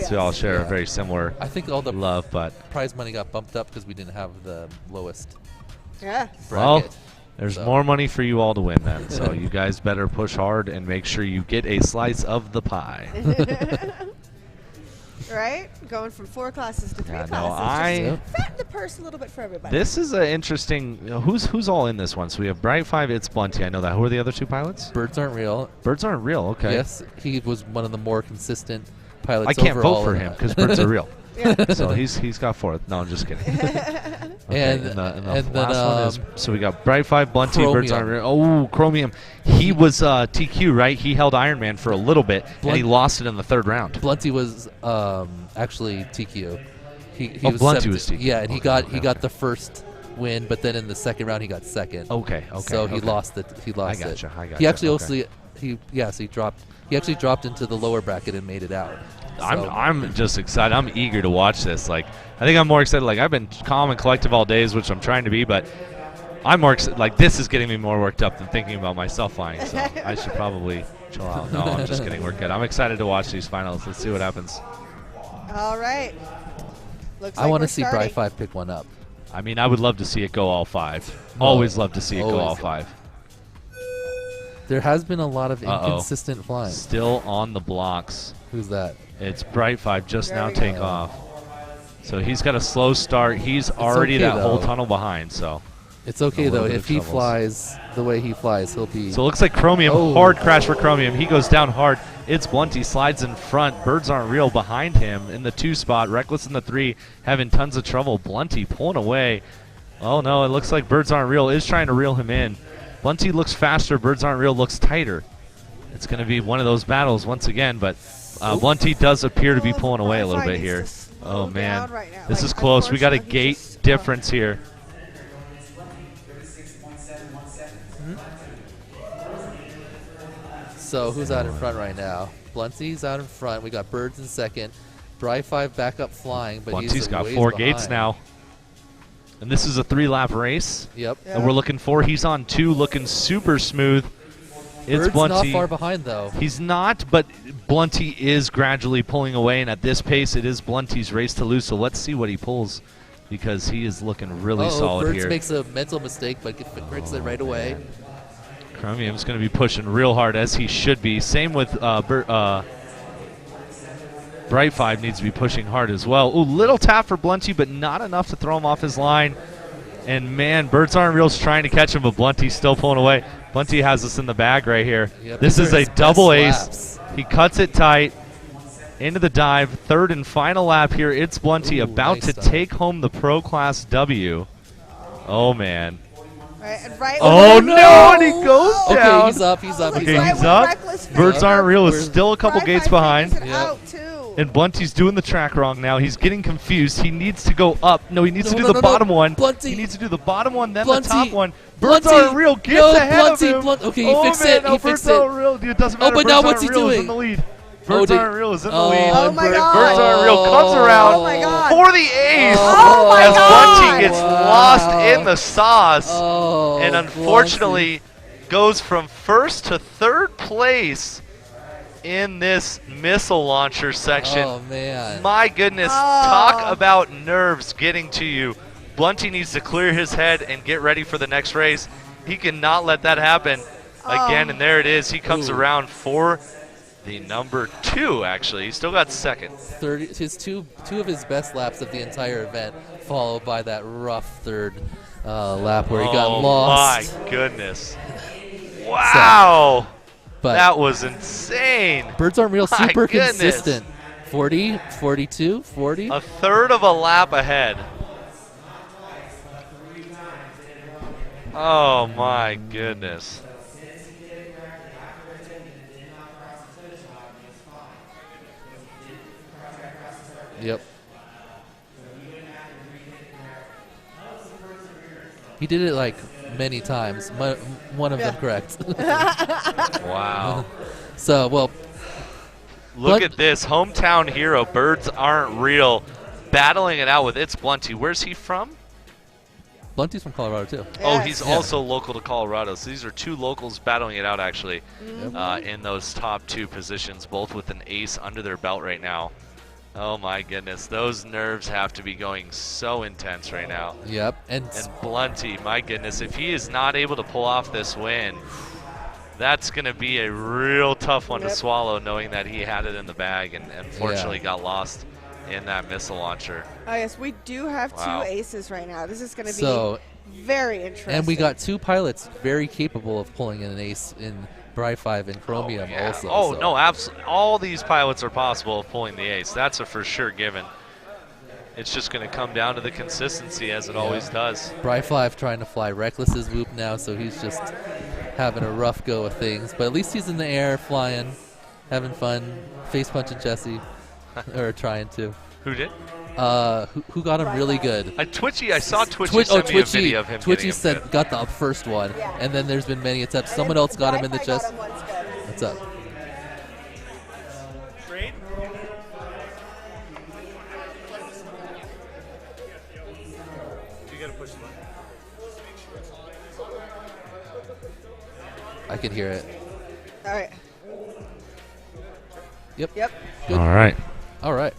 We all share a very similar I think all the love, but prize money got bumped up because we didn't have the lowest bracket. Well, there's more money for you all to win then. So you guys better push hard and make sure you get a slice of the pie. Right? Going from 4 classes to 3 Yeah, no, classes. Just fatten the purse a little bit for everybody. This is an interesting. Who's all in this one? So we have Bright 5, It's Blunty. I know that. Who are the other 2 pilots? Birds Aren't Real. Birds Aren't Real. Okay. Yes, he was one of the more consistent pilots. I can't vote overall for in him that. because birds are real. Yeah. So he's got 4th. No, I'm just kidding. Okay, And the then, last one is, so we got Bright 5, Blunty, Birds Aren't Chromium. Real. Oh, Chromium. He was TQ, right? He held Iron Man for a little bit, and he lost it in the 3rd round. Blunty was actually TQ. He was Blunty 17th. was TQ. Yeah, and he got the first win, but then in the 2nd round he got 2nd. Okay. So he lost it. He lost I gotcha. He actually also he dropped. He actually dropped into the lower bracket and made it out. So. I'm just excited. I'm eager to watch this. Like, I think I'm more excited. Like, I've been calm and collective all days, which I'm trying to be, but I'm more excited. Like, this is getting me more worked up than thinking about myself flying. So I should probably chill out. No, I'm just kidding. We're good. I'm excited to watch these finals. Let's see what happens. All right. Looks like I want we're to see starting. Bright 5 pick one up. I mean, I would love to see it go all 5. Always love to see it go all 5. There has been a lot of inconsistent flying. Still on the blocks. Who's that? It's Bright 5 just now take off. So he's got a slow start. He's already okay, that whole though. tunnel behind. So It's okay, a little though. bit If of he troubles. flies the way he flies, he'll be... So it looks like Chromium, Oh. hard crash for Chromium. He goes down hard. It's Blunty, slides in front. Birds Aren't Real behind him in the 2 spot. Reckless in the 3, having tons of trouble. Blunty pulling away. Oh, no, it looks like Birds Aren't Real is trying to reel him in. Blunty looks faster. Birds Aren't Real looks tighter. It's going to be one of those battles once again, but Blunty does appear to be pulling away a little bit here. Oh, man. right now. This Like, is close. We got a unfortunately, he's gate difference here. So who's out in front right now? Blunty's out in front. We got Birds in 2nd. Bright 5 back up flying, but Blunty's he's a got ways 4 gates behind. now. And this is a 3-lap race. Yep. And we're looking 4. He's on 2, looking super smooth. It's Bird's Blunty. not far behind, though. He's not, but Blunty is gradually pulling away, and at this pace, it is Blunty's race to lose. So let's see what he pulls, because he is looking really solid Birds here. makes a mental mistake, but corrects it right away. Chromium's going to be pushing real hard, as he should be. Same with Bright 5 needs to be pushing hard as well. Ooh, little tap for Blunty, but not enough to throw him off his line. And, man, Birds Aren't Real's trying to catch him, but Blunty's still pulling away. Blunty has us in the bag right here. Yep, This these is are a his double best ace. laps. He cuts it tight into the dive. 3rd and final lap here. It's Blunty about nice to dive. take home the Pro Class W. Oh, man. Right. Oh, no, and he goes Okay, down. he's up. He's up. Okay, he's he's up. up. Birds Aren't Real is still a couple Bright gates 5 behind. figures it out, too. And Blunty's doing the track wrong now. He's getting confused. He needs to go up. No, he needs to do No, the no, bottom one. Blunty. He needs to do the bottom one, then Blunty. the top one. Birds Blunty. Aren't Real gets No, ahead Blunty, of him. Okay, he oh, fixed man, it. No, He Birds fixed it. Aren't Real. It doesn't matter. Oh, but Birds now Aren't what's he Real is doing? in the lead. Birds Aren't Real is in the lead. Oh, my God. Birds Aren't Real comes around Oh, my God. for the ace Oh, my as God. Blunty gets lost in the sauce. Oh, And unfortunately goes from 1st to 3rd place in this missile launcher section. Oh, man. My goodness, talk about nerves getting to you. Blunty needs to clear his head and get ready for the next race. He cannot let that happen again, and there it is. He comes around for the number 2, actually. He's still got 2nd. 30, his two of his best laps of the entire event, followed by that rough 3rd lap where he got lost. Oh, my goodness. Wow. But that was insane. Birds Aren't Real, My super goodness. consistent. 40, 42, 40. A 1/3 of a lap ahead. Oh, my goodness. Yep. He did it like many times. One of them correct. Wow. So, well. Look at this. Hometown hero. Birds aren't real. Battling it out with It's Blunty. Where's he from? Blunty's from Colorado, too. Oh, he's also local to Colorado. So these are two locals battling it out, actually, in those top 2 positions, both with an ace under their belt right now. Oh, my goodness. Those nerves have to be going so intense right now. Yep. And Blunty, my goodness, if he is not able to pull off this win, that's going to be a real tough one to swallow, knowing that he had it in the bag and unfortunately got lost in that missile launcher. Oh, yes, we do have 2 aces right now. This is going to be So, very interesting. And we got 2 pilots very capable of pulling in an ace in Bri 5 and Chromium also. Oh, no, absolutely. All these pilots are possible of pulling the ace. That's a for sure given. It's just going to come down to the consistency, as it always does. Bri 5 trying to fly Reckless's whoop now, so he's just having a rough go of things. But at least he's in the air, flying, having fun, face punching Jesse, or trying to. Who did? Who got him really good? Twitchy. I saw Twitchy send me a video of him. Twitchy got the first one, and then there's been many attempts. Someone else got him in the chest. What's up? I can hear it. All right. Yep. Yep. Good. All right.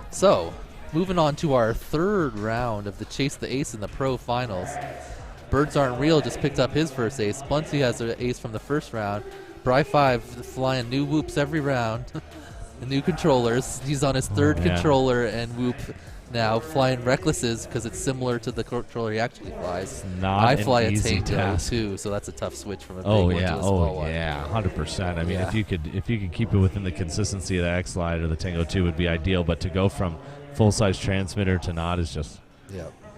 So, moving on to our 3rd round of the Chase the Ace in the Pro Finals. Birds Aren't Real just picked up his first ace. Blunty has an ace from the first round. Bri 5 flying new whoops every round. New controllers. He's on his 3rd controller and whoop now, flying Recklesses because it's similar to the controller he actually flies. Not I fly an a easy Tango task. too, so that's a tough switch from a big Oh one to yeah, a small one. 100%. I mean, if you could keep it within the consistency of the X Slide or the Tango 2 would be ideal. But to go from full size transmitter to not is just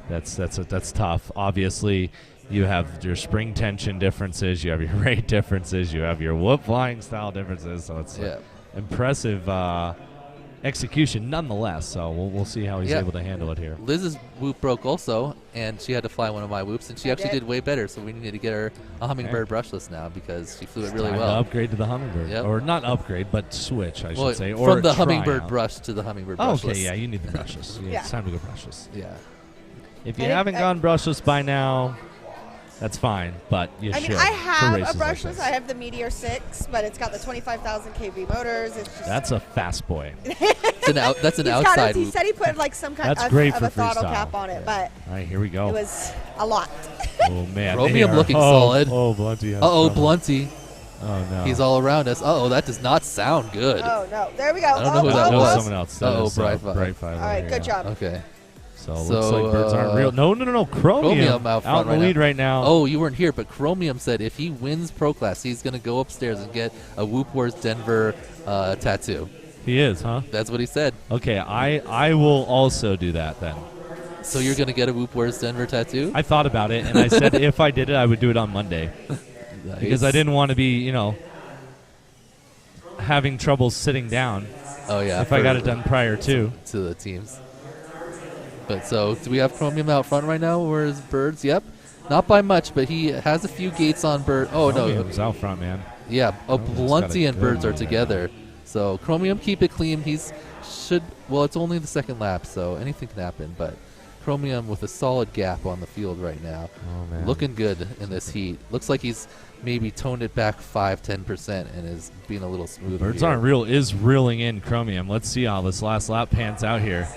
that's tough. Obviously, you have your spring tension differences, you have your rate differences, you have your whoop flying style differences. So it's impressive execution nonetheless. So we'll see how he's able to handle it here. Liz's whoop broke also, and she had to fly one of my whoops, and she actually did way better. So we need to get her a Hummingbird brushless now because she flew it really Time well. to upgrade to the Hummingbird, or not upgrade, but switch, I should say, or from the try Hummingbird out. brush to the Hummingbird Oh, brushless. okay, yeah, you need the brushless. It's time to go brushless. Yeah. If you haven't gone brushless by now, that's fine, but you should. I have a races like brushless. this. I have the Meteor 6, but it's got the 25,000 kV motors. It's just That's a fast boy. That's an He's outside got he whoop. said he put like some kind That's of, great of for a throttle freestyle. cap on it, but All right, here we go. it was a lot. Oh, man. Chromium they are- looking oh, solid. Oh, Blunty has Uh-oh, trouble. Blunty. Oh, no. He's all around us. Uh-oh, that does not sound good. Oh, no. There we go. I don't know who that No, was. someone else. That Uh-oh, is, Bri 5. Bri 5 All right, over good here. job. Okay. So it looks like birds aren't real. No. Chromium out in the lead right now. Oh, you weren't here, but Chromium said if he wins Pro Class, he's going to go upstairs and get a Whoop Wars Denver tattoo. He is, huh? That's what he said. Okay, I will also do that then. So you're going to get a Whoop Wars Denver tattoo? I thought about it, and I said if I did it, I would do it on Monday. Nice. Because I didn't want to be, having trouble sitting down. Oh, yeah. If I got it done prior to the teams. But so, do we have Chromium out front right now, or is Birds? Yep. Not by much, but he has a few gates on Bird. Oh, Chromium's no. out front, man. Yeah. Oh, Chromium's Blunty got a and Birds good are one together. So, Chromium, keep it clean. Well, it's only the second lap, so anything can happen. But Chromium with a solid gap on the field right now. Oh, man. Looking good in this heat. Looks like he's maybe toned it back 5-10% and is being a little smoother. Birds here. Aren't Real is reeling in Chromium. Let's see how this last lap pans out here.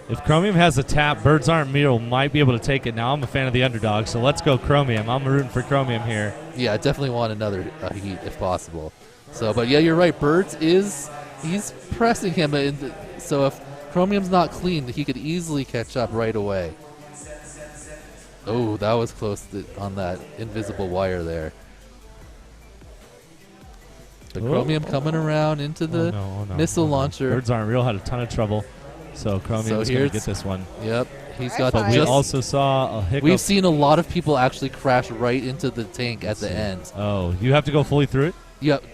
If Chromium has a tap, Birds Aren't Real might be able to take it. Now I'm a fan of the underdog, so let's go Chromium. I'm rooting for Chromium here. Yeah, I definitely want another heat if possible. So, but yeah, you're right. Birds he's pressing him. So if Chromium's not clean, he could easily catch up right away. Oh, that was close on that invisible wire there. The Chromium coming around into the missile launcher. Birds Aren't Real had a ton of trouble, so Chromium's going to get this one. Yep, he's got. But we also saw a hiccup. We've seen a lot of people actually crash right into the tank at the end. Oh, you have to go fully through it? Yep.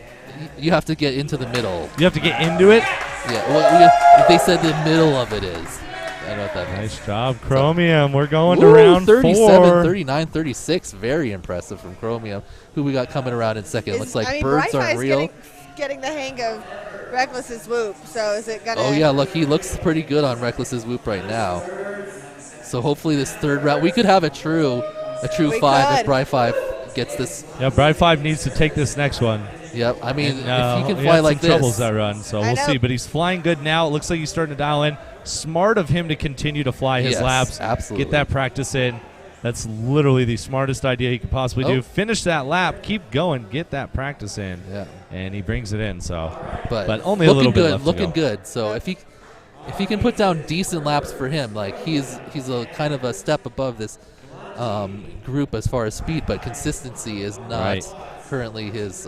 You have to get into the middle. You have to get into it? Yeah, well, they said the middle of it is. I know what that means. Nice job, Chromium. We're going to round 37, 4. 39, 36. Very impressive from Chromium. Who we got coming around in second? Looks like Birds Aren't Real. Getting the hang of Reckless's whoop. So is it gonna? Oh yeah, look, he looks pretty good on Reckless's whoop right now. So hopefully this third round, we could have a true 5 if Bri 5 gets this. Yeah, Bri 5 needs to take this next one. Yep, I mean, And, if he can fly like this. troubles that run, so we'll see. But he's flying good now. It looks like he's starting to dial in. Smart of him to continue to fly his laps. Absolutely. Get that practice in. That's literally the smartest idea he could possibly do. Finish that lap. Keep going. Get that practice in. Yeah. And he brings it in. So, but only a little bit left looking to go. good. So if he can put down decent laps for him, like he's a kind of a step above this group as far as speed, but consistency is not currently his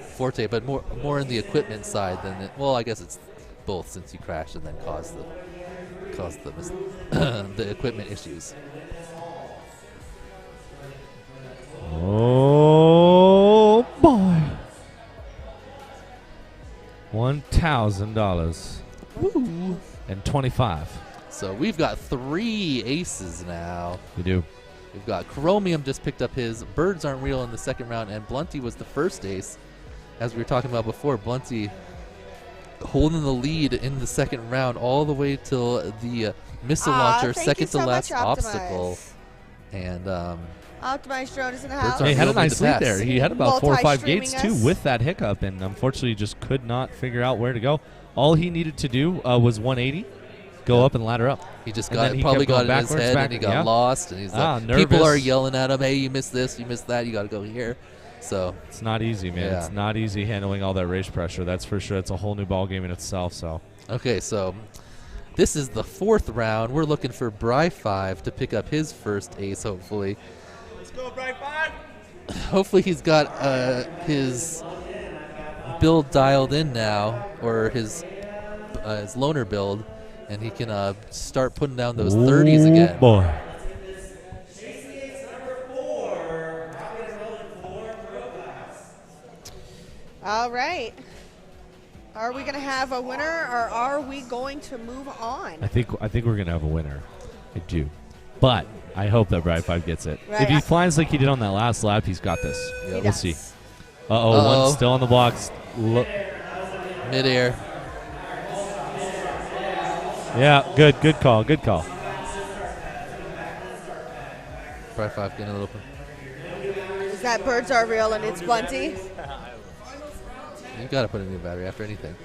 forte, but more in the equipment side than well, I guess it's both, since you crashed and then caused the equipment issues. Oh boy! $1,000 and 25. So we've got 3 aces now. We do. We've got Chromium just picked up his. Birds Aren't Real in the second round, and Blunty was the first ace. As we were talking about before, Blunty holding the lead in the second round all the way till the missile launcher, second to last obstacle. And Optimized Drone is in the house. He had a nice lead there. He had about 4 or 5 gates too with that hiccup, and unfortunately just could not figure out where to go. All he needed to do was 180, go up and ladder up. He just kept probably got going in his head and he got lost. And he's like, people are yelling at him, hey, you missed this, you missed that, you got to go here. So it's not easy, man. It's not easy handling all that race pressure. That's for sure. It's a whole new ball game in itself. So okay, so this is the 4th round. We're looking for Bri 5 to pick up his first ace, hopefully. Let's go, Bri 5. Hopefully he's got his build dialed in now, or his loner build, and he can start putting down those 30s again. Boy. All right. Are we going to have a winner, or are we going to move on? I think we're gonna have a winner. I do, but I hope that Bri 5 gets it. Right. If he flies like he did on that last lap, he's got this. Yep. We'll see. One's still on the blocks. Midair. Yeah, good call. Good call. Bri 5 getting a little. Is that Birds Are Real and it's Blunty? You got to put a new battery after anything.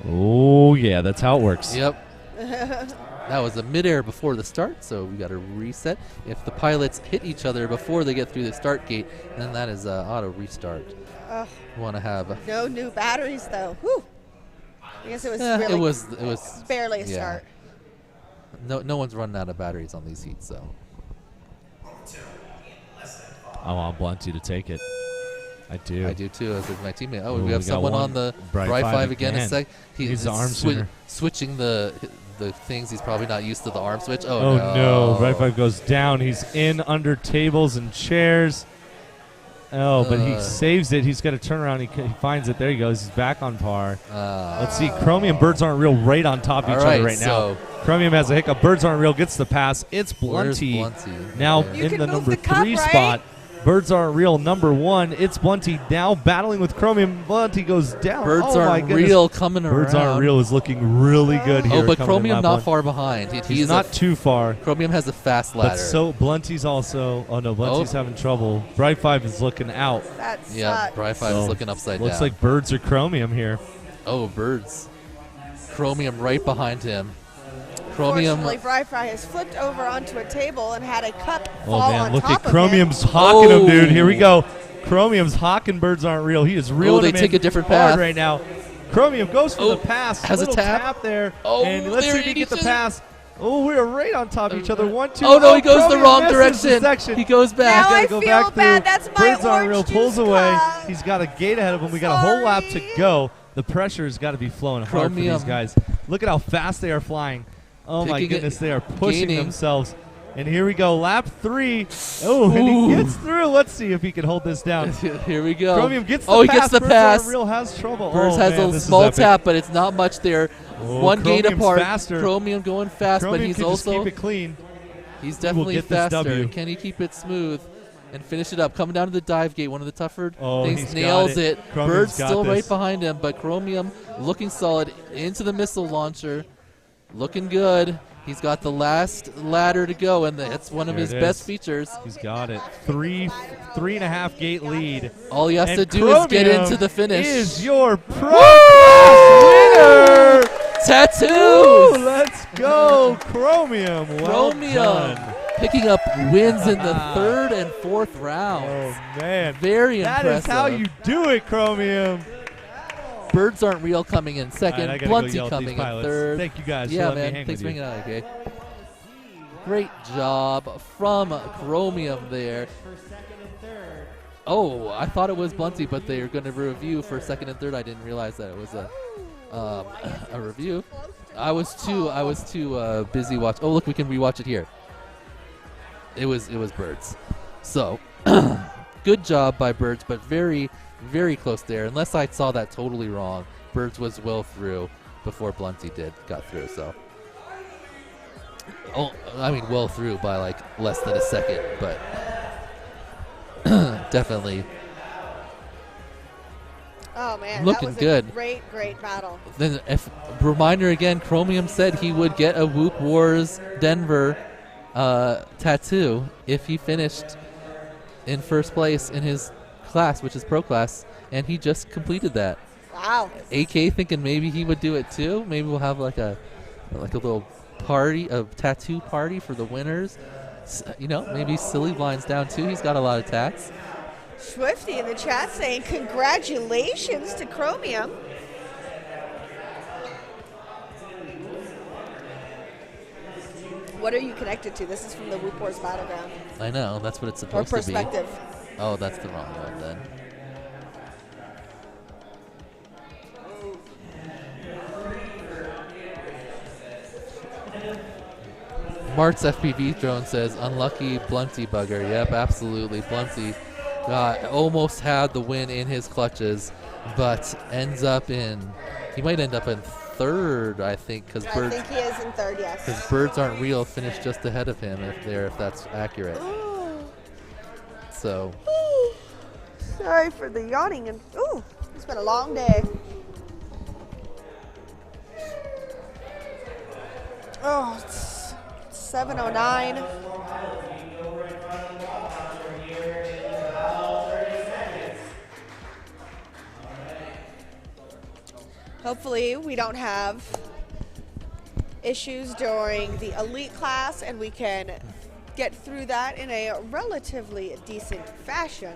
Oh yeah, that's how it works. Yep. That was a midair before the start, so we got to reset. If the pilots hit each other before they get through the start gate, then that is auto restart. We want to have no new batteries though. Whew. I guess it was it really was barely a start. No one's running out of batteries on these heats, so. I want Blunty to take it. I do. I do too, as with my teammate. Oh, Ooh, we have someone on the Bri 5 again. A sec. He's the arm switching the things. He's probably not used to the arm switch. Oh no! Bri 5 goes down. He's in under tables and chairs. Oh, but he saves it. He's got to turn around. He finds it. There he goes. He's back on par. Let's see. Chromium, Birds Aren't Real right on top of each other right now. Chromium has a hiccup. Birds Aren't Real gets the pass. It's Blunty. Now in the number 3 spot. Birds Aren't Real, number 1. It's Blunty now battling with Chromium. Blunty goes down. Birds Aren't Real coming around. Birds Aren't Real is looking really good here. Oh, but Chromium not far behind. He's not too far. Chromium has a fast ladder. But so Blunty's also. Oh no, Blunty's having trouble. Bri 5 is looking out. Yeah, Bri 5 is looking upside down. Looks like Birds or Chromium here. Oh, Birds. Chromium right behind him. Chromium. Unfortunately, Bri has flipped over onto a table and had a cup fall Oh man, on look top at Chromium's hawking him, dude. Here we go. Chromium's hawking Birds Aren't Real. He is reeling they him take in a different hard path right now. Chromium goes for the pass. Has a Little tap. there. Oh, and let's see if he gets the pass. Oh, we are right on top of each other. 1, 2. Oh no, he goes the Chromium wrong misses the direction. section. He goes back. Now I Go feel back bad. through. That's my Birds Aren't Real orange pulls juice away. cup. He's got a gate ahead of him. We got a whole lap to go. The pressure has got to be flowing hard for these Chromium. guys. Look at how fast they are flying. Oh my Picking goodness, it, they are pushing gaining. themselves. And here we go, lap 3. Oh, and he gets through. Let's see if he can hold this down. Here we go. Chromium gets the pass. pass. He gets the pass. Real has trouble. Burrs has a small tap, but it's not much there. Oh, One gate Chromium's apart. faster. Chromium going fast, Chromium but he's can also just keep it clean. He's He will definitely get this faster. W. Can he keep it smooth and finish it up? Coming down to the dive gate, one of the tougher things. He's Nails got it. Chromium's Bird's got still this. right behind him, but Chromium looking solid into the missile launcher. Looking good. He's got the last ladder to go, and that's one of his best features. He's got it. 3.5 gate lead. All he has And to do is get Chromium into the finish. Is your pro class winner. Tattoos! Woo, let's go, Chromium. Well done. Picking up wins in the third and fourth rounds. Oh, man. Very that impressive. That is how you do it, Chromium. Birds Aren't Real coming in second. Right, I gotta go Blunty yell at these coming in pilots. third. Thank you guys for Yeah, letting me man. hang Thanks with for you. hanging out, okay? Great job from Chromium there. Oh, I thought it was Blunty, but they are going to review for second and third. I didn't realize that it was a review. I was too busy watching. Oh, look, we can rewatch it here. It was Birds. So, good job by Birds, but very, very close there. Unless I saw that totally wrong, Birds was well through before Blunty got through. So, well through by like less than a second, but definitely. Oh man, looking that was good. a great battle. Then, reminder again, Chromium said he would get a Whoop Wars Denver tattoo if he finished in first place in his class, which is pro class, and he just completed that. Wow. AK thinking maybe he would do it too. Maybe we'll have like a little party, a tattoo party for the winners. Maybe Silly Blind's down too. He's got a lot of tats. Swifty in the chat saying congratulations to Chromium. What are you connected to? This is from the Whoop Wars Battleground. I know, that's what it's supposed Or to be. perspective. Oh, that's the wrong one then. Mart's FPV Drone says, unlucky Blunty bugger. Yep, absolutely. Blunty almost had the win in his clutches, but he might end up in third, I think, because I think he is in third, yes. Because Birds Aren't Real finished just ahead of him, if that's accurate. So. Sorry for the yawning. It's been a long day. Oh, it's 7:09. Hopefully we don't have issues during the elite class and we can get through that in a relatively decent fashion.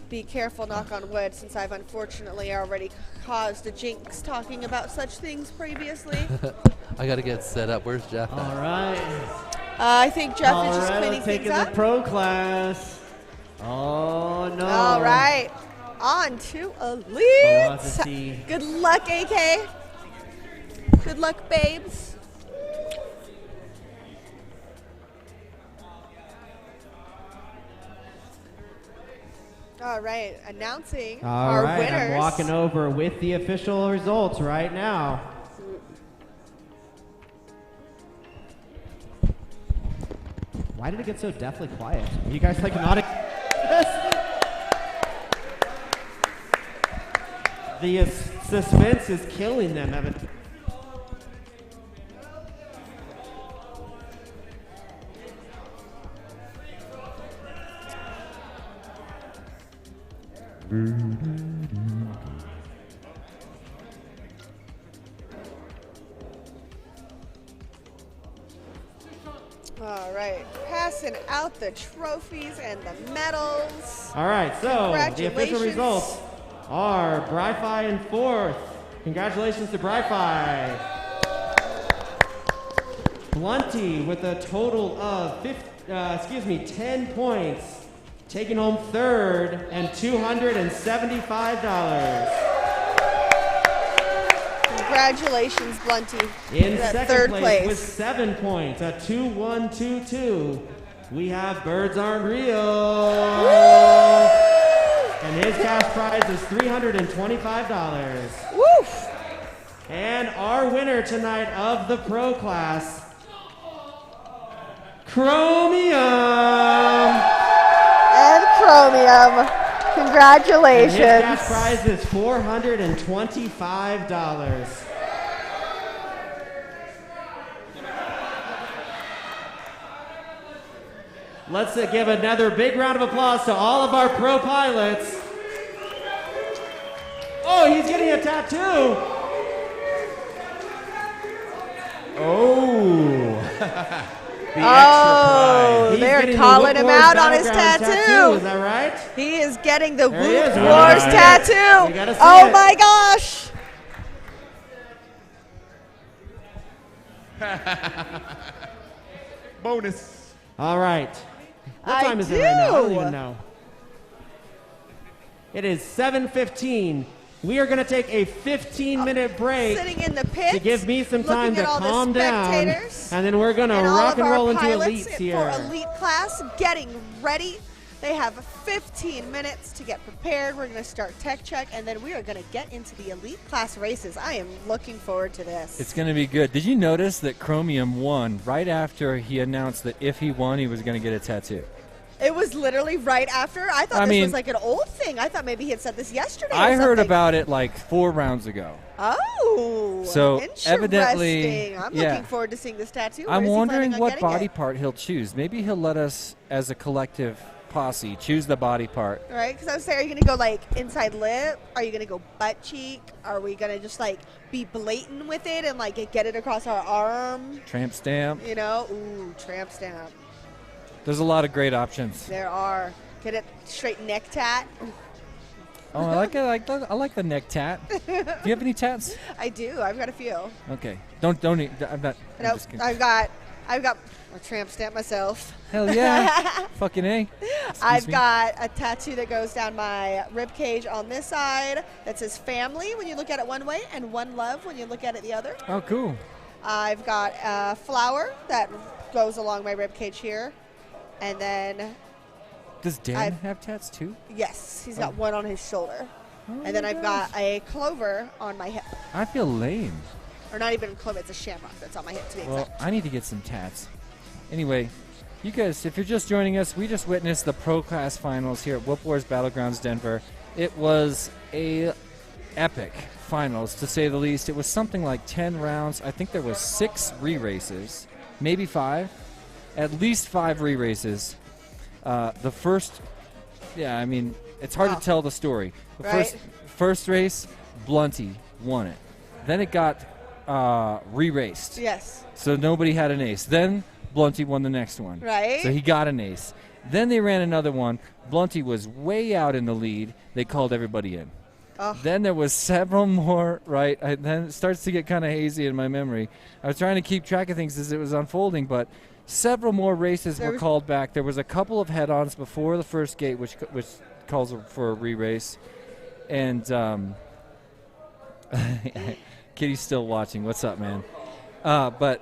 Be careful, knock on wood, since I've unfortunately already caused a jinx talking about such things previously. I gotta get set up. Where's Jeff at? All right. I think Jeff is just cleaning things taking up. the pro class. Oh no. All right. On to elite. Velocity. Good luck, AK. Good luck, babes. All right, announcing our winners. I'm walking over with the official results right now. Why did it get so deathly quiet? Are you guys like not? The suspense is killing them, Evan. All right, passing out the trophies and the medals. All right, so the official Congratulations. results are Bri-Fi in fourth. Congratulations to Bri-Fi. Blunty with a total of 10 points, taking home third and $275. Congratulations, Blunty. In At second third place with 7 points, a 2-1-2-2, we have Birds Aren't Real. And his cash prize is $325. Woof! And our winner tonight of the pro class, Chromium. And Chromium. Congratulations. And his cash prize is $425. Let's give another big round of applause to all of our pro pilots. Oh, he's getting a tattoo. Oh. Oh, they're calling him out on his tattoo. Is that right? He is getting the There he Whoop is. Wars We tattoo. gotta see Oh it. my gosh. Bonus. All right. What I time is it right now? I don't do. even know. It is 7:15. We are going to take a 15-minute break Sitting in the pit. to give me some time to looking at all the calm down, spectators and then we're going to and all rock of and our roll into pilots elites here. For elite class, getting ready. They have 15 minutes to get prepared. We're going to start tech check, and then we are going to get into the elite class races. I am looking forward to this. It's going to be good. Did you notice that Chromium won right after he announced that if he won, he was going to get a tattoo? It was literally right after. I thought I this mean- was like an old thing. I thought maybe he had said this yesterday. I or heard something. about it like 4 rounds ago. Oh, So, interesting. evidently, I'm yeah. looking forward to seeing this tattoo. Where I'm is he wondering planning on what getting body it? part he'll choose. Maybe he'll let us, as a collective posse, choose the body part. Right, because I was saying, are you gonna go like inside lip? Are you gonna go butt cheek? Are we gonna just like be blatant with it and like get it across our arm? Tramp stamp. You know, ooh, tramp stamp. There's a lot of great options. There are. Get it straight neck tat. Oh, I like it. I like the neck tat. Do you have any tats? I do. I've got a few. Okay. Don't. I'm not. I'm Nope. just kidding. I've got a tramp stamp myself. Hell yeah. Fucking A. I've got a tattoo that goes down my rib cage on this side that says family when you look at it one way and one love when you look at it the other. Oh, cool. I've got a flower that goes along my rib cage here. And then, Does Dan have tats too? yes, he's got Oh. one on his shoulder. And then my I've got a clover on my hip. I feel lame. Or not even a clover, it's a shamrock that's on my hip to be Well, exact. I need to get some tats. Anyway, you guys, if you're just joining us, we just witnessed the pro class finals here at Whoop Wars Battlegrounds Denver. It was a epic finals, to say the least. It was something like 10 rounds. I think there was 6 re-races, maybe 5. At least 5 re-races. The first, I mean, it's hard to tell the story. The Right. first race, Blunty won it. Then it got re-raced. Yes. So nobody had an ace. Then Blunty won the next one. Right. So he got an ace. Then they ran another one. Blunty was way out in the lead. They called everybody in. Ugh. Then there was several more, right? Then it starts to get kind of hazy in my memory. I was trying to keep track of things as it was unfolding, but several more races were called back. There was a couple of head-ons before the first gate, which calls for a re-race. And Kitty's still watching. What's up, man? But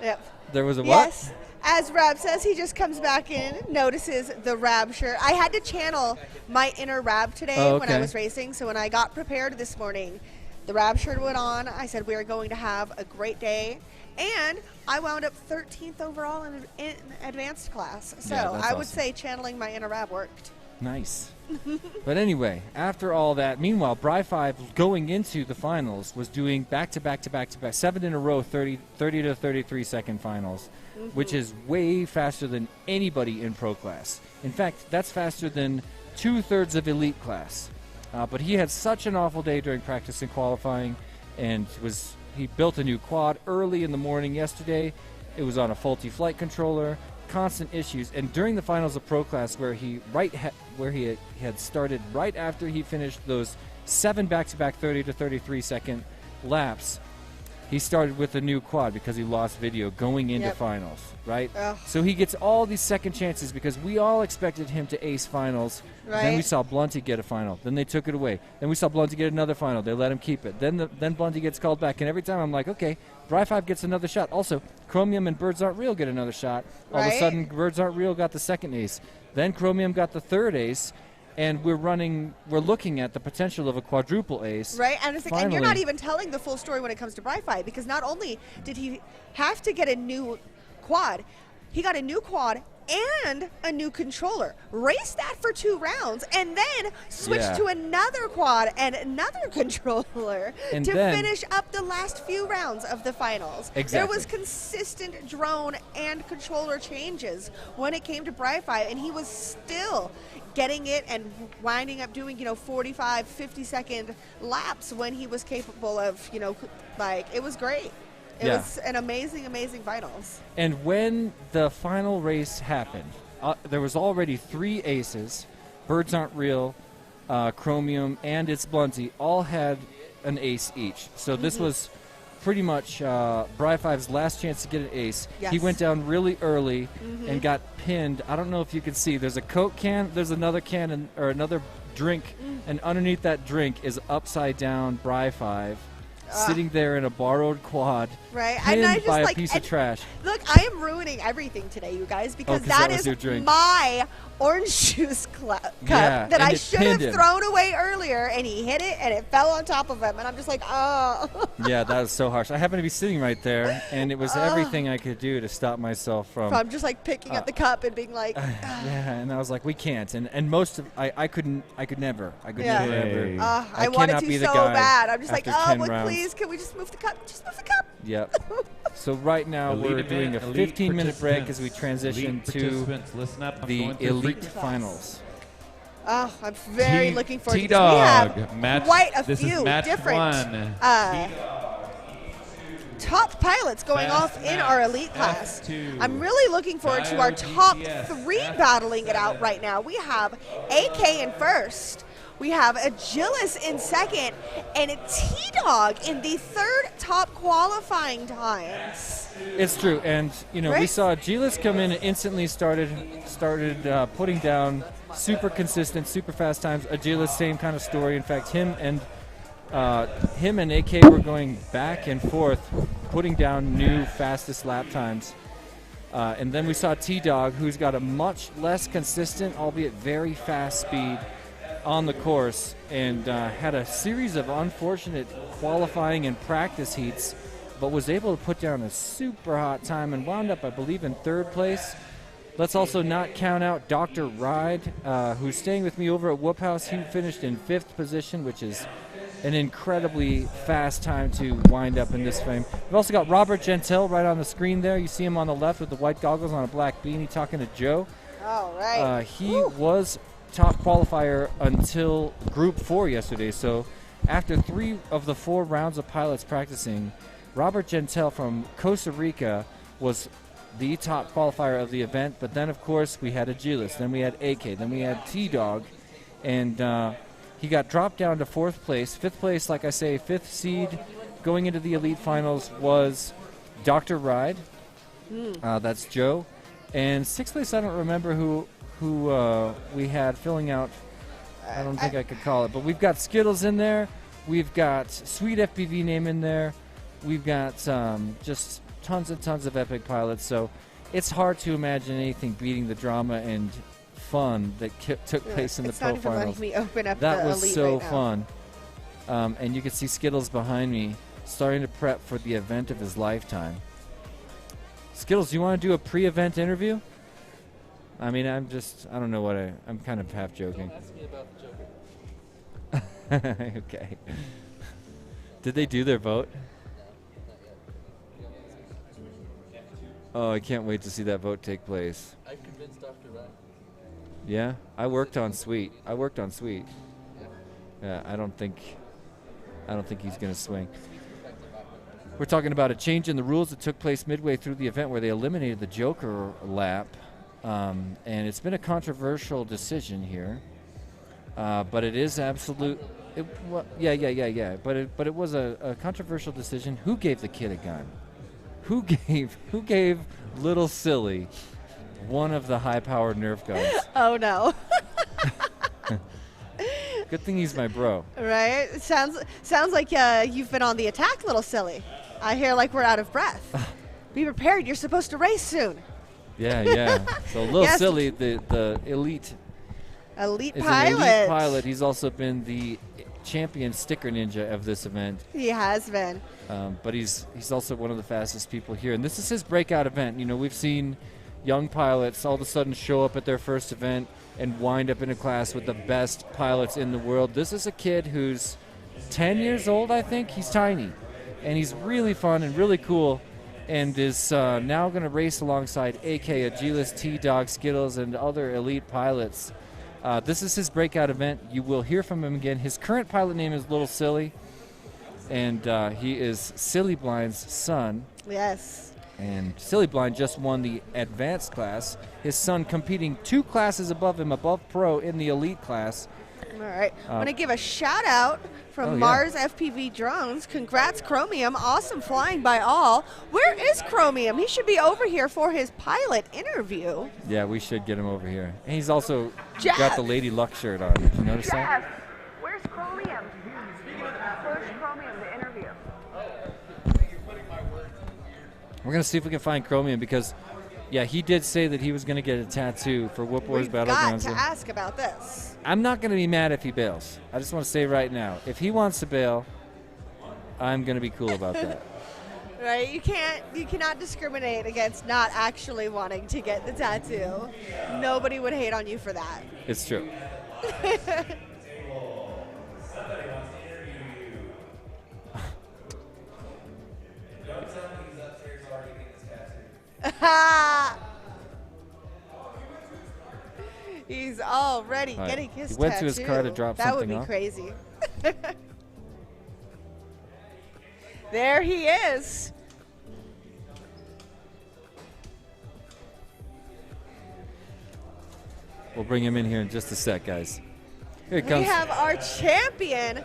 Yep. there was a what? Yes. As Rab says, he just comes back in, notices the Rab shirt. I had to channel my inner Rab today when I okay. was racing. So when I got prepared this morning, the Rab shirt went on. I said we are going to have a great day. And I wound up 13th overall in advanced class. So Yeah, that's I would awesome. say channeling my inner Rab worked. Nice. But anyway, after all that, meanwhile, Bri 5 going into the finals was doing back-to-back 7 in a row 30 to 33 second finals, which is way faster than anybody in pro class. In fact, that's faster than 2/3 of elite class. But he had such an awful day during practice and qualifying, and he built a new quad early in the morning yesterday. It was on a faulty flight controller, constant issues. And during the finals of pro class, where he had started right after he finished those 7 back-to-back 30 to 33 second laps, he started with a new quad because he lost video going into finals, right? Ugh. So he gets all these second chances because we all expected him to ace finals. Then we Right. saw Blunty get a final. Then they took it away. Then we saw Blunty get another final. They let him keep it. Then Blunty gets called back. And every time I'm like, okay, Bri5 gets another shot. Also, Chromium and Birds Aren't Real get another shot. All of a Right. sudden, Birds Aren't Real got the second ace. Then Chromium got the third ace. And we're looking at the potential of a quadruple ace. Right, and, it's like, and you're not Finally. even telling the full story when it comes to Bri5, because not only did he have to get a new quad, he got a new quad and a new controller. Raced that for 2 rounds, and then switched Yeah. to another quad and another controller And to then- finish up the last few rounds of the finals. There Exactly. was consistent drone and controller changes when it came to Bri5, and he was still getting it and winding up doing, 45, 50-second laps when he was capable of, it was great. It Yeah. was an amazing, amazing finals. And when the final race happened, there was already 3 aces. Birds Aren't Real, Chromium, and It's Blunty all had an ace each. So this was pretty much Bri5's last chance to get an ace. Yes. He went down really early and got pinned. I don't know if you can see. There's a Coke can. There's another can or another drink, and underneath that drink is upside down Bri5. Sitting there in a borrowed quad, Right, pinned and I just by like a piece of trash. Look, I am ruining everything today, you guys, because 'cause that that was is your drink. my orange juice cup Yeah, that and I it should have pinned him. thrown away earlier, and he hit it, and it fell on top of him, and I'm just like, oh. Yeah, that was so harsh. I happened to be sitting right there, and it was everything I could do to stop myself from. From just like picking up the cup and being like, Yeah, and I was like, we can't. And most of I could never. I could Yeah. never ever. I wanted cannot to be the so guy bad. I'm just like, after oh, 10 but rounds. please, can we just move the cup? Just move the cup. Yep. So right now Elite we're event, doing a elite 15-minute break as we participants. transition Elite to participants, listen up, I'm the going through elite frequent finals. Oh, I'm very looking forward to this. We T-Dog, have match- quite a this is few match different one. top pilots going Fast off in match, our elite class. F2. I'm really looking forward to our top 3 battling it out right now. We have AK in first. We have Agilis in second, and a T-Dog in the 3rd top qualifying times. It's true, and we Right? saw Gilas come in and instantly started putting down super consistent, super fast times. Agilas, same kind of story. In fact, him and AK were going back and forth, putting down new fastest lap times. And then we saw T-Dog, who's got a much less consistent, albeit very fast speed on the course, and had a series of unfortunate qualifying and practice heats, but was able to put down a super hot time and wound up, I believe, in 3rd place. Let's also not count out Dr. Ride, who's staying with me over at Whoop House. He finished in 5th position, which is an incredibly fast time to wind up in this frame. We've also got Robert Gentile right on the screen there. You see him on the left with the white goggles on a black beanie talking to Joe. All right. He was top qualifier until Group 4 yesterday. So after 3 of the 4 rounds of pilots practicing, Robert Gentile from Costa Rica was the top qualifier of the event. But then, of course, we had Agilis, then we had AK, then we had T-Dog, and he got dropped down to 4th place. 5th place, like I say, 5th seed going into the elite finals was Dr. Ride. That's Joe. And 6th place, I don't remember who we had filling out. I don't think I could call it, but we've got Skittles in there. We've got Sweet FPV name in there. We've got just tons and tons of epic pilots. So it's hard to imagine anything beating the drama and fun that took place in the It's pro not even finals. letting me open up That the was elite so right now. fun. And you can see Skittles behind me starting to prep for the event of his lifetime. Skittles, you want to do a pre-event interview? I mean, I don't know what I'm kind of half joking. Ask me about the Joker. Okay. Did they do their vote? Oh, I can't wait to see that vote take place. I convinced Dr. Ryan. Yeah, I worked on Sweet. Yeah, I don't think he's going to swing. We're talking about a change in the rules that took place midway through the event where they eliminated the Joker lap. And it's been a controversial decision here. But it is absolute. Yeah. But it was a controversial decision. Who gave the kid a gun? Who gave little silly one of the high-powered Nerf guns? Oh no. Good thing he's my bro. Right? Sounds like you've been on the attack, little silly. I hear like we're out of breath. Be prepared. You're supposed to race soon. Yeah. So little silly, the elite pilot. An elite pilot. He's also been the champion sticker ninja of this event. He has been. But he's also one of the fastest people here, and this is his breakout event. You know, we've seen young pilots all of a sudden show up at their first event and wind up in a class with the best pilots in the world. This is a kid who's 10 years old, I think. He's tiny, and he's really fun and really cool, and is now going to race alongside AK, Agilis, T-Dog, Skittles, and other elite pilots. This is his breakout event. You will hear from him again. His current pilot name is Little Silly, and he is Silly Blind's son. Yes. And Silly Blind just won the advanced class. His son competing 2 classes above him, above pro in the elite class. All right. I want to give a shout out from Mars FPV Drones. Congrats, Chromium. Awesome flying by all. Where is Chromium? He should be over here for his pilot interview. Yeah, we should get him over here. And he's also Jeff. got the Lady Luck shirt on. Did you notice that? Where's Chromium? Where's Chromium, the interview? We're going to see if we can find Chromium because, yeah, he did say that he was going to get a tattoo for Whoop Wars Battleground. We've got to ask about this. I'm not going to be mad if he bails. I just want to say right now, if he wants to bail, I'm going to be cool about that. Right? You cannot discriminate against not actually wanting to get the tattoo. Nobody would hate on you for that. It's true. He's already getting his tattoo. He went to his car to drop something off. That would be crazy. There he is. We'll bring him in here in just a sec, guys. Here he comes. We have our champion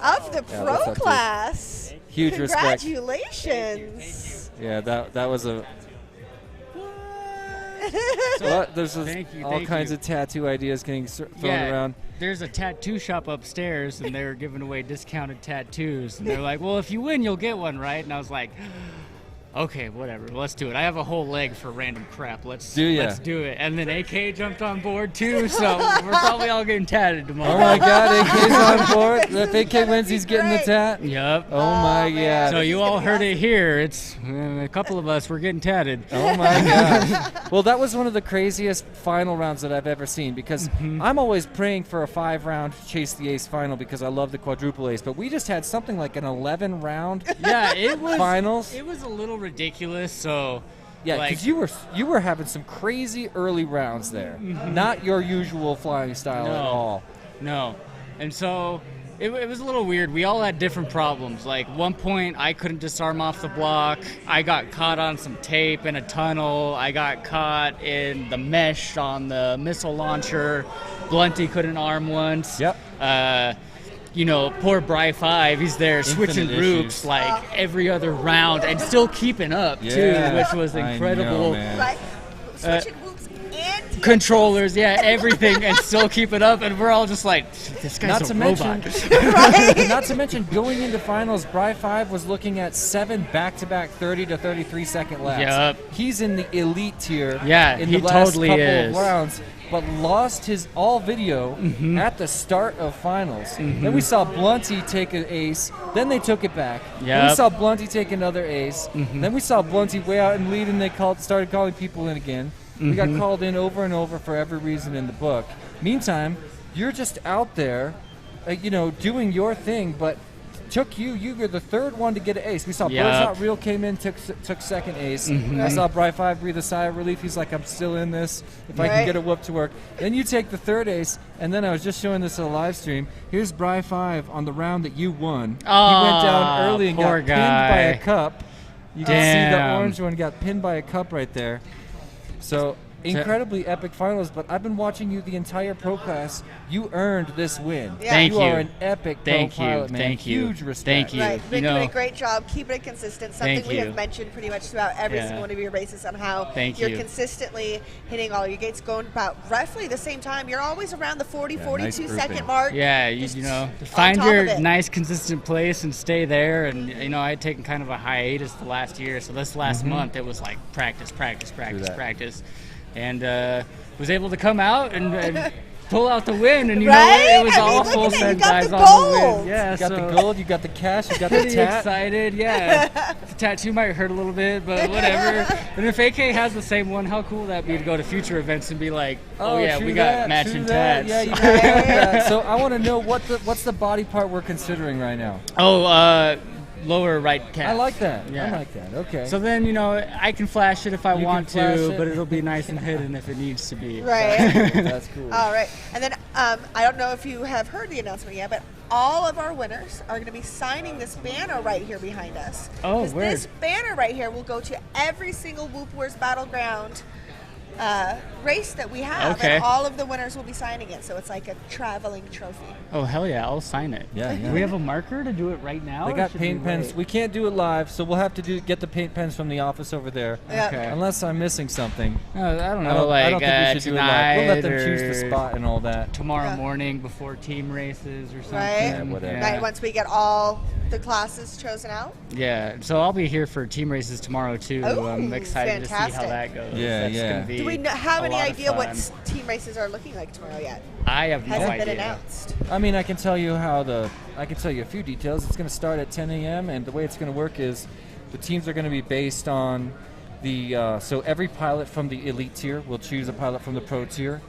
of the pro class. Huge respect. Congratulations. Yeah, that was a... So there's all kinds of tattoo ideas getting thrown around. There's a tattoo shop upstairs, and they're giving away discounted tattoos. And they're like, well, if you win, you'll get one, right? And I was like, okay, whatever, let's do it. I have a whole leg for random crap. Let's do it. And then AK jumped on board, too, so we're probably all getting tatted tomorrow. Oh, my God, AK's on board. If AK wins, he's getting the tat? Yep. Oh, my God. So you all heard it here. It's a couple of us, we're getting tatted. Oh, my God. Well, that was one of the craziest final rounds that I've ever seen because I'm always praying for a 5-round Chase the Ace final because I love the quadruple ace, but we just had something like an 11-round finals. It was a little ridiculous, so... Yeah, because you were having some crazy early rounds there. Not your usual flying style at all. No. And so it was a little weird. We all had different problems. Like, one point, I couldn't disarm off the block. I got caught on some tape in a tunnel. I got caught in the mesh on the missile launcher. Blunty couldn't arm once. Yep. You know, poor Bry 5, he's there switching groups like every other round and still keeping up, too, which was incredible. Switching groups and controllers, everything, and still keep it up, and we're all just like, this guy's a robot. Not to mention, going into finals, Bry 5 was looking at 7 back-to-back 30 to 33-second laps. Yep. He's in the elite tier in the he last totally couple is. of rounds, but lost his all video at the start of finals. Then we saw Blunty take an ace, then they took it back. Then we saw Blunty take another ace. Then we saw Blunty way out in lead, and they started calling people in again. We got called in over and over for every reason in the book. Meantime, you're just out there, doing your thing, but you were the third one to get an ace. We saw Birds Not Real came in, took second ace. I saw Bry 5 breathe a sigh of relief. He's like, I'm still in this. If I can get a whoop to work. Then you take the third ace, and then I was just showing this in a live stream. Here's Bry 5 on the round that you won. He went down early and got pinned by a cup. You can see the orange one got pinned by a cup right there. So incredibly epic finals, but I've been watching you the entire pro class. You earned this win. Yeah. Thank you. You are an epic pro pilot, man. Thank you. Huge respect. Thank you. Right, You you're doing know, a great job. Keeping it consistent. Something Thank we you. have mentioned pretty much throughout every Yeah. single one of your races on how Thank you're you. consistently hitting all your gates, going about roughly the same time. You're always around the 40, Yeah, 42 nice second grouping. mark. yeah, Just you know, on find top your of it. nice, consistent place and stay there. And you know, I had taken kind of a hiatus the last year, so this last month it was like practice, and was able to come out and pull out the win. And you Right? know, it was I mean, all look full at it. You send got guys the on the gold. win. Yeah, You got so the gold, you got the cash, you got the pretty tat. excited, yeah. The tattoo might hurt a little bit, but whatever. And if AK has the same one, how cool would that be to go to future events and be like, oh yeah, true we got that, matching true that. tats. Yeah, you got that. So I want to know what's the body part we're considering right now. Oh, lower right calf. I like that. Yeah. I like that. Okay. So then, you know, I can flash it if I You want can flash to, it. but it'll be nice and hidden if it needs to be. Right. That's cool. All right. And then I don't know if you have heard the announcement yet, but all of our winners are going to be signing this banner right here behind us. Oh, 'Cause word. this banner right here will go to every single Whoop Wars Battleground race that we have, Okay. and all of the winners will be signing it. So it's like a traveling trophy. Oh, hell yeah, I'll sign it. Yeah, yeah. Do we have a marker to do it right now? They or got should paint we pens. wait? We can't do it live, so we'll have to get the paint pens from the office over there. Yep. Okay. Unless I'm missing something. I don't know, I don't like think we should do it live. We'll let them tonight choose the or spot and all that. tomorrow Yeah. morning before team races or something. Right? Yeah, whatever. Right, once we get all the classes chosen out. Yeah, so I'll be here for team races tomorrow too. Oh, I'm excited to see how fantastic. that goes. Yeah, That's yeah. Gonna be Do we have a any lot of idea what fun. team races are looking like tomorrow yet? I have no Hasn't idea. been announced. I mean, I can tell you I can tell you a few details. It's going to start at 10 a.m. and the way it's going to work is the teams are going to be based on so every pilot from the elite tier will choose a pilot from the pro tier.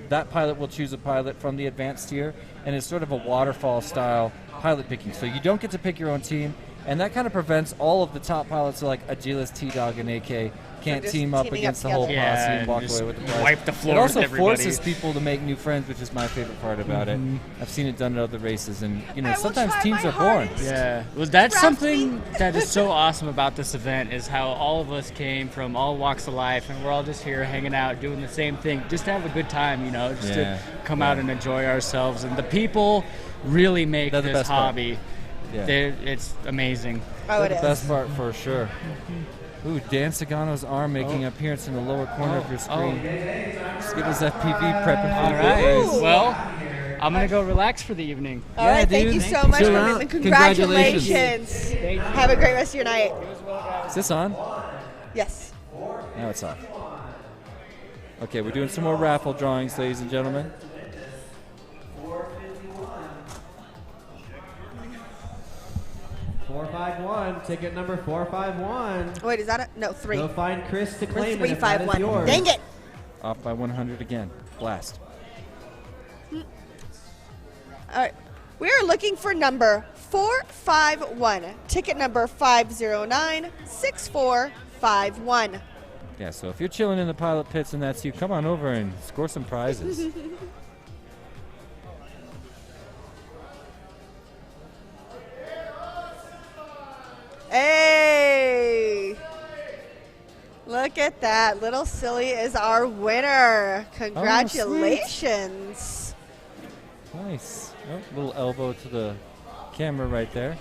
That pilot will choose a pilot from the advanced tier, and it's sort of a waterfall style pilot picking. So you don't get to pick your own team, and that kind of prevents all of the top pilots like Agilis, T-Dog, and AK can't just team up teaming against up the whole together. posse Yeah, and walk just away with the prize. wipe the floor It also with everybody. forces people to make new friends, which is my favorite part about it. I've seen it done at other races, and I will sometimes try teams my are born. hardest. Yeah, well, that's Craft something that is so awesome about this event is how all of us came from all walks of life, and we're all just here hanging out, doing the same thing, just to have a good time, you know, just Yeah, to come out and enjoy ourselves. And the people really make They're the this best part. hobby. Yeah. It's amazing. Oh, it the is. best part for sure. Ooh, Dan Sagano's arm making an appearance in the lower corner of your screen. Just get his FPV prepping for All the right. big race. Well, I'm gonna go relax for the evening. All right, thank dude. you so much Chill for out. being Congratulations. Thank you. Have a great rest of your night. Is this on? Yes. Now it's off. Okay, we're doing some more raffle drawings, ladies and gentlemen. Ticket number 451. Wait, is that it? No, 3. Go find Chris to We're claim it if that is 351. yours. Dang it. Off by 100 again. Blast. All right. We are looking for number 451. Ticket number 5096451. Yeah, so if you're chilling in the pilot pits and that's you, come on over and score some prizes. Hey! Look at that. Little Silly is our winner. Congratulations. Nice. Oh, little elbow to the camera right there.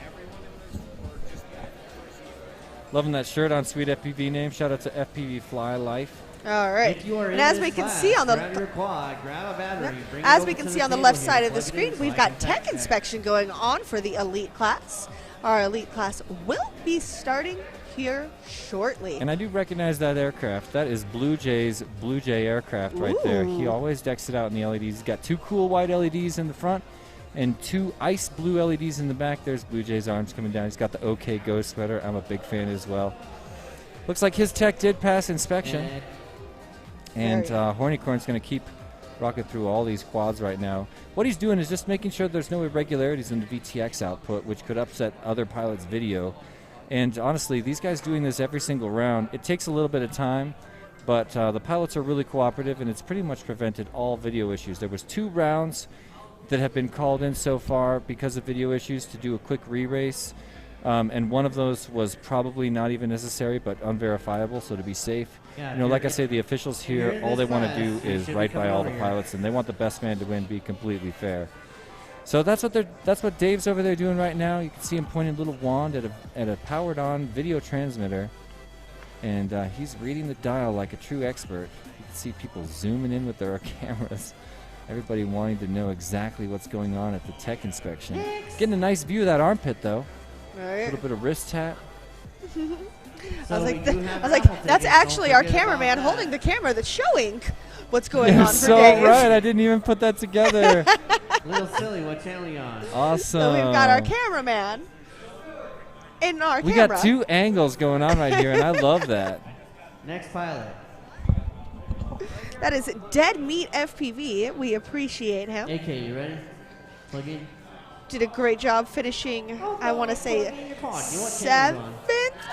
Loving that shirt on Sweet FPV name. Shout out to FPV Fly Life. All right. If you are And in as this we can class, see on the grab your quad, grab a battery, bring it as over we to can the see on the table left here, side of the plug it screen, in, we've slide got your tech backpack. inspection going on for the elite class. Our elite class will be starting here shortly. And I do recognize that aircraft. That is Blue Jay's Blue Jay aircraft right there. He Ooh. always decks it out in the LEDs. He's got 2 cool white LEDs in the front and 2 ice blue LEDs in the back. There's Blue Jay's arms coming down. He's got the OK Go sweater. I'm a big fan as well. Looks like his tech did pass inspection. And Hornycorn's going to keep rocking through all these quads right now. What he's doing is just making sure there's no irregularities in the VTX output, which could upset other pilots' video. And honestly, these guys doing this every single round, it takes a little bit of time, but the pilots are really cooperative, and it's pretty much prevented all video issues. There was 2 rounds that have been called in so far because of video issues to do a quick re-race. And one of those was probably not even necessary, but unverifiable, so to be safe. Yeah, You know, like I say, the officials here, all they want to do you is should right be by coming all over the here. pilots, and they want the best man to win, be completely fair. So that's what Dave's over there doing right now. You can see him pointing a little wand at a powered-on video transmitter, and he's reading the dial like a true expert. You can see people zooming in with their cameras. Everybody wanting to know exactly what's going on at the tech inspection. Getting a nice view of that armpit, though. Right. A little bit of wrist tap. I was like, that's actually our cameraman holding the camera that's showing what's going on for so Dave. right, I didn't even put that together. Little silly, what channel you on? Awesome. So we've got our cameraman in our We camera. got two angles going on right here, and I love that. Next pilot. That is Dead Meat FPV. We appreciate him. AK, you ready? Plug in. Did a great job finishing, I want to say, You want 7th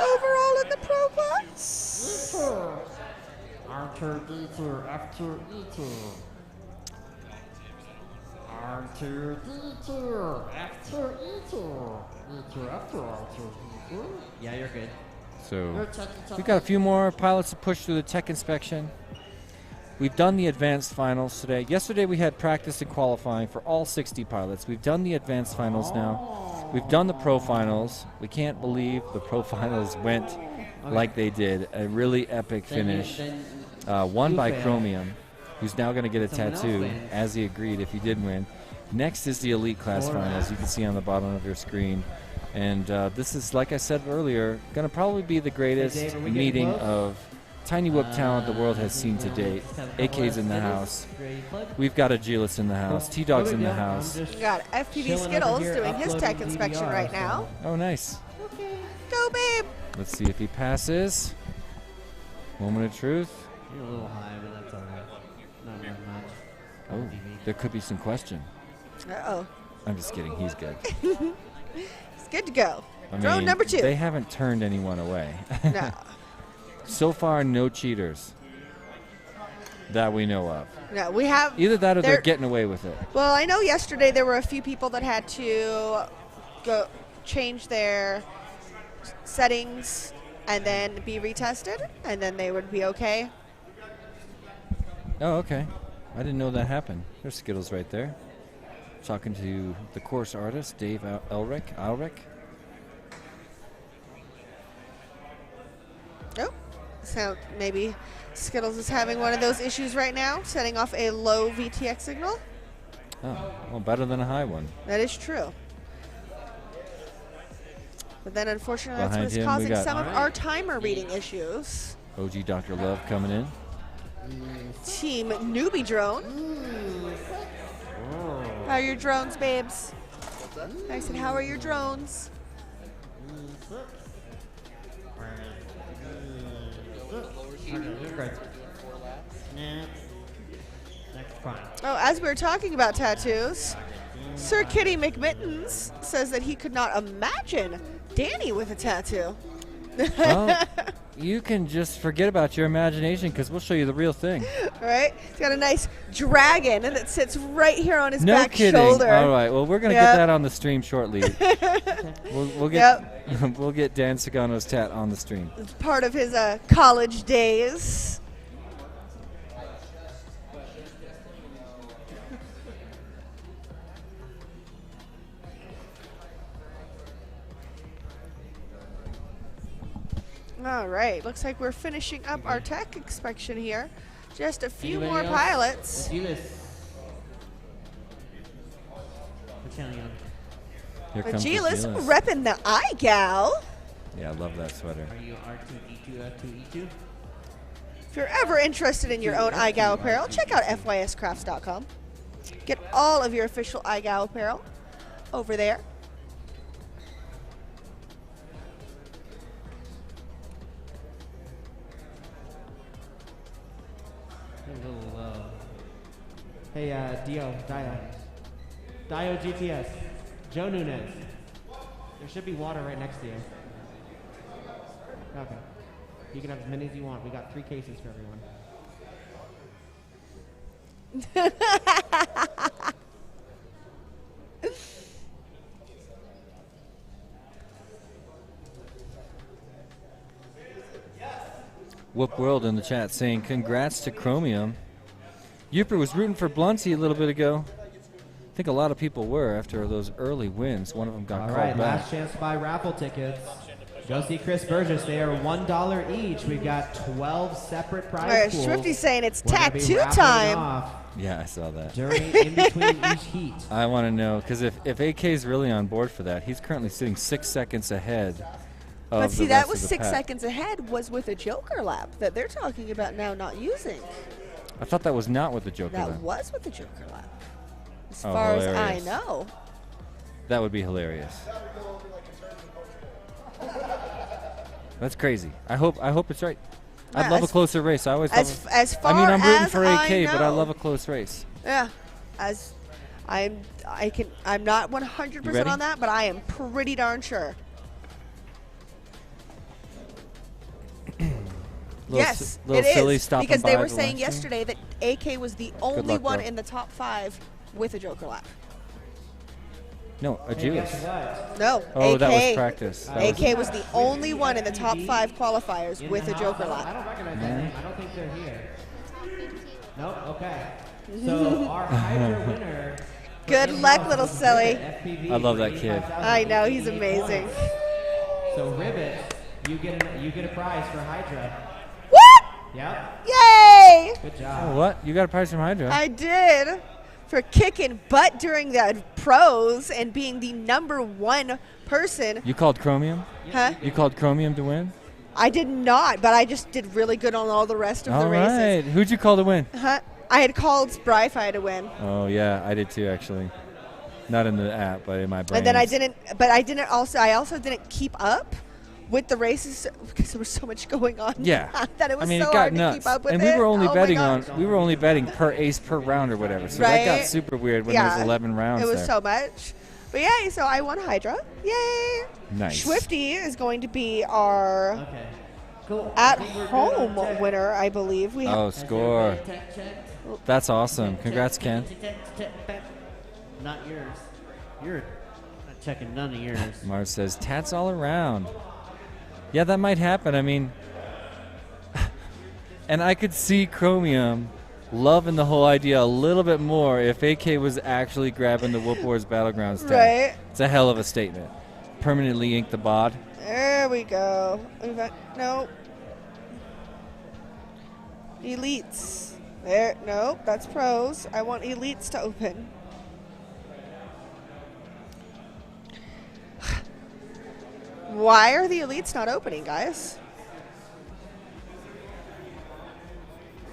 overall in the pro class. R2D2, F2E2. R2D2, F2E2. E2, F2, R2E2. Yeah, you're good. So we've got a few more pilots to push through the tech inspection. We've done the advanced finals today. Yesterday we had practice and qualifying for all 60 pilots. We've done the advanced finals now. We've done the pro finals. We can't believe the pro finals went like they did. A really epic finish. Won by Chromium, who's now going to get a tattoo, as he agreed if he did win. Next is the elite class finals. You can see on the bottom of your screen. And this is, like I said earlier, going to probably be the greatest meeting of Tiny Whoop talent the world has seen to date. AK's in the house. We've got Agilis in the house. T-Dog's in the house. We got FPV Skittles doing his tech inspection right now. Oh, nice. Go, babe. Let's see if he passes. Moment of truth. You're a little high, but that's all right. Not that much. Oh, there could be some question. Uh-oh. I'm just kidding. He's good. It's good to go. I Drone mean, number 2. They haven't turned anyone away. No. So far, no cheaters that we know of. No, we have. Either that or they're getting away with it. Well, I know yesterday there were a few people that had to go change their settings and then be retested, and then they would be okay. Oh, okay. I didn't know that happened. There's Skittles right there. Talking to the course artist, Dave Elric. Oh, so maybe Skittles is having one of those issues right now, setting off a low VTX signal. Oh, well, better than a high one. That is true. But then, unfortunately, Behind that's him, what's we causing got some of our timer reading issues. OG Dr. Love coming in. Team Newbie Drone. How are your drones, babes? I said, how are your drones? Oh, as we were talking about tattoos, Sir Kitty McMittens says that he could not imagine Danny with a tattoo. Well, you can just forget about your imagination because we'll show you the real thing. Right? He's got a nice dragon that sits right here on his No back kidding. shoulder. All right. Well, we're gonna get that on the stream shortly. we'll get we'll get Dan Sagano's tat on the stream. It's part of his college days. All right, looks like we're finishing up our tech inspection here. Just a few more pilots. Agilis. What channel you on? Here comes Agilis Agilis. repping the iGal. Yeah, I love that sweater. Are you R2D2, F2E2? If you're ever interested in your own iGal apparel, check out fyscrafts.com. Get all of your official iGal apparel over there. Hey, Dio GTS, Joe Nunez. There should be water right next to you. Okay. You can have as many as you want. We got 3 cases for everyone. Whoop World in the chat saying, congrats to Chromium. Uper was rooting for Blunty a little bit ago. I think a lot of people were after those early wins. One of them got All called right, back. last chance to buy raffle tickets. Go see Chris Burgess. They are $1 each. We've got 12 separate prize All right, pools. Swifty's saying it's We're gonna be tattoo raffling time. off Yeah, I saw that. in between each heat. I want to know, because if AK is really on board for that, he's currently sitting 6 seconds ahead of But see, the that rest was of the 6 pack. seconds ahead was with a Joker lap that they're talking about now not using. I thought that was not with the Joker That lap. was with the Joker lap. As Oh, far hilarious. as I know. That would be hilarious. That's crazy. I hope it's right. I'd Yeah, love a as- closer race. I always as love. as far I mean, I'm rooting as for AK, I but I know. love a close race. Yeah, as I'm not 100% ready? on that, but I am pretty darn sure. Yes, little it silly is stopping because they by were the saying live stream. yesterday that AK was the only luck, one bro. in the top 5 with a Joker lap. No, a Jewish. No, Oh, AK, that was practice. That AK was the only one in the top 5 qualifiers with a Joker I lap. don't recognize that name. I don't think they're here. Nope, okay. So our Hydra winner. Good luck, little silly. I love that kid. I know, he's amazing. So Ribbit, you get a prize for Hydra. What? Yep. Yay! Good job. Oh, what? You got a prize from Hydra? I did. For kicking butt during the pros and being the #1 person. You called Chromium? Huh? You called Chromium to win? I did not, but I just did really good on all the rest of the All races. right. Who'd you call to win? Huh? I had called Spryfy to win. Oh, yeah, I did too, actually. Not in the app, but in my brain. And then I also didn't keep up with the races because there was so much going on. Yeah. that it was I mean, so it got hard nuts. to keep up with and it. we were only Oh my betting gosh. we were only betting per ace per round or whatever. So that got Right? super weird when Yeah. there's 11 rounds It was there. so much. But yeah, so I won Hydra. Yay! Nice. Swifty is going to be our Cool. at-home winner, I believe. We Oh, have score. That's awesome. Congrats, Ken. Not yours. You're not checking none of yours. Mars says, tats all around. Yeah, that might happen. I mean, and I could see Chromium loving the whole idea a little bit more if AK was actually grabbing the Whoop Wars Battleground tag. Right. It's a hell of a statement. Permanently ink the bod. There we go. No. Elites. There. Nope. That's pros. I want elites to open. Why are the elites not opening, guys?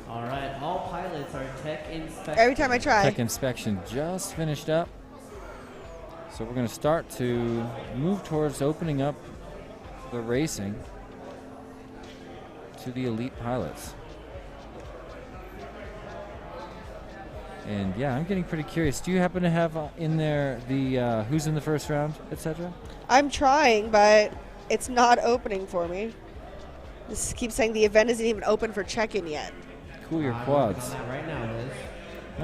All right, all pilots are tech inspection. Every time I try. Tech inspection just finished up. So we're going to start to move towards opening up the racing to the elite pilots. And yeah, I'm getting pretty curious. Do you happen to have in there the who's in the first round, etc.? I'm trying, but it's not opening for me. This keeps saying the event isn't even open for check-in yet. Cool your quads. On that right now, Liz.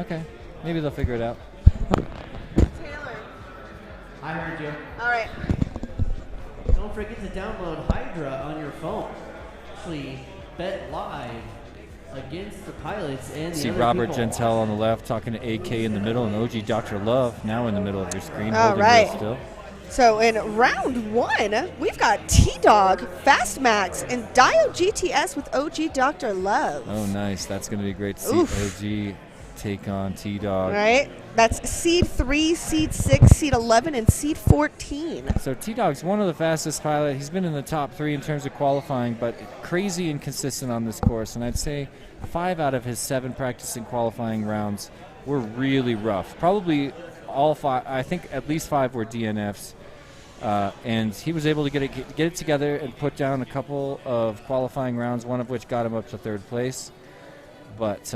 Okay, maybe they'll figure it out. Taylor. I heard you. All right. Don't forget to download Hydra on your phone. Actually, bet live against the pilots and the See other Robert people. Gentile on the left, talking to AK in the middle, and OG Dr. Love now in the middle of your screen, All holding right. it still. So in round 1, we've got T-Dog, Fast Max, and Dio GTS with OG Dr. Love. Oh, nice. That's going to be great to Oof. see OG take on T-Dog. Right? That's seed 3, seed 6, seed 11, and seed 14. So T-Dog's one of the fastest pilots. He's been in the top 3 in terms of qualifying, but crazy inconsistent on this course. And I'd say 5 out of his 7 practicing qualifying rounds were really rough. Probably all 5. I think at least 5 were DNFs. And he was able to get it together and put down a couple of qualifying rounds, one of which got him up to 3rd place. But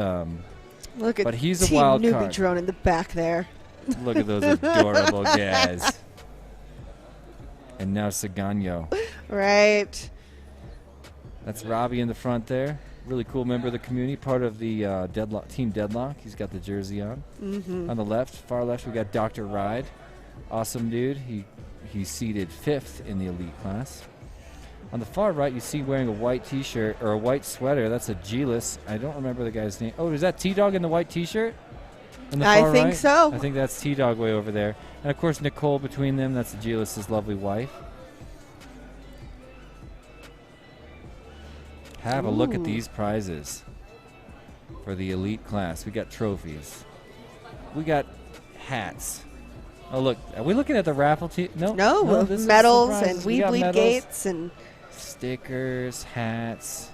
Look at he's a Team wild Newbie card. Drone in the back there. Look at those adorable guys. And now Sagano. Right. That's Robbie in the front there. Really cool member of the community, part of the Team Deadlock. He's got the jersey on. Mhm. On the left, far left, we got Dr. Ride. Awesome dude. He's seated 5th in the elite class. On the far right, you see wearing a white T-shirt or a white sweater. That's a Gelis. I don't remember the guy's name. Oh, is that T-Dog in the white T-shirt? I think so. I think that's T-Dog way over there. And, of course, Nicole between them. That's the Gelis' lovely wife. Have a look at these prizes for the elite class. We got trophies. We got hats. Oh, look. Are we looking at the raffle? No, this medals is and We Bleed Gates and stickers, hats.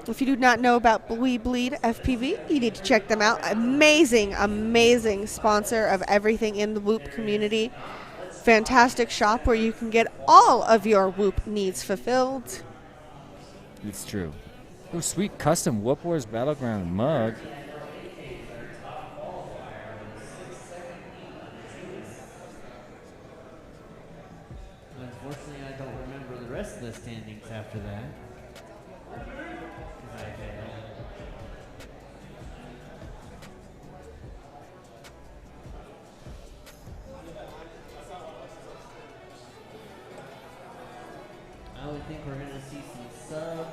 If you do not know about We Bleed FPV, you need to check them out. Amazing, amazing sponsor of everything in the Whoop community. Fantastic shop where you can get all of your Whoop needs fulfilled. It's true. Oh, sweet custom Whoop Wars Battleground mug. Unfortunately, I don't remember the rest of the standings after that. I would think we're going to see some sub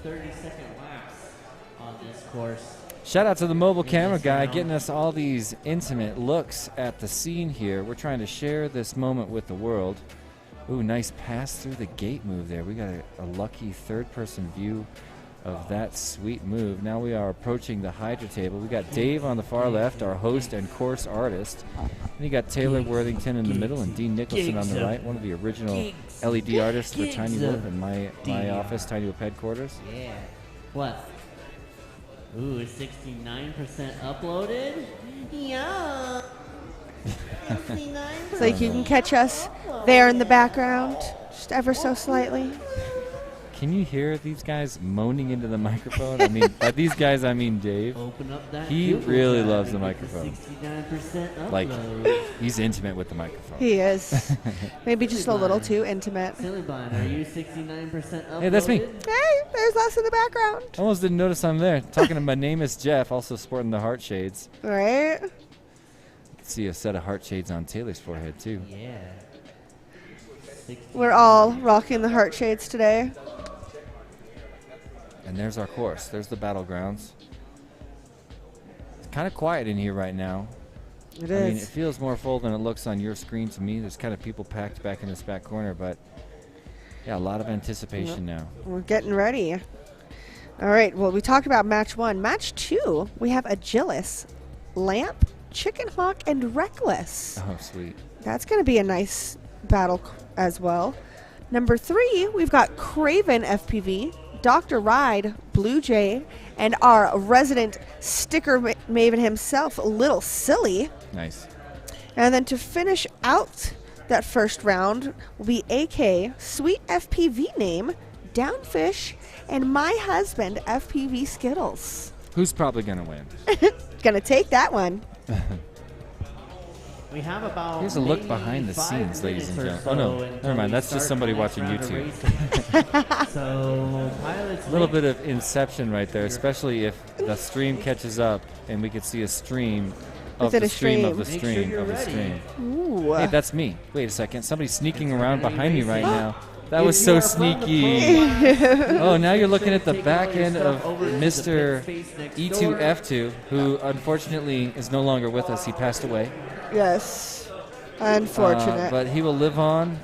30-second laps on this course. Shout out to the mobile camera guy getting us all these intimate looks at the scene here. We're trying to share this moment with the world. Ooh, nice pass through the gate move there. We got a lucky third-person view of that sweet move. Now we are approaching the Hydra table. We got Dave on the far left, our host and course artist. And you got Taylor Worthington in the middle and Dean Nicholson on the right, one of the original LED artists for Tiny Whoop in my office, Tiny Whoop headquarters. Yeah. What? Ooh, 69% uploaded? Yeah. So you can catch us there in the background, just ever so slightly. Can you hear these guys moaning into the microphone? I mean, by these guys, I mean Dave. Open up that he really loves the microphone. 69% like, upload. he's intimate with the microphone. He is. Maybe just a little too intimate. Silly Blind, are you 69% uploaded? Hey, that's me. Hey, there's us in the background. Almost didn't notice I'm there. Talking to my name is Jeff, also sporting the heart shades. Right. See a set of heart shades on Taylor's forehead, too. Yeah. We're all rocking the heart shades today. And there's our course. There's the battlegrounds. It's kind of quiet in here right now. It I is. mean, it feels more full than it looks on your screen to me. There's kind of people packed back in this back corner, but yeah, a lot of anticipation now. We're getting ready. All right, well, we talked about match 1. Match 2, we have Agilis, Lamp, Chicken Hawk, and Reckless. Oh, sweet. That's going to be a nice battle as well. Number 3, we've got Craven FPV, Dr. Ride, Blue Jay, and our resident sticker maven himself, Little Silly. Nice. And then to finish out that first round will be AK, Sweet FPV Name, Downfish, and my husband, FPV Skittles. Who's probably going to win? Gonna take that one. We have about Here's a look behind the scenes, ladies and gentlemen. Oh, no. Never mind. That's just somebody watching YouTube. So, pilots A little bit of inception right there, especially if the stream catches up and we could see a stream of Within the a stream of the stream. stream Make sure of the you're stream. Ooh. Hey, that's me. Wait a second. Somebody's sneaking around behind me right now. That was so sneaky. Oh, now you're looking at the back end of Mr. E2F2, who unfortunately is no longer with us. He passed away. Yes. Unfortunate. But he will live on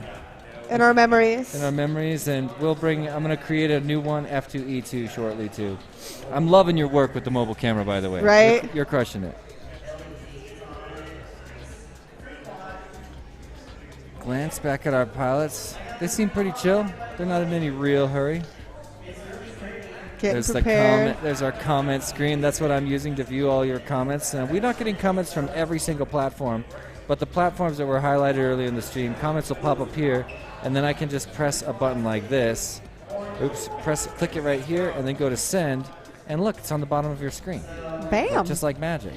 in our memories. in our memories, and I'm going to create a new one, F2E2, shortly, too. I'm loving your work with the mobile camera, by the way. Right? You're crushing it. Glance back at our pilots. They seem pretty chill. They're not in any real hurry. Getting There's prepared. the comment. There's our comment screen. That's what I'm using to view all your comments. We're not getting comments from every single platform, but the platforms that were highlighted earlier in the stream, comments will pop up here, and then I can just press a button like this. Oops, click it right here, and then go to send, and look, it's on the bottom of your screen. Bam! Just like magic.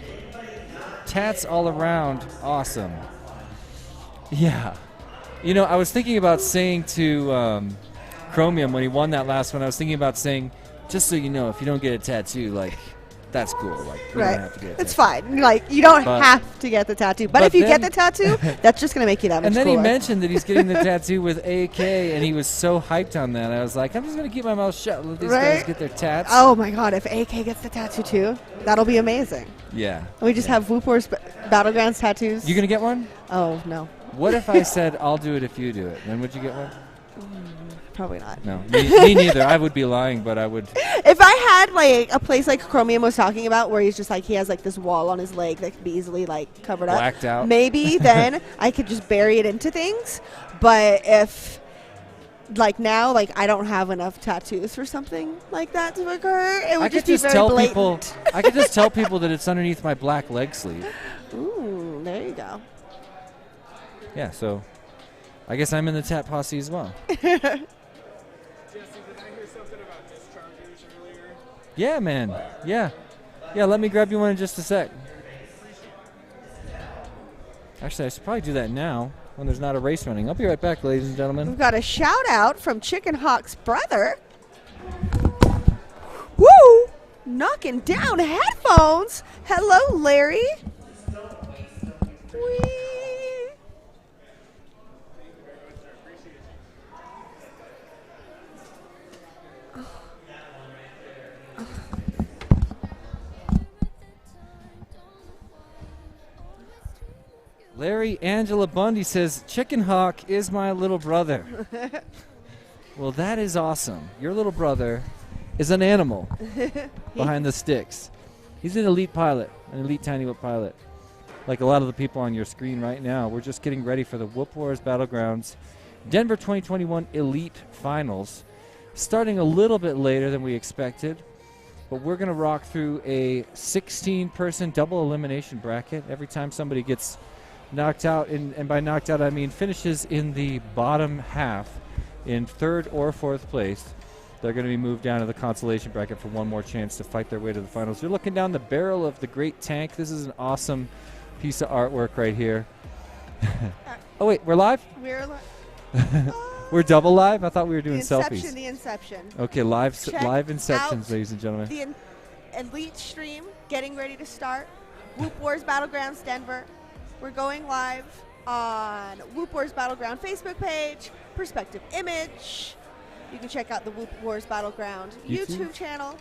Tats all around, awesome. Yeah. You know, I was thinking about saying to Chromium when he won that last one, I was thinking about saying, just so you know, if you don't get a tattoo, like, that's cool. Like, we don't have to get it. It's fine. Like, you don't But- have to get the tattoo. But if you get the tattoo, that's just going to make you that much And then cooler. he mentioned that he's getting the tattoo with AK, and he was so hyped on that. I was like, I'm just going to keep my mouth shut and let these guys get their tats. Oh, my God. If AK gets the tattoo, too, that'll be amazing. Yeah. And we just have Whoop Wars Battlegrounds tattoos. You going to get one? Oh, no. What if I said, I'll do it if you do it? Then would you get one? Probably not. No. Me neither. I would be lying, but I would. If I had like a place like Chromium was talking about, where he's just like he has like this wall on his leg that can be easily like covered up, Blacked out. maybe then I could just bury it into things. But if like now, like I don't have enough tattoos for something like that to occur, it would I just could be just very tell blatant. people. I could just tell people that it's underneath my black leg sleeve. Ooh, there you go. Yeah. So, I guess I'm in the tat posse as well. Yeah, man. Yeah. Yeah, let me grab you one in just a sec. Actually, I should probably do that now when there's not a race running. I'll be right back, ladies and gentlemen. We've got a shout out from Chicken Hawk's brother. Woo! Knocking down headphones. Hello, Larry. Whee! Larry Angela Bundy says, Chicken Hawk is my little brother. Well, that is awesome. Your little brother is an animal behind the sticks. He's an elite pilot, an elite Tiny Whoop pilot. Like a lot of the people on your screen right now, we're just getting ready for the Whoop Wars Battlegrounds Denver 2021 Elite Finals, starting a little bit later than we expected. But we're going to rock through a 16-person double elimination bracket. Every time somebody gets knocked out, and by knocked out I mean finishes in the bottom half in third or fourth place, they're going to be moved down to the consolation bracket for one more chance to fight their way to the finals. You're looking down the barrel of the great tank. This is an awesome piece of artwork right here. Oh, wait, we're live? We're live. We're double live? I thought we were doing The selfies. Inception. Okay, live Check Inceptions, out ladies and gentlemen. The Elite stream getting ready to start. Whoop Wars Battlegrounds Denver. We're going live on Whoop Wars Battleground Facebook page, Perspective Image. You can check out the Whoop Wars Battleground YouTube channel.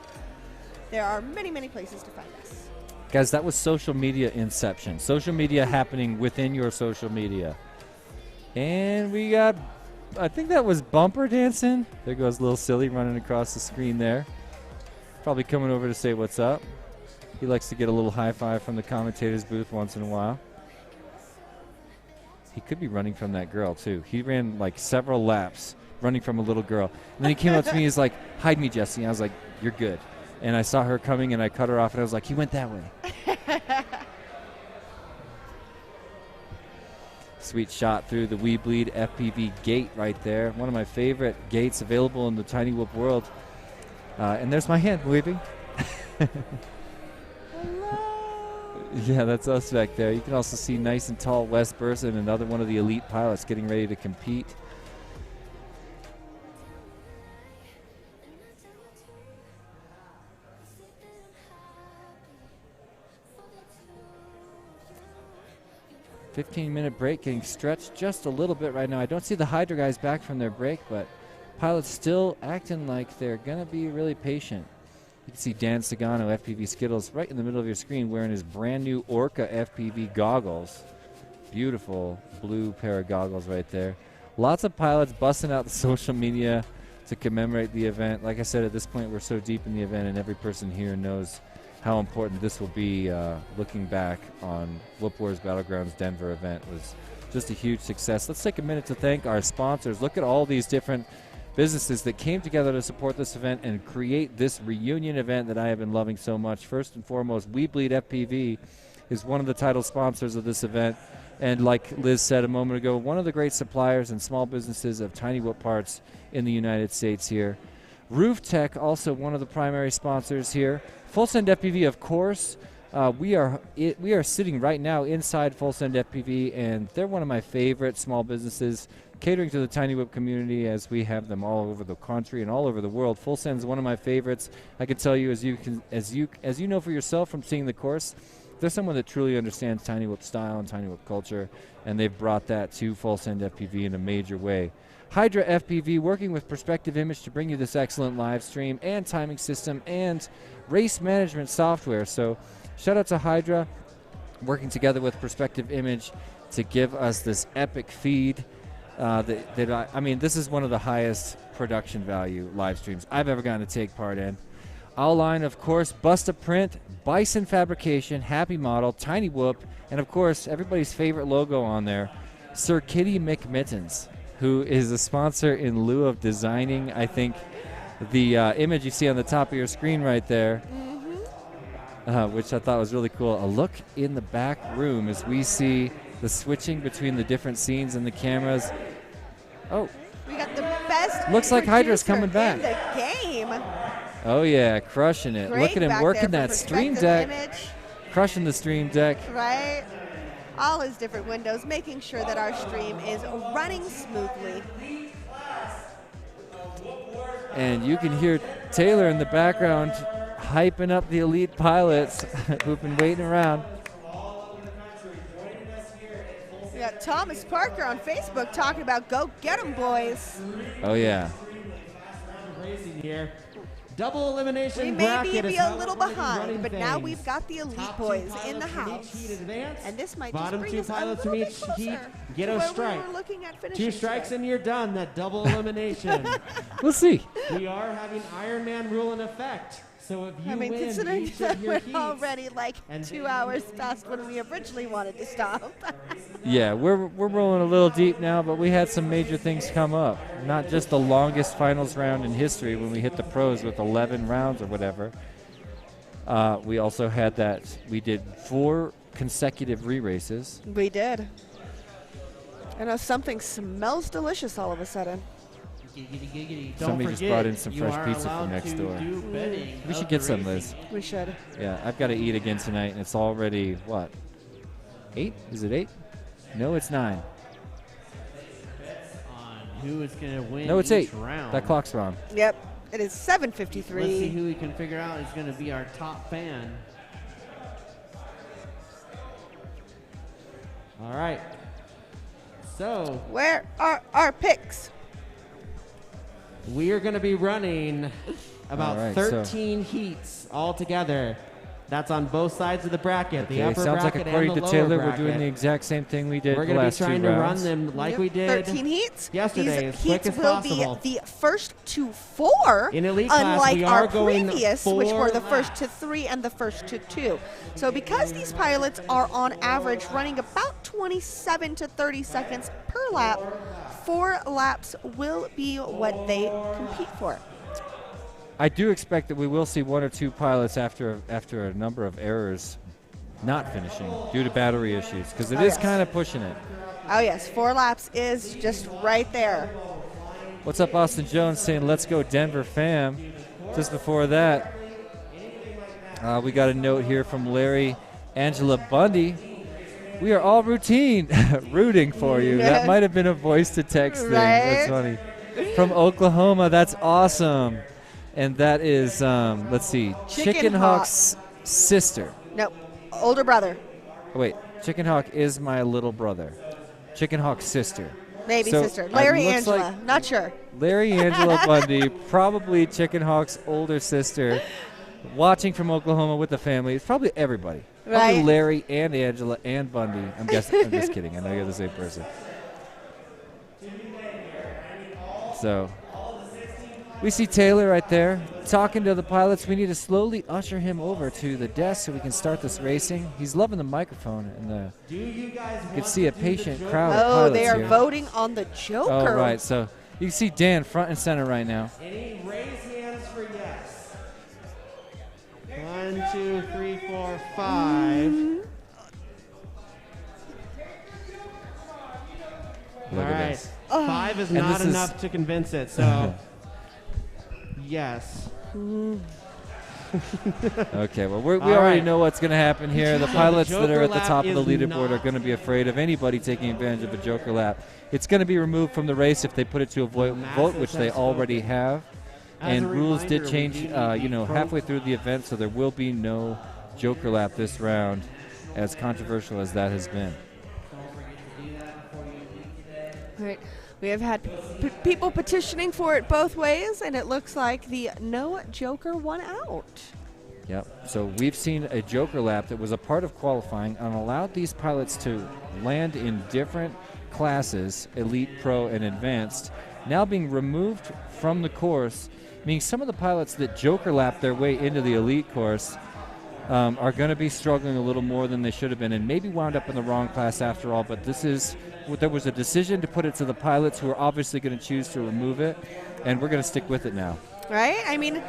There are many, many places to find us. Guys, that was social media inception. Social media happening within your social media. And we got, I think that was Bumper dancing. There goes Little Silly running across the screen there. Probably coming over to say what's up. He likes to get a little high five from the commentator's booth once in a while. He could be running from that girl, too. He ran like several laps running from a little girl. And then he came up to me, he's like, hide me, Jesse. And I was like, you're good. And I saw her coming, and I cut her off, and I was like, he went that way. Sweet shot through the We Bleed FPV gate right there. One of my favorite gates available in the Tiny Whoop world. And there's my hand waving. Yeah, that's us back there. You can also see nice and tall Wes Burson, another one of the elite pilots getting ready to compete. "15-minute break, getting stretched just a little bit right now. I don't see the Hydra guys back from their break, but pilots still acting like they're going to be really patient. You can see Dan Sagano, FPV Skittles, right in the middle of your screen wearing his brand new Orca FPV goggles. Beautiful blue pair of goggles right there. Lots of pilots busting out the social media to commemorate the event. Like I said, at this point, we're so deep in the event, and every person here knows how important this will be. Looking back on Whoop Wars Battlegrounds Denver event was just a huge success. Let's take a minute to thank our sponsors. Look at all these different businesses that came together to support this event and create this reunion event that I have been loving so much. First and foremost, We Bleed FPV is one of the title sponsors of this event. And like Liz said a moment ago, one of the great suppliers and small businesses of Tiny Whoop parts in the United States here. Roof Tech, also one of the primary sponsors here. Full Send FPV, of course. We are sitting right now inside Full Send FPV, and they're one of my favorite small businesses, catering to the Tiny Whip community, as we have them all over the country and all over the world. Full Send is one of my favorites. I can tell you, as you know for yourself from seeing the course, they're someone that truly understands Tiny Whip style and Tiny Whip culture, and they've brought that to Full Send FPV in a major way. Hydra FPV working with Perspective Image to bring you this excellent live stream and timing system and race management software. So shout out to Hydra working together with Perspective Image to give us this epic feed. I mean, this is one of the highest production value live streams I've ever gotten to take part in. All line, of course, Busta Print, Bison Fabrication, Happy Model, Tiny Whoop, and of course, everybody's favorite logo on there, Sir Kitty McMittens, who is a sponsor in lieu of designing, I think, the image you see on the top of your screen right there, which I thought was really cool. A look in the back room as we see the switching between the different scenes and the cameras. Oh. We got the best. Looks like Hydra's coming back. In the game. Oh yeah, crushing it. Great Look at him back working there that for Stream Perspective Deck. Image. Crushing the Stream Deck. Right. All his different windows, making sure that our stream is running smoothly. And you can hear Taylor in the background hyping up the elite pilots who've been waiting around. We got Thomas Parker on Facebook talking about go get 'em, boys. Oh yeah. Racing here. Double elimination We may bracket be is a how little we're gonna be behind, running but now things. we've got the elite Top two boys in pilots the from each house. heat advance. And this might Bottom just bring two us a pilots from little each bit heat closer get to a where strike. we were looking at finishing 2 strikes today. and you're done. That double elimination. We'll see. We are having Iron Man rule in effect. So if you I mean, win considering each that of your we're heats, already like 2 hours past when we originally wanted to stop. Yeah, we're rolling a little deep now, but we had some major things come up. Not just the longest finals round in history when we hit the pros with 11 rounds or whatever. We also had that we did 4 consecutive re-races. We did. I know something smells delicious all of a sudden. Somebody just brought in some fresh pizza from next door. We should get some, Liz. We should. Yeah, I've got to eat again tonight, and it's already, what, 8? Is it 8? No, it's 9. Who is going to win No, it's each 8. round. That clock's wrong. Yep, it is 7:53. Let's see who we can figure out is going to be our top fan. All right. So where are our picks? We are going to be running about All right, 13 heats all together. That's on both sides of the bracket. The Okay, upper sounds like bracket according and the to lower Taylor, bracket. we're doing the exact same thing we did We're the going to be last 2 trying to run rounds. them like Yep, we did 13 heats. yesterday, These as quick heats as will possible. be the first to 4, In elite class, unlike we are our going previous, which 4 were the laps. first to 3 and the first to 2. So because these pilots are on average running about 27 to 30 seconds per lap, 4 laps will be what they compete for. I do expect that we will see 1 or 2 pilots after a number of errors not finishing due to battery issues, because it is kind of pushing it. Oh yes, 4 laps is just right there. What's up, Austin Jones saying, let's go Denver fam. Just before that, we got a note here from Larry Angela Bundy. We are all routine rooting for you. That might have been a voice to text thing. That's funny. From Oklahoma, that's awesome. And that is, let's see, Chicken Hawk's sister. Nope, older brother. Oh, wait, Chicken Hawk is my little brother. Chicken Hawk's sister. Maybe So, sister. it Larry looks Angela, like not sure. Larry Angela Bundy, probably Chicken Hawk's older sister, watching from Oklahoma with the family. It's probably everybody. Probably Right. Larry and Angela and Bundy. I'm just kidding. I know you're the same person. So we see Taylor right there talking to the pilots. We need to slowly usher him over to the desk so we can start this racing. He's loving the microphone, and you can see a patient crowd of Oh, pilots they are here. voting on the Joker. Oh, right. So you can see Dan front and center right now. Any raise hands for yes? 1, 2, 3, 4, 5. All Look at right. this. 5 is And not this is- enough to convince it, so yes. Okay, well, we already know what's going to happen here. The pilots that are at the top of the leaderboard are going to be afraid of anybody taking advantage of a Joker lap. It's going to be removed from the race if they put it to a vote, which they already have. And rules did change, halfway through the event, so there will be no Joker lap this round, as controversial as that has been. All right. We have had people petitioning for it both ways, and it looks like the no Joker won out. Yep. So we've seen a Joker lap that was a part of qualifying and allowed these pilots to land in different classes, Elite, Pro, and Advanced, now being removed from the course, meaning some of the pilots that Joker lapped their way into the Elite course are going to be struggling a little more than they should have been and maybe wound up in the wrong class after all. But there was a decision to put it to the pilots who are obviously going to choose to remove it, and we're going to stick with it now. Right? I mean,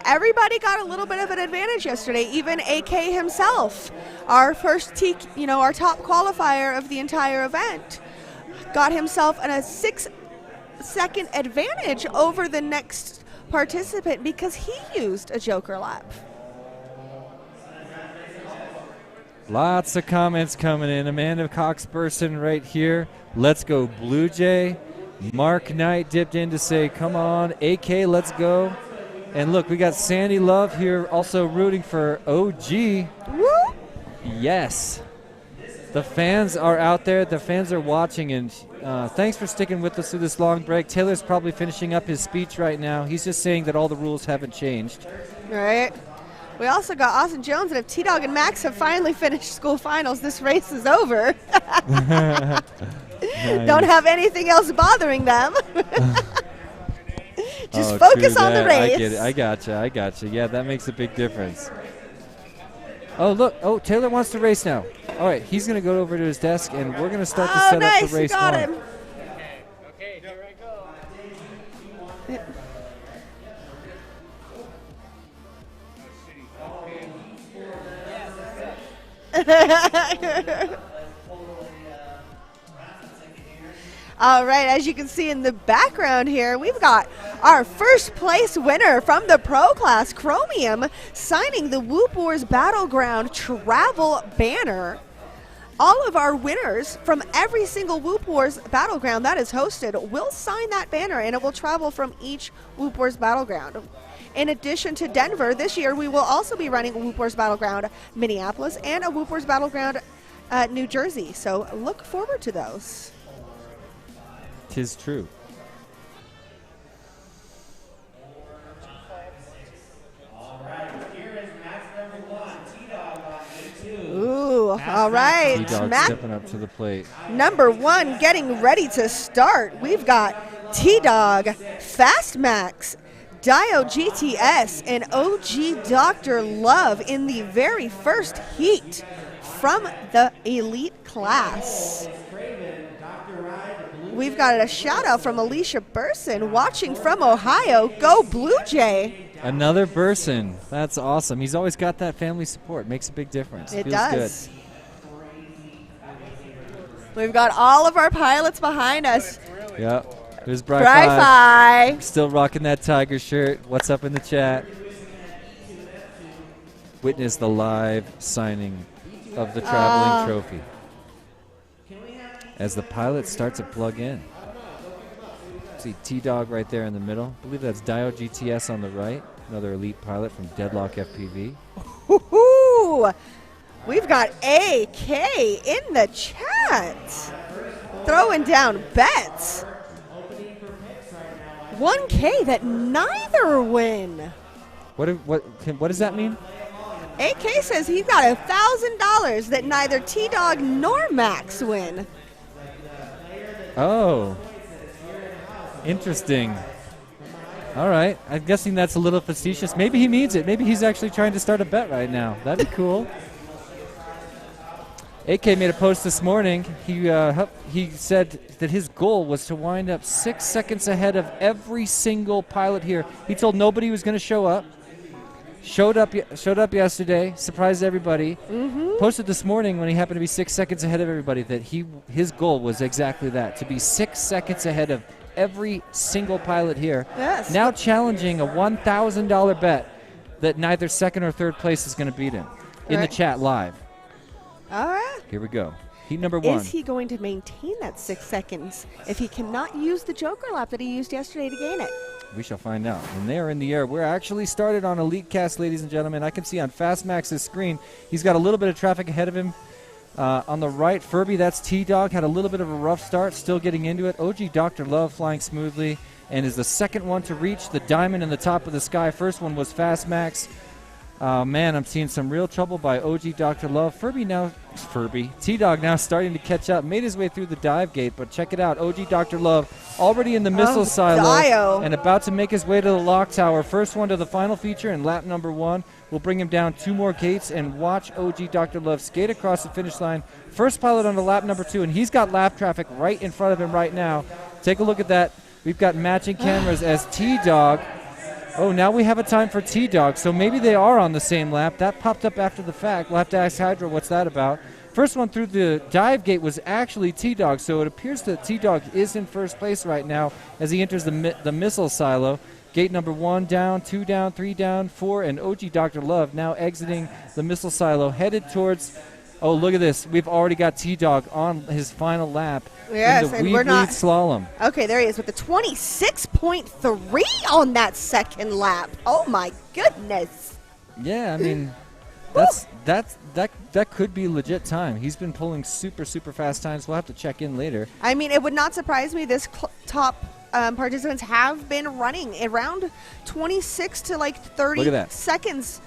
everybody got a little bit of an advantage yesterday, even AK himself. Our first our top qualifier of the entire event got himself a 6-second advantage over the next participant because he used a Joker lap. Lots of comments coming in. Amanda Cox-Burson right here. Let's go Blue Jay. Mark Knight dipped in to say, come on, AK, let's go. And look, we got Sandy Love here also rooting for OG. Woo! Yes. The fans are out there. The fans are watching. And thanks for sticking with us through this long break. Taylor's probably finishing up his speech right now. He's just saying that all the rules haven't changed. Right. We also got Austin Jones, and if T-Dog and Max have finally finished school finals, this race is over. Nice. Don't have anything else bothering them. Just focus on the race. I get it. I gotcha. Yeah, that makes a big difference. Oh, look. Oh, Taylor wants to race now. All right, he's going to go over to his desk, and we're going to start to set up the race. Got him. Okay, here I go. All right, as you can see in the background here, we've got our first place winner from the Pro Class, Chromium, signing the Whoop Wars Battleground travel banner. All of our winners from every single Whoop Wars Battleground that is hosted will sign that banner, and it will travel from each Whoop Wars Battleground. In addition to Denver, this year we will also be running a Whoop Wars Battleground Minneapolis and a Whoop Wars Battleground New Jersey. So look forward to those. 'Tis true. Ooh, all right. T-Dog stepping up to the plate. Number 1 getting ready to start. We've got T-Dog, Fast Max, Dio GTS, and OG Dr. Love in the very first heat from the Elite class. We've got a shout out from Alicia Burson watching from Ohio. Go Blue Jay. Another Burson. That's awesome. He's always got that family support. Makes a big difference. It Feels does. Good. We've got all of our pilots behind us. Yep. There's Bri Fi. Still rocking that Tiger shirt. What's up in the chat? Witness the live signing of the traveling trophy as the pilot starts to plug in. See T-Dog right there in the middle. I believe that's Dio GTS on the right. Another elite pilot from Deadlock FPV. Woo-hoo! We've got AK in the chat. Throwing down bets. 1K that neither win. What does that mean? AK says he's got $1,000 that neither T-Dog nor Max win. Oh. Interesting. All right. I'm guessing that's a little facetious. Maybe he means it. Maybe he's actually trying to start a bet right now. That'd be cool. AK made a post this morning. He said that his goal was to wind up 6 seconds ahead of every single pilot here. He told nobody he was going to show up. Showed up yesterday, surprised everybody. Posted this morning when he happened to be 6 seconds ahead of everybody that his goal was exactly that, to be 6 seconds ahead of every single pilot here. Yes. Now challenging a $1,000 bet that neither second or third place is going to beat him in the chat live. All right. Here we go. Heat number 1. Is he going to maintain that 6 seconds if he cannot use the Joker lap that he used yesterday to gain it? We shall find out. And they are in the air. We're actually started on Elite Cast, ladies and gentlemen. I can see on Fastmax's screen, he's got a little bit of traffic ahead of him. On the right, Furby, that's T-Dog, had a little bit of a rough start, still getting into it. OG Dr. Love flying smoothly and is the second one to reach the diamond in the top of the sky. First one was Fastmax. Man, I'm seeing some real trouble by OG Dr. Love. T-Dog now starting to catch up. Made his way through the dive gate, but check it out. OG Dr. Love already in the missile silo and about to make his way to the lock tower. First one to the final feature in lap number 1. We'll bring him down 2 more gates and watch OG Dr. Love skate across the finish line. First pilot on the lap number 2, and he's got lap traffic right in front of him right now. Take a look at that. We've got matching cameras as T-Dog. Oh, now we have a time for T-Dog, so maybe they are on the same lap. That popped up after the fact. We'll have to ask Hydra what's that about. First one through the dive gate was actually T-Dog, so it appears that T-Dog is in first place right now as he enters the missile silo. Gate number 1 down, 2 down, 3 down, 4, and OG Dr. Love now exiting the missile silo, headed towards... Oh, look at this. We've already got T-Dog on his final lap in the Weebly slalom. Okay, there he is with the 26.3 on that second lap. Oh, my goodness. Yeah, I mean, that could be legit time. He's been pulling super, super fast times. We'll have to check in later. I mean, it would not surprise me. This top participants have been running around 26 to like 30 seconds.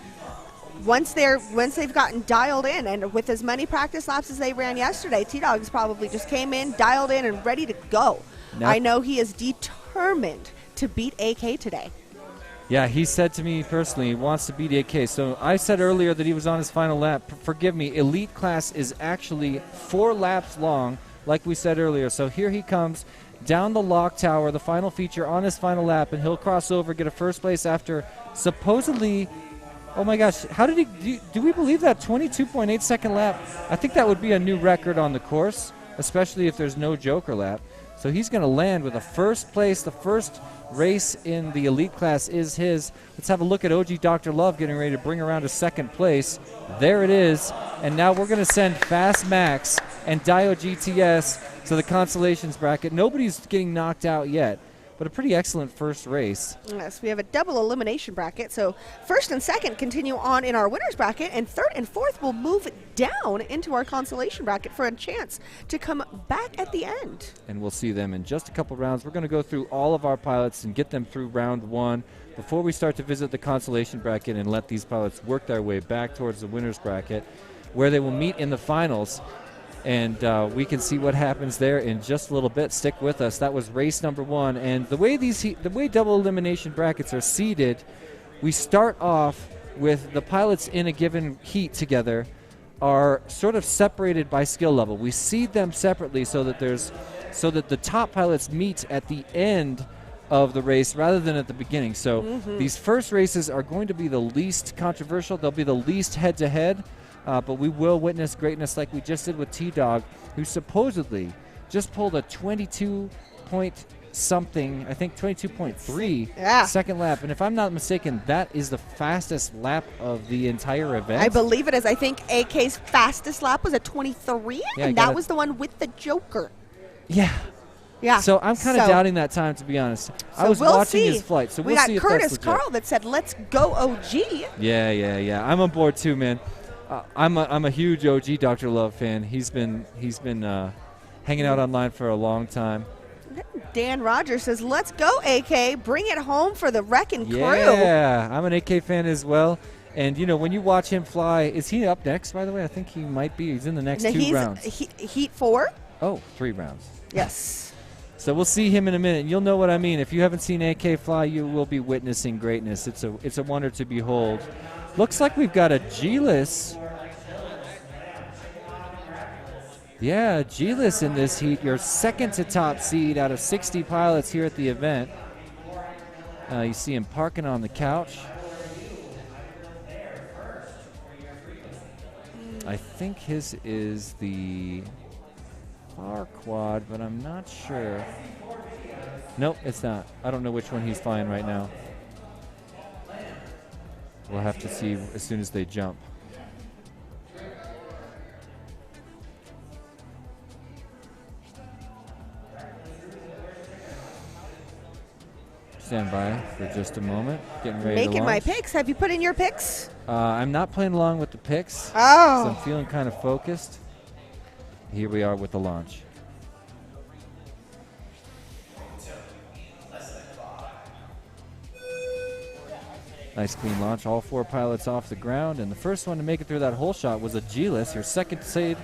Once they've gotten dialed in, and with as many practice laps as they ran yesterday, T-Dogs probably just came in, dialed in, and ready to go. I know he is determined to beat AK today. Yeah, he said to me personally he wants to beat AK. So I said earlier that he was on his final lap. Forgive me, Elite Class is actually 4 laps long, like we said earlier. So here he comes down the lock tower, the final feature on his final lap, and he'll cross over, get a first place after supposedly... Oh my gosh, how did he do we believe that 22.8 second lap? I think that would be a new record on the course, especially if there's no Joker lap. So he's going to land with a first place. The first race in the Elite Class is his. Let's have a look at OG Dr. Love getting ready to bring around to second place. There it is. And now we're going to send Fast Max and Dio GTS to the consolations bracket. Nobody's getting knocked out yet. But a pretty excellent first race. Yes, we have a double elimination bracket. So first and second continue on in our winners bracket, and third and fourth will move down into our consolation bracket for a chance to come back at the end. And we'll see them in just a couple rounds. We're going to go through all of our pilots and get them through round 1 before we start to visit the consolation bracket and let these pilots work their way back towards the winners bracket, where they will meet in the finals. And we can see what happens there in just a little bit. Stick with us. That was race number 1. And the way double elimination brackets are seeded, we start off with the pilots in a given heat together are sort of separated by skill level. We seed them separately so that the top pilots meet at the end of the race rather than at the beginning. So these first races are going to be the least controversial. They'll be the least head-to-head. But we will witness greatness like we just did with T-Dog, who supposedly just pulled a 22-point-something, I think 22.3 second lap. And if I'm not mistaken, that is the fastest lap of the entire event. I believe it is. I think AK's fastest lap was a 23, and that was the one with the Joker. Yeah. Yeah. So I'm kind of doubting that time, to be honest. I was watching his flight, so we'll see if that's legit. We got Curtis Carl that said, "Let's go, OG." Yeah. I'm on board too, man. I'm a huge OG Dr. Love fan. He's been hanging out online for a long time. Dan Rogers says, "Let's go, AK. Bring it home for the Wrecking Crew." Yeah, I'm an AK fan as well. And, when you watch him fly, is he up next, by the way? I think he might be. He's in the next 2 rounds. Heat 4? Oh, 3 rounds. Yes. So we'll see him in a minute. You'll know what I mean. If you haven't seen AK fly, you will be witnessing greatness. It's a wonder to behold. Looks like we've got a G-list. Yeah, G-list in this heat. Your second to top seed out of 60 pilots here at the event. You see him parking on the couch. I think his is the far quad, but I'm not sure. Nope, it's not. I don't know which one he's flying right now. So we'll have to see as soon as they jump. Stand by for just a moment. Getting ready to Making my launch. picks. Have you put in your picks? I'm not playing along with the picks. Oh. So I'm feeling kind of focused. Here we are with the launch. Nice clean launch. All 4 pilots off the ground. And the first one to make it through that hole shot was Agilis, your second seed.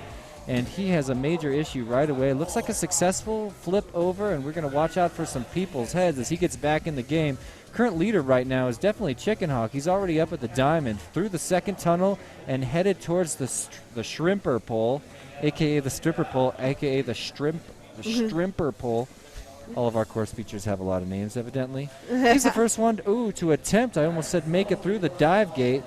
And he has a major issue right away. Looks like a successful flip over, and we're going to watch out for some people's heads as he gets back in the game. Current leader right now is definitely Chicken Hawk. He's already up at the diamond, through the second tunnel, and headed towards the shrimper pole, a.k.a. the stripper pole, a.k.a. the shrimper pole. All of our course features have a lot of names, evidently. He's the first one to attempt. I almost said make it through the dive gate.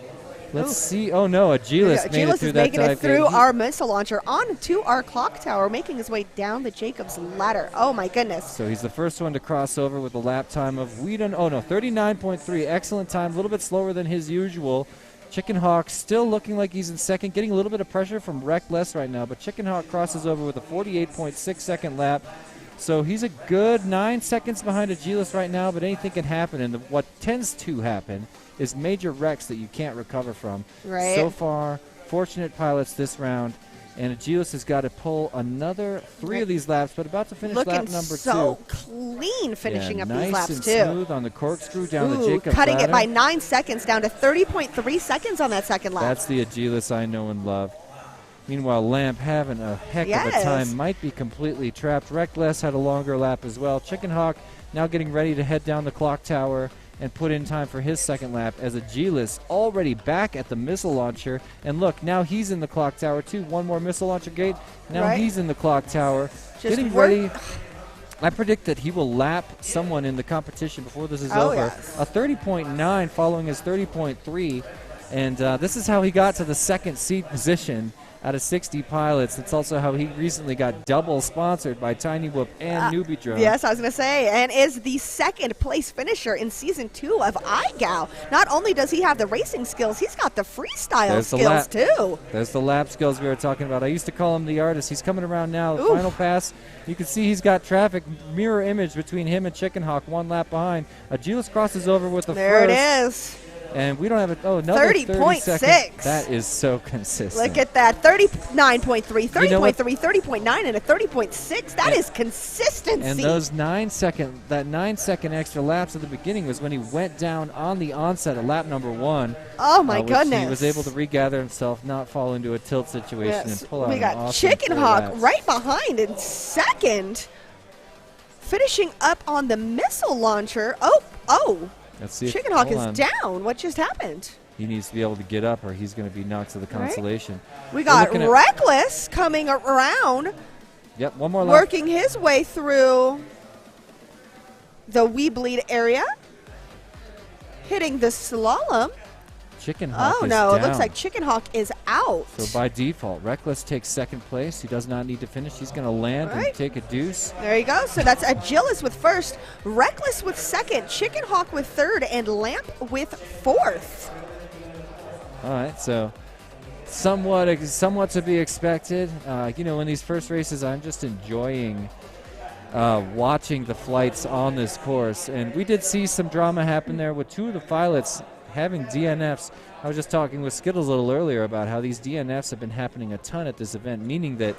Let's see. Oh, no, Agilis made it through that dive gate. Agilis is making it through our missile launcher onto our clock tower, making his way down the Jacob's ladder. Oh, my goodness. So he's the first one to cross over with a lap time of 39.3. Excellent time, a little bit slower than his usual. Chicken Hawk still looking like he's in second, getting a little bit of pressure from Reckless right now, but Chicken Hawk crosses over with a 48.6 second lap. So he's a good 9 seconds behind Agilis right now, but anything can happen. And what tends to happen is major wrecks that you can't recover from. Right. So far, fortunate pilots this round. And Agilis has got to pull another 3 of these laps, but about to finish lap number 2. Looking so clean finishing up these laps, nice too. and smooth on the corkscrew down the Jacob cutting ladder. it by 9 seconds down to 30.3 seconds on that second lap. That's the Agilis I know and love. Meanwhile, Lamp having a heck of a time, might be completely trapped. Reckless had a longer lap as well. Chicken Hawk now getting ready to head down the clock tower and put in time for his second lap as Agilis already back at the missile launcher. And look, now he's in the clock tower too. One more missile launcher gate. Now he's in the clock tower. Getting ready. I predict that he will lap someone in the competition before this is over. Yes. A 30.9 following his 30.3. And this is how he got to the second seat position out of 60 pilots. It's also how he recently got double sponsored by Tiny Whoop and Newbie Drone. Yes, I was going to say, and is the second place finisher in Season 2 of iGal. Not only does he have the racing skills, he's got the freestyle skills, too. There's the lap skills we were talking about. I used to call him the artist. He's coming around now. The final pass, you can see he's got traffic mirror image between him and Chicken Hawk, 1 lap behind. Agilis crosses over with the there first. There it is. And we don't have another 30.6. That is so consistent. Look at that. 39.3, 30.3, 30.9, and a 30.6. That is consistency. And those 9 second extra laps at the beginning was when he went down on the onset at lap number 1. Oh, my goodness. He was able to regather himself, not fall into a tilt situation, and pull out We got awesome Chicken Hawk right behind in second. Finishing up on the missile launcher. Oh. Let's see. Chicken Hawk is down. What just happened? He needs to be able to get up or he's going to be knocked to the consolation. We got Reckless coming around. Yep, one more lap. Working his way through the We Bleed area. Hitting the slalom. Chicken Hawk is down. It down. looks like Chicken Hawk is out. So by default, Reckless takes second place. He does not need to finish. He's going to land and take a deuce. There you go. So that's Agilis with first, Reckless with second, Chicken Hawk with third, and Lamp with fourth. All right, so somewhat to be expected. In these first races, I'm just enjoying watching the flights on this course. And we did see some drama happen there with 2 of the pilots having DNFs. I was just talking with Skittles a little earlier about how these DNFs have been happening a ton at this event, meaning that,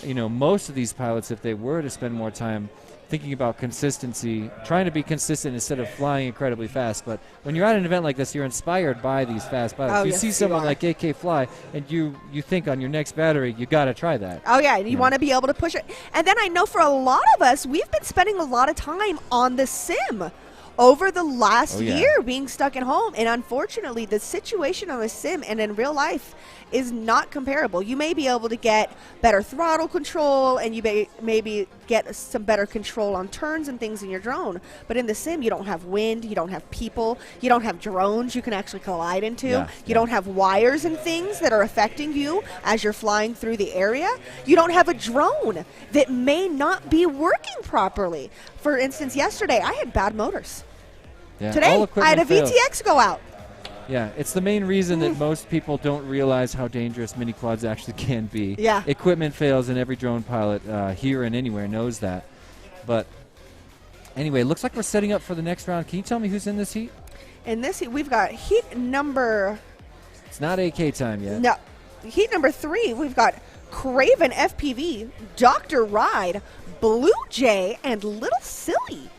most of these pilots, if they were to spend more time thinking about consistency, trying to be consistent instead of flying incredibly fast. But when you're at an event like this, you're inspired by these fast pilots. You see someone like AK fly, and you think on your next battery, you got to try that. Oh, yeah, and you want to be able to push it. And then I know for a lot of us, we've been spending a lot of time on the sim over the last year being stuck at home. And unfortunately, the situation on the sim and in real life is not comparable. You may be able to get better throttle control and you may maybe get some better control on turns and things in your drone. But in the sim, you don't have wind, you don't have people, you don't have drones you can actually collide into. You don't have wires and things that are affecting you as you're flying through the area. You don't have a drone that may not be working properly. For instance, yesterday, I had bad motors. Yeah, Today, I had a fails. VTX go out. Yeah, it's the main reason that most people don't realize how dangerous mini quads actually can be. Yeah. Equipment fails, and every drone pilot here and anywhere knows that. But anyway, looks like we're setting up for the next round. Can you tell me who's in this heat? In this heat, we've got heat number... It's not AK time yet. No. Heat number 3, we've got Craven FPV, Dr. Ride, Blue Jay, and Little Silly.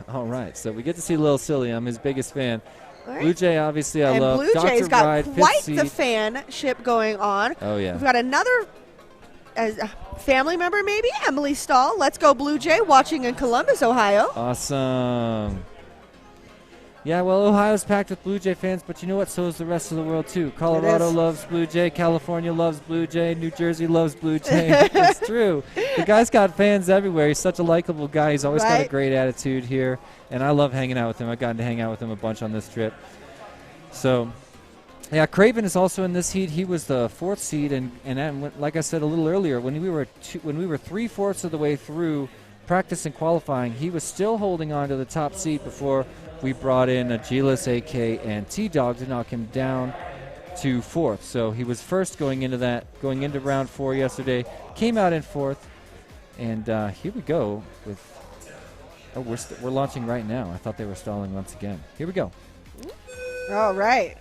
All right, so we get to see Lil Silly. I'm his biggest fan. Right. Blue Jay, obviously, I and love. Blue Dr. Jay's got Ride, quite fifth the seed. fanship going on. Oh, yeah. We've got another family member, maybe, Emily Stahl. Let's go, Blue Jay, watching in Columbus, Ohio. Awesome. Yeah, well, Ohio's packed with Blue Jay fans, but you know what? So is the rest of the world, too. Colorado loves Blue Jay. California loves Blue Jay. New Jersey loves Blue Jay. It's true. The guy's got fans everywhere. He's such a likable guy. He's always got a great attitude here, and I love hanging out with him. I've gotten to hang out with him a bunch on this trip. So, yeah, Craven is also in this heat. He was the 4th seed, and like I said a little earlier, when we were 3/4 of the way through practice and qualifying, he was still holding on to the top seed before we brought in Agilis, AK, and T-Dog to knock him down to 4th. So he was first going into round 4 yesterday, came out in 4th, and here we go with. Oh, we're launching right now. I thought they were stalling once again. Here we go. All right.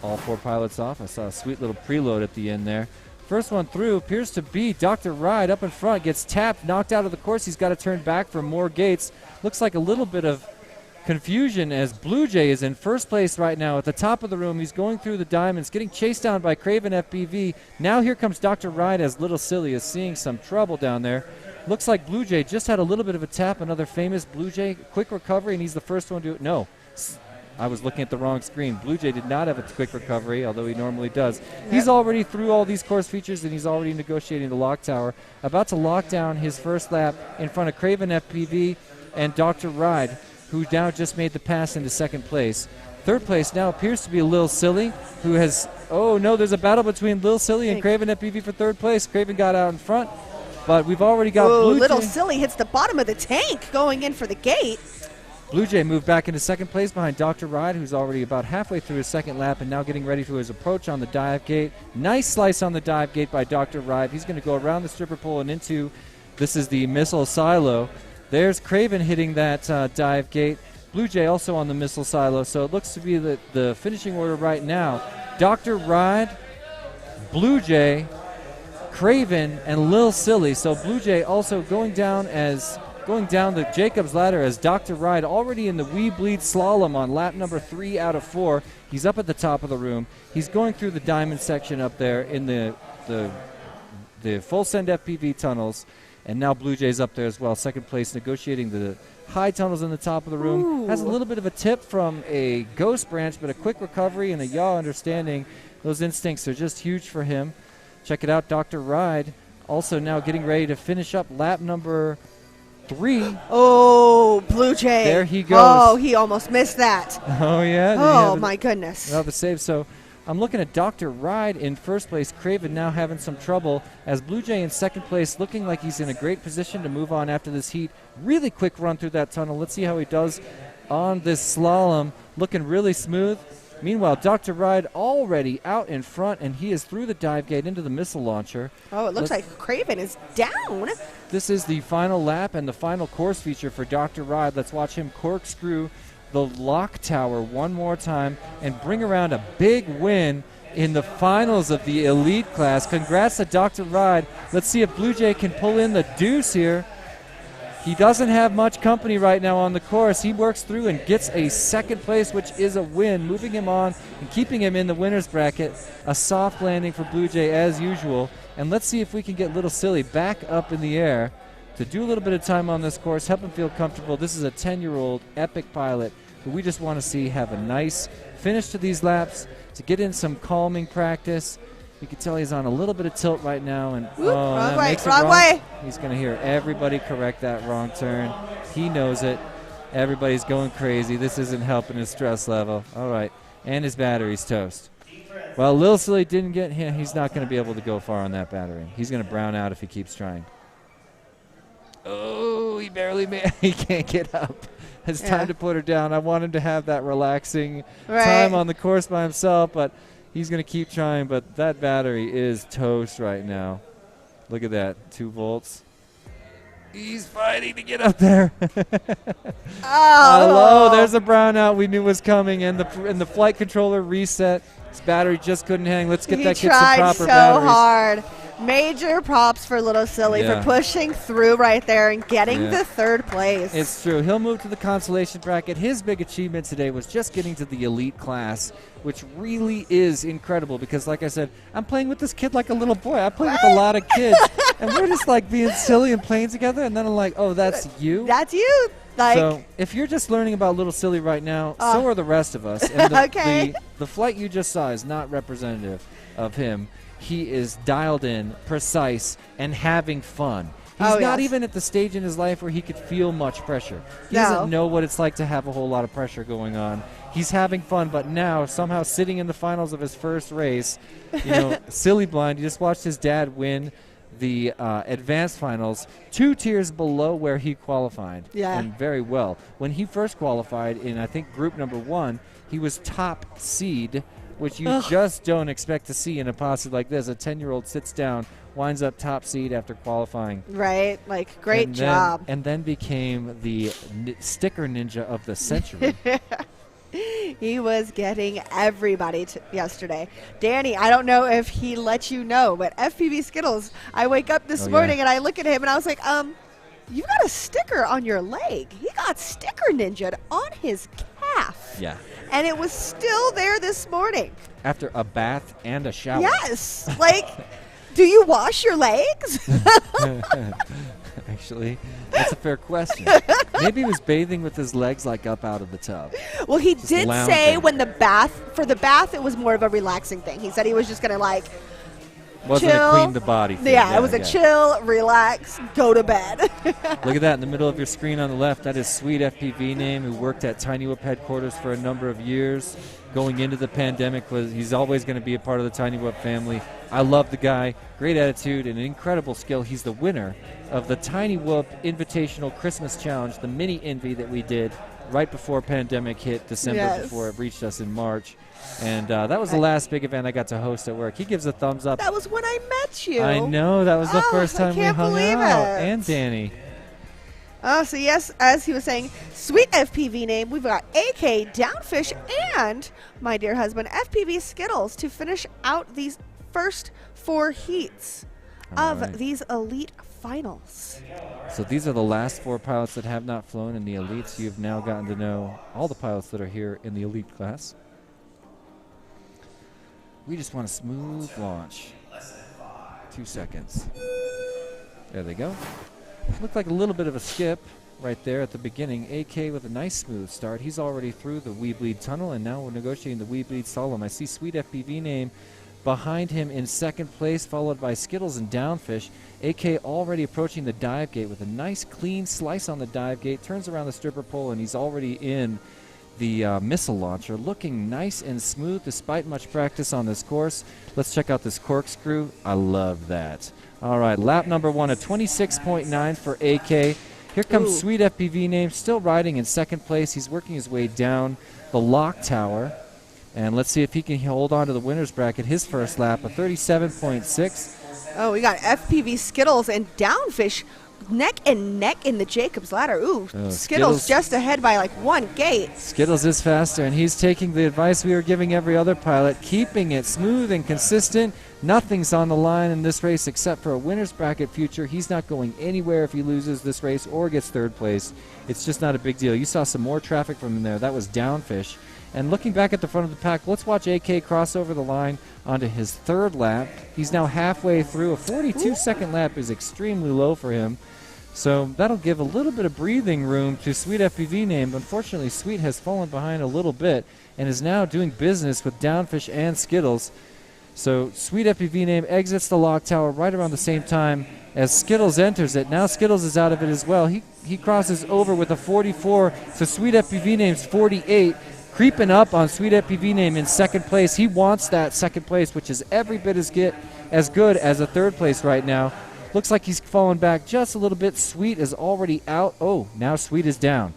All 4 pilots off. I saw a sweet little preload at the end there. First one through appears to be Dr. Ride up in front. Gets tapped, knocked out of the course. He's got to turn back for more gates. Looks like a little bit of confusion as Blue Jay is in first place right now at the top of the room. He's going through the diamonds, getting chased down by Craven FPV. Now here comes Dr. Ride as Little Silly is seeing some trouble down there. Looks like Blue Jay just had a little bit of a tap. Another famous Blue Jay. Quick recovery, and he's the first one to... No. I was looking at the wrong screen. Blue Jay did not have a quick recovery, although he normally does. Yep. He's already through all these course features, and he's already negotiating the lock tower. About to lock down his first lap in front of Craven FPV and Dr. Ride, who now just made the pass into second place. Third place now appears to be Lil Silly, who has... Oh, no, there's a battle between Lil Silly and Craven FPV for third place. Craven got out in front, but we've already got Blue Jay. Little Silly hits the bottom of the tank going in for the gate. Blue Jay moved back into second place behind Dr. Ride, who's already about halfway through his second lap and now getting ready for his approach on the dive gate. Nice slice on the dive gate by Dr. Ride. He's going to go around the stripper pole and into, this is the missile silo. There's Craven hitting that dive gate. Blue Jay also on the missile silo, so it looks to be the finishing order right now. Dr. Ride, Blue Jay, Craven, and Lil Silly. So Blue Jay also going down the Jacob's ladder as Dr. Ride already in the We Bleed slalom on lap number 3 out of 4. He's up at the top of the room. He's going through the diamond section up there in the full send FPV tunnels. And now Blue Jay's up there as well, second place, negotiating the high tunnels in the top of the room. Ooh. Has a little bit of a tip from a ghost branch, but a quick recovery and a yaw understanding. Those instincts are just huge for him. Check it out, Dr. Ride also now getting ready to finish up lap number 3. Oh, Blue Jay. There he goes. Oh, he almost missed that. Oh, yeah? Oh, my goodness. Well, the save. So I'm looking at Dr. Ride in first place. Craven now having some trouble as Blue Jay in second place, looking like he's in a great position to move on after this heat. Really quick run through that tunnel. Let's see how he does on this slalom. Looking really smooth. Meanwhile, Dr. Ride already out in front, and he is through the dive gate into the missile launcher. Oh, it looks like Craven is down. This is the final lap and the final course feature for Dr. Ride. Let's watch him corkscrew the lock tower one more time and bring around a big win in the finals of the elite class. Congrats to Dr. Ride. Let's see if Blue Jay can pull in the deuce here. He doesn't have much company right now on the course. He works through and gets a second place, which is a win, moving him on and keeping him in the winner's bracket. A soft landing for Blue Jay as usual. And let's see if we can get Little Silly back up in the air to do a little bit of time on this course, help him feel comfortable. This is a 10-year-old epic pilot who we just want to see have a nice finish to these laps, to get in some calming practice. You can tell he's on a little bit of tilt right now. And wrong way. He's going to hear everybody correct that wrong turn. He knows it. Everybody's going crazy. This isn't helping his stress level. All right. And his battery's toast. Well, Lil Silly didn't get him. He's not going to be able to go far on that battery. He's going to brown out if he keeps trying. Oh, he barely made. He can't get up. It's time to put her down. I want him to have that relaxing Right. time on the course by himself, but he's going to keep trying. But that battery is toast right now. Look at that, 2 volts. He's fighting to get up there. Hello, there's a brownout we knew was coming, and the flight controller reset. His battery just couldn't hang. Let's get that kid some proper so batteries. hard. Major props for Little Silly for pushing through right there and getting the 3rd place. It's true. He'll move to the consolation bracket. His big achievement today was just getting to the elite class, which really is incredible because, like I said, I'm playing with this kid like a little boy. I play with a lot of kids, and we're just like being silly and playing together, and then I'm like, oh, that's you? That's you. Like, so if you're just learning about Little Silly right now, so are the rest of us. And the flight you just saw is not representative of him. He is dialed in, precise, and having fun. He's not even at the stage in his life where he could feel much pressure. He doesn't know what it's like to have a whole lot of pressure going on. He's having fun, but now somehow sitting in the finals of his first race, silly blind. You just watched his dad win the advanced finals 2 tiers below where he qualified. And very well. When he first qualified in, I think, group number 1, he was top seed, which you just don't expect to see in a posse like this. A 10-year-old sits down, winds up top seed after qualifying. Right, like, great job. And then became the sticker ninja of the century. He was getting everybody yesterday. Danny, I don't know if he let you know, but FPV Skittles, I wake up this morning and I look at him and I was like, you got a sticker on your leg. He got sticker ninja'd on his calf. Yeah. And it was still there this morning. After a bath and a shower. Yes. Like, do you wash your legs? Actually, that's a fair question. Maybe he was bathing with his legs like up out of the tub. Well, he Just did lounging. say for the bath, it was more of a relaxing thing. He said he was just going to like Wasn't chill. a clean the body thing. Yeah, it was a chill, relax, go to bed. Look at that in the middle of your screen on the left. That is Sweet FPV Name, who worked at Tiny Whoop headquarters for a number of years. Going into the pandemic, he's always going to be a part of the Tiny Whoop family. I love the guy. Great attitude and incredible skill. He's the winner of the Tiny Whoop Invitational Christmas Challenge, the mini Envy that we did right before pandemic hit December, before it reached us in March. And that was the last big event I got to host at work. He gives a thumbs up. That was when I met you. I know. That was the first time we hung believe out. it. And Danny. So yes, as he was saying, Sweet FPV Name, we've got AK, Downfish, and my dear husband, FPV Skittles, to finish out these first 4 heats of these elite finals. So these are the last 4 pilots that have not flown in the elites. You've now gotten to know all the pilots that are here in the elite class. We just want a smooth launch. 2 seconds. There they go. Looked like a little bit of a skip right there at the beginning. AK with a nice smooth start. He's already through the Weebleed tunnel, and now we're negotiating the Weebleed Solemn. I see Sweet FPV Name behind him in second place, followed by Skittles and Downfish. AK already approaching the dive gate with a nice clean slice on the dive gate. Turns around the stripper pole, and he's already in the missile launcher. Looking nice and smooth despite much practice on this course. Let's check out this corkscrew. I love that. All right, lap number 1 at 26.9 for AK. Here comes Sweet FPV Name, still riding in second place. He's working his way down the lock tower. And let's see if he can hold on to the winner's bracket. His first lap, a 37.6. Oh, we got FPV Skittles and Downfish neck and neck in the Jacob's Ladder. Ooh, Skittles just ahead by like 1 gate. Skittles is faster, and he's taking the advice we were giving every other pilot, keeping it smooth and consistent. Nothing's on the line in this race except for a winner's bracket future. He's not going anywhere if he loses this race or gets third place. It's just not a big deal. You saw some more traffic from him there. That was Downfish. And looking back at the front of the pack, let's watch AK cross over the line onto his 3rd lap. He's now halfway through. A 42-second lap is extremely low for him. So that'll give a little bit of breathing room to Sweet FPV Name. Unfortunately, Sweet has fallen behind a little bit and is now doing business with Downfish and Skittles. So Sweet FPV Name exits the lock tower right around the same time as Skittles enters it. Now Skittles is out of it as well. He crosses over with a 44, so Sweet FPV Name's 48. Creeping up on Sweet FPV Name in second place. He wants that second place, which is every bit as good as a third place right now. Looks like he's fallen back just a little bit. Sweet is already out. Oh, now Sweet is down.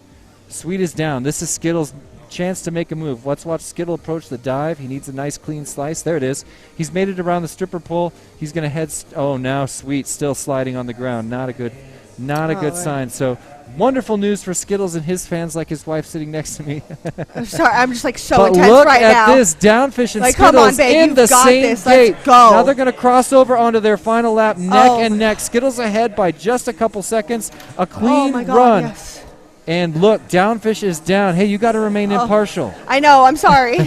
Sweet is down. This is Skittles' chance to make a move. Let's watch Skittle approach the dive. He needs a nice clean slice. There it is. He's made it around the stripper pole. He's going to head. Oh, now Sweet still sliding on the ground. Not a good sign. So wonderful news for Skittles and his fans, like his wife sitting next to me. I'm sorry, I'm just like so but intense look right at now. this, Downfish and Like, Skittles come on, babe, in you've the got same this. gate. Let's go. Now they're going to cross over onto their final lap, neck and neck. Skittles ahead by just a couple seconds. A clean my God, run. yes. And look, Downfish is down. Hey, you got to remain impartial. I know, I'm sorry.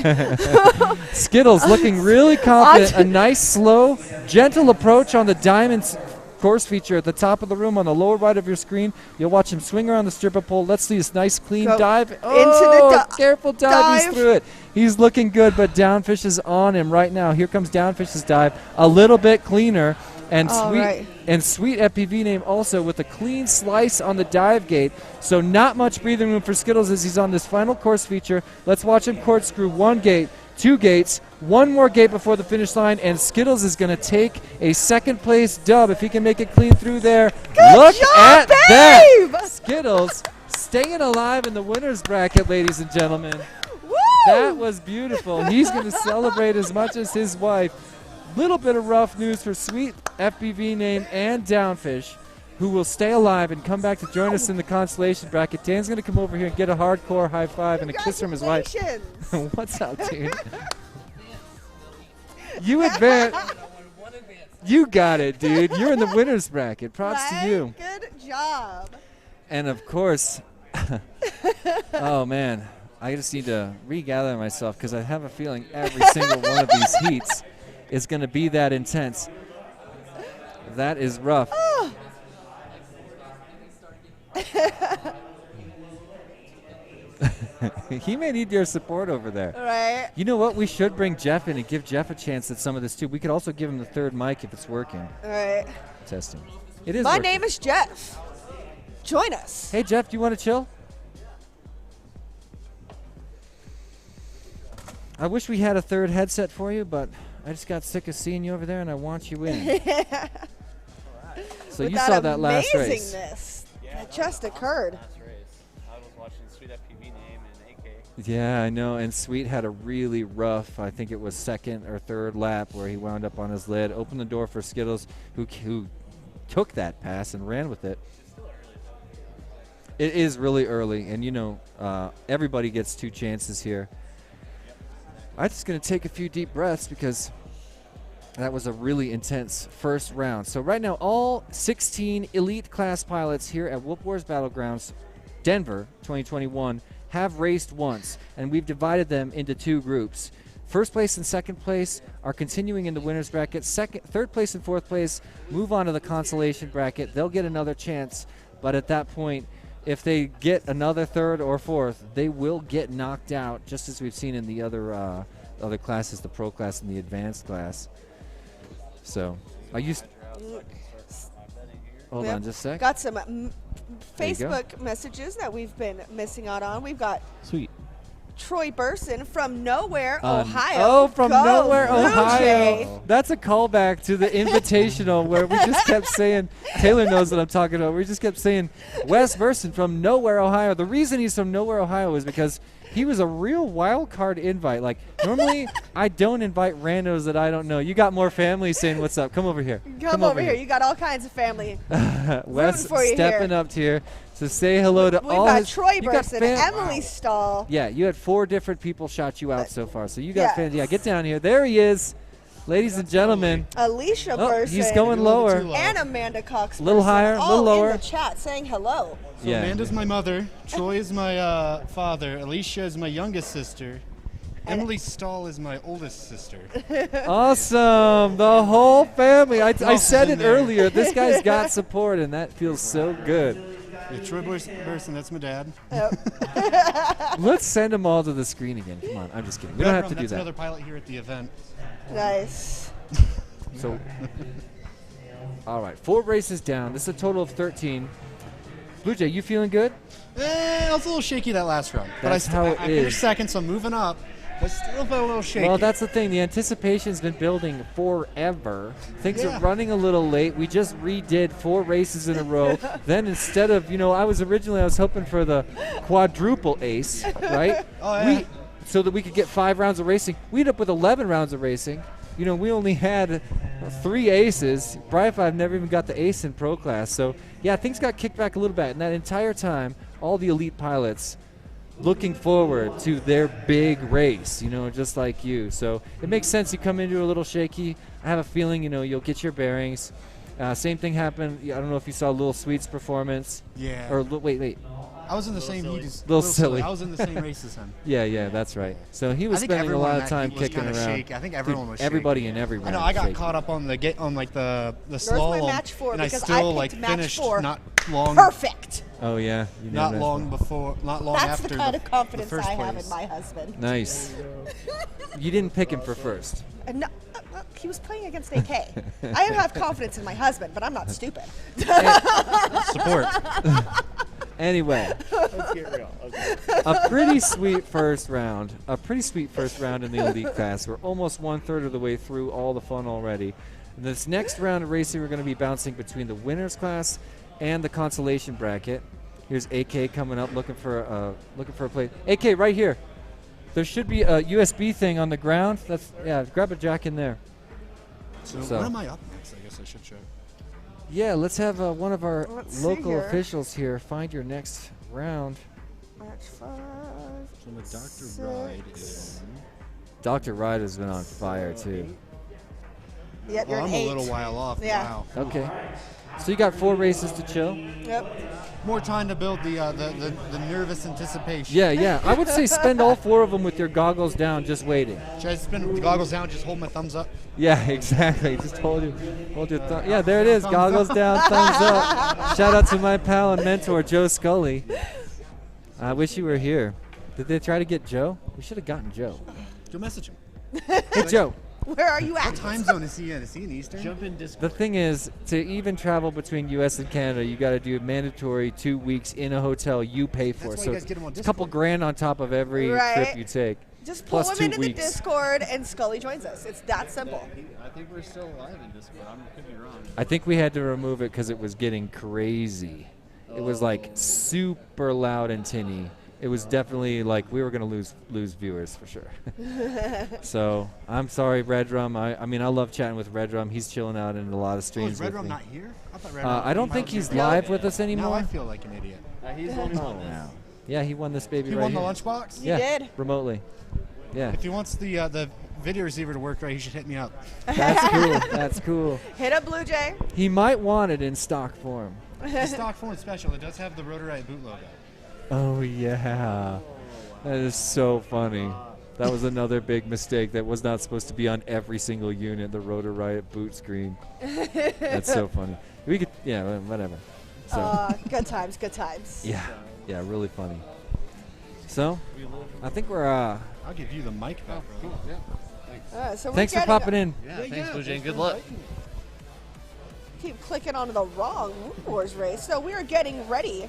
Skittles looking really confident. A nice, slow, gentle approach on the diamond course feature at the top of the room on the lower right of your screen. You'll watch him swing around the stripper pole. Let's see this nice, clean dive. Oh, into the careful dive. He's through it. He's looking good, but Downfish is on him right now. Here comes Downfish's dive. A little bit cleaner. And Sweet FPV name also with a clean slice on the dive gate. So not much breathing room for Skittles as he's on this final course feature. Let's watch him corkscrew one gate, two gates, one more gate before the finish line, and Skittles is going to take a second place dub if he can make it clean through there. Look at that! Skittles staying alive in the winner's bracket, ladies and gentlemen. Woo! That was beautiful. He's going to celebrate as much as his wife. Little bit of rough news for Sweet FPV name and Downfish, who will stay alive and come back to join us in the consolation bracket. Dan's going to come over here and get a hardcore high five and a kiss from his wife. What's up, dude? You advance. You got it, dude. You're in the winner's bracket. Props to you. Good job. And of course, oh man, I just need to regather myself because I have a feeling every single one of these heats is going to be that intense. That is rough. Oh. He may need your support over there. Right. You know what? We should bring Jeff in and give Jeff a chance at some of this too. We could also give him the third mic if it's working. All right. Testing. It is. My working. name is Jeff. Join us. Hey Jeff, do you want to chill? I wish we had a third headset for you, but I just got sick of seeing you over there, and I want you in. So With you saw that last race. That just occurred. I was watching Sweet FPV name and AK. Yeah, I know. And Sweet had a really rough, I think it was second or third lap where he wound up on his lid, opened the door for Skittles, who took that pass and ran with it. It is really early, and you know, everybody gets two chances here. I'm just going to take a few deep breaths because that was a really intense first round. So right now, all 16 elite class pilots here at Whoop Wars Battlegrounds, Denver 2021, have raced once, and we've divided them into two groups. First place and second place are continuing in the winner's bracket. Third place and fourth place move on to the consolation bracket. They'll get another chance, but at that point, if they get another third or fourth, they will get knocked out, just as we've seen in the other classes, the pro class and the advanced class. So, hold on just a sec. Got some Facebook messages that we've been missing out on. We've got Sweet. Troy Burson from Nowhere, Ohio. Oh, from Go Nowhere, Blue Ohio. Jay. That's a callback to the Invitational where we just kept saying, Taylor knows what I'm talking about. We just kept saying, Wes Burson from Nowhere, Ohio. The reason he's from Nowhere, Ohio is because he was a real wild card invite. Like, normally I don't invite randos that I don't know. You got more family saying what's up. Come over here. Come over here. You got all kinds of family. Wes for you stepping here. up here to say hello to We've all got his... Troy you got Burson, Emily Stahl. Yeah, you had 4 different people shout you out so far. So you got fans. Yeah, get down here. There he is. Ladies and gentlemen. Alicia Burson. He's going lower. And Amanda Cox. Little higher, all little lower. in the chat saying hello. So Amanda's my mother, Troy is my father, Alicia is my youngest sister, Emily Stahl is my oldest sister. Awesome. The whole family. I said it earlier. This guy's got support, and that feels so good. Yeah, Troy Burson, that's my dad. Let's send them all to the screen again. Come on. I'm just kidding. We don't have to do that's that. another pilot here at the event. Nice. So, all right. 4 races down. This is a total of 13. Blue Jay, you feeling good? I was a little shaky that last round. That's but how I it is. finished second, so I'm moving up. but still felt a little shaky. Well, that's the thing. The anticipation's been building forever. Things are running a little late. We just redid 4 races in a row. Then instead of, I was hoping for the quadruple ace, right? Oh, yeah. So that we could get 5 rounds of racing. We ended up with 11 rounds of racing. We only had 3 aces. Bri-Fi never even got the ace in pro class. So, yeah, things got kicked back a little bit. And that entire time, all the elite pilots looking forward to their big race, just like you. So it makes sense you come into a little shaky. I have a feeling, you'll get your bearings. Same thing happened. I don't know if you saw Lil Sweet's performance. Yeah. Or wait. I was in the same heat as Little silly. I was in the same race as him. Yeah, that's right. So he was I think spending a lot of time everyone kicking was around. shaky. I think everyone was everybody shaky. in every round. I know. I got shaky. caught up on the There's slalom, my match 4 and I because still I picked match finished 4. not long. Perfect. Oh yeah. Not long That's after the kind of confidence first I have place. in my husband. Nice. You didn't pick him for first. No, he was playing against AK. I have confidence in my husband, but I'm not stupid. Support. Anyway, Let's get real. Okay. a pretty sweet first round. A pretty sweet first round in the elite class. We're almost 1/3 of the way through all the fun already. This next round of racing, we're going to be bouncing between the winners class and the consolation bracket. Here's AK coming up, looking for a play. AK, right here. There should be a USB thing on the ground. Grab a jack in there. So when am I up next? I guess I should show. Yeah, let's have one of our Let's local see here. officials here find your next round. Match 5. So the Dr. Ride is Dr. Ride has been on fire too. Yep, you're I'm an a 8. little while off. Yeah. Wow. Okay. So you got 4 races to chill? Yep. More time to build the nervous anticipation. Yeah. I would say spend all 4 of them with your goggles down, just waiting. Should I spin the goggles down, just hold my thumbs up? Yeah, exactly. Just hold your thumb. Yeah, there it is. Goggles down, thumbs up. Shout out to my pal and mentor, Joe Scully. I wish you were here. Did they try to get Joe? We should have gotten Joe. Go message him. Hey, Joe. Where are you at? What time zone is he in? Is he in Eastern? Jump in Discord. The thing is, to even travel between U.S. and Canada, you got to do a mandatory 2 weeks in a hotel you pay for. That's why So you guys get him on it's a couple Discord. grand on top of every Right. trip you take. Just pull plus him 2 into the weeks. Discord and Scully joins us. It's that simple. I think we're still alive in Discord. I could be wrong. I think we had to remove it because it was getting crazy. It was like super loud and tinny. It was definitely like we were going to lose viewers for sure. So I'm sorry, Red Drum. I mean, I love chatting with Red Drum. He's chilling out in a lot of Oh, streams is Red with Drum me. not here? I thought Red Drum I don't came think out he's here. live with us anymore. Now I feel like an idiot. He's the one who won this. Yeah, he won this baby He right won the here. lunchbox? He Yeah, did. remotely. Yeah, If he wants the video receiver to work right, he should hit me up. that's cool. That's cool. Hit up Blue Jay. He might want it in stock form. The stock form special. It does have the Rotorite boot logo. Oh yeah, that is so funny. That was another big mistake. That was not supposed to be on every single unit. The Rotor Riot boot screen. That's so funny. We could, yeah, whatever. So Good times, good times. yeah, really funny. So I think we're. I'll give you the mic back, bro. Cool. Yeah. So we're Thanks for getting- popping in. Yeah. Thanks, Blue Jay. and Good luck. Keep clicking onto the wrong Moon Wars race. So we are getting ready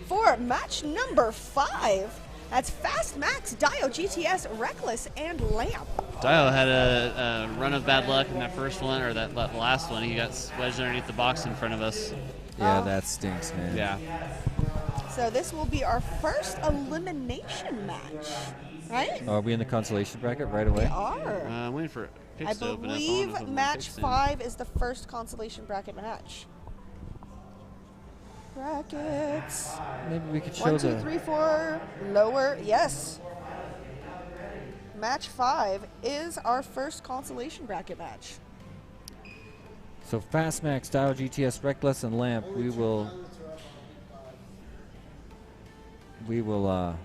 for match number 5. That's Fast Max, Dio, GTS, Reckless, and Lamp. Dio had a run of bad luck in that first one, or that last one. He got wedged underneath the box in front of us. Yeah, that stinks, man. Yeah. So this will be our first elimination match, right? Are we in the consolation bracket right away? We are. I'm waiting for I picks to open up. believe match 5 is the first consolation bracket match. Brackets. Maybe we could show 1, 2, the. 3, 4. Lower. Yes. Match 5 is our first consolation bracket match. So Fast Max, Dio, GTS, Reckless, and Lamp. We will. Well,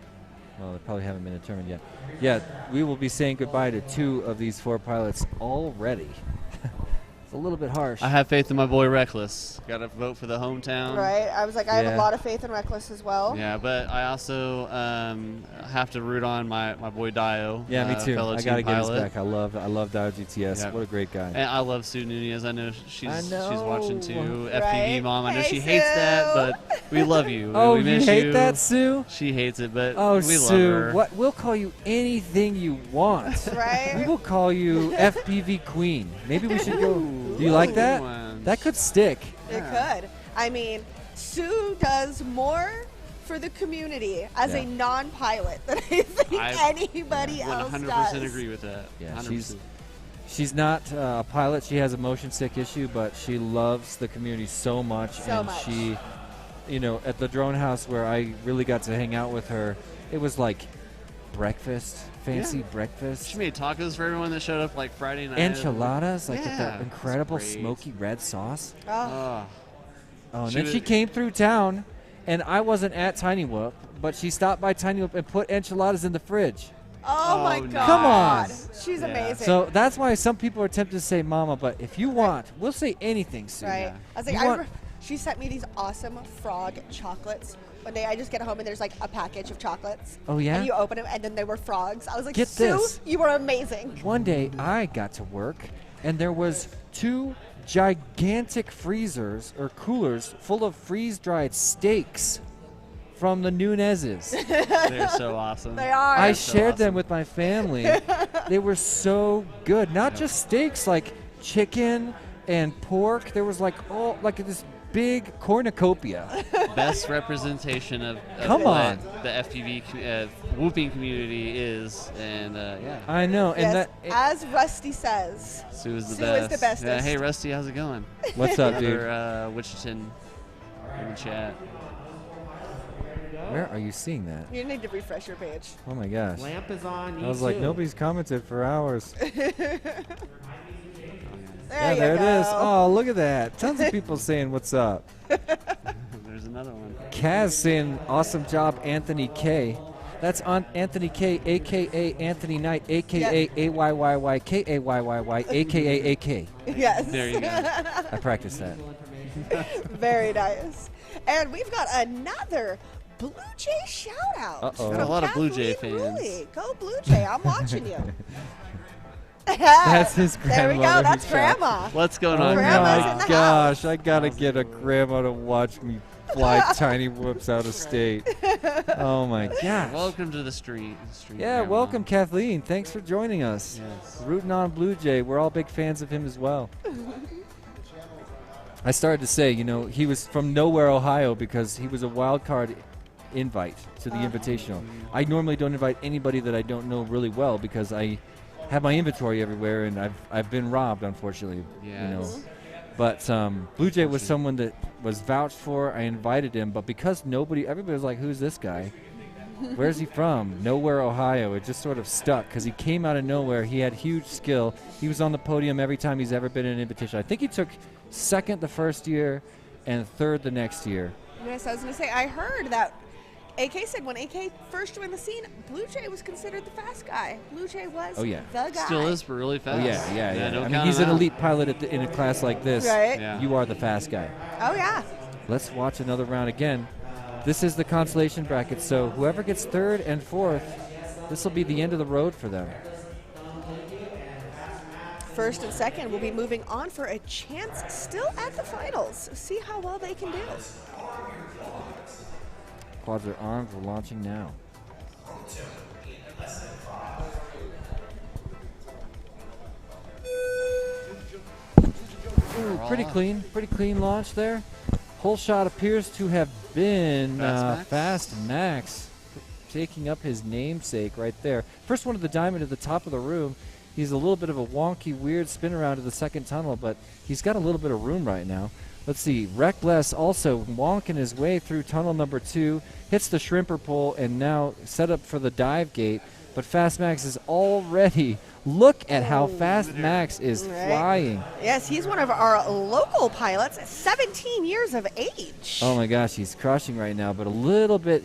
they probably haven't been determined yet. Yeah, we will be saying goodbye to 2 of these 4 pilots already. It's a little bit harsh. I have faith in my boy Reckless. Got to vote for the hometown. Right. I was like, I have a lot of faith in Reckless as well. Yeah, but I also have to root on my boy Dio. Yeah, me too. Fellow I got to team get his pilot. back. I love Dio GTS. Yeah. What a great guy. And I love Sue Nunez. I know she's watching too. Right. FPV mom. I know Hey, she hates Sue. that, but we love you. Oh, we you miss hate you. that, Sue? She hates it, but Oh, we Sue, love her. what? We'll call you anything you want. Right. We will call you FPV Queen. Maybe we should go. Do you like that? That could stick. It could. I mean, Sue does more for the community as a non-pilot than I think anybody else 100% does. agree with that. Yeah, 100%. she's not a pilot. She has a motion sick issue, but she loves the community so much. So much. She, at the drone house where I really got to hang out with her, it was like breakfast, fancy breakfast. She made tacos for everyone that showed up like Friday night. Enchiladas, like with Yeah, that incredible that's great. smoky red sauce. Oh. Oh, and She then was- she came through town, and I wasn't at Tiny Whoop, but she stopped by Tiny Whoop and put enchiladas in the fridge. Oh my no. God. Come on. She's amazing. So that's why some people are tempted to say mama, but if you want, we'll say anything, Sue. Right. I was like, You want- she sent me these awesome frog chocolates. One day I just get home and there's like a package of chocolates. Oh, yeah? And you open them and then they were frogs. I was like, Get Sue, this. you are amazing. One day I got to work, and there was 2 gigantic freezers or coolers full of freeze-dried steaks from the Nunez's. They're so awesome. They are. I They're so shared them awesome. with my family. They were so good. Not just steaks, like chicken and pork. There was like this big cornucopia. Best representation of Come on. what the FPV whooping community is, and yeah. I know, and Yes, that as Rusty says, Sue is the Sue best. is the bestest. Yeah, hey Rusty, how's it going? What's up, dude? Another, Wichita in the chat. Where are you seeing that? You need to refresh your page. Oh my gosh. Lamp is on. I was like, nobody's commented for hours. There There you it is. go. Oh, look at that. Tons of people saying what's up. There's another one. Kaz saying awesome job, Anthony K. That's on Anthony K, a.k.a. Anthony Knight, a.k.a. A-Y-Y-Y-K-A-Y-Y-Y, a.k.a. AK. Yes. There you go. I practiced that. Very nice. And we've got another Blue Jay shout out. Uh-oh. Got a lot of Blue Jay fans. Go Blue Jay. I'm watching you. That's his grandmother. There we go. That's who shot. Grandma. What's going Oh on? Grandma's my in the gosh, I gotta get a grandma to watch me fly tiny whoops out of state. Oh my gosh. Welcome to the street. Yeah, Grandma. welcome Kathleen. Thanks for joining us. Yes. Rooting on Blue Jay. We're all big fans of him as well. I started to say, he was from nowhere, Ohio, because he was a wild card invite to the Invitational. I normally don't invite anybody that I don't know really well because I have my inventory everywhere, and I've been robbed, unfortunately. Yes. But Blue Jay was someone that was vouched for. I invited him, but because everybody was like, "Who's this guy? Where's he from?" Nowhere, Ohio. It just sort of stuck because he came out of nowhere. He had huge skill. He was on the podium every time he's ever been in an Invitational. I think he took second the first year and third the next year. Yes, I was going to say, I heard that AK said when AK first joined the scene, Blue Jay was considered the fast guy. Blue Jay was Oh, yeah. the guy. Still is, but really fast. Oh, yeah. Don't I mean, count he's him an out. elite pilot in a class like this. Right. Yeah. You are the fast guy. Oh, yeah. Let's watch another round again. This is the consolation bracket, so whoever gets third and fourth, this will be the end of the road for them. First and second will be moving on for a chance still at the finals. See how well they can do. Quads are armed. We're launching now. Ooh, pretty clean launch there. Whole shot appears to have been Fast Max taking up his namesake right there. First one of the diamond at the top of the room. He's a little bit of a wonky, weird spin around to the second tunnel, but he's got a little bit of room right now. Let's see, Reckless also wonking his way through tunnel number 2, hits the shrimper pole, and now set up for the dive gate. But Fast Max is already, look at how Fast Max is flying. Yes, he's one of our local pilots, 17 years of age. Oh my gosh, he's crushing right now, but a little bit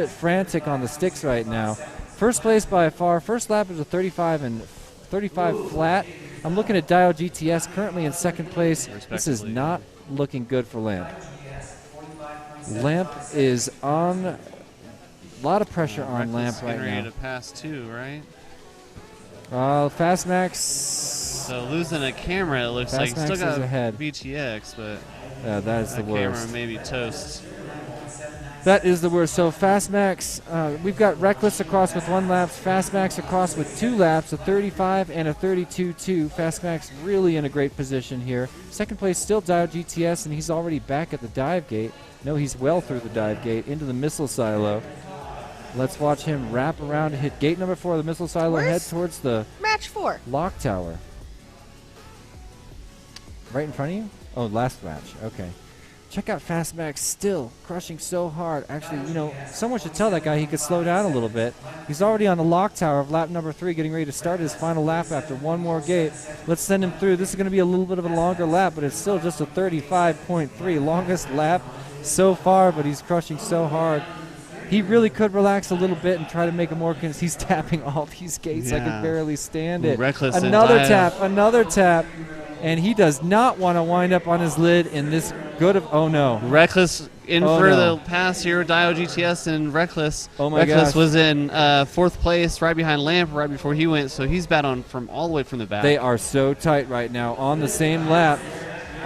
frantic on the sticks right now. First place by far. First lap is a 35 flat. I'm looking at Dial GTS currently in second place. This is not looking good for Lamp. Lamp is on a lot of pressure on Lamp right now. Ready to pass too, right? Fastmax. So losing a camera, it looks like Fastmax still got is ahead. VTX, but that is the worst. Camera maybe toast. That is the worst. So Fastmax, we've got Reckless across with 1 lap, Fastmax across with 2 laps, a 35 and a 32.2. Fastmax really in a great position here. Second place still Dial GTS, and he's already back at the dive gate. No, he's well through the dive gate into the missile silo. Let's watch him wrap around and hit gate number 4 of the missile silo, head towards the match 4 lock tower. Right in front of you? Oh, last match. Okay. Check out Fastmax still crushing so hard. Actually, you know, someone should tell that guy he could slow down a little bit. He's already on the lock tower of lap number 3, getting ready to start his final lap after 1 more gate. Let's send him through. This is going to be a little bit of a longer lap, but it's still just a 35.3. Longest lap so far, but he's crushing so hard. He really could relax a little bit and try to make it more because he's tapping all these gates. I can barely stand it. Reckless another tap, and he does not want to wind up on his lid in this good of. Oh no! Reckless in for the pass here. Dio GTS and Reckless. Oh my Reckless gosh. was in 4th place, right behind Lamp, right before he went. So he's bat on from all the way from the back. They are so tight right now on the same lap.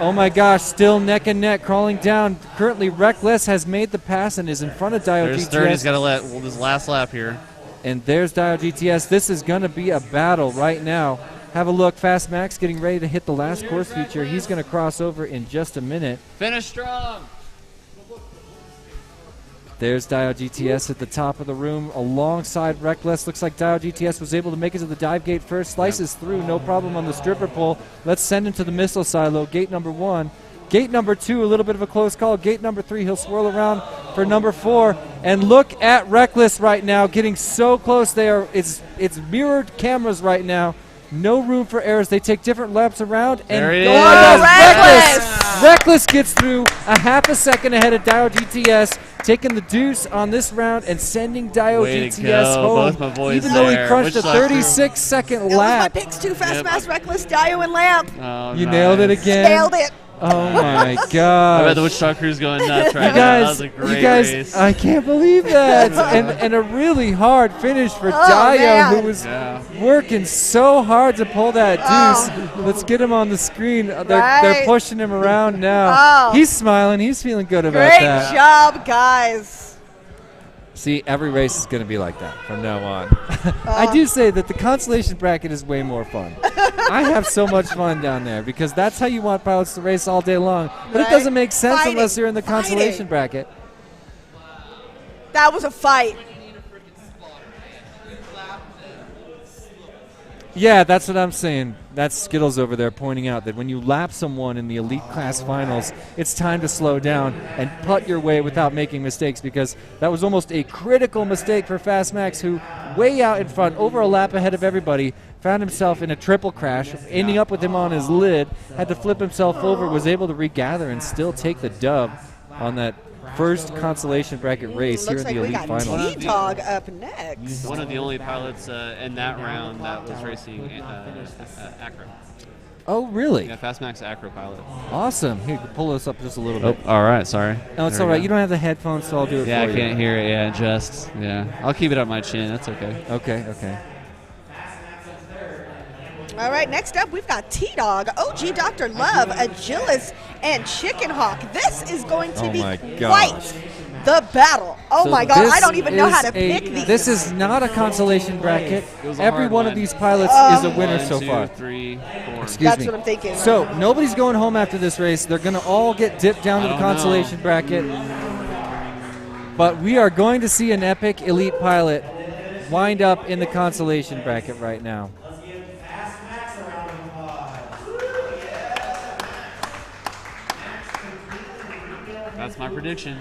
Oh my gosh, still neck and neck, crawling down. Currently, Reckless has made the pass and is in front of Dio There's GTS. third. He's got to let this last lap here. And there's Dio GTS. This is going to be a battle right now. Have a look. Fastmax getting ready to hit the last course feature. He's going to cross over in just a minute. Finish strong. There's Dio GTS at the top of the room alongside Reckless. Looks like Dio GTS was able to make it to the dive gate first. Slices through, no problem on the stripper pole. Let's send him to the missile silo. Gate number 1. Gate number 2, a little bit of a close call. Gate number 3, he'll swirl around for number 4. And look at Reckless right now, getting so close there. It's mirrored cameras right now. No room for errors. They take different laps around. And there he is. Reckless gets through a half a second ahead of Dio GTS, taking the deuce on this round and sending Dio GTS home. Both my boys even though he crushed a Which 36-second lap. My picks too. Fastmax, Reckless, Dio, and Lamp. Oh, You nailed it again. Nailed it. Oh my God! I bet the Wichita crew's going nuts right now. That was a great race. I can't believe that. and a really hard finish for Dio, man. who was working so hard to pull that deuce. Let's get him on the screen. They're pushing him around now. He's smiling. He's feeling good about that. Great job, guys. See, every race is going to be like that from now on. I do say that the consolation bracket is way more fun. I have so much fun down there because that's how you want pilots to race all day long. But it doesn't make sense unless you're in the consolation bracket. That was a fight. Yeah, that's what I'm saying. That's Skittles over there pointing out that when you lap someone in the elite class finals, it's time to slow down and putt your way without making mistakes, because that was almost a critical mistake for Fastmax, who way out in front, over a lap ahead of everybody, found himself in a triple crash, ending up with him on his lid, had to flip himself over, was able to regather and still take the dub on that first consolation bracket race here in the elite finals. Looks like we got T-Dog up next. One of the only pilots in that round that was racing Acro. Oh, really? Yeah, Fastmax Acro pilot. Awesome. Here, pull this up just a little bit. All right, sorry. No, it's all right. You don't have the headphones, so I'll do it for you. Yeah, I can't hear it. Yeah, I'll keep it up my chin. That's okay. Okay. All right, next up, we've got T-Dog, OG Dr. Love, Agilis, and Chicken Hawk. This is going to be quite the battle. Oh, So my God, this I don't even know how to is pick these. This is not a consolation bracket. was a Every hard one of one. these pilots is a winner so far. 1, 2, 3, 4. Excuse That's me. what I'm thinking. So nobody's going home after this race. They're going to all get dipped down to the consolation bracket. But we are going to see an epic elite pilot wind up in the consolation bracket right now. That's my prediction.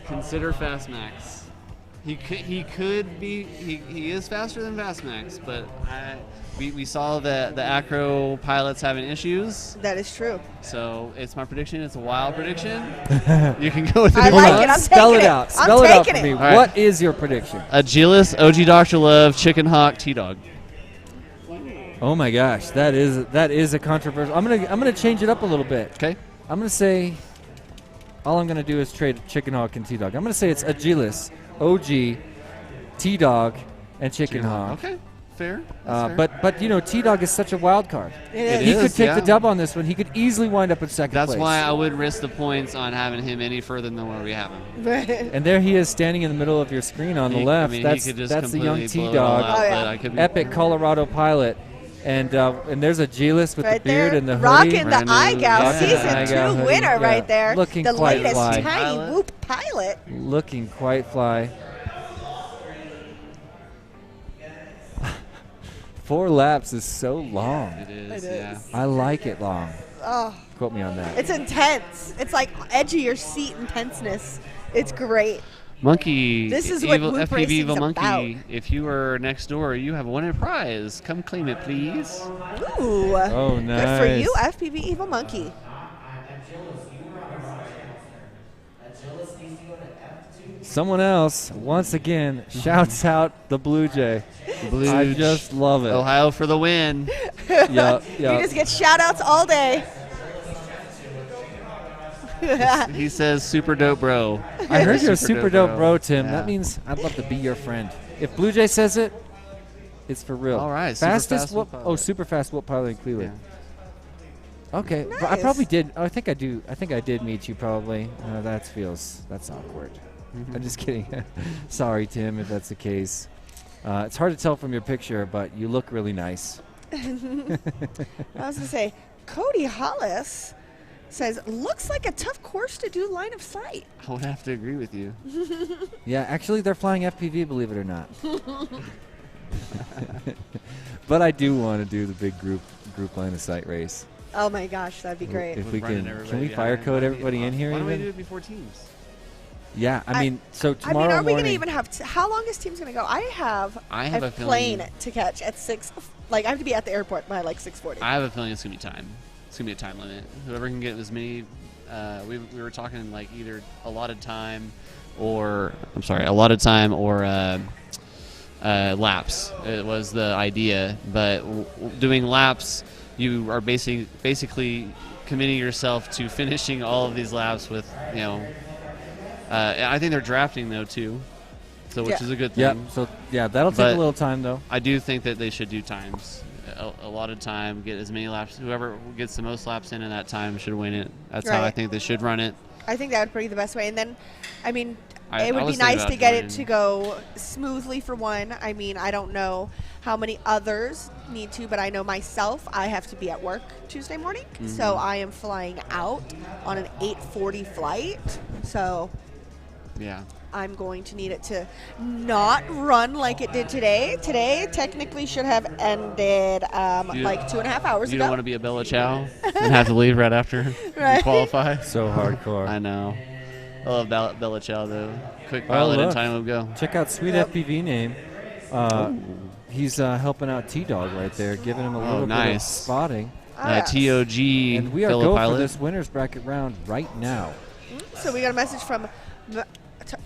Consider Fastmax. He could be he is faster than Fastmax, but we saw the Acro pilots having issues. That is true. So it's my prediction. It's a wild prediction. You can go with it. I like it. I'm Spell taking it out. I'm Spell it out for taking me. it. All right. What is your prediction? Agilis, OG Dr. Love, Chicken Hawk, T-Dog. Oh my gosh, that is a controversial. I'm gonna change it up a little bit. Okay. I'm gonna say all I'm gonna do is trade Chicken Hawk and T-Dog. I'm gonna say it's Agilis, OG, T-Dog, and Chicken Hawk. Okay. Fair. But you know, T-Dog is such a wild card. He could take the dub on this one. He could easily wind up in second place. That's why I wouldn't risk the points on having him any further than where we have him. And there he is standing in the middle of your screen on the left. That's the young T-Dog, epic Colorado pilot. And there's Agilis with right the beard there, and the hoodie. rocking the iGal Season 2 winner right there. Looking the quite latest fly. Tiny Whoop pilot. Looking quite fly. 4 laps is so long. It is, yeah. I like it long. Oh, Quote me on that. it's intense. It's like edge of your seat intenseness. It's great. Monkey, This is what Whoop FPV racing's Evil Monkey. about. If you are next door, you have won a prize. Come claim it, please. Ooh. Oh, Good for you, nice. FPV Evil Monkey. Someone else, once again, shouts out the Blue Jay. Blue I just love it. Ohio for the win. Yep. You just get shout outs all day. He says super dope bro. I heard you're a super dope bro, Tim. Yeah. That means I'd love to be your friend. If Blue Jay says it, it's for real. All right, super Fastest fast whoop. whoop Oh, super fast whoop pilot in Cleveland. Okay, Nice. but I probably did. I think I do. I think I did meet you probably. That's awkward. I'm just kidding. Sorry, Tim, if that's the case. It's hard to tell from your picture, but you look really nice. I was going to say, Cody Hollis says, looks like a tough course to do line of sight. I would have to agree with you. Yeah, actually, they're flying FPV, believe it or not. But I do want to do the big group line of sight race. Oh my gosh, that'd be great. If we can we fire code everybody in here? Why don't we even? do it before teams? Yeah, I mean, so I tomorrow mean, are we morning. going to even have how long is team's going to go? I have a plane feeling- to catch at 6. Like, I have to be at the airport by like 6:40. I have a feeling it's gonna be time. It's gonna be a time limit. Whoever can get as many. We were talking like either allotted time or laps. It was the idea, but doing laps, you are basically committing yourself to finishing all of these laps with I think they're drafting though too, so which is a good thing. Yeah. So that'll take a little time though. I do think that they should do times. A lot of time, get as many laps. Whoever gets the most laps in that time should win it. That's how I Right. think they should run it. I think that would be the best way. And then, I mean, I it would be was thinking nice about to get it joining. to go smoothly for one. I mean, I don't know how many others need to, but I know myself, I have to be at work Tuesday morning. So Mhm. I am flying out on an 8:40 flight. So Yeah. I'm going to need it to not run like it did today. Today technically should have ended like 2.5 hours You ago. don't want to be a Bella Chow and have to leave right after Right. you qualify. So hardcore. I know. I love Bella Chow though. Quick Oh, pilot and look. time will go. Check out Sweet FPV name. He's helping out T-Dog right there, giving him a little bit of nice. spotting. TOG And we are fellow go pilot. for this winners bracket round right now. So we got a message from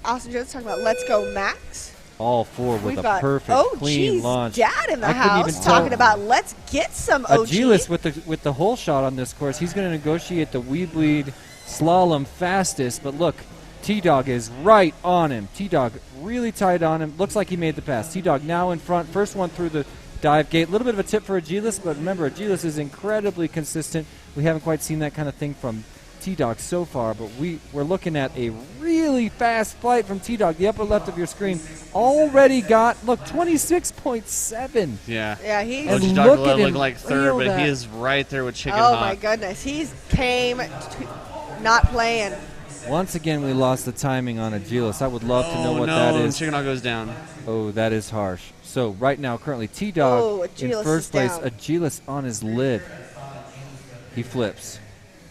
Austin Jones talking about Let's Go Max. All 4 with We've a got perfect, clean OG's launch. dad in the I couldn't even house tell. talking about let's get some OG. Agilis with the whole shot on this course. He's going to negotiate the Weebleed slalom fastest, but look, T-Dog is right on him. T-Dog really tight on him. Looks like he made the pass. T-Dog now in front. First one through the dive gate. A little bit of a tip for Agilis, but remember, Agilis is incredibly consistent. We haven't quite seen that kind of thing from T-Dog so far, but we're looking at a really fast flight from T-Dog. The upper left of your screen already got, look, 26.7. Yeah. Yeah, he's- OG And Dr. look at Love him looked like third, reel but that. he is right there with Chicken Oh Hawk. my goodness, he's not playing. Once again, we lost the timing on Agilis. I would love to know what no, that is. Chicken Hawk goes down. Oh, that is harsh. So right now, currently, T-Dog Oh, in Agilis first is place. down. Agilis on his lid. He flips.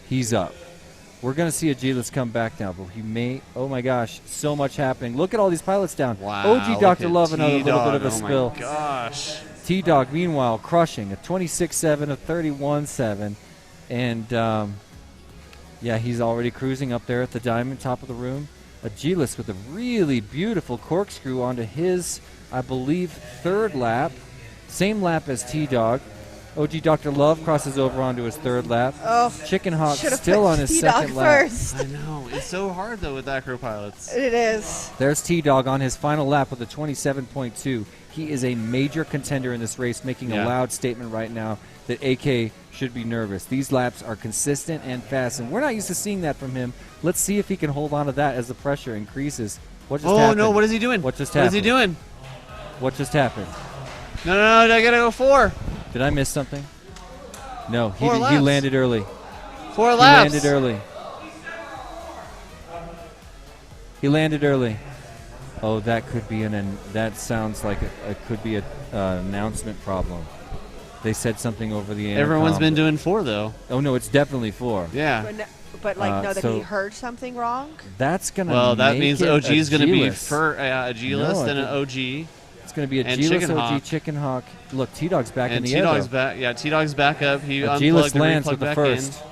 He's up. We're going to see Agilis come back now, but he may. Oh my gosh, so much happening. Look at all these pilots down. Wow, OG look Dr. at Love, another little bit of a T-Dog. spill. Oh my gosh. T-Dog, meanwhile, crushing a 26.7, a 31.7. And, yeah, he's already cruising up there at the diamond, top of the room. Agilis with a really beautiful corkscrew onto his, I believe, third lap. Same lap as T-Dog. OG Dr. Love crosses over onto his third lap. Oh, Chicken Hawk should've still put on his T-Dog second lap. first. I know. It's so hard, though, with acro pilots. It is. There's T-Dog on his final lap with a 27.2. He is a major contender in this race, making a loud statement right now that AK should be nervous. These laps are consistent and fast, and we're not used to seeing that from him. Let's see if he can hold on to that as the pressure increases. What just happened? No, what is he doing? What just happened? What is he doing? What just happened? No, I gotta go 4. Did I miss something? No, he 4 laps. landed early. 4 laps. He landed early. He landed early. Oh, that could be that sounds like it could be an announcement problem. They said something over the intercom. Everyone's been doing 4, though. Oh, no, it's definitely 4. Yeah. But that he heard something wrong? That's going to Well, that make means it OG is going to be a G-list and an OG. It's going to be a and G-list Chicken OG Hawk. Chicken Hawk. Look, T-Dog's back in And the air, T-Dog's though. back. Yeah, T-Dog's back up. He A unplugged G-list and lands replugged with the back first.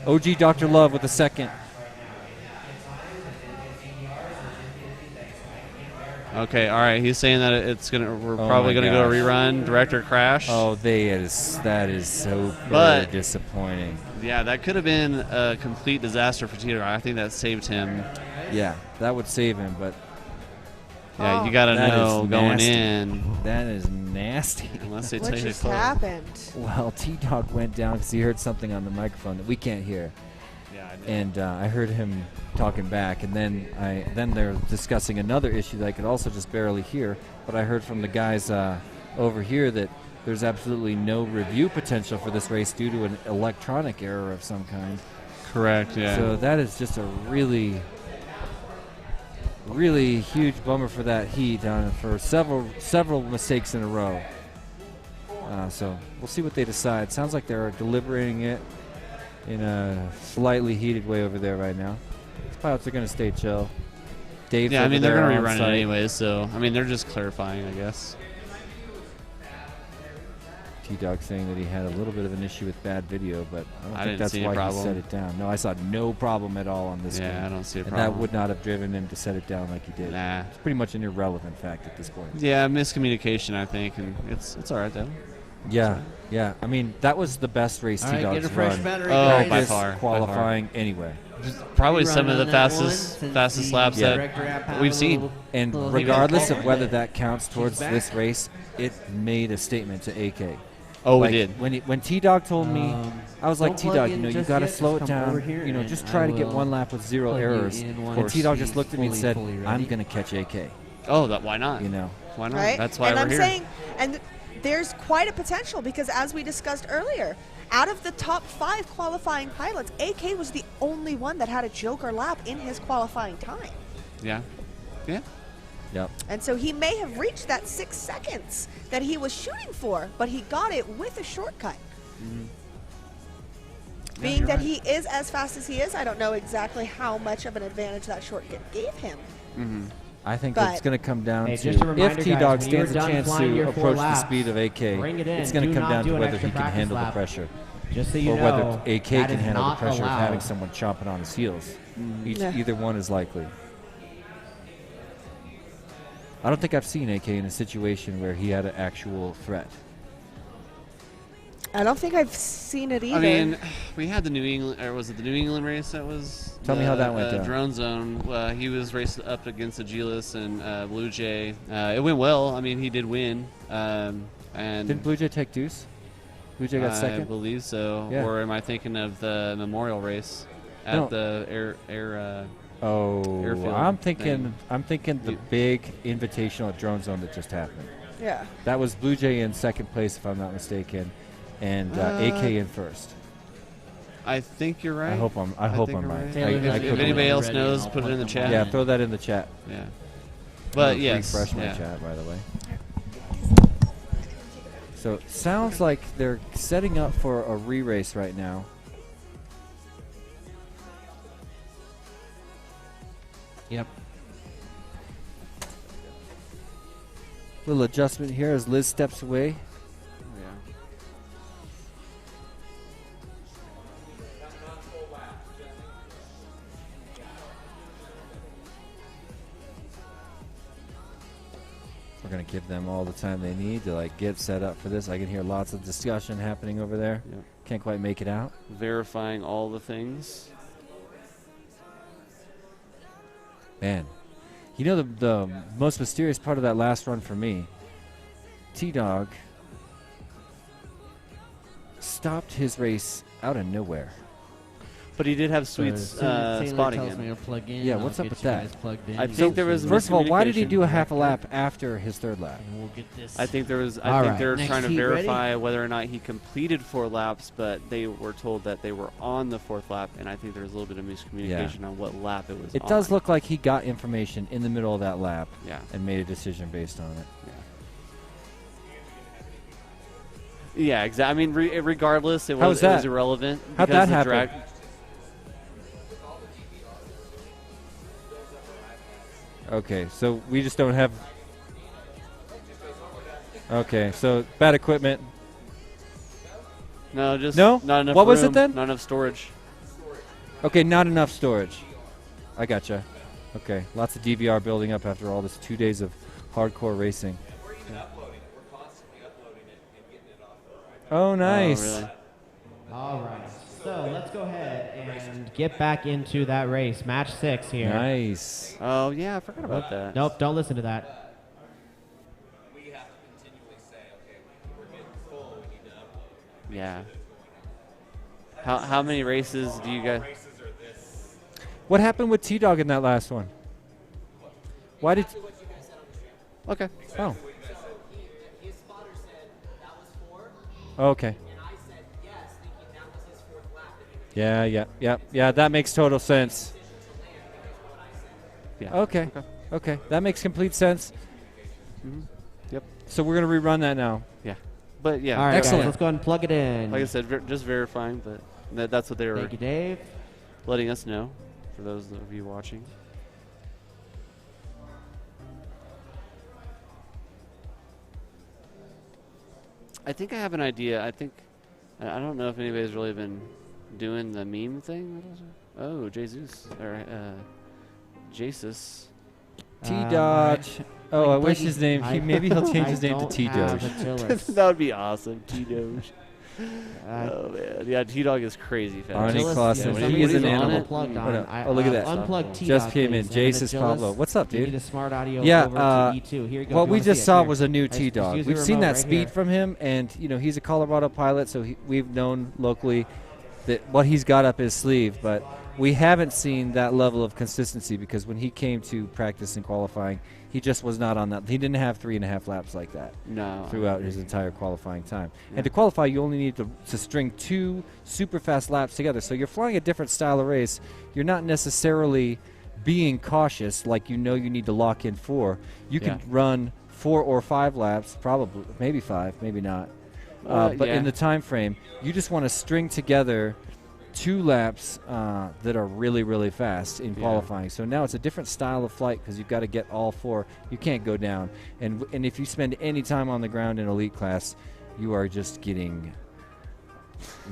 OG Dr. Love with the second. Okay, all right. He's saying that we're Oh probably my gonna go gosh. rerun director crash. Oh, that is so But- disappointing. Yeah, that could have been a complete disaster for Tito. I think that saved him. Yeah, that would save him, but Yeah, you gotta that know is going nasty. in. That is nasty. Unless they What tell you to just close. happened? Well, T-Dog went down because he heard something on the microphone that we can't hear. Yeah, I know. And I heard him talking back, and then they're discussing another issue that I could also just barely hear. But I heard from the guys over here that there's absolutely no review potential for this race due to an electronic error of some kind. Correct. Yeah. So that is just a really, really huge bummer for that heat for several mistakes in a row. So we'll see what they decide. Sounds like they're deliberating it in a slightly heated way over there right now. These pilots are going to stay chill. Dave's Yeah, I over mean they're there gonna on rerun it site. anyways. So I mean they're just clarifying, I guess. T-Dog saying that he had a little bit of an issue with bad video, but I don't think didn't that's see a why he problem. set it down. No, I saw no problem at all on this Yeah, game. I don't see a and problem. that would not have driven him to set it down like he did. Nah. It's pretty much an irrelevant fact at this point. Yeah, miscommunication, I think, and it's all right though. Yeah, yeah. I mean, that was the best race All right, T-Dog's get a fresh run. battery, Oh, guys. by far. Qualifying anyway. Probably Rerun some of on the that fastest one, fastest since laps the that director app had we've a seen. little- And little regardless of hiccup. whether that counts towards back. this race, it made a statement to AK. Oh, like, it did. When T-Dog told me, I was like, don't plug T-Dog, in you just got to yet, slow just it come over down. here You know, and just I try to get will one lap with zero plug you errors. in once And T-Dog just he's looked at me and said, fully I'm ready. going to catch AK. Oh, why not? You know. Why not? Right? That's why and we're I'm here. saying, and there's quite a potential because as we discussed earlier, out of the top 5 qualifying pilots, AK was the only one that had a Joker lap in his qualifying time. Yeah. Yeah. Yep. And so he may have reached that 6 seconds that he was shooting for, but he got it with a shortcut. Being that he is as fast as he is, I don't know exactly how much of an advantage that shortcut gave him. I think But- it's going to come down Hey, to just a reminder, if guys, T-Dog when you're stands a done chance flying to your 4 approach the laps, speed of AK, bring it in. it's going to Do come not down do to an whether extra he can practice handle the lap. pressure. Just so you or know, whether AK that can is handle the not pressure of allowed. having someone chomping on his heels. Yeah. Either one is likely. I don't think I've seen AK in a situation where he had an actual threat. I don't think I've seen it either. I mean, we had the New England, or was it the New England race that was? Tell me how that went down. Drone Zone. He was raced up against the G-List and Blue Jay. It went well. I mean, he did win. And Didn't Blue Jay take deuce? Blue Jay got I second? believe so. Yeah. Or am I thinking of the Memorial race at No. the airfield? I'm thinking thing. the big invitational at Drone Zone that just happened. Yeah. That was Blue Jay in second place, if I'm not mistaken, and AK in first. I think you're right. I hope I'm think you're right. If could be anybody wrong. else knows, put it in the chat. Yeah, throw that in the chat. Yeah. I'm But gonna yes, refresh my yeah. chat, by the way. So it sounds like they're setting up for a re-race right now. Yep. Little adjustment here as Liz steps away. We're going to give them all the time they need to like get set up for this. I can hear lots of discussion happening over there. Yep. Can't quite make it out. Verifying all the things. Man, you know the most mysterious part of that last run for me, T-Dog stopped his race out of nowhere. But he did have sweet spotting in. Yeah, what's up with that? I think there was first of all, why did he do a miscommunication. half a lap after his third lap? And we'll get this. I think there was. All I think right. they were Next trying to heat, verify ready? whether or not he completed 4 laps, but they were told that they were on the 4th lap, and I think there was a little bit of miscommunication on what lap it was. It on. does look like he got information in the middle of that lap, Yeah. and made a decision based on it. Yeah, exactly. I mean, regardless, it How was was that? irrelevant. How'd because that the happen? Okay, so we just don't have. Okay, so bad equipment. No, just no. not enough What was room, it then? Not enough storage. Okay, not enough storage. I gotcha. Okay, lots of DVR building up after all this 2 days of hardcore racing. Oh, nice. Oh, really? All right. So let's go ahead and get back into that race. Match 6 here. Nice. Oh, yeah, I forgot about that. Nope, don't listen to that. Yeah. How many races do you guys? What happened with T-Dog in that last one? Why did? Okay. Oh. Okay. Yeah. That makes total sense. Yeah. Okay. That makes complete sense. Mm-hmm. Yep. So we're gonna rerun that now. Yeah. But yeah. All right, excellent. guys, let's go ahead and plug it in. Like I said, just verifying, but that's what they were. Thank you, Dave. Letting us know for those of you watching. I think I have an idea. I don't know if anybody's really been doing the meme thing. Oh, Jesus or Jesus. T-Dodge. I wish his name. Maybe he'll change his name to T-Doge. That would be awesome, T-Doge. Oh man, yeah, T-Dog is crazy fast. Arnie Clausen, he is an animal. Plugged on. Oh, look at that. Unplugged T-Dog, Just came in. please. Jasus Pablo. What's up, You dude? need a smart audio Yeah, over to E2. Here you go. what If you we wanna just see it, saw here. was a new Just T-Dog. use the We've seen remote that right speed here. from him, and he's a Colorado pilot, so we've known locally that what he's got up his sleeve, but we haven't seen that level of consistency because when he came to practice and qualifying, he just was not on that. He didn't have 3.5 laps like that throughout his entire qualifying time. Yeah. And to qualify, you only need to string 2 super fast laps together. So you're flying a different style of race. You're not necessarily being cautious like you need to lock in 4. You can run 4 or 5 laps, probably, maybe 5, maybe not. But in the time frame, you just want to string together 2 laps that are really, really fast in qualifying. So now it's a different style of flight because you've got to get all 4. You can't go down. And if you spend any time on the ground in elite class, you are just getting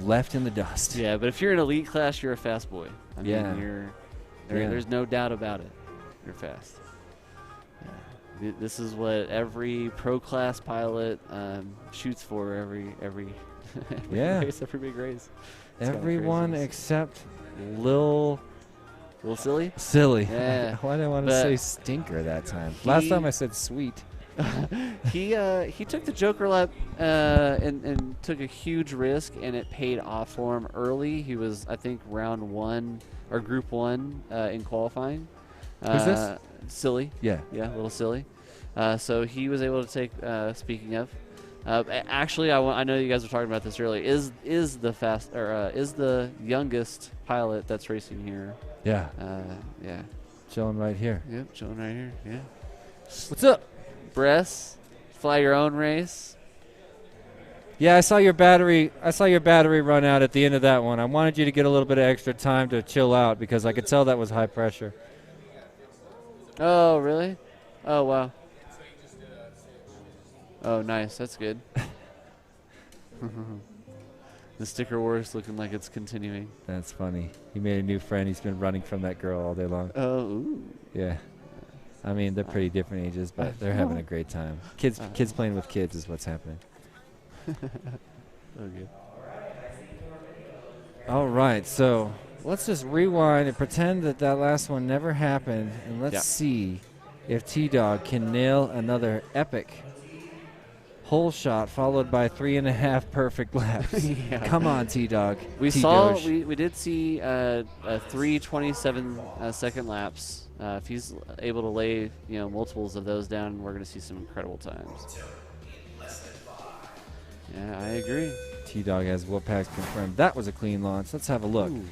left in the dust. Yeah, but if you're in elite class, you're a fast boy. I mean, there's no doubt about it. You're fast. Yeah. This is what every pro class pilot shoots for every race, every big race. Everyone except Lil Silly? Silly. Yeah. Why did I want to say stinker that time? Last time I said sweet. He took the Joker lap and took a huge risk, and it paid off for him early. He was, I think, round 1 or group 1 in qualifying. Who's this? Silly. Yeah. Yeah, Little Silly. So he was able to take, speaking of, actually, I know you guys were talking about this earlier. Is the youngest pilot that's racing here? Yeah. Yeah. Chilling right here. Yep, chilling right here. Yeah. What's up, Bress? Fly your own race. Yeah, I saw your battery run out at the end of that one. I wanted you to get a little bit of extra time to chill out because I could tell that was high pressure. Oh, really? Oh, wow. Oh, nice. That's good. The sticker war is looking like it's continuing. That's funny. He made a new friend. He's been running from that girl all day long. Oh, ooh. Yeah. I mean, they're pretty different ages, but they're having a great time. Kids playing with kids is what's happening. Okay. All right, so let's just rewind and pretend that last one never happened, and let's see if T-Dog can nail another epic hole shot followed by 3.5 perfect laps. Come on, T-Dog. We did see 3:27 second laps. If he's able to lay multiples of those down, we're going to see some incredible times. Yeah, I agree. T-Dog has Wolfpack confirmed. That was a clean launch. Let's have a look. Ooh.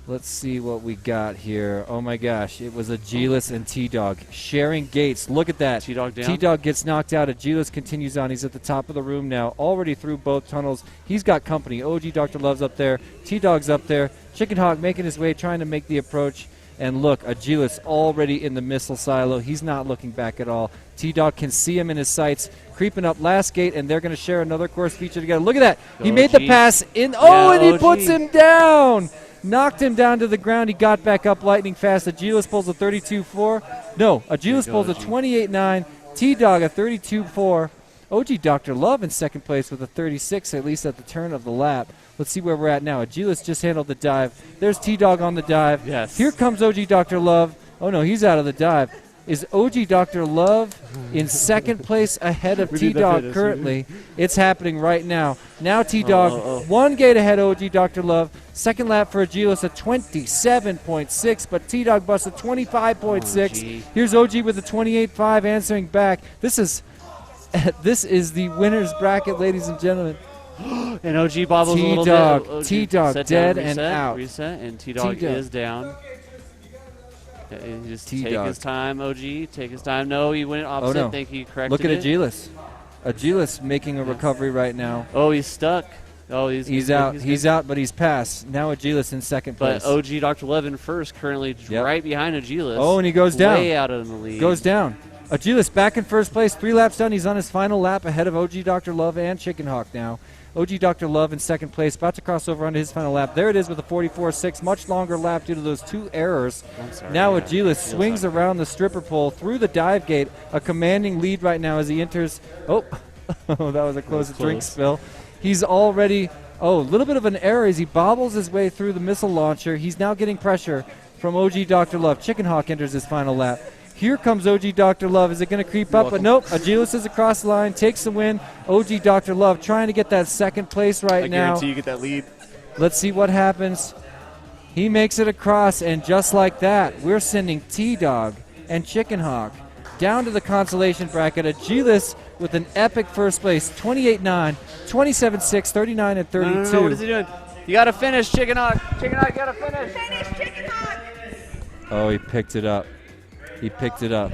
Let's see what we got here. Oh my gosh, it was Agilis and T-Dog sharing gates. Look at that. T-Dog down. T-Dog gets knocked out. Agilis continues on. He's at the top of the room now, already through both tunnels. He's got company. OG Dr. Love's up there. T-Dog's up there. Chicken Hawk making his way, trying to make the approach. And look, Agilis already in the missile silo. He's not looking back at all. T-Dog can see him in his sights, creeping up last gate, and they're going to share another course feature together. Look at that. He made the pass in. Oh, and he puts him down. Knocked him down to the ground. He got back up lightning fast. Agilis pulls a 32.4. No, Agilis pulls a 28.9. T-Dog a 32.4. OG Dr. Love in second place with a 36, at least at the turn of the lap. Let's see where we're at now. Agilis just handled the dive. There's T-Dog on the dive. Yes. Here comes OG Dr. Love. Oh, no, he's out of the dive. Is OG Dr. Love in second place ahead of T-Dog currently? It's happening right now. Now T-Dog, 1 gate ahead of OG Dr. Love. Second lap for Agilis at 27.6, but T-Dog busts a 25.6. Here's OG with a 28.5 answering back. This is the winner's bracket, ladies and gentlemen. And OG bobbles a little bit. T-Dog dead and out. Reset, and T-Dog is down. He just take his time, OG. Take his time. No, he went opposite. Oh, no. Think he corrected Look at it. Agilis. Agilis making a recovery right now. Oh, he's stuck. Oh, he's out. He's out, but he's passed. Now Agilis in second place. But OG Dr. Levin first, currently right behind Agilis. Oh, and he goes down. Way out of the lead. Goes down. Agilis back in first place. 3 laps done. He's on his final lap ahead of OG Dr. Love and Chicken Hawk now. OG Dr. Love in second place, about to cross over onto his final lap. There it is with a 44.6, much longer lap due to those 2 errors. Now Agilis swings around the stripper pole through the dive gate, a commanding lead right now as he enters. Oh, that was a close drink spill. He's already, a little bit of an error as he bobbles his way through the missile launcher. He's now getting pressure from OG Dr. Love. Chicken Hawk enters his final lap. Here comes OG Dr. Love. Is it going to creep up? But nope. Agilis is across the line, takes the win. OG Dr. Love trying to get that second place right now. I guarantee you get that lead. Let's see what happens. He makes it across, and just like that, we're sending T-Dog and Chicken Hawk down to the consolation bracket. Agilis with an epic first place, 28.9, 27.6, 39, and 32. No, what is he doing? You got to finish, Chicken Hawk. Chicken Hawk, you got to finish. Finish, Chicken Hawk. Oh, he picked it up. He picked it up.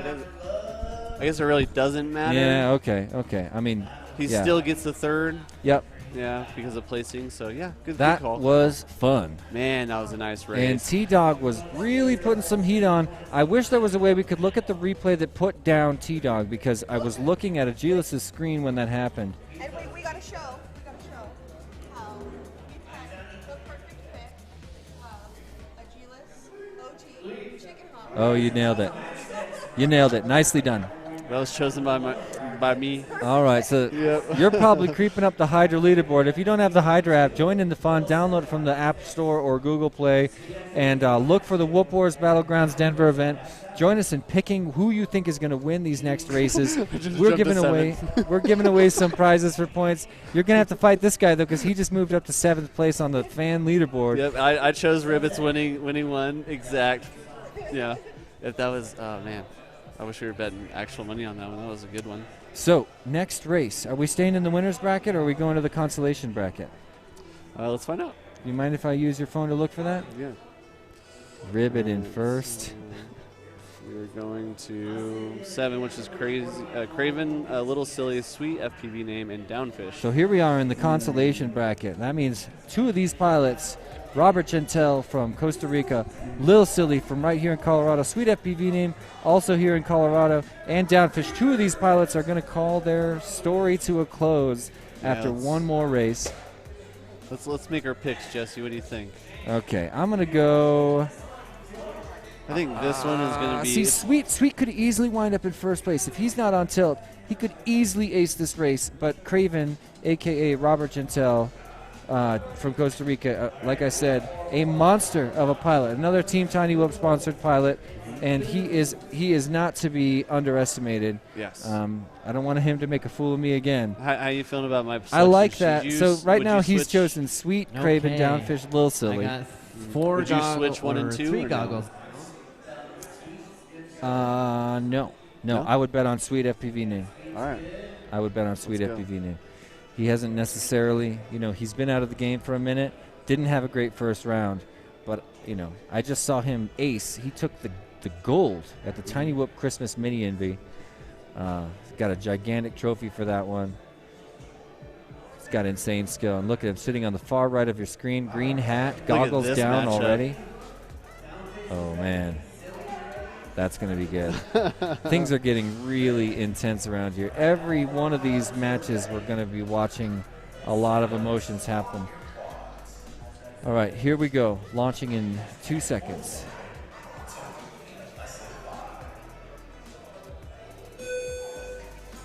I guess it really doesn't matter. Yeah, okay. I mean, he still gets the third. Yep. Yeah, because of placing. So, yeah, good That call. was fun. Man, that was a nice race. And T-Dog was really putting some heat on. I wish there was a way we could look at the replay that put down T-Dog, because I was looking at Agilis' screen when that happened. And we got to show. The perfect pick. Agilis, OG, Chicken Hawk. Oh, you nailed it. You nailed it. Nicely done. That was chosen by me. All right, so you're probably creeping up the Hydra leaderboard. If you don't have the Hydra app, join in the fun. Download it from the App Store or Google Play, and look for the Whoop Wars Battlegrounds Denver event. Join us in picking who you think is going to win these next races. We're giving away some prizes for points. You're going to have to fight this guy though, because he just moved up to 7th place on the fan leaderboard. Yep, I chose Ribbits winning one exact. Yeah, if that was man. I wish we were betting actual money on that one. That was a good one. So, next race. Are we staying in the winner's bracket, or are we going to the consolation bracket? Let's find out. Do you mind if I use your phone to look for that? Yeah. Ribbit in first. We're going to 7, which is Craven, Little Silly, Sweet FPV Name, and Downfish. So here we are in the consolation bracket. That means 2 of these pilots, Robert Gentel from Costa Rica, Lil Silly from right here in Colorado, Sweet FPV Name also here in Colorado, and Downfish. 2 of these pilots are going to call their story to a close after one more race. Let's make our picks, Jesse. What do you think? Okay, I'm going to go I think this one is going to be. See, Sweet could easily wind up in first place. If he's not on tilt, he could easily ace this race. But Craven, a.k.a. Robert Gentel from Costa Rica, like I said, a monster of a pilot. Another Team Tiny Whoop sponsored pilot, and he is not to be underestimated. Yes. I don't want him to make a fool of me again. How are you feeling about my I like that. Should So right would now you he's switch? chosen Sweet, Craven, Okay. Downfish, Lil Silly. I got 4 Would you goggles switch 1 and or 2 3 or no? goggles. No. I would bet on Sweet FPV name. All right. I would bet on Sweet Let's go. FPV name. He hasn't necessarily, he's been out of the game for a minute. Didn't have a great first round, but I just saw him ace. He took the gold at the Tiny Whoop Christmas Mini Envy. Got a gigantic trophy for that one. He's got insane skill, and look at him sitting on the far right of your screen. Green hat, goggles this down matchup. already. Oh man. That's going to be good. Things are getting really intense around here. Every one of these matches, we're going to be watching a lot of emotions happen. All right, here we go. Launching in 2 seconds.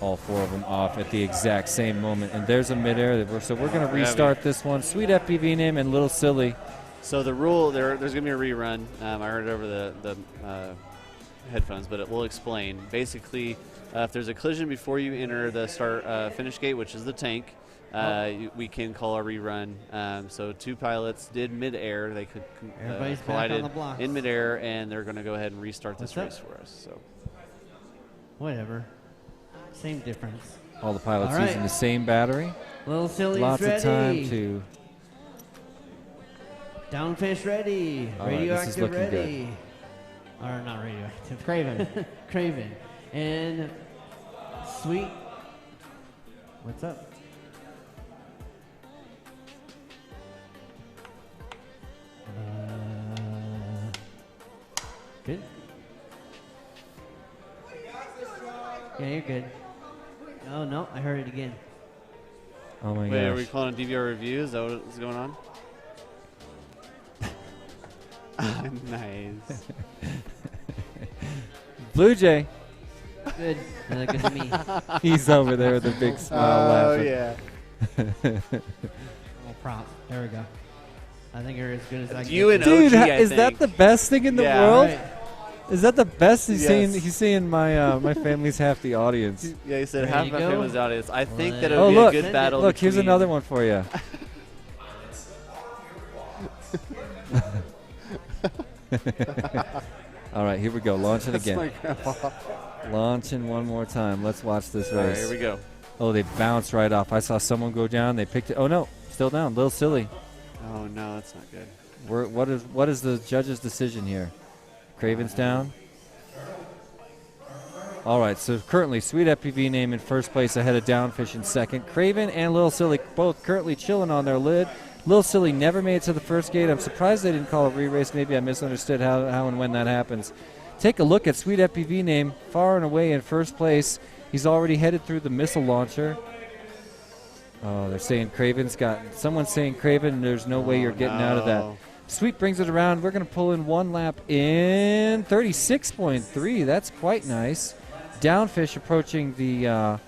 All 4 of them off at the exact same moment. And there's a midair. So we're going to restart this one. Sweet FPV name and Little Silly. So the rule, there's going to be a rerun. I heard it over the headphones, but it will explain. Basically, if there's a collision before you enter the finish gate, which is the tank, we can call a rerun. So 2 pilots did mid-air. They could Everybody's back collided on the blocks. in mid-air, and they're going to go ahead and restart this What's race for us. So Whatever. Same difference. All the pilots All right. using the same battery. Little Silly's Lots ready. of time to. Downfish ready. All right, this is Radioactive looking good. ready. Or not radioactive. Craven. Craven. And Sweet. What's up? Good. Yeah, you're good. Oh no, I heard it again. Oh my Wait, are gosh. we calling a DVR review? Is that what is going on? Nice. Blue Jay. Good. Good to me. He's over there with a big smile laughing. yeah. Oh, prop. There we go. I think you're as good as I can. You and Dude, OG, I is that think. the best thing in the Yeah. world? Right. Is that the best? He's Yes. saying. He's saying my my family's half the audience. Yeah, he said There half you my go. family's audience. I think that it Oh would be look! a good battle. Look, here's between- another one for you. All right, here we go. Launching That's again. my grandpa. Launching one more time. Let's watch this All right, race. here we go. Oh, they bounced right off. I saw someone go down. They picked it. Oh no, still down. Little Silly. Oh no, that's not good. What is the judge's decision here? Craven's down. All right, so currently Sweet FPV name in first place ahead of Downfish in second. Craven and Lil Silly both currently chilling on their lid. Lil Silly never made it to the first gate. I'm surprised they didn't call a re-race. Maybe I misunderstood how and when that happens. Take a look at Sweet FPV name far and away in first place. He's already headed through the missile launcher. Oh, they're saying Craven's got... Someone's saying Craven, there's no way you're getting out of that. no. Sweet brings it around. We're going to pull in one lap in 36.3. That's quite nice. Downfish approaching the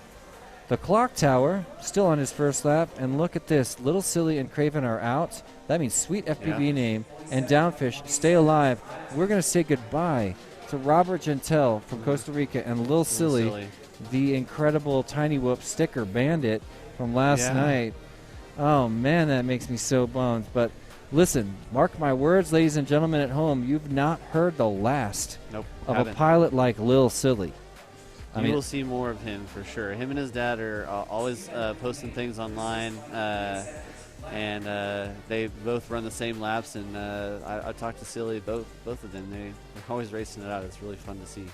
clock tower, still on his first lap. And look at this. Little Silly and Craven are out. That means Sweet FPV name and Downfish stay alive. We're going to say goodbye to Robert Gentel from Costa Rica and Lil Silly, the incredible Tiny Whoop sticker bandit from last night. Oh, man, that makes me so bummed. But listen, mark my words, ladies and gentlemen at home, you've not heard the last of haven't. a pilot like Lil Silly. You will see more of him for sure. Him and his dad are always posting things online, and they both run the same laps. And I talked to Silly, both of them. They're always racing it out. It's really fun to see.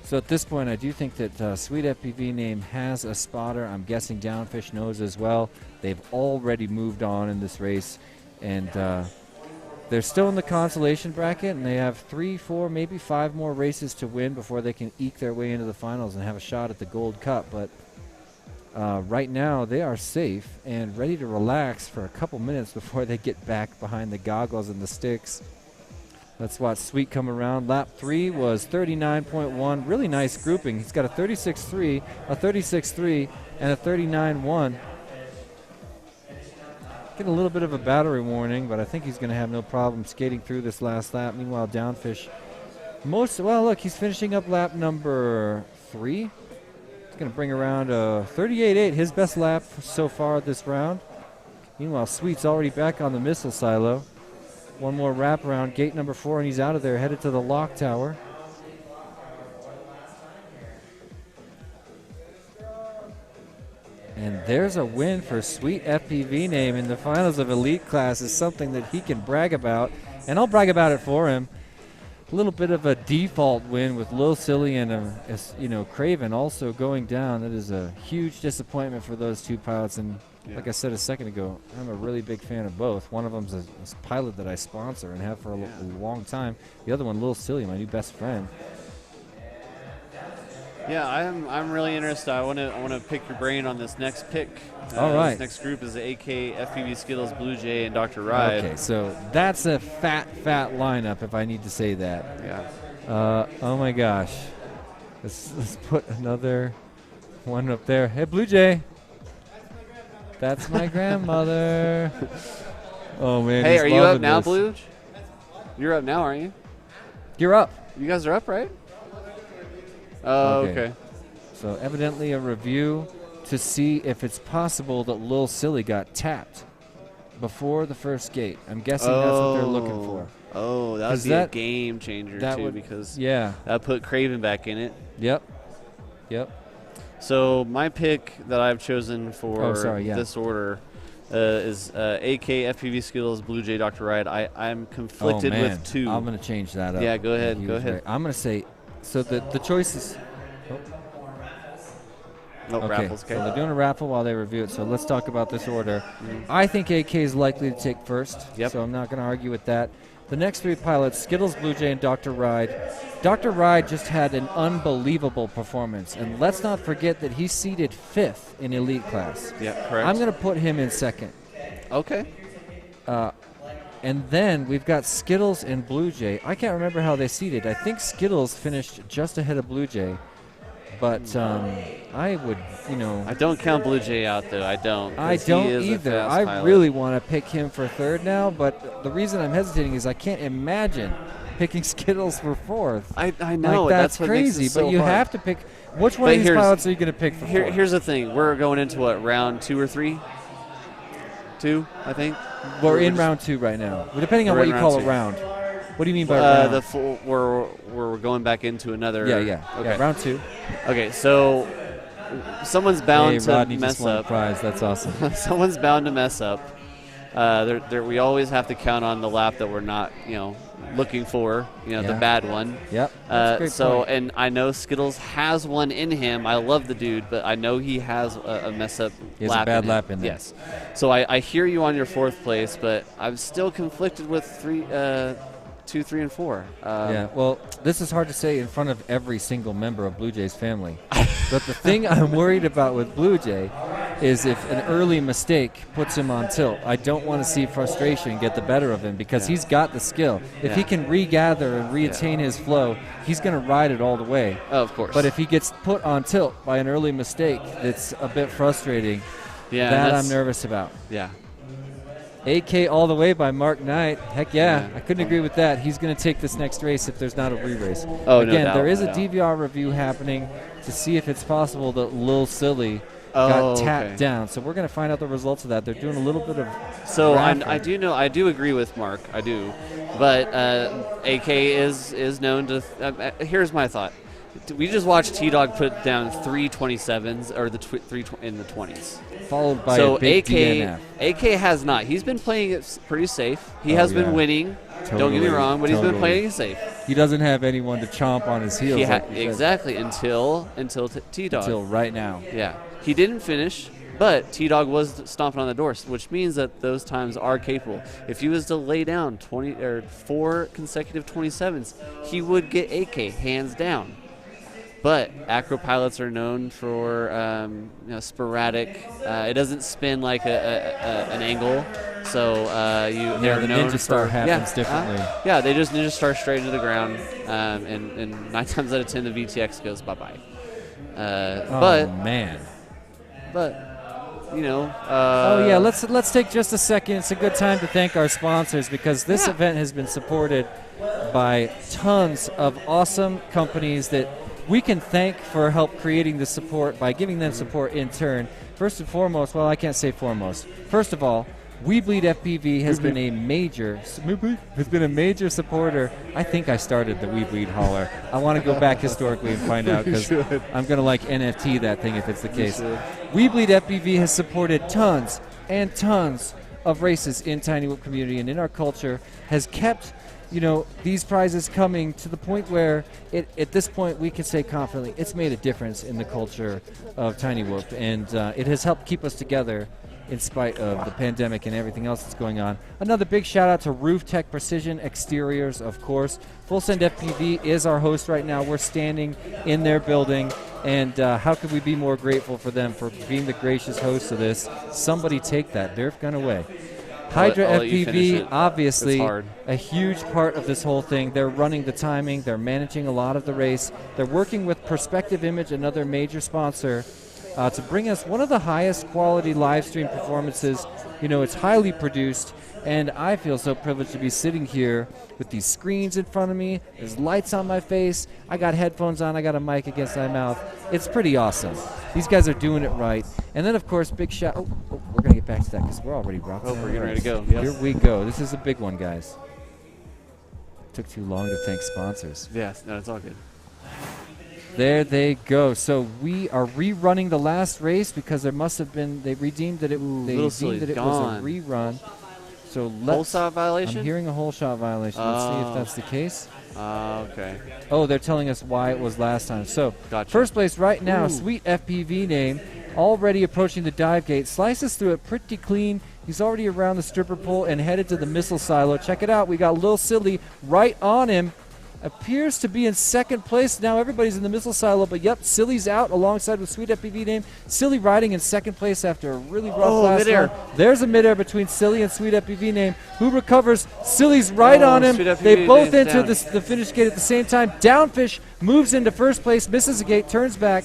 So at this point, I do think that Sweet FPV name has a spotter. I'm guessing Downfish knows as well. They've already moved on in this race, and they're still in the consolation bracket, and they have 3, 4, maybe 5 more races to win before they can eke their way into the finals and have a shot at the Gold Cup. But right now, they are safe and ready to relax for a couple minutes before they get back behind the goggles and the sticks. Let's watch Sweet come around. Lap 3 was 39.1. Really nice grouping. He's got a 36.3, a 36.3, and a 39.1. Getting a little bit of a battery warning, but I think he's going to have no problem skating through this last lap. Meanwhile, Downfish, well, look, he's finishing up lap number 3. He's going to bring around a 38.8, his best lap so far this round. Meanwhile, Sweet's already back on the missile silo. One more wrap around, gate number 4, and he's out of there, headed to the lock tower. And there's a win for Sweet FPV name in the finals of Elite Class. Is something that he can brag about, and I'll brag about it for him. A little bit of a default win with Lil Silly and Craven also going down. That is a huge disappointment for those two pilots. And like I said a second ago, I'm a really big fan of both. One of them's a pilot that I sponsor and have for a long time. The other one, Lil Silly, my new best friend. Yeah, I'm really interested. I want to pick your brain on this next pick. All right. This next group is the AK, FPV Skittles, Blue Jay, and Dr. Ride. Okay, so that's a fat lineup, if I need to say that. Yeah. Oh my gosh. Let's put another one up there. Hey, Blue Jay. That's my grandmother. Oh man. Hey, are you up now, this. Blue? You're up now, aren't you? You're up. You guys are up, right? Oh, okay. So evidently a review to see if it's possible that Lil Silly got tapped before the first gate. I'm guessing that's what they're looking for. Oh, that would be a game changer too, because that put Craven back in it. Yep. So my pick that I've chosen for this order is AK, FPV Skittles, Blue Jay, Dr. Ride. I'm conflicted with 2. I'm going to change that up. Yeah, go ahead. Right. I'm going to say, so the choice is... raffles. Okay. So they're doing a raffle while they review it. So let's talk about this order. I think AK is likely to take first. Yep. So I'm not going to argue with that. The next 3 pilots, Skittles, Blue Jay, and Dr. Ride. Dr. Ride just had an unbelievable performance. And let's not forget that he's seated 5th in Elite Class. Yeah, correct. I'm going to put him in 2nd. Okay. And then we've got Skittles and Blue Jay. I can't remember how they seated. I think Skittles finished just ahead of Blue Jay. But I would, I don't count Blue Jay out, though. I don't. I don't either. I really want to pick him for 3rd now, but the reason I'm hesitating is I can't imagine picking Skittles for 4th. I know. Like, that's what crazy, makes it so but you hard. have to pick. Which one of these pilots are you going to pick for 4th? Here's the thing. We're going into what, round 2 or 3? 2, I think. We're in round 2 right now. Well, depending on what you call a round. What do you mean by round? The full, we're going back into another. Yeah. Okay. Yeah, round 2. Okay, so someone's bound to Rodney mess just won up. A prize. That's awesome. Someone's bound to mess up. We always have to count on the lap that we're not, looking for, the bad one. Yep. That's a great point. And I know Skittles has one in him. I love the dude, but I know he has a mess up he has lap. a bad lap in there. Yes. So I hear you on your 4th place, but I'm still conflicted with 2, 3, and 4. Well, this is hard to say in front of every single member of Blue Jay's family. But the thing I'm worried about with Blue Jay is if an early mistake puts him on tilt. I don't want to see frustration get the better of him because he's got the skill. If he can regather and reattain his flow, he's going to ride it all the way. Oh, of course. But if he gets put on tilt by an early mistake that's a bit frustrating, that I'm nervous about. Yeah. AK all the way by Mark Knight. Heck yeah. I couldn't agree with that. He's going to take this next race if there's not a re-race. Oh, Again, no doubt, there is no a DVR review happening to see if it's possible that Lil Silly got tapped down. So we're going to find out the results of that. They're doing a little bit of I do agree with Mark. I do. But AK is known to here's my thought. We just watched T-Dog put down 3 27s or the 3 in the 20s. Followed by a big DNF. AK has not. He's been playing it pretty safe. He has been winning. Totally. Don't get me wrong, but he's been playing it safe. He doesn't have anyone to chomp on his heels. Exactly, until T-Dog. Until right now. Yeah. He didn't finish, but T-Dog was stomping on the door, which means that those times are capable. If he was to lay down 4 consecutive 27s, he would get AK, hands down. But acro pilots are known for sporadic. It doesn't spin like an angle, so they're the known Ninja Star for, happens differently. They just Ninja Star straight into the ground, and 9 times out of 10 the VTX goes bye-bye. But let's take just a second. It's a good time to thank our sponsors, because this event has been supported by tons of awesome companies that we can thank for help creating the support by giving them support in turn. First and foremost, well, I can't say foremost. First of all, We Bleed FPV has been a major supporter. I think I started the We Bleed hauler. I want to go back historically and find out, because I'm going to NFT that thing if it's the case. We Bleed FPV has supported tons and tons of races in Tiny Whoop community and in our culture, has kept these prizes coming to the point where at this point we can say confidently it's made a difference in the culture of Tiny Whoop, and it has helped keep us together in spite of the pandemic and everything else that's going on. Another big shout out to Roof Tech Precision Exteriors, of course. Full Send FPV is our host right now. We're standing in their building, and how could we be more grateful for them for being the gracious host of this? Somebody take that Nerf gun away. Hydra FPV, obviously a huge part of this whole thing. They're running the timing. They're managing a lot of the race. They're working with Perspective Image, another major sponsor, to bring us one of the highest quality live stream performances. It's highly produced, and I feel so privileged to be sitting here with these screens in front of me. There's lights on my face. I got headphones on. I got a mic against my mouth. It's pretty awesome. These guys are doing it right. And then, of course, big shout. Oh, we're going to get back to that because we're already rocking. Oh, we're getting ready to go. Yes. Here we go. This is a big one, guys. Took too long to thank sponsors. Yes, no, it's all good. There they go. So we are rerunning the last race because there must have been, they deemed that it was a rerun. So whole shot violation? I'm hearing a whole shot violation. Let's see if that's the case. Okay. Oh, they're telling us why it was last time. So first place right now, Sweet FPV name, already approaching the dive gate. Slices through it pretty clean. He's already around the stripper pole and headed to the missile silo. Check it out. We got Lil Silly right on him. Appears to be in second place. Now everybody's in the missile silo, but yep, Silly's out alongside with Sweet FPV name. Silly riding in second place after a really rough last midair. one. There's a midair between Silly and Sweet FPV name, who recovers. Silly's right on him. They both enter the finish gate at the same time. Downfish moves into first place, misses a gate, turns back.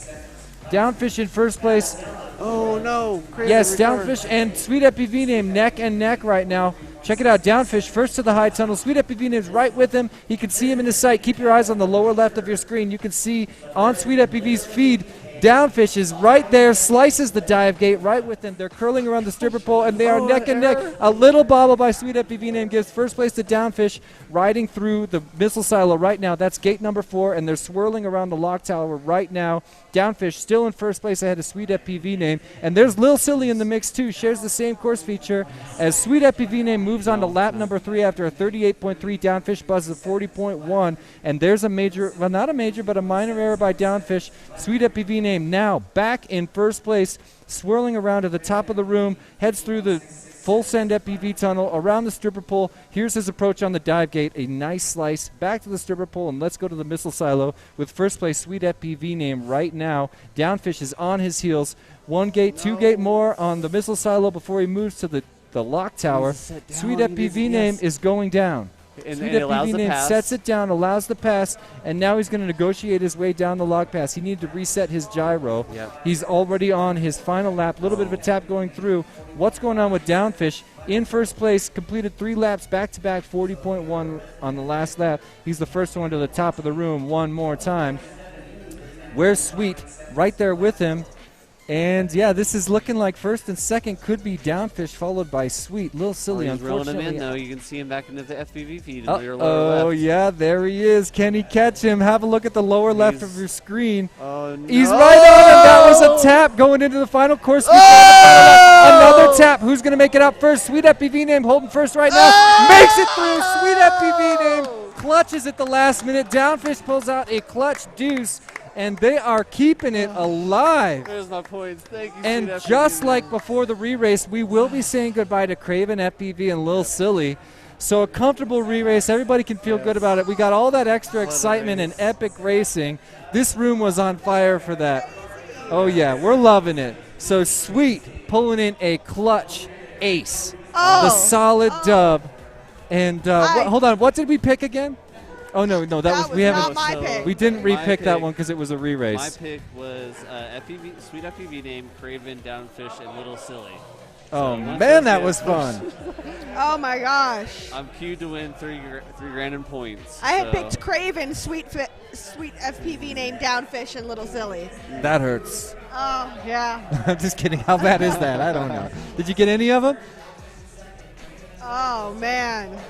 Downfish in first place. Oh no! Yes, Downfish and Sweet FPV name neck and neck right now. Check it out. Downfish first to the high tunnel. Sweet FPV name's right with him. He can see him in his sight. Keep your eyes on the lower left of your screen. You can see on Sweet FPV's feed, Downfish is right there, slices the dive gate right with him. They're curling around the stripper pole, and they are neck and neck. A little bobble by Sweet FPV name gives first place to Downfish, riding through the missile silo right now. That's gate number 4, and they're swirling around the lock tower right now. Downfish still in first place ahead of Sweet FPV name. And there's Lil Silly in the mix too, shares the same course feature as Sweet FPV name moves on to lap number 3 after a 38.3. Downfish buzzes a 40.1. And there's a major, well, not a major, but a minor error by Downfish. Sweet FPV name now back in first place, swirling around to the top of the room, heads through the Full Send FPV tunnel, around the stripper pole. Here's his approach on the dive gate. A nice slice back to the stripper pole, and let's go to the missile silo with first place Sweet FPV name right now. Downfish is on his heels. 1 gate, 2 gate more on the missile silo before he moves to the lock tower. Sweet FPV name is going down. Sweet FPV name sets it down, allows the pass, and now he's going to negotiate his way down the log pass. He needed to reset his gyro. He's already on his final lap. A little bit of a tap going through. What's going on with Downfish? In first place, completed 3 laps back-to-back, 40.1 on the last lap. He's the first one to the top of the room one more time. Where's Sweet? Right there with him. And, yeah, this is looking like first and second could be Downfish, followed by Sweet. Lil Silly, he's rolling unfortunately. him in, though. You can see him back into the FPV feed in your lower left. Oh, yeah, there he is. Can he catch him? Have a look at the lower left of your screen. Oh, no. He's right on him. That was a tap going into the final course. Another tap. Who's going to make it out first? Sweet FPV name holding first right now. Makes it through. Sweet FPV name clutches at the last minute. Downfish pulls out a clutch deuce. And they are keeping it alive. There's my points. Thank you. And just like before the re-race, we will be saying goodbye to Craven FPV and Lil Silly. So a comfortable re-race. Everybody can feel good about it. We got all that extra excitement and epic racing. This room was on fire for that. Oh, yeah, we're loving it. So Sweet pulling in a clutch ace. The solid dub. And hold on, what did we pick again? Oh, no, that was we haven't. Not my pick. We didn't re-pick that one because it was a re-race. My pick was Sweet FPV name, Craven, Downfish, and Little Silly. Oh, man, that was fun. Oh, my gosh. I'm queued to win three grand in points. I had picked Craven, Sweet FPV name, Downfish, and Little Silly. That hurts. Oh, yeah. I'm just kidding. How bad is that? I don't know. Did you get any of them? Oh, man.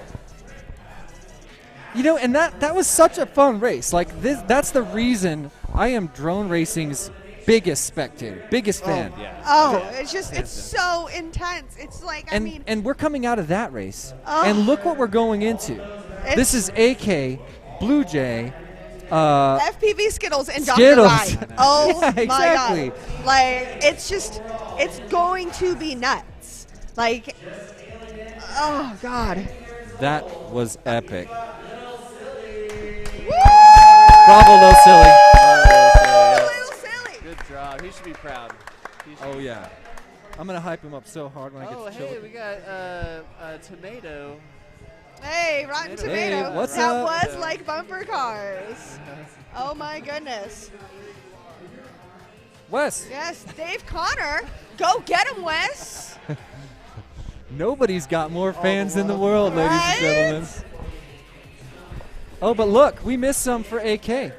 You know, and that was such a fun race. Like, that's the reason I am drone racing's biggest spectator, biggest fan. Oh, it's so intense. It's like, And we're coming out of that race. And look what we're going into. This is AK, Blue Jay, FPV Skittles and Skittles. Dr. Ride. Oh, Yeah, my exactly. God. Like, it's going to be nuts. Like, oh, God. That was epic. Bravo, Little Silly. Little Silly. Good job. He should be proud. Oh, yeah. I'm going to hype him up so hard when I get to chill. Hey, we got Tomato. Hey, Rotten Tomato. Hey, what's that up? was like bumper cars. Oh, my goodness. Wes. Yes, Dave Connor. Go get him, Wes. Nobody's got more fans in the world, ladies and gentlemen. Oh, but look, we missed some for AK.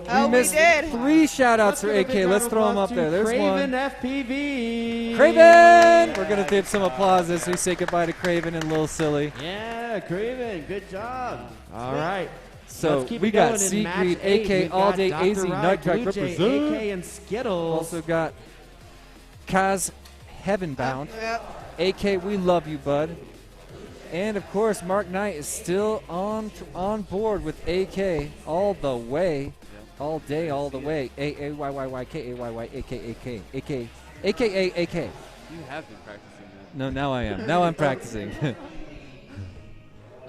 Oh, we missed did. 3 shout-outs for AK. Let's throw them up there. There's Craven one. FPV. Craven! We're going to give some applause as we say goodbye to Craven and Lil Silly. Yeah, Craven, good job. All right. So Let's keep we it got going. In Seagreed, match 8, AK, we've All got Day Dr. AZ, Ride, Night Track Blue Jay, represent. AK, and Skittles. Also got Kaz Heavenbound. Yep. AK, we love you, bud. And of course, Mark Knight is still on board with AK all the way, all day, all the way. AAYYYKAYY AK. AKA AK. You have been practicing that. No, now I am. Now I'm practicing.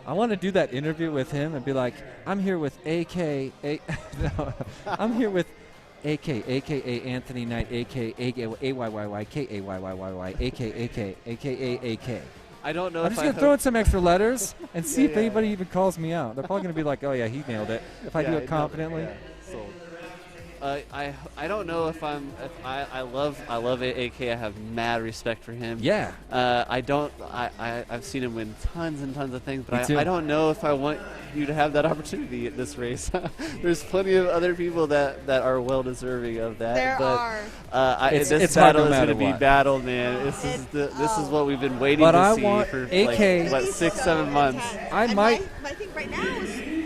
I want to do that interview with him and be like, I'm here with AK. No, I'm here with AK, AKA Anthony Knight, AK, AYYY, KAYYYY, AK, AKA AK. I don't know I'm if just going to throw in some extra letters and see if anybody even calls me out. They're probably going to be like, oh, yeah, he nailed it, if I do it confidently. Sold. I don't know if I love AK. I have mad respect for him. Yeah. I've seen him win tons and tons of things, but I don't know if I want you to have that opportunity at this race. There's plenty of other people that are well deserving of that. There but, are. This battle is going to be battled, man. This is what we've been waiting to see for AK, like 6-7 months. My thing right now is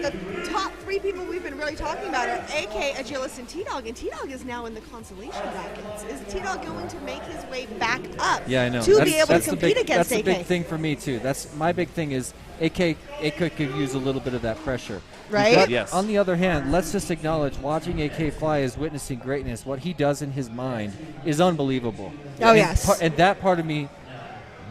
the top 3 people we've been really talking about are AK, Agilis, and T-Dog, and T-Dog is now in the consolation brackets. Is T-Dog going to make his way back up Yeah, I know. to be able to compete against AK? That's the big thing for me, too. That's my big thing is AK could use a little bit of that pressure. Right? But yes. On the other hand, let's just acknowledge watching AK fly is witnessing greatness. What he does in his mind is unbelievable. Oh, yes. And that part of me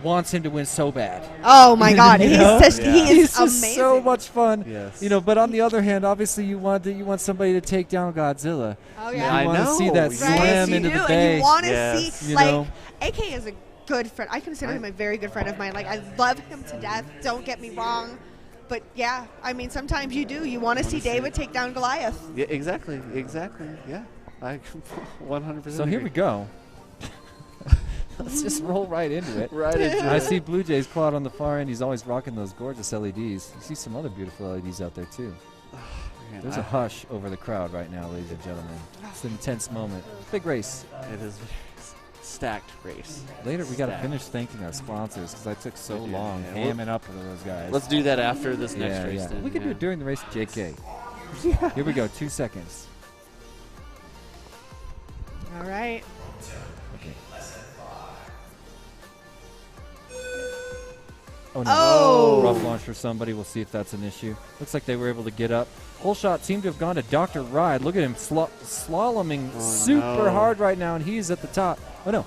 wants him to win so bad. Oh my God, he is just amazing. so much fun. Yes. But on the other hand, obviously you want somebody to take down Godzilla. Oh yeah. You want to see that slam into the bay. And you want to see know? AK is a good friend. I consider him a very good friend of mine. Like I love him to death. Don't get me wrong. But yeah, I mean sometimes you do. You want to see David take down Goliath. Yeah, exactly. Yeah, I 100%. So here we go. Let's just roll right into it. Right into I it. see Blue Jay's Claude on the far end. He's always rocking those gorgeous LEDs. You see some other beautiful LEDs out there, too. There's a hush over the crowd right now, ladies and gentlemen. It's an intense moment. Big race. It is a stacked race. Later, we got to finish thanking our sponsors because I took so long hamming up with those guys. Let's do that after this next race. Then, we can do it during the race, JK. Here we go, 2 seconds. All right. Okay. Oh, no. Oh. Rough launch for somebody. We'll see if that's an issue. Looks like they were able to get up. Whole shot seemed to have gone to Dr. Ride. Look at him slaloming super hard right now, and he's at the top. Oh, no.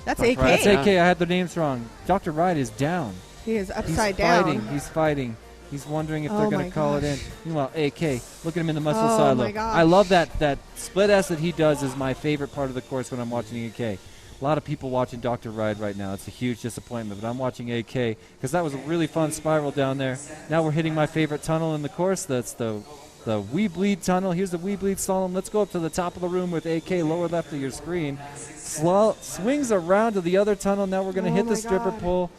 That's AK. That's AK. I had the names wrong. Dr. Ride is down. He is upside down. He's fighting. He's wondering if Oh they're going my to call it in. gosh. Meanwhile, AK, look at him in the muscle Oh silo. my gosh. I love that split S that he does is my favorite part of the course when I'm watching AK. A lot of people watching Dr. Ride right now. It's a huge disappointment, but I'm watching AK because that was a really fun spiral down there. Now we're hitting my favorite tunnel in the course. That's the We Bleed tunnel. Here's the We Bleed slalom. Let's go up to the top of the room with AK lower left of your screen. Swings around to the other tunnel. Now we're going to hit the stripper pole.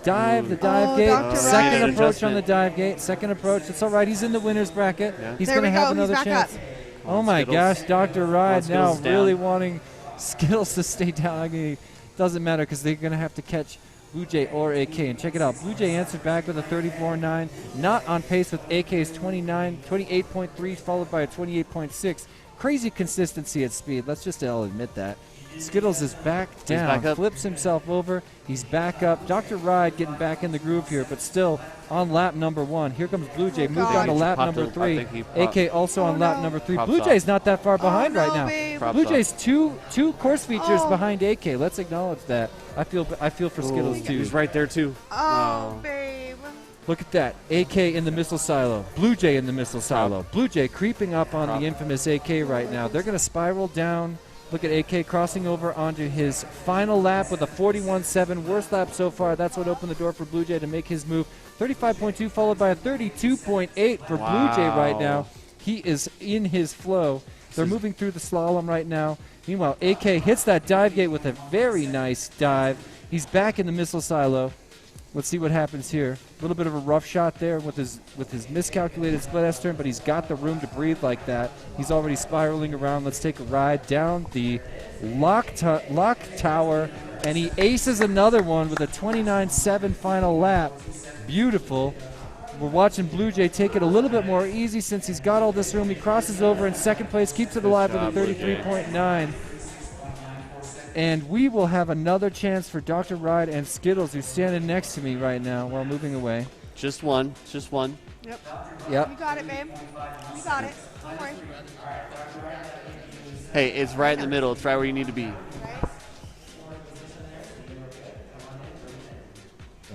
Dive, the dive gate. Second approach on the dive gate. Second approach. It's all right. He's in the winner's bracket. Yeah. He's going to have another chance. Oh, my gosh. Dr. Ride now really wanting Skittles to stay down. I mean, doesn't matter because they're going to have to catch Blue Jay or AK. And check it out. Blue Jay answered back with a 34.9. Not on pace with AK's 28.3, followed by a 28.6. Crazy consistency at speed. Let's just all admit that. Skittles is back down, flips himself over. He's back up. Dr. Ride getting back in the groove here, but still on lap number 1. Here comes Blue Jay. Moved on to lap number 3. AK also on lap number 3. Blue Jay's not that far behind right now. Blue Jay's two course features behind AK. Let's acknowledge that. I feel for Skittles too. He's right there too. Oh, babe. Look at that. AK in the missile silo. Blue Jay in the missile silo. Blue Jay creeping up on the infamous AK right now. They're going to spiral down. Look at AK crossing over onto his final lap with a 41.7. Worst lap so far. That's what opened the door for Blue Jay to make his move. 35.2 followed by a 32.8 for Blue Jay right now. He is in his flow. They're moving through the slalom right now. Meanwhile, AK hits that dive gate with a very nice dive. He's back in the missile silo. Let's see what happens here. A little bit of a rough shot there with his miscalculated split S turn, but he's got the room to breathe like that. He's already spiraling around. Let's take a ride down the lock tower, and he aces another one with a 29.7 final lap. Beautiful. We're watching Blue Jay take it a little bit more easy since he's got all this room. He crosses over in second place, keeps it alive with a 33.9. And we will have another chance for Dr. Ride and Skittles, who's standing next to me right now while moving away. Just one. Just one. Yep. Yep. You got it, babe. You got it. Don't worry. Hey, it's right in the middle. It's right where you need to be.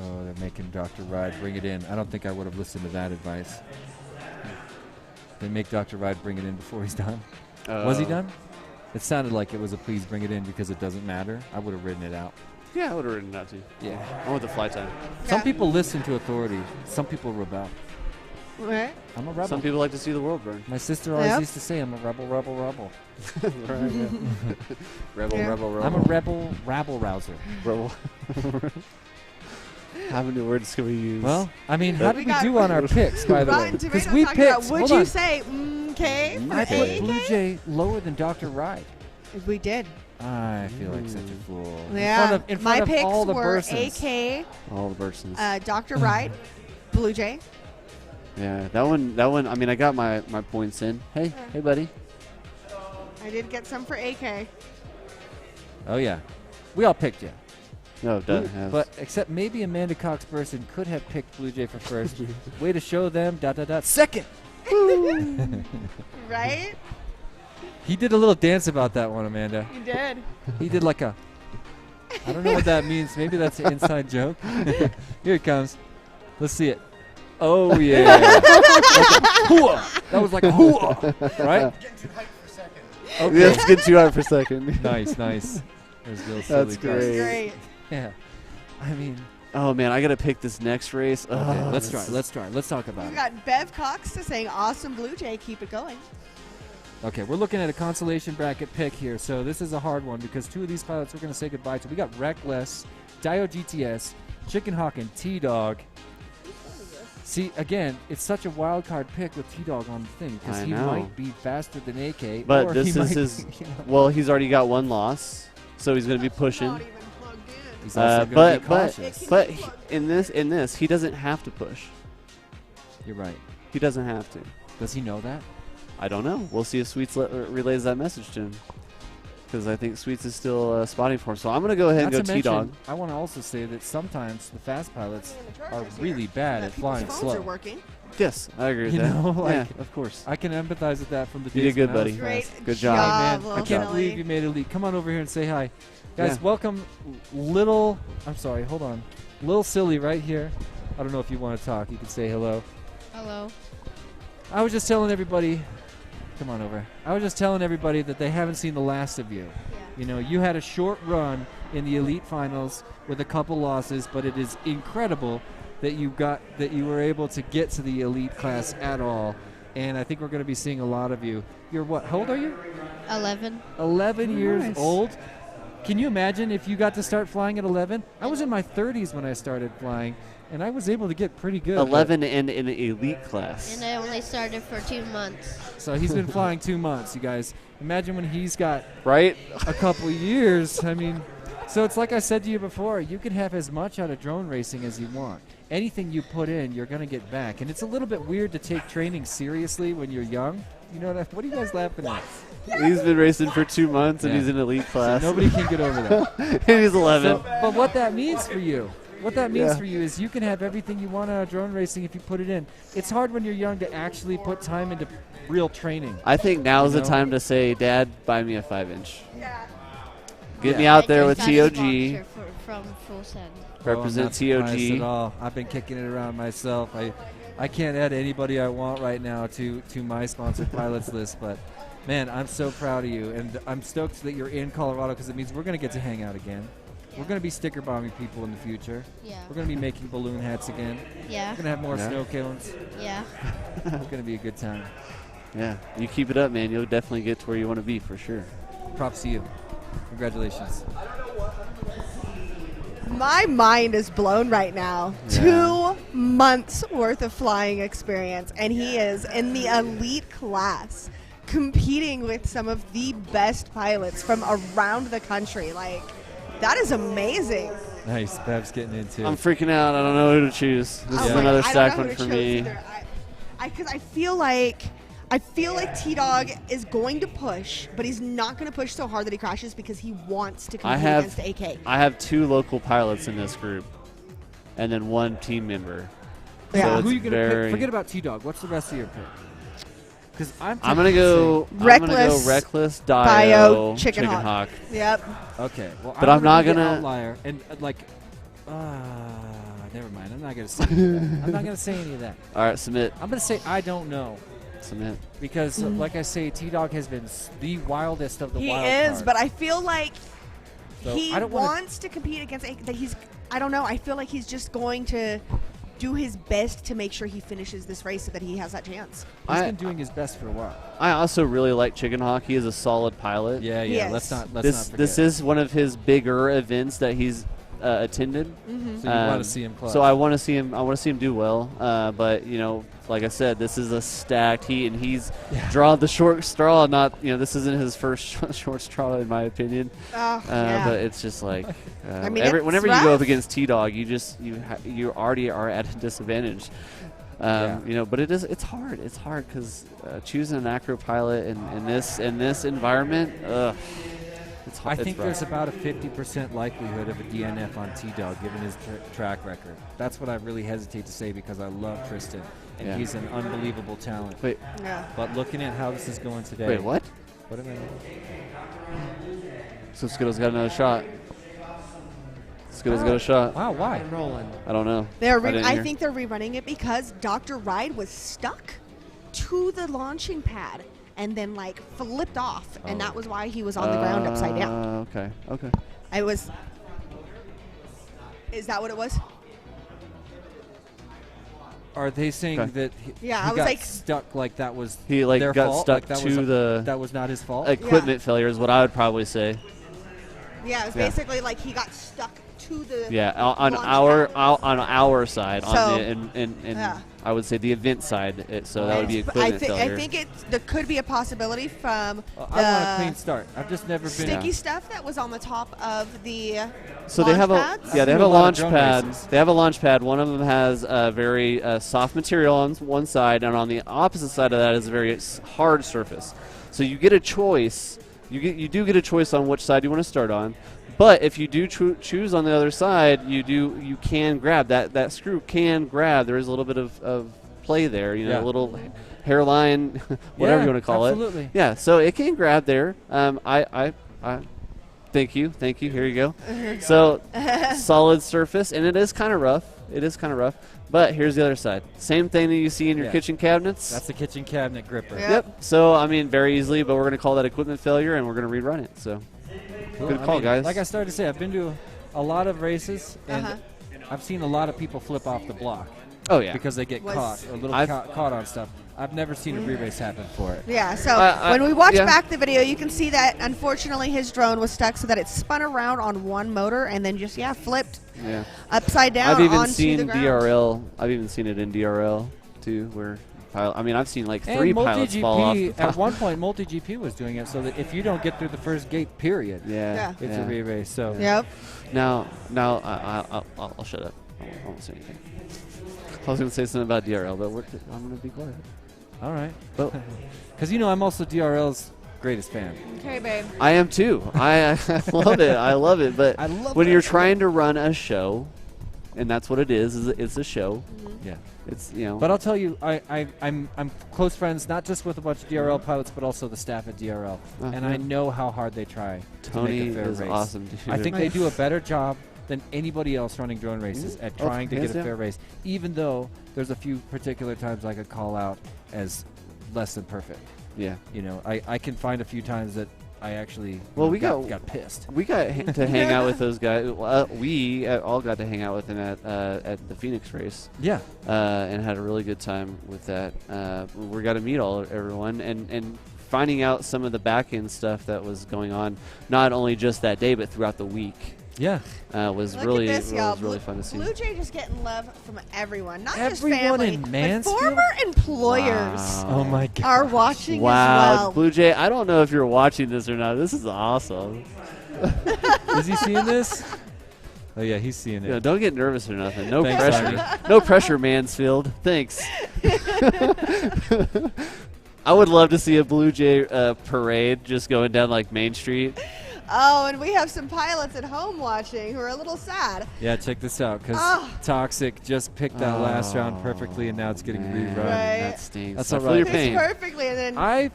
Oh, they're making Dr. Ride bring it in. I don't think I would have listened to that advice. They make Dr. Ride bring it in before he's done. Was he done? It sounded like it was a please bring it in because it doesn't matter. I would have written it out. Yeah, I would have written it out too. Yeah. I want the fly time. Some people listen to authority. Some people rebel. What? I'm a rebel. Some people like to see the world burn. My sister always used to say, I'm a rebel, rebel, rebel. Right, yeah. Rebel, rebel, rebel. I'm a rebel, rabble rouser. Rebel. How many words can we use? Well, I mean, how did we do on our picks, by the way? Because we picked. Would you say okay for I put AK? Blue Jay lower than Dr. Ride. We did. I feel like such a fool. Yeah. In front My of picks all the were Bursons. AK, all the Bursons. Dr. Ride, Blue Jay. Yeah, that one. I mean, I got my points in. Hey, buddy. I did get some for AK. Oh, yeah. We all picked you. No, it doesn't have. But except maybe Amanda Cox Burson could have picked Blue Jay for first. Way to show them, ... second. Right? He did a little dance about that one, Amanda. He did. He did like a... I don't know what that means. Maybe that's an inside joke. Here it comes. Let's see it. Oh, yeah. That was like a hooah, right? Getting too hyped for a second. Okay. Yeah, let's get too hyped for a second. Nice. There's Bill That's great. Yeah. I mean... Oh, man, I got to pick this next race. Okay, let's try. Let's talk about We've it. got Bev Cox saying, awesome Blue Jay, keep it going. Okay, we're looking at a consolation bracket pick here, so this is a hard one because two of these pilots we're going to say goodbye to. We got Reckless, Dio GTS, Chicken Hawk, and T-Dog. See, again, it's such a wild card pick with T-Dog on the thing because he might be faster than AK. But or this is his... Well, he's already got one loss, so he's going to be pushing. He's also going to be cautious. But in this, he doesn't have to push. You're right. He doesn't have to. Does he know that? I don't know. We'll see if Sweets relays that message to him. Because I think Sweets is still spotting for him. So I'm going to go ahead and go T-Dog. I want to also say that sometimes the fast pilots are really bad at flying slow. Yes, I agree with You that. know, like, yeah, of course. I can empathize with that from the You days did good, when I was buddy. fast. Great Good job. Hey, man, I Little can't Silly. believe you made elite. Come on over here and say hi. Guys, Yeah. welcome little, I'm sorry, hold on. Little Silly right here. I don't know if you want to talk. You can say hello. Hello. I was just telling everybody, come on over. I was just telling everybody that they haven't seen the last of you. You know, you had a short run in the elite finals with a couple losses, but it is incredible that you were able to get to the elite class at all. And I think we're going to be seeing a lot of you. You're what? How old are you? 11. 11 years Nice. old. Can you imagine if you got to start flying at 11? I was in my 30s when I started flying, and I was able to get pretty good. 11 and in an elite class. And I only started for 2 months. So he's been flying 2 months, you guys. Imagine when he's got Right? a couple years. I mean, so it's like I said to you before, you can have as much out of drone racing as you want. Anything you put in, you're going to get back. And it's a little bit weird to take training seriously when you're young. You know what are you guys laughing at? He's been racing for 2 months and Yeah. he's in elite class. So nobody can get over that. And he's 11. So, but what that means for you, Yeah. is you can have everything you want out of drone racing if you put it in. It's hard when you're young to actually put time into real training. I think now's You the know? time to say, Dad, buy me a 5-inch. Get Yeah. me out there I with just got a TOG. sponsor from Full Send. Represent I'm not surprised TOG. at all. I've been kicking it around myself. I can't add anybody I want right now to my sponsored pilots list, but man, I'm so proud of you, and I'm stoked that you're in Colorado because it means we're going to get to hang out again. We're going to be sticker bombing people in the future. Yeah. We're going to be making balloon hats again. Yeah. We're going to have more Yeah. snow cones. Yeah. It's going to be a good time. Yeah, you keep it up, man. You'll definitely get to where you want to be for sure. Props to you. Congratulations. My mind is blown right now. Yeah. 2 months worth of flying experience, and he is in the elite class competing with some of the best pilots from around the country. Like, that is amazing. Nice. Bev's getting into I'm it. freaking out. I don't know who to choose. This is Yeah. another I don't stack know one who for to me. choose either. Because I feel like T-Dog is going to push, but he's not going to push so hard that he crashes because he wants to compete against AK. I have 2 local pilots in this group, and then 1 team member. Yeah. So Who it's you going to pick? very. Forget about T-Dog. What's the rest of your pick? Because I'm I'm gonna go Reckless, Reckless, Bio, Dio, Chicken Hawk. Yep. Okay. Well, But I'm not be the gonna- outlier and never mind. I'm not gonna say any of that. I'm not gonna say any of that. All right, submit. I'm gonna say I don't know Submit. because, like I say, T-Dog has been the wildest of the He wild is, cards. but I feel like So he I don't wanna- wants to compete against AK. That he's, I don't know. I feel like he's just going to do his best to make sure he finishes this race so that he has that chance. He's I- been doing his best for a while. I also really like Chicken Hawk. He is a solid pilot. Yeah, He yeah. is. Let's not This forget. is one of his bigger events that he's attended. So you wanna see him clutch. So I want to see him. I want to see him do well. But you know, like I said, this is a stacked heat, and he's drawn the short straw. Not this isn't his first short straw, in my opinion. Oh, yeah. But it's just like I mean, it's whenever you go up rough. against T-Dog, you already are at a disadvantage. But it's hard. It's hard because choosing an acro pilot in this environment, it's hard. I think it's rough. there's about a 50% likelihood of a DNF on T-Dog given his track record. That's what I really hesitate to say because I love Tristan, and Yeah. he's an unbelievable talent. Wait. Yeah. But looking at how this is going today. Wait, what? What am So Skittles got another shot. Skittles got a shot. Wow, why? Rolling. I don't know. I think they're rerunning it because Dr. Ride was stuck to the launching pad and then flipped off, and that was why he was on the ground upside down. Okay. Is that what it was? Are they saying Okay. that Yeah, he I was got like- stuck like that was He their got fault? stuck Like, that to was that was not his fault? Equipment failure is what I would probably say. Yeah, it was Yeah. basically like he got stuck to the Yeah, on launch our side, So, on the yeah. I would say the event side. So that would be equipment failure. I think there could be a possibility from I want a the clean start. I've just never been sticky stuff that was on the top of the So they have pads. they have seen a a lot of launch drone pad. races. They have a launch pad. One of them has a very soft material on one side, and on the opposite side of that is a very hard surface. So you get a choice. You do get a choice on which side you want to start on. But if you do choose on the other side, you can grab that screw can grab. There is a little bit of play there. You know, Yeah. a little hairline, whatever Yeah, you want to call absolutely. it. Yeah. So it can grab there. I thank you. Here you go. So solid surface, and it is kind of rough. But here's the other side. Same thing that you see in your kitchen cabinets. That's a kitchen cabinet gripper. Yep. So I mean, very easily, but we're going to call that equipment failure, and we're going to rerun it. So good call, guys. Like I started to say, I've been to a lot of races, and I've seen a lot of people flip off the block. Oh yeah. Because they get caught caught on stuff. I've never seen a re-race happen for it. Yeah, so when we watch back the video, you can see that unfortunately his drone was stuck so that it spun around on one motor and then just flipped upside down I've even onto seen the ground. DRL. I've even seen it in DRL too, where I've seen like 3 pilots fall off. At one point, multi-GP was doing it so that if you don't get through the first gate, period, it's a re-race. So Now I'll shut up. I won't say anything. I was going to say something about DRL, but I'm going to be quiet. All right. Because I'm also DRL's greatest fan. Okay, babe. I am too. I love it. I love it. But I love when that. you're trying to run a show, and that's what it is it's a show. Yeah. It's But I'll tell you, I'm close friends not just with a bunch of DRL pilots, but also the staff at DRL, and I know how hard they try Tony to make a fair is race. awesome, dude. I think they do a better job than anybody else running drone races at trying to get a fair race, even though there's a few particular times I could call out as less than perfect. Yeah. I can find a few times that I actually we got pissed. We got to hang out with those guys. We all got to hang out with them at the Phoenix race. Yeah. And had a really good time with that. We got to meet everyone and finding out some of the back end stuff that was going on, not only just that day but throughout the week. Yeah. Was Look really at this, y'all. really fun to see. Blue Jay just getting love from everyone, not just Everyone family, in but Mansfield? former employers Oh my God. are watching as Wow, well. Blue Jay, I don't know if you're watching this or not. This is awesome. Is he seeing this? Oh yeah, he's seeing it. Yeah, don't get nervous or nothing. No Thanks, pressure. Arnie. No pressure, Mansfield. Thanks. I would love to see a Blue Jay parade just going down like Main Street. Oh, and we have some pilots at home watching who are a little sad. Yeah, check this out, because Toxic just picked that last round perfectly, and now it's getting rerun. Right. That stinks. That's I all feel right. your pain. Perfectly, and then I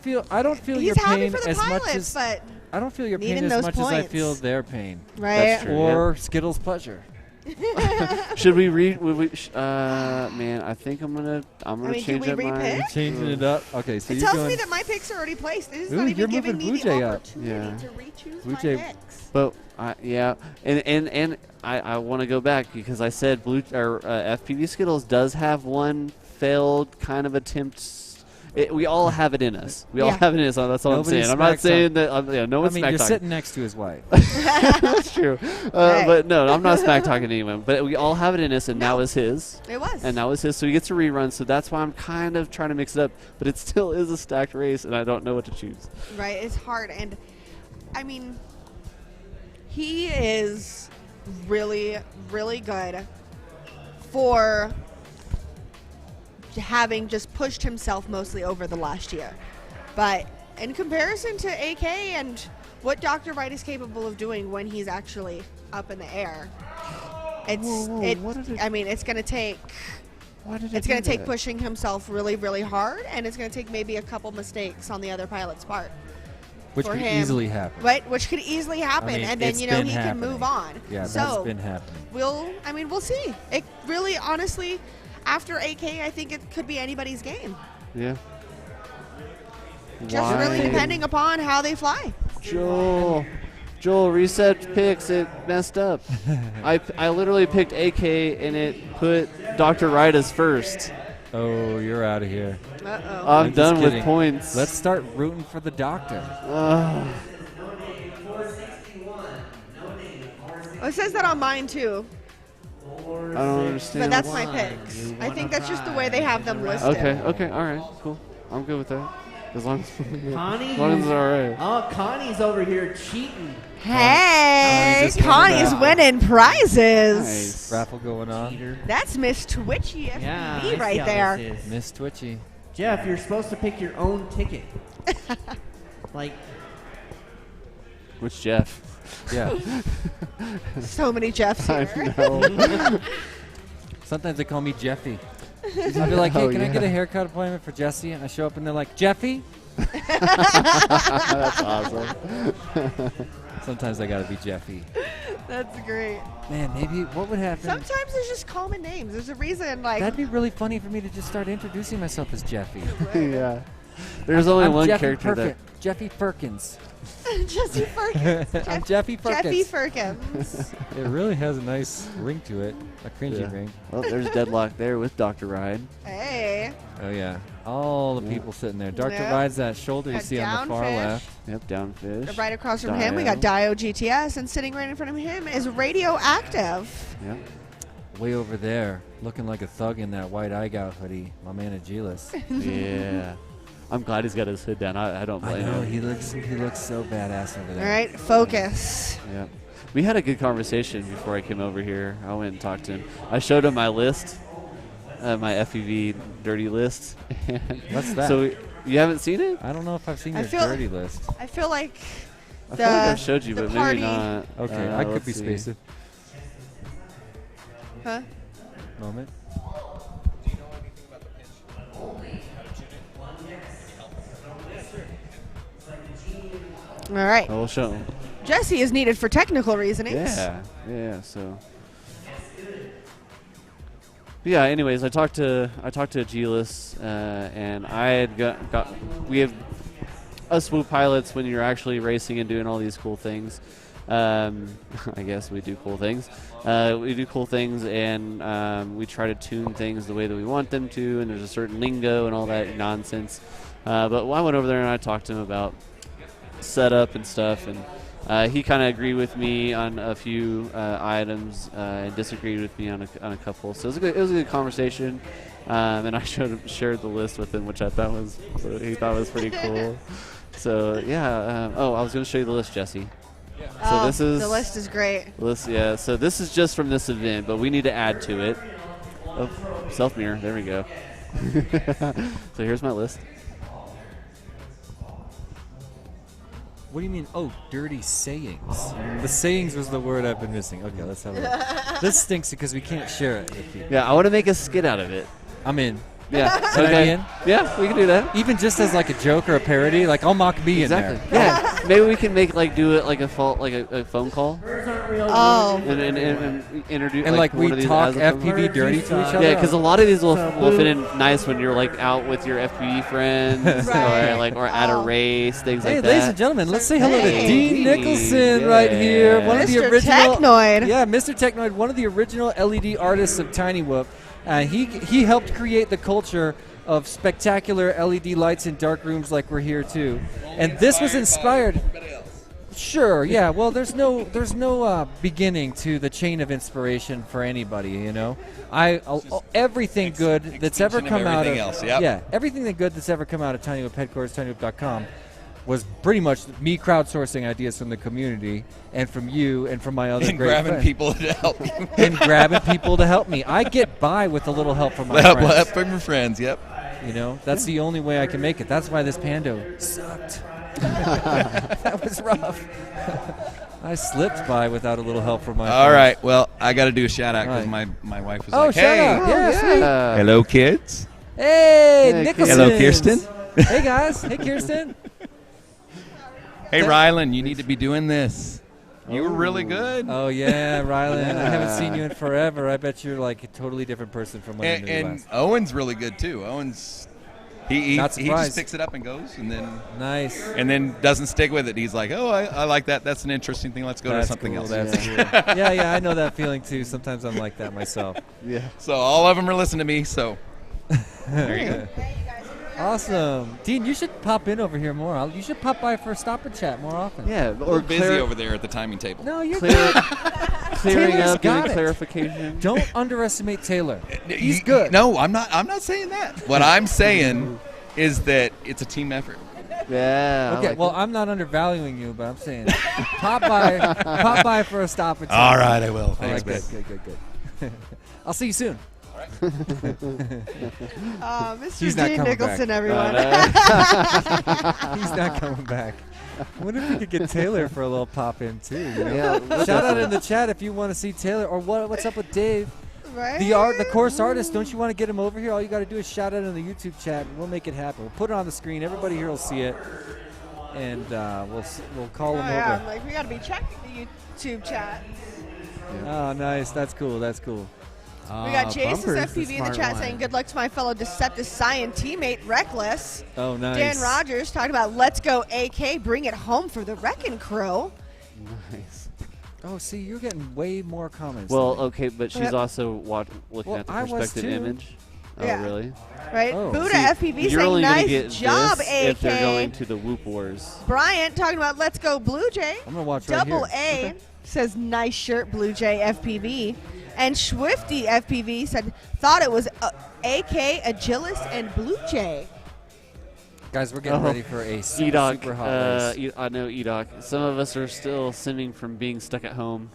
don't feel he's your happy pain for the as pilots, much as but I don't feel your pain needing as those much as I points. feel their pain. Right. That's true, Or Skittles' pleasure. Should we read? Man, I think I'm gonna change do up we my. repick? Changing it up. Okay, so it you're tells going. me that my picks are already placed. This is Ooh, not even you're giving moving me Blue Jay the up. opportunity to re-choose Blue my Jay. picks. But yeah, and I want to go back because I said FPV Skittles does have one failed kind of attempt. We all have it in us. We all have it in us. That's all Nobody I'm saying. I'm not smacks saying on- that. No one's I mean, smack you're talking. sitting next to his wife. That's true. But no, I'm not smack talking to anyone. But we all have it in us, and that was his. It was. And that was his. So he gets to rerun. So that's why I'm kind of trying to mix it up. But it still is a stacked race, and I don't know what to choose. Right, it's hard, and I mean, he is really, really good for having just pushed himself mostly over the last year. But in comparison to AK and what Dr. Wright is capable of doing when he's actually up in the air, it's going to take. It's going to take pushing himself really, really hard, and it's going to take maybe a couple mistakes on the other pilot's part. Which for could him. easily happen. Right, which could easily happen, I mean, and then it's he been can happening. move on. Yeah, so that's been happening. We'll see. It really, honestly, after AK, I think it could be anybody's game. Yeah. Just really depending upon how they fly. Joel, reset picks. It messed up. I literally picked AK and it put Dr. Wright as first. Oh, you're out of here. Uh-oh. I'm done with points. Let's start rooting for the doctor. It says that on mine too. I don't understand. But that's my picks. I think that's just the way they have them listed. Okay, all right, cool. I'm good with that. As long as Connie, it's all right. Oh, Connie's over here cheating. Hey, Connie's winning prizes. Nice. Raffle going on. That's Miss Twitchy FPV Yeah, I see right how there. this is. Miss Twitchy. Jeff, you're supposed to pick your own ticket. Like, Which Jeff? Yeah. So many Jeffs I here. know. Sometimes they call me Jeffy. I'll be like, hey, can I get a haircut appointment for Jesse? And I show up and they're like, Jeffy? That's awesome. Sometimes I gotta be Jeffy. That's great. Man, maybe what would happen? Sometimes there's just common names. There's a reason, like. That'd be really funny for me to just start introducing myself as Jeffy. Yeah. There's only I'm one Jeffy character that. Jeffy Perkins. Jesse Perkins. I'm Jeffy Perkins. Jeffy Perkins. It really has a nice ring to it, a cringy ring. Well, there's Deadlock there with Dr. Ride. Hey. Oh yeah, all the people sitting there. Dr. Ride's that shoulder you see on the far left. Yep, Downfish. Right across from him, we got Dio GTS, and sitting right in front of him is Radioactive. Yep. Way over there, looking like a thug in that white eye gout hoodie, my man Agilis. Yeah. I'm glad he's got his hood down. I don't blame I know, him. he looks so badass over there. All right, focus. Yeah. We had a good conversation before I came over here. I went and talked to him. I showed him my list, my FPV dirty list. What's that? So you haven't seen it? I don't know if I've seen your dirty list. I feel like I feel like I showed you, but maybe not. Okay, I could be spacing. Huh? Moment. All right. We'll show him. Jesse is needed for technical reasonings. Yeah. So. Yeah. Anyways, I talked to Agilis, and I had we have us Woo pilots when you're actually racing and doing all these cool things. I guess we do cool things. We do cool things, and we try to tune things the way that we want them to, and there's a certain lingo and all that nonsense. But I went over there and I talked to him about setup and stuff, and he kind of agreed with me on a few items and disagreed with me on a couple. So it was a good conversation, and I shared the list with him, which I thought was pretty cool. So yeah. I was going to show you the list, Jesse. So this is the list is great. So this is just from this event, but we need to add to it. Oh, self mirror. There we go. So here's my list. What do you mean? Oh, dirty sayings. The sayings was the word I've been missing. Okay, let's have a look. This stinks because we can't share it with you. Yeah, I want to make a skit out of it. I'm in. Yeah. Can I be in? Yeah, we can do that. Even just as like a joke or a parody, like I'll mock B in there. Yeah. Maybe we can do it like a phone call. Oh. And introduce and like we talk FPV dirty to each other. Yeah, because a lot of these will fit in nice when you're like out with your FPV friends or at a race, things like that. Hey, ladies and gentlemen, let's say hello to Dean Nicholson right here, one of the original Technoid. Yeah, Mr. Technoid, one of the original LED artists of Tiny Whoop. He helped create the culture of spectacular LED lights in dark rooms like we're here too. And this was inspired. Sure, yeah. Well, there's no beginning to the chain of inspiration for anybody, you know. Everything good that's ever come out of everything good that's ever come out of Tiny Whoop headquarters, tinywhoop.com, was pretty much me crowdsourcing ideas from the community and from you and from my other great grabbing friends. people to help you. And grabbing people to help me. I get by with a little help from my friends. Help from your friends, yep. You know, that's the only way I can make it. That's why this Pando sucked. That was rough. I slipped by without a little help from my friends. All right, well, I got to do a shout-out because my wife was like, hey. Shout out. Yeah, sweet. Hello, kids. Hey, Nicholson. Hello, Kirsten. Hey, guys. Hey, Kirsten. Hey, Rylan, you need to be doing this. You were really good. Oh, yeah, Rylan. I haven't seen you in forever. I bet you're like a totally different person from when I knew you And last. Owen's really good, too. Owen's, he just picks it up and goes, and then and then doesn't stick with it. He's like, oh, I like that. That's an interesting thing. Let's go to something else. That's cool. Yeah, I know that feeling, too. Sometimes I'm like that myself. Yeah. So all of them are listening to me, so there you go. Awesome. Dean, you should pop in over here more. You should pop by for a stop and chat more often. Yeah. We're busy over there at the timing table. No, you're clearing Taylor's up, got getting it. clarification. Don't underestimate Taylor. He's good. No, I'm not saying that. What I'm saying is that it's a team effort. Yeah. Okay, I'm not undervaluing you, but I'm saying pop by for a stop and chat. All right, I will. Thanks, good. I'll see you soon. Mr. Dean Nicholson, everyone. He's not coming back. I wonder if we could get Taylor for a little pop in too. You know? Yeah, Shout out in the chat if you want to see Taylor or what's up with Dave. Right? The course artist, don't you want to get him over here? All you got to do is shout out in the YouTube chat, and we'll make it happen. We'll put it on the screen. Everybody here will see it, and we'll call him Yeah, over. I'm like, we got to be checking the YouTube chat. Oh, nice. That's cool. That's cool. We got Jason's FPV in the chat saying, good luck to my fellow Decepticon teammate, Reckless. Oh, nice. Dan Rogers talking about, let's go AK, bring it home for the Wrecking Crew. Nice. Oh, see, you're getting way more comments. Well, okay, but she's Yep. also looking Well, at the I was perspective too. image. Oh, Yeah. really? Right? Oh. Buddha See, FPV you're saying, only gonna nice get job, this AK. if they're going to the Whoop Wars. Bryant talking about, let's go Blue Jay. I'm going to watch right Double here. A says, nice shirt, Blue Jay FPV. And Swifty FPV said, thought it was AK, Agilis, and Blue Jay. Guys, we're getting ready for a E-Doc, super hot race. I know E-Doc. Some of us are still simming from being stuck at home.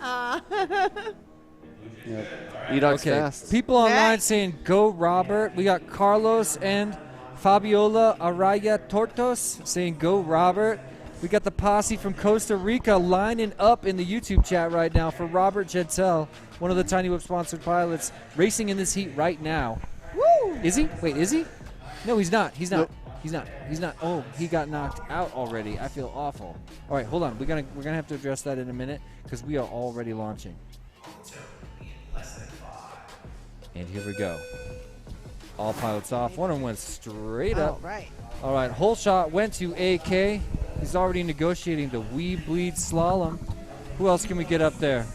Yep. E-Doc's fast. People online saying, go Robert. We got Carlos and Fabiola Araya Tortos saying, go Robert. We got the posse from Costa Rica lining up in the YouTube chat right now for Robert Jetel, one of the Tiny Whip sponsored pilots, racing in this heat right now. Woo! Is he? Wait, is he? No, he's not. He's not. Nope. He's not. He's not. Oh, he got knocked out already. I feel awful. All right, hold on. We're gonna have to address that in a minute because we are already launching. And here we go. All pilots off. One of them went straight up. All right, whole shot went to AK. He's already negotiating the We Bleed Slalom. Who else can we get up there?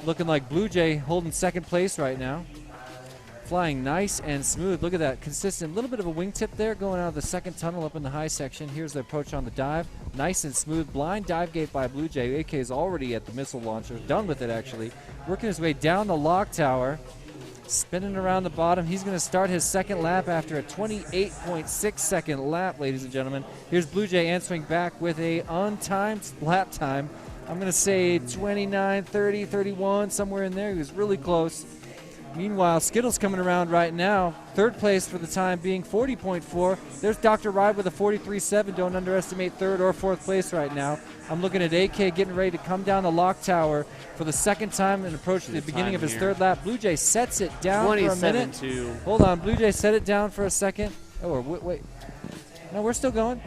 Looking like Blue Jay holding second place right now. Flying nice and smooth. Look at that. Consistent. Little bit of a wingtip there going out of the second tunnel up in the high section. Here's the approach on the dive. Nice and smooth. Blind dive gate by Blue Jay. AK is already at the missile launcher. Done with it, actually. Working his way down the lock tower. Spinning around the bottom. He's going to start his second lap after a 28.6 second lap, ladies and gentlemen. Here's Blue Jay answering back with a untimed lap time. I'm going to say 29, 30, 31, somewhere in there. He was really close. Meanwhile, Skittles coming around right now. Third place for the time being, 40.4. There's Dr. Ride with a 43.7. Don't underestimate third or fourth place right now. I'm looking at AK getting ready to come down the lock tower for the second time and approach the beginning of his third lap. Blue Jay sets it down for a minute. 27-2. Hold on, Blue Jay set it down for a second. Oh, wait. No, we're still going.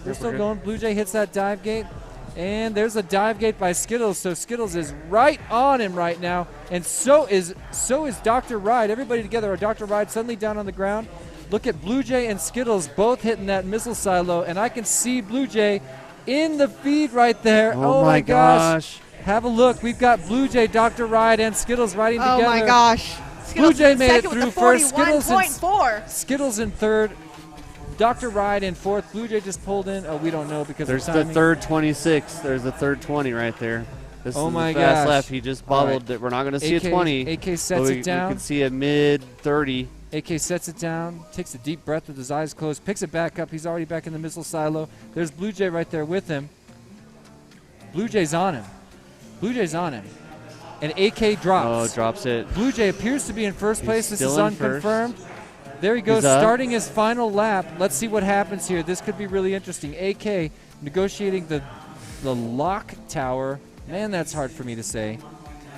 We're still going. Blue Jay hits that dive gate. And there's a dive gate by Skittles, so Skittles is right on him right now, and so is Dr. Ride. Everybody together. Dr. Ride suddenly down on the ground. Look at Blue Jay and Skittles both hitting that missile silo, and I can see Blue Jay in the feed right there. Oh my gosh. Have a look. We've got Blue Jay, Dr. Ride, and Skittles riding together. Oh my gosh. Blue Jay made it second through with the first. 41.4. Skittles in third. Dr. Ride in fourth. Blue Jay just pulled in. Oh, we don't know because there's of the timing. third 26. There's the third 20 right there. This Oh is my the fast gosh. lap. He just All bobbled right. that we're not going to see AK a 20. AK sets but it down. We can see a mid 30. AK sets it down, takes a deep breath with his eyes closed, picks it back up. He's already back in the missile silo. There's Blue Jay right there with him. Blue Jay's on him. Blue Jay's on him. And AK drops. Oh, drops it. Blue Jay appears to be in first place. This is still in first. unconfirmed. There he goes, He's up. starting his final lap. Let's see what happens here. This could be really interesting. AK negotiating the lock tower. Man, that's hard for me to say.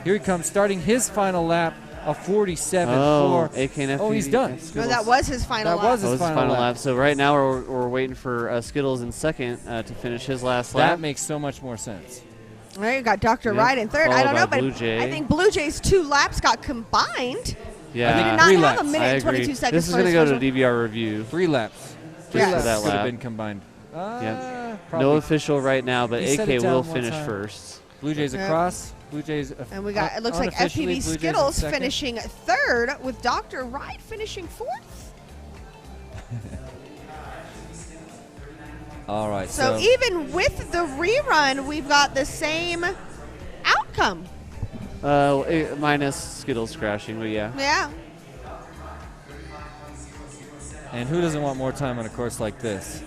Here he comes, starting his final lap, a 47.4. Oh, AK and Oh, he's FPV. done. No, that was his final lap. That was his final lap. So right now we're waiting for Skittles in second to finish his last lap. That makes so much more sense. All right, you got Dr. Yeah. Ride in third. I Followed don't know, by but Blue Jay. I think Blue Jay's 2 laps got combined. Yeah. We did not Three have laps. a minute I and agree. 22 seconds. This is for going to his go to first DVR review. 3 laps. Just Yes. for that Could have lap. been combined. Yep. Probably. No official right now, but He set AK it down will one finish time. first. Blue Jay's Yep. across. Blue Jay's And we got, it looks like unofficially, FPV Blue Jay's in Skittles second. finishing third with Dr. Ride finishing fourth. All right. So even with the rerun, we've got the same outcome. Minus Skittles crashing, but yeah. Yeah. And who doesn't want more time on a course like this?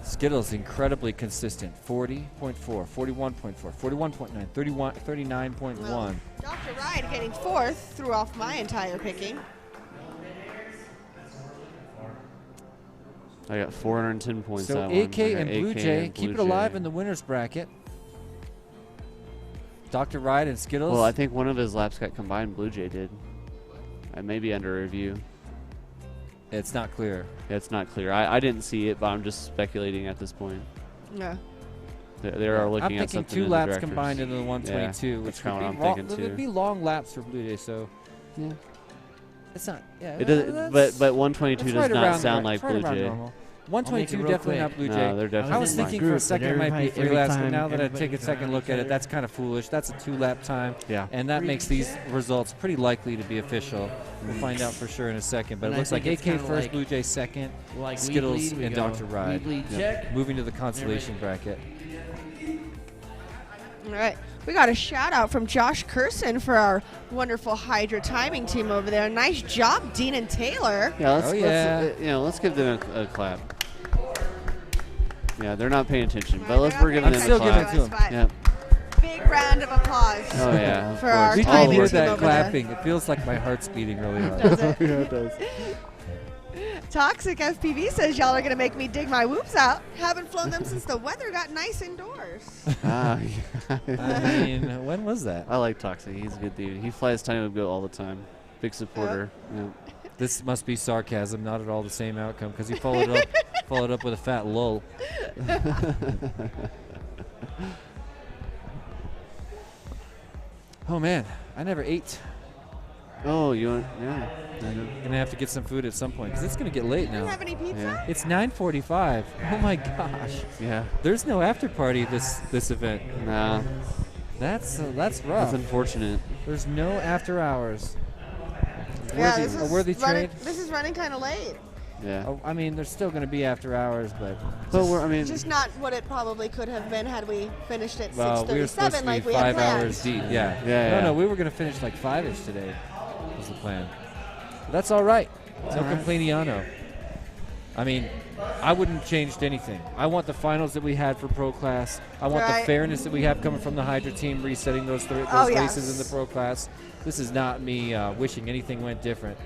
Skittles incredibly consistent. 40.4, 41.4, 41.9, 31, 39.1. Well, Dr. Ride getting fourth threw off my entire picking. I got 410 points. So that one. AK I got and Blue AK Jay and keep Blue it alive Jay. in the winner's bracket. Dr. Ride and Skittles? Well, I think one of his laps got combined. Blue Jay did. I may be under review. It's not clear. Yeah, it's not clear. I didn't see it, but I'm just speculating at this point. Yeah. They are looking at something. I'm thinking 2 in laps the directors. combined into the 122, Yeah, which that's kind of what I'm long, thinking too. It'd be long laps for Blue Jay, so yeah. It's not. Yeah, It does, but 122 does not sound like Blue Jay. Normal. 122 definitely not Blue Jay. No, they're definitely I was thinking for a second it might be 3 laps, but now that I take a second look at it, that's kind of foolish. That's a 2-lap time. Yeah. And that makes these results pretty likely to be official. We'll find out for sure in a second. But it looks like AK first, Blue Jay second, Skittles, and Dr. Ride. Moving to the consolation bracket. All right. We got a shout out from Josh Curson for our wonderful Hydra timing team over there. Nice job, Dean and Taylor. Yeah, let's give them a clap. Yeah, they're not paying attention, but we're giving them a clap. Giving it to them. Yeah. Big round of applause. Oh yeah. For our we timing can hear team that over clapping. It feels like my heart's beating really hard. Does it? Yeah, it does. Toxic FPV says y'all are going to make me dig my whoops out. Haven't flown them since the weather got nice indoors. Yeah. I mean, when was that? I like Toxic. He's a good dude. He flies Tiny Whoop Go all the time. Big supporter. Yeah. This must be sarcasm, not at all the same outcome, because he followed up with a fat lull. Oh man, I never ate. Oh, you want? Yeah. Gonna have to get some food at some point because it's gonna get late now. Do you have any pizza? Yeah. It's 9:45. Oh my gosh. Yeah. There's no after party this event. Nah. That's rough. That's unfortunate. There's no after hours. Yeah, This is running kind of late. Yeah. Oh, I mean, there's still going to be after hours, but just not what it probably could have been had we finished at 6:37 we were supposed to be like we had 5 planned. hours deep. Yeah. No, we were going to finish like 5ish today. Was the plan. But that's all right. No complaiниano. I mean, I wouldn't have changed anything. I want the finals that we had for Pro Class. I want the fairness that we have coming from the Hydra team, resetting those races in the Pro Class. This is not me wishing anything went different.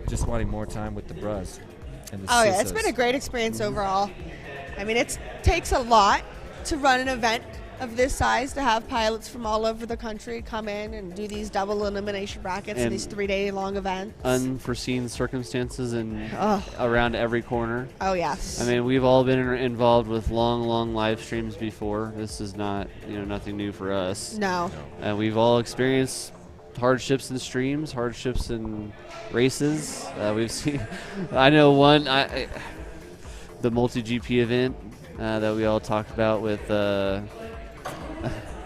Just wanting more time with the bros. And the yeah, it's been a great experience overall. I mean, it takes a lot to run an event of this size, to have pilots from all over the country come in and do these double elimination brackets and these 3-day-long events. Unforeseen circumstances and around every corner. Oh, yes. I mean, we've all been involved with long live streams before. This is not, nothing new for us. No. We've all experienced hardships in streams, hardships in races. We've seen, I know one, the multi-GP event that we all talked about with.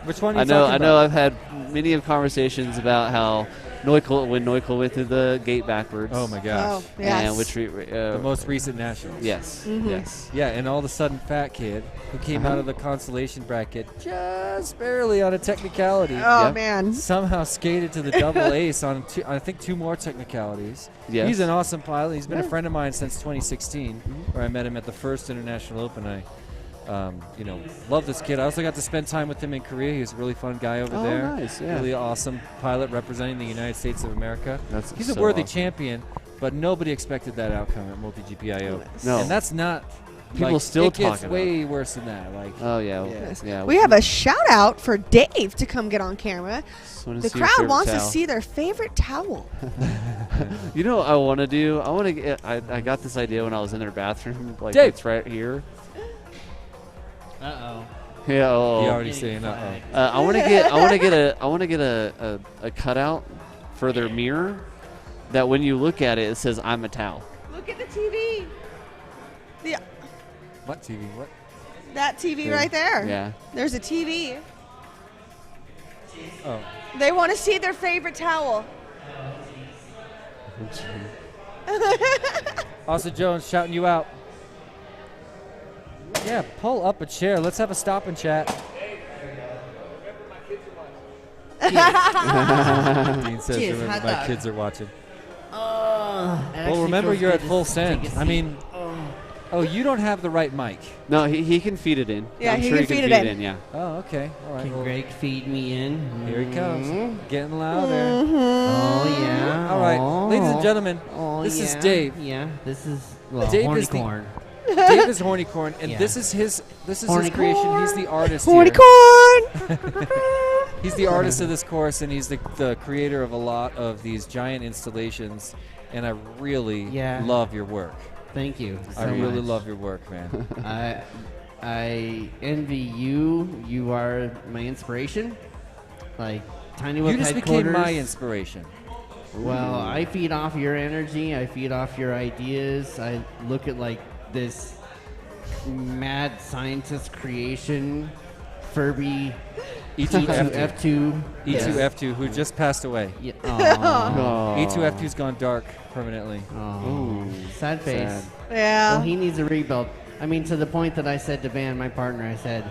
Which one? I know I've had many of conversations about how when Neukel went through the gate backwards. Oh my gosh! Oh, yes. And which the most recent nationals. Yes. Mm-hmm. Yes. Yeah, and all of a sudden, fat kid who came out of the consolation bracket just barely on a technicality. Oh man! Somehow skated to the double ace on I think 2 more technicalities. Yes. He's an awesome pilot. He's been a friend of mine since 2016, where I met him at the first International Open. I love this kid. I also got to spend time with him in Korea. He's a really fun guy over there. Nice, yeah. Really awesome pilot representing the United States of America. He's a so worthy awesome. champion, but nobody expected that outcome at Multi-GPIO. No. And that's not... People still it gets talking way worse than that. Oh, yeah. Yes. Yeah. We have a shout out for Dave to come get on camera. The crowd wants to see their favorite towel. You know what I want to do? I got this idea when I was in their bathroom. Dave. It's right here. Uh-oh. Yeah. Oh. He already saying uh-oh. I want to get a cutout for their mirror that when you look at it, it says "I'm a towel." Look at the TV. What TV? What? That TV right there. Yeah. There's a TV. Oh. They want to see their favorite towel. Austin Jones shouting you out. Yeah, pull up a chair. Let's have a stop and chat. Dean says, Cheers, remember hot my dog. kids are watching. Well, remember you're at full send. I mean, you don't have the right mic. No, he can feed it in. Yeah, I'm he sure can feed it in. Yeah. Oh, okay. All right. Can Greg feed me in? Here he comes. Mm-hmm. Getting louder. Oh, yeah. All right. Oh. Ladies and gentlemen, this is Dave. Yeah, this is Dave horny is the- corn. Dave is Hornycorn, and Yeah. this is his Horny creation. He's the artist Horny here. corn. He's the artist of this course, and he's the creator of a lot of these giant installations. And I really love your work. Thank you. I really love your work, man. I envy you. You are my inspiration. Like Tiny Whoop You just headquarters. became my inspiration. Well, I feed off your energy. I feed off your ideas. I look at like this mad scientist creation, Furby E2F2. E2F2, who just passed away. Yeah. E2F2's gone dark permanently. Sad face. Sad. Yeah. Well, he needs a rebuild. I mean, to the point that I said to Van, my partner, I said,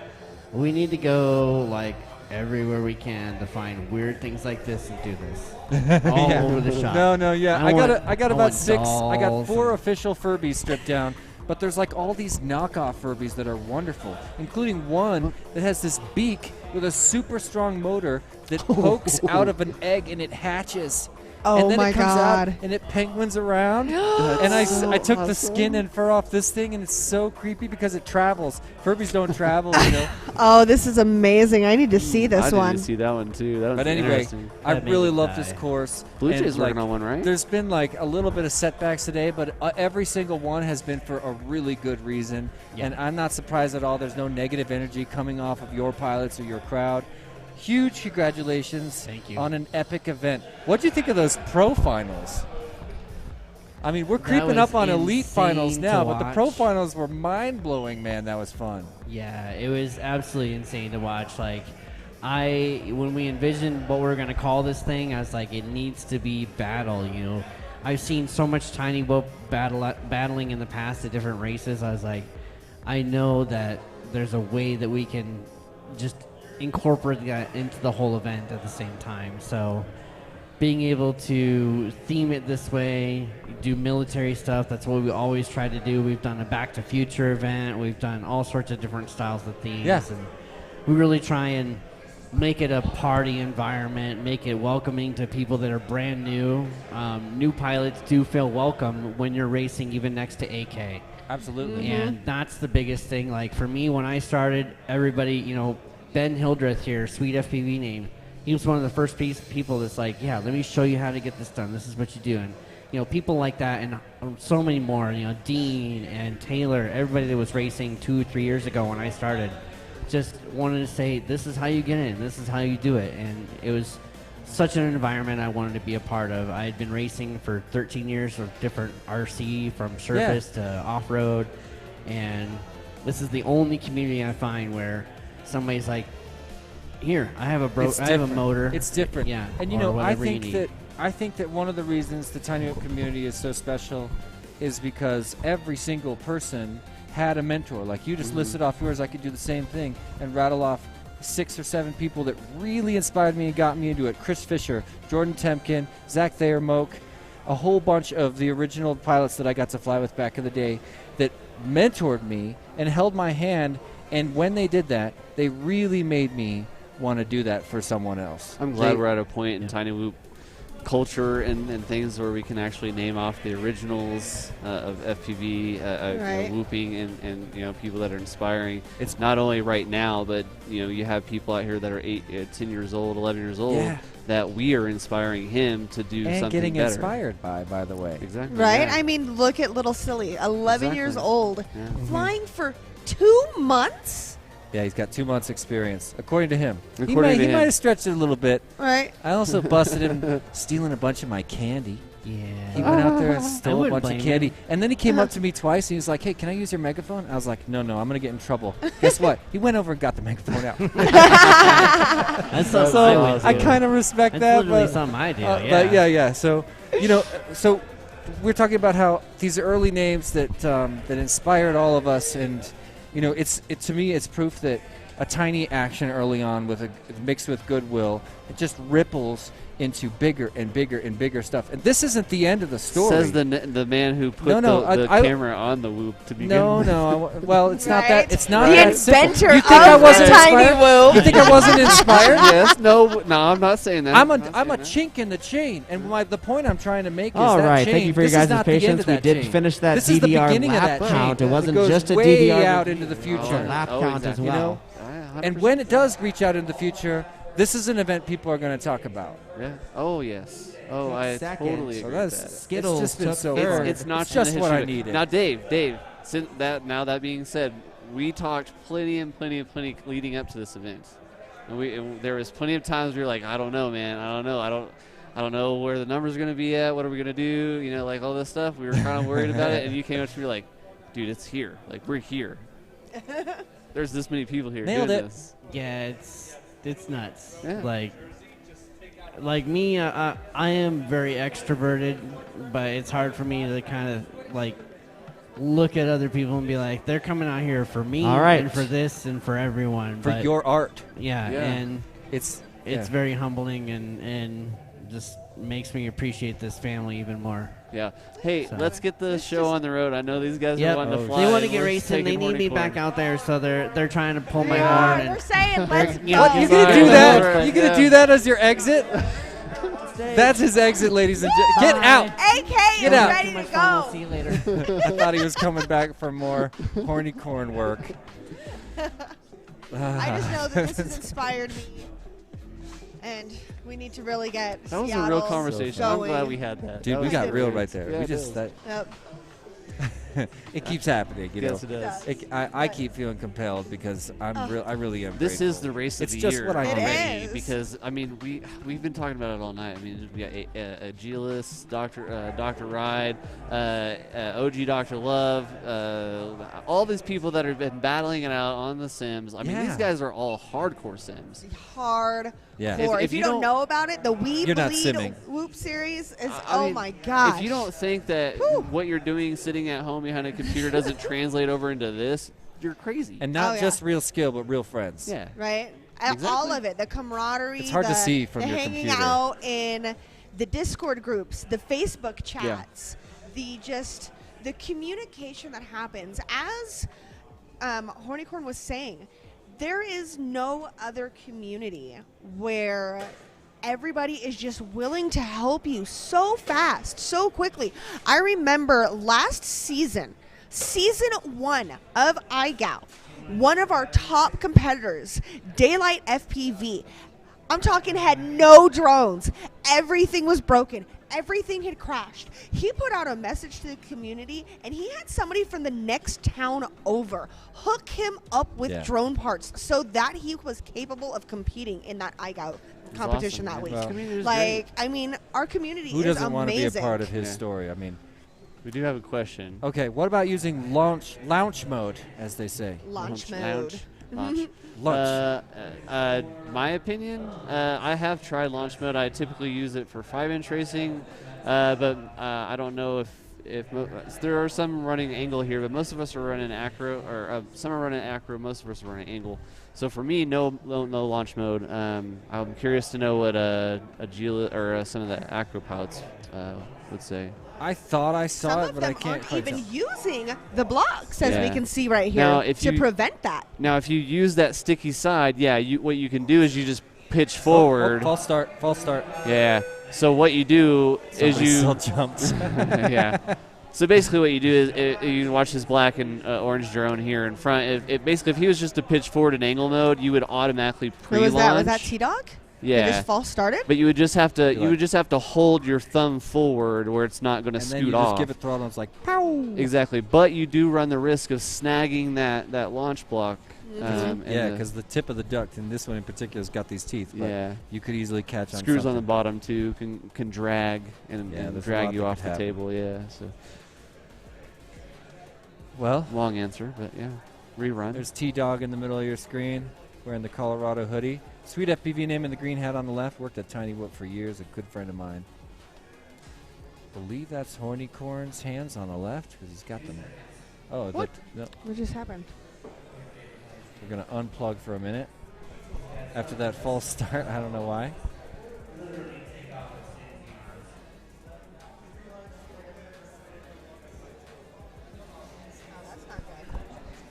we need to go like everywhere we can to find weird things like this and do this all over the shop. No, I got about 6. dolls I got 4 official Furbies stripped down. But there's like all these knockoff Furbies that are wonderful, including one that has this beak with a super strong motor that pokes out of an egg and it hatches. Oh and then my it comes God. out and it penguins around. And I took the skin and fur off this thing, and it's so creepy because it travels. Furbies don't travel, you know. Oh, this is amazing. I need to see this I one. need to see that one too. That But anyway, I really love this course. Blue And, Jay's working on one, right? There's been like a little bit of setbacks today, but every single one has been for a really good reason. Yeah. And I'm not surprised at all. There's no negative energy coming off of your pilots or your crowd. Huge congratulations Thank you. on an epic event. What do you think of those pro finals? I mean, we're creeping was up on elite finals insane now, to but the pro watch. finals were mind-blowing, man. That was fun. Yeah, it was absolutely insane to watch. Like, when we envisioned what we were going to call this thing, I was like, it needs to be battle, you know. I've seen so much Tiny Whoop battling in the past at different races. I was like, I know that there's a way that we can just incorporate that into the whole event at the same time. So being able to theme it this way, do military stuff, that's what we always try to do. We've done a Back to Future event. We've done all sorts of different styles of themes. Yeah. And we really try and make it a party environment, make it welcoming to people that are brand new. New pilots do feel welcome when you're racing even next to AK. Absolutely. And that's the biggest thing. Like for me, when I started, everybody, you know, Ben Hildreth here, sweet FPV name. He was one of the first people that's like, yeah, let me show you how to get this done. This is what you do. And, you know, people like that and so many more, you know, Dean and Taylor, everybody that was racing 2 or 3 years ago when I started, just wanted to say, this is how you get in. This is how you do it. And it was such an environment I wanted to be a part of. I had been racing for 13 years with different RC, from surface to off-road. And this is the only community I find where somebody's like, here, I have a motor. It's different. Yeah. And you or know, I whatever you think need. that one of the reasons the Tiny Whoop community is so special is because every single person had a mentor. Like you just listed off yours, I could do the same thing and rattle off 6 or 7 people that really inspired me and got me into it. Chris Fisher, Jordan Temkin, Zach Thayer-Moak, a whole bunch of the original pilots that I got to fly with back in the day that mentored me and held my hand. And when they did that, they really made me want to do that for someone else. I'm glad we're at a point in Tiny Whoop culture and things where we can actually name off the originals of FPV, Right. you know, whooping and you know, people that are inspiring. It's not only right now, but you know, you have people out here that are 10 years old, 11 years old, that we are inspiring him to do and something getting better. inspired by the way. Exactly. Right? Yeah. I mean, look at little silly, 11 years Exactly. old, Yeah. flying for 2 months. Yeah, he's got 2 months experience, according to him. According to He him. might have stretched it a little bit. Right. I also busted him stealing a bunch of my candy. Yeah. He went out there and I stole a wouldn't bunch of blame candy. him. And then he came up to me twice and he was like, hey, can I use your megaphone? I was like, no, I'm going to get in trouble. Guess what? He went over and got the megaphone out. That's something so I would I do. kind of respect That's that. literally but, something I do, But yeah. So, you know, so we're talking about how these early names that that inspired all of us. And, you know, to me, it's proof that a tiny action early on mixed with goodwill, it just ripples into bigger and bigger and bigger stuff. And this isn't the end of the story. Says the man who put the camera on the Whoop to begin with. Well, it's not that. It's not The that simple. inventor You think I of wasn't the Tiny inspired? Whoop. You think I wasn't inspired? Yes. No, I'm not saying that. I'm a chink in the chain, and the point I'm trying to make is All that right, chain. thank you for your this is guys' not the end patience. of We that did chain. finish that This is the DDR beginning of lap that count. chain. It wasn't goes just a way DDR out into the future. lap count as You well. know? And when it does reach out into the future, This is an event people are going to talk about. Yeah. Oh yes. Oh, I totally agree with that. Skittles it's just been so it's not it's just what I needed. Now, Dave. That being said, we talked plenty leading up to this event, and there was plenty of times we were like, I don't know, man. I don't know where the numbers are going to be at. What are we going to do? You know, like all this stuff. We were kind of worried about it, and you came up to me like, dude, it's here. Like, we're here. There's this many people here. Nailed doing it. This. Yeah, it's nuts. Yeah. Like me, I am very extroverted, but it's hard for me to kind of like look at other people and be like, they're coming out here for me and for this and for everyone. For your art. Yeah, and it's very humbling and just makes me appreciate this family even more. Yeah. Hey, let's get the show on the road. I know these guys are wanting to fly. They want to get racing. They need me back out there, so they're trying to pull my Yeah, horn. they're saying, let's go. You gonna do that? You gonna do that as your exit? That's his exit, ladies and gentlemen. Get out. AK Get is out. ready to go. See you later. I thought he was coming back for more horny corn work. I just know that this has inspired me, and we need to really get That was Seattle a real conversation. going. I'm glad we had that. Dude, that we was got good. real right there. Yeah, We it just is. that. Yep. It keeps happening, you know. Yes, it does. I keep feeling compelled because I really am. This grateful. is the race of it's the just year what I already is. because I mean we've been talking about it all night. I mean we got Agilis, Dr. Ride, OG Dr. Love, all these people that have been battling it out on the Sims. I mean these guys are all hardcore Sims. Hard. Yeah. If you don't know about it, the We You're not Bleed simming. Whoop series is I mean, my gosh. If you don't think that what you're doing sitting at home behind a computer doesn't translate over into this, you're crazy. And not just real skill, but real friends. Yeah. Right? Exactly. All of it. The camaraderie. It's hard to see from the your hanging computer. out in the Discord groups, the Facebook chats, the communication that happens. As Hornycorn was saying, there is no other community where everybody is just willing to help you so fast, so quickly. I remember last season 1 of iGal, one of our top competitors, Daylight FPV, I'm talking had no drones. Everything was broken. Everything had crashed. He put out a message to the community, and he had somebody from the next town over hook him up with drone parts so that he was capable of competing in that iGal competition awesome, that week. Well, I mean, our community Who is doesn't amazing. want to be a part of his story? I mean, we do have a question. Okay, what about using launch mode, as they say? Launch mode. Launch. My opinion, I have tried launch mode. I typically use it for 5-inch racing, but I don't know if there are some running angle here, but most of us are running acro, or some are running acro, most of us are running angle. So for me, no launch mode. I'm curious to know what a Gila or some of the acro pilots would say. I thought I saw it, but I can't Aren't quite even tell. using the blocks, as we Yeah. can see right here, Now, if to you- prevent that. Now, if you use that sticky side, what you can do is you just pitch forward. False start. Yeah. So what you do is Somebody you still jumped. yeah. So basically, what you do is you can watch this black and orange drone here in front. Basically, if he was just to pitch forward in angle mode, you would automatically pre-launch. Was that T-Dog? Yeah. They just false started? But you would just have to hold your thumb forward where it's not going to And scoot then you off. just give it throttle and it's like, pow! Exactly. But you do run the risk of snagging that launch block. Yeah, because the tip of the duct, and this one in particular, has got these teeth. But Yeah. you could easily catch on Screws on something. the bottom too can drag and there's a drag lot you that off could the happen. table. Yeah. So. Well, long answer, but yeah, rerun. There's T-Dog in the middle of your screen, wearing the Colorado hoodie. Sweet FPV name in the green hat on the left. Worked at Tiny Whoop for years. A good friend of mine. Believe that's Hornycorn's hands on the left because he's got them. Oh, What? No. What just happened? We're gonna unplug for a minute after that false start. I don't know why.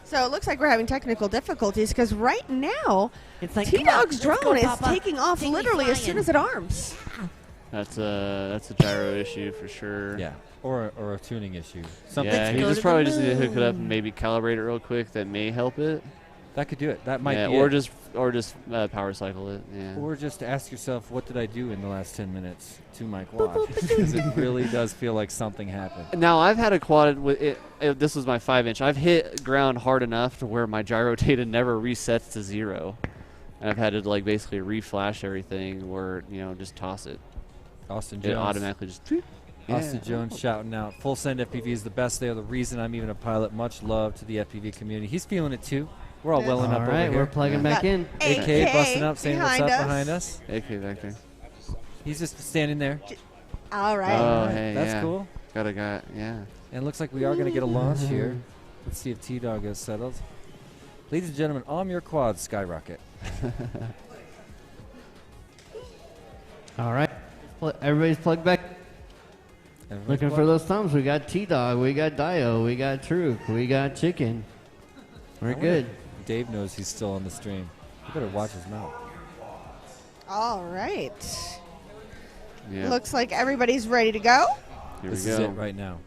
So it looks like we're having technical difficulties because right now, it's like T-Dog's "Come on, let's drone go, is Papa. taking off Take me literally as soon flying." as it arms. That's a gyro issue for sure. Yeah, or a tuning issue. Yeah, he just probably just need to hook it up and maybe calibrate it real quick. That may help it. That could do it. That might be or it. just power cycle it. Yeah. Or just ask yourself, what did I do in the last 10 minutes to my quad? Because it really does feel like something happened. Now, I've had a quad with it. This was my 5-inch. I've hit ground hard enough to where my gyro data never resets to 0. And I've had to like basically reflash everything or, just toss it. Austin It Jones. automatically just... Austin Jones shouting out, Full Send FPV is the best. They are the reason I'm even a pilot. Much love to the FPV community. He's feeling it too. We're all welling up over here. All right, we're plugging back in. AK busting up, saying what's up behind us. behind us. AK back there. He's just standing there. All right. Oh, hey, That's cool. Got a guy, yeah. And it looks like we are going to get a launch here. Let's see if T-Dog is settled. Ladies and gentlemen, on your quad, Skyrocket. All right. Everybody's plugged back. Looking for those thumbs. We got T-Dog, we got Dio, we got Truk, we got Chicken. We're good. Dave knows he's still on the stream. You better watch his mouth. All right. Yeah. Looks like everybody's ready to go. Here This we is go. it right now.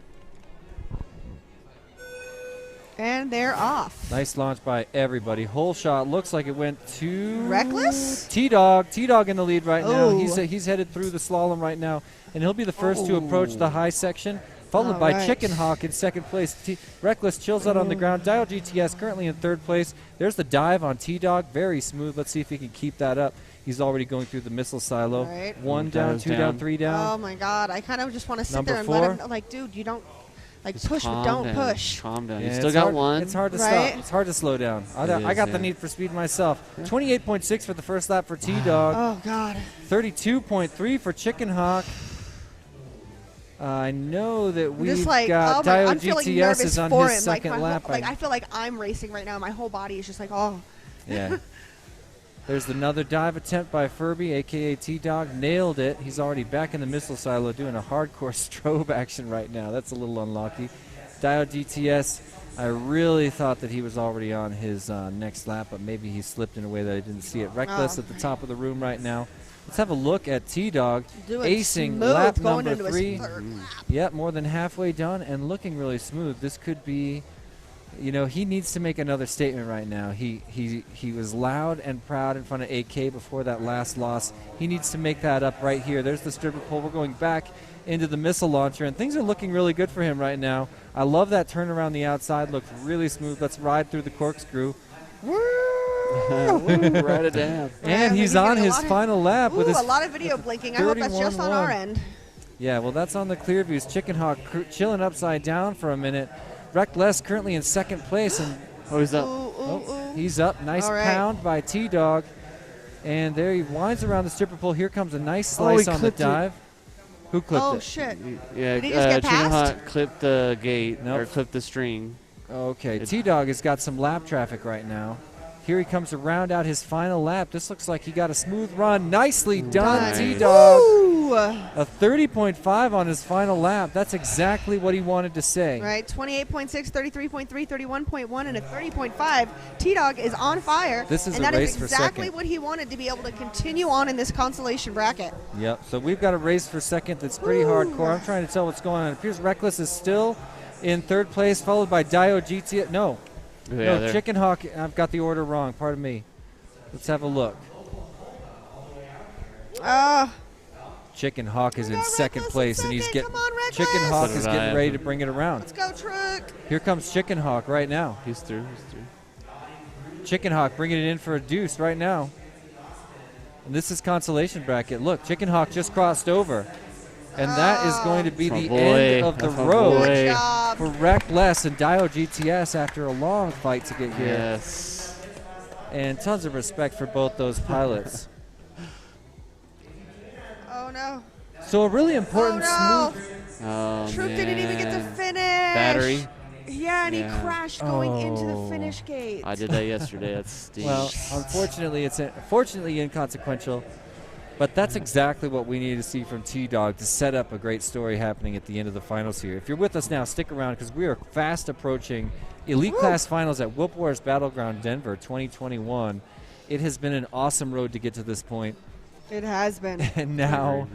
And they're off. Nice launch by everybody. Whole shot. Looks like it went to Reckless? T-Dog. T-Dog in the lead right now. Oh. He's headed through the slalom right now, and he'll be the first to approach the high section, followed by right. Chicken Hawk in second place. Reckless chills out on the ground. Dial GTS currently in third place. There's the dive on T-Dog. Very smooth. Let's see if he can keep that up. He's already going through the missile silo. Right. One down, two down, three Oh down. my God! I kind of just want to sit Number there and 4. let him know, like, dude, you don't Just push, but calm don't down. push. Calm down. Yeah, You still it's got hard- one. It's hard to Right? stop. It's hard to slow down. I It got is, the yeah. need for speed myself. 28.6 for the first lap for T-Dog. Oh God! 32.3 for Chicken Hawk. I know that I'm we've just like, got oh my, Dio I'm feeling GTS nervous is on for his him. Like, second my lap. whole, like I feel like I'm racing right now. My whole body is just like, oh. Yeah. There's another dive attempt by Furby, a.k.a. T-Dog. Nailed it. He's already back in the missile silo doing a hardcore strobe action right now. That's a little unlucky. Dio GTS, I really thought that he was already on his next lap, but maybe he slipped in a way that I didn't see it. Reckless at the top of the room right now. Let's have a look at T-Dog Doing acing smooth, lap going number into his 3. third lap. Yep, more than halfway done and looking really smooth. This could be, he needs to make another statement right now. He was loud and proud in front of AK before that last loss. He needs to make that up right here. There's the stripper pole. We're going back into the missile launcher, and things are looking really good for him right now. I love that turn around the outside. Looks really smooth. Let's ride through the corkscrew. Write it down. And he's on his final lap with his a lot of video blinking. I hope that's just on our end. Yeah, well, that's on the clear views. Chicken Hawk chilling upside down for a minute. Reckless currently in second place. And he's up. He's up. Nice All right. pound by T-Dog. And there he winds around the stripper pole. Here comes a nice slice on the clipped it. dive. Who clipped Oh it? shit! Yeah, Did he just get Chicken past? Hawk clipped the gate Nope. or clipped the string. Okay, T-Dog has got some lap traffic right now. Here he comes to round out his final lap. This looks like he got a smooth run. Nicely done, Nice. T-Dog. Ooh. A 30.5 on his final lap. That's exactly what he wanted to say. Right, 28.6, 33.3, 31.1, and a 30.5. T-Dog is on fire. This is and a that race is for exactly second. what he wanted to be able to continue on in this consolation bracket. Yep, so we've got a race for second that's pretty hardcore. I'm trying to tell what's going on. It appears Reckless is still in third place, followed by Dio GT. No, Yeah, Chicken Hawk. I've got the order wrong. Pardon me. Let's have a look. Chicken Hawk is in second place, and he's getting. Chicken Hawk So is did getting I. ready to bring it around. Let's go, Truk. Here comes Chicken Hawk right now. He's through. He's through. Chicken Hawk bringing it in for a deuce right now. And this is consolation bracket. Look, Chicken Hawk just crossed over. And that is going to be That's the my boy. end of the That's my road boy. Good job. for Reckless and Dio GTS after a long fight to get here. Yes. And tons of respect for both those pilots. Oh no. So a really important Oh, no. smooth. Oh, Truk didn't even get to man. finish. Battery. Yeah, and Yeah. he crashed going into the Oh. finish gate. I did that yesterday. That stinks. Well, unfortunately, it's fortunately inconsequential. But that's exactly what we need to see from T-Dog to set up a great story happening at the end of the finals here. If you're with us now, stick around because we are fast approaching Elite Class Finals at Whoop Wars Battleground Denver 2021. It has been an awesome road to get to this point. It has been. And now,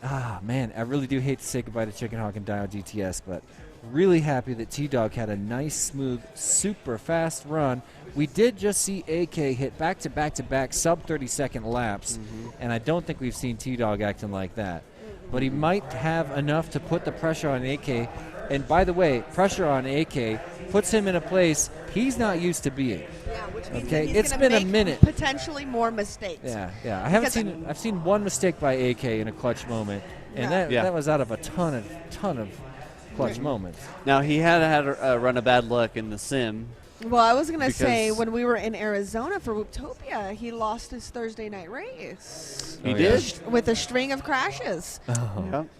Yeah. man, I really do hate to say goodbye to Chicken Hawk and Dio GTS, but Really happy that T-Dog had a nice, smooth, super fast run. We did just see AK hit back-to-back-to-back sub-30-second laps, and I don't think we've seen T-Dog acting like that. But he might have enough to put the pressure on AK. And by the way, pressure on AK puts him in a place he's not used to being. Yeah, which means Okay, that he's it's gonna been a make minute. Potentially more mistakes. Yeah. I've seen one mistake by AK in a clutch moment, and that was out of a ton of clutch moments. Now he had a run of bad luck in the sim. Well, I was going to say, when we were in Arizona for Wooptopia, he lost his Thursday night race. He did? With a string of crashes.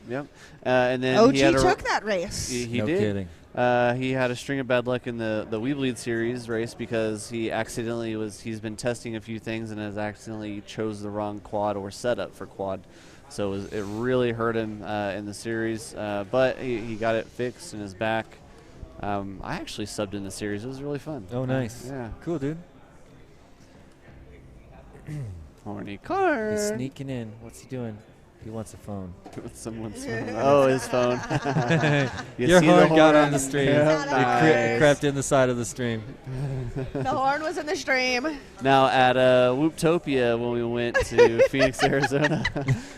Yep. And then OG he had took that race. He No did. kidding. He had a string of bad luck in the We Bleed series race because he's been testing a few things and has accidentally chose the wrong quad or setup for quad. So it really hurt him in the series, but he got it fixed and is back. I actually subbed in the series. It was really fun. Oh, nice. Yeah. Cool, dude. Horny car. He's sneaking in. What's he doing? He wants a phone. Someone's phone. Oh, his phone. Your horn got on the stream. Yeah, It crept in the side of the stream. The horn was in the stream. Now at Wooptopia, when we went to Phoenix, Arizona,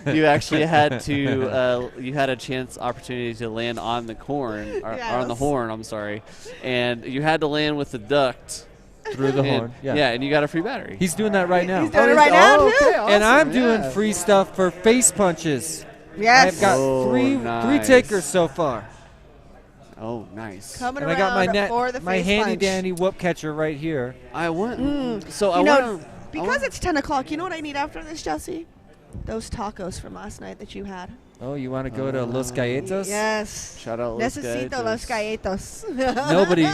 you actually had to you had a opportunity to land on the horn, or on the horn. I'm sorry, and you had to land with the duct. Through the horn, yeah, and you got a free battery. He's doing that right now. He's doing it right now, too. Okay, awesome. And I'm doing free stuff for face punches. Yes. I've got three takers so far. Oh, nice. Coming and around I got for my the face handy punch. dandy whoop catcher right here. I want. Because it's 10 o'clock, you know what I need after this, Jesse? Those tacos from last night that you had. Oh, you want to go to Los Galletos? Yes. Shout out Los Necesito Los Galletos. Nobody.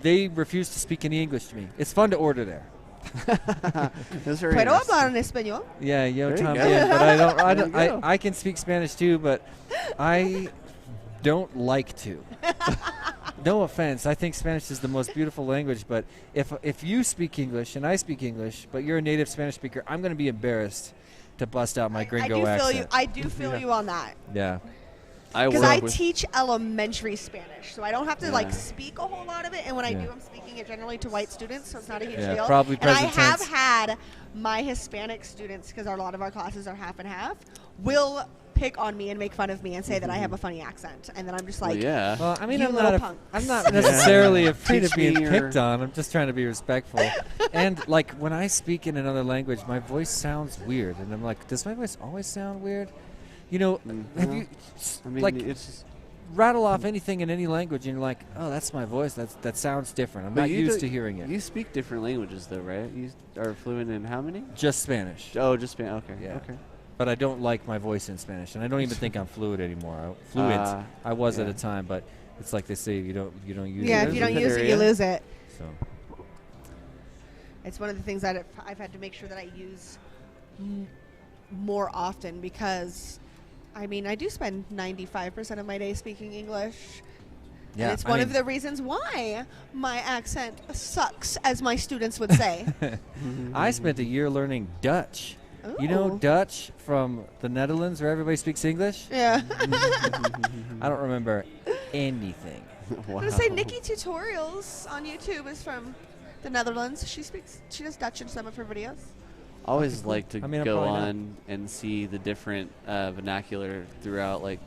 They refuse to speak any English to me. It's fun to order there. Puedo hablar en español? Yeah, yo There you también. go. But I can speak Spanish too, but I don't like to. No offense. I think Spanish is the most beautiful language, but if you speak English and I speak English, but you're a native Spanish speaker, I'm going to be embarrassed to bust out my gringo accent. I do feel you on that. Yeah. Because I teach elementary Spanish, so I don't have to speak a whole lot of it. And when I do, I'm speaking it generally to white students, so it's not a huge deal. Probably and I present have tense. had my Hispanic students, because a lot of our classes are half and half, will pick on me and make fun of me and say that I have a funny accent, and then I'm just like, Well, I mean, you I'm little not punk. I'm not necessarily afraid of Teach being me picked your- on. I'm just trying to be respectful. And like when I speak in another language, my voice sounds weird, and I'm like, does my voice always sound weird? You know, have you it's just, rattle off anything in any language, and you're like, oh, that's my voice. That sounds different. I'm not used to hearing it. You speak different languages, though, right? You are fluent in how many? Just Spanish. Oh, just Spanish. Okay. Yeah. Okay. But I don't like my voice in Spanish, and I don't even think I'm fluent anymore. I was at a time, but it's like they say, you don't use it. Yeah, if you don't use it, you lose it. So it's one of the things that I've had to make sure that I use more often, because I mean, I do spend 95% of my day speaking English. Yeah, and it's one of the reasons why my accent sucks, as my students would say. I spent a year learning Dutch. You know Ooh. Dutch from the Netherlands, where everybody speaks English? Yeah. I don't remember anything. I'm going to say Nikki Tutorials on YouTube is from the Netherlands. She does Dutch in some of her videos. I always like to I mean, I'm go probably not. on and see the different vernacular throughout, like.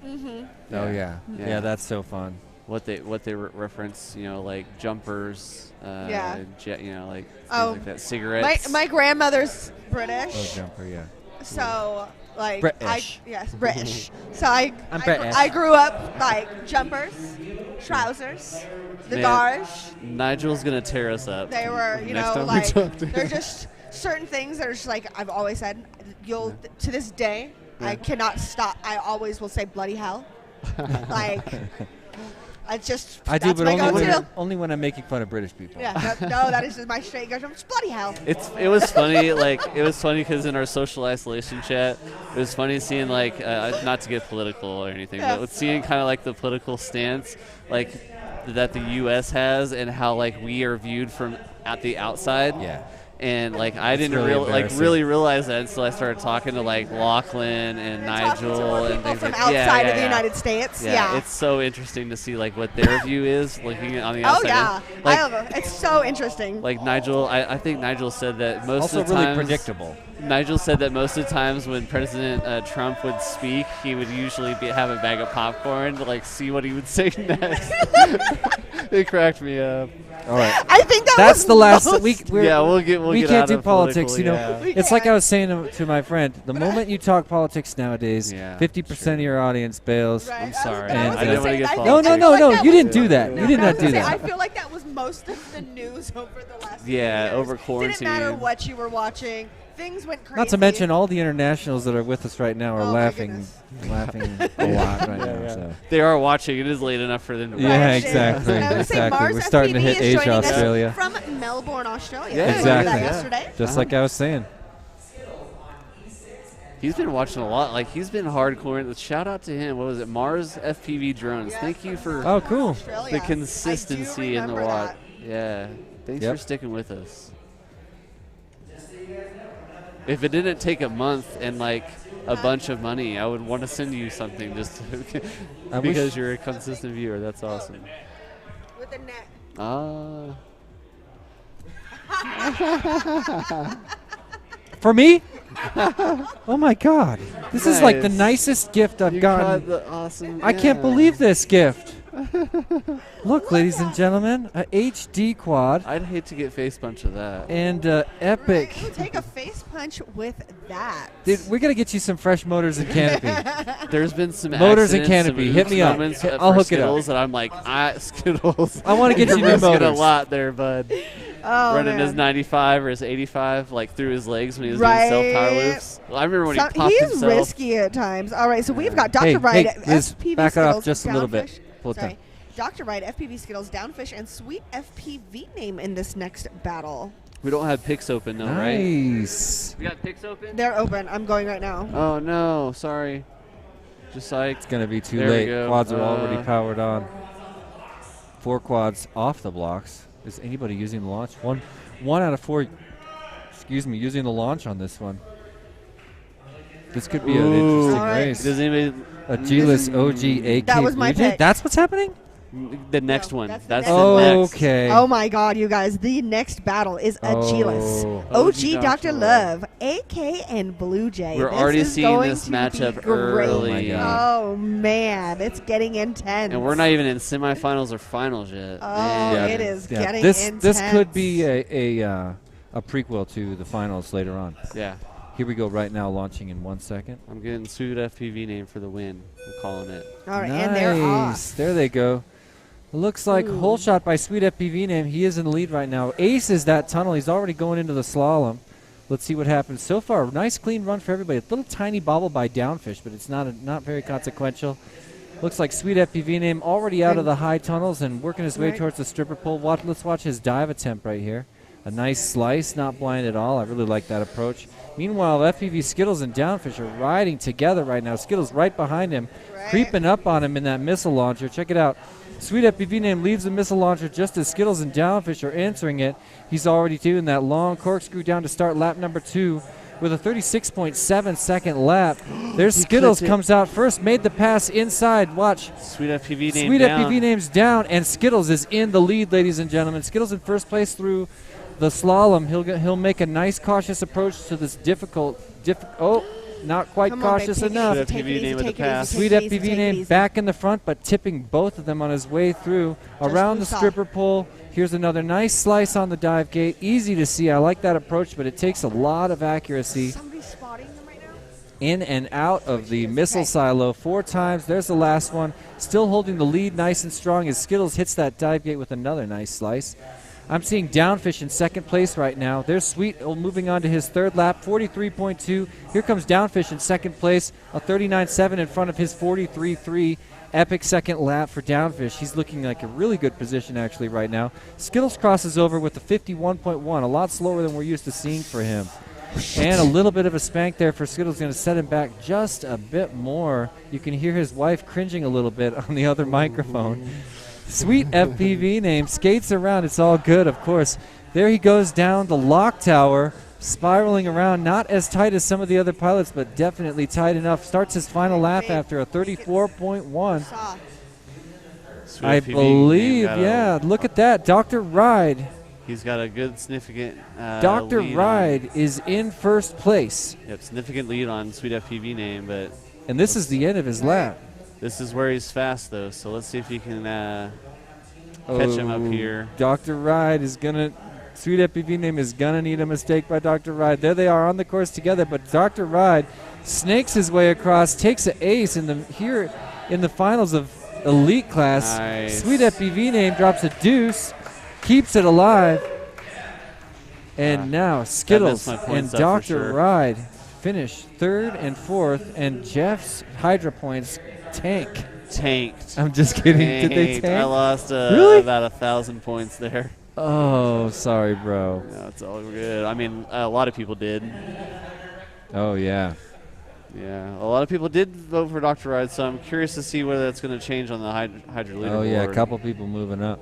Mm-hmm. Oh yeah, that's so fun. What they reference, you know, like jumpers, like things like that, cigarettes. My grandmother's British. Oh, jumper, yeah. So like British. British. So I British. grew up like jumpers, trousers, the gauge. Nigel's gonna tear us up. They were, you next know, time we like talk to they're him. just certain things that are just like I've always said. You'll to this day, I cannot stop. I always will say bloody hell. Like I just I do, that's but my only when I'm making fun of British people. Yeah, no, that is just my straight go. It's bloody hell. It was funny, because in our social isolation chat, it was funny seeing like not to get political or anything, but seeing kind of like the political stance like that the U.S. has and how like we are viewed from at the outside. Yeah. And like I didn't really really realize that until I started talking to like Lachlan and Nigel and things from like outside of the United States. Yeah. It's so interesting to see like what their view is looking on the Oh outside. yeah, Like, it's so interesting. like Nigel, I think Nigel said that most Also of the really times, predictable. Nigel said that most of the times when President Trump would speak, he would usually have a bag of popcorn to like see what he would say next. It cracked me up. All right. I think that's was the last most- week. we'll get we out can't do of politics. political, It's like I was saying to my friend. The moment you talk politics nowadays, 50% of your audience bails. I'm sorry. And, I didn't want to get no, politics. no. You didn't do that. You did not do I that. feel like that was most of the news over the last few Yeah, years. over quarantine. Didn't matter what you were watching. Things went crazy. Not to mention all the internationals that are with us right now are Oh, my laughing a lot right now. So. They are watching. It is late enough for them to watch. Yeah, exactly. I would say Mars We're starting to FPV hit is Asia, joining us Australia. from Melbourne, Australia. Yeah, We learned that Exactly. yesterday. Just like I was saying. He's been watching a lot. Like he's been hardcore. Shout out to him. What was it? Mars FPV Drones. Thank you for Oh, cool. the consistency in the remember watch. that. Yeah. Thanks Yep. for sticking with us. If it didn't take a month and like a bunch of money, I would want to send you something just because you're a consistent viewer. That's awesome. With the neck. For me? Oh my God! This is like the Nice. nicest gift I've You gotten. got the awesome. I can't believe this gift. Look, ladies and gentlemen, a HD quad I'd hate to get face punch of that. and epic. We'll take a face punch with that. Dude, we're gonna get you some fresh motors and canopy. There's been some Motors and accidents, some canopy. Hit oops me up. moments, I'll for hook it up. Skittles that I'm like, Skittles. I wanna get you You're new risking a motors. lot there, bud. Oh, Running his man. 95 or his 85 like through his legs when he was Right. doing self power loops. Well, I remember when he popped He's himself. risky at times. All right, so we've got Dr. Wright at Liz, FPV back it Skittles, off just a little bit. Downfish. Pull it Sorry. down. Dr. Wright, FPV Skittles, Downfish, and Sweet FPV name in this next battle. We don't have picks open though, right? Nice. We got picks open? They're open. I'm going right now. Oh no, sorry. Just like It's gonna be too There we late. go. Quads are already powered on. 4 quads off the blocks. Is anybody using the launch? One out of 4. Excuse me, using the launch on this one. This could be an interesting All right. race. Does anybody A G-less OG AK That was my Blue Jay? pick. That's what's happening? the next one? that's the That's next the one. next. Okay. Oh my God, you guys! The next battle is a G-less. OG Dr. Love, AK and Blue Jay. We're This already is seeing going this to be matchup great. early. Oh my God. Oh man, it's getting intense. And we're not even in semifinals or finals yet. Oh, Man. it is getting this intense. could be a prequel to the finals later on. Yeah. Here we go right now, launching in 1 second. I'm getting Sweet FPV name for the win. I'm calling it. All right, nice. and they're off. There they go. Looks like hole shot by Sweet FPV name. He is in the lead right now. Aces that tunnel. He's already going into the slalom. Let's see what happens. So far, nice clean run for everybody. A little tiny bobble by Downfish, but it's not very consequential. Looks like Sweet FPV name already out of the high tunnels and working his way towards the stripper pole. Let's watch his dive attempt right here. A nice slice, not blind at all. I really like that approach. Meanwhile, FPV Skittles and Downfish are riding together right now. Skittles right behind him, creeping up on him in that missile launcher. Check it out. Sweet FPV name leaves the missile launcher just as Skittles and Downfish are answering it. He's already doing that long corkscrew down to start lap number 2 with a 36.7 second lap. There's Skittles comes out first, made the pass inside. Watch. Sweet FPV name Sweet down. FPV name's down, and Skittles is in the lead, ladies and gentlemen. Skittles in first place through the slalom. He'll make a nice cautious approach to this not quite Come on, cautious babe, take it enough. easy, take it easy, take it easy, Sweet take it easy, FPV take it name easy. back in the front, but tipping both of them on his way through around the woosah. stripper pole. Here's another nice slice on the dive gate. Easy to see. I like that approach, but it takes a lot of accuracy. Somebody's spotting them right now. In and out of the missile silo 4 times. There's the last one. Still holding the lead nice and strong as Skittles hits that dive gate with another nice slice. I'm seeing Downfish in second place right now. There's Sweet moving on to his third lap, 43.2. Here comes Downfish in second place, a 39.7 in front of his 43.3. Epic second lap for Downfish. He's looking like a really good position actually right now. Skittles crosses over with a 51.1, a lot slower than we're used to seeing for him. And a little bit of a spank there for Skittles, going to set him back just a bit more. You can hear his wife cringing a little bit on the other microphone. Sweet FPV name skates around. It's all good, of course. There he goes down the lock tower, spiraling around, not as tight as some of the other pilots, but definitely tight enough. Starts his final lap after a 34.1. I believe, yeah. Look at that. Dr. Ride. He's got a good significant Dr. lead Ride is in first place. Yep, significant lead on Sweet FPV name, but... And this is the end of his lap. This is where he's fast, though, so let's see if he can catch him up here. Dr. Ride is going to... Sweet FPV name is going to need a mistake by Dr. Ride. There they are on the course together, but Dr. Ride snakes his way across, takes an ace here in the finals of Elite class. Nice. Sweet FPV name drops a deuce, keeps it alive, and now Skittles and Dr. Ride finish third and fourth, and Jeff's Hydra points tanked. I'm just kidding. Did they tank? I lost really? About 1,000 points there. Oh, sorry, bro. No, it's all good. I mean, a lot of people did. Oh, yeah. Yeah, a lot of people did vote for Dr. Ride, so I'm curious to see whether that's going to change on the Hydra leaderboard. Oh, yeah, a couple people moving up.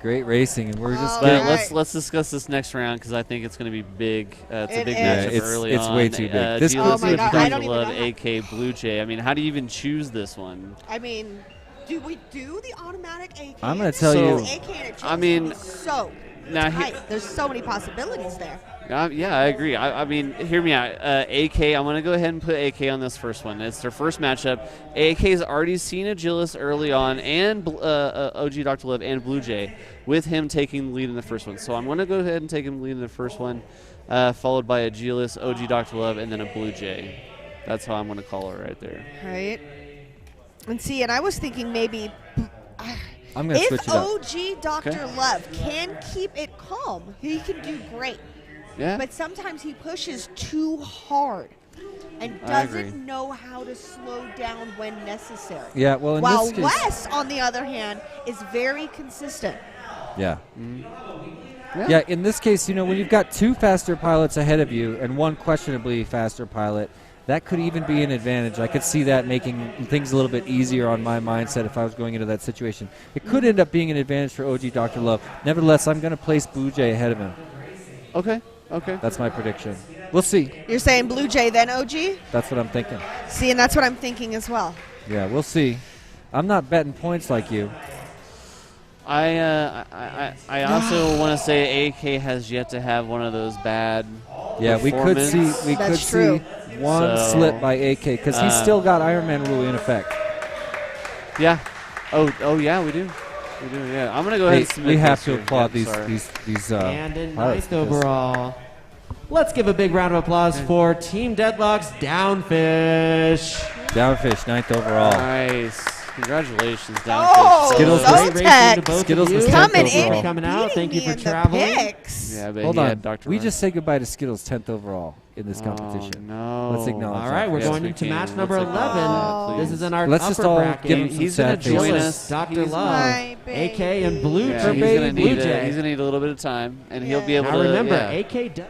Great racing, and we're just getting... Let's discuss this next round, because I think it's going to be big. It's a big matchup early on. It's way too big. This Dr. Love, AK Blue Jay. I mean, how do you even choose this one? I mean, do we do the automatic AK? I'm going to tell you. I mean, so tight. There's so many possibilities there. Yeah, I agree. I mean, hear me out. AK, I'm going to go ahead and put AK on this first one. It's their first matchup. AK's already seen Agilis early on, and OG Dr. Love and Blue Jay, with him taking the lead in the first one. So I'm going to go ahead and take him lead in the first one, followed by Agilis, OG Dr. Love, and then a Blue Jay. That's how I'm going to call it right there. Right. And see, and I was thinking maybe... I'm going to switch it up. If OG Dr. Love can keep it calm, he can do great. Yeah. But sometimes he pushes too hard and doesn't know how to slow down when necessary. Yeah, well, in While this case, Wes, on the other hand, is very consistent. Yeah. Yeah, in this case, you know, when you've got two faster pilots ahead of you and one questionably faster pilot, that could even be an advantage. I could see that making things a little bit easier on my mindset if I was going into that situation. It could end up being an advantage for OG Dr. Love. Nevertheless, I'm going to place Blue Jay ahead of him. Okay. That's my prediction. We'll see. You're saying Blue Jay, then OG? That's what I'm thinking. See, and that's what I'm thinking as well. Yeah, we'll see. I'm not betting points like you. I also want to say AK has yet to have one of those bad. Yeah, we could see one slip by AK because he's still got Ironman rule in effect. Yeah. Oh yeah, we do. Yeah, I'm gonna go ahead and submit. We have to here. applaud Yeah, these. And in ninth overall, let's give a big round of applause for Team Deadlock's Downfish. Downfish, ninth overall. Nice. Congratulations, Downfish. Oh, Skittles was coming in, coming out. Thank you for traveling. Yeah, but hold on. Dr. We Ryan. just say goodbye to Skittles, 10th overall in this competition. No. Let's acknowledge. All right, we're going into match number 11. This is in our Let's upper just all bracket. give him some He's going to join us. Dr. Love, AK, and Blue Jay. Blue Jay. He's going to need a little bit of time, and he'll be able to. Now remember, AK does.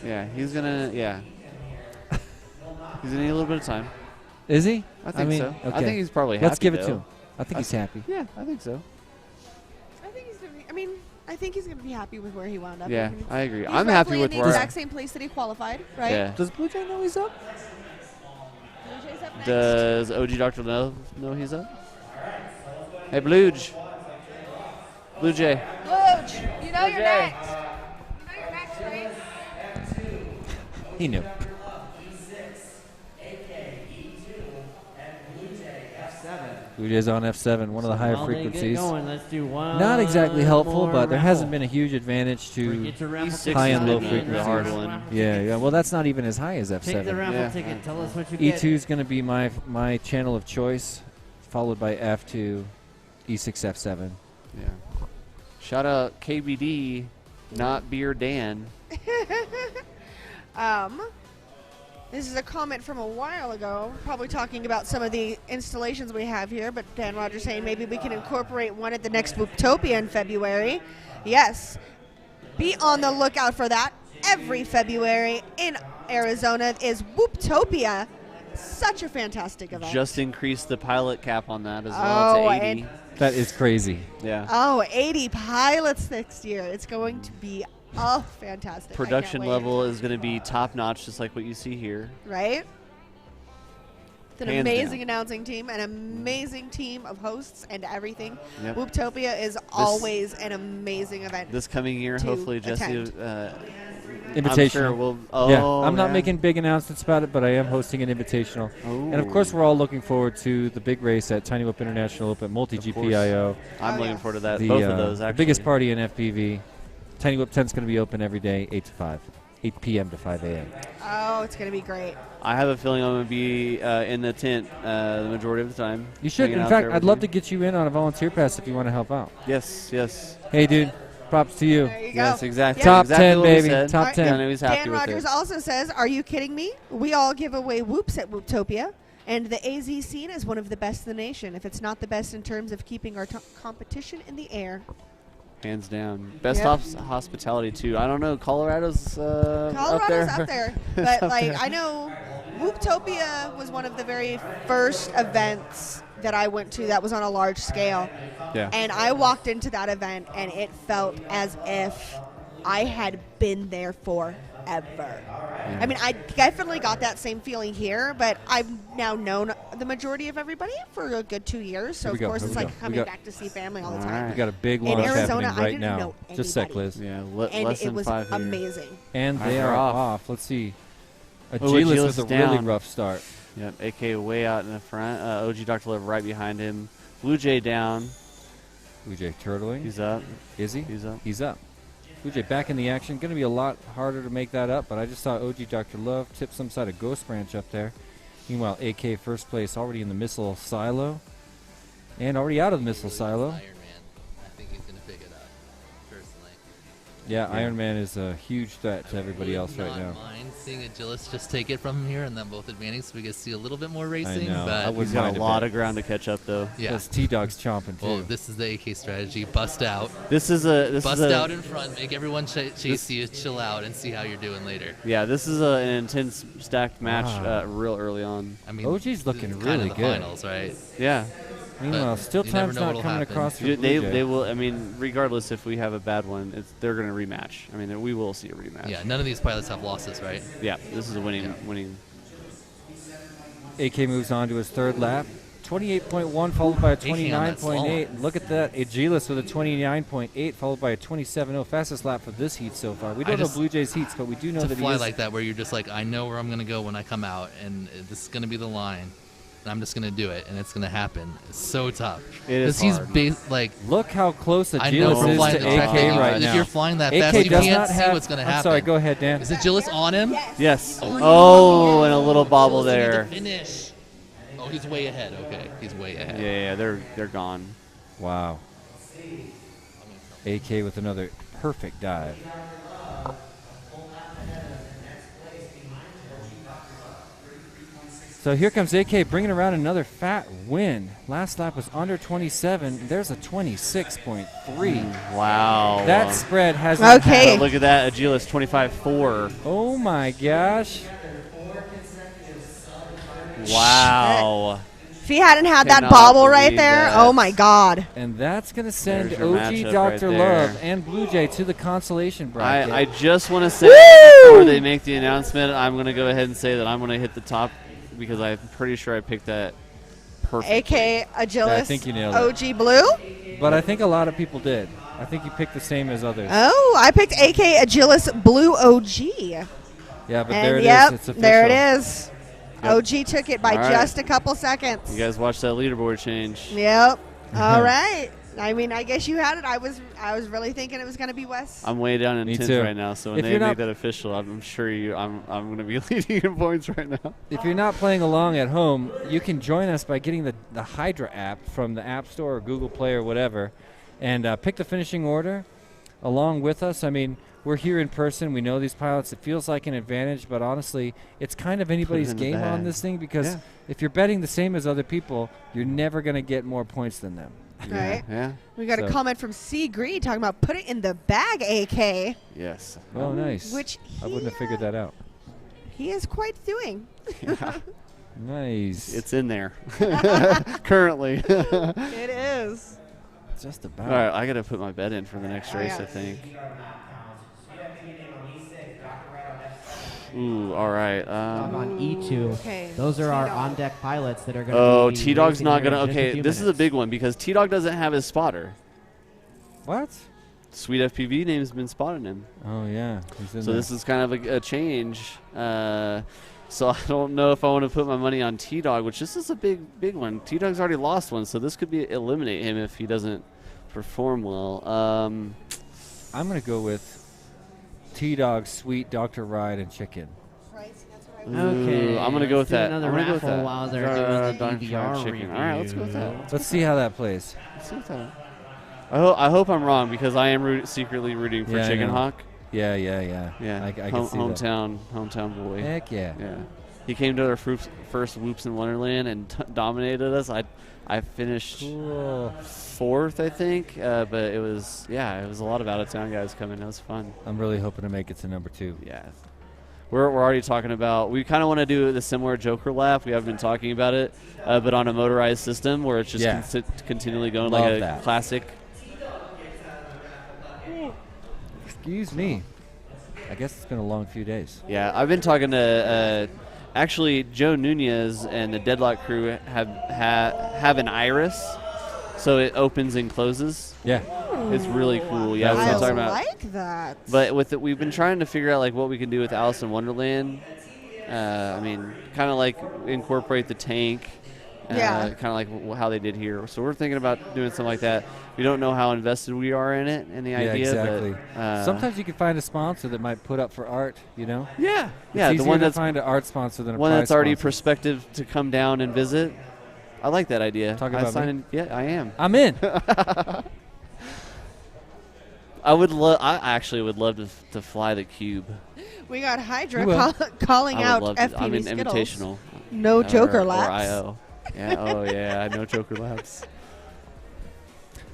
Yeah, he's going to. Yeah. He's going to need a little bit of time. Is he? I think so. Okay. I think he's probably happy. Let's give it though. to him. I think he's happy. Yeah, I think so. I think he's gonna be. I think he's gonna be happy with where he wound up. Yeah, I agree. He's I'm happy with in where. the exact same place that he qualified, right? Yeah. Does Blue Jay know he's up? Blue Jay's up next. Does OG Dr. Love know he's up? Hey, Bluge. Blue Jay. Bluge, you know you're next. Right? He knew. Blue Jay's on F7, one of the higher frequencies. Let's do one. Not exactly helpful, but there hasn't raffle. been a huge advantage to high and low frequencies. frequencies. The hard one. Yeah. Well, that's not even as high as F7. Take the raffle ticket. Tell us what you get. E2 is going to be my channel of choice, followed by F2, E6, F7. Yeah. Shout out KBD, not Beer Dan. This is a comment from a while ago, probably talking about some of the installations we have here, but Dan Rogers saying maybe we can incorporate one at the next Booptopia in February. Yes, be on the lookout for that. Every February in Arizona is Booptopia. Such a fantastic event. Just increased the pilot cap on that as well to 80. That is crazy. Yeah. Oh, 80 pilots next year. It's going to be fantastic. Production level is going to be top notch, just like what you see here. Right? It's an Hands amazing down. announcing team, an amazing team of hosts and everything. Yep. Whooptopia is always an amazing event. This coming year, to hopefully, Jesse. attend. I'm sure we'll. Yeah, I'm not making big announcements about it, but I am hosting an invitational. And of course, we're all looking forward to the big race at Tiny Whip International Open, Multi-GPIO. I'm looking forward to that. Both of those, actually. The biggest party in FPV. Tiny Whip 10 is going to be open every day, 8 to 5, 8 p.m. to 5 a.m. Oh, it's going to be great. I have a feeling I'm going to be in the tent the majority of the time. You should. In fact, I'd love to get you in on a volunteer pass if you want to help out. Yes, yes. Hey, dude. Props to you. There you Yes, go. exactly. Top exactly 10, what we baby. said. Top 10. Dan was happy Dan with Rogers it. also says, "Are you kidding me? We all give away whoops at Whooptopia, and the AZ scene is one of the best in the nation, if it's not the best in terms of keeping our competition in the air." Hands down. Best Yep. hospitality, too. I don't know. Colorado's up there. Up there. It's But, up like, there. I know Whooptopia was one of the very first events that I went to that was on a large scale. Yeah. And I walked into that event, and it felt as if I had been there forever. I mean, I definitely got that same feeling here, but I've now known the majority of everybody for a good 2 years. So, Here we of go, course, here it's we like go. coming We got- back to see family all the All time. right. We got a big In launch Arizona, happening I right didn't now. know Just a sec, anybody. Liz. Yeah, And less it than was 5 here. amazing. And All right, they they're are off. off. Let's see. Oh, Agilis Agilis with a is really down. rough start. Yep, AK way out in the front. OG Dr. Love right behind him. Blue Jay down. Blue Jay turtling. He's up. Is he? He's up. He's up. Blue Jay back in the action. Going to be a lot harder to make that up, but I just saw OG Dr. Love tip some side of Ghost Branch up there. Meanwhile, AK first place already in the missile silo. And already out of the missile silo. Iron Man. I think he's going to pick it up, personally. Yeah, Iron Man is a huge threat to everybody else right now. Mind seeing Agilis just take it from him here and then both advantage so we get to see a little bit more racing. know. I But wouldn't He's got mind a a lot bit. of ground to catch up, though. yeah. Because T-Dog's chomping, too. Well, this is the AK strategy. Bust out. This is a Bust out in front. Make everyone chase you. Chill out and see how you're doing later. Yeah, this is an intense stacked match Wow. real early on. I mean, OG's looking this is really kind of the good. finals, right? Yeah. Meanwhile, But still you never time's know not what'll coming happen. across for They, Blue Jay. they will. I mean, regardless if we have a bad one, they're going to rematch. I mean, we will see a rematch. Yeah, none of these pilots have losses, right? Yeah, this is a winning. AK moves on to his third lap. 28.1 followed by a AK on that 29.8. Look at that. Agilis with a 29.8 followed by a 27.0. Fastest lap for this heat so far. We don't know just- Blue Jay's heats, but we do know To that he fly is. like that, where you're just like, I know where I'm gonna go when I come out, and this is gonna be the line, and I'm just gonna do it, and it's gonna happen. It's so tough. It is he's hard. like, Look how close I know Agilis from is flying to the track AK that right if now. you're flying that AK fast, you does can't not see have, what's gonna I'm happen. sorry, go ahead, Dan. Is Agilis on him? Yes. Oh, and a little bobble Agilis need to there. Finish. Oh, he's way ahead. Okay, he's way ahead. Yeah, they're gone. Wow. AK with another perfect dive. So here comes AK bringing around another fat win. Last lap was under 27. There's a 26.3. Wow. That spread hasn't Okay. Look at that, Agilis 25.4. Oh my gosh. Wow. If he hadn't had that Cannot bobble right believe there, that. oh my God. And that's going to send There's your OG matchup Dr. right Love there. and Blue Jay to the consolation bracket. I just want to say before they make the announcement, I'm going to go ahead and say that I'm going to hit the top because I'm pretty sure I picked that perfectly. AK Agilis, I think you nailed it. OG Blue. But I think a lot of people did. I think you picked the same as others. Oh, I picked AK Agilis Blue OG. Yeah, but And there it is. yep, It's official. there it is. Yep. OG took it by All right. just a couple seconds. You guys watch that leaderboard change. Yep. All right. I mean, I guess you had it. I was really thinking it was going to be Wes. I'm way down in Me tens too. right now, so when If they you're make not- that official, I'm sure I'm going to be leading in points right now. If you're not playing along at home, you can join us by getting the Hydra app from the App Store or Google Play or whatever, and pick the finishing order along with us. I mean, we're here in person. We know these pilots. It feels like an advantage, but honestly, it's kind of anybody's in the game on bag. this thing because Yeah. if you're betting the same as other people, you're never going to get more points than them. Right. Yeah. We got a So- comment from C. Green talking about put it in the bag, AK, Yes. Oh, nice. which I wouldn't have figured that out. he is quite doing. Nice. It's in there currently. It is. Just about. All right, I got to put my bet in for the next race, I think. Ooh, all right. On E2. Okay. Those are our on-deck pilots that are going to Oh, be T-Dog's racing not here going in to. just a Okay, few this is a minutes. big one because T-Dog doesn't have his spotter. What? Sweet FPV name's been spotting him. Oh, yeah. So this is kind of a change. So I don't know if I want to put my money on T-Dog, which this is a big one. T-Dog's already lost one, so this could be eliminate him if he doesn't perform well. I'm going to go with T-Dog, Sweet, Dr. Ride, and Chicken. Okay, I'm going to go with that. Another I'm gonna go with raffle that. while they're doing the Dr. DVR Fried Chicken. review. All right, let's go with that. Let's see how that plays. Let's see what that. I hope I'm wrong because I am secretly rooting for Yeah, I Chicken know. Hawk. Yeah. Yeah, I can see that. hometown boy. Heck yeah. Yeah. He came to our first Whoops in Wonderland and dominated us. I finished fourth, I think, but it was a lot of out of town guys coming. It was fun. I'm really hoping to make it to number 2. Yeah. We're already talking about. We kind of want to do the similar Joker lap. We haven't been talking about it, but on a motorized system where it's just continually going Love like a that. classic. Excuse me. I guess it's been a long few days. Yeah, I've been talking to actually Joe Nunez and the Deadlock crew have an iris, so it opens and closes. Yeah, it's really cool. Yeah, I we've been talking about. like that. But with it, we've been trying to figure out like what we can do with Alice in Wonderland. I mean, kind of like incorporate the tank. Yeah. Kind of like how they did here. So we're thinking about doing something like that. We don't know how invested we are in it and the idea. Exactly. But, sometimes you can find a sponsor that might put up for art. You know. Yeah. It's The one to that's find an art sponsor than a one prize that's already sponsor. prospective to come down and visit. I like that idea. Talking about me? Yeah, I am. I'm in. I actually would love to fly the cube. We got Hydra You will. calling I would out love to. FPV I'm in Skittles. invitational. No Joker or laps. IO. Yeah. Oh yeah. No Joker laps.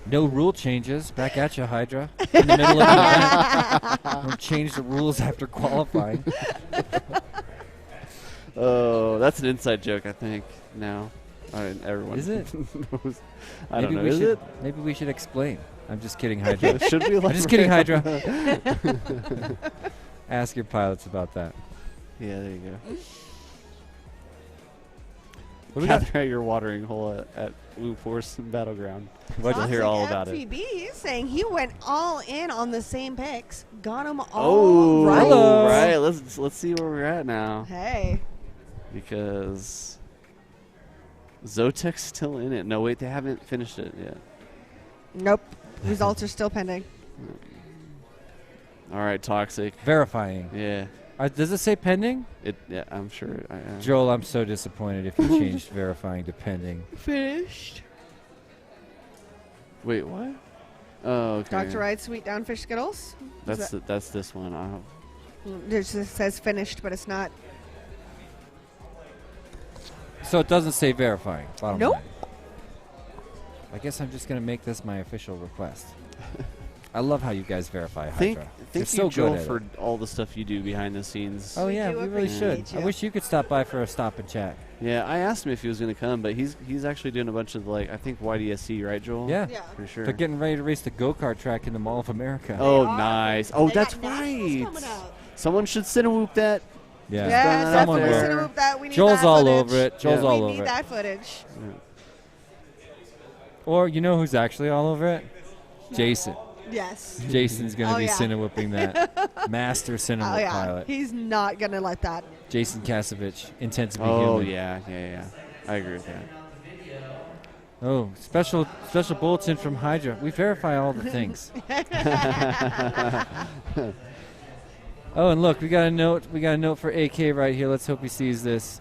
No rule changes. Back at you, Hydra. In the middle of the event. Don't change the rules after qualifying. Oh, that's an inside joke, I think. Now, everyone Is it? knows. I don't know. We Is should, it? Maybe we should explain. I'm just kidding, Hydra. Should we? I'm just kidding, Hydra. Ask your pilots about that. Yeah, there you go. What do we got? Gather at your watering hole at Blue Force and Battleground. You'll Toxic hear all about it. FPV, he's saying he went all in on the same picks, got them all Oh, right. hello. Right. Let's see where we're at now. Hey. Because Zotek's still in it. No, wait, they haven't finished it yet. Nope. Results are still pending. All right, Toxic. Verifying. Yeah. Does it say pending? Yeah, I'm sure. Joel, I'm so disappointed if you changed verifying to pending. Finished. Wait, what? Oh, okay. Dr. Ride Sweet Downfish Skittles. That's this one. It just says finished, but it's not. So it doesn't say verifying. Bottom Nope. line. I guess I'm just going to make this my official request. I love how you guys verify Hydra. Thank You're you, so Joel, good at for it. all the stuff you do behind the scenes. Oh yeah, we really should. I wish you could stop by for a stop and chat. Yeah, I asked him if he was going to come, but he's actually doing a bunch of I think YDSC, right, Joel? Yeah, for sure. They're getting ready to race the go-kart track in the Mall of America. Oh, nice. Oh, that's right. Someone should Cinewhoop that. Yeah, Yeah, someone definitely will. Cinewhoop that. We need Joel's that all footage. over it. Joel's all we over need it. that footage. Or you know who's actually all over it? Jason. Yes. Jason's going to Oh, be yeah. Cinewhooping that. Master Cinewhoop Oh yeah, pilot. he's not gonna let that. Jason Kasevich, intent to be Oh, human. yeah. I agree with that. Oh, special bulletin from Hydra. We verify all the things. Oh, and look, we got a note. We got a note for AK right here. Let's hope he sees this.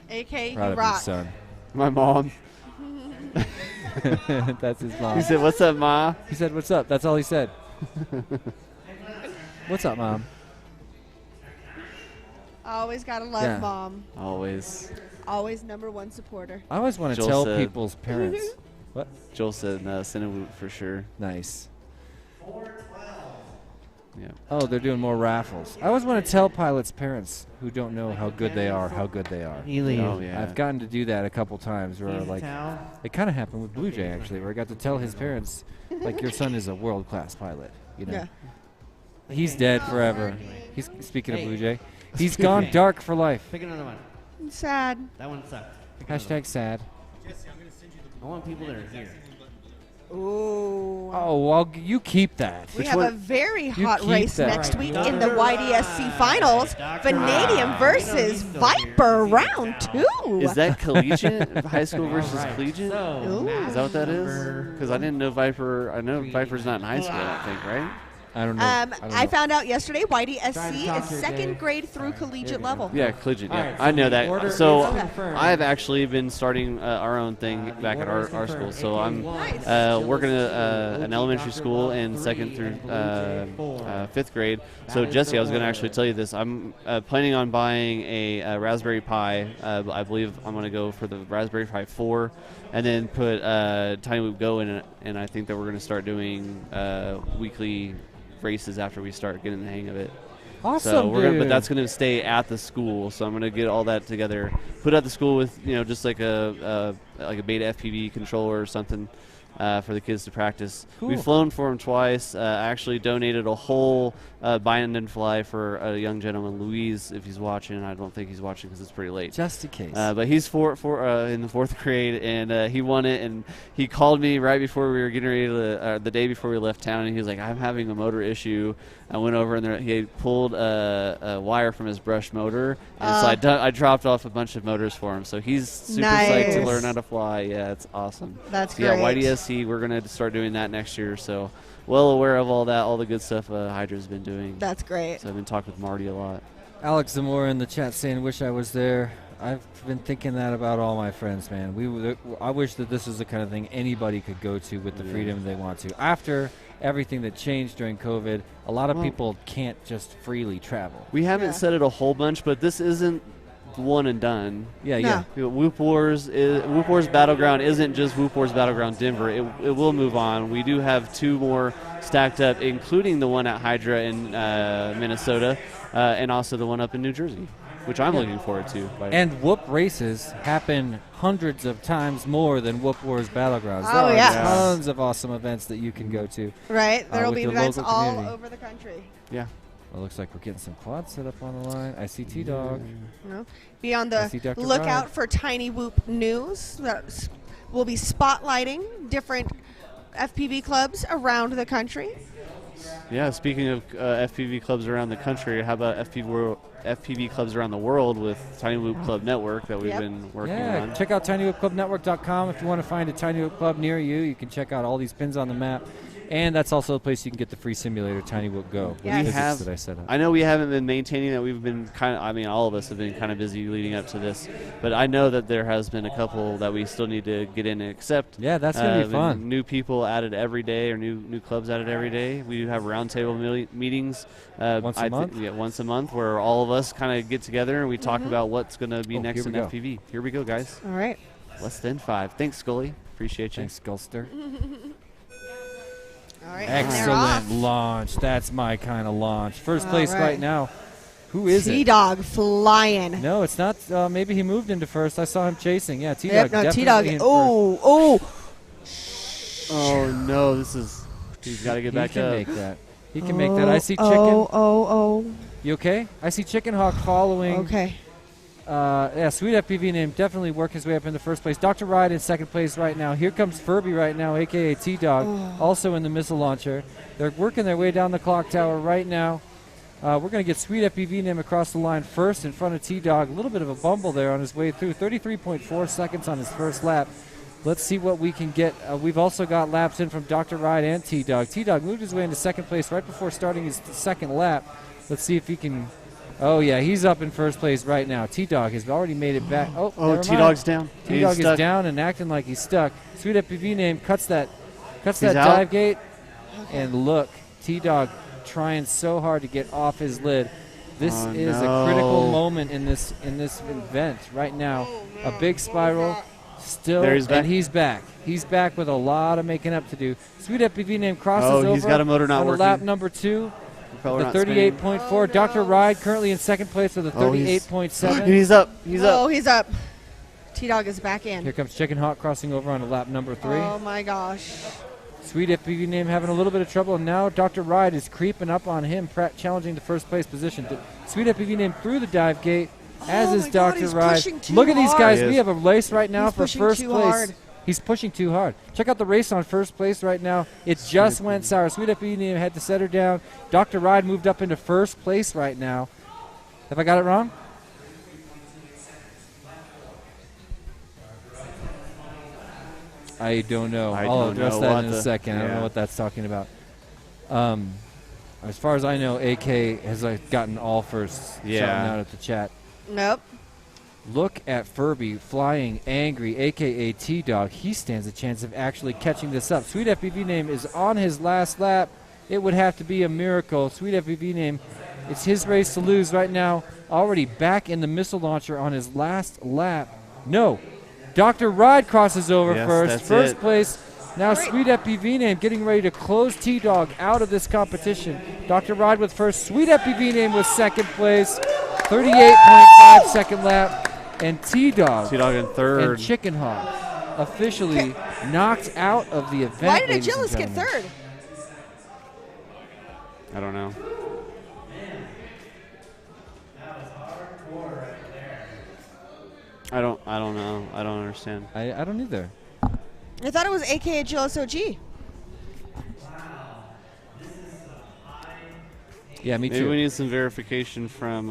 AK, you Proud of you, rock. son. My mom. That's his mom. He said, "What's up, Ma?" He said, "What's up?" That's all he said. What's up, Mom? Always gotta love Yeah. mom. Always. Always #1 supporter. I always want to Joel tell said- people's parents. What? Joel said Cinewhoop for sure. Nice. Yeah. Oh, they're doing more raffles. I always want to tell pilots' parents who don't know how good they are, how good they are. I've gotten to do that a couple times where, like, it kind of happened with Blue Jay, actually, where I got to tell his parents, like, your son is a world-class pilot, you know. Yeah. He's dead forever. He's speaking of Blue Jay. He's gone dark for life. Pick another one. Sad. That one sucked. Hashtag sad. I want people that are here. Ooh. Oh, well, you keep that. We have a very You hot keep race that. next week in the YDSC finals. Vanadium versus Viper round 2. Is that collegiate? High school versus collegiate? Ooh. Is that what that is? Because I didn't know Viper. I know Viper's not in high school, I don't think, right? I don't know. I found out yesterday YDSC is second grade through collegiate level. Yeah, collegiate. Yeah, Alright, I know the that. order So is confirmed. I've actually been starting our own thing back at our school. So I'm working at an elementary school in second through fifth grade. So Jesse, I was going to actually tell you this. I'm planning on buying a Raspberry Pi. I believe I'm going to go for the Raspberry Pi 4, and then put Tiny Whoop Go in it. And I think that we're going to start doing weekly races after we start getting the hang of it. Awesome, so we're gonna, but dude. that's going to stay at the school. So I'm going to get all that together, put it at the school with just like a beta FPV controller or something for the kids to practice. Cool. We've flown for them twice. I actually donated a whole bind and fly for a young gentleman, Louise, if he's watching. I don't think he's watching because it's pretty late. Just in case. But he's in the fourth grade, and he won it. And he called me right before we were getting ready to, the day before we left town, and he was like, "I'm having a motor issue." I went over and he had pulled a wire from his brush motor, and so I dropped off a bunch of motors for him. So he's super psyched to learn how to fly. Yeah, it's awesome. That's great. Yeah, great. YDSC, we're going to start doing that next year. So well aware of all that, all the good stuff Hydra's been doing. That's great. So I've been talking with Marty a lot. Alex Zamora in the chat saying, "Wish I was there." I've been thinking that about all my friends, man. I wish that this was the kind of thing anybody could go to with the freedom they want to. After everything that changed during COVID, a lot of people can't just freely travel. We haven't said it a whole bunch, but this isn't one and done. Yeah. Whoop Wars Battleground isn't just Whoop Wars Battleground Denver. It will move on. We do have 2 more stacked up, including the one at Hydra in Minnesota, and also the one up in New Jersey, which I'm looking forward to. And Whoop races happen hundreds of times more than Whoop Wars Battlegrounds. Oh, there yeah. are tons of awesome events that you can go to. Right. There will with be the events local all community. over the country. Yeah. Well, it looks like we're getting some quads set up on the line. I see T-Dog. Be on I see the Dr. lookout Ryan. for Tiny Whoop news. We'll be spotlighting different FPV clubs around the country. Yeah, speaking of FPV clubs around the country, how about FPV clubs around the world with Tiny Whoop Club Network that we've been working on? Check out tinywhoopclubnetwork.com if you want to find a Tiny Whoop club near you. You can check out all these pins on the map. And that's also a place you can get the free simulator, Tiny Whoop Go. We have, that I set up. I know we haven't been maintaining that. We've been all of us have been kind of busy leading up to this. But I know that there has been a couple that we still need to get in and accept. Yeah, that's going to be fun. New people added every day, or new clubs added every day. We do have roundtable meetings. Once a month? Once a month, where all of us kind of get together and we talk about what's going to be next in go. FPV. Here we go, guys. All right. Less than 5. Thanks, Scully. Appreciate you. Thanks, Skullster. All right. Excellent launch. That's my kind of launch. First place right now. Who is it? T-Dog flying. No, it's not. Maybe he moved into first. I saw him chasing. Yeah, T-Dog. Yep, no, definitely T-Dog. in Oh. Oh, no. He's got to get back He can up. make that. He can make that. I see Chicken. Oh. You okay? I see Chicken Hawk following. Okay. Sweet FPV name definitely worked his way up in the first place. Dr. Ride in second place right now. Here comes Furby right now, a.k.a. T-Dog, also in the missile launcher. They're working their way down the clock tower right now. We're going to get Sweet FPV name across the line first in front of T-Dog. A little bit of a bumble there on his way through. 33.4 seconds on his first lap. Let's see what we can get. We've also got laps in from Dr. Ride and T-Dog. T-Dog moved his way into second place right before starting his second lap. Let's see if he can... Oh, yeah, he's up in first place right now. T-Dog has already made it back. Oh, T-Dog's down. T-Dog is down and acting like he's stuck. Sweet FPV name cuts that dive gate. And look, T-Dog trying so hard to get off his lid. This is a critical moment in this event right now. A big spiral. Still, and he's back. He's back with a lot of making up to do. Sweet FPV name crosses over. He's got a motor not on working. Lap number 2. Probably The not spinning. 38.4. Dr. Ride currently in second place with a 38.7. He's up. He's up. Oh, he's up. T-Dog is back in. Here comes Chicken Hawk crossing over on lap number 3. Oh my gosh. Sweet FPV name having a little bit of trouble, and now Dr. Ride is creeping up on him, challenging the first place position. Sweet FPV name through the dive gate, as is Dr. Ride. Look at these guys. We have a race right now for first place. Hard. He's pushing too hard. Check out the race on first place right now. It just went sour. Sweet FPV name had to set her down. Dr. Ride moved up into first place right now. Have I got it wrong? I don't know. I'll address that in a second. I don't know what that's talking about. As far as I know, AK has gotten all firsts. Shouting out at the chat. Nope. Look at Furby flying angry, a.k.a. T-Dog. He stands a chance of actually catching this up. Sweet FPV name is on his last lap. It would have to be a miracle. Sweet FPV name, it's his race to lose right now. Already back in the missile launcher on his last lap. No. Dr. Ride crosses over first. First place. Now Sweet FPV name getting ready to close T-Dog out of this competition. Dr. Ride with first. Sweet FPV name was second place. 38.5 second lap. And T-Dog in third. And Chicken Hawk officially knocked out of the event. Why did Agilus get third? I don't know. I don't know. I don't understand. I don't either. I thought it was AK Agilus OG. Yeah, me Maybe too. we need some verification from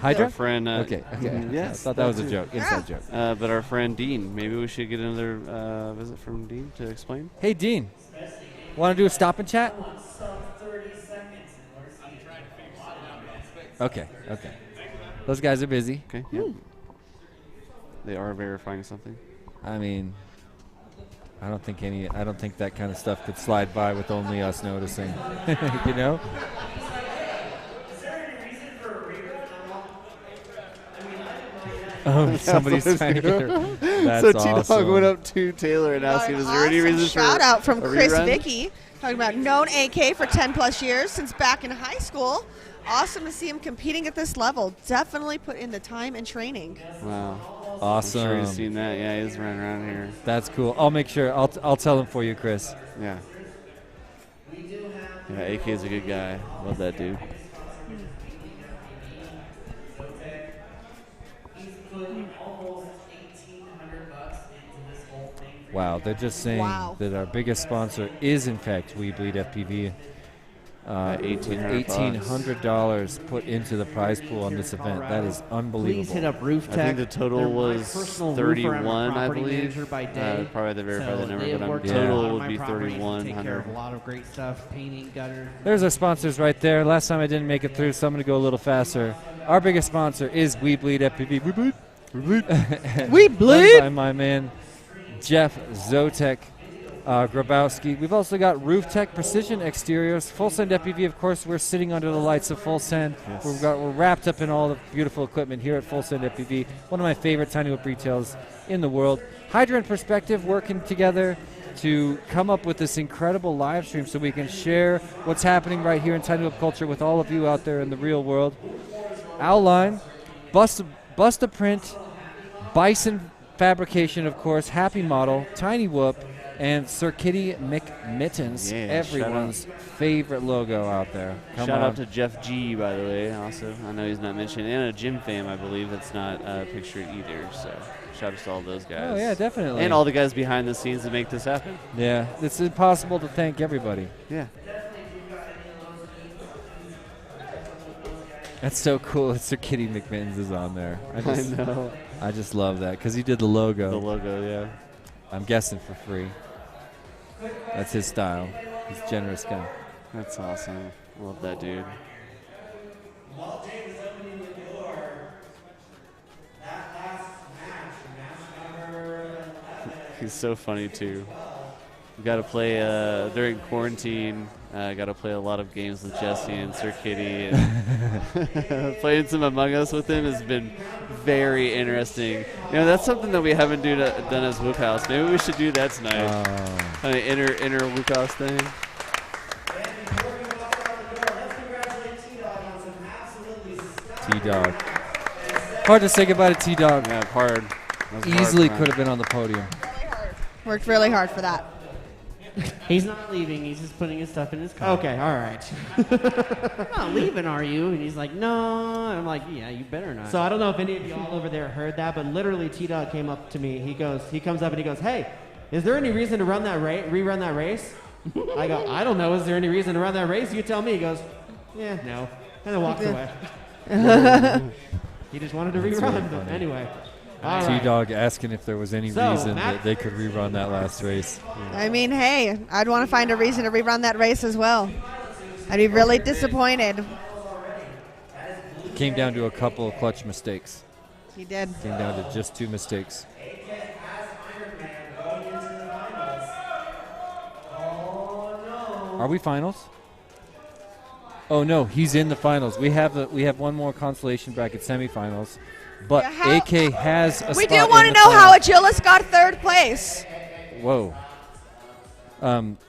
Hydra? our friend. Okay. Yes. I thought that was a joke. Inside joke. But our friend Dean. Maybe we should get another visit from Dean to explain. Hey, Dean. Want to do a stop and chat? Okay. Those guys are busy. Okay. Yeah. They are verifying something. I mean, I don't think that kind of stuff could slide by with only us noticing. You know? Oh, somebody's trying to get her. That's so awesome. T-Dog went up to Taylor and asked him, is there any reason for shout out from a Chris rerun? Vicky, talking about known AK for 10 plus years since back in high school. Awesome to see him competing at this level. Definitely put in the time and training. Wow. Awesome. I'm sure he's seen that. Yeah, he's running around here. That's cool. I'll make sure. I'll tell him for you, Chris. Yeah. Yeah, AK's a good guy. Love that dude. Wow, they're just saying that our biggest sponsor is, in fact, We Bleed FPV. $1,800 put into the prize pool on this event. That is unbelievable. Please hit up Roof Tech. I think the total was 31, I believe. By Probably have to verify the number, but the total would be 3,100. Take care of a lot of great stuff, painting, gutter. There's our sponsors right there. Last time I didn't make it through, so I'm going to go a little faster. Our biggest sponsor is We Bleed FPV. We bleed. We bleed. Run by my man, Jeff Zotek. Grabowski. We've also got Roof Tech Precision Exteriors. Full Send FPV, of course, we're sitting under the lights of Full Send. Yes. We're wrapped up in all the beautiful equipment here at Full Send FPV. One of my favorite tiny whip retails in the world. Hydra and Perspective working together to come up with this incredible live stream so we can share what's happening right here in tiny whip culture with all of you out there in the real world. Owline, Bust a Print, Bison Fabrication, of course, Happy Model, Tiny Whoop, and Sir Kitty McMittens, everyone's favorite logo out there. Shout out to Jeff G, by the way, also. I know he's not mentioned. And a Jim fam, I believe, that's not pictured either. So shout out to all those guys. Oh, yeah, definitely. And all the guys behind the scenes that make this happen. Yeah, it's impossible to thank everybody. Yeah. That's so cool. Sir Kitty McMittens is on there. I know. I just love that because he did the logo. The logo, yeah. I'm guessing for free. That's his style. He's a generous guy. That's awesome. Love that dude. He's so funny too. We got to play during quarantine. Got to play a lot of games with Jesse and Sir Kitty. And playing some Among Us with him has been very interesting. You know, that's something that we haven't done as Wook House. Maybe we should do that tonight. Kind of inner Wook House thing. T-Dog. Hard to say goodbye to T-Dog. Yeah, hard. Easily could have been on the podium. Worked really hard for that. He's not leaving. He's just putting his stuff in his car. Okay, all right. You're not leaving, are you? And he's like, no. And I'm like, yeah, you better not. So I don't know if any of y'all over there heard that, but literally T-Dog came up to me. He comes up and he goes, hey, is there any reason to rerun that race? I go, I don't know. Is there any reason to run that race? You tell me. He goes, yeah, no. And then walks away. He just wanted to That's rerun. really But funny. anyway. All right. T-Dog asking if there was any So, reason Matt- that they could rerun that last race. I mean, hey, I'd want to find a reason to rerun that race as well. I'd be really disappointed. Came down to a couple of clutch mistakes. He did. Came down to just 2 mistakes. Are we finals? Oh no, he's in the finals. We have one more consolation bracket semifinals, but AK has a We spot do want to in the know how finals. Achilles got third place. Whoa.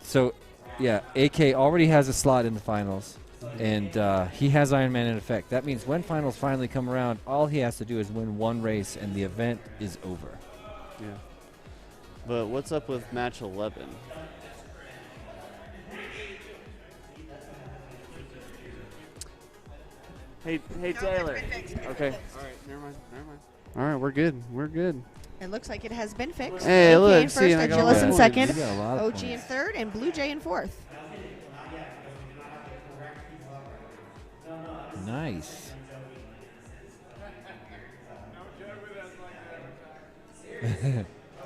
So, yeah, AK already has a slot in the finals, and he has Iron Man in effect. That means when finals finally come around, all he has to do is win one race, and the event is over. Yeah. But what's up with match 11? Hey, Taylor. Okay. All right, never mind. All right, we're good. We're good. It looks like it has been fixed. Hey, AK look, in see, first, I got Achilles all in my second, points. You got a lot of OG points. in third, and Blue Jay in fourth. Nice.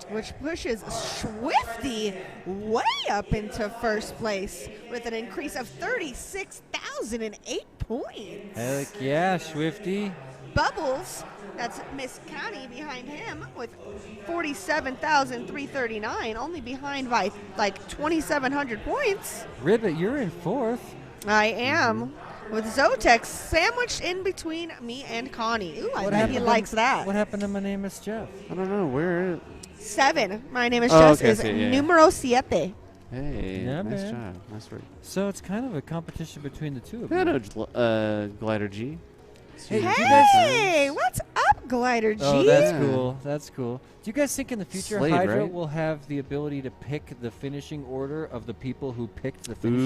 Which pushes Swifty way up into first place with an increase of 36,008 points. Heck yeah, Swifty. Bubbles, that's Miss County behind him with 47,339, only behind by like 2,700 points. Ribbit, you're in fourth. I am. With Zotex sandwiched in between me and Connie. Ooh, I bet he likes that. What happened to My Name is Jeff? I don't know. Where? 7. My name is Oh, Jess. okay, Is I see, yeah. numero siete. Hey, Yeah, nice man. job. Nice work. So it's kind of a competition between the two of Yeah, you. no, Glider G. Hey, do you Hey, what's up, Glider G? Oh, that's cool. That's cool. Do you guys think in the future Slade, Hydra right? will have the ability to pick the finishing order of the people who picked the finishing